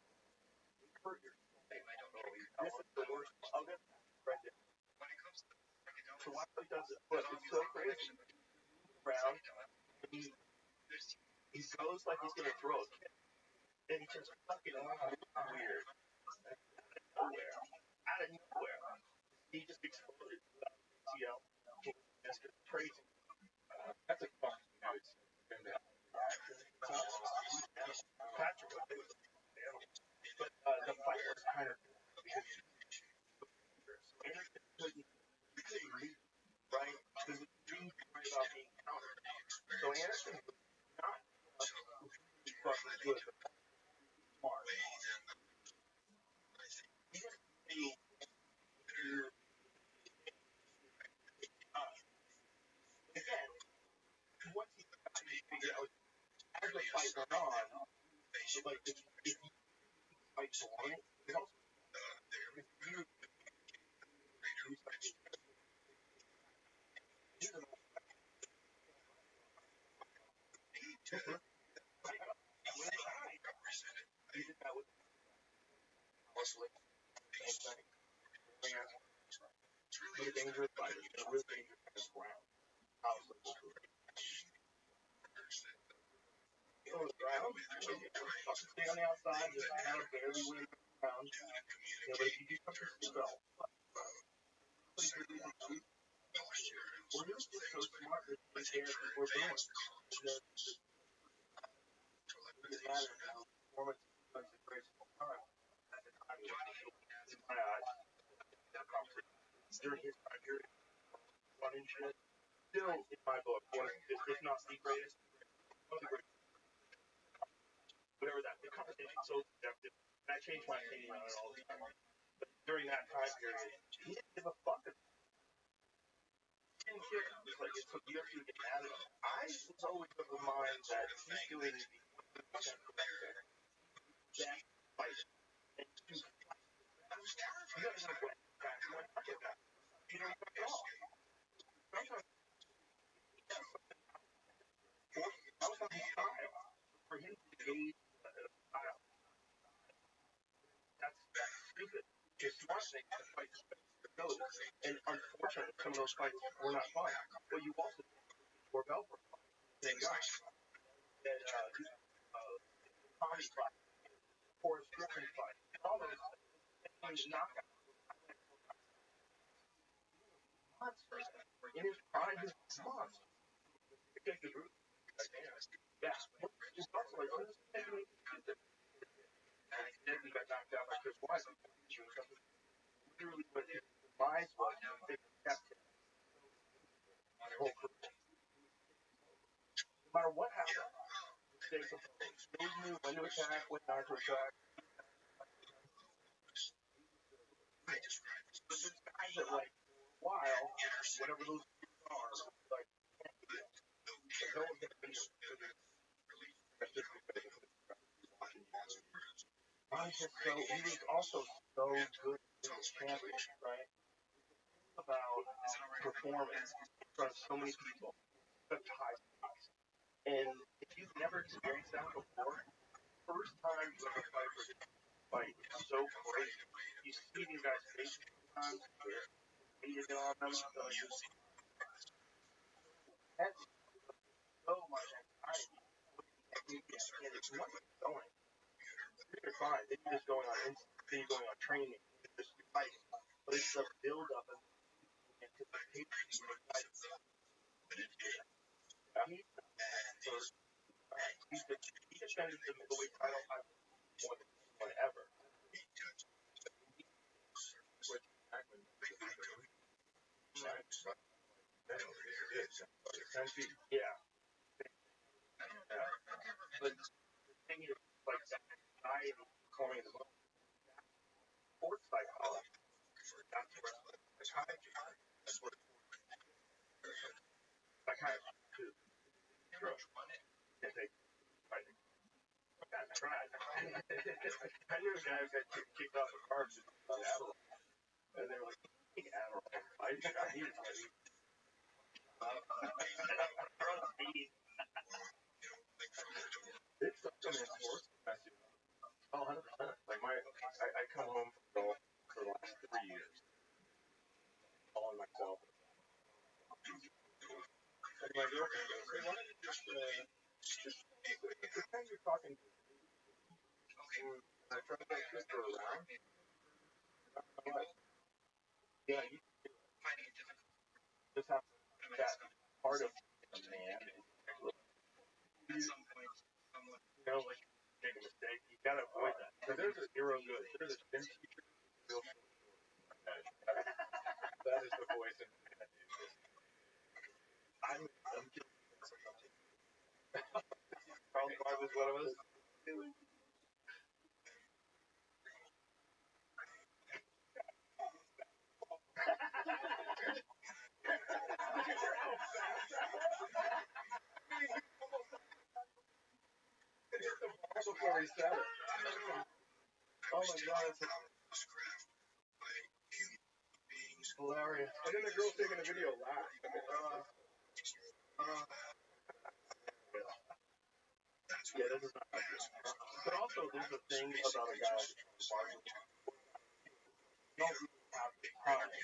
Hurt your I don't know. This is the worst. I'll get right there. So why he does it? But it's so crazy. Around. He goes like he's gonna throw it. And he just fucking weird. Out of nowhere. He just exploded without ACL. That's crazy. That's a fucking nuts. Patrick, but the fight was kind of because Anderson couldn't read, right? Because he didn't worry about being countered. So Anderson was not fucking good, but smart. He just knew again, once he figured out as the fight went on, like if you fight for it, it's also if you really dangerous fighters, really dangerous ground. Stay on the outside, just kind of barely win around. But if you do something well, we're just so smart that we care what we're doing. It doesn't matter now. Performance is a great time. At the time, in my eyes, during his time period, running shit, still in my book, one of if not the greatest, whatever that, the conversation is so subjective. I changed my opinion on it all the time. But during that time period, he didn't give a fuck. He didn't care. It was like, it's you have to get mad at him. I was always of the mind that he's doing the 100% correct that fight. And to you gotta know when to get that. You don't get it all. Sometimes I was on his style. For him to engage in a style, that's stupid. It's smart thing to fight goes. And unfortunately, some of those fights were not fun. But you also were Belfort. Same guy. That Tommy fight. Forrest Griffin fight. All those things knockout. Monsters. In his prime, he was a monster. Take the root. Yeah. It's also like, oh, this is and he got knocked out by Chris Wise. Literally, what his demise was, they kept him. No matter what happened, they knew when to attack, when not to attack. But there's guys that, like, while, whatever those are, like, no one's going to be he was also so good in the championship, right? About performance in front of so many people, such high stakes. And if you've never experienced that before, first time you ever fight is so great. You see these guys face sometimes, beating on them, that's so much anxiety. And it's not going. You're fine. Then you're just going on instinct. Then you're going on training. You're just fighting. But it's the build up and anticipation. He defended the middleweight title more than anyone ever. 10 feet. Yeah. But the thing is, like, that guy calling the sports psychology. That's where psychiatry. That's what psychiatry too. True. Can't take fighting. I tried. I knew a guy who got kicked off a car just on Adderall. And they were like, take Adderall. I needed to. It's something in sports. Oh, 100%. Like I come home from golf for the last 3 years, calling myself. And my girlfriend goes, hey, why don't you just pretend you're talking to me? And I try to twist her around. I'm like, yeah, you just have that part of a man. You know, like, make a mistake. You gotta avoid that. Because there's a zero good. There's a gym teacher. Real that is the voice in my head, dude. I'm just. Carl Clark was one of us. Before he said it. Oh my god, it's hilarious. And then the girl's taking a video laugh. Yeah, this is not but also, there's a thing about a guy like Martin. You don't really have the time to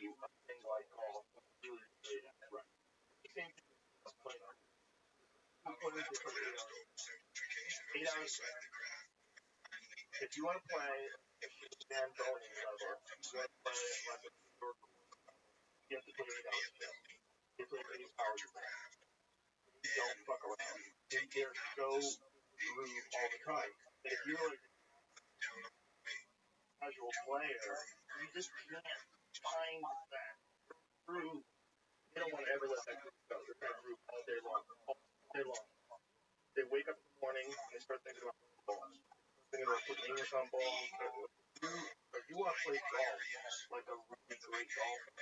do a thing like golf. Really, right. Same thing with playing. Completely different videos. 8 hours. If you want to play Dan bowling level, you want to play like a short. You have to play 8 hours. You play 8 hours. Don't fuck around. They're so through all the time. And if you're a casual player, you just can't find that groove. They don't want to ever let that groove go. They're going to groove all day long. All day long. They wake up in the morning and they start thinking about balls. Thinking about putting English on balls. If you want to play golf, like a really great golfer,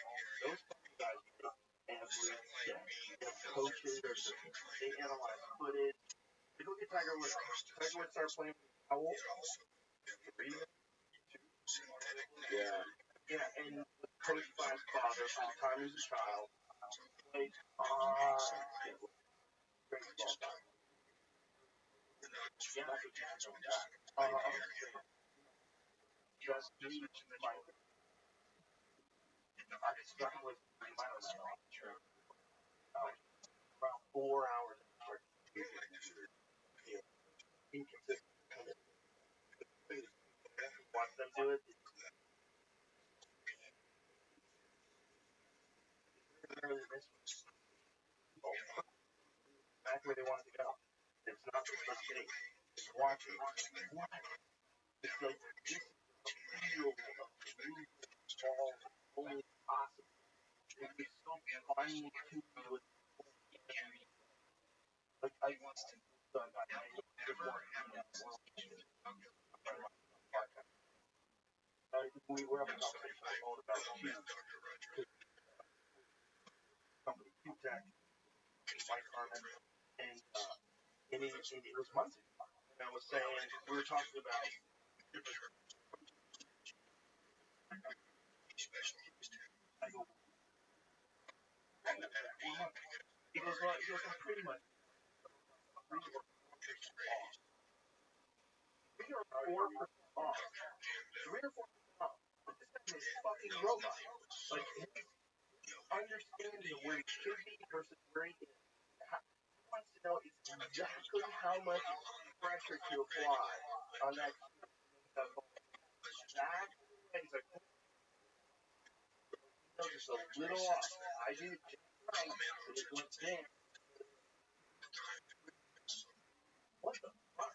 those guys do every day. They have coaches, they analyze footage. They look at Tiger Woods. Tiger Woods started playing with how old? 3? 2? Yeah. Yeah, and the coach by his father from the time he was a child played baseball time. Yeah, that's what you're doing that. Just like I stuck with miles trip. Around 4 hours. Inconsistent. Watch them do it. Back where they wanted to go. It's not the mistake. It's watching. It's like this feel of all only possible. It is so fine to do it. Like I want to we were having a conversation about company Q-Tech, Mike Harmon, and it was months ago. And I was saying we were talking about he goes pretty much 3 or 4% off. 3 or 4% off. But this thing is fucking robot. Like his understanding of where he should be versus where he is. He wants to know exactly how much pressure to apply on that ball. That is a just a little off. I did it just right, but it went there. What the fuck?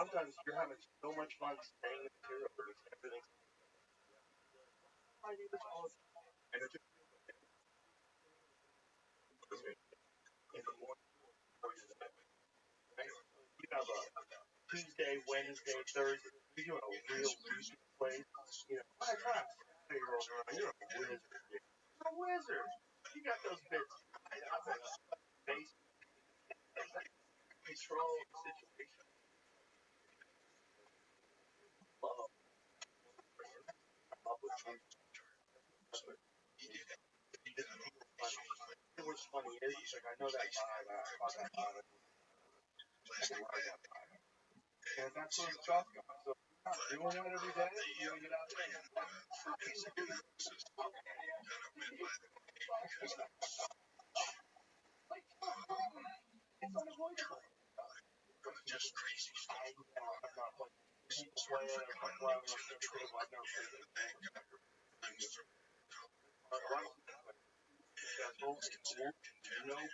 sometimes you're having so much fun saying the material because everything's I do this all the time. And it just feels like in the morning before you're done. Right? You have a Tuesday, Wednesday, Thursday. You're doing a real weekend place. You know, my God, Saturday rolls around. You're a wizard. You're a wizard. You got those bits tied up in a base control situation. Love. Up with you. What's funny is, like, I know that vibe. I caught that vibe. And that's where the stuff goes. So, doing that every day, you get out there. It's unavoidable. Just crazy. I'm not like people playing or playing or something. I've never played it. No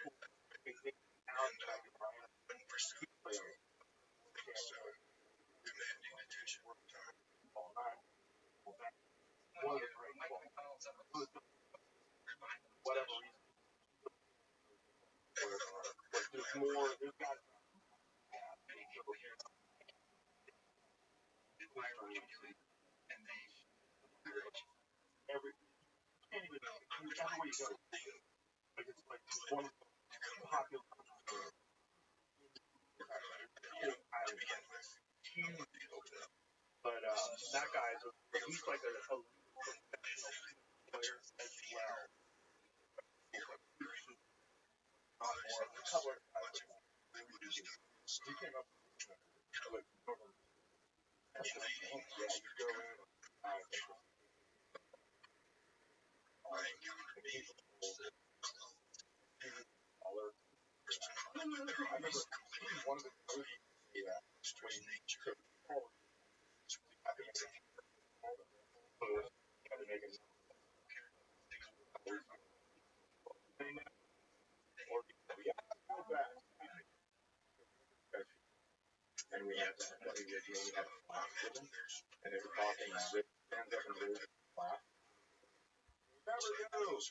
whatever reason. There's more. There's got every can't even everywhere you go. Like it's like one popular huge. But that guy is he's like a professional player as well. A couple of guys. He came up with you go in. I remember one of the movies, and we had to have a class with him, and they were talking and Rick stands up and Rick laughed. Never knew.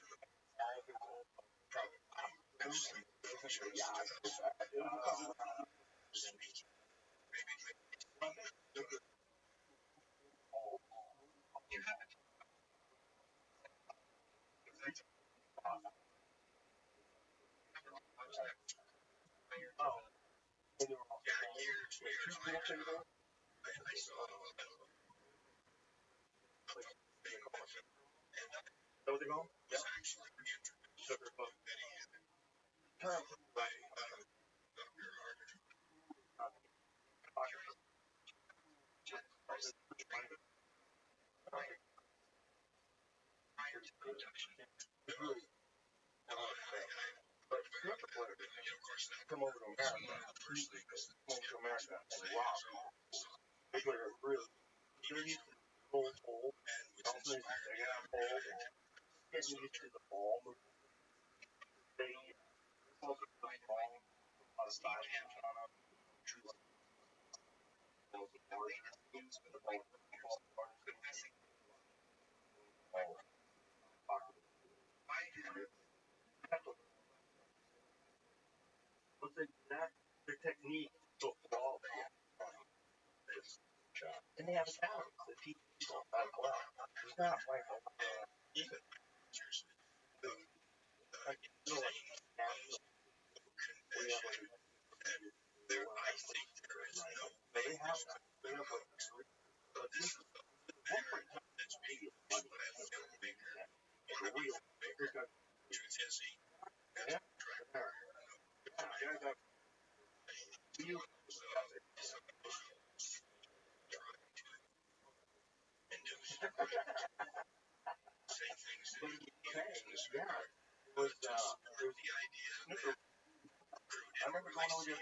Come over to America. Come over to America and rock. They put a real gold pole. Also, they got a pole. Getting used to the ball. They also put the ball on the side on a What's that? Their technique so flawless. And they have a talent that teach people how to play. It's not like even. I think there is no. They have like but this is it's being a filmmaker or a real maker. Truth is, he I remember going over there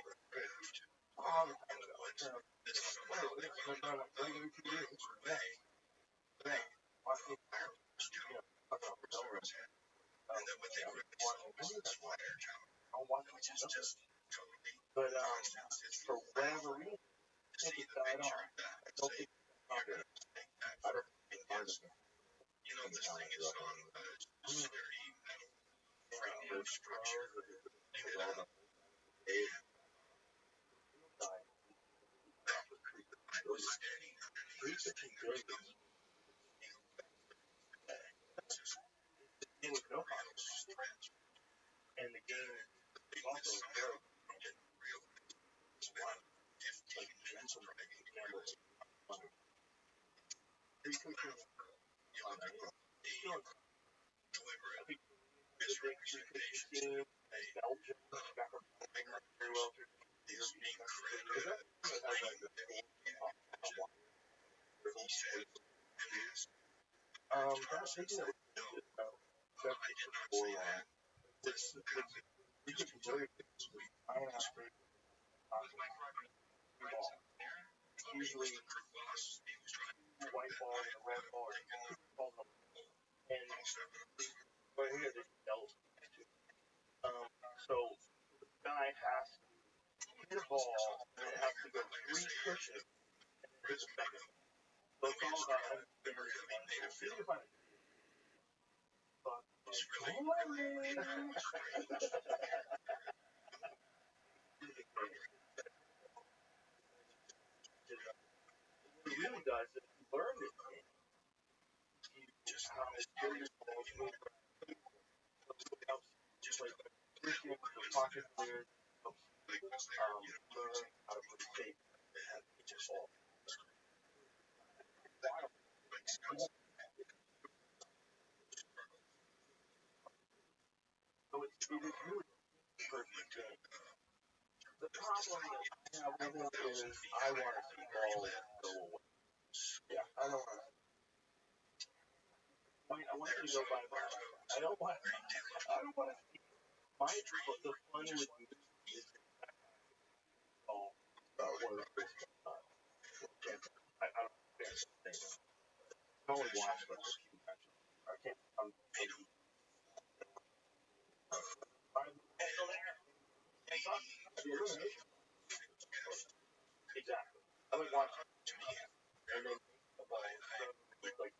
a long time ago. But for whatever reason, think it's that at all. I don't think it's not good. I don't find it. This thing is on very frame structure. I was standing underneath this thing. It was no fun. And the game is also very like gentle gambles. Pretty quickly on that. I think the big 350 team, Belgium, got very well through the European countries. Is that like the that's thinking of just for long. It's you get very I don't have to usually white ball and a red ball and but here there's bells. So the guy has to hit a ball and it has to go 3 pushes and then hit the second. So it's all about see if I What it really does is you learn this game. Just how to steer your balls, move helps just like appreciate the pocket players, helps learn how to play safe and just all. So it is really a perfect game. The problem that I have with it is I want to see balls go away. Yeah, I don't want to. I want you to go by ball. I don't want to see the fun with you is all or I don't think I only watch like a few matches. I can't exactly. I would watch and then like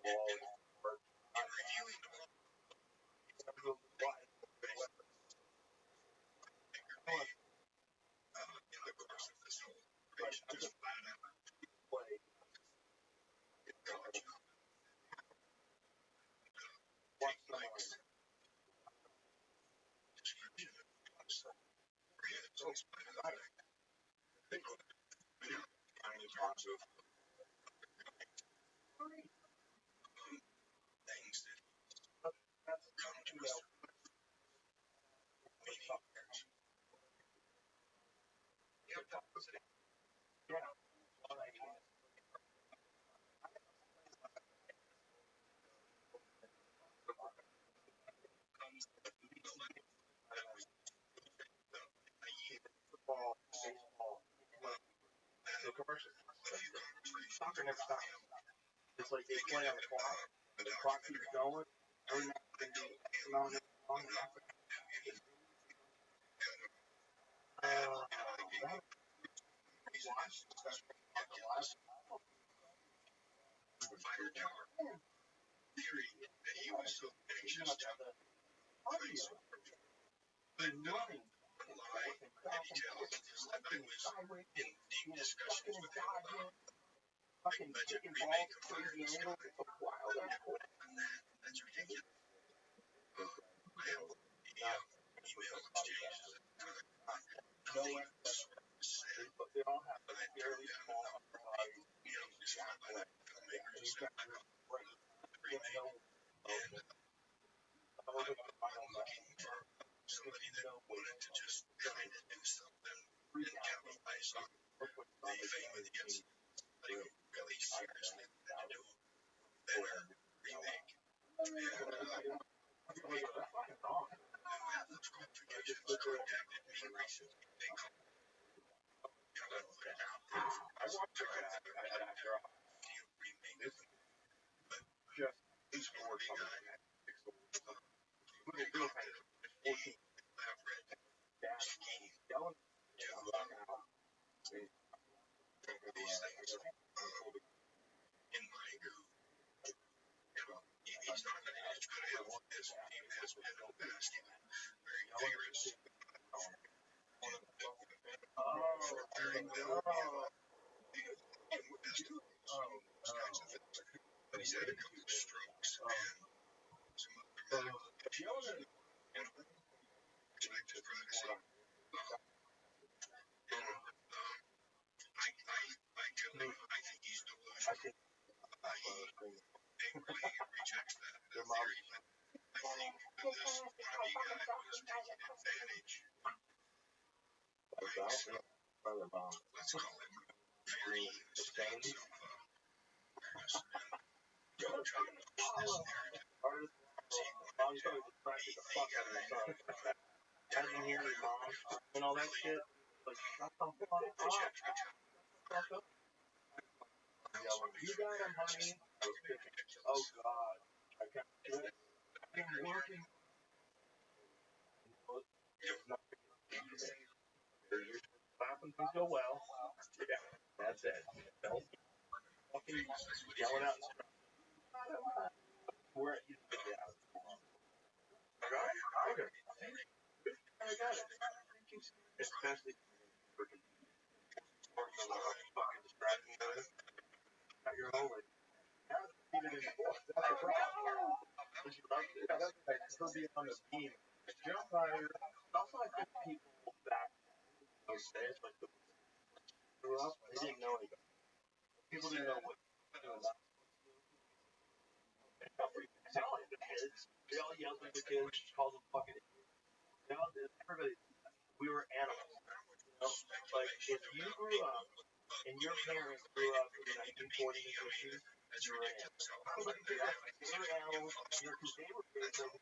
basketball or reviewing play. Watch someone. Football, baseball, the commercials. Soccer never stops. It's like they play on the clock. The clock keeps going. Every match can be X amount of long. Theory that he was so anxious to but nothing lie and he tells that I was in deep discussions with him fucking taking balls crazy angles. Wild. That's ridiculous. I have email exchanges. No one but they all have fairly small bodies. Just like filmmakers right. And I'm looking for somebody that wanted to just kind of do something and capitalize on the fame of the instant. Like really seriously to do a better remake. And those qualifications contacted me recently. They called put it out there. I watched it after a remake this, but just it's more coming. When they do it, I've read scheme to Having here your mom and all that shit. Like, shut the fuck up. You got him, honey. I was thinking, oh god, I can't do it. I'm working. Laughing things go well. Yeah, that's it. Fucking yell it out. Where you yeah. Okay. I got it. Especially freaking fucking distracting us. Got your own like even in sports. That's the problem. That's like her being on the team. Jump higher. Also, I think people back those days, like the grew up, they didn't know anything. People didn't know what to do about it. Telling the kids, they all yelled at the kids, called them fucking. They all did. Everybody, we were animals. You know, like if you grew up and your parents grew up in the 1940s and 50s, you were an animal. They were animals because they were raised like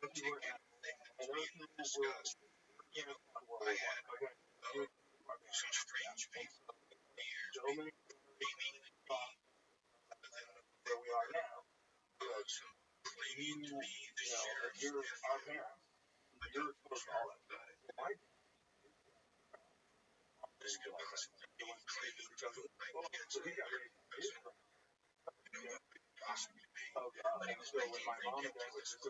if you were animals. And those people were parents on World War I. Okay. So many where we are now. You know, if you're our parents, you're exposed to all that stuff. Why? So he got raised. Oh god. So when my mom and dad was just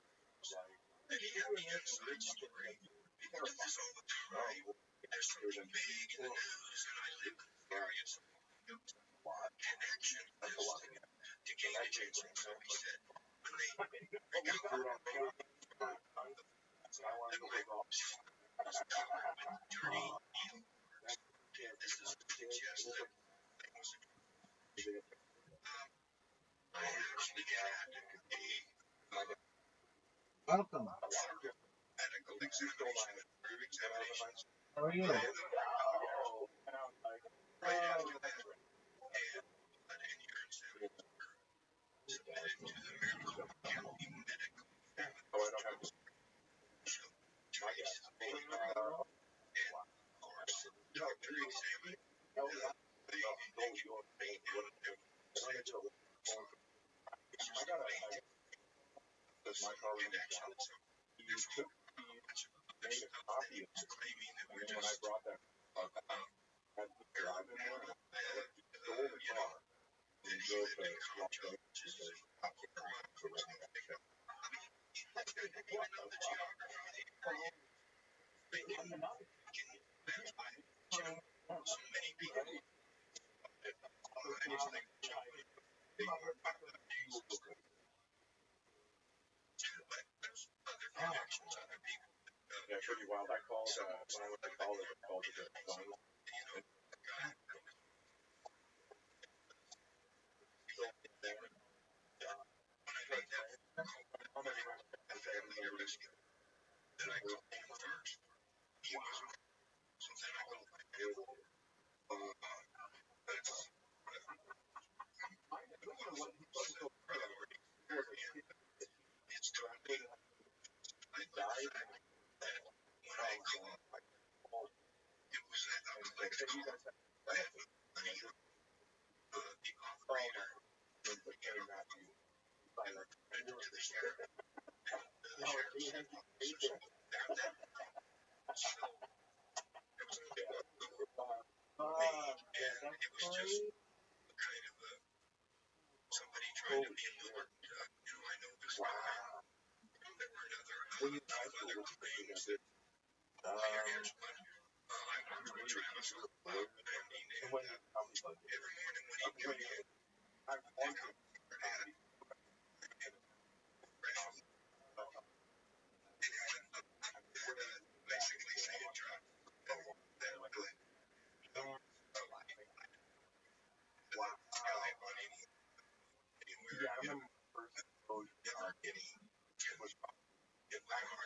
Welcome. How are you? My car was in he made a copy of it. And then when I brought that I had to drive in there, I stole the car and drove to Los Angeles. Yeah, pretty wild. I called when I went to college. I called it a phone.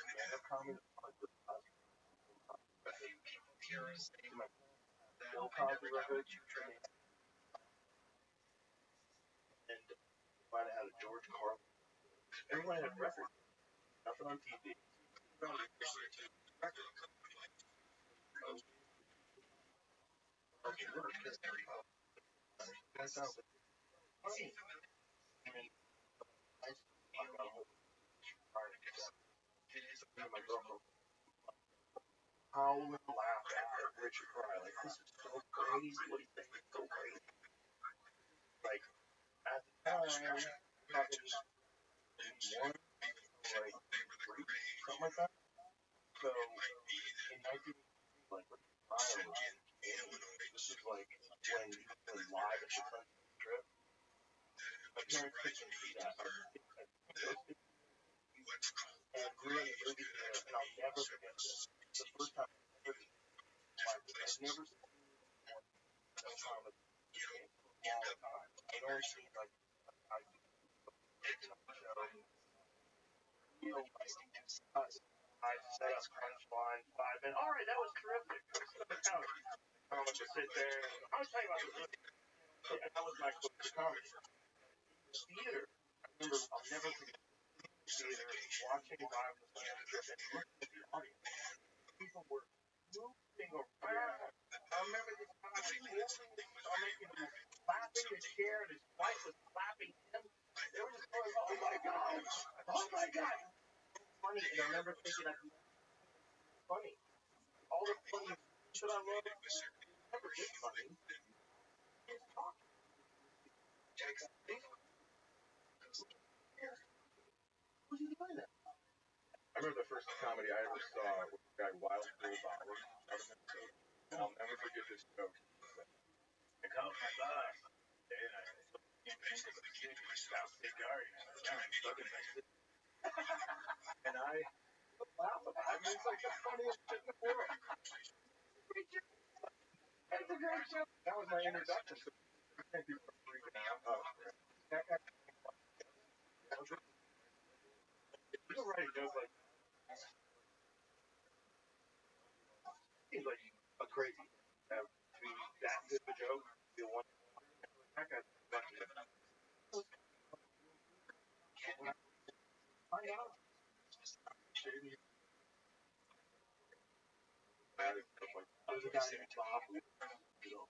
stand-up comedy is probably the Bill Cosby records, and might have had a George Carlin. Everyone had records, nothing on TV. That's how funny. My girlfriend howling laugh at Richard Pryor. Like, this is so crazy. What he's saying is so crazy. Like, at the time, talking one, like, something like that. So, in 1983, like, Richard Pryor was, this is like when he was live at the country trip. My parents couldn't see that. And we were in the movie theater, and I'll never forget this. The first time I've never seen a comedy in a long time. I'd only seen like I set up punchline 5 minutes. All right, that was terrific. I would just sit there. I was talking about this. And that was my close to comedy. The theater. I remember. I'll never forget the theater watching live the trip and looking at the audience. People were moving around. I remember this guy holding his stomach and he was clapping his chair and his wife was clapping him. They were just going, oh my God! Oh my God! Funny, and I remember thinking, I've never seen funny. All the funny that I love, never get funny. It's talking. Who's he doing that? I remember the first comedy I ever saw was the guy Wild Bill Bauer out of Minnesota. And I'll never forget this joke. I come my bus, and I think of the kid to myself, big guy, and I laugh about it. I mean, it's like the funniest shit in the world. It's a great joke. That was my introduction. So I think people are freaking out. Oh, that guy. You're right. It does like seems like a crazy. To be that good of a joke, you want that guy's fucking. Find out. I was a guy named Bob. He was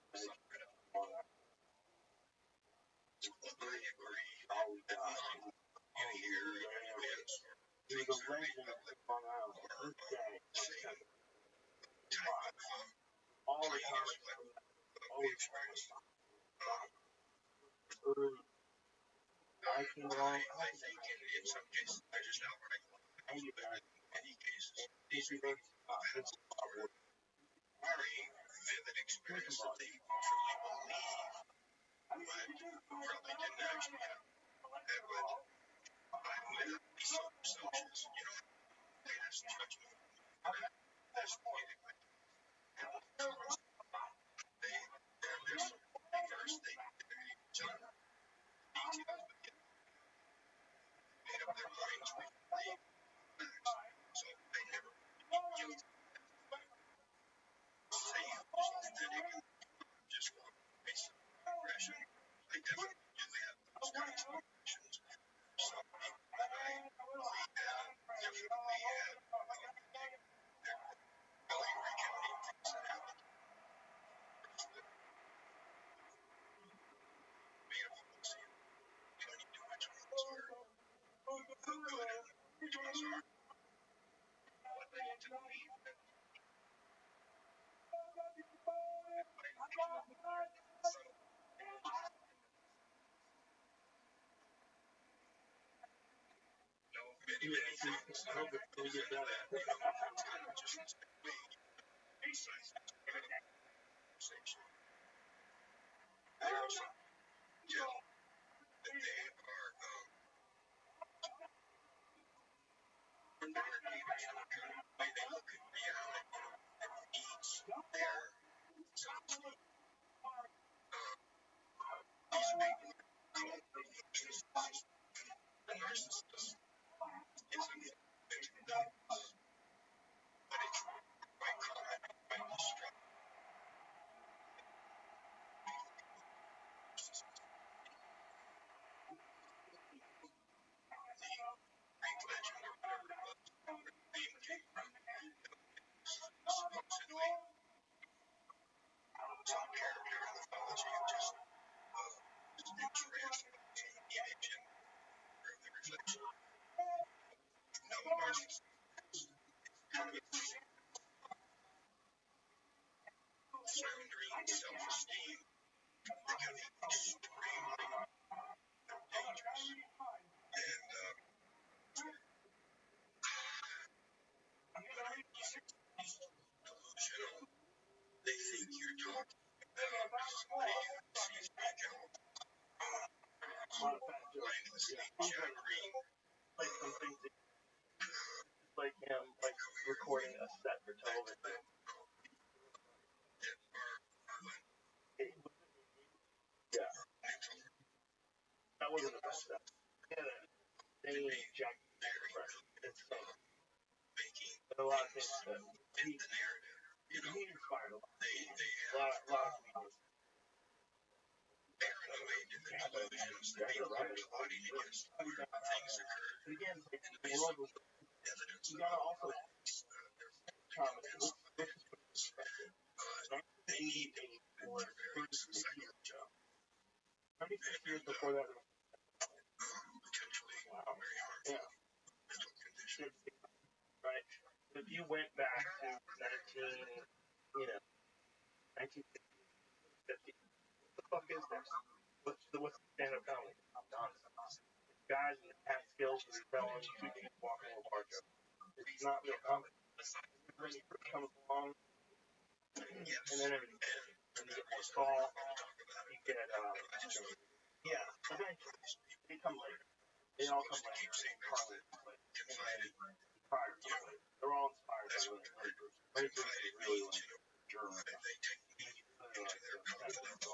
a legend of Long Island. This day, all the time, always early. I came along. I think in some cases, I just outright lie. In any cases, these are very vivid experience that they truly believe, but probably didn't actually have. That would, these socials, you know, they just touch me. That's the point. They're so diverse, they jump details, but yet made up their minds with the facts. So they never just say authentic and just want basic aggression. I definitely do have those kinds of emotions. Some people that I definitely have really recounting things that happened. Made up of see it. You don't need too much of those are good and which ones are what they need to believe. Many things. I hope it goes into that. You know, it's kind of just way besides conversation. There are some tell that they are narrators and the kind of way they look at reality and needs their essentially these people call them the narcissists. surrendering self-esteem becoming extremely dangerous. And delusional. They think you're talking about somebody who sees big out. Jabbering. Like some things like him, like recording a set for television. Yeah. That wasn't the best set. They Jack it's Making a lot of things that in the narrative. You know, he inspired a lot. they A lot have of comedians. paranoid delusions that people are plotting against them. Things occur. But again, like, And the world was evidence you of gotta also their comment. they need to open their very second job. 36 years before that. Potentially very hard mental condition. Right? If you went back to 1950, what the fuck is this? What's the stand-up comedy? Nonsense. Guys in the Catskills who are telling two dudes walking on a bar joke. It's not real comedy. When he first comes along, and then everything changes. And you get more Saul, you get, eventually, they come later. They all come later. Carly, they're all inspired by Larry Bruce. Larry Bruce is really like German. They take me into their confidence.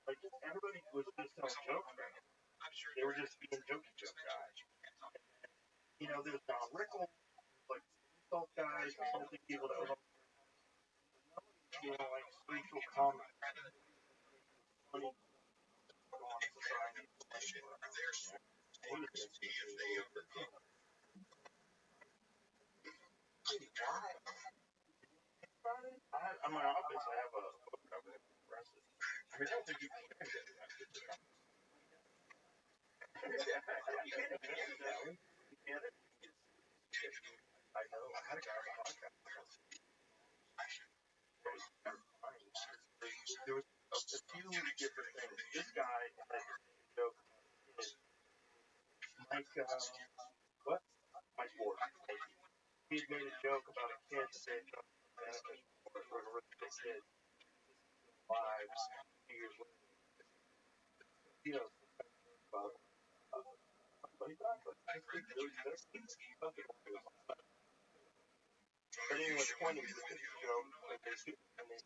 Like everybody was just telling jokes, man. They were just being jokey joke guys. You know, there's Don Rickles, like insult guys, insulting people that were doing like spiritual comedy. Funny. I'm my office. I have a book cover that's impressive. I mean, I don't think you can get it. I know. I had a guy on the podcast. There was a few different things. This guy had a joke. Mike, what? Mike Ward. He had made a joke about a kid that they had done for a really big kid. Live 2 years later. You know, about money back. But anyway, the point is that this joke, like they shoot and they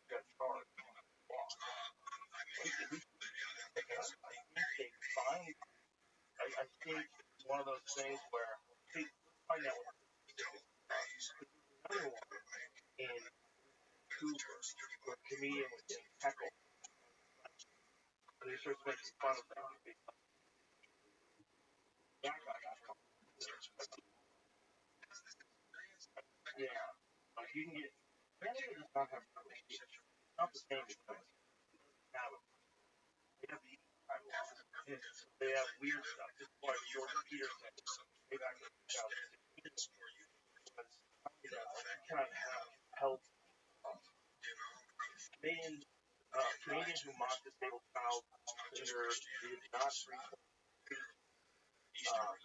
got charged. I think it's one of those things where, see, let's find out what another one in Cooper, where a comedian was getting heckled. And he starts making fun of them. That guy got caught. Yeah. Like you can get, Canada does not have public speech. It's not the same as us. Have it. They have weird stuff. This is why Jordan Peterson, way back in 2016, kind of held Canadians who mock disabled child gender did not free.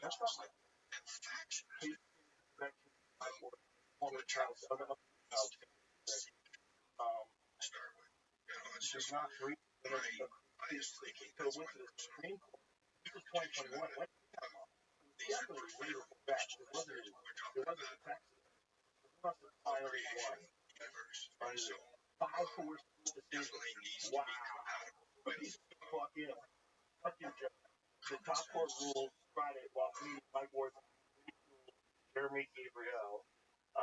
That's not like former child does not free. So went to the Supreme Court. This is 2021. What? Definitely way before that. It wasn't in Texas. It must have finally won. So 5-4 decisions. Wow. Fuck yeah. Fuck your job. The top court ruled Friday while meeting Mike Ward's Jeremy Gabriel, a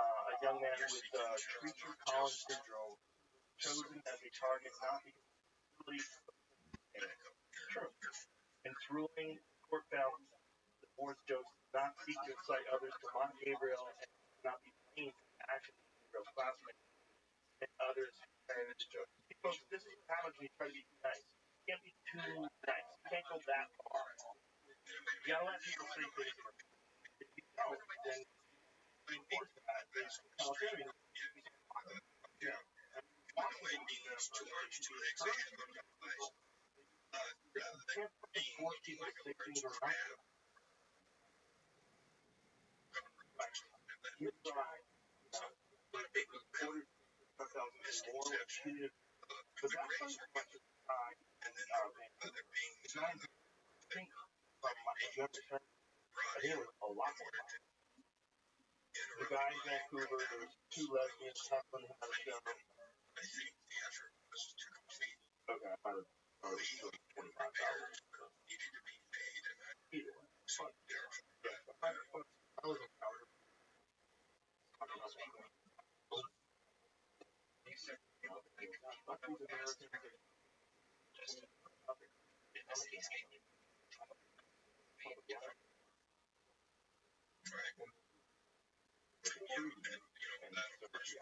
young man with Treacher-Collins syndrome, chosen as a target not because of his ability. In its ruling, the court found the board's jokes not seek to incite others to mock Gabriel and not be blamed for the actions of Gabriel's classmates and others who carried the joke. Folks, this is what happens when you try to be nice. can't be too nice. You can't go that far. You gotta let people say things. If you don't, then you enforce that. I'll tell you. Yeah. One way means to urge to exit from the place, rather than being encouraged to have You try. But it was ordered 1,000 more. But that's like as much as time. and then other beings I think from my younger friend, I think it was a lot more. The guy in Vancouver, there was 2 lesbians, Helen had a show. I think the effort was to complete Okay, I was 25,000. needed to be made, and I so therefore I was in Calgary. you and that of course would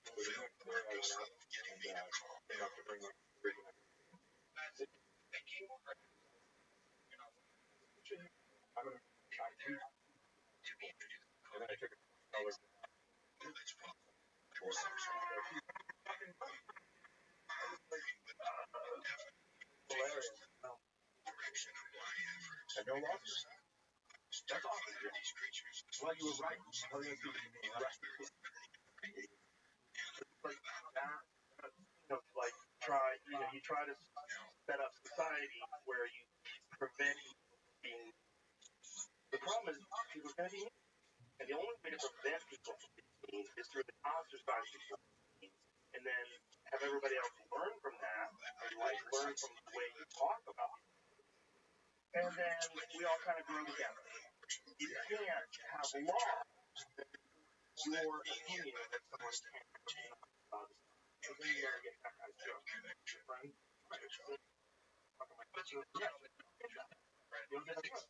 fulfill the purpose of getting me to calm down. And then I took $1 It's possible for some sort of direction of my efforts. and no loss. Start to flatter these creatures. Well, you were right. Like try, you try to set up society where you prevent being. The problem is people are going to be mean, and the only way to prevent people from being mean is through the ostracize people, and then have everybody else learn from that, and like learn from the way you talk about it, and then we all kind of grow together. You can't have law your opinion that someone can't about. So then you gotta get that guy's joke. Friend, you'll get a joke.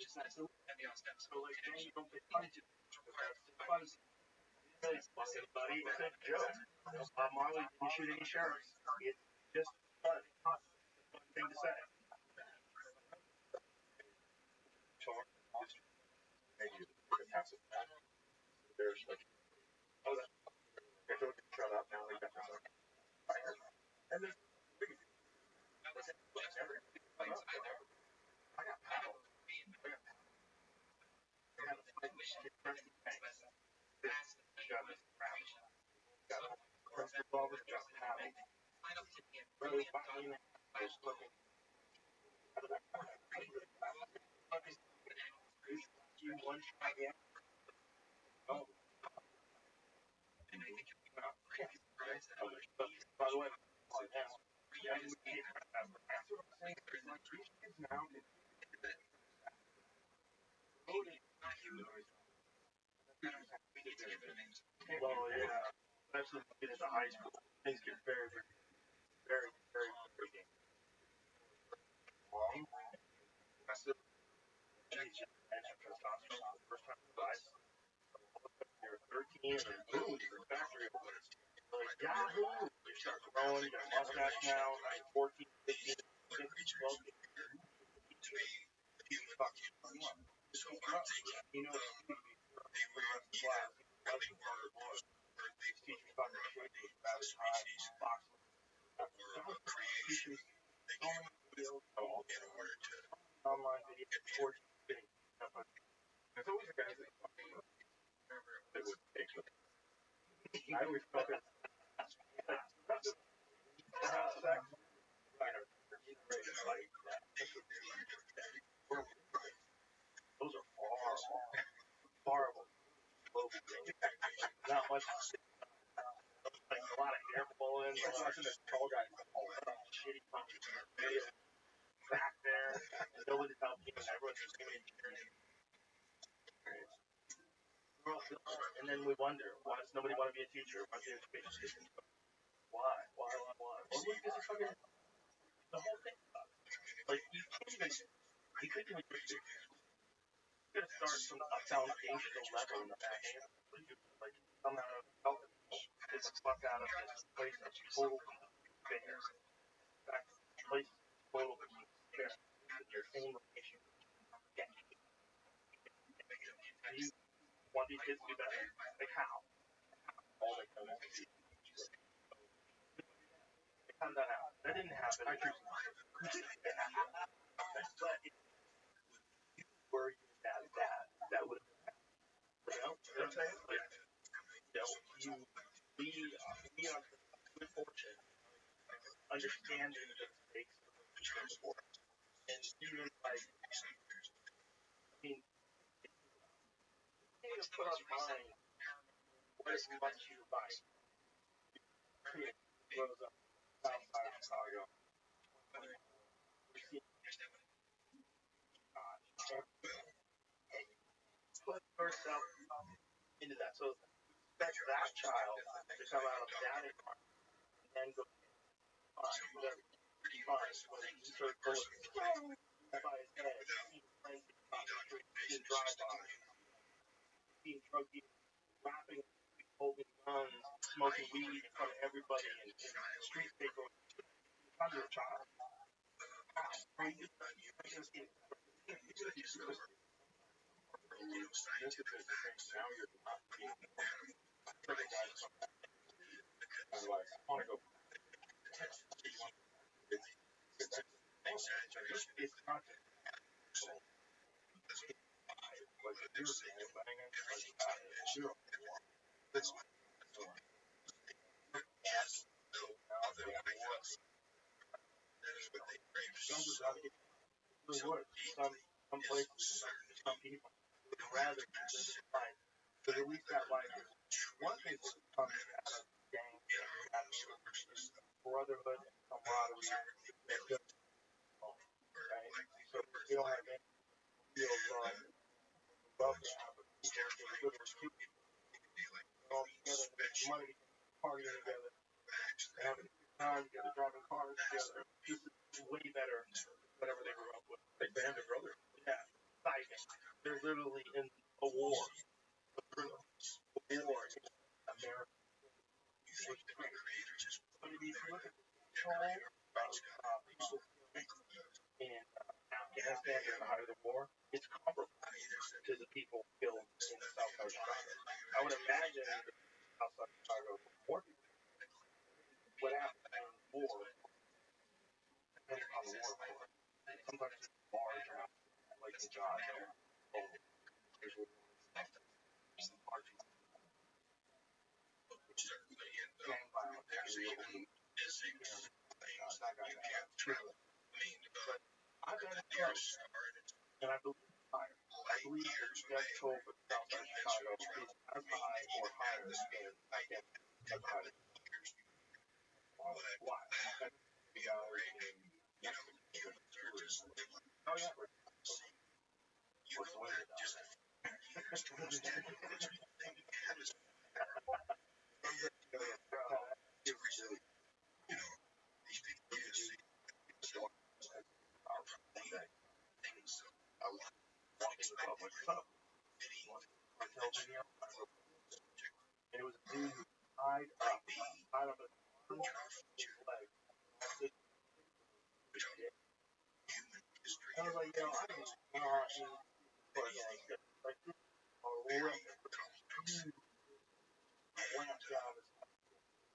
It's not so like then you don't get punished. Fun. Buddy, it's a joke. Marley didn't shoot any sheriffs. It's just fun. Fun thing to say. There's like, oh, that. I told you to shut up. Now we got this. And then I got paddled. I had a fight with shit. Principal was just paddled. Really fucking was looking. You one shot, yeah. Oh. By the way, that's what I'm saying. Like these kids now, well, yeah, especially when you get into high school, things get very, very, very, very frustrating. Long, aggressive, and testosterone the first time in your life. You're 13 and boom, you're in factory orders. Like, yahoo! You start growing, you got a mustache now, 14, 15, 12, So I'm thinking you know, they were either really were or they teachers talking about shit, about species boxing, or creation they came up with in order to online video, sports, there's always a guy that would take them. I always felt that. Those are horrible. Not much. Like a lot of hair blowing. I was watching this tall guy. Shitty punches back there. Nobody's helping. Everyone's screaming and cheering. And then we wonder, why does nobody want to be a teacher? Why is the education system? Why? Well, look, this is fucking the whole thing. Like you couldn't even you gotta start from a foundational level in the back end. Like come out of help get the fuck out of this place that's total fair. want these kids to do better. Like how? All they know is to they found that out. That didn't happen. But if you were your dad's dad, that would have been bad. You know what I'm saying? Like, we are good fortune understanding the stakes of the sport. And even like, I mean, you need to put online what it wants you to buy. Create grows up outside of Chicago. Put yourself into that. So expect that child to come out of that environment and then go whatever when he starts going by his head, seeing friends on the street, seeing drive-bys, seeing drug dealers, rapping, holding guns, smoking weed in front of everybody, and street paper. I'm your child. How are you going to see it? Now you're not being I'm like, I want to go. It's not like you're saying, zero. Some places, some people would rather live in life, but at least that life is one thing that comes out of gang, brotherhood, and camaraderie. Right? So we don't have any real love to have a teacher to live with two people. They're all together, making money, partying together, having a good time together, driving cars together. This is way better than whatever they grew up with. Like band of brothers. Yeah, fighting. They're literally in a war. A war in America. But if you look at the control of people in Afghanistan during the height of the war, it's comparable to the people killed in the South Side of Chicago. I would imagine the South Side of Chicago more people. What happened in the war depends on the war for. Sometimes it's large amounts, like in Gaza, or there's large gang violence. But I've been close, and I believe higher. I believe that the death toll for the South Side of Chicago is as high or higher than Afghanistan. Why? Oh yeah. What's the weather and it was a dude who tied up his arm, his leg. I was like, I mean, like this went down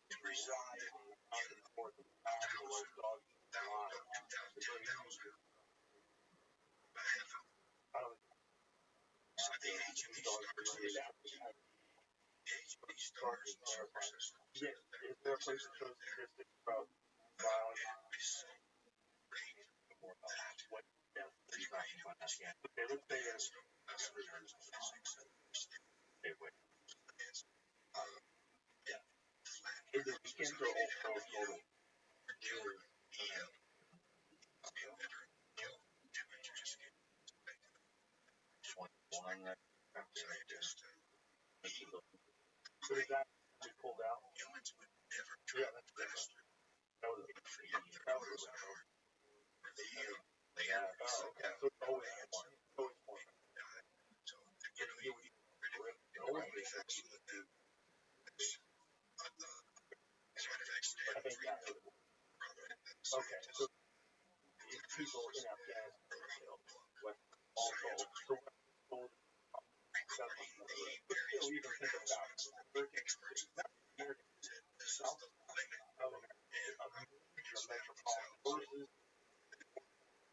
his ride out of the port of the dog. I don't yeah, is there a place that shows statistics about violence? Okay, let's say there's is the weekends are all total. So is that pulled out? Yeah, that's different. That was yeah. Oh, okay. So it's always more. It's always more. I think that's what it was. Okay, so if people in Afghanistan killed, also, so still even thinking about it. American cities, not American cities, the South of America, major metropolitan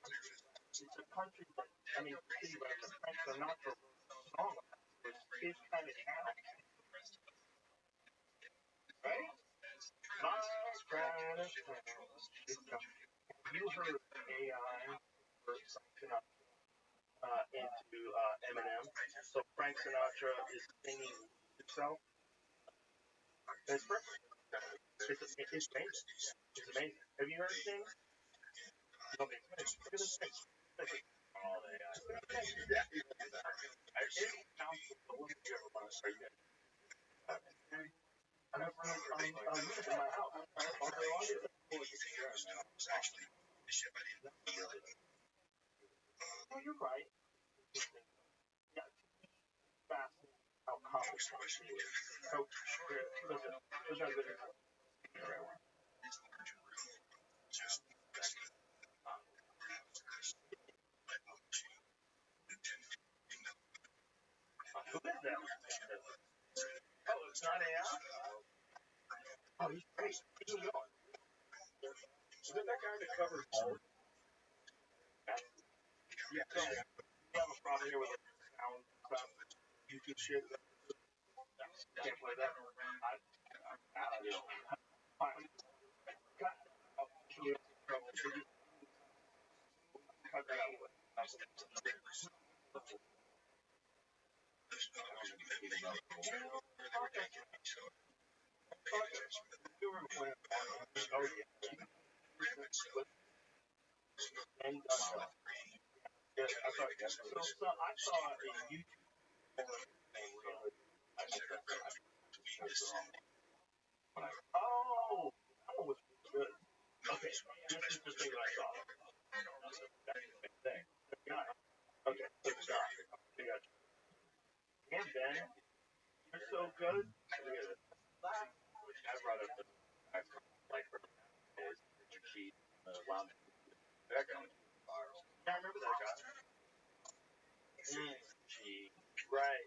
areas. It's a country that, I mean, think about the French Sinatra wrote a song about it. It was his kind of town, right? My kind of town. You heard AI or Frank Sinatra into Eminem. So Frank Sinatra is singing himself. It's perfect. It's amazing. It's amazing. Have you heard it sing? Okay, look at this thing. All AI. Yeah, it sounds so what did you ever want to start yet? I'm in my house. All day long. No, you're right. Yeah, fascinating how complicated it is. So, listen, who is that? Oh, it's not AI? Oh, he's great. Keep him going. Isn't that guy that covers all? Yeah, so we have a problem here with sound stuff. YouTube shit. Can't play that. I don't know. Cut that out. Oh, yeah. And, yeah, I thought, so I saw a YouTube oh, that one was good. Okay, this is the thing that I saw. That's the same thing. The guy. Okay, so the guy. And then, you're so good. I brought up the like cheat lounge. That guy. Yeah, I remember that guy. Gee. Right.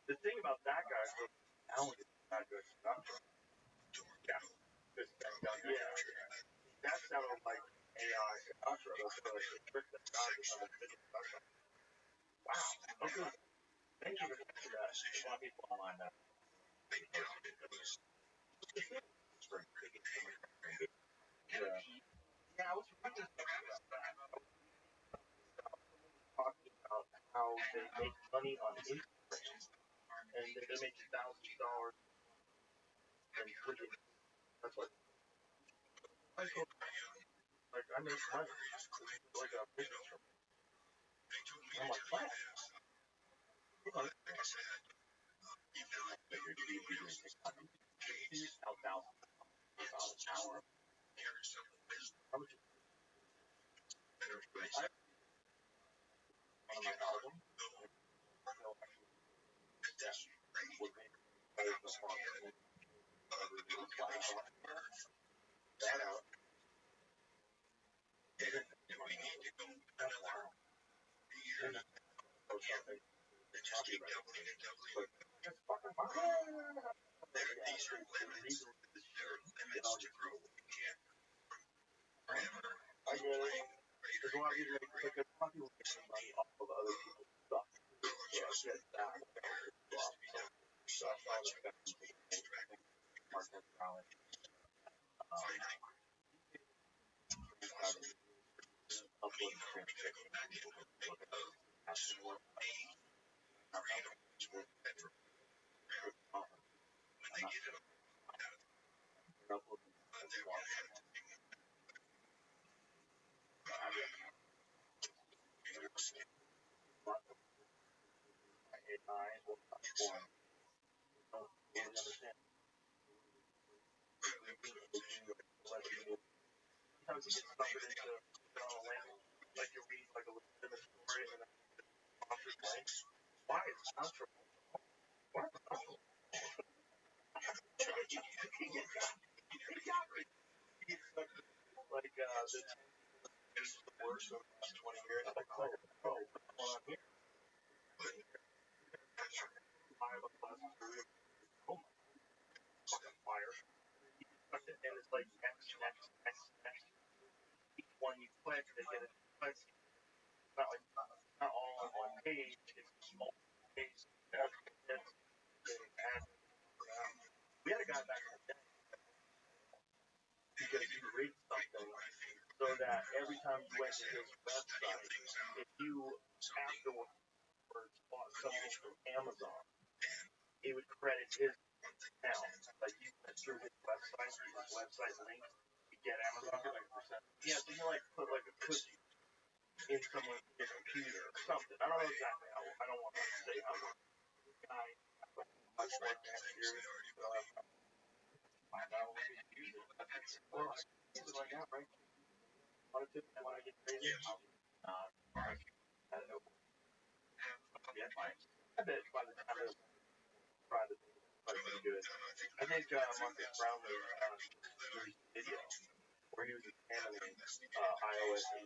The thing about that guy is now he's not good stuff. Yeah. Yeah. That sounded like AI Sinatra. That's the trick that got it on the video. Wow. Okay. Thank you for that. A lot of people online now. Yeah, I was reading talking about how they make money on Instagram and they make $1,000 and freaking that's what I told like I make money like a business from I'm like what? $1,000 an hour. How much on my album? No, actually, would make that out. It's fucking fine. These are limits. Limits to grow. I get it. There's a lot of people because a lot of people make some money off of other people's stuff. Yeah, shit. So I found that Martin College. Sometimes you get stuck into like you read like a little bit of a story and then after blank. Why is it not for what? Exactly. Like the worst of the last 20 years. Like, oh, what's going on here? and it's like next. Each one you click, they get a click. It's not like not all on one page. It's multiple pages. We had a guy back in the day because you read something so that every time you went to his website, if you afterwards bought something from Amazon, he would credit his account. Like you went through his website link, you get Amazon. Yeah, so you like put like a cookie in someone's computer or something. I don't know exactly how. I don't want to say how. Guy, much more experience. Find out when you use it. Well, I use it right now, right? When I get crazy, I'll I bet by the time it was trying to be good. I think Marcus Brownlee released a video where he was examining iOS 8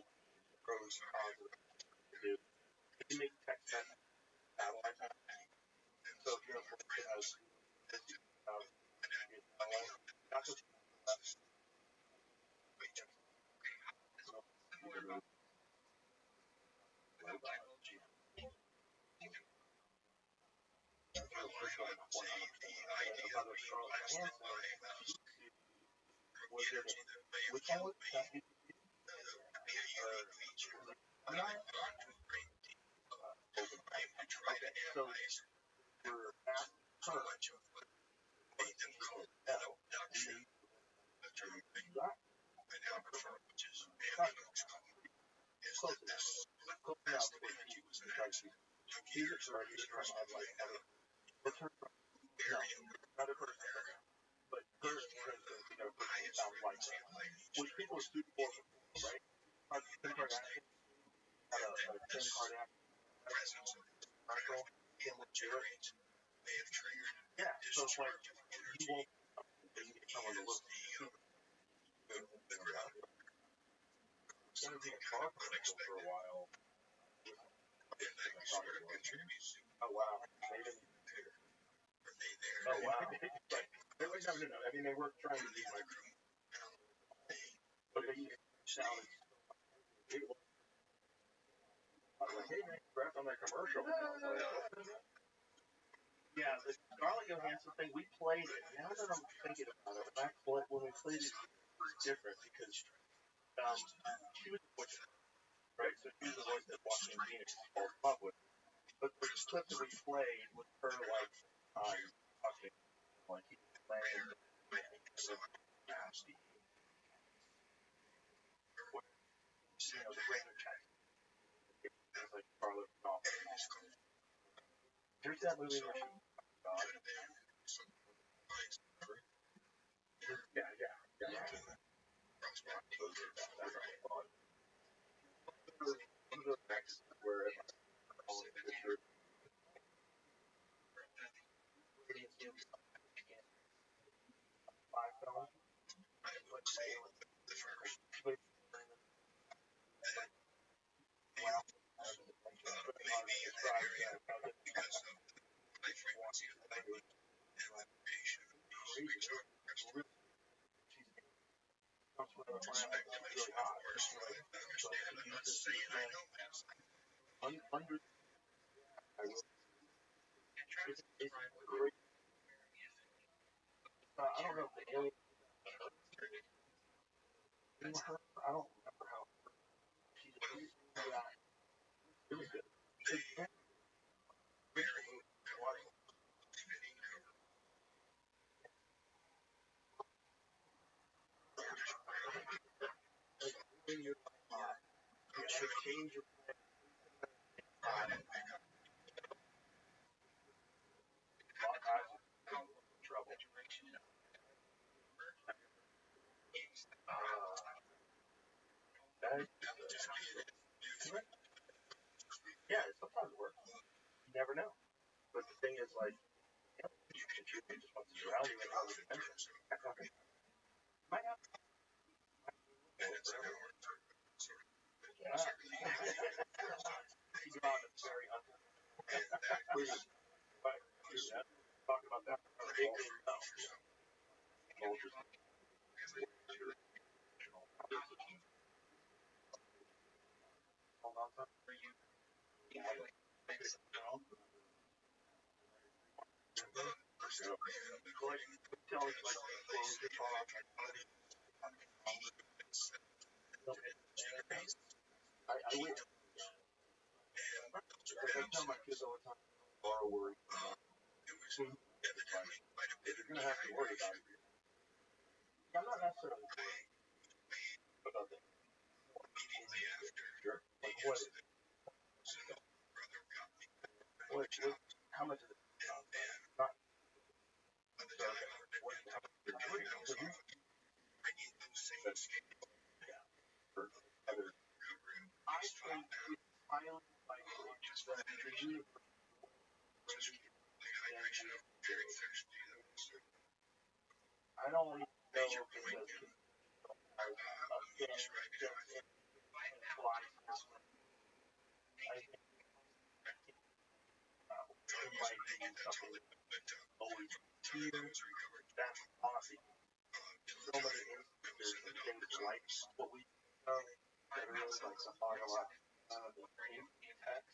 pros and cons of to do. He makes text message satellite time. So if you're not just which one was that? So we're asked her but her sounds like which people are super for, right? Kim Kardashian had a Kim Kardashian commercial. Yeah, so it's like you won't get someone to look. It's gonna be a car commercial for a while. Oh wow, oh wow. No. I mean, they were trying to be like, but they sounded like, hey man, crap on that commercial. Yeah, the Scarlett Johansson thing, we played it. Now that I'm thinking about it, when we played it, it was different because she was the voice, right? So she was the voice that Joaquin Phoenix falls in love with. But the clip that we played was her like talking, like he was playing the regular chat. It was like Scarlett Johansson. Here's that movie where she under I don't know if the alien I don't remember how she's it was good. Change your trouble. Yeah, it sometimes works. You never know. But the thing is, like, you can just want to drown you in other dimensions. Might have. You draw a very talk about that. I wait. Like I tell my kids all the time, are worried. You're gonna have to worry about it. Yeah, I'm not necessarily worried about that. Sure. Like how much is it? Not. I think it's highly likely that the universe I don't even know if it says as a thing that implies this. I think it might be something always here. That's awesome. So many instances of things like what we know that are really like the biological text,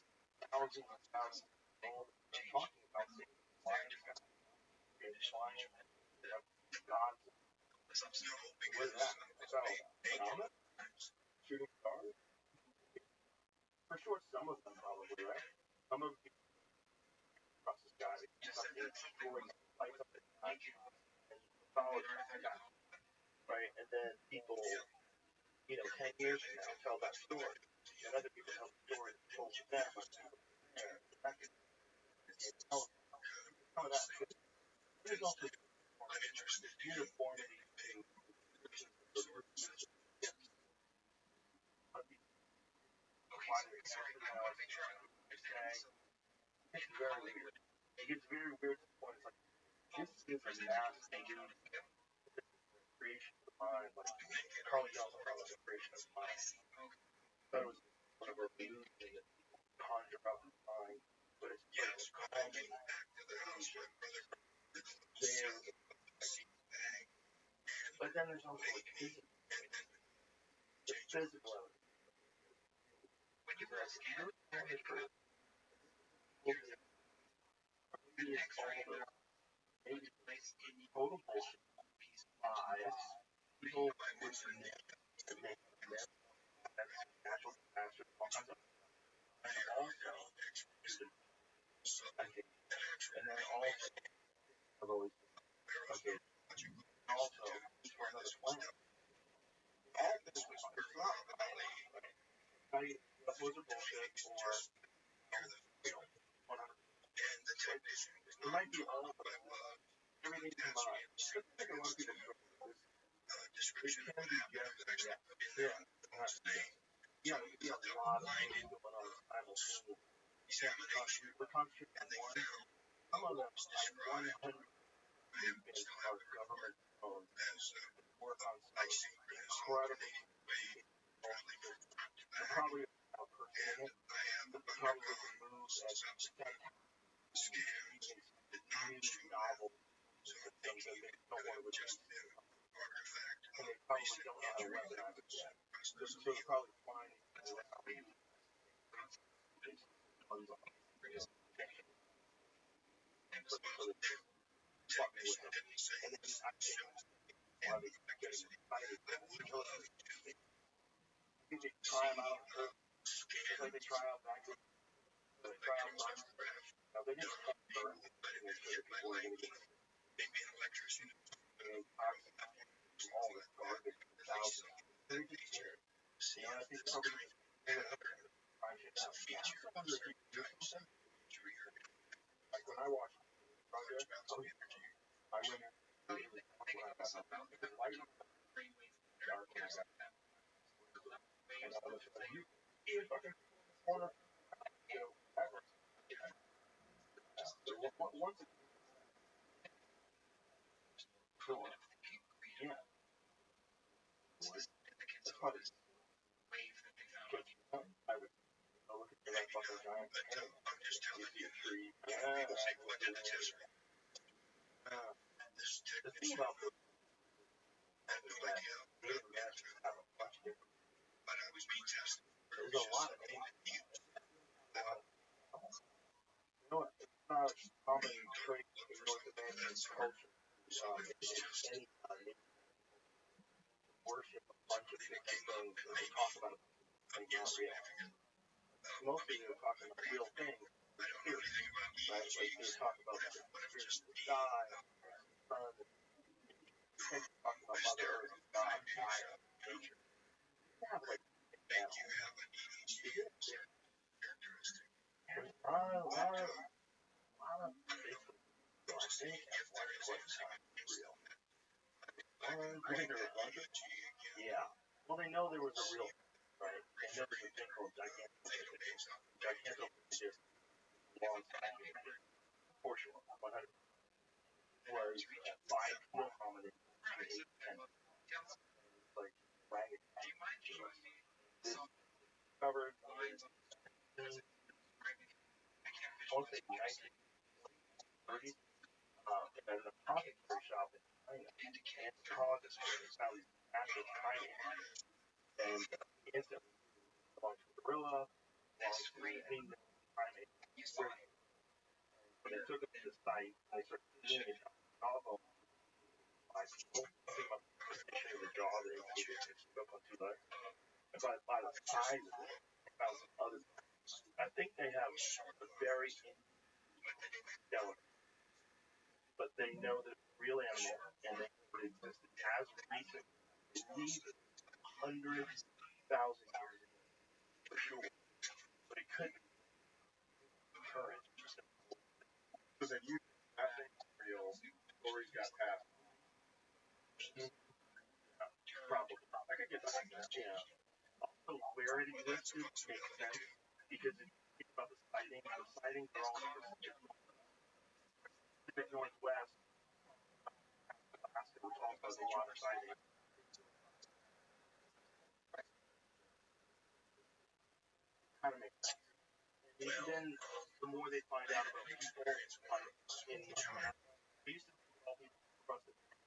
thousands and thousands of people talking about things like flying gods. Where's that? So, phenomenon? Shooting stars? For sure, some of them probably, right? Some of them across the sky, something destroying lights up at night, and follow that, right? And then people, 10 years from now tell that story, and other people tell the story that told them, and that can tell some of that. There's also uniformity to it's very weird. It gets very weird to the point. It's like, this is a mass creation of the mind. Like, Carl Jung was a creation of the mind. But it was one of our illusions that people conjure up in the mind. But it's calming. But then there's also like physical. The physical element. When you were a scanner, maybe total bullshit. People would make natural disasters, all kinds of and also and then also I've always okay. Also for another planet. All this was not that was a bullshit or it might be all of it. Everything combined. I think a lot of people description it can be just yeah, you see a lot of things going on simultaneously. We're concentrating on one. Some of them are 100 based on government owned work on some incredible probably about person in it. Probably removed as new novel things that they don't want to release. And they probably don't know how to weaponize it yet. So they're probably finding they try them out. It's like they try out back to they try out lines. Now they just cut current and make sure that people are going to get all this garbage out. They're just scared. I think probably like when I watched Project, I went in dark and I was like, you fucking corner, once it's cool, yeah. That's probably I would look at that fucking giant head. You see a tree. Yeah. The thing about this is that Native Americans have a bunch of different. There's a lot of names. worship a bunch of different things, or they talk about a bunch of things not real. Mostly they're talking about real things, right? Like they talk about the spirits of God, the sun, they tend to talk about Mother Earth, God, fire, nature. They have like that. There's a lot of basically, so I think at one point in time it's real. Greater adventure? Yeah. Well, they know there was a real, right? They know there's a thing called Gigantopithecus. Gigantopithecus alongside human, for sure, 100. Was a bipedal hominid in 8 to 10. Like orangutan. Covered in, I'll say 1930s, at an apothecary shop in China. Anthropologists found these massive primates, and instantly belonged to a gorilla, belonged to any primate. When they took them to the site, they started doing it. All of them, something about the position of the jaw that indicated it stood up on 2 legs. And by the size of it, they found some other things. I think they have a very skeleton, but they know that it's a real animal, and they know it existed as recent, I believe, 100,000 years ago, for sure. But it could be current. So then you, I think, real stories got passed. Probably. I could get behind that. Yeah. Also, where it existed makes sense, because if you think about the sightings are all in the Pacific Northwest, Alaska, which also has a lot of sightings. Kind of makes sense. And then the more they find out about people in North America, they used to think all people across the country.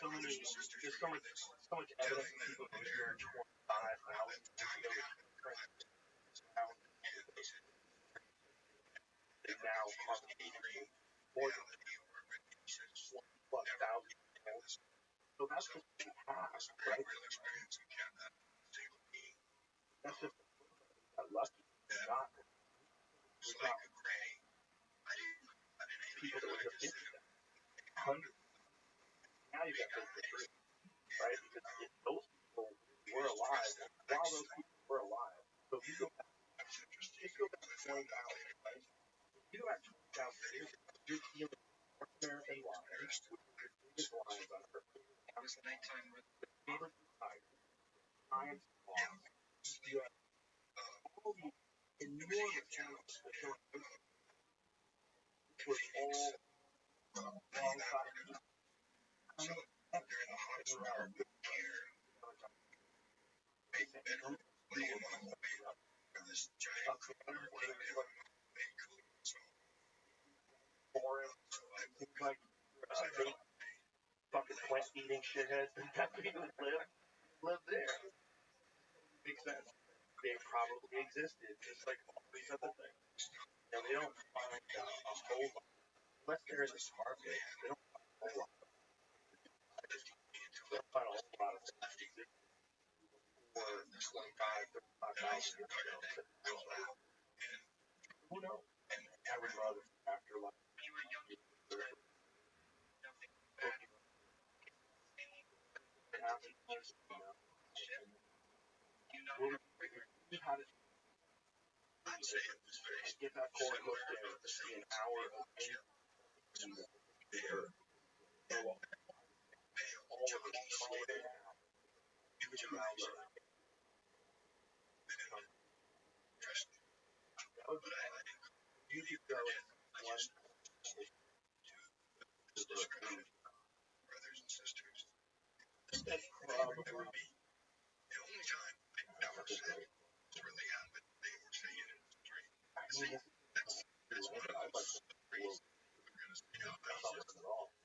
There's so much evidence of people who were here 25,000 years ago. They now are more than 20,000 years. So that's just the past, right? That's just got lucky. We got people that were here 50, 100. Now you got 53, right? Because if those people were alive, while those people were alive, so if you go back, just go back to 20,000, right? If you go back 20,000 years ago, you're dealing with North American lions, which are the biggest lions on Earth. The favorite tigers, giant sloths. You have all these enormous animals that show up. This was all long time. They're in the hot spot here. This giant seems like big fucking plant-eating shitheads that people live there. Makes sense. They probably existed, just like all these other things. And they don't find a whole lot. Unless they're in the Star Base, they don't find a whole lot. They don't find a whole lot of things for 25,000 years ago. Who knows? I would rather afterlife. How did get that cord hooked in? See an hour of pain. All of it. You could go one brothers and sisters. That's probably the only time I ever said it's really happened. They were saying it in the street. See, that's what I like to praise. We're going to see how that's all.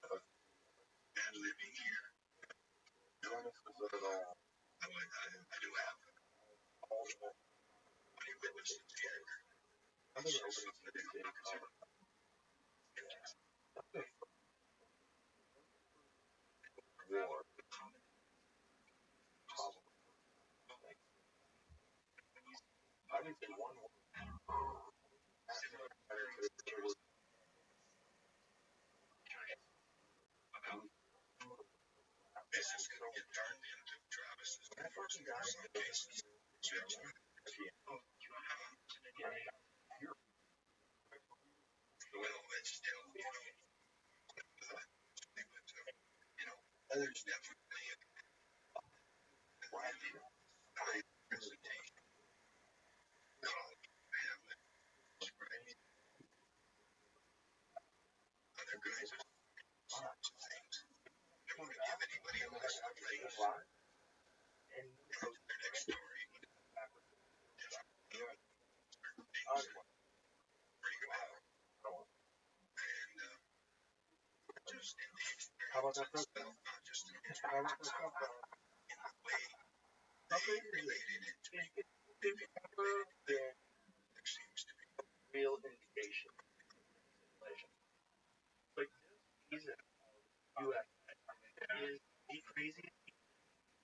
And living here. I do have all the money witnesses here. I'm going to open up the big cover. War. in one word. Better to the word. This is going to get turned into Travis's first personal cases. Well, it's still, there's definitely a presentation. Other guys are things. I don't want to give anybody a list of things. Their next story would pretty well. And just in the experience How about that? itself, not just in the way they related it to me. There seems to be real indication. Like this season of USA is the craziest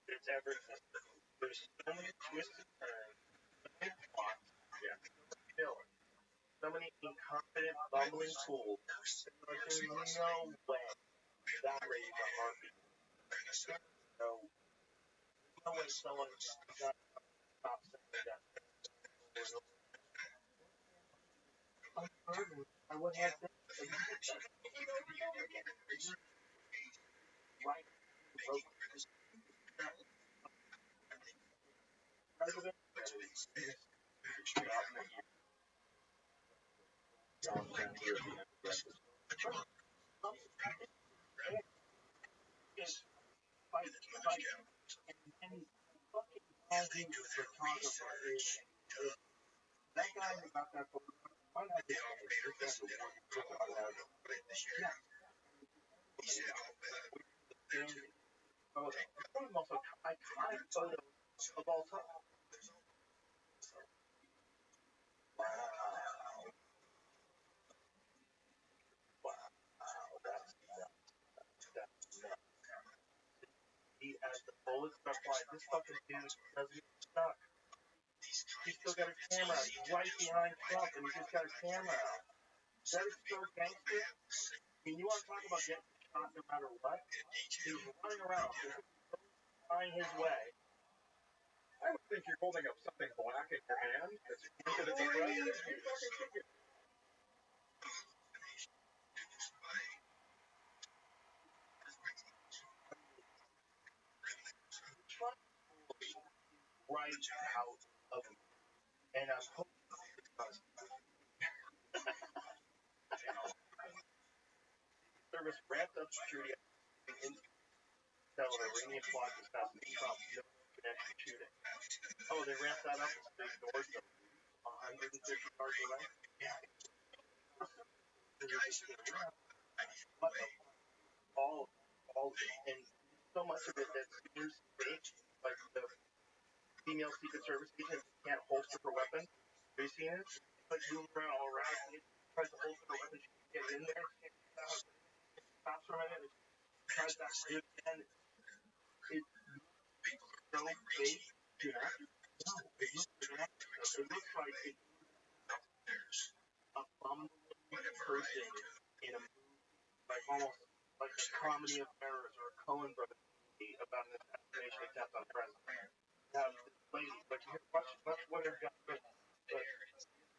that's ever existed. There's so many twists and turns, so many plots, so many incompetent, bumbling fools. There's no way that raised a heartbeat. No way someone got stop saying that. I would have been right. President that guy who got that photograph, why not they all made a list. They don't put it this year. He said, one of the most iconic photos of all time. He has the bullets are flying. This fucking dude doesn't get stuck. He's still got a camera right behind Trump, and he's just got a camera out. That is so gangster. I mean, you want to talk about getting shot no matter what? He's running around, flying his way. I don't think you're holding up something black in your hand. That's because it's a president. Right out of him. And I'm hoping service ramped up security in the Iranian plot to stop Trump. You can actually shoot it. Oh, they ramped that up and they ignored them 150 yards away. All and so much of it that seems fake, like the female Secret Service agent can't holster her weapon. Have you seen it? It's like moving around all around. She tries to holster her weapon. She can't get in there. She can't get out. Stops for a minute. Tries to do it again. It's so fake. Do not. It looks like it's a bumbling person in a movie, like almost like a comedy of errors or a Coen Brothers movie about an assassination attempt on the president. Now, this lady, but you watch what her got.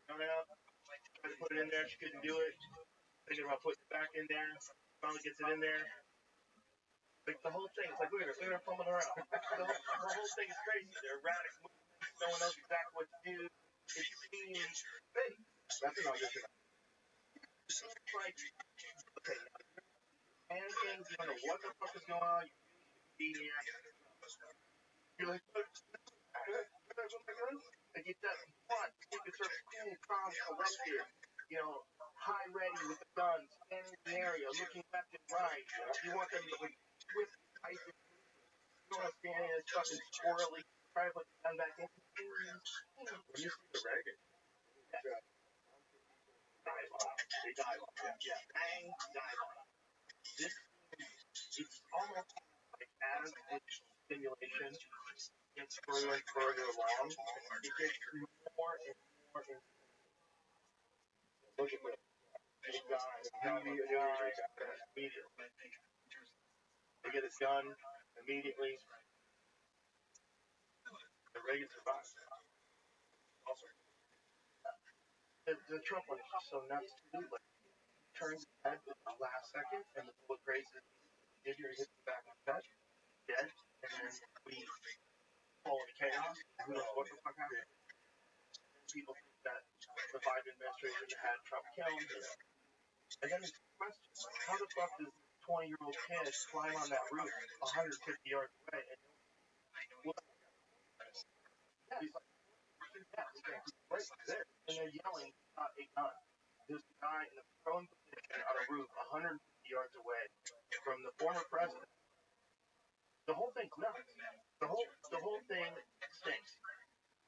Coming out, tried to put it in there, she couldn't do it. Thinking about putting it back in there, finally gets it in there. Like the whole thing, it's like look at her fumbling around. The whole thing is crazy. They're erratic movements, no one knows exactly what to do. It seems fake. That's an audition. It's like, okay, panicking, you don't know what the fuck is going on. You be here. You're like, what? Like you said, one, Secret Service, cool, calm, collected, you know, high ready with the guns, standing in the area, looking left and right. You want them to like twist ice. You don't want to stand in this fucking squirrely, try to put the gun back in. When you see the Reagan, Dive on. They dive on. Yeah. Bang, dive on. This it's almost like as the simulation gets further and further along, it gets more more and more look at this. Big guy, immediately. They get it done immediately. They're ready to survive. Also, the Trump one is just so nuts too. Like, turns his head at the last second, and the bullet grazes hits the back of his head, dead, and then we fall into chaos. Who knows what the fuck happened? People think that the Biden administration had Trump killed. And then it's a question, how the fuck does this 20-year-old kid climb on that roof 150 yards away? And yeah, he's like, right there. And they're yelling, not a gun. There's a guy in a prone position on a roof 150 yards away from the former president. The whole thing's nuts. The whole thing stinks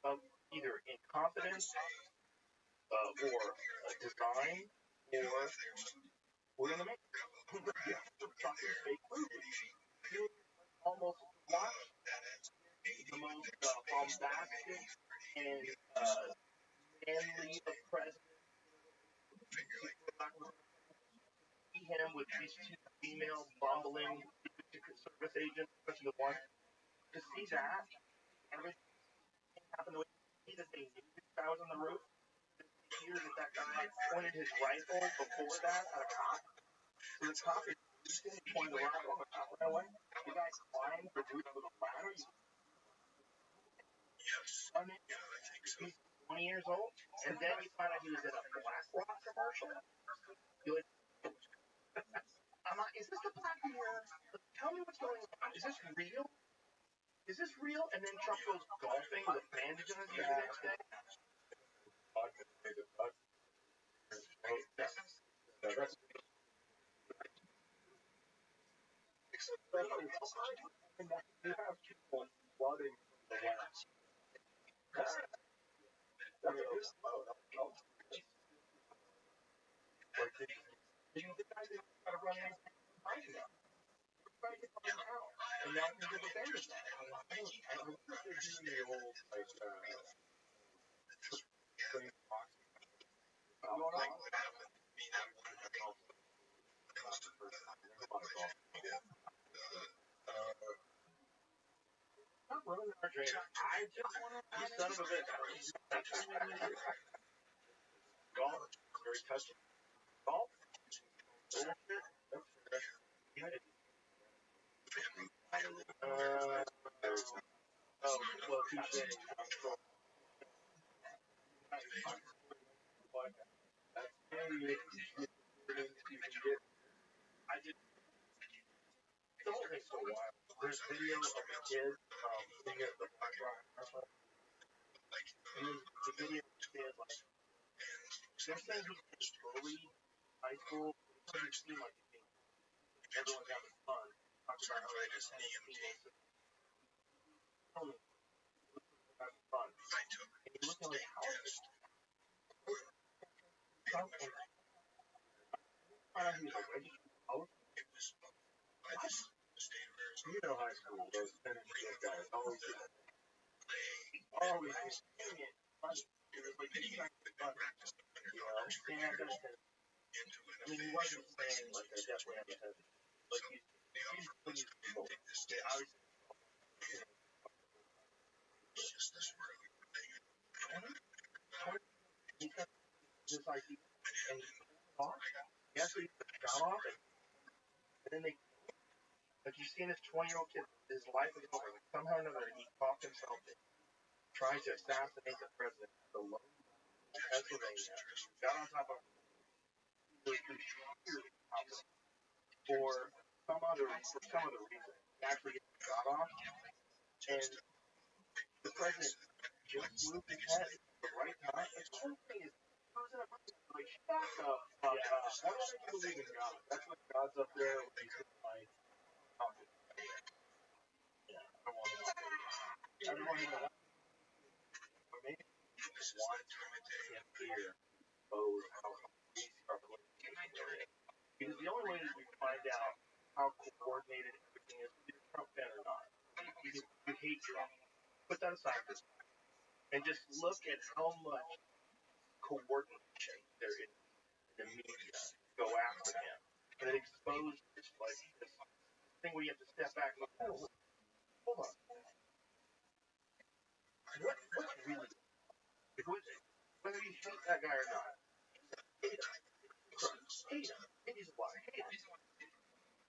of either incompetence, or design, or we're gonna make fucking fake movie. You almost watch the most bombastic and manly of presidents. See him with these two female bumbling Secret Service agents, especially the one. To see that, everything happened the way that they knew this guy was on the roof. Hear that guy pointed his rifle before that at a cop. So the cop is pointing the rifle, the cop ran away. The guy climbed the roof with a ladder. He's 20 years old, and then you find out he was in a BlackRock commercial. You're like, is this the Black Mirror? Tell me what's going on. Is this real? Is this real? And then Trump goes golfing with a bandage on his ear the next day. You have people flooding the West. The guy that got to run anything behind him. Trying to get him out. And now he's going to defend himself. I wonder if they're doing the old, like, train box. Stop running our train. I just want to. You son of a bitch. Golf. Very touching. Golf. Bullshit. Oh, well, touche. I did. The whole thing's so wild. There's video of a kid sitting at the BlackRock. The video of the kid, like, they're saying he's in early high school. It doesn't seem like everyone's having fun. Talk about how they just having fun. And you look at like, how is this? He was a registered voter. You know high school, those Tennessee guys always doing it. It was like he's trying to fun. You know, stand up and I mean, he wasn't saying like I definitely have a head. Like he's pleased people. They obviously just like he and he actually got off and then they like you see in this 20-year-old kid, his life is over. Like somehow or another, he talked himself in, tried to assassinate the president alone in Pennsylvania, got on top of for some other reason. He actually got off, and the president just moved his head at the right time. And the whole thing is, like, shut up. Why don't you believe in God? That's what God's up there when he's like, everyone or maybe just want him here knows how easy our political is. Because the only way that we find out how coordinated everything is, if Trump fan or not. You hate Trump. Put that aside for a second. And just look at how much coordination there is in the media to go after him. And it exposes like this thing where you have to step back and go, oh, hold on. What's really whether you hate that guy or not, hate him. Hate him. He's alive. Hate him.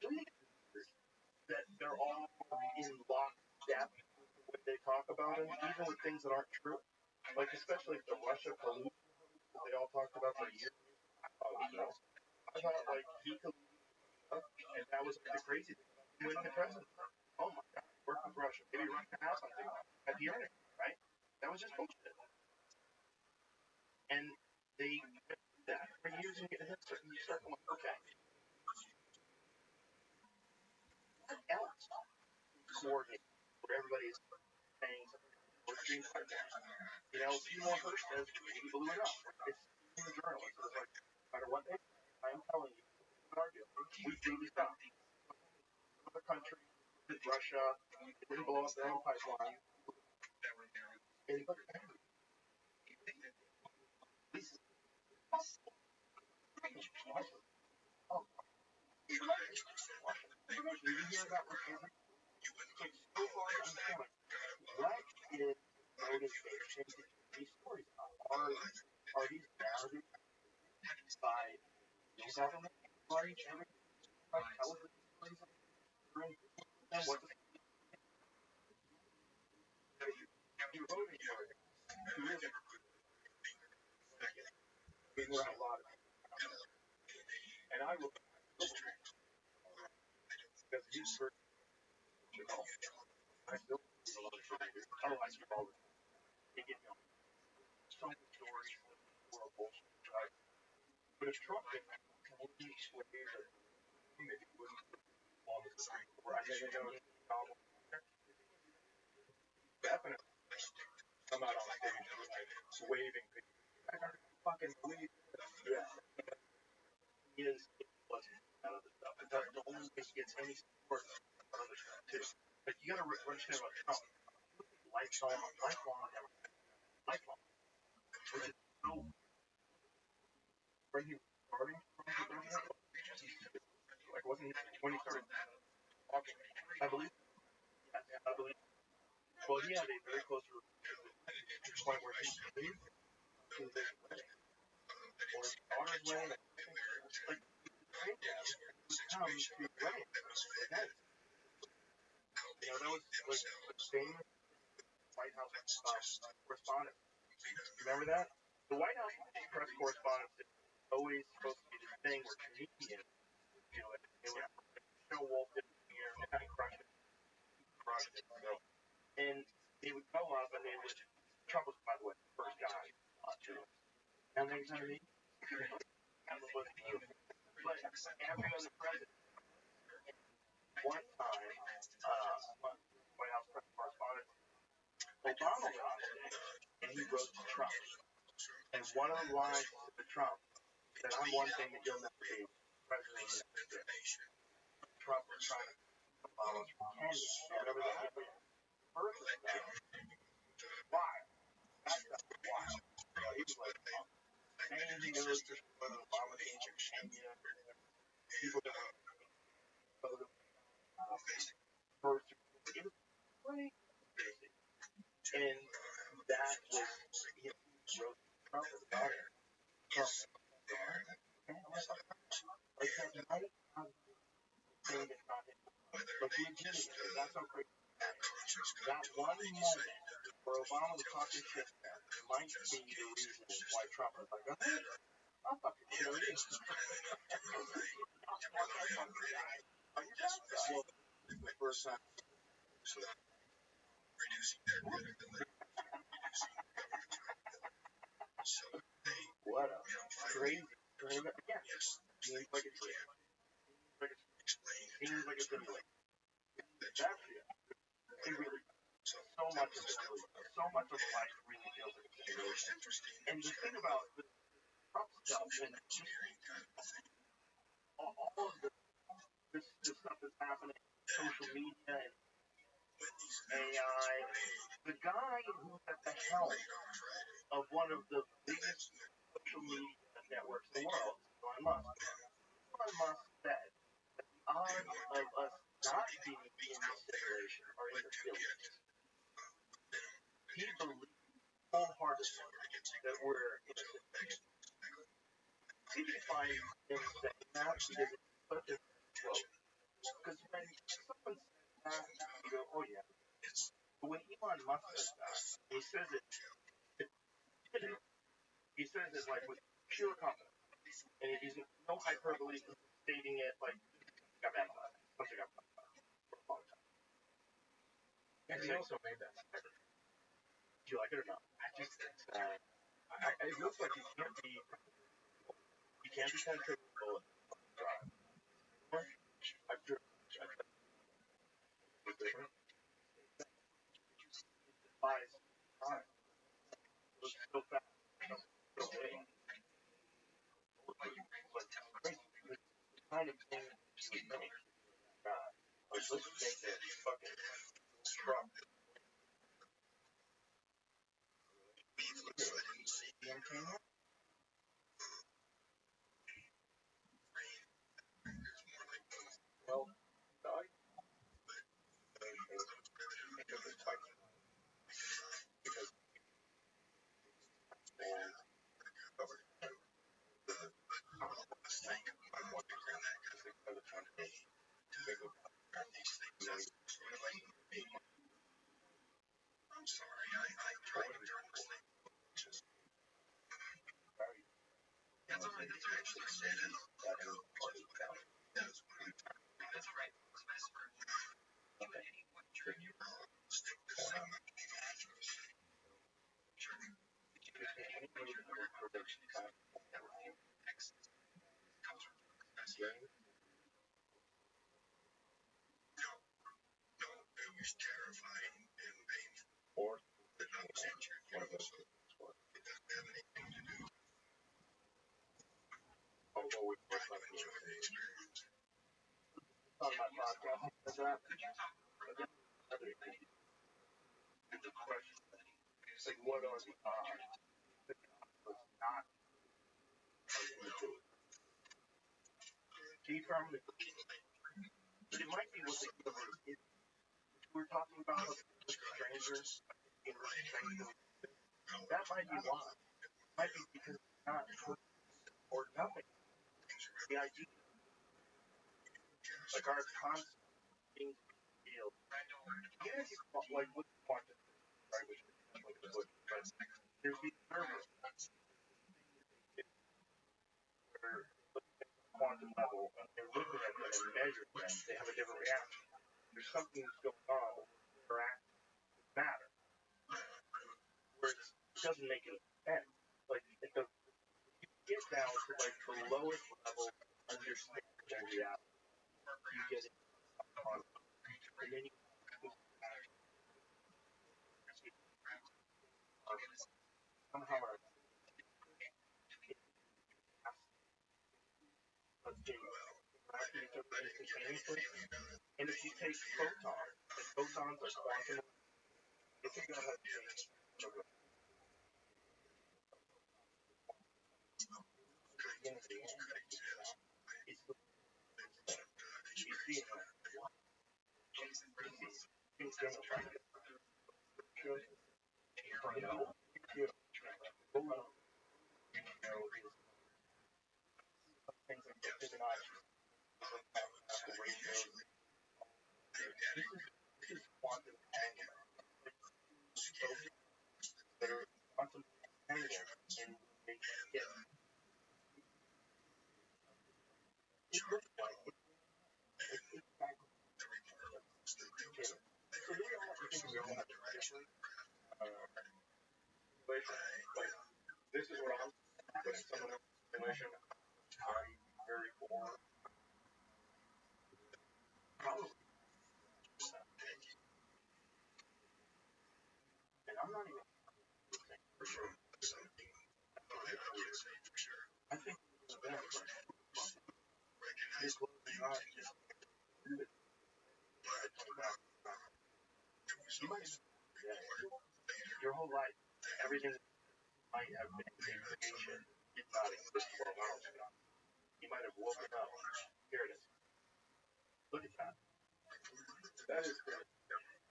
Do you think that they're all in lockstep with the way they talk about him, even with things that aren't true? Like, especially the Russia collusion that they all talked about for years. I thought, like, he colluded, and that was like, the crazy thing about him winning the presidency. Oh my God, work with Russia. Maybe Russia has something at the earnings, right? That was just bullshit. And they did that for years, and you start going, okay, what else coordinate where everybody is saying something or streams like that? You know, Seymour Hersh says he blew it up. It's in the journalist. It's like, no matter what they say, I am telling you, we blew this up. Other countries, Russia, they didn't blow up their own pipeline. And look at that. This is possible. Oh, you hear about what happened? So far, I'm telling you, what is motivation to these stories? Are these narratives by the government? Large everything by television stories and what you're voting for? Who is it? We were a lot of people. And I will because he's for I still a lot of traders. Otherwise, you're all they get so many stories were bullshit, right? But if Trump didn't completely sway or maybe wouldn't on the Supreme Court, I think definitely come out on stage waving people. I don't fucking believe this. Yeah. He is out of the stuff. It doesn't only gets any support on other stuff too. But you gotta understand about Trump. Lifelong, which is so when he was starting like wasn't he when he started talking, I believe well he had a very close relationship to the point where he believed to their wedding or his daughter's wedding like he come to the wedding you know that was like the famous White House correspondent. Remember that? The White House press correspondence is always supposed to be this thing where comedians do it. They would show Walt Disney here and crush it. So, and they would go up and they would Trump was by the way the first guy and they kind of but every other president one time White House press correspondent Obama was on stage and he wrote to Trump. And one of the lines to Trump said, I'm one thing that you'll never be president of the United States. Trump was trying to follow us for 10 years. Whatever that is. Why? That's why. He was like, saying he knows for sure that Obama came from Kenya. People don't know the first. It was crazy. And that was, he wrote Trump about it. Trump. Like that night, thing that's not him. But he did it. That's so crazy. That one moment where Obama was talking shit might be the reason why Trump was like, I'll fucking kill you. The first time. What a crazy. Yeah. Seems like it's real. Seems like it's real. That's it. It really so much of it really, so much of life really feels like it's real. And the thing about the Trump stuff and all of this stuff that's happening, social media and AI, the guy who's at the helm of one of the biggest social media networks in the world, Elon Musk. Elon Musk said that the odds of us not being in this simulation are in the billions. He believes wholeheartedly that we're in a simulation. I find him saying that because it's such a quote. Because when someone says that, you go, oh yeah. But when Elon Musk says that, he says it, he says it like with pure confidence. And it isn't no hyperbole stating it like I've analyzed something I've done for a long time. And he also made that statement. Do you like it or not? I just think it looks like he can't be penetrated with bullets. I've driven. It's different. Buys time. It was so fast. So big. But crazy. The kind of thing you would make. Like, let's make that fucking truck. Well, I because I'm sorry, I tried to just that's all right, that's actually said in that part about that's all right. Okay. Sure, you stick to some no, it was terrifying and painful. Or the numbers injured, you know, so it doesn't have anything to do. although we I enjoy the experience. On my podcast, could you talk And the question is like, what are the odds? Not he firmly but it might be what the universe is. We're talking about strangers in that might be why. It might be because it's not or nothing. The idea like our constant being field. Even if you like with quantum, right, which is there's these nervous where quantum level and they're looking at them and measuring them, they have a different reaction. There's something that's going on that interact with matter. Whereas it doesn't make any sense. Like it does you get down to like the lowest level understanding reality. You get it on and then you somehow are and if you take photons, and photons are quantum, if you know how to change this is quantum angular. That are quantum angular and they get it looks like it's exactly so do you know what you think we're going to actually this is what I'm with someone else's simulation. I'm very bored. probably and I'm not even For sure. Something I can't say for sure. I think it's a better question. Recognize This was not just but it was day. Your whole life, everything might have been a creation did not exist 12 hours ago. You might have woken up. Here it is. Look at that. That is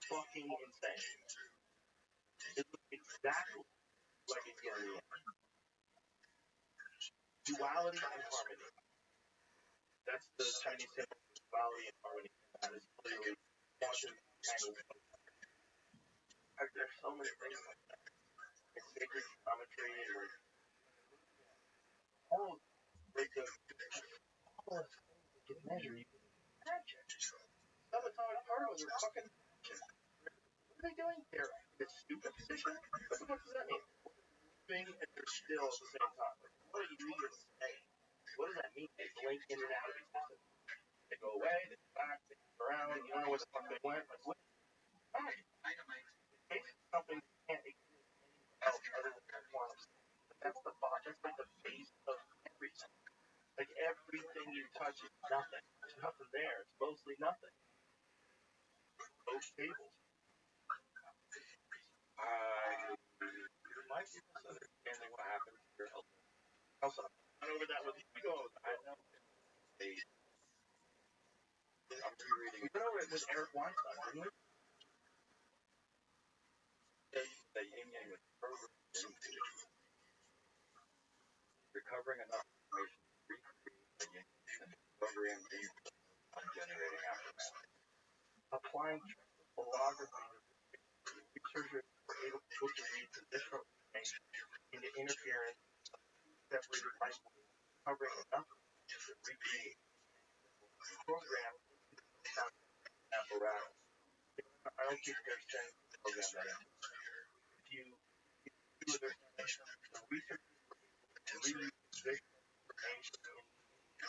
fucking insane. It looks exactly like a yin. Duality and harmony. That's the Chinese symbol for duality and harmony. That is clearly quantum entanglement. There's so many things like that. In sacred geometry and like all like the smallest things that can measure you can imagine. Subatomic particles are fucking magic. What are they doing here? This stupid position? What the fuck does that mean? Moving and they're still at the same time. Like, what are you even saying? What does that mean? They blink in and out of existence. They go away, they come back, they come around, you don't know where the fuck they went. Like, what? Why? It takes something that can't exist anywhere else other than that quantum. That's the bottom. That's like the base of everything. Like everything you touch is nothing. There's nothing there. It's mostly nothing. Both tables. You might be misunderstanding what happened here. Also, I went over that with you. I know. I'm rereading. We went over it with Eric Weinstein, didn't we? The yin yang with recovering enough information to recreate the yin and program on generating aftermath. Applying holography, researchers were able to read positional information into interference separated light waves, covering enough to recreate program apparatus. I don't think they're saying program that in. If you do their the researchers were able to read positional information into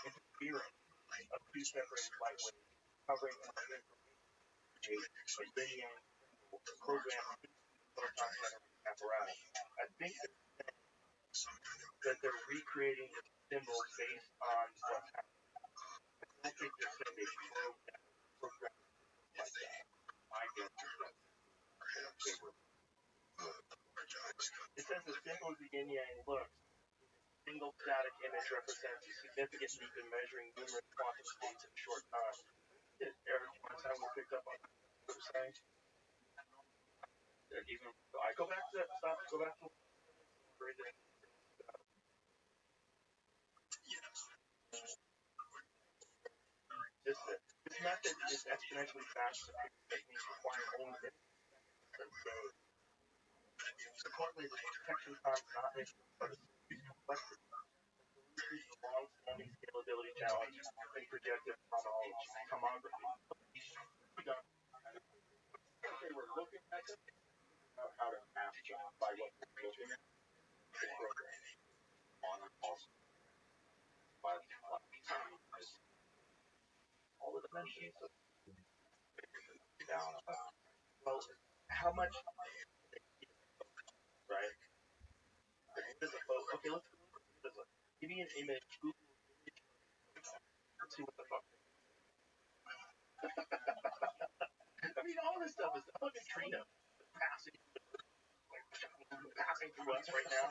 interference of two separated light waves, covering enough information to create a yin program photon generating apparatus. I think that they're recreating the symbols based on what's happening. I don't think they're saying they program like that. I guess it says as simple as the yin yang looks, a single static image represents a significant leap in measuring numerous quantum states in a short time. Did Eric Weinstein was picked up on what I'm saying? Even I go back to that. Go back to read it. This method is exponentially faster than techniques requiring only minutes. Importantly, the detection time is not an issue, but it's complexity. The long-standing scalability challenge in projective tomography. They were looking at it, how to map by what they're looking at. On also all the dimensions of down. Well, how much? Right? Okay, let's give me an image. Google image. Let's see what the fuck. I mean, all this stuff is look at Trina passing through us right now.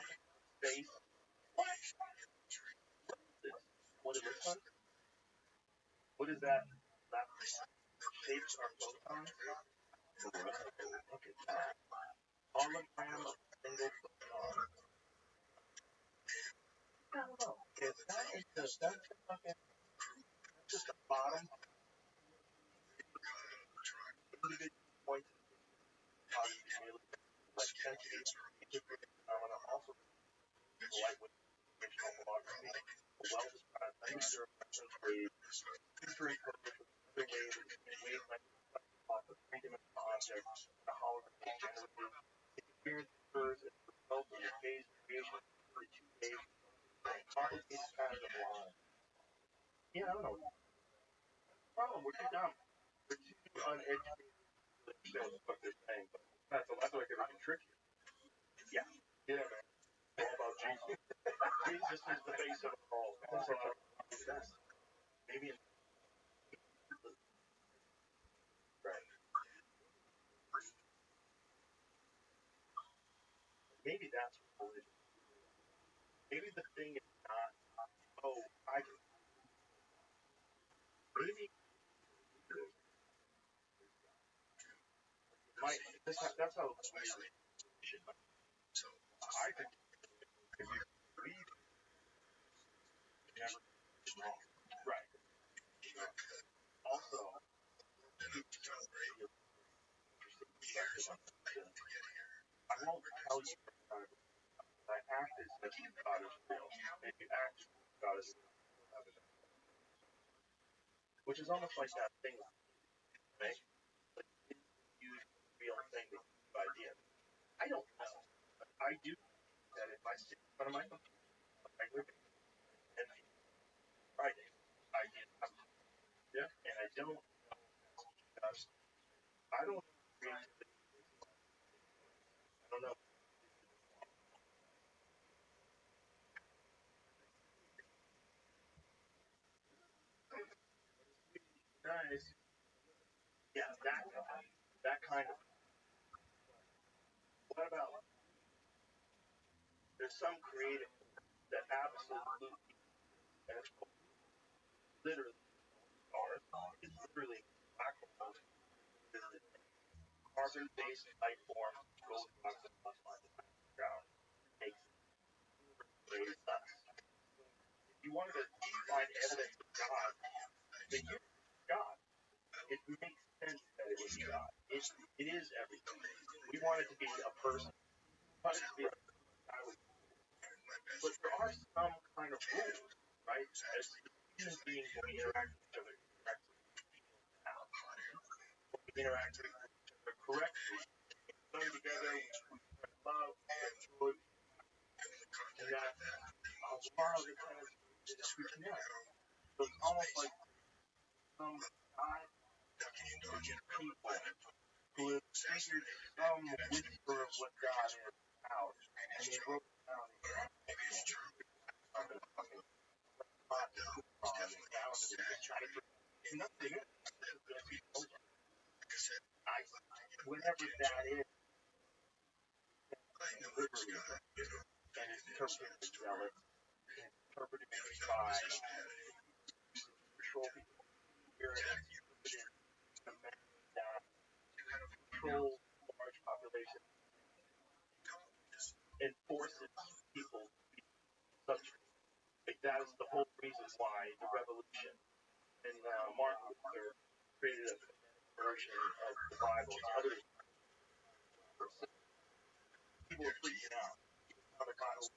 Space. What? What is this one? What is that? That shapes our photons. Look at that. Hologram of single photon. I don't know. If that is just that's just the bottom. Point like density integrated phenomena also light with dimensional holography, a well-described user waves, history coded with other waves and wavelength off of three-dimensional objects, a hologram generated. It experience occurs as a result of the phase creation for two waves, complicated pattern of lines. Yeah, I don't know. Problem, we're too dumb. We're too uneducated to understand what they're saying. That's like it can trick you. Yeah. Yeah, man. It's all about Jesus. Jesus is the base of it all. Maybe right. maybe that's what religion is. Maybe the thing is not, oh, I can. Maybe that's how weird should be. I think if you believe it never is wrong. Right. Also, I won't tell you I act as if God is real. And you act as if God is real. Which is almost like that thing, right? Like, is the real thing the idea? I don't know. But I do think that if I sit in front of my computer on a regular basis and Friday, I get up. Yeah. And I don't know just, I don't know creativity. I don't know. Nice. Yeah, that kind of. What about there's some creative that absolutely and it's literally art. It's literally black holes. Carbon-based life forms goes on the ground. Makes great us. If you wanted to find evidence of God, then you God. It makes sense that it was God. It is everything. We want it to be a person. We want it to be a but there are some kind of rules, right? As human beings, when we interact with each other, we interact with each other correctly. We learn together, we spread love, good, and that a lot of the times we connect. So it's almost like some God people who have figured some whisper of what God is out, and they wrote it down. Maybe it's true. Nothing is. Whatever that is, literally, and it's interpreted as jealous, and interpreted by control people here, and interpreted in a manner that controls large populations and forces people to be subject. Like that is the whole reason why the revolution and Martin Luther created a version of the Bible. Others people are freaking out. Other Bible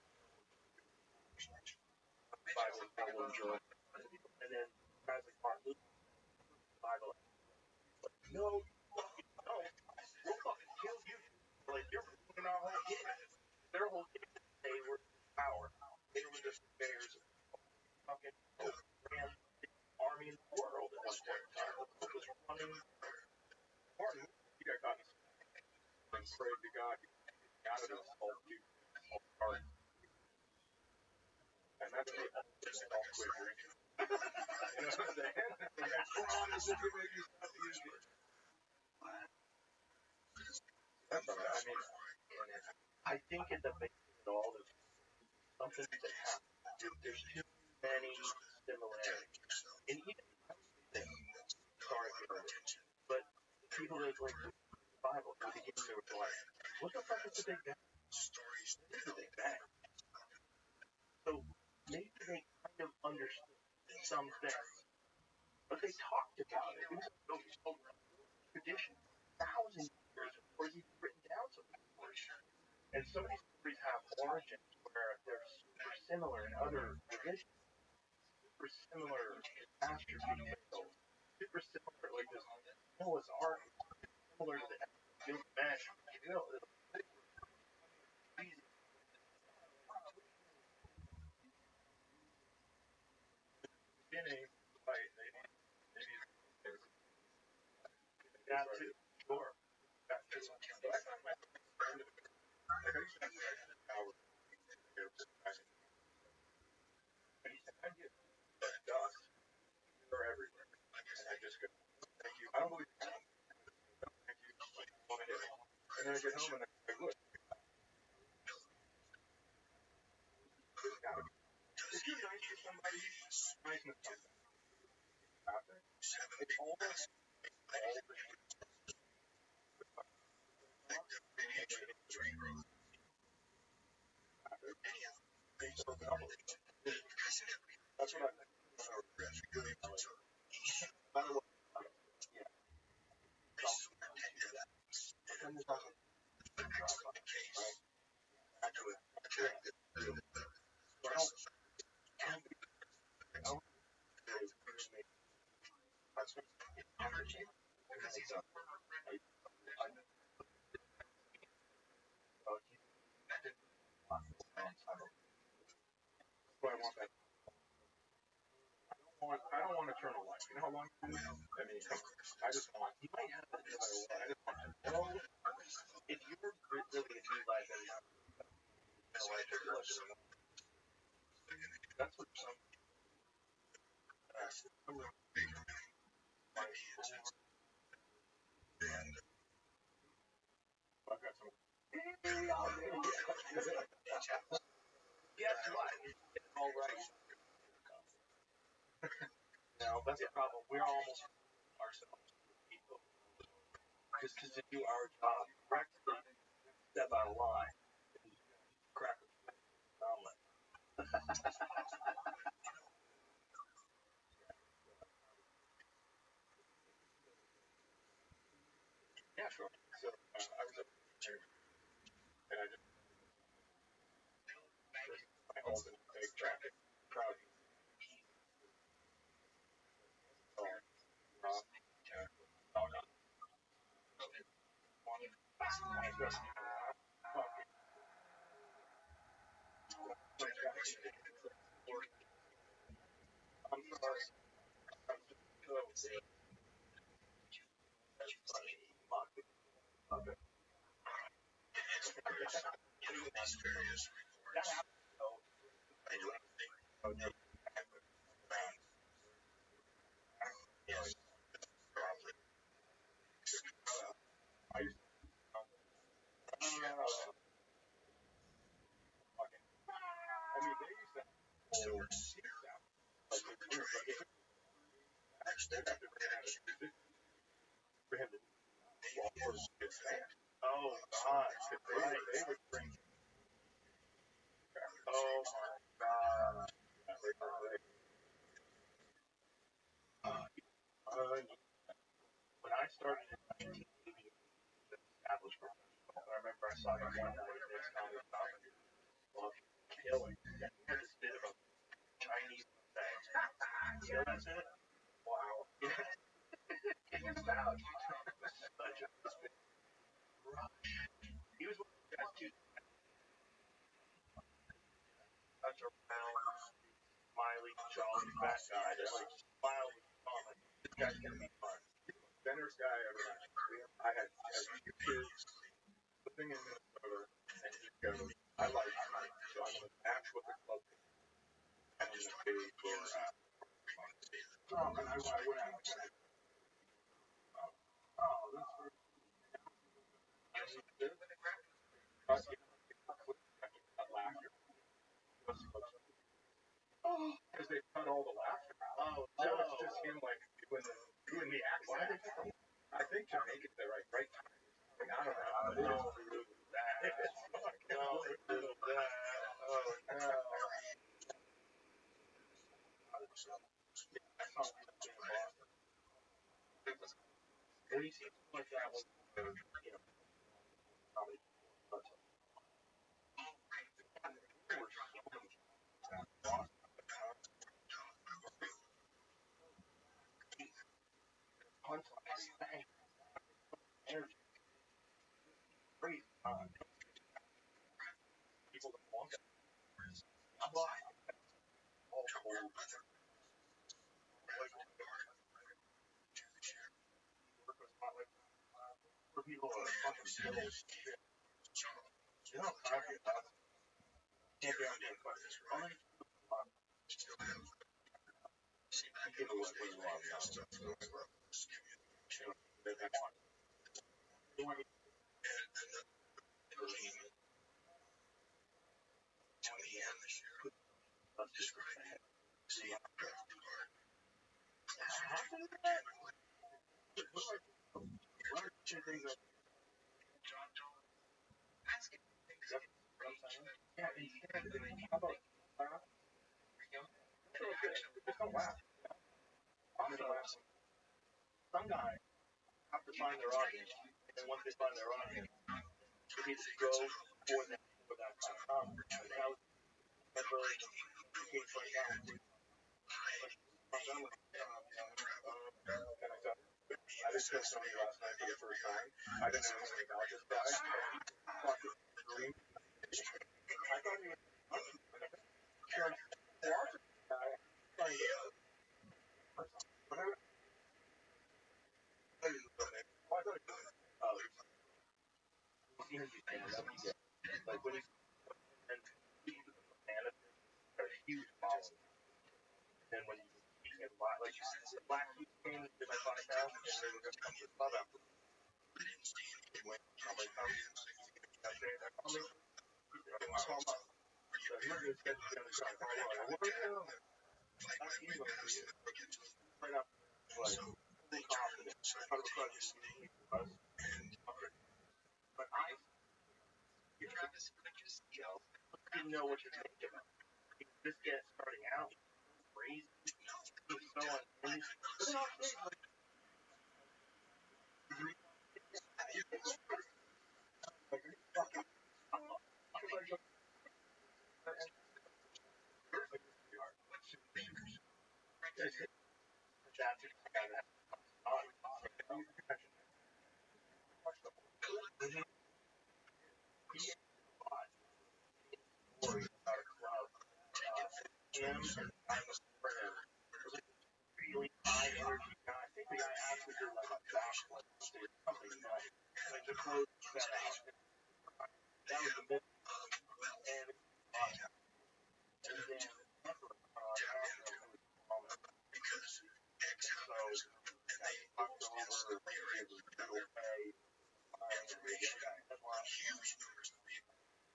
will enjoy. And then guys like Martin Luther, the Bible, like, no, no, we'll fucking kill you. Like you're ruining our whole game. Their whole game, they were power. They were just bears. Fucking ran the army in the world at one point in time. Was running. Martin, you got caught. And prayed to God out of this whole heart. And that's the ultimate all quit drinking. You know what I'm saying? This is what you stop using. That's all right. I mean, I think at the base of it all, there's something that happens. There's too many similarities. And even sorry for it, but people that like the Bible, at the beginning they were like, what the fuck is the Big Bang? Stories is the Big Bang. So maybe they kind of understood some things, but they talked about it. It was a tradition, thousands of years before it's even written down. And some of these stories have origins where they're super similar in other religions, super similar masterpieces, super similar, like this Noah's Ark, similar to the Gilgamesh, you know, beginning, right, maybe that too, sure, that too. But I find myself like I used to have an hour I get dust, they're everywhere, and I just go, thank you, I don't believe thank you, and then I get home and I look, That's what I think. I don't want eternal life. You know how long? I mean, I just want. You might have it no matter what. I just want to know if you were really a new life and you have no life to live. That's what some. I've got some. Guess what? It's all right. No, that's the problem. We're almost ourselves. Because to do our job correctly, step out of line, crack a omelet. Yeah, sure. So I was up there, and I just my home in big traffic crowd. I'm sorry. I mean, they used to have oh, God. They would bring. Oh, my God. When I started in 1980, established professional, I remember I saw him one night at this kind of killing. Had this bit of a Chinese thing. So that's it. Wow. Such a rush. He was one of the guys too. Such a round, smiley, jolly, fat guy that like smiled when you saw him. Like, this guy's gonna be fun. Benner's guy ever met. I had two kids living in Minnesota, and he goes, I like him, so I'm gonna match what the club is. And I'm gonna pay for and I went out and said, oh, that's very laughter. Because they cut all the laughter out. Oh, so no. It's just him like doing the accent. I think to make it the right time. Like, I don't know. No, that. No, that. Oh, no. Well, he seems like that was, probably. Energy. Great. People that want it. All cold. For people that are fucking still shit. You know, can't be on the questions. Only give away what you want. things that yeah, instead, how about just don't laugh. I'm gonna laugh. Some guys have to find their audience, and once they find their audience, they need to go for them for that kind of comedy. And that was never the case right now. I just killed somebody last night for the first time. I didn't know anything about this guy. I thought he was sure guy. Whatever. Like when he's and a huge following. And when you get like Black Youth came to my podcast and they were gonna come to the club after. When somebody comes, I say that call me. Call up. So you're gonna get the other side. What are you? That's you going to do. Right up. Like full confidence. How to crush us. But I didn't know what you're thinking about. This guy starting out crazy. He's so unhinged. Him and I'm a friend. Really high energy guy. I think the guy actually did like a backflip or something like the clothes set out. That was the bit. And then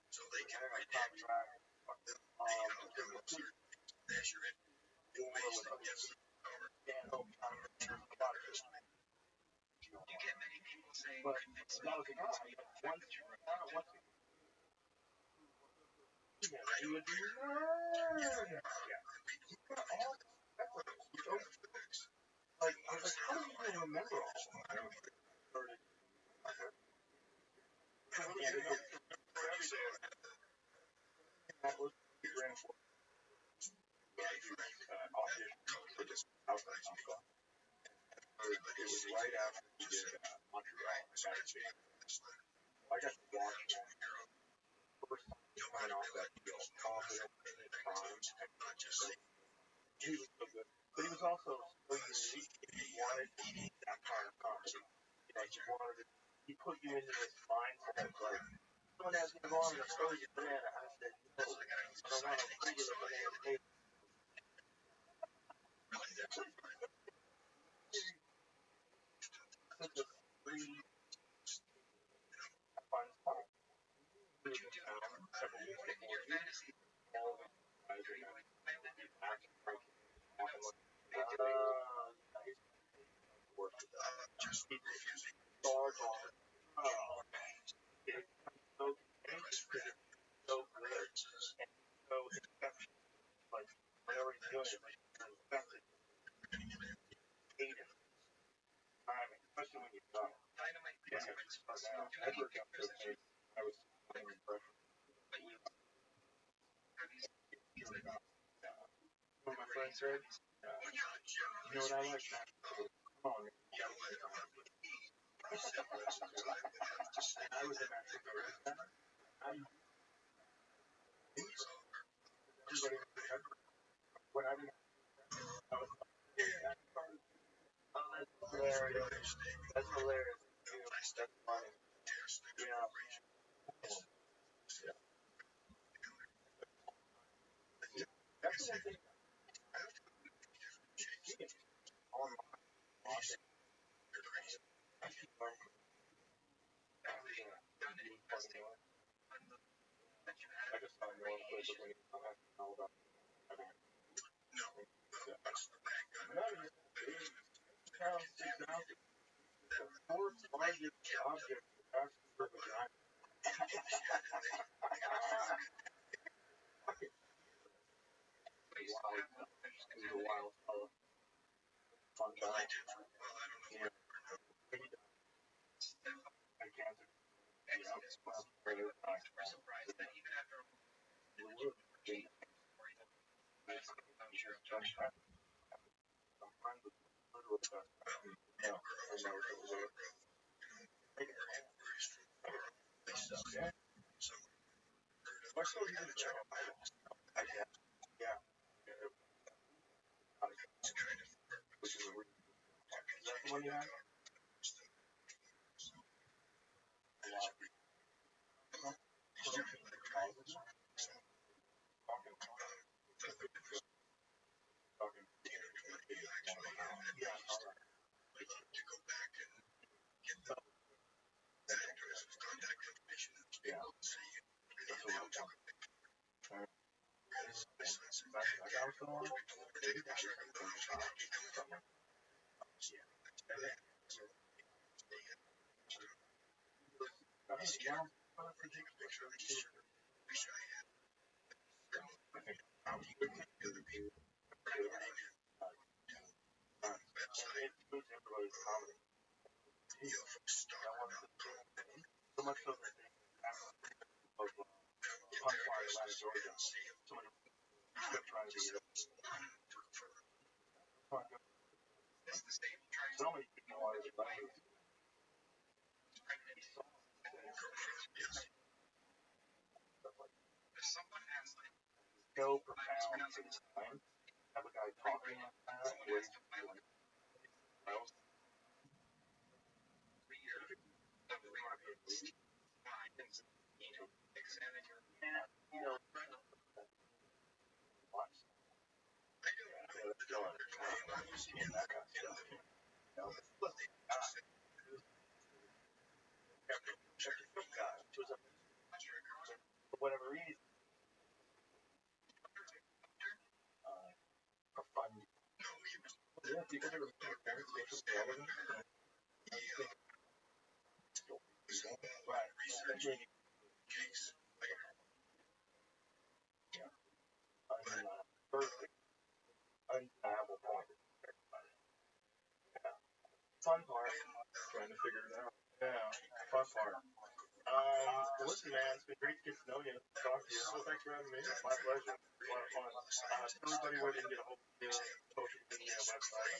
so they can contract you get many people saying but that was a guy once you would like I was like, how do you even remember all that? That was ran for it was right after we did Montreal. I got to watch first time off that deal, confident in his prime, and not just he was so good. But he was also so unique. He wanted that kind of comedy. You know, he put you into this mindset of like, someone asked me to go on and throw you banana. I said, no, I don't want a regular banana cake. Such a free, fun spot. But you do several weeks before fantasy. Just refusing stars on it. It's so good. So good. And so exceptional. Like, whatever he's doing, it's like, infected. Hate it. Especially when you're done. Dynamite I worked out for a I was refreshed. One of my friends said, you know what I like? Come on. I was in Mexico. When I was that's hilarious. That's hilarious. That's funny. Yeah. That's the thing. I just found more places when you don't have to know about having no, that's the bad guy. fourth largest object after the vagina. Wild fellow. Fun guy. Yeah. I cancer. We're surprised that even after What's so easy to check? Yeah. Which is a weird. Is that the one you have? So much so that of Punchline Atlanta, Georgia. Somebody trying to get so many people are so profound at the time. Have a guy talking like that with you know, for whatever reason, for fun. Yeah, people are right. Perfect. Undeniable point. Fun part. Trying to figure it out. Yeah, fun part. Listen, man, it's been great to get to know you. Talk to you. Well, thanks for having me. My pleasure. A lot of fun. Everybody where they can get a hold of you, social media, website.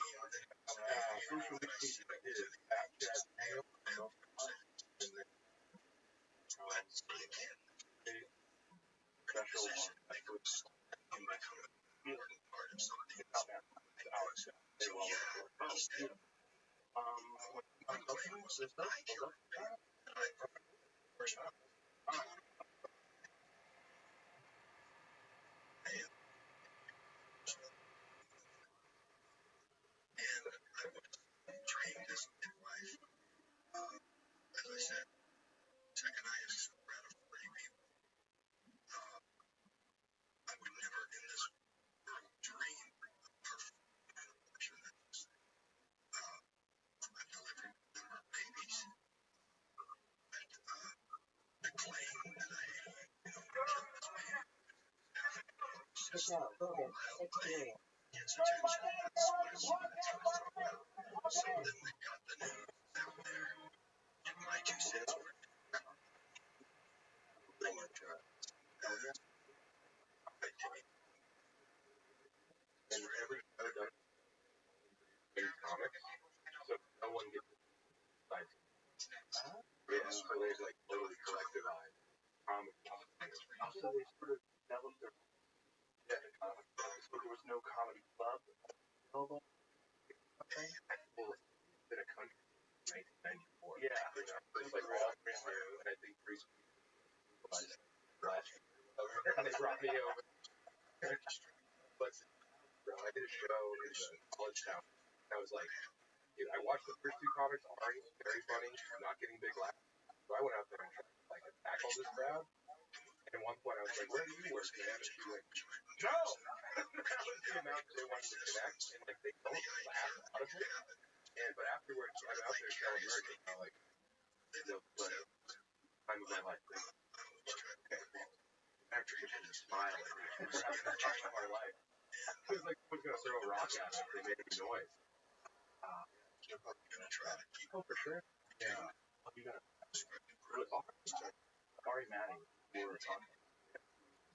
Social media is at Chad Mayo. Special Experience. And every show does comics, so no one gets like so there's like totally collectivized comics. Also, they sort of developed their comics. So there was no comedy club available. Well, it's been a country in 1994. Yeah. It's like all brand new, and I think recently last year, and they brought me over. But bro, I did a show in the college town. I was like, dude, I watched the first two comics already, very funny, not getting big laughs. So I went out there and tried to like attack all this crowd. And at one point I was like, where do you work, man? And she was like, no! The amount they wanted to connect, and like they don't laugh out of it. but afterwards, I'm out there selling merch, and I'm like, time of my life. Okay, actually, just smiling. We're having the time of our life. It was like someone's gonna throw a rock at us. They made any noise. Oh, for sure. Yeah. You gotta. Ari Manning, we were talking.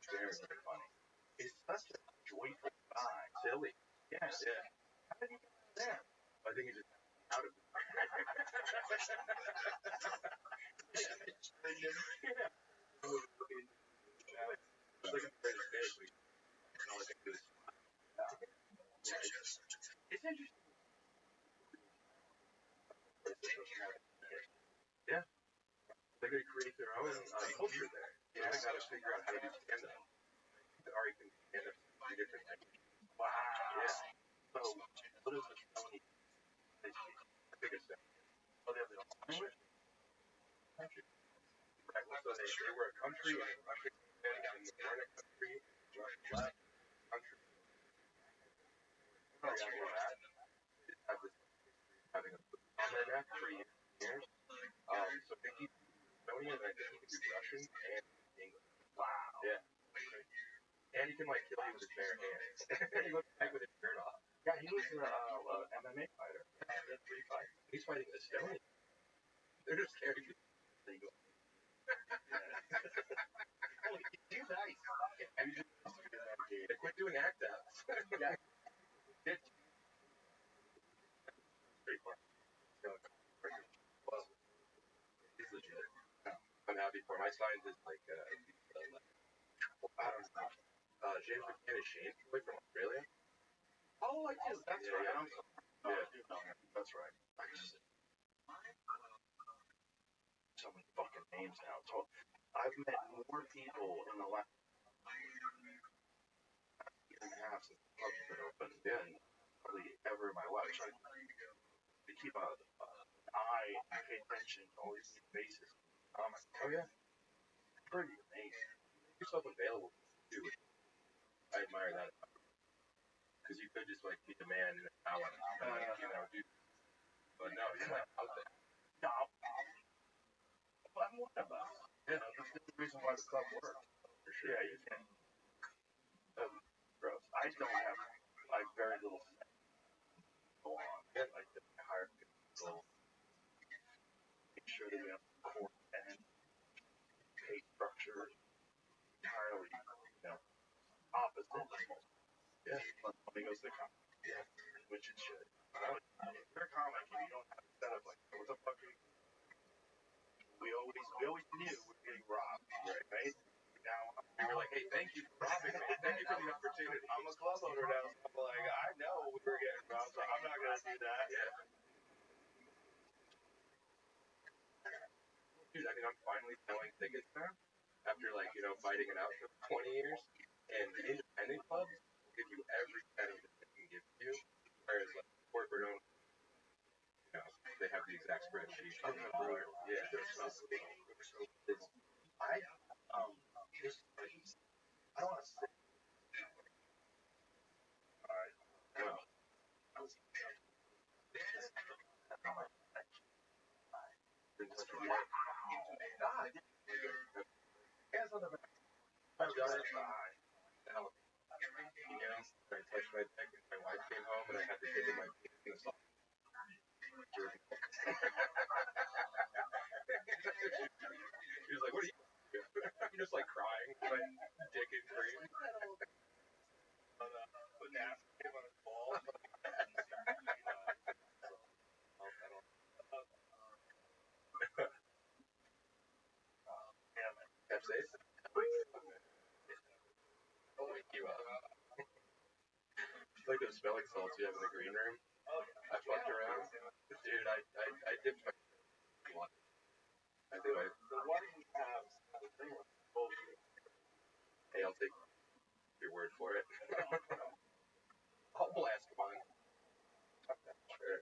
Very, very funny. He's such a joyful guy. Silly. Yeah. How did he get there? I think he just out of it. Yeah. It's like a great escape. All I can do is smile. It's interesting. Yeah. They're going to create their own culture there. You know, they got to figure out how to do stand-up. Or you can stand up three different things. Wow. Yeah. So, what is the Tony? I think it's oh, they have the language? Country. Right. Well, so they were a country and a Russian and they weren't a country. Left country. Oh, yeah, well, that. Have this having a on their neck for years. So they keep Estonian, I think he can do Russian and English. Wow. Yeah. And he can like kill you with his bare hands. He looks like with his shirt off. Yeah, he was an MMA fighter. Yeah, he had 3 fights. He's fighting Estonian. They're just scared of you. Legal. Oh, you do nice. And you just they quit doing act outs. Yeah. Pretty fun. Well, he's legit. I'm happy for him. I signed his like I don't know. James McCann is Shane from Australia. Oh, I do. That's right. Yeah. I do know him. That's right. I just so many fucking names now. So I've met more people in the last year and a half since the club's been open than probably ever in my life. So I keep an eye and pay attention to all these new faces. Oh yeah. Pretty amazing. Make yourself available to do it. I admire that. Because you could just like be the man in an hour and like, you know, do. But no, you're like out there. No, I'm one of us. Yeah, that's the reason why the club works. For sure. Yeah, you can. Gross. I don't have like very little go on. Yeah. Like the higher people make sure that we have core and pay structure entirely, you know, opposite. Yeah. When he goes to the comic. Yeah. Which it should. You're a comic and you don't have to set up like what the fuck are you? We always knew we were getting robbed, right? Now we were like, hey, thank you for robbing me. Thank you for the opportunity. I'm a club owner now, so I'm like, I know we were getting robbed, so I'm not gonna do that. Yeah. Dude, I mean, I'm finally selling tickets now after like, you know, fighting it out for 20 years. And the independent clubs give you every penny that they can give you, whereas like corporate owned, you know, they have the exact spreadsheet. Yeah, it's not I don't want to say. Alright. Well, hands on the back. I've done it. You know, I touched my neck and my wife came home and I had to give her my penis in the soft. She was like, what are you doing? I'm just like crying, my dick and cream. Put napkin on his balls. That's it? I'll wake you up. It's like those smelling salts you have in the green room. I fucked around. Dude, I dipped my I do. So why do you have the thing with bullshit? Hey, I'll take your word for it. I'll blast one. Sure.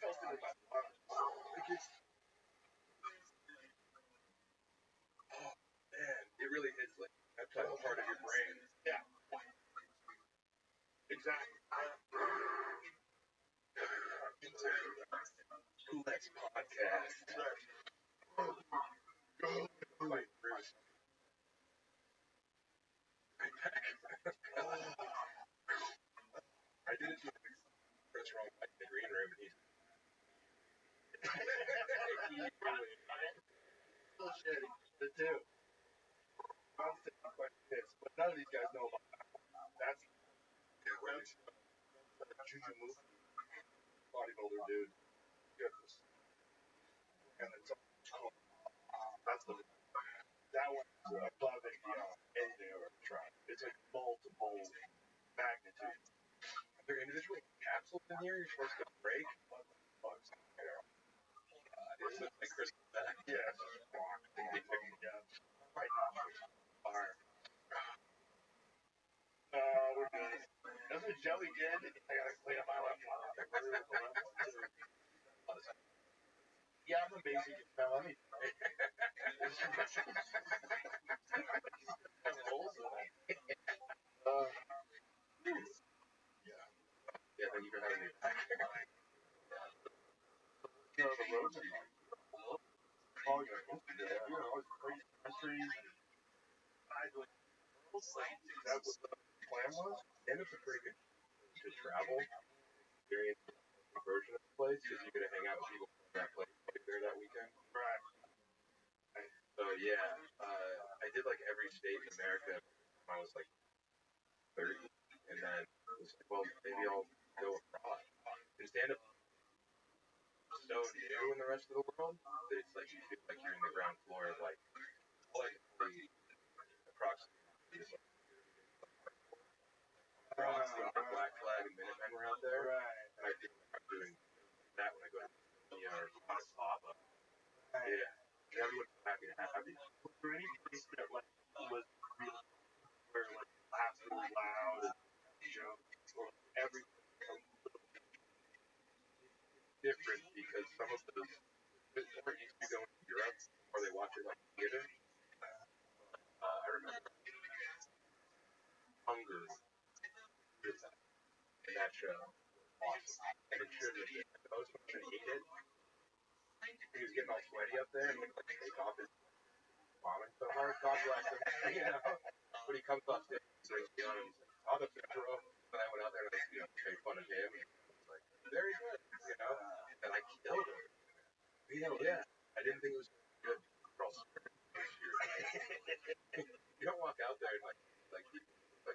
posted in my blog. Like it's, oh man, it really hits like that part of your brain. yeah, exactly. Let's podcast. Go fight Bruce. Right back. I did it to Chris wrong in the green room, and he's Bullshit. The two. Constant question is, but none of these guys know about that. That's Juju move. Bodybuilder dude. Goodness. And it's all that's the that one's above and beyond anything I've ever tried. It's like multiple magnitudes. they're individual capsules in here. You're supposed to break. What the fuck's there? It's like Chris said. Yeah. Yeah. Right now. Fire. We're good. That's what Joey did. I gotta clean up my left one. Yeah, I'm a basic fella. Let me. Yeah, thank you for having me. The roads are like, all your Instagram, all these crazy countries. That was the plan was. And it's a pretty good to travel experience version of the place because you're gonna hang out with people from that place there that weekend. Right. So yeah, I did like every state in America when I was like 30, and then it was like, well, maybe I'll go abroad. And stand up so new in the rest of the world that it's like you feel like you're in the ground floor of like approximately the Black Flag and Minutemen were out there. Right. And I feel like I'm doing that when I go to Kenya or Papa. Yeah. Everyone's happy to have you. Was there any place that like was really where like absolutely loud and jokes or everything different because some of those more used to going to Europe or they watch it like theater. I remember Hunger in that show. Awesome. And it should have been. The most one should hate it. He was getting all sweaty up there and he would like take off his bombing so hard. God bless him. You know? When he comes off stage, he's like, you know, he's like, oh, the bro. And I went out there and I, made fun of him. And I was like, very good, you know? And I killed him. Yeah. I didn't think it was good. You don't walk out there and like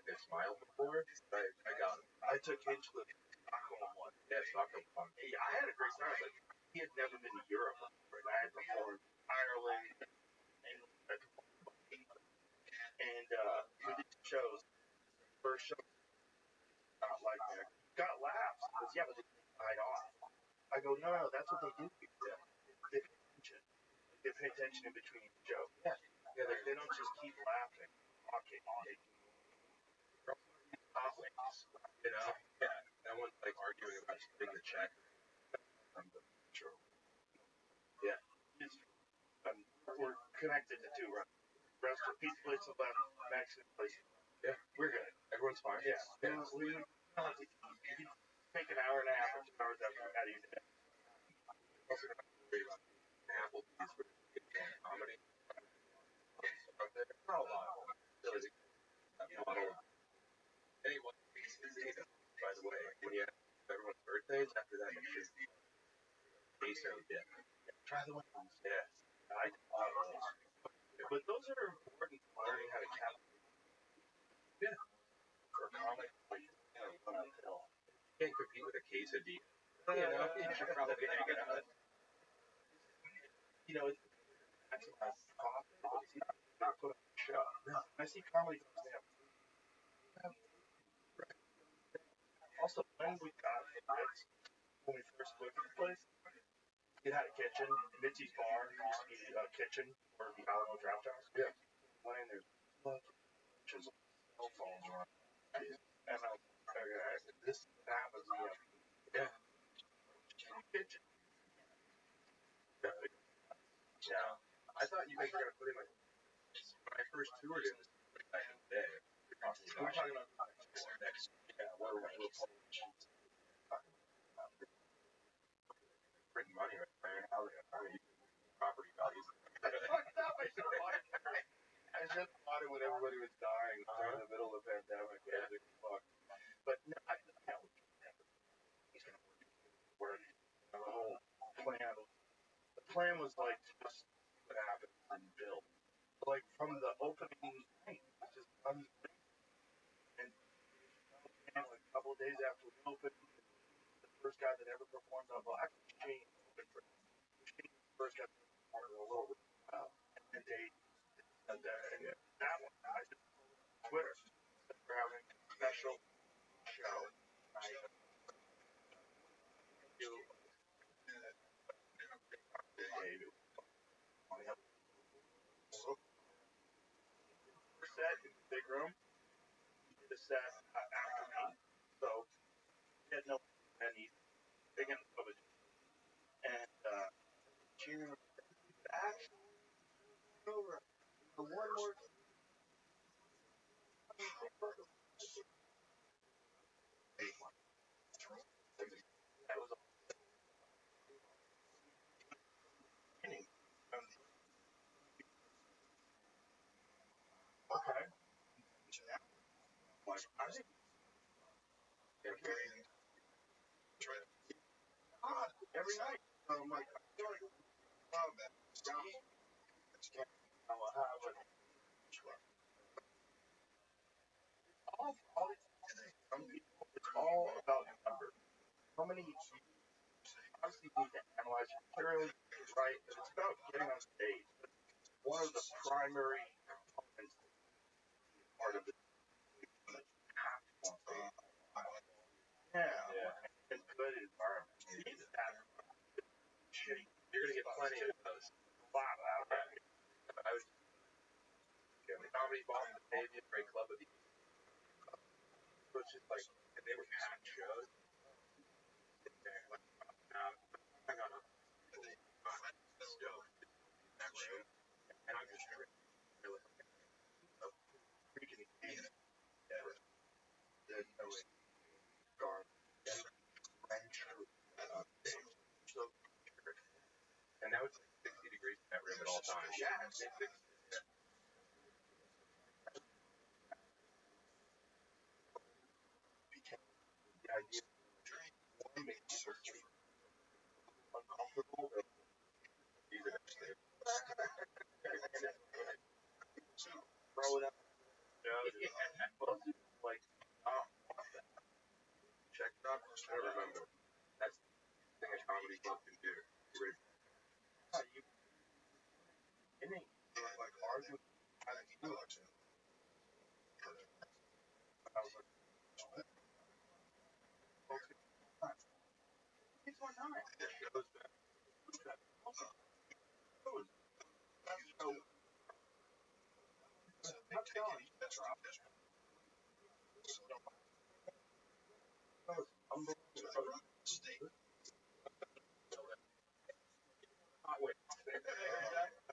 they smile before. I got him. I took him to the Stockholm one. Yeah, Stockholm one. Yeah, I had a great time. Like he had never been to Europe. And I had performed Ireland, England, and we did two shows. First show not like that. Got laughs. Because yeah, but they died off. I go, no, that's what they do. Yeah. They pay attention. They pay attention in between jokes. Yeah. Yeah, they don't just keep laughing. Talking. You know? Yeah. No one's like arguing about splitting the check. True. Yeah. We're connected to two, right? Rest of pizza place to the left, Mexican place. Yeah. We're good. Everyone's fine. Yeah. We take an hour and a half or 2 hours after we had you today. Also gonna worry about Applebee's for comedy. Not a lot of them. There was a model. Anyway, by the way, when you have everyone's birthdays, after that, make sure you queso dip. Try the ones. Yeah. I love those. But those are important to learning how to calculate. Yeah. For comic, like, run uphill. You can't compete with a quesadilla. You know, you should probably hang it out. It's maximize profit, but it's not put on a show. No. I see comedy clubs, they have also, when we got it, when we first looked at the place, it had a kitchen. Mitzi's Bar used to be a kitchen for the Alamo Draft House. Yeah. Went in there, just cell phones around. And I'm like, okay, this happens, Yeah. kitchen. Yeah. I thought you guys were gonna put in like when I first toured it back in the day. We're talking about next. Yeah, we're printing money right there. How they property values. I just bought it when everybody was dying in the middle of the pandemic. Yeah. But no, I know he's gonna work. The whole plan. The plan was like just what happens and build. Like from the opening night, just and like a couple of days after we opened, the first guy that ever performed on Black Shane opened for first guy that performed a little bit. And they and that one I just Twitter we're having a special show. Set in the big room. He did a set after me, so he had no any big enough of it. And Junior actually over the one more. That was beginning. Okay. Like, I think every night. So I'm like, I feel like I will have all some people. It's all about numbers. How many? Obviously, you need to analyze your material, right? But it's about getting on stage. One of the primary components part of it. Yeah. It's good environment. Shitty. You're gonna get plenty of those. Wow. I was the comedy bomb the Canadian great club of the so it's just like and they were packed shows. Hang on. And I'm just really freaking there's no way. And now it's like 60 degrees in that room at all times. Yeah, it's 60. The idea of making surgery uncomfortable. These are actually throw it up. Like, check it out. I remember. That's the thing a comedy club can do. You inning like argue it's one time.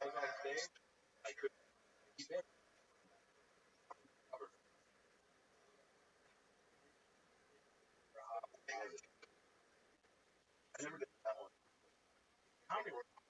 I was on stage. I could keep it. I never did that one. Comedy work.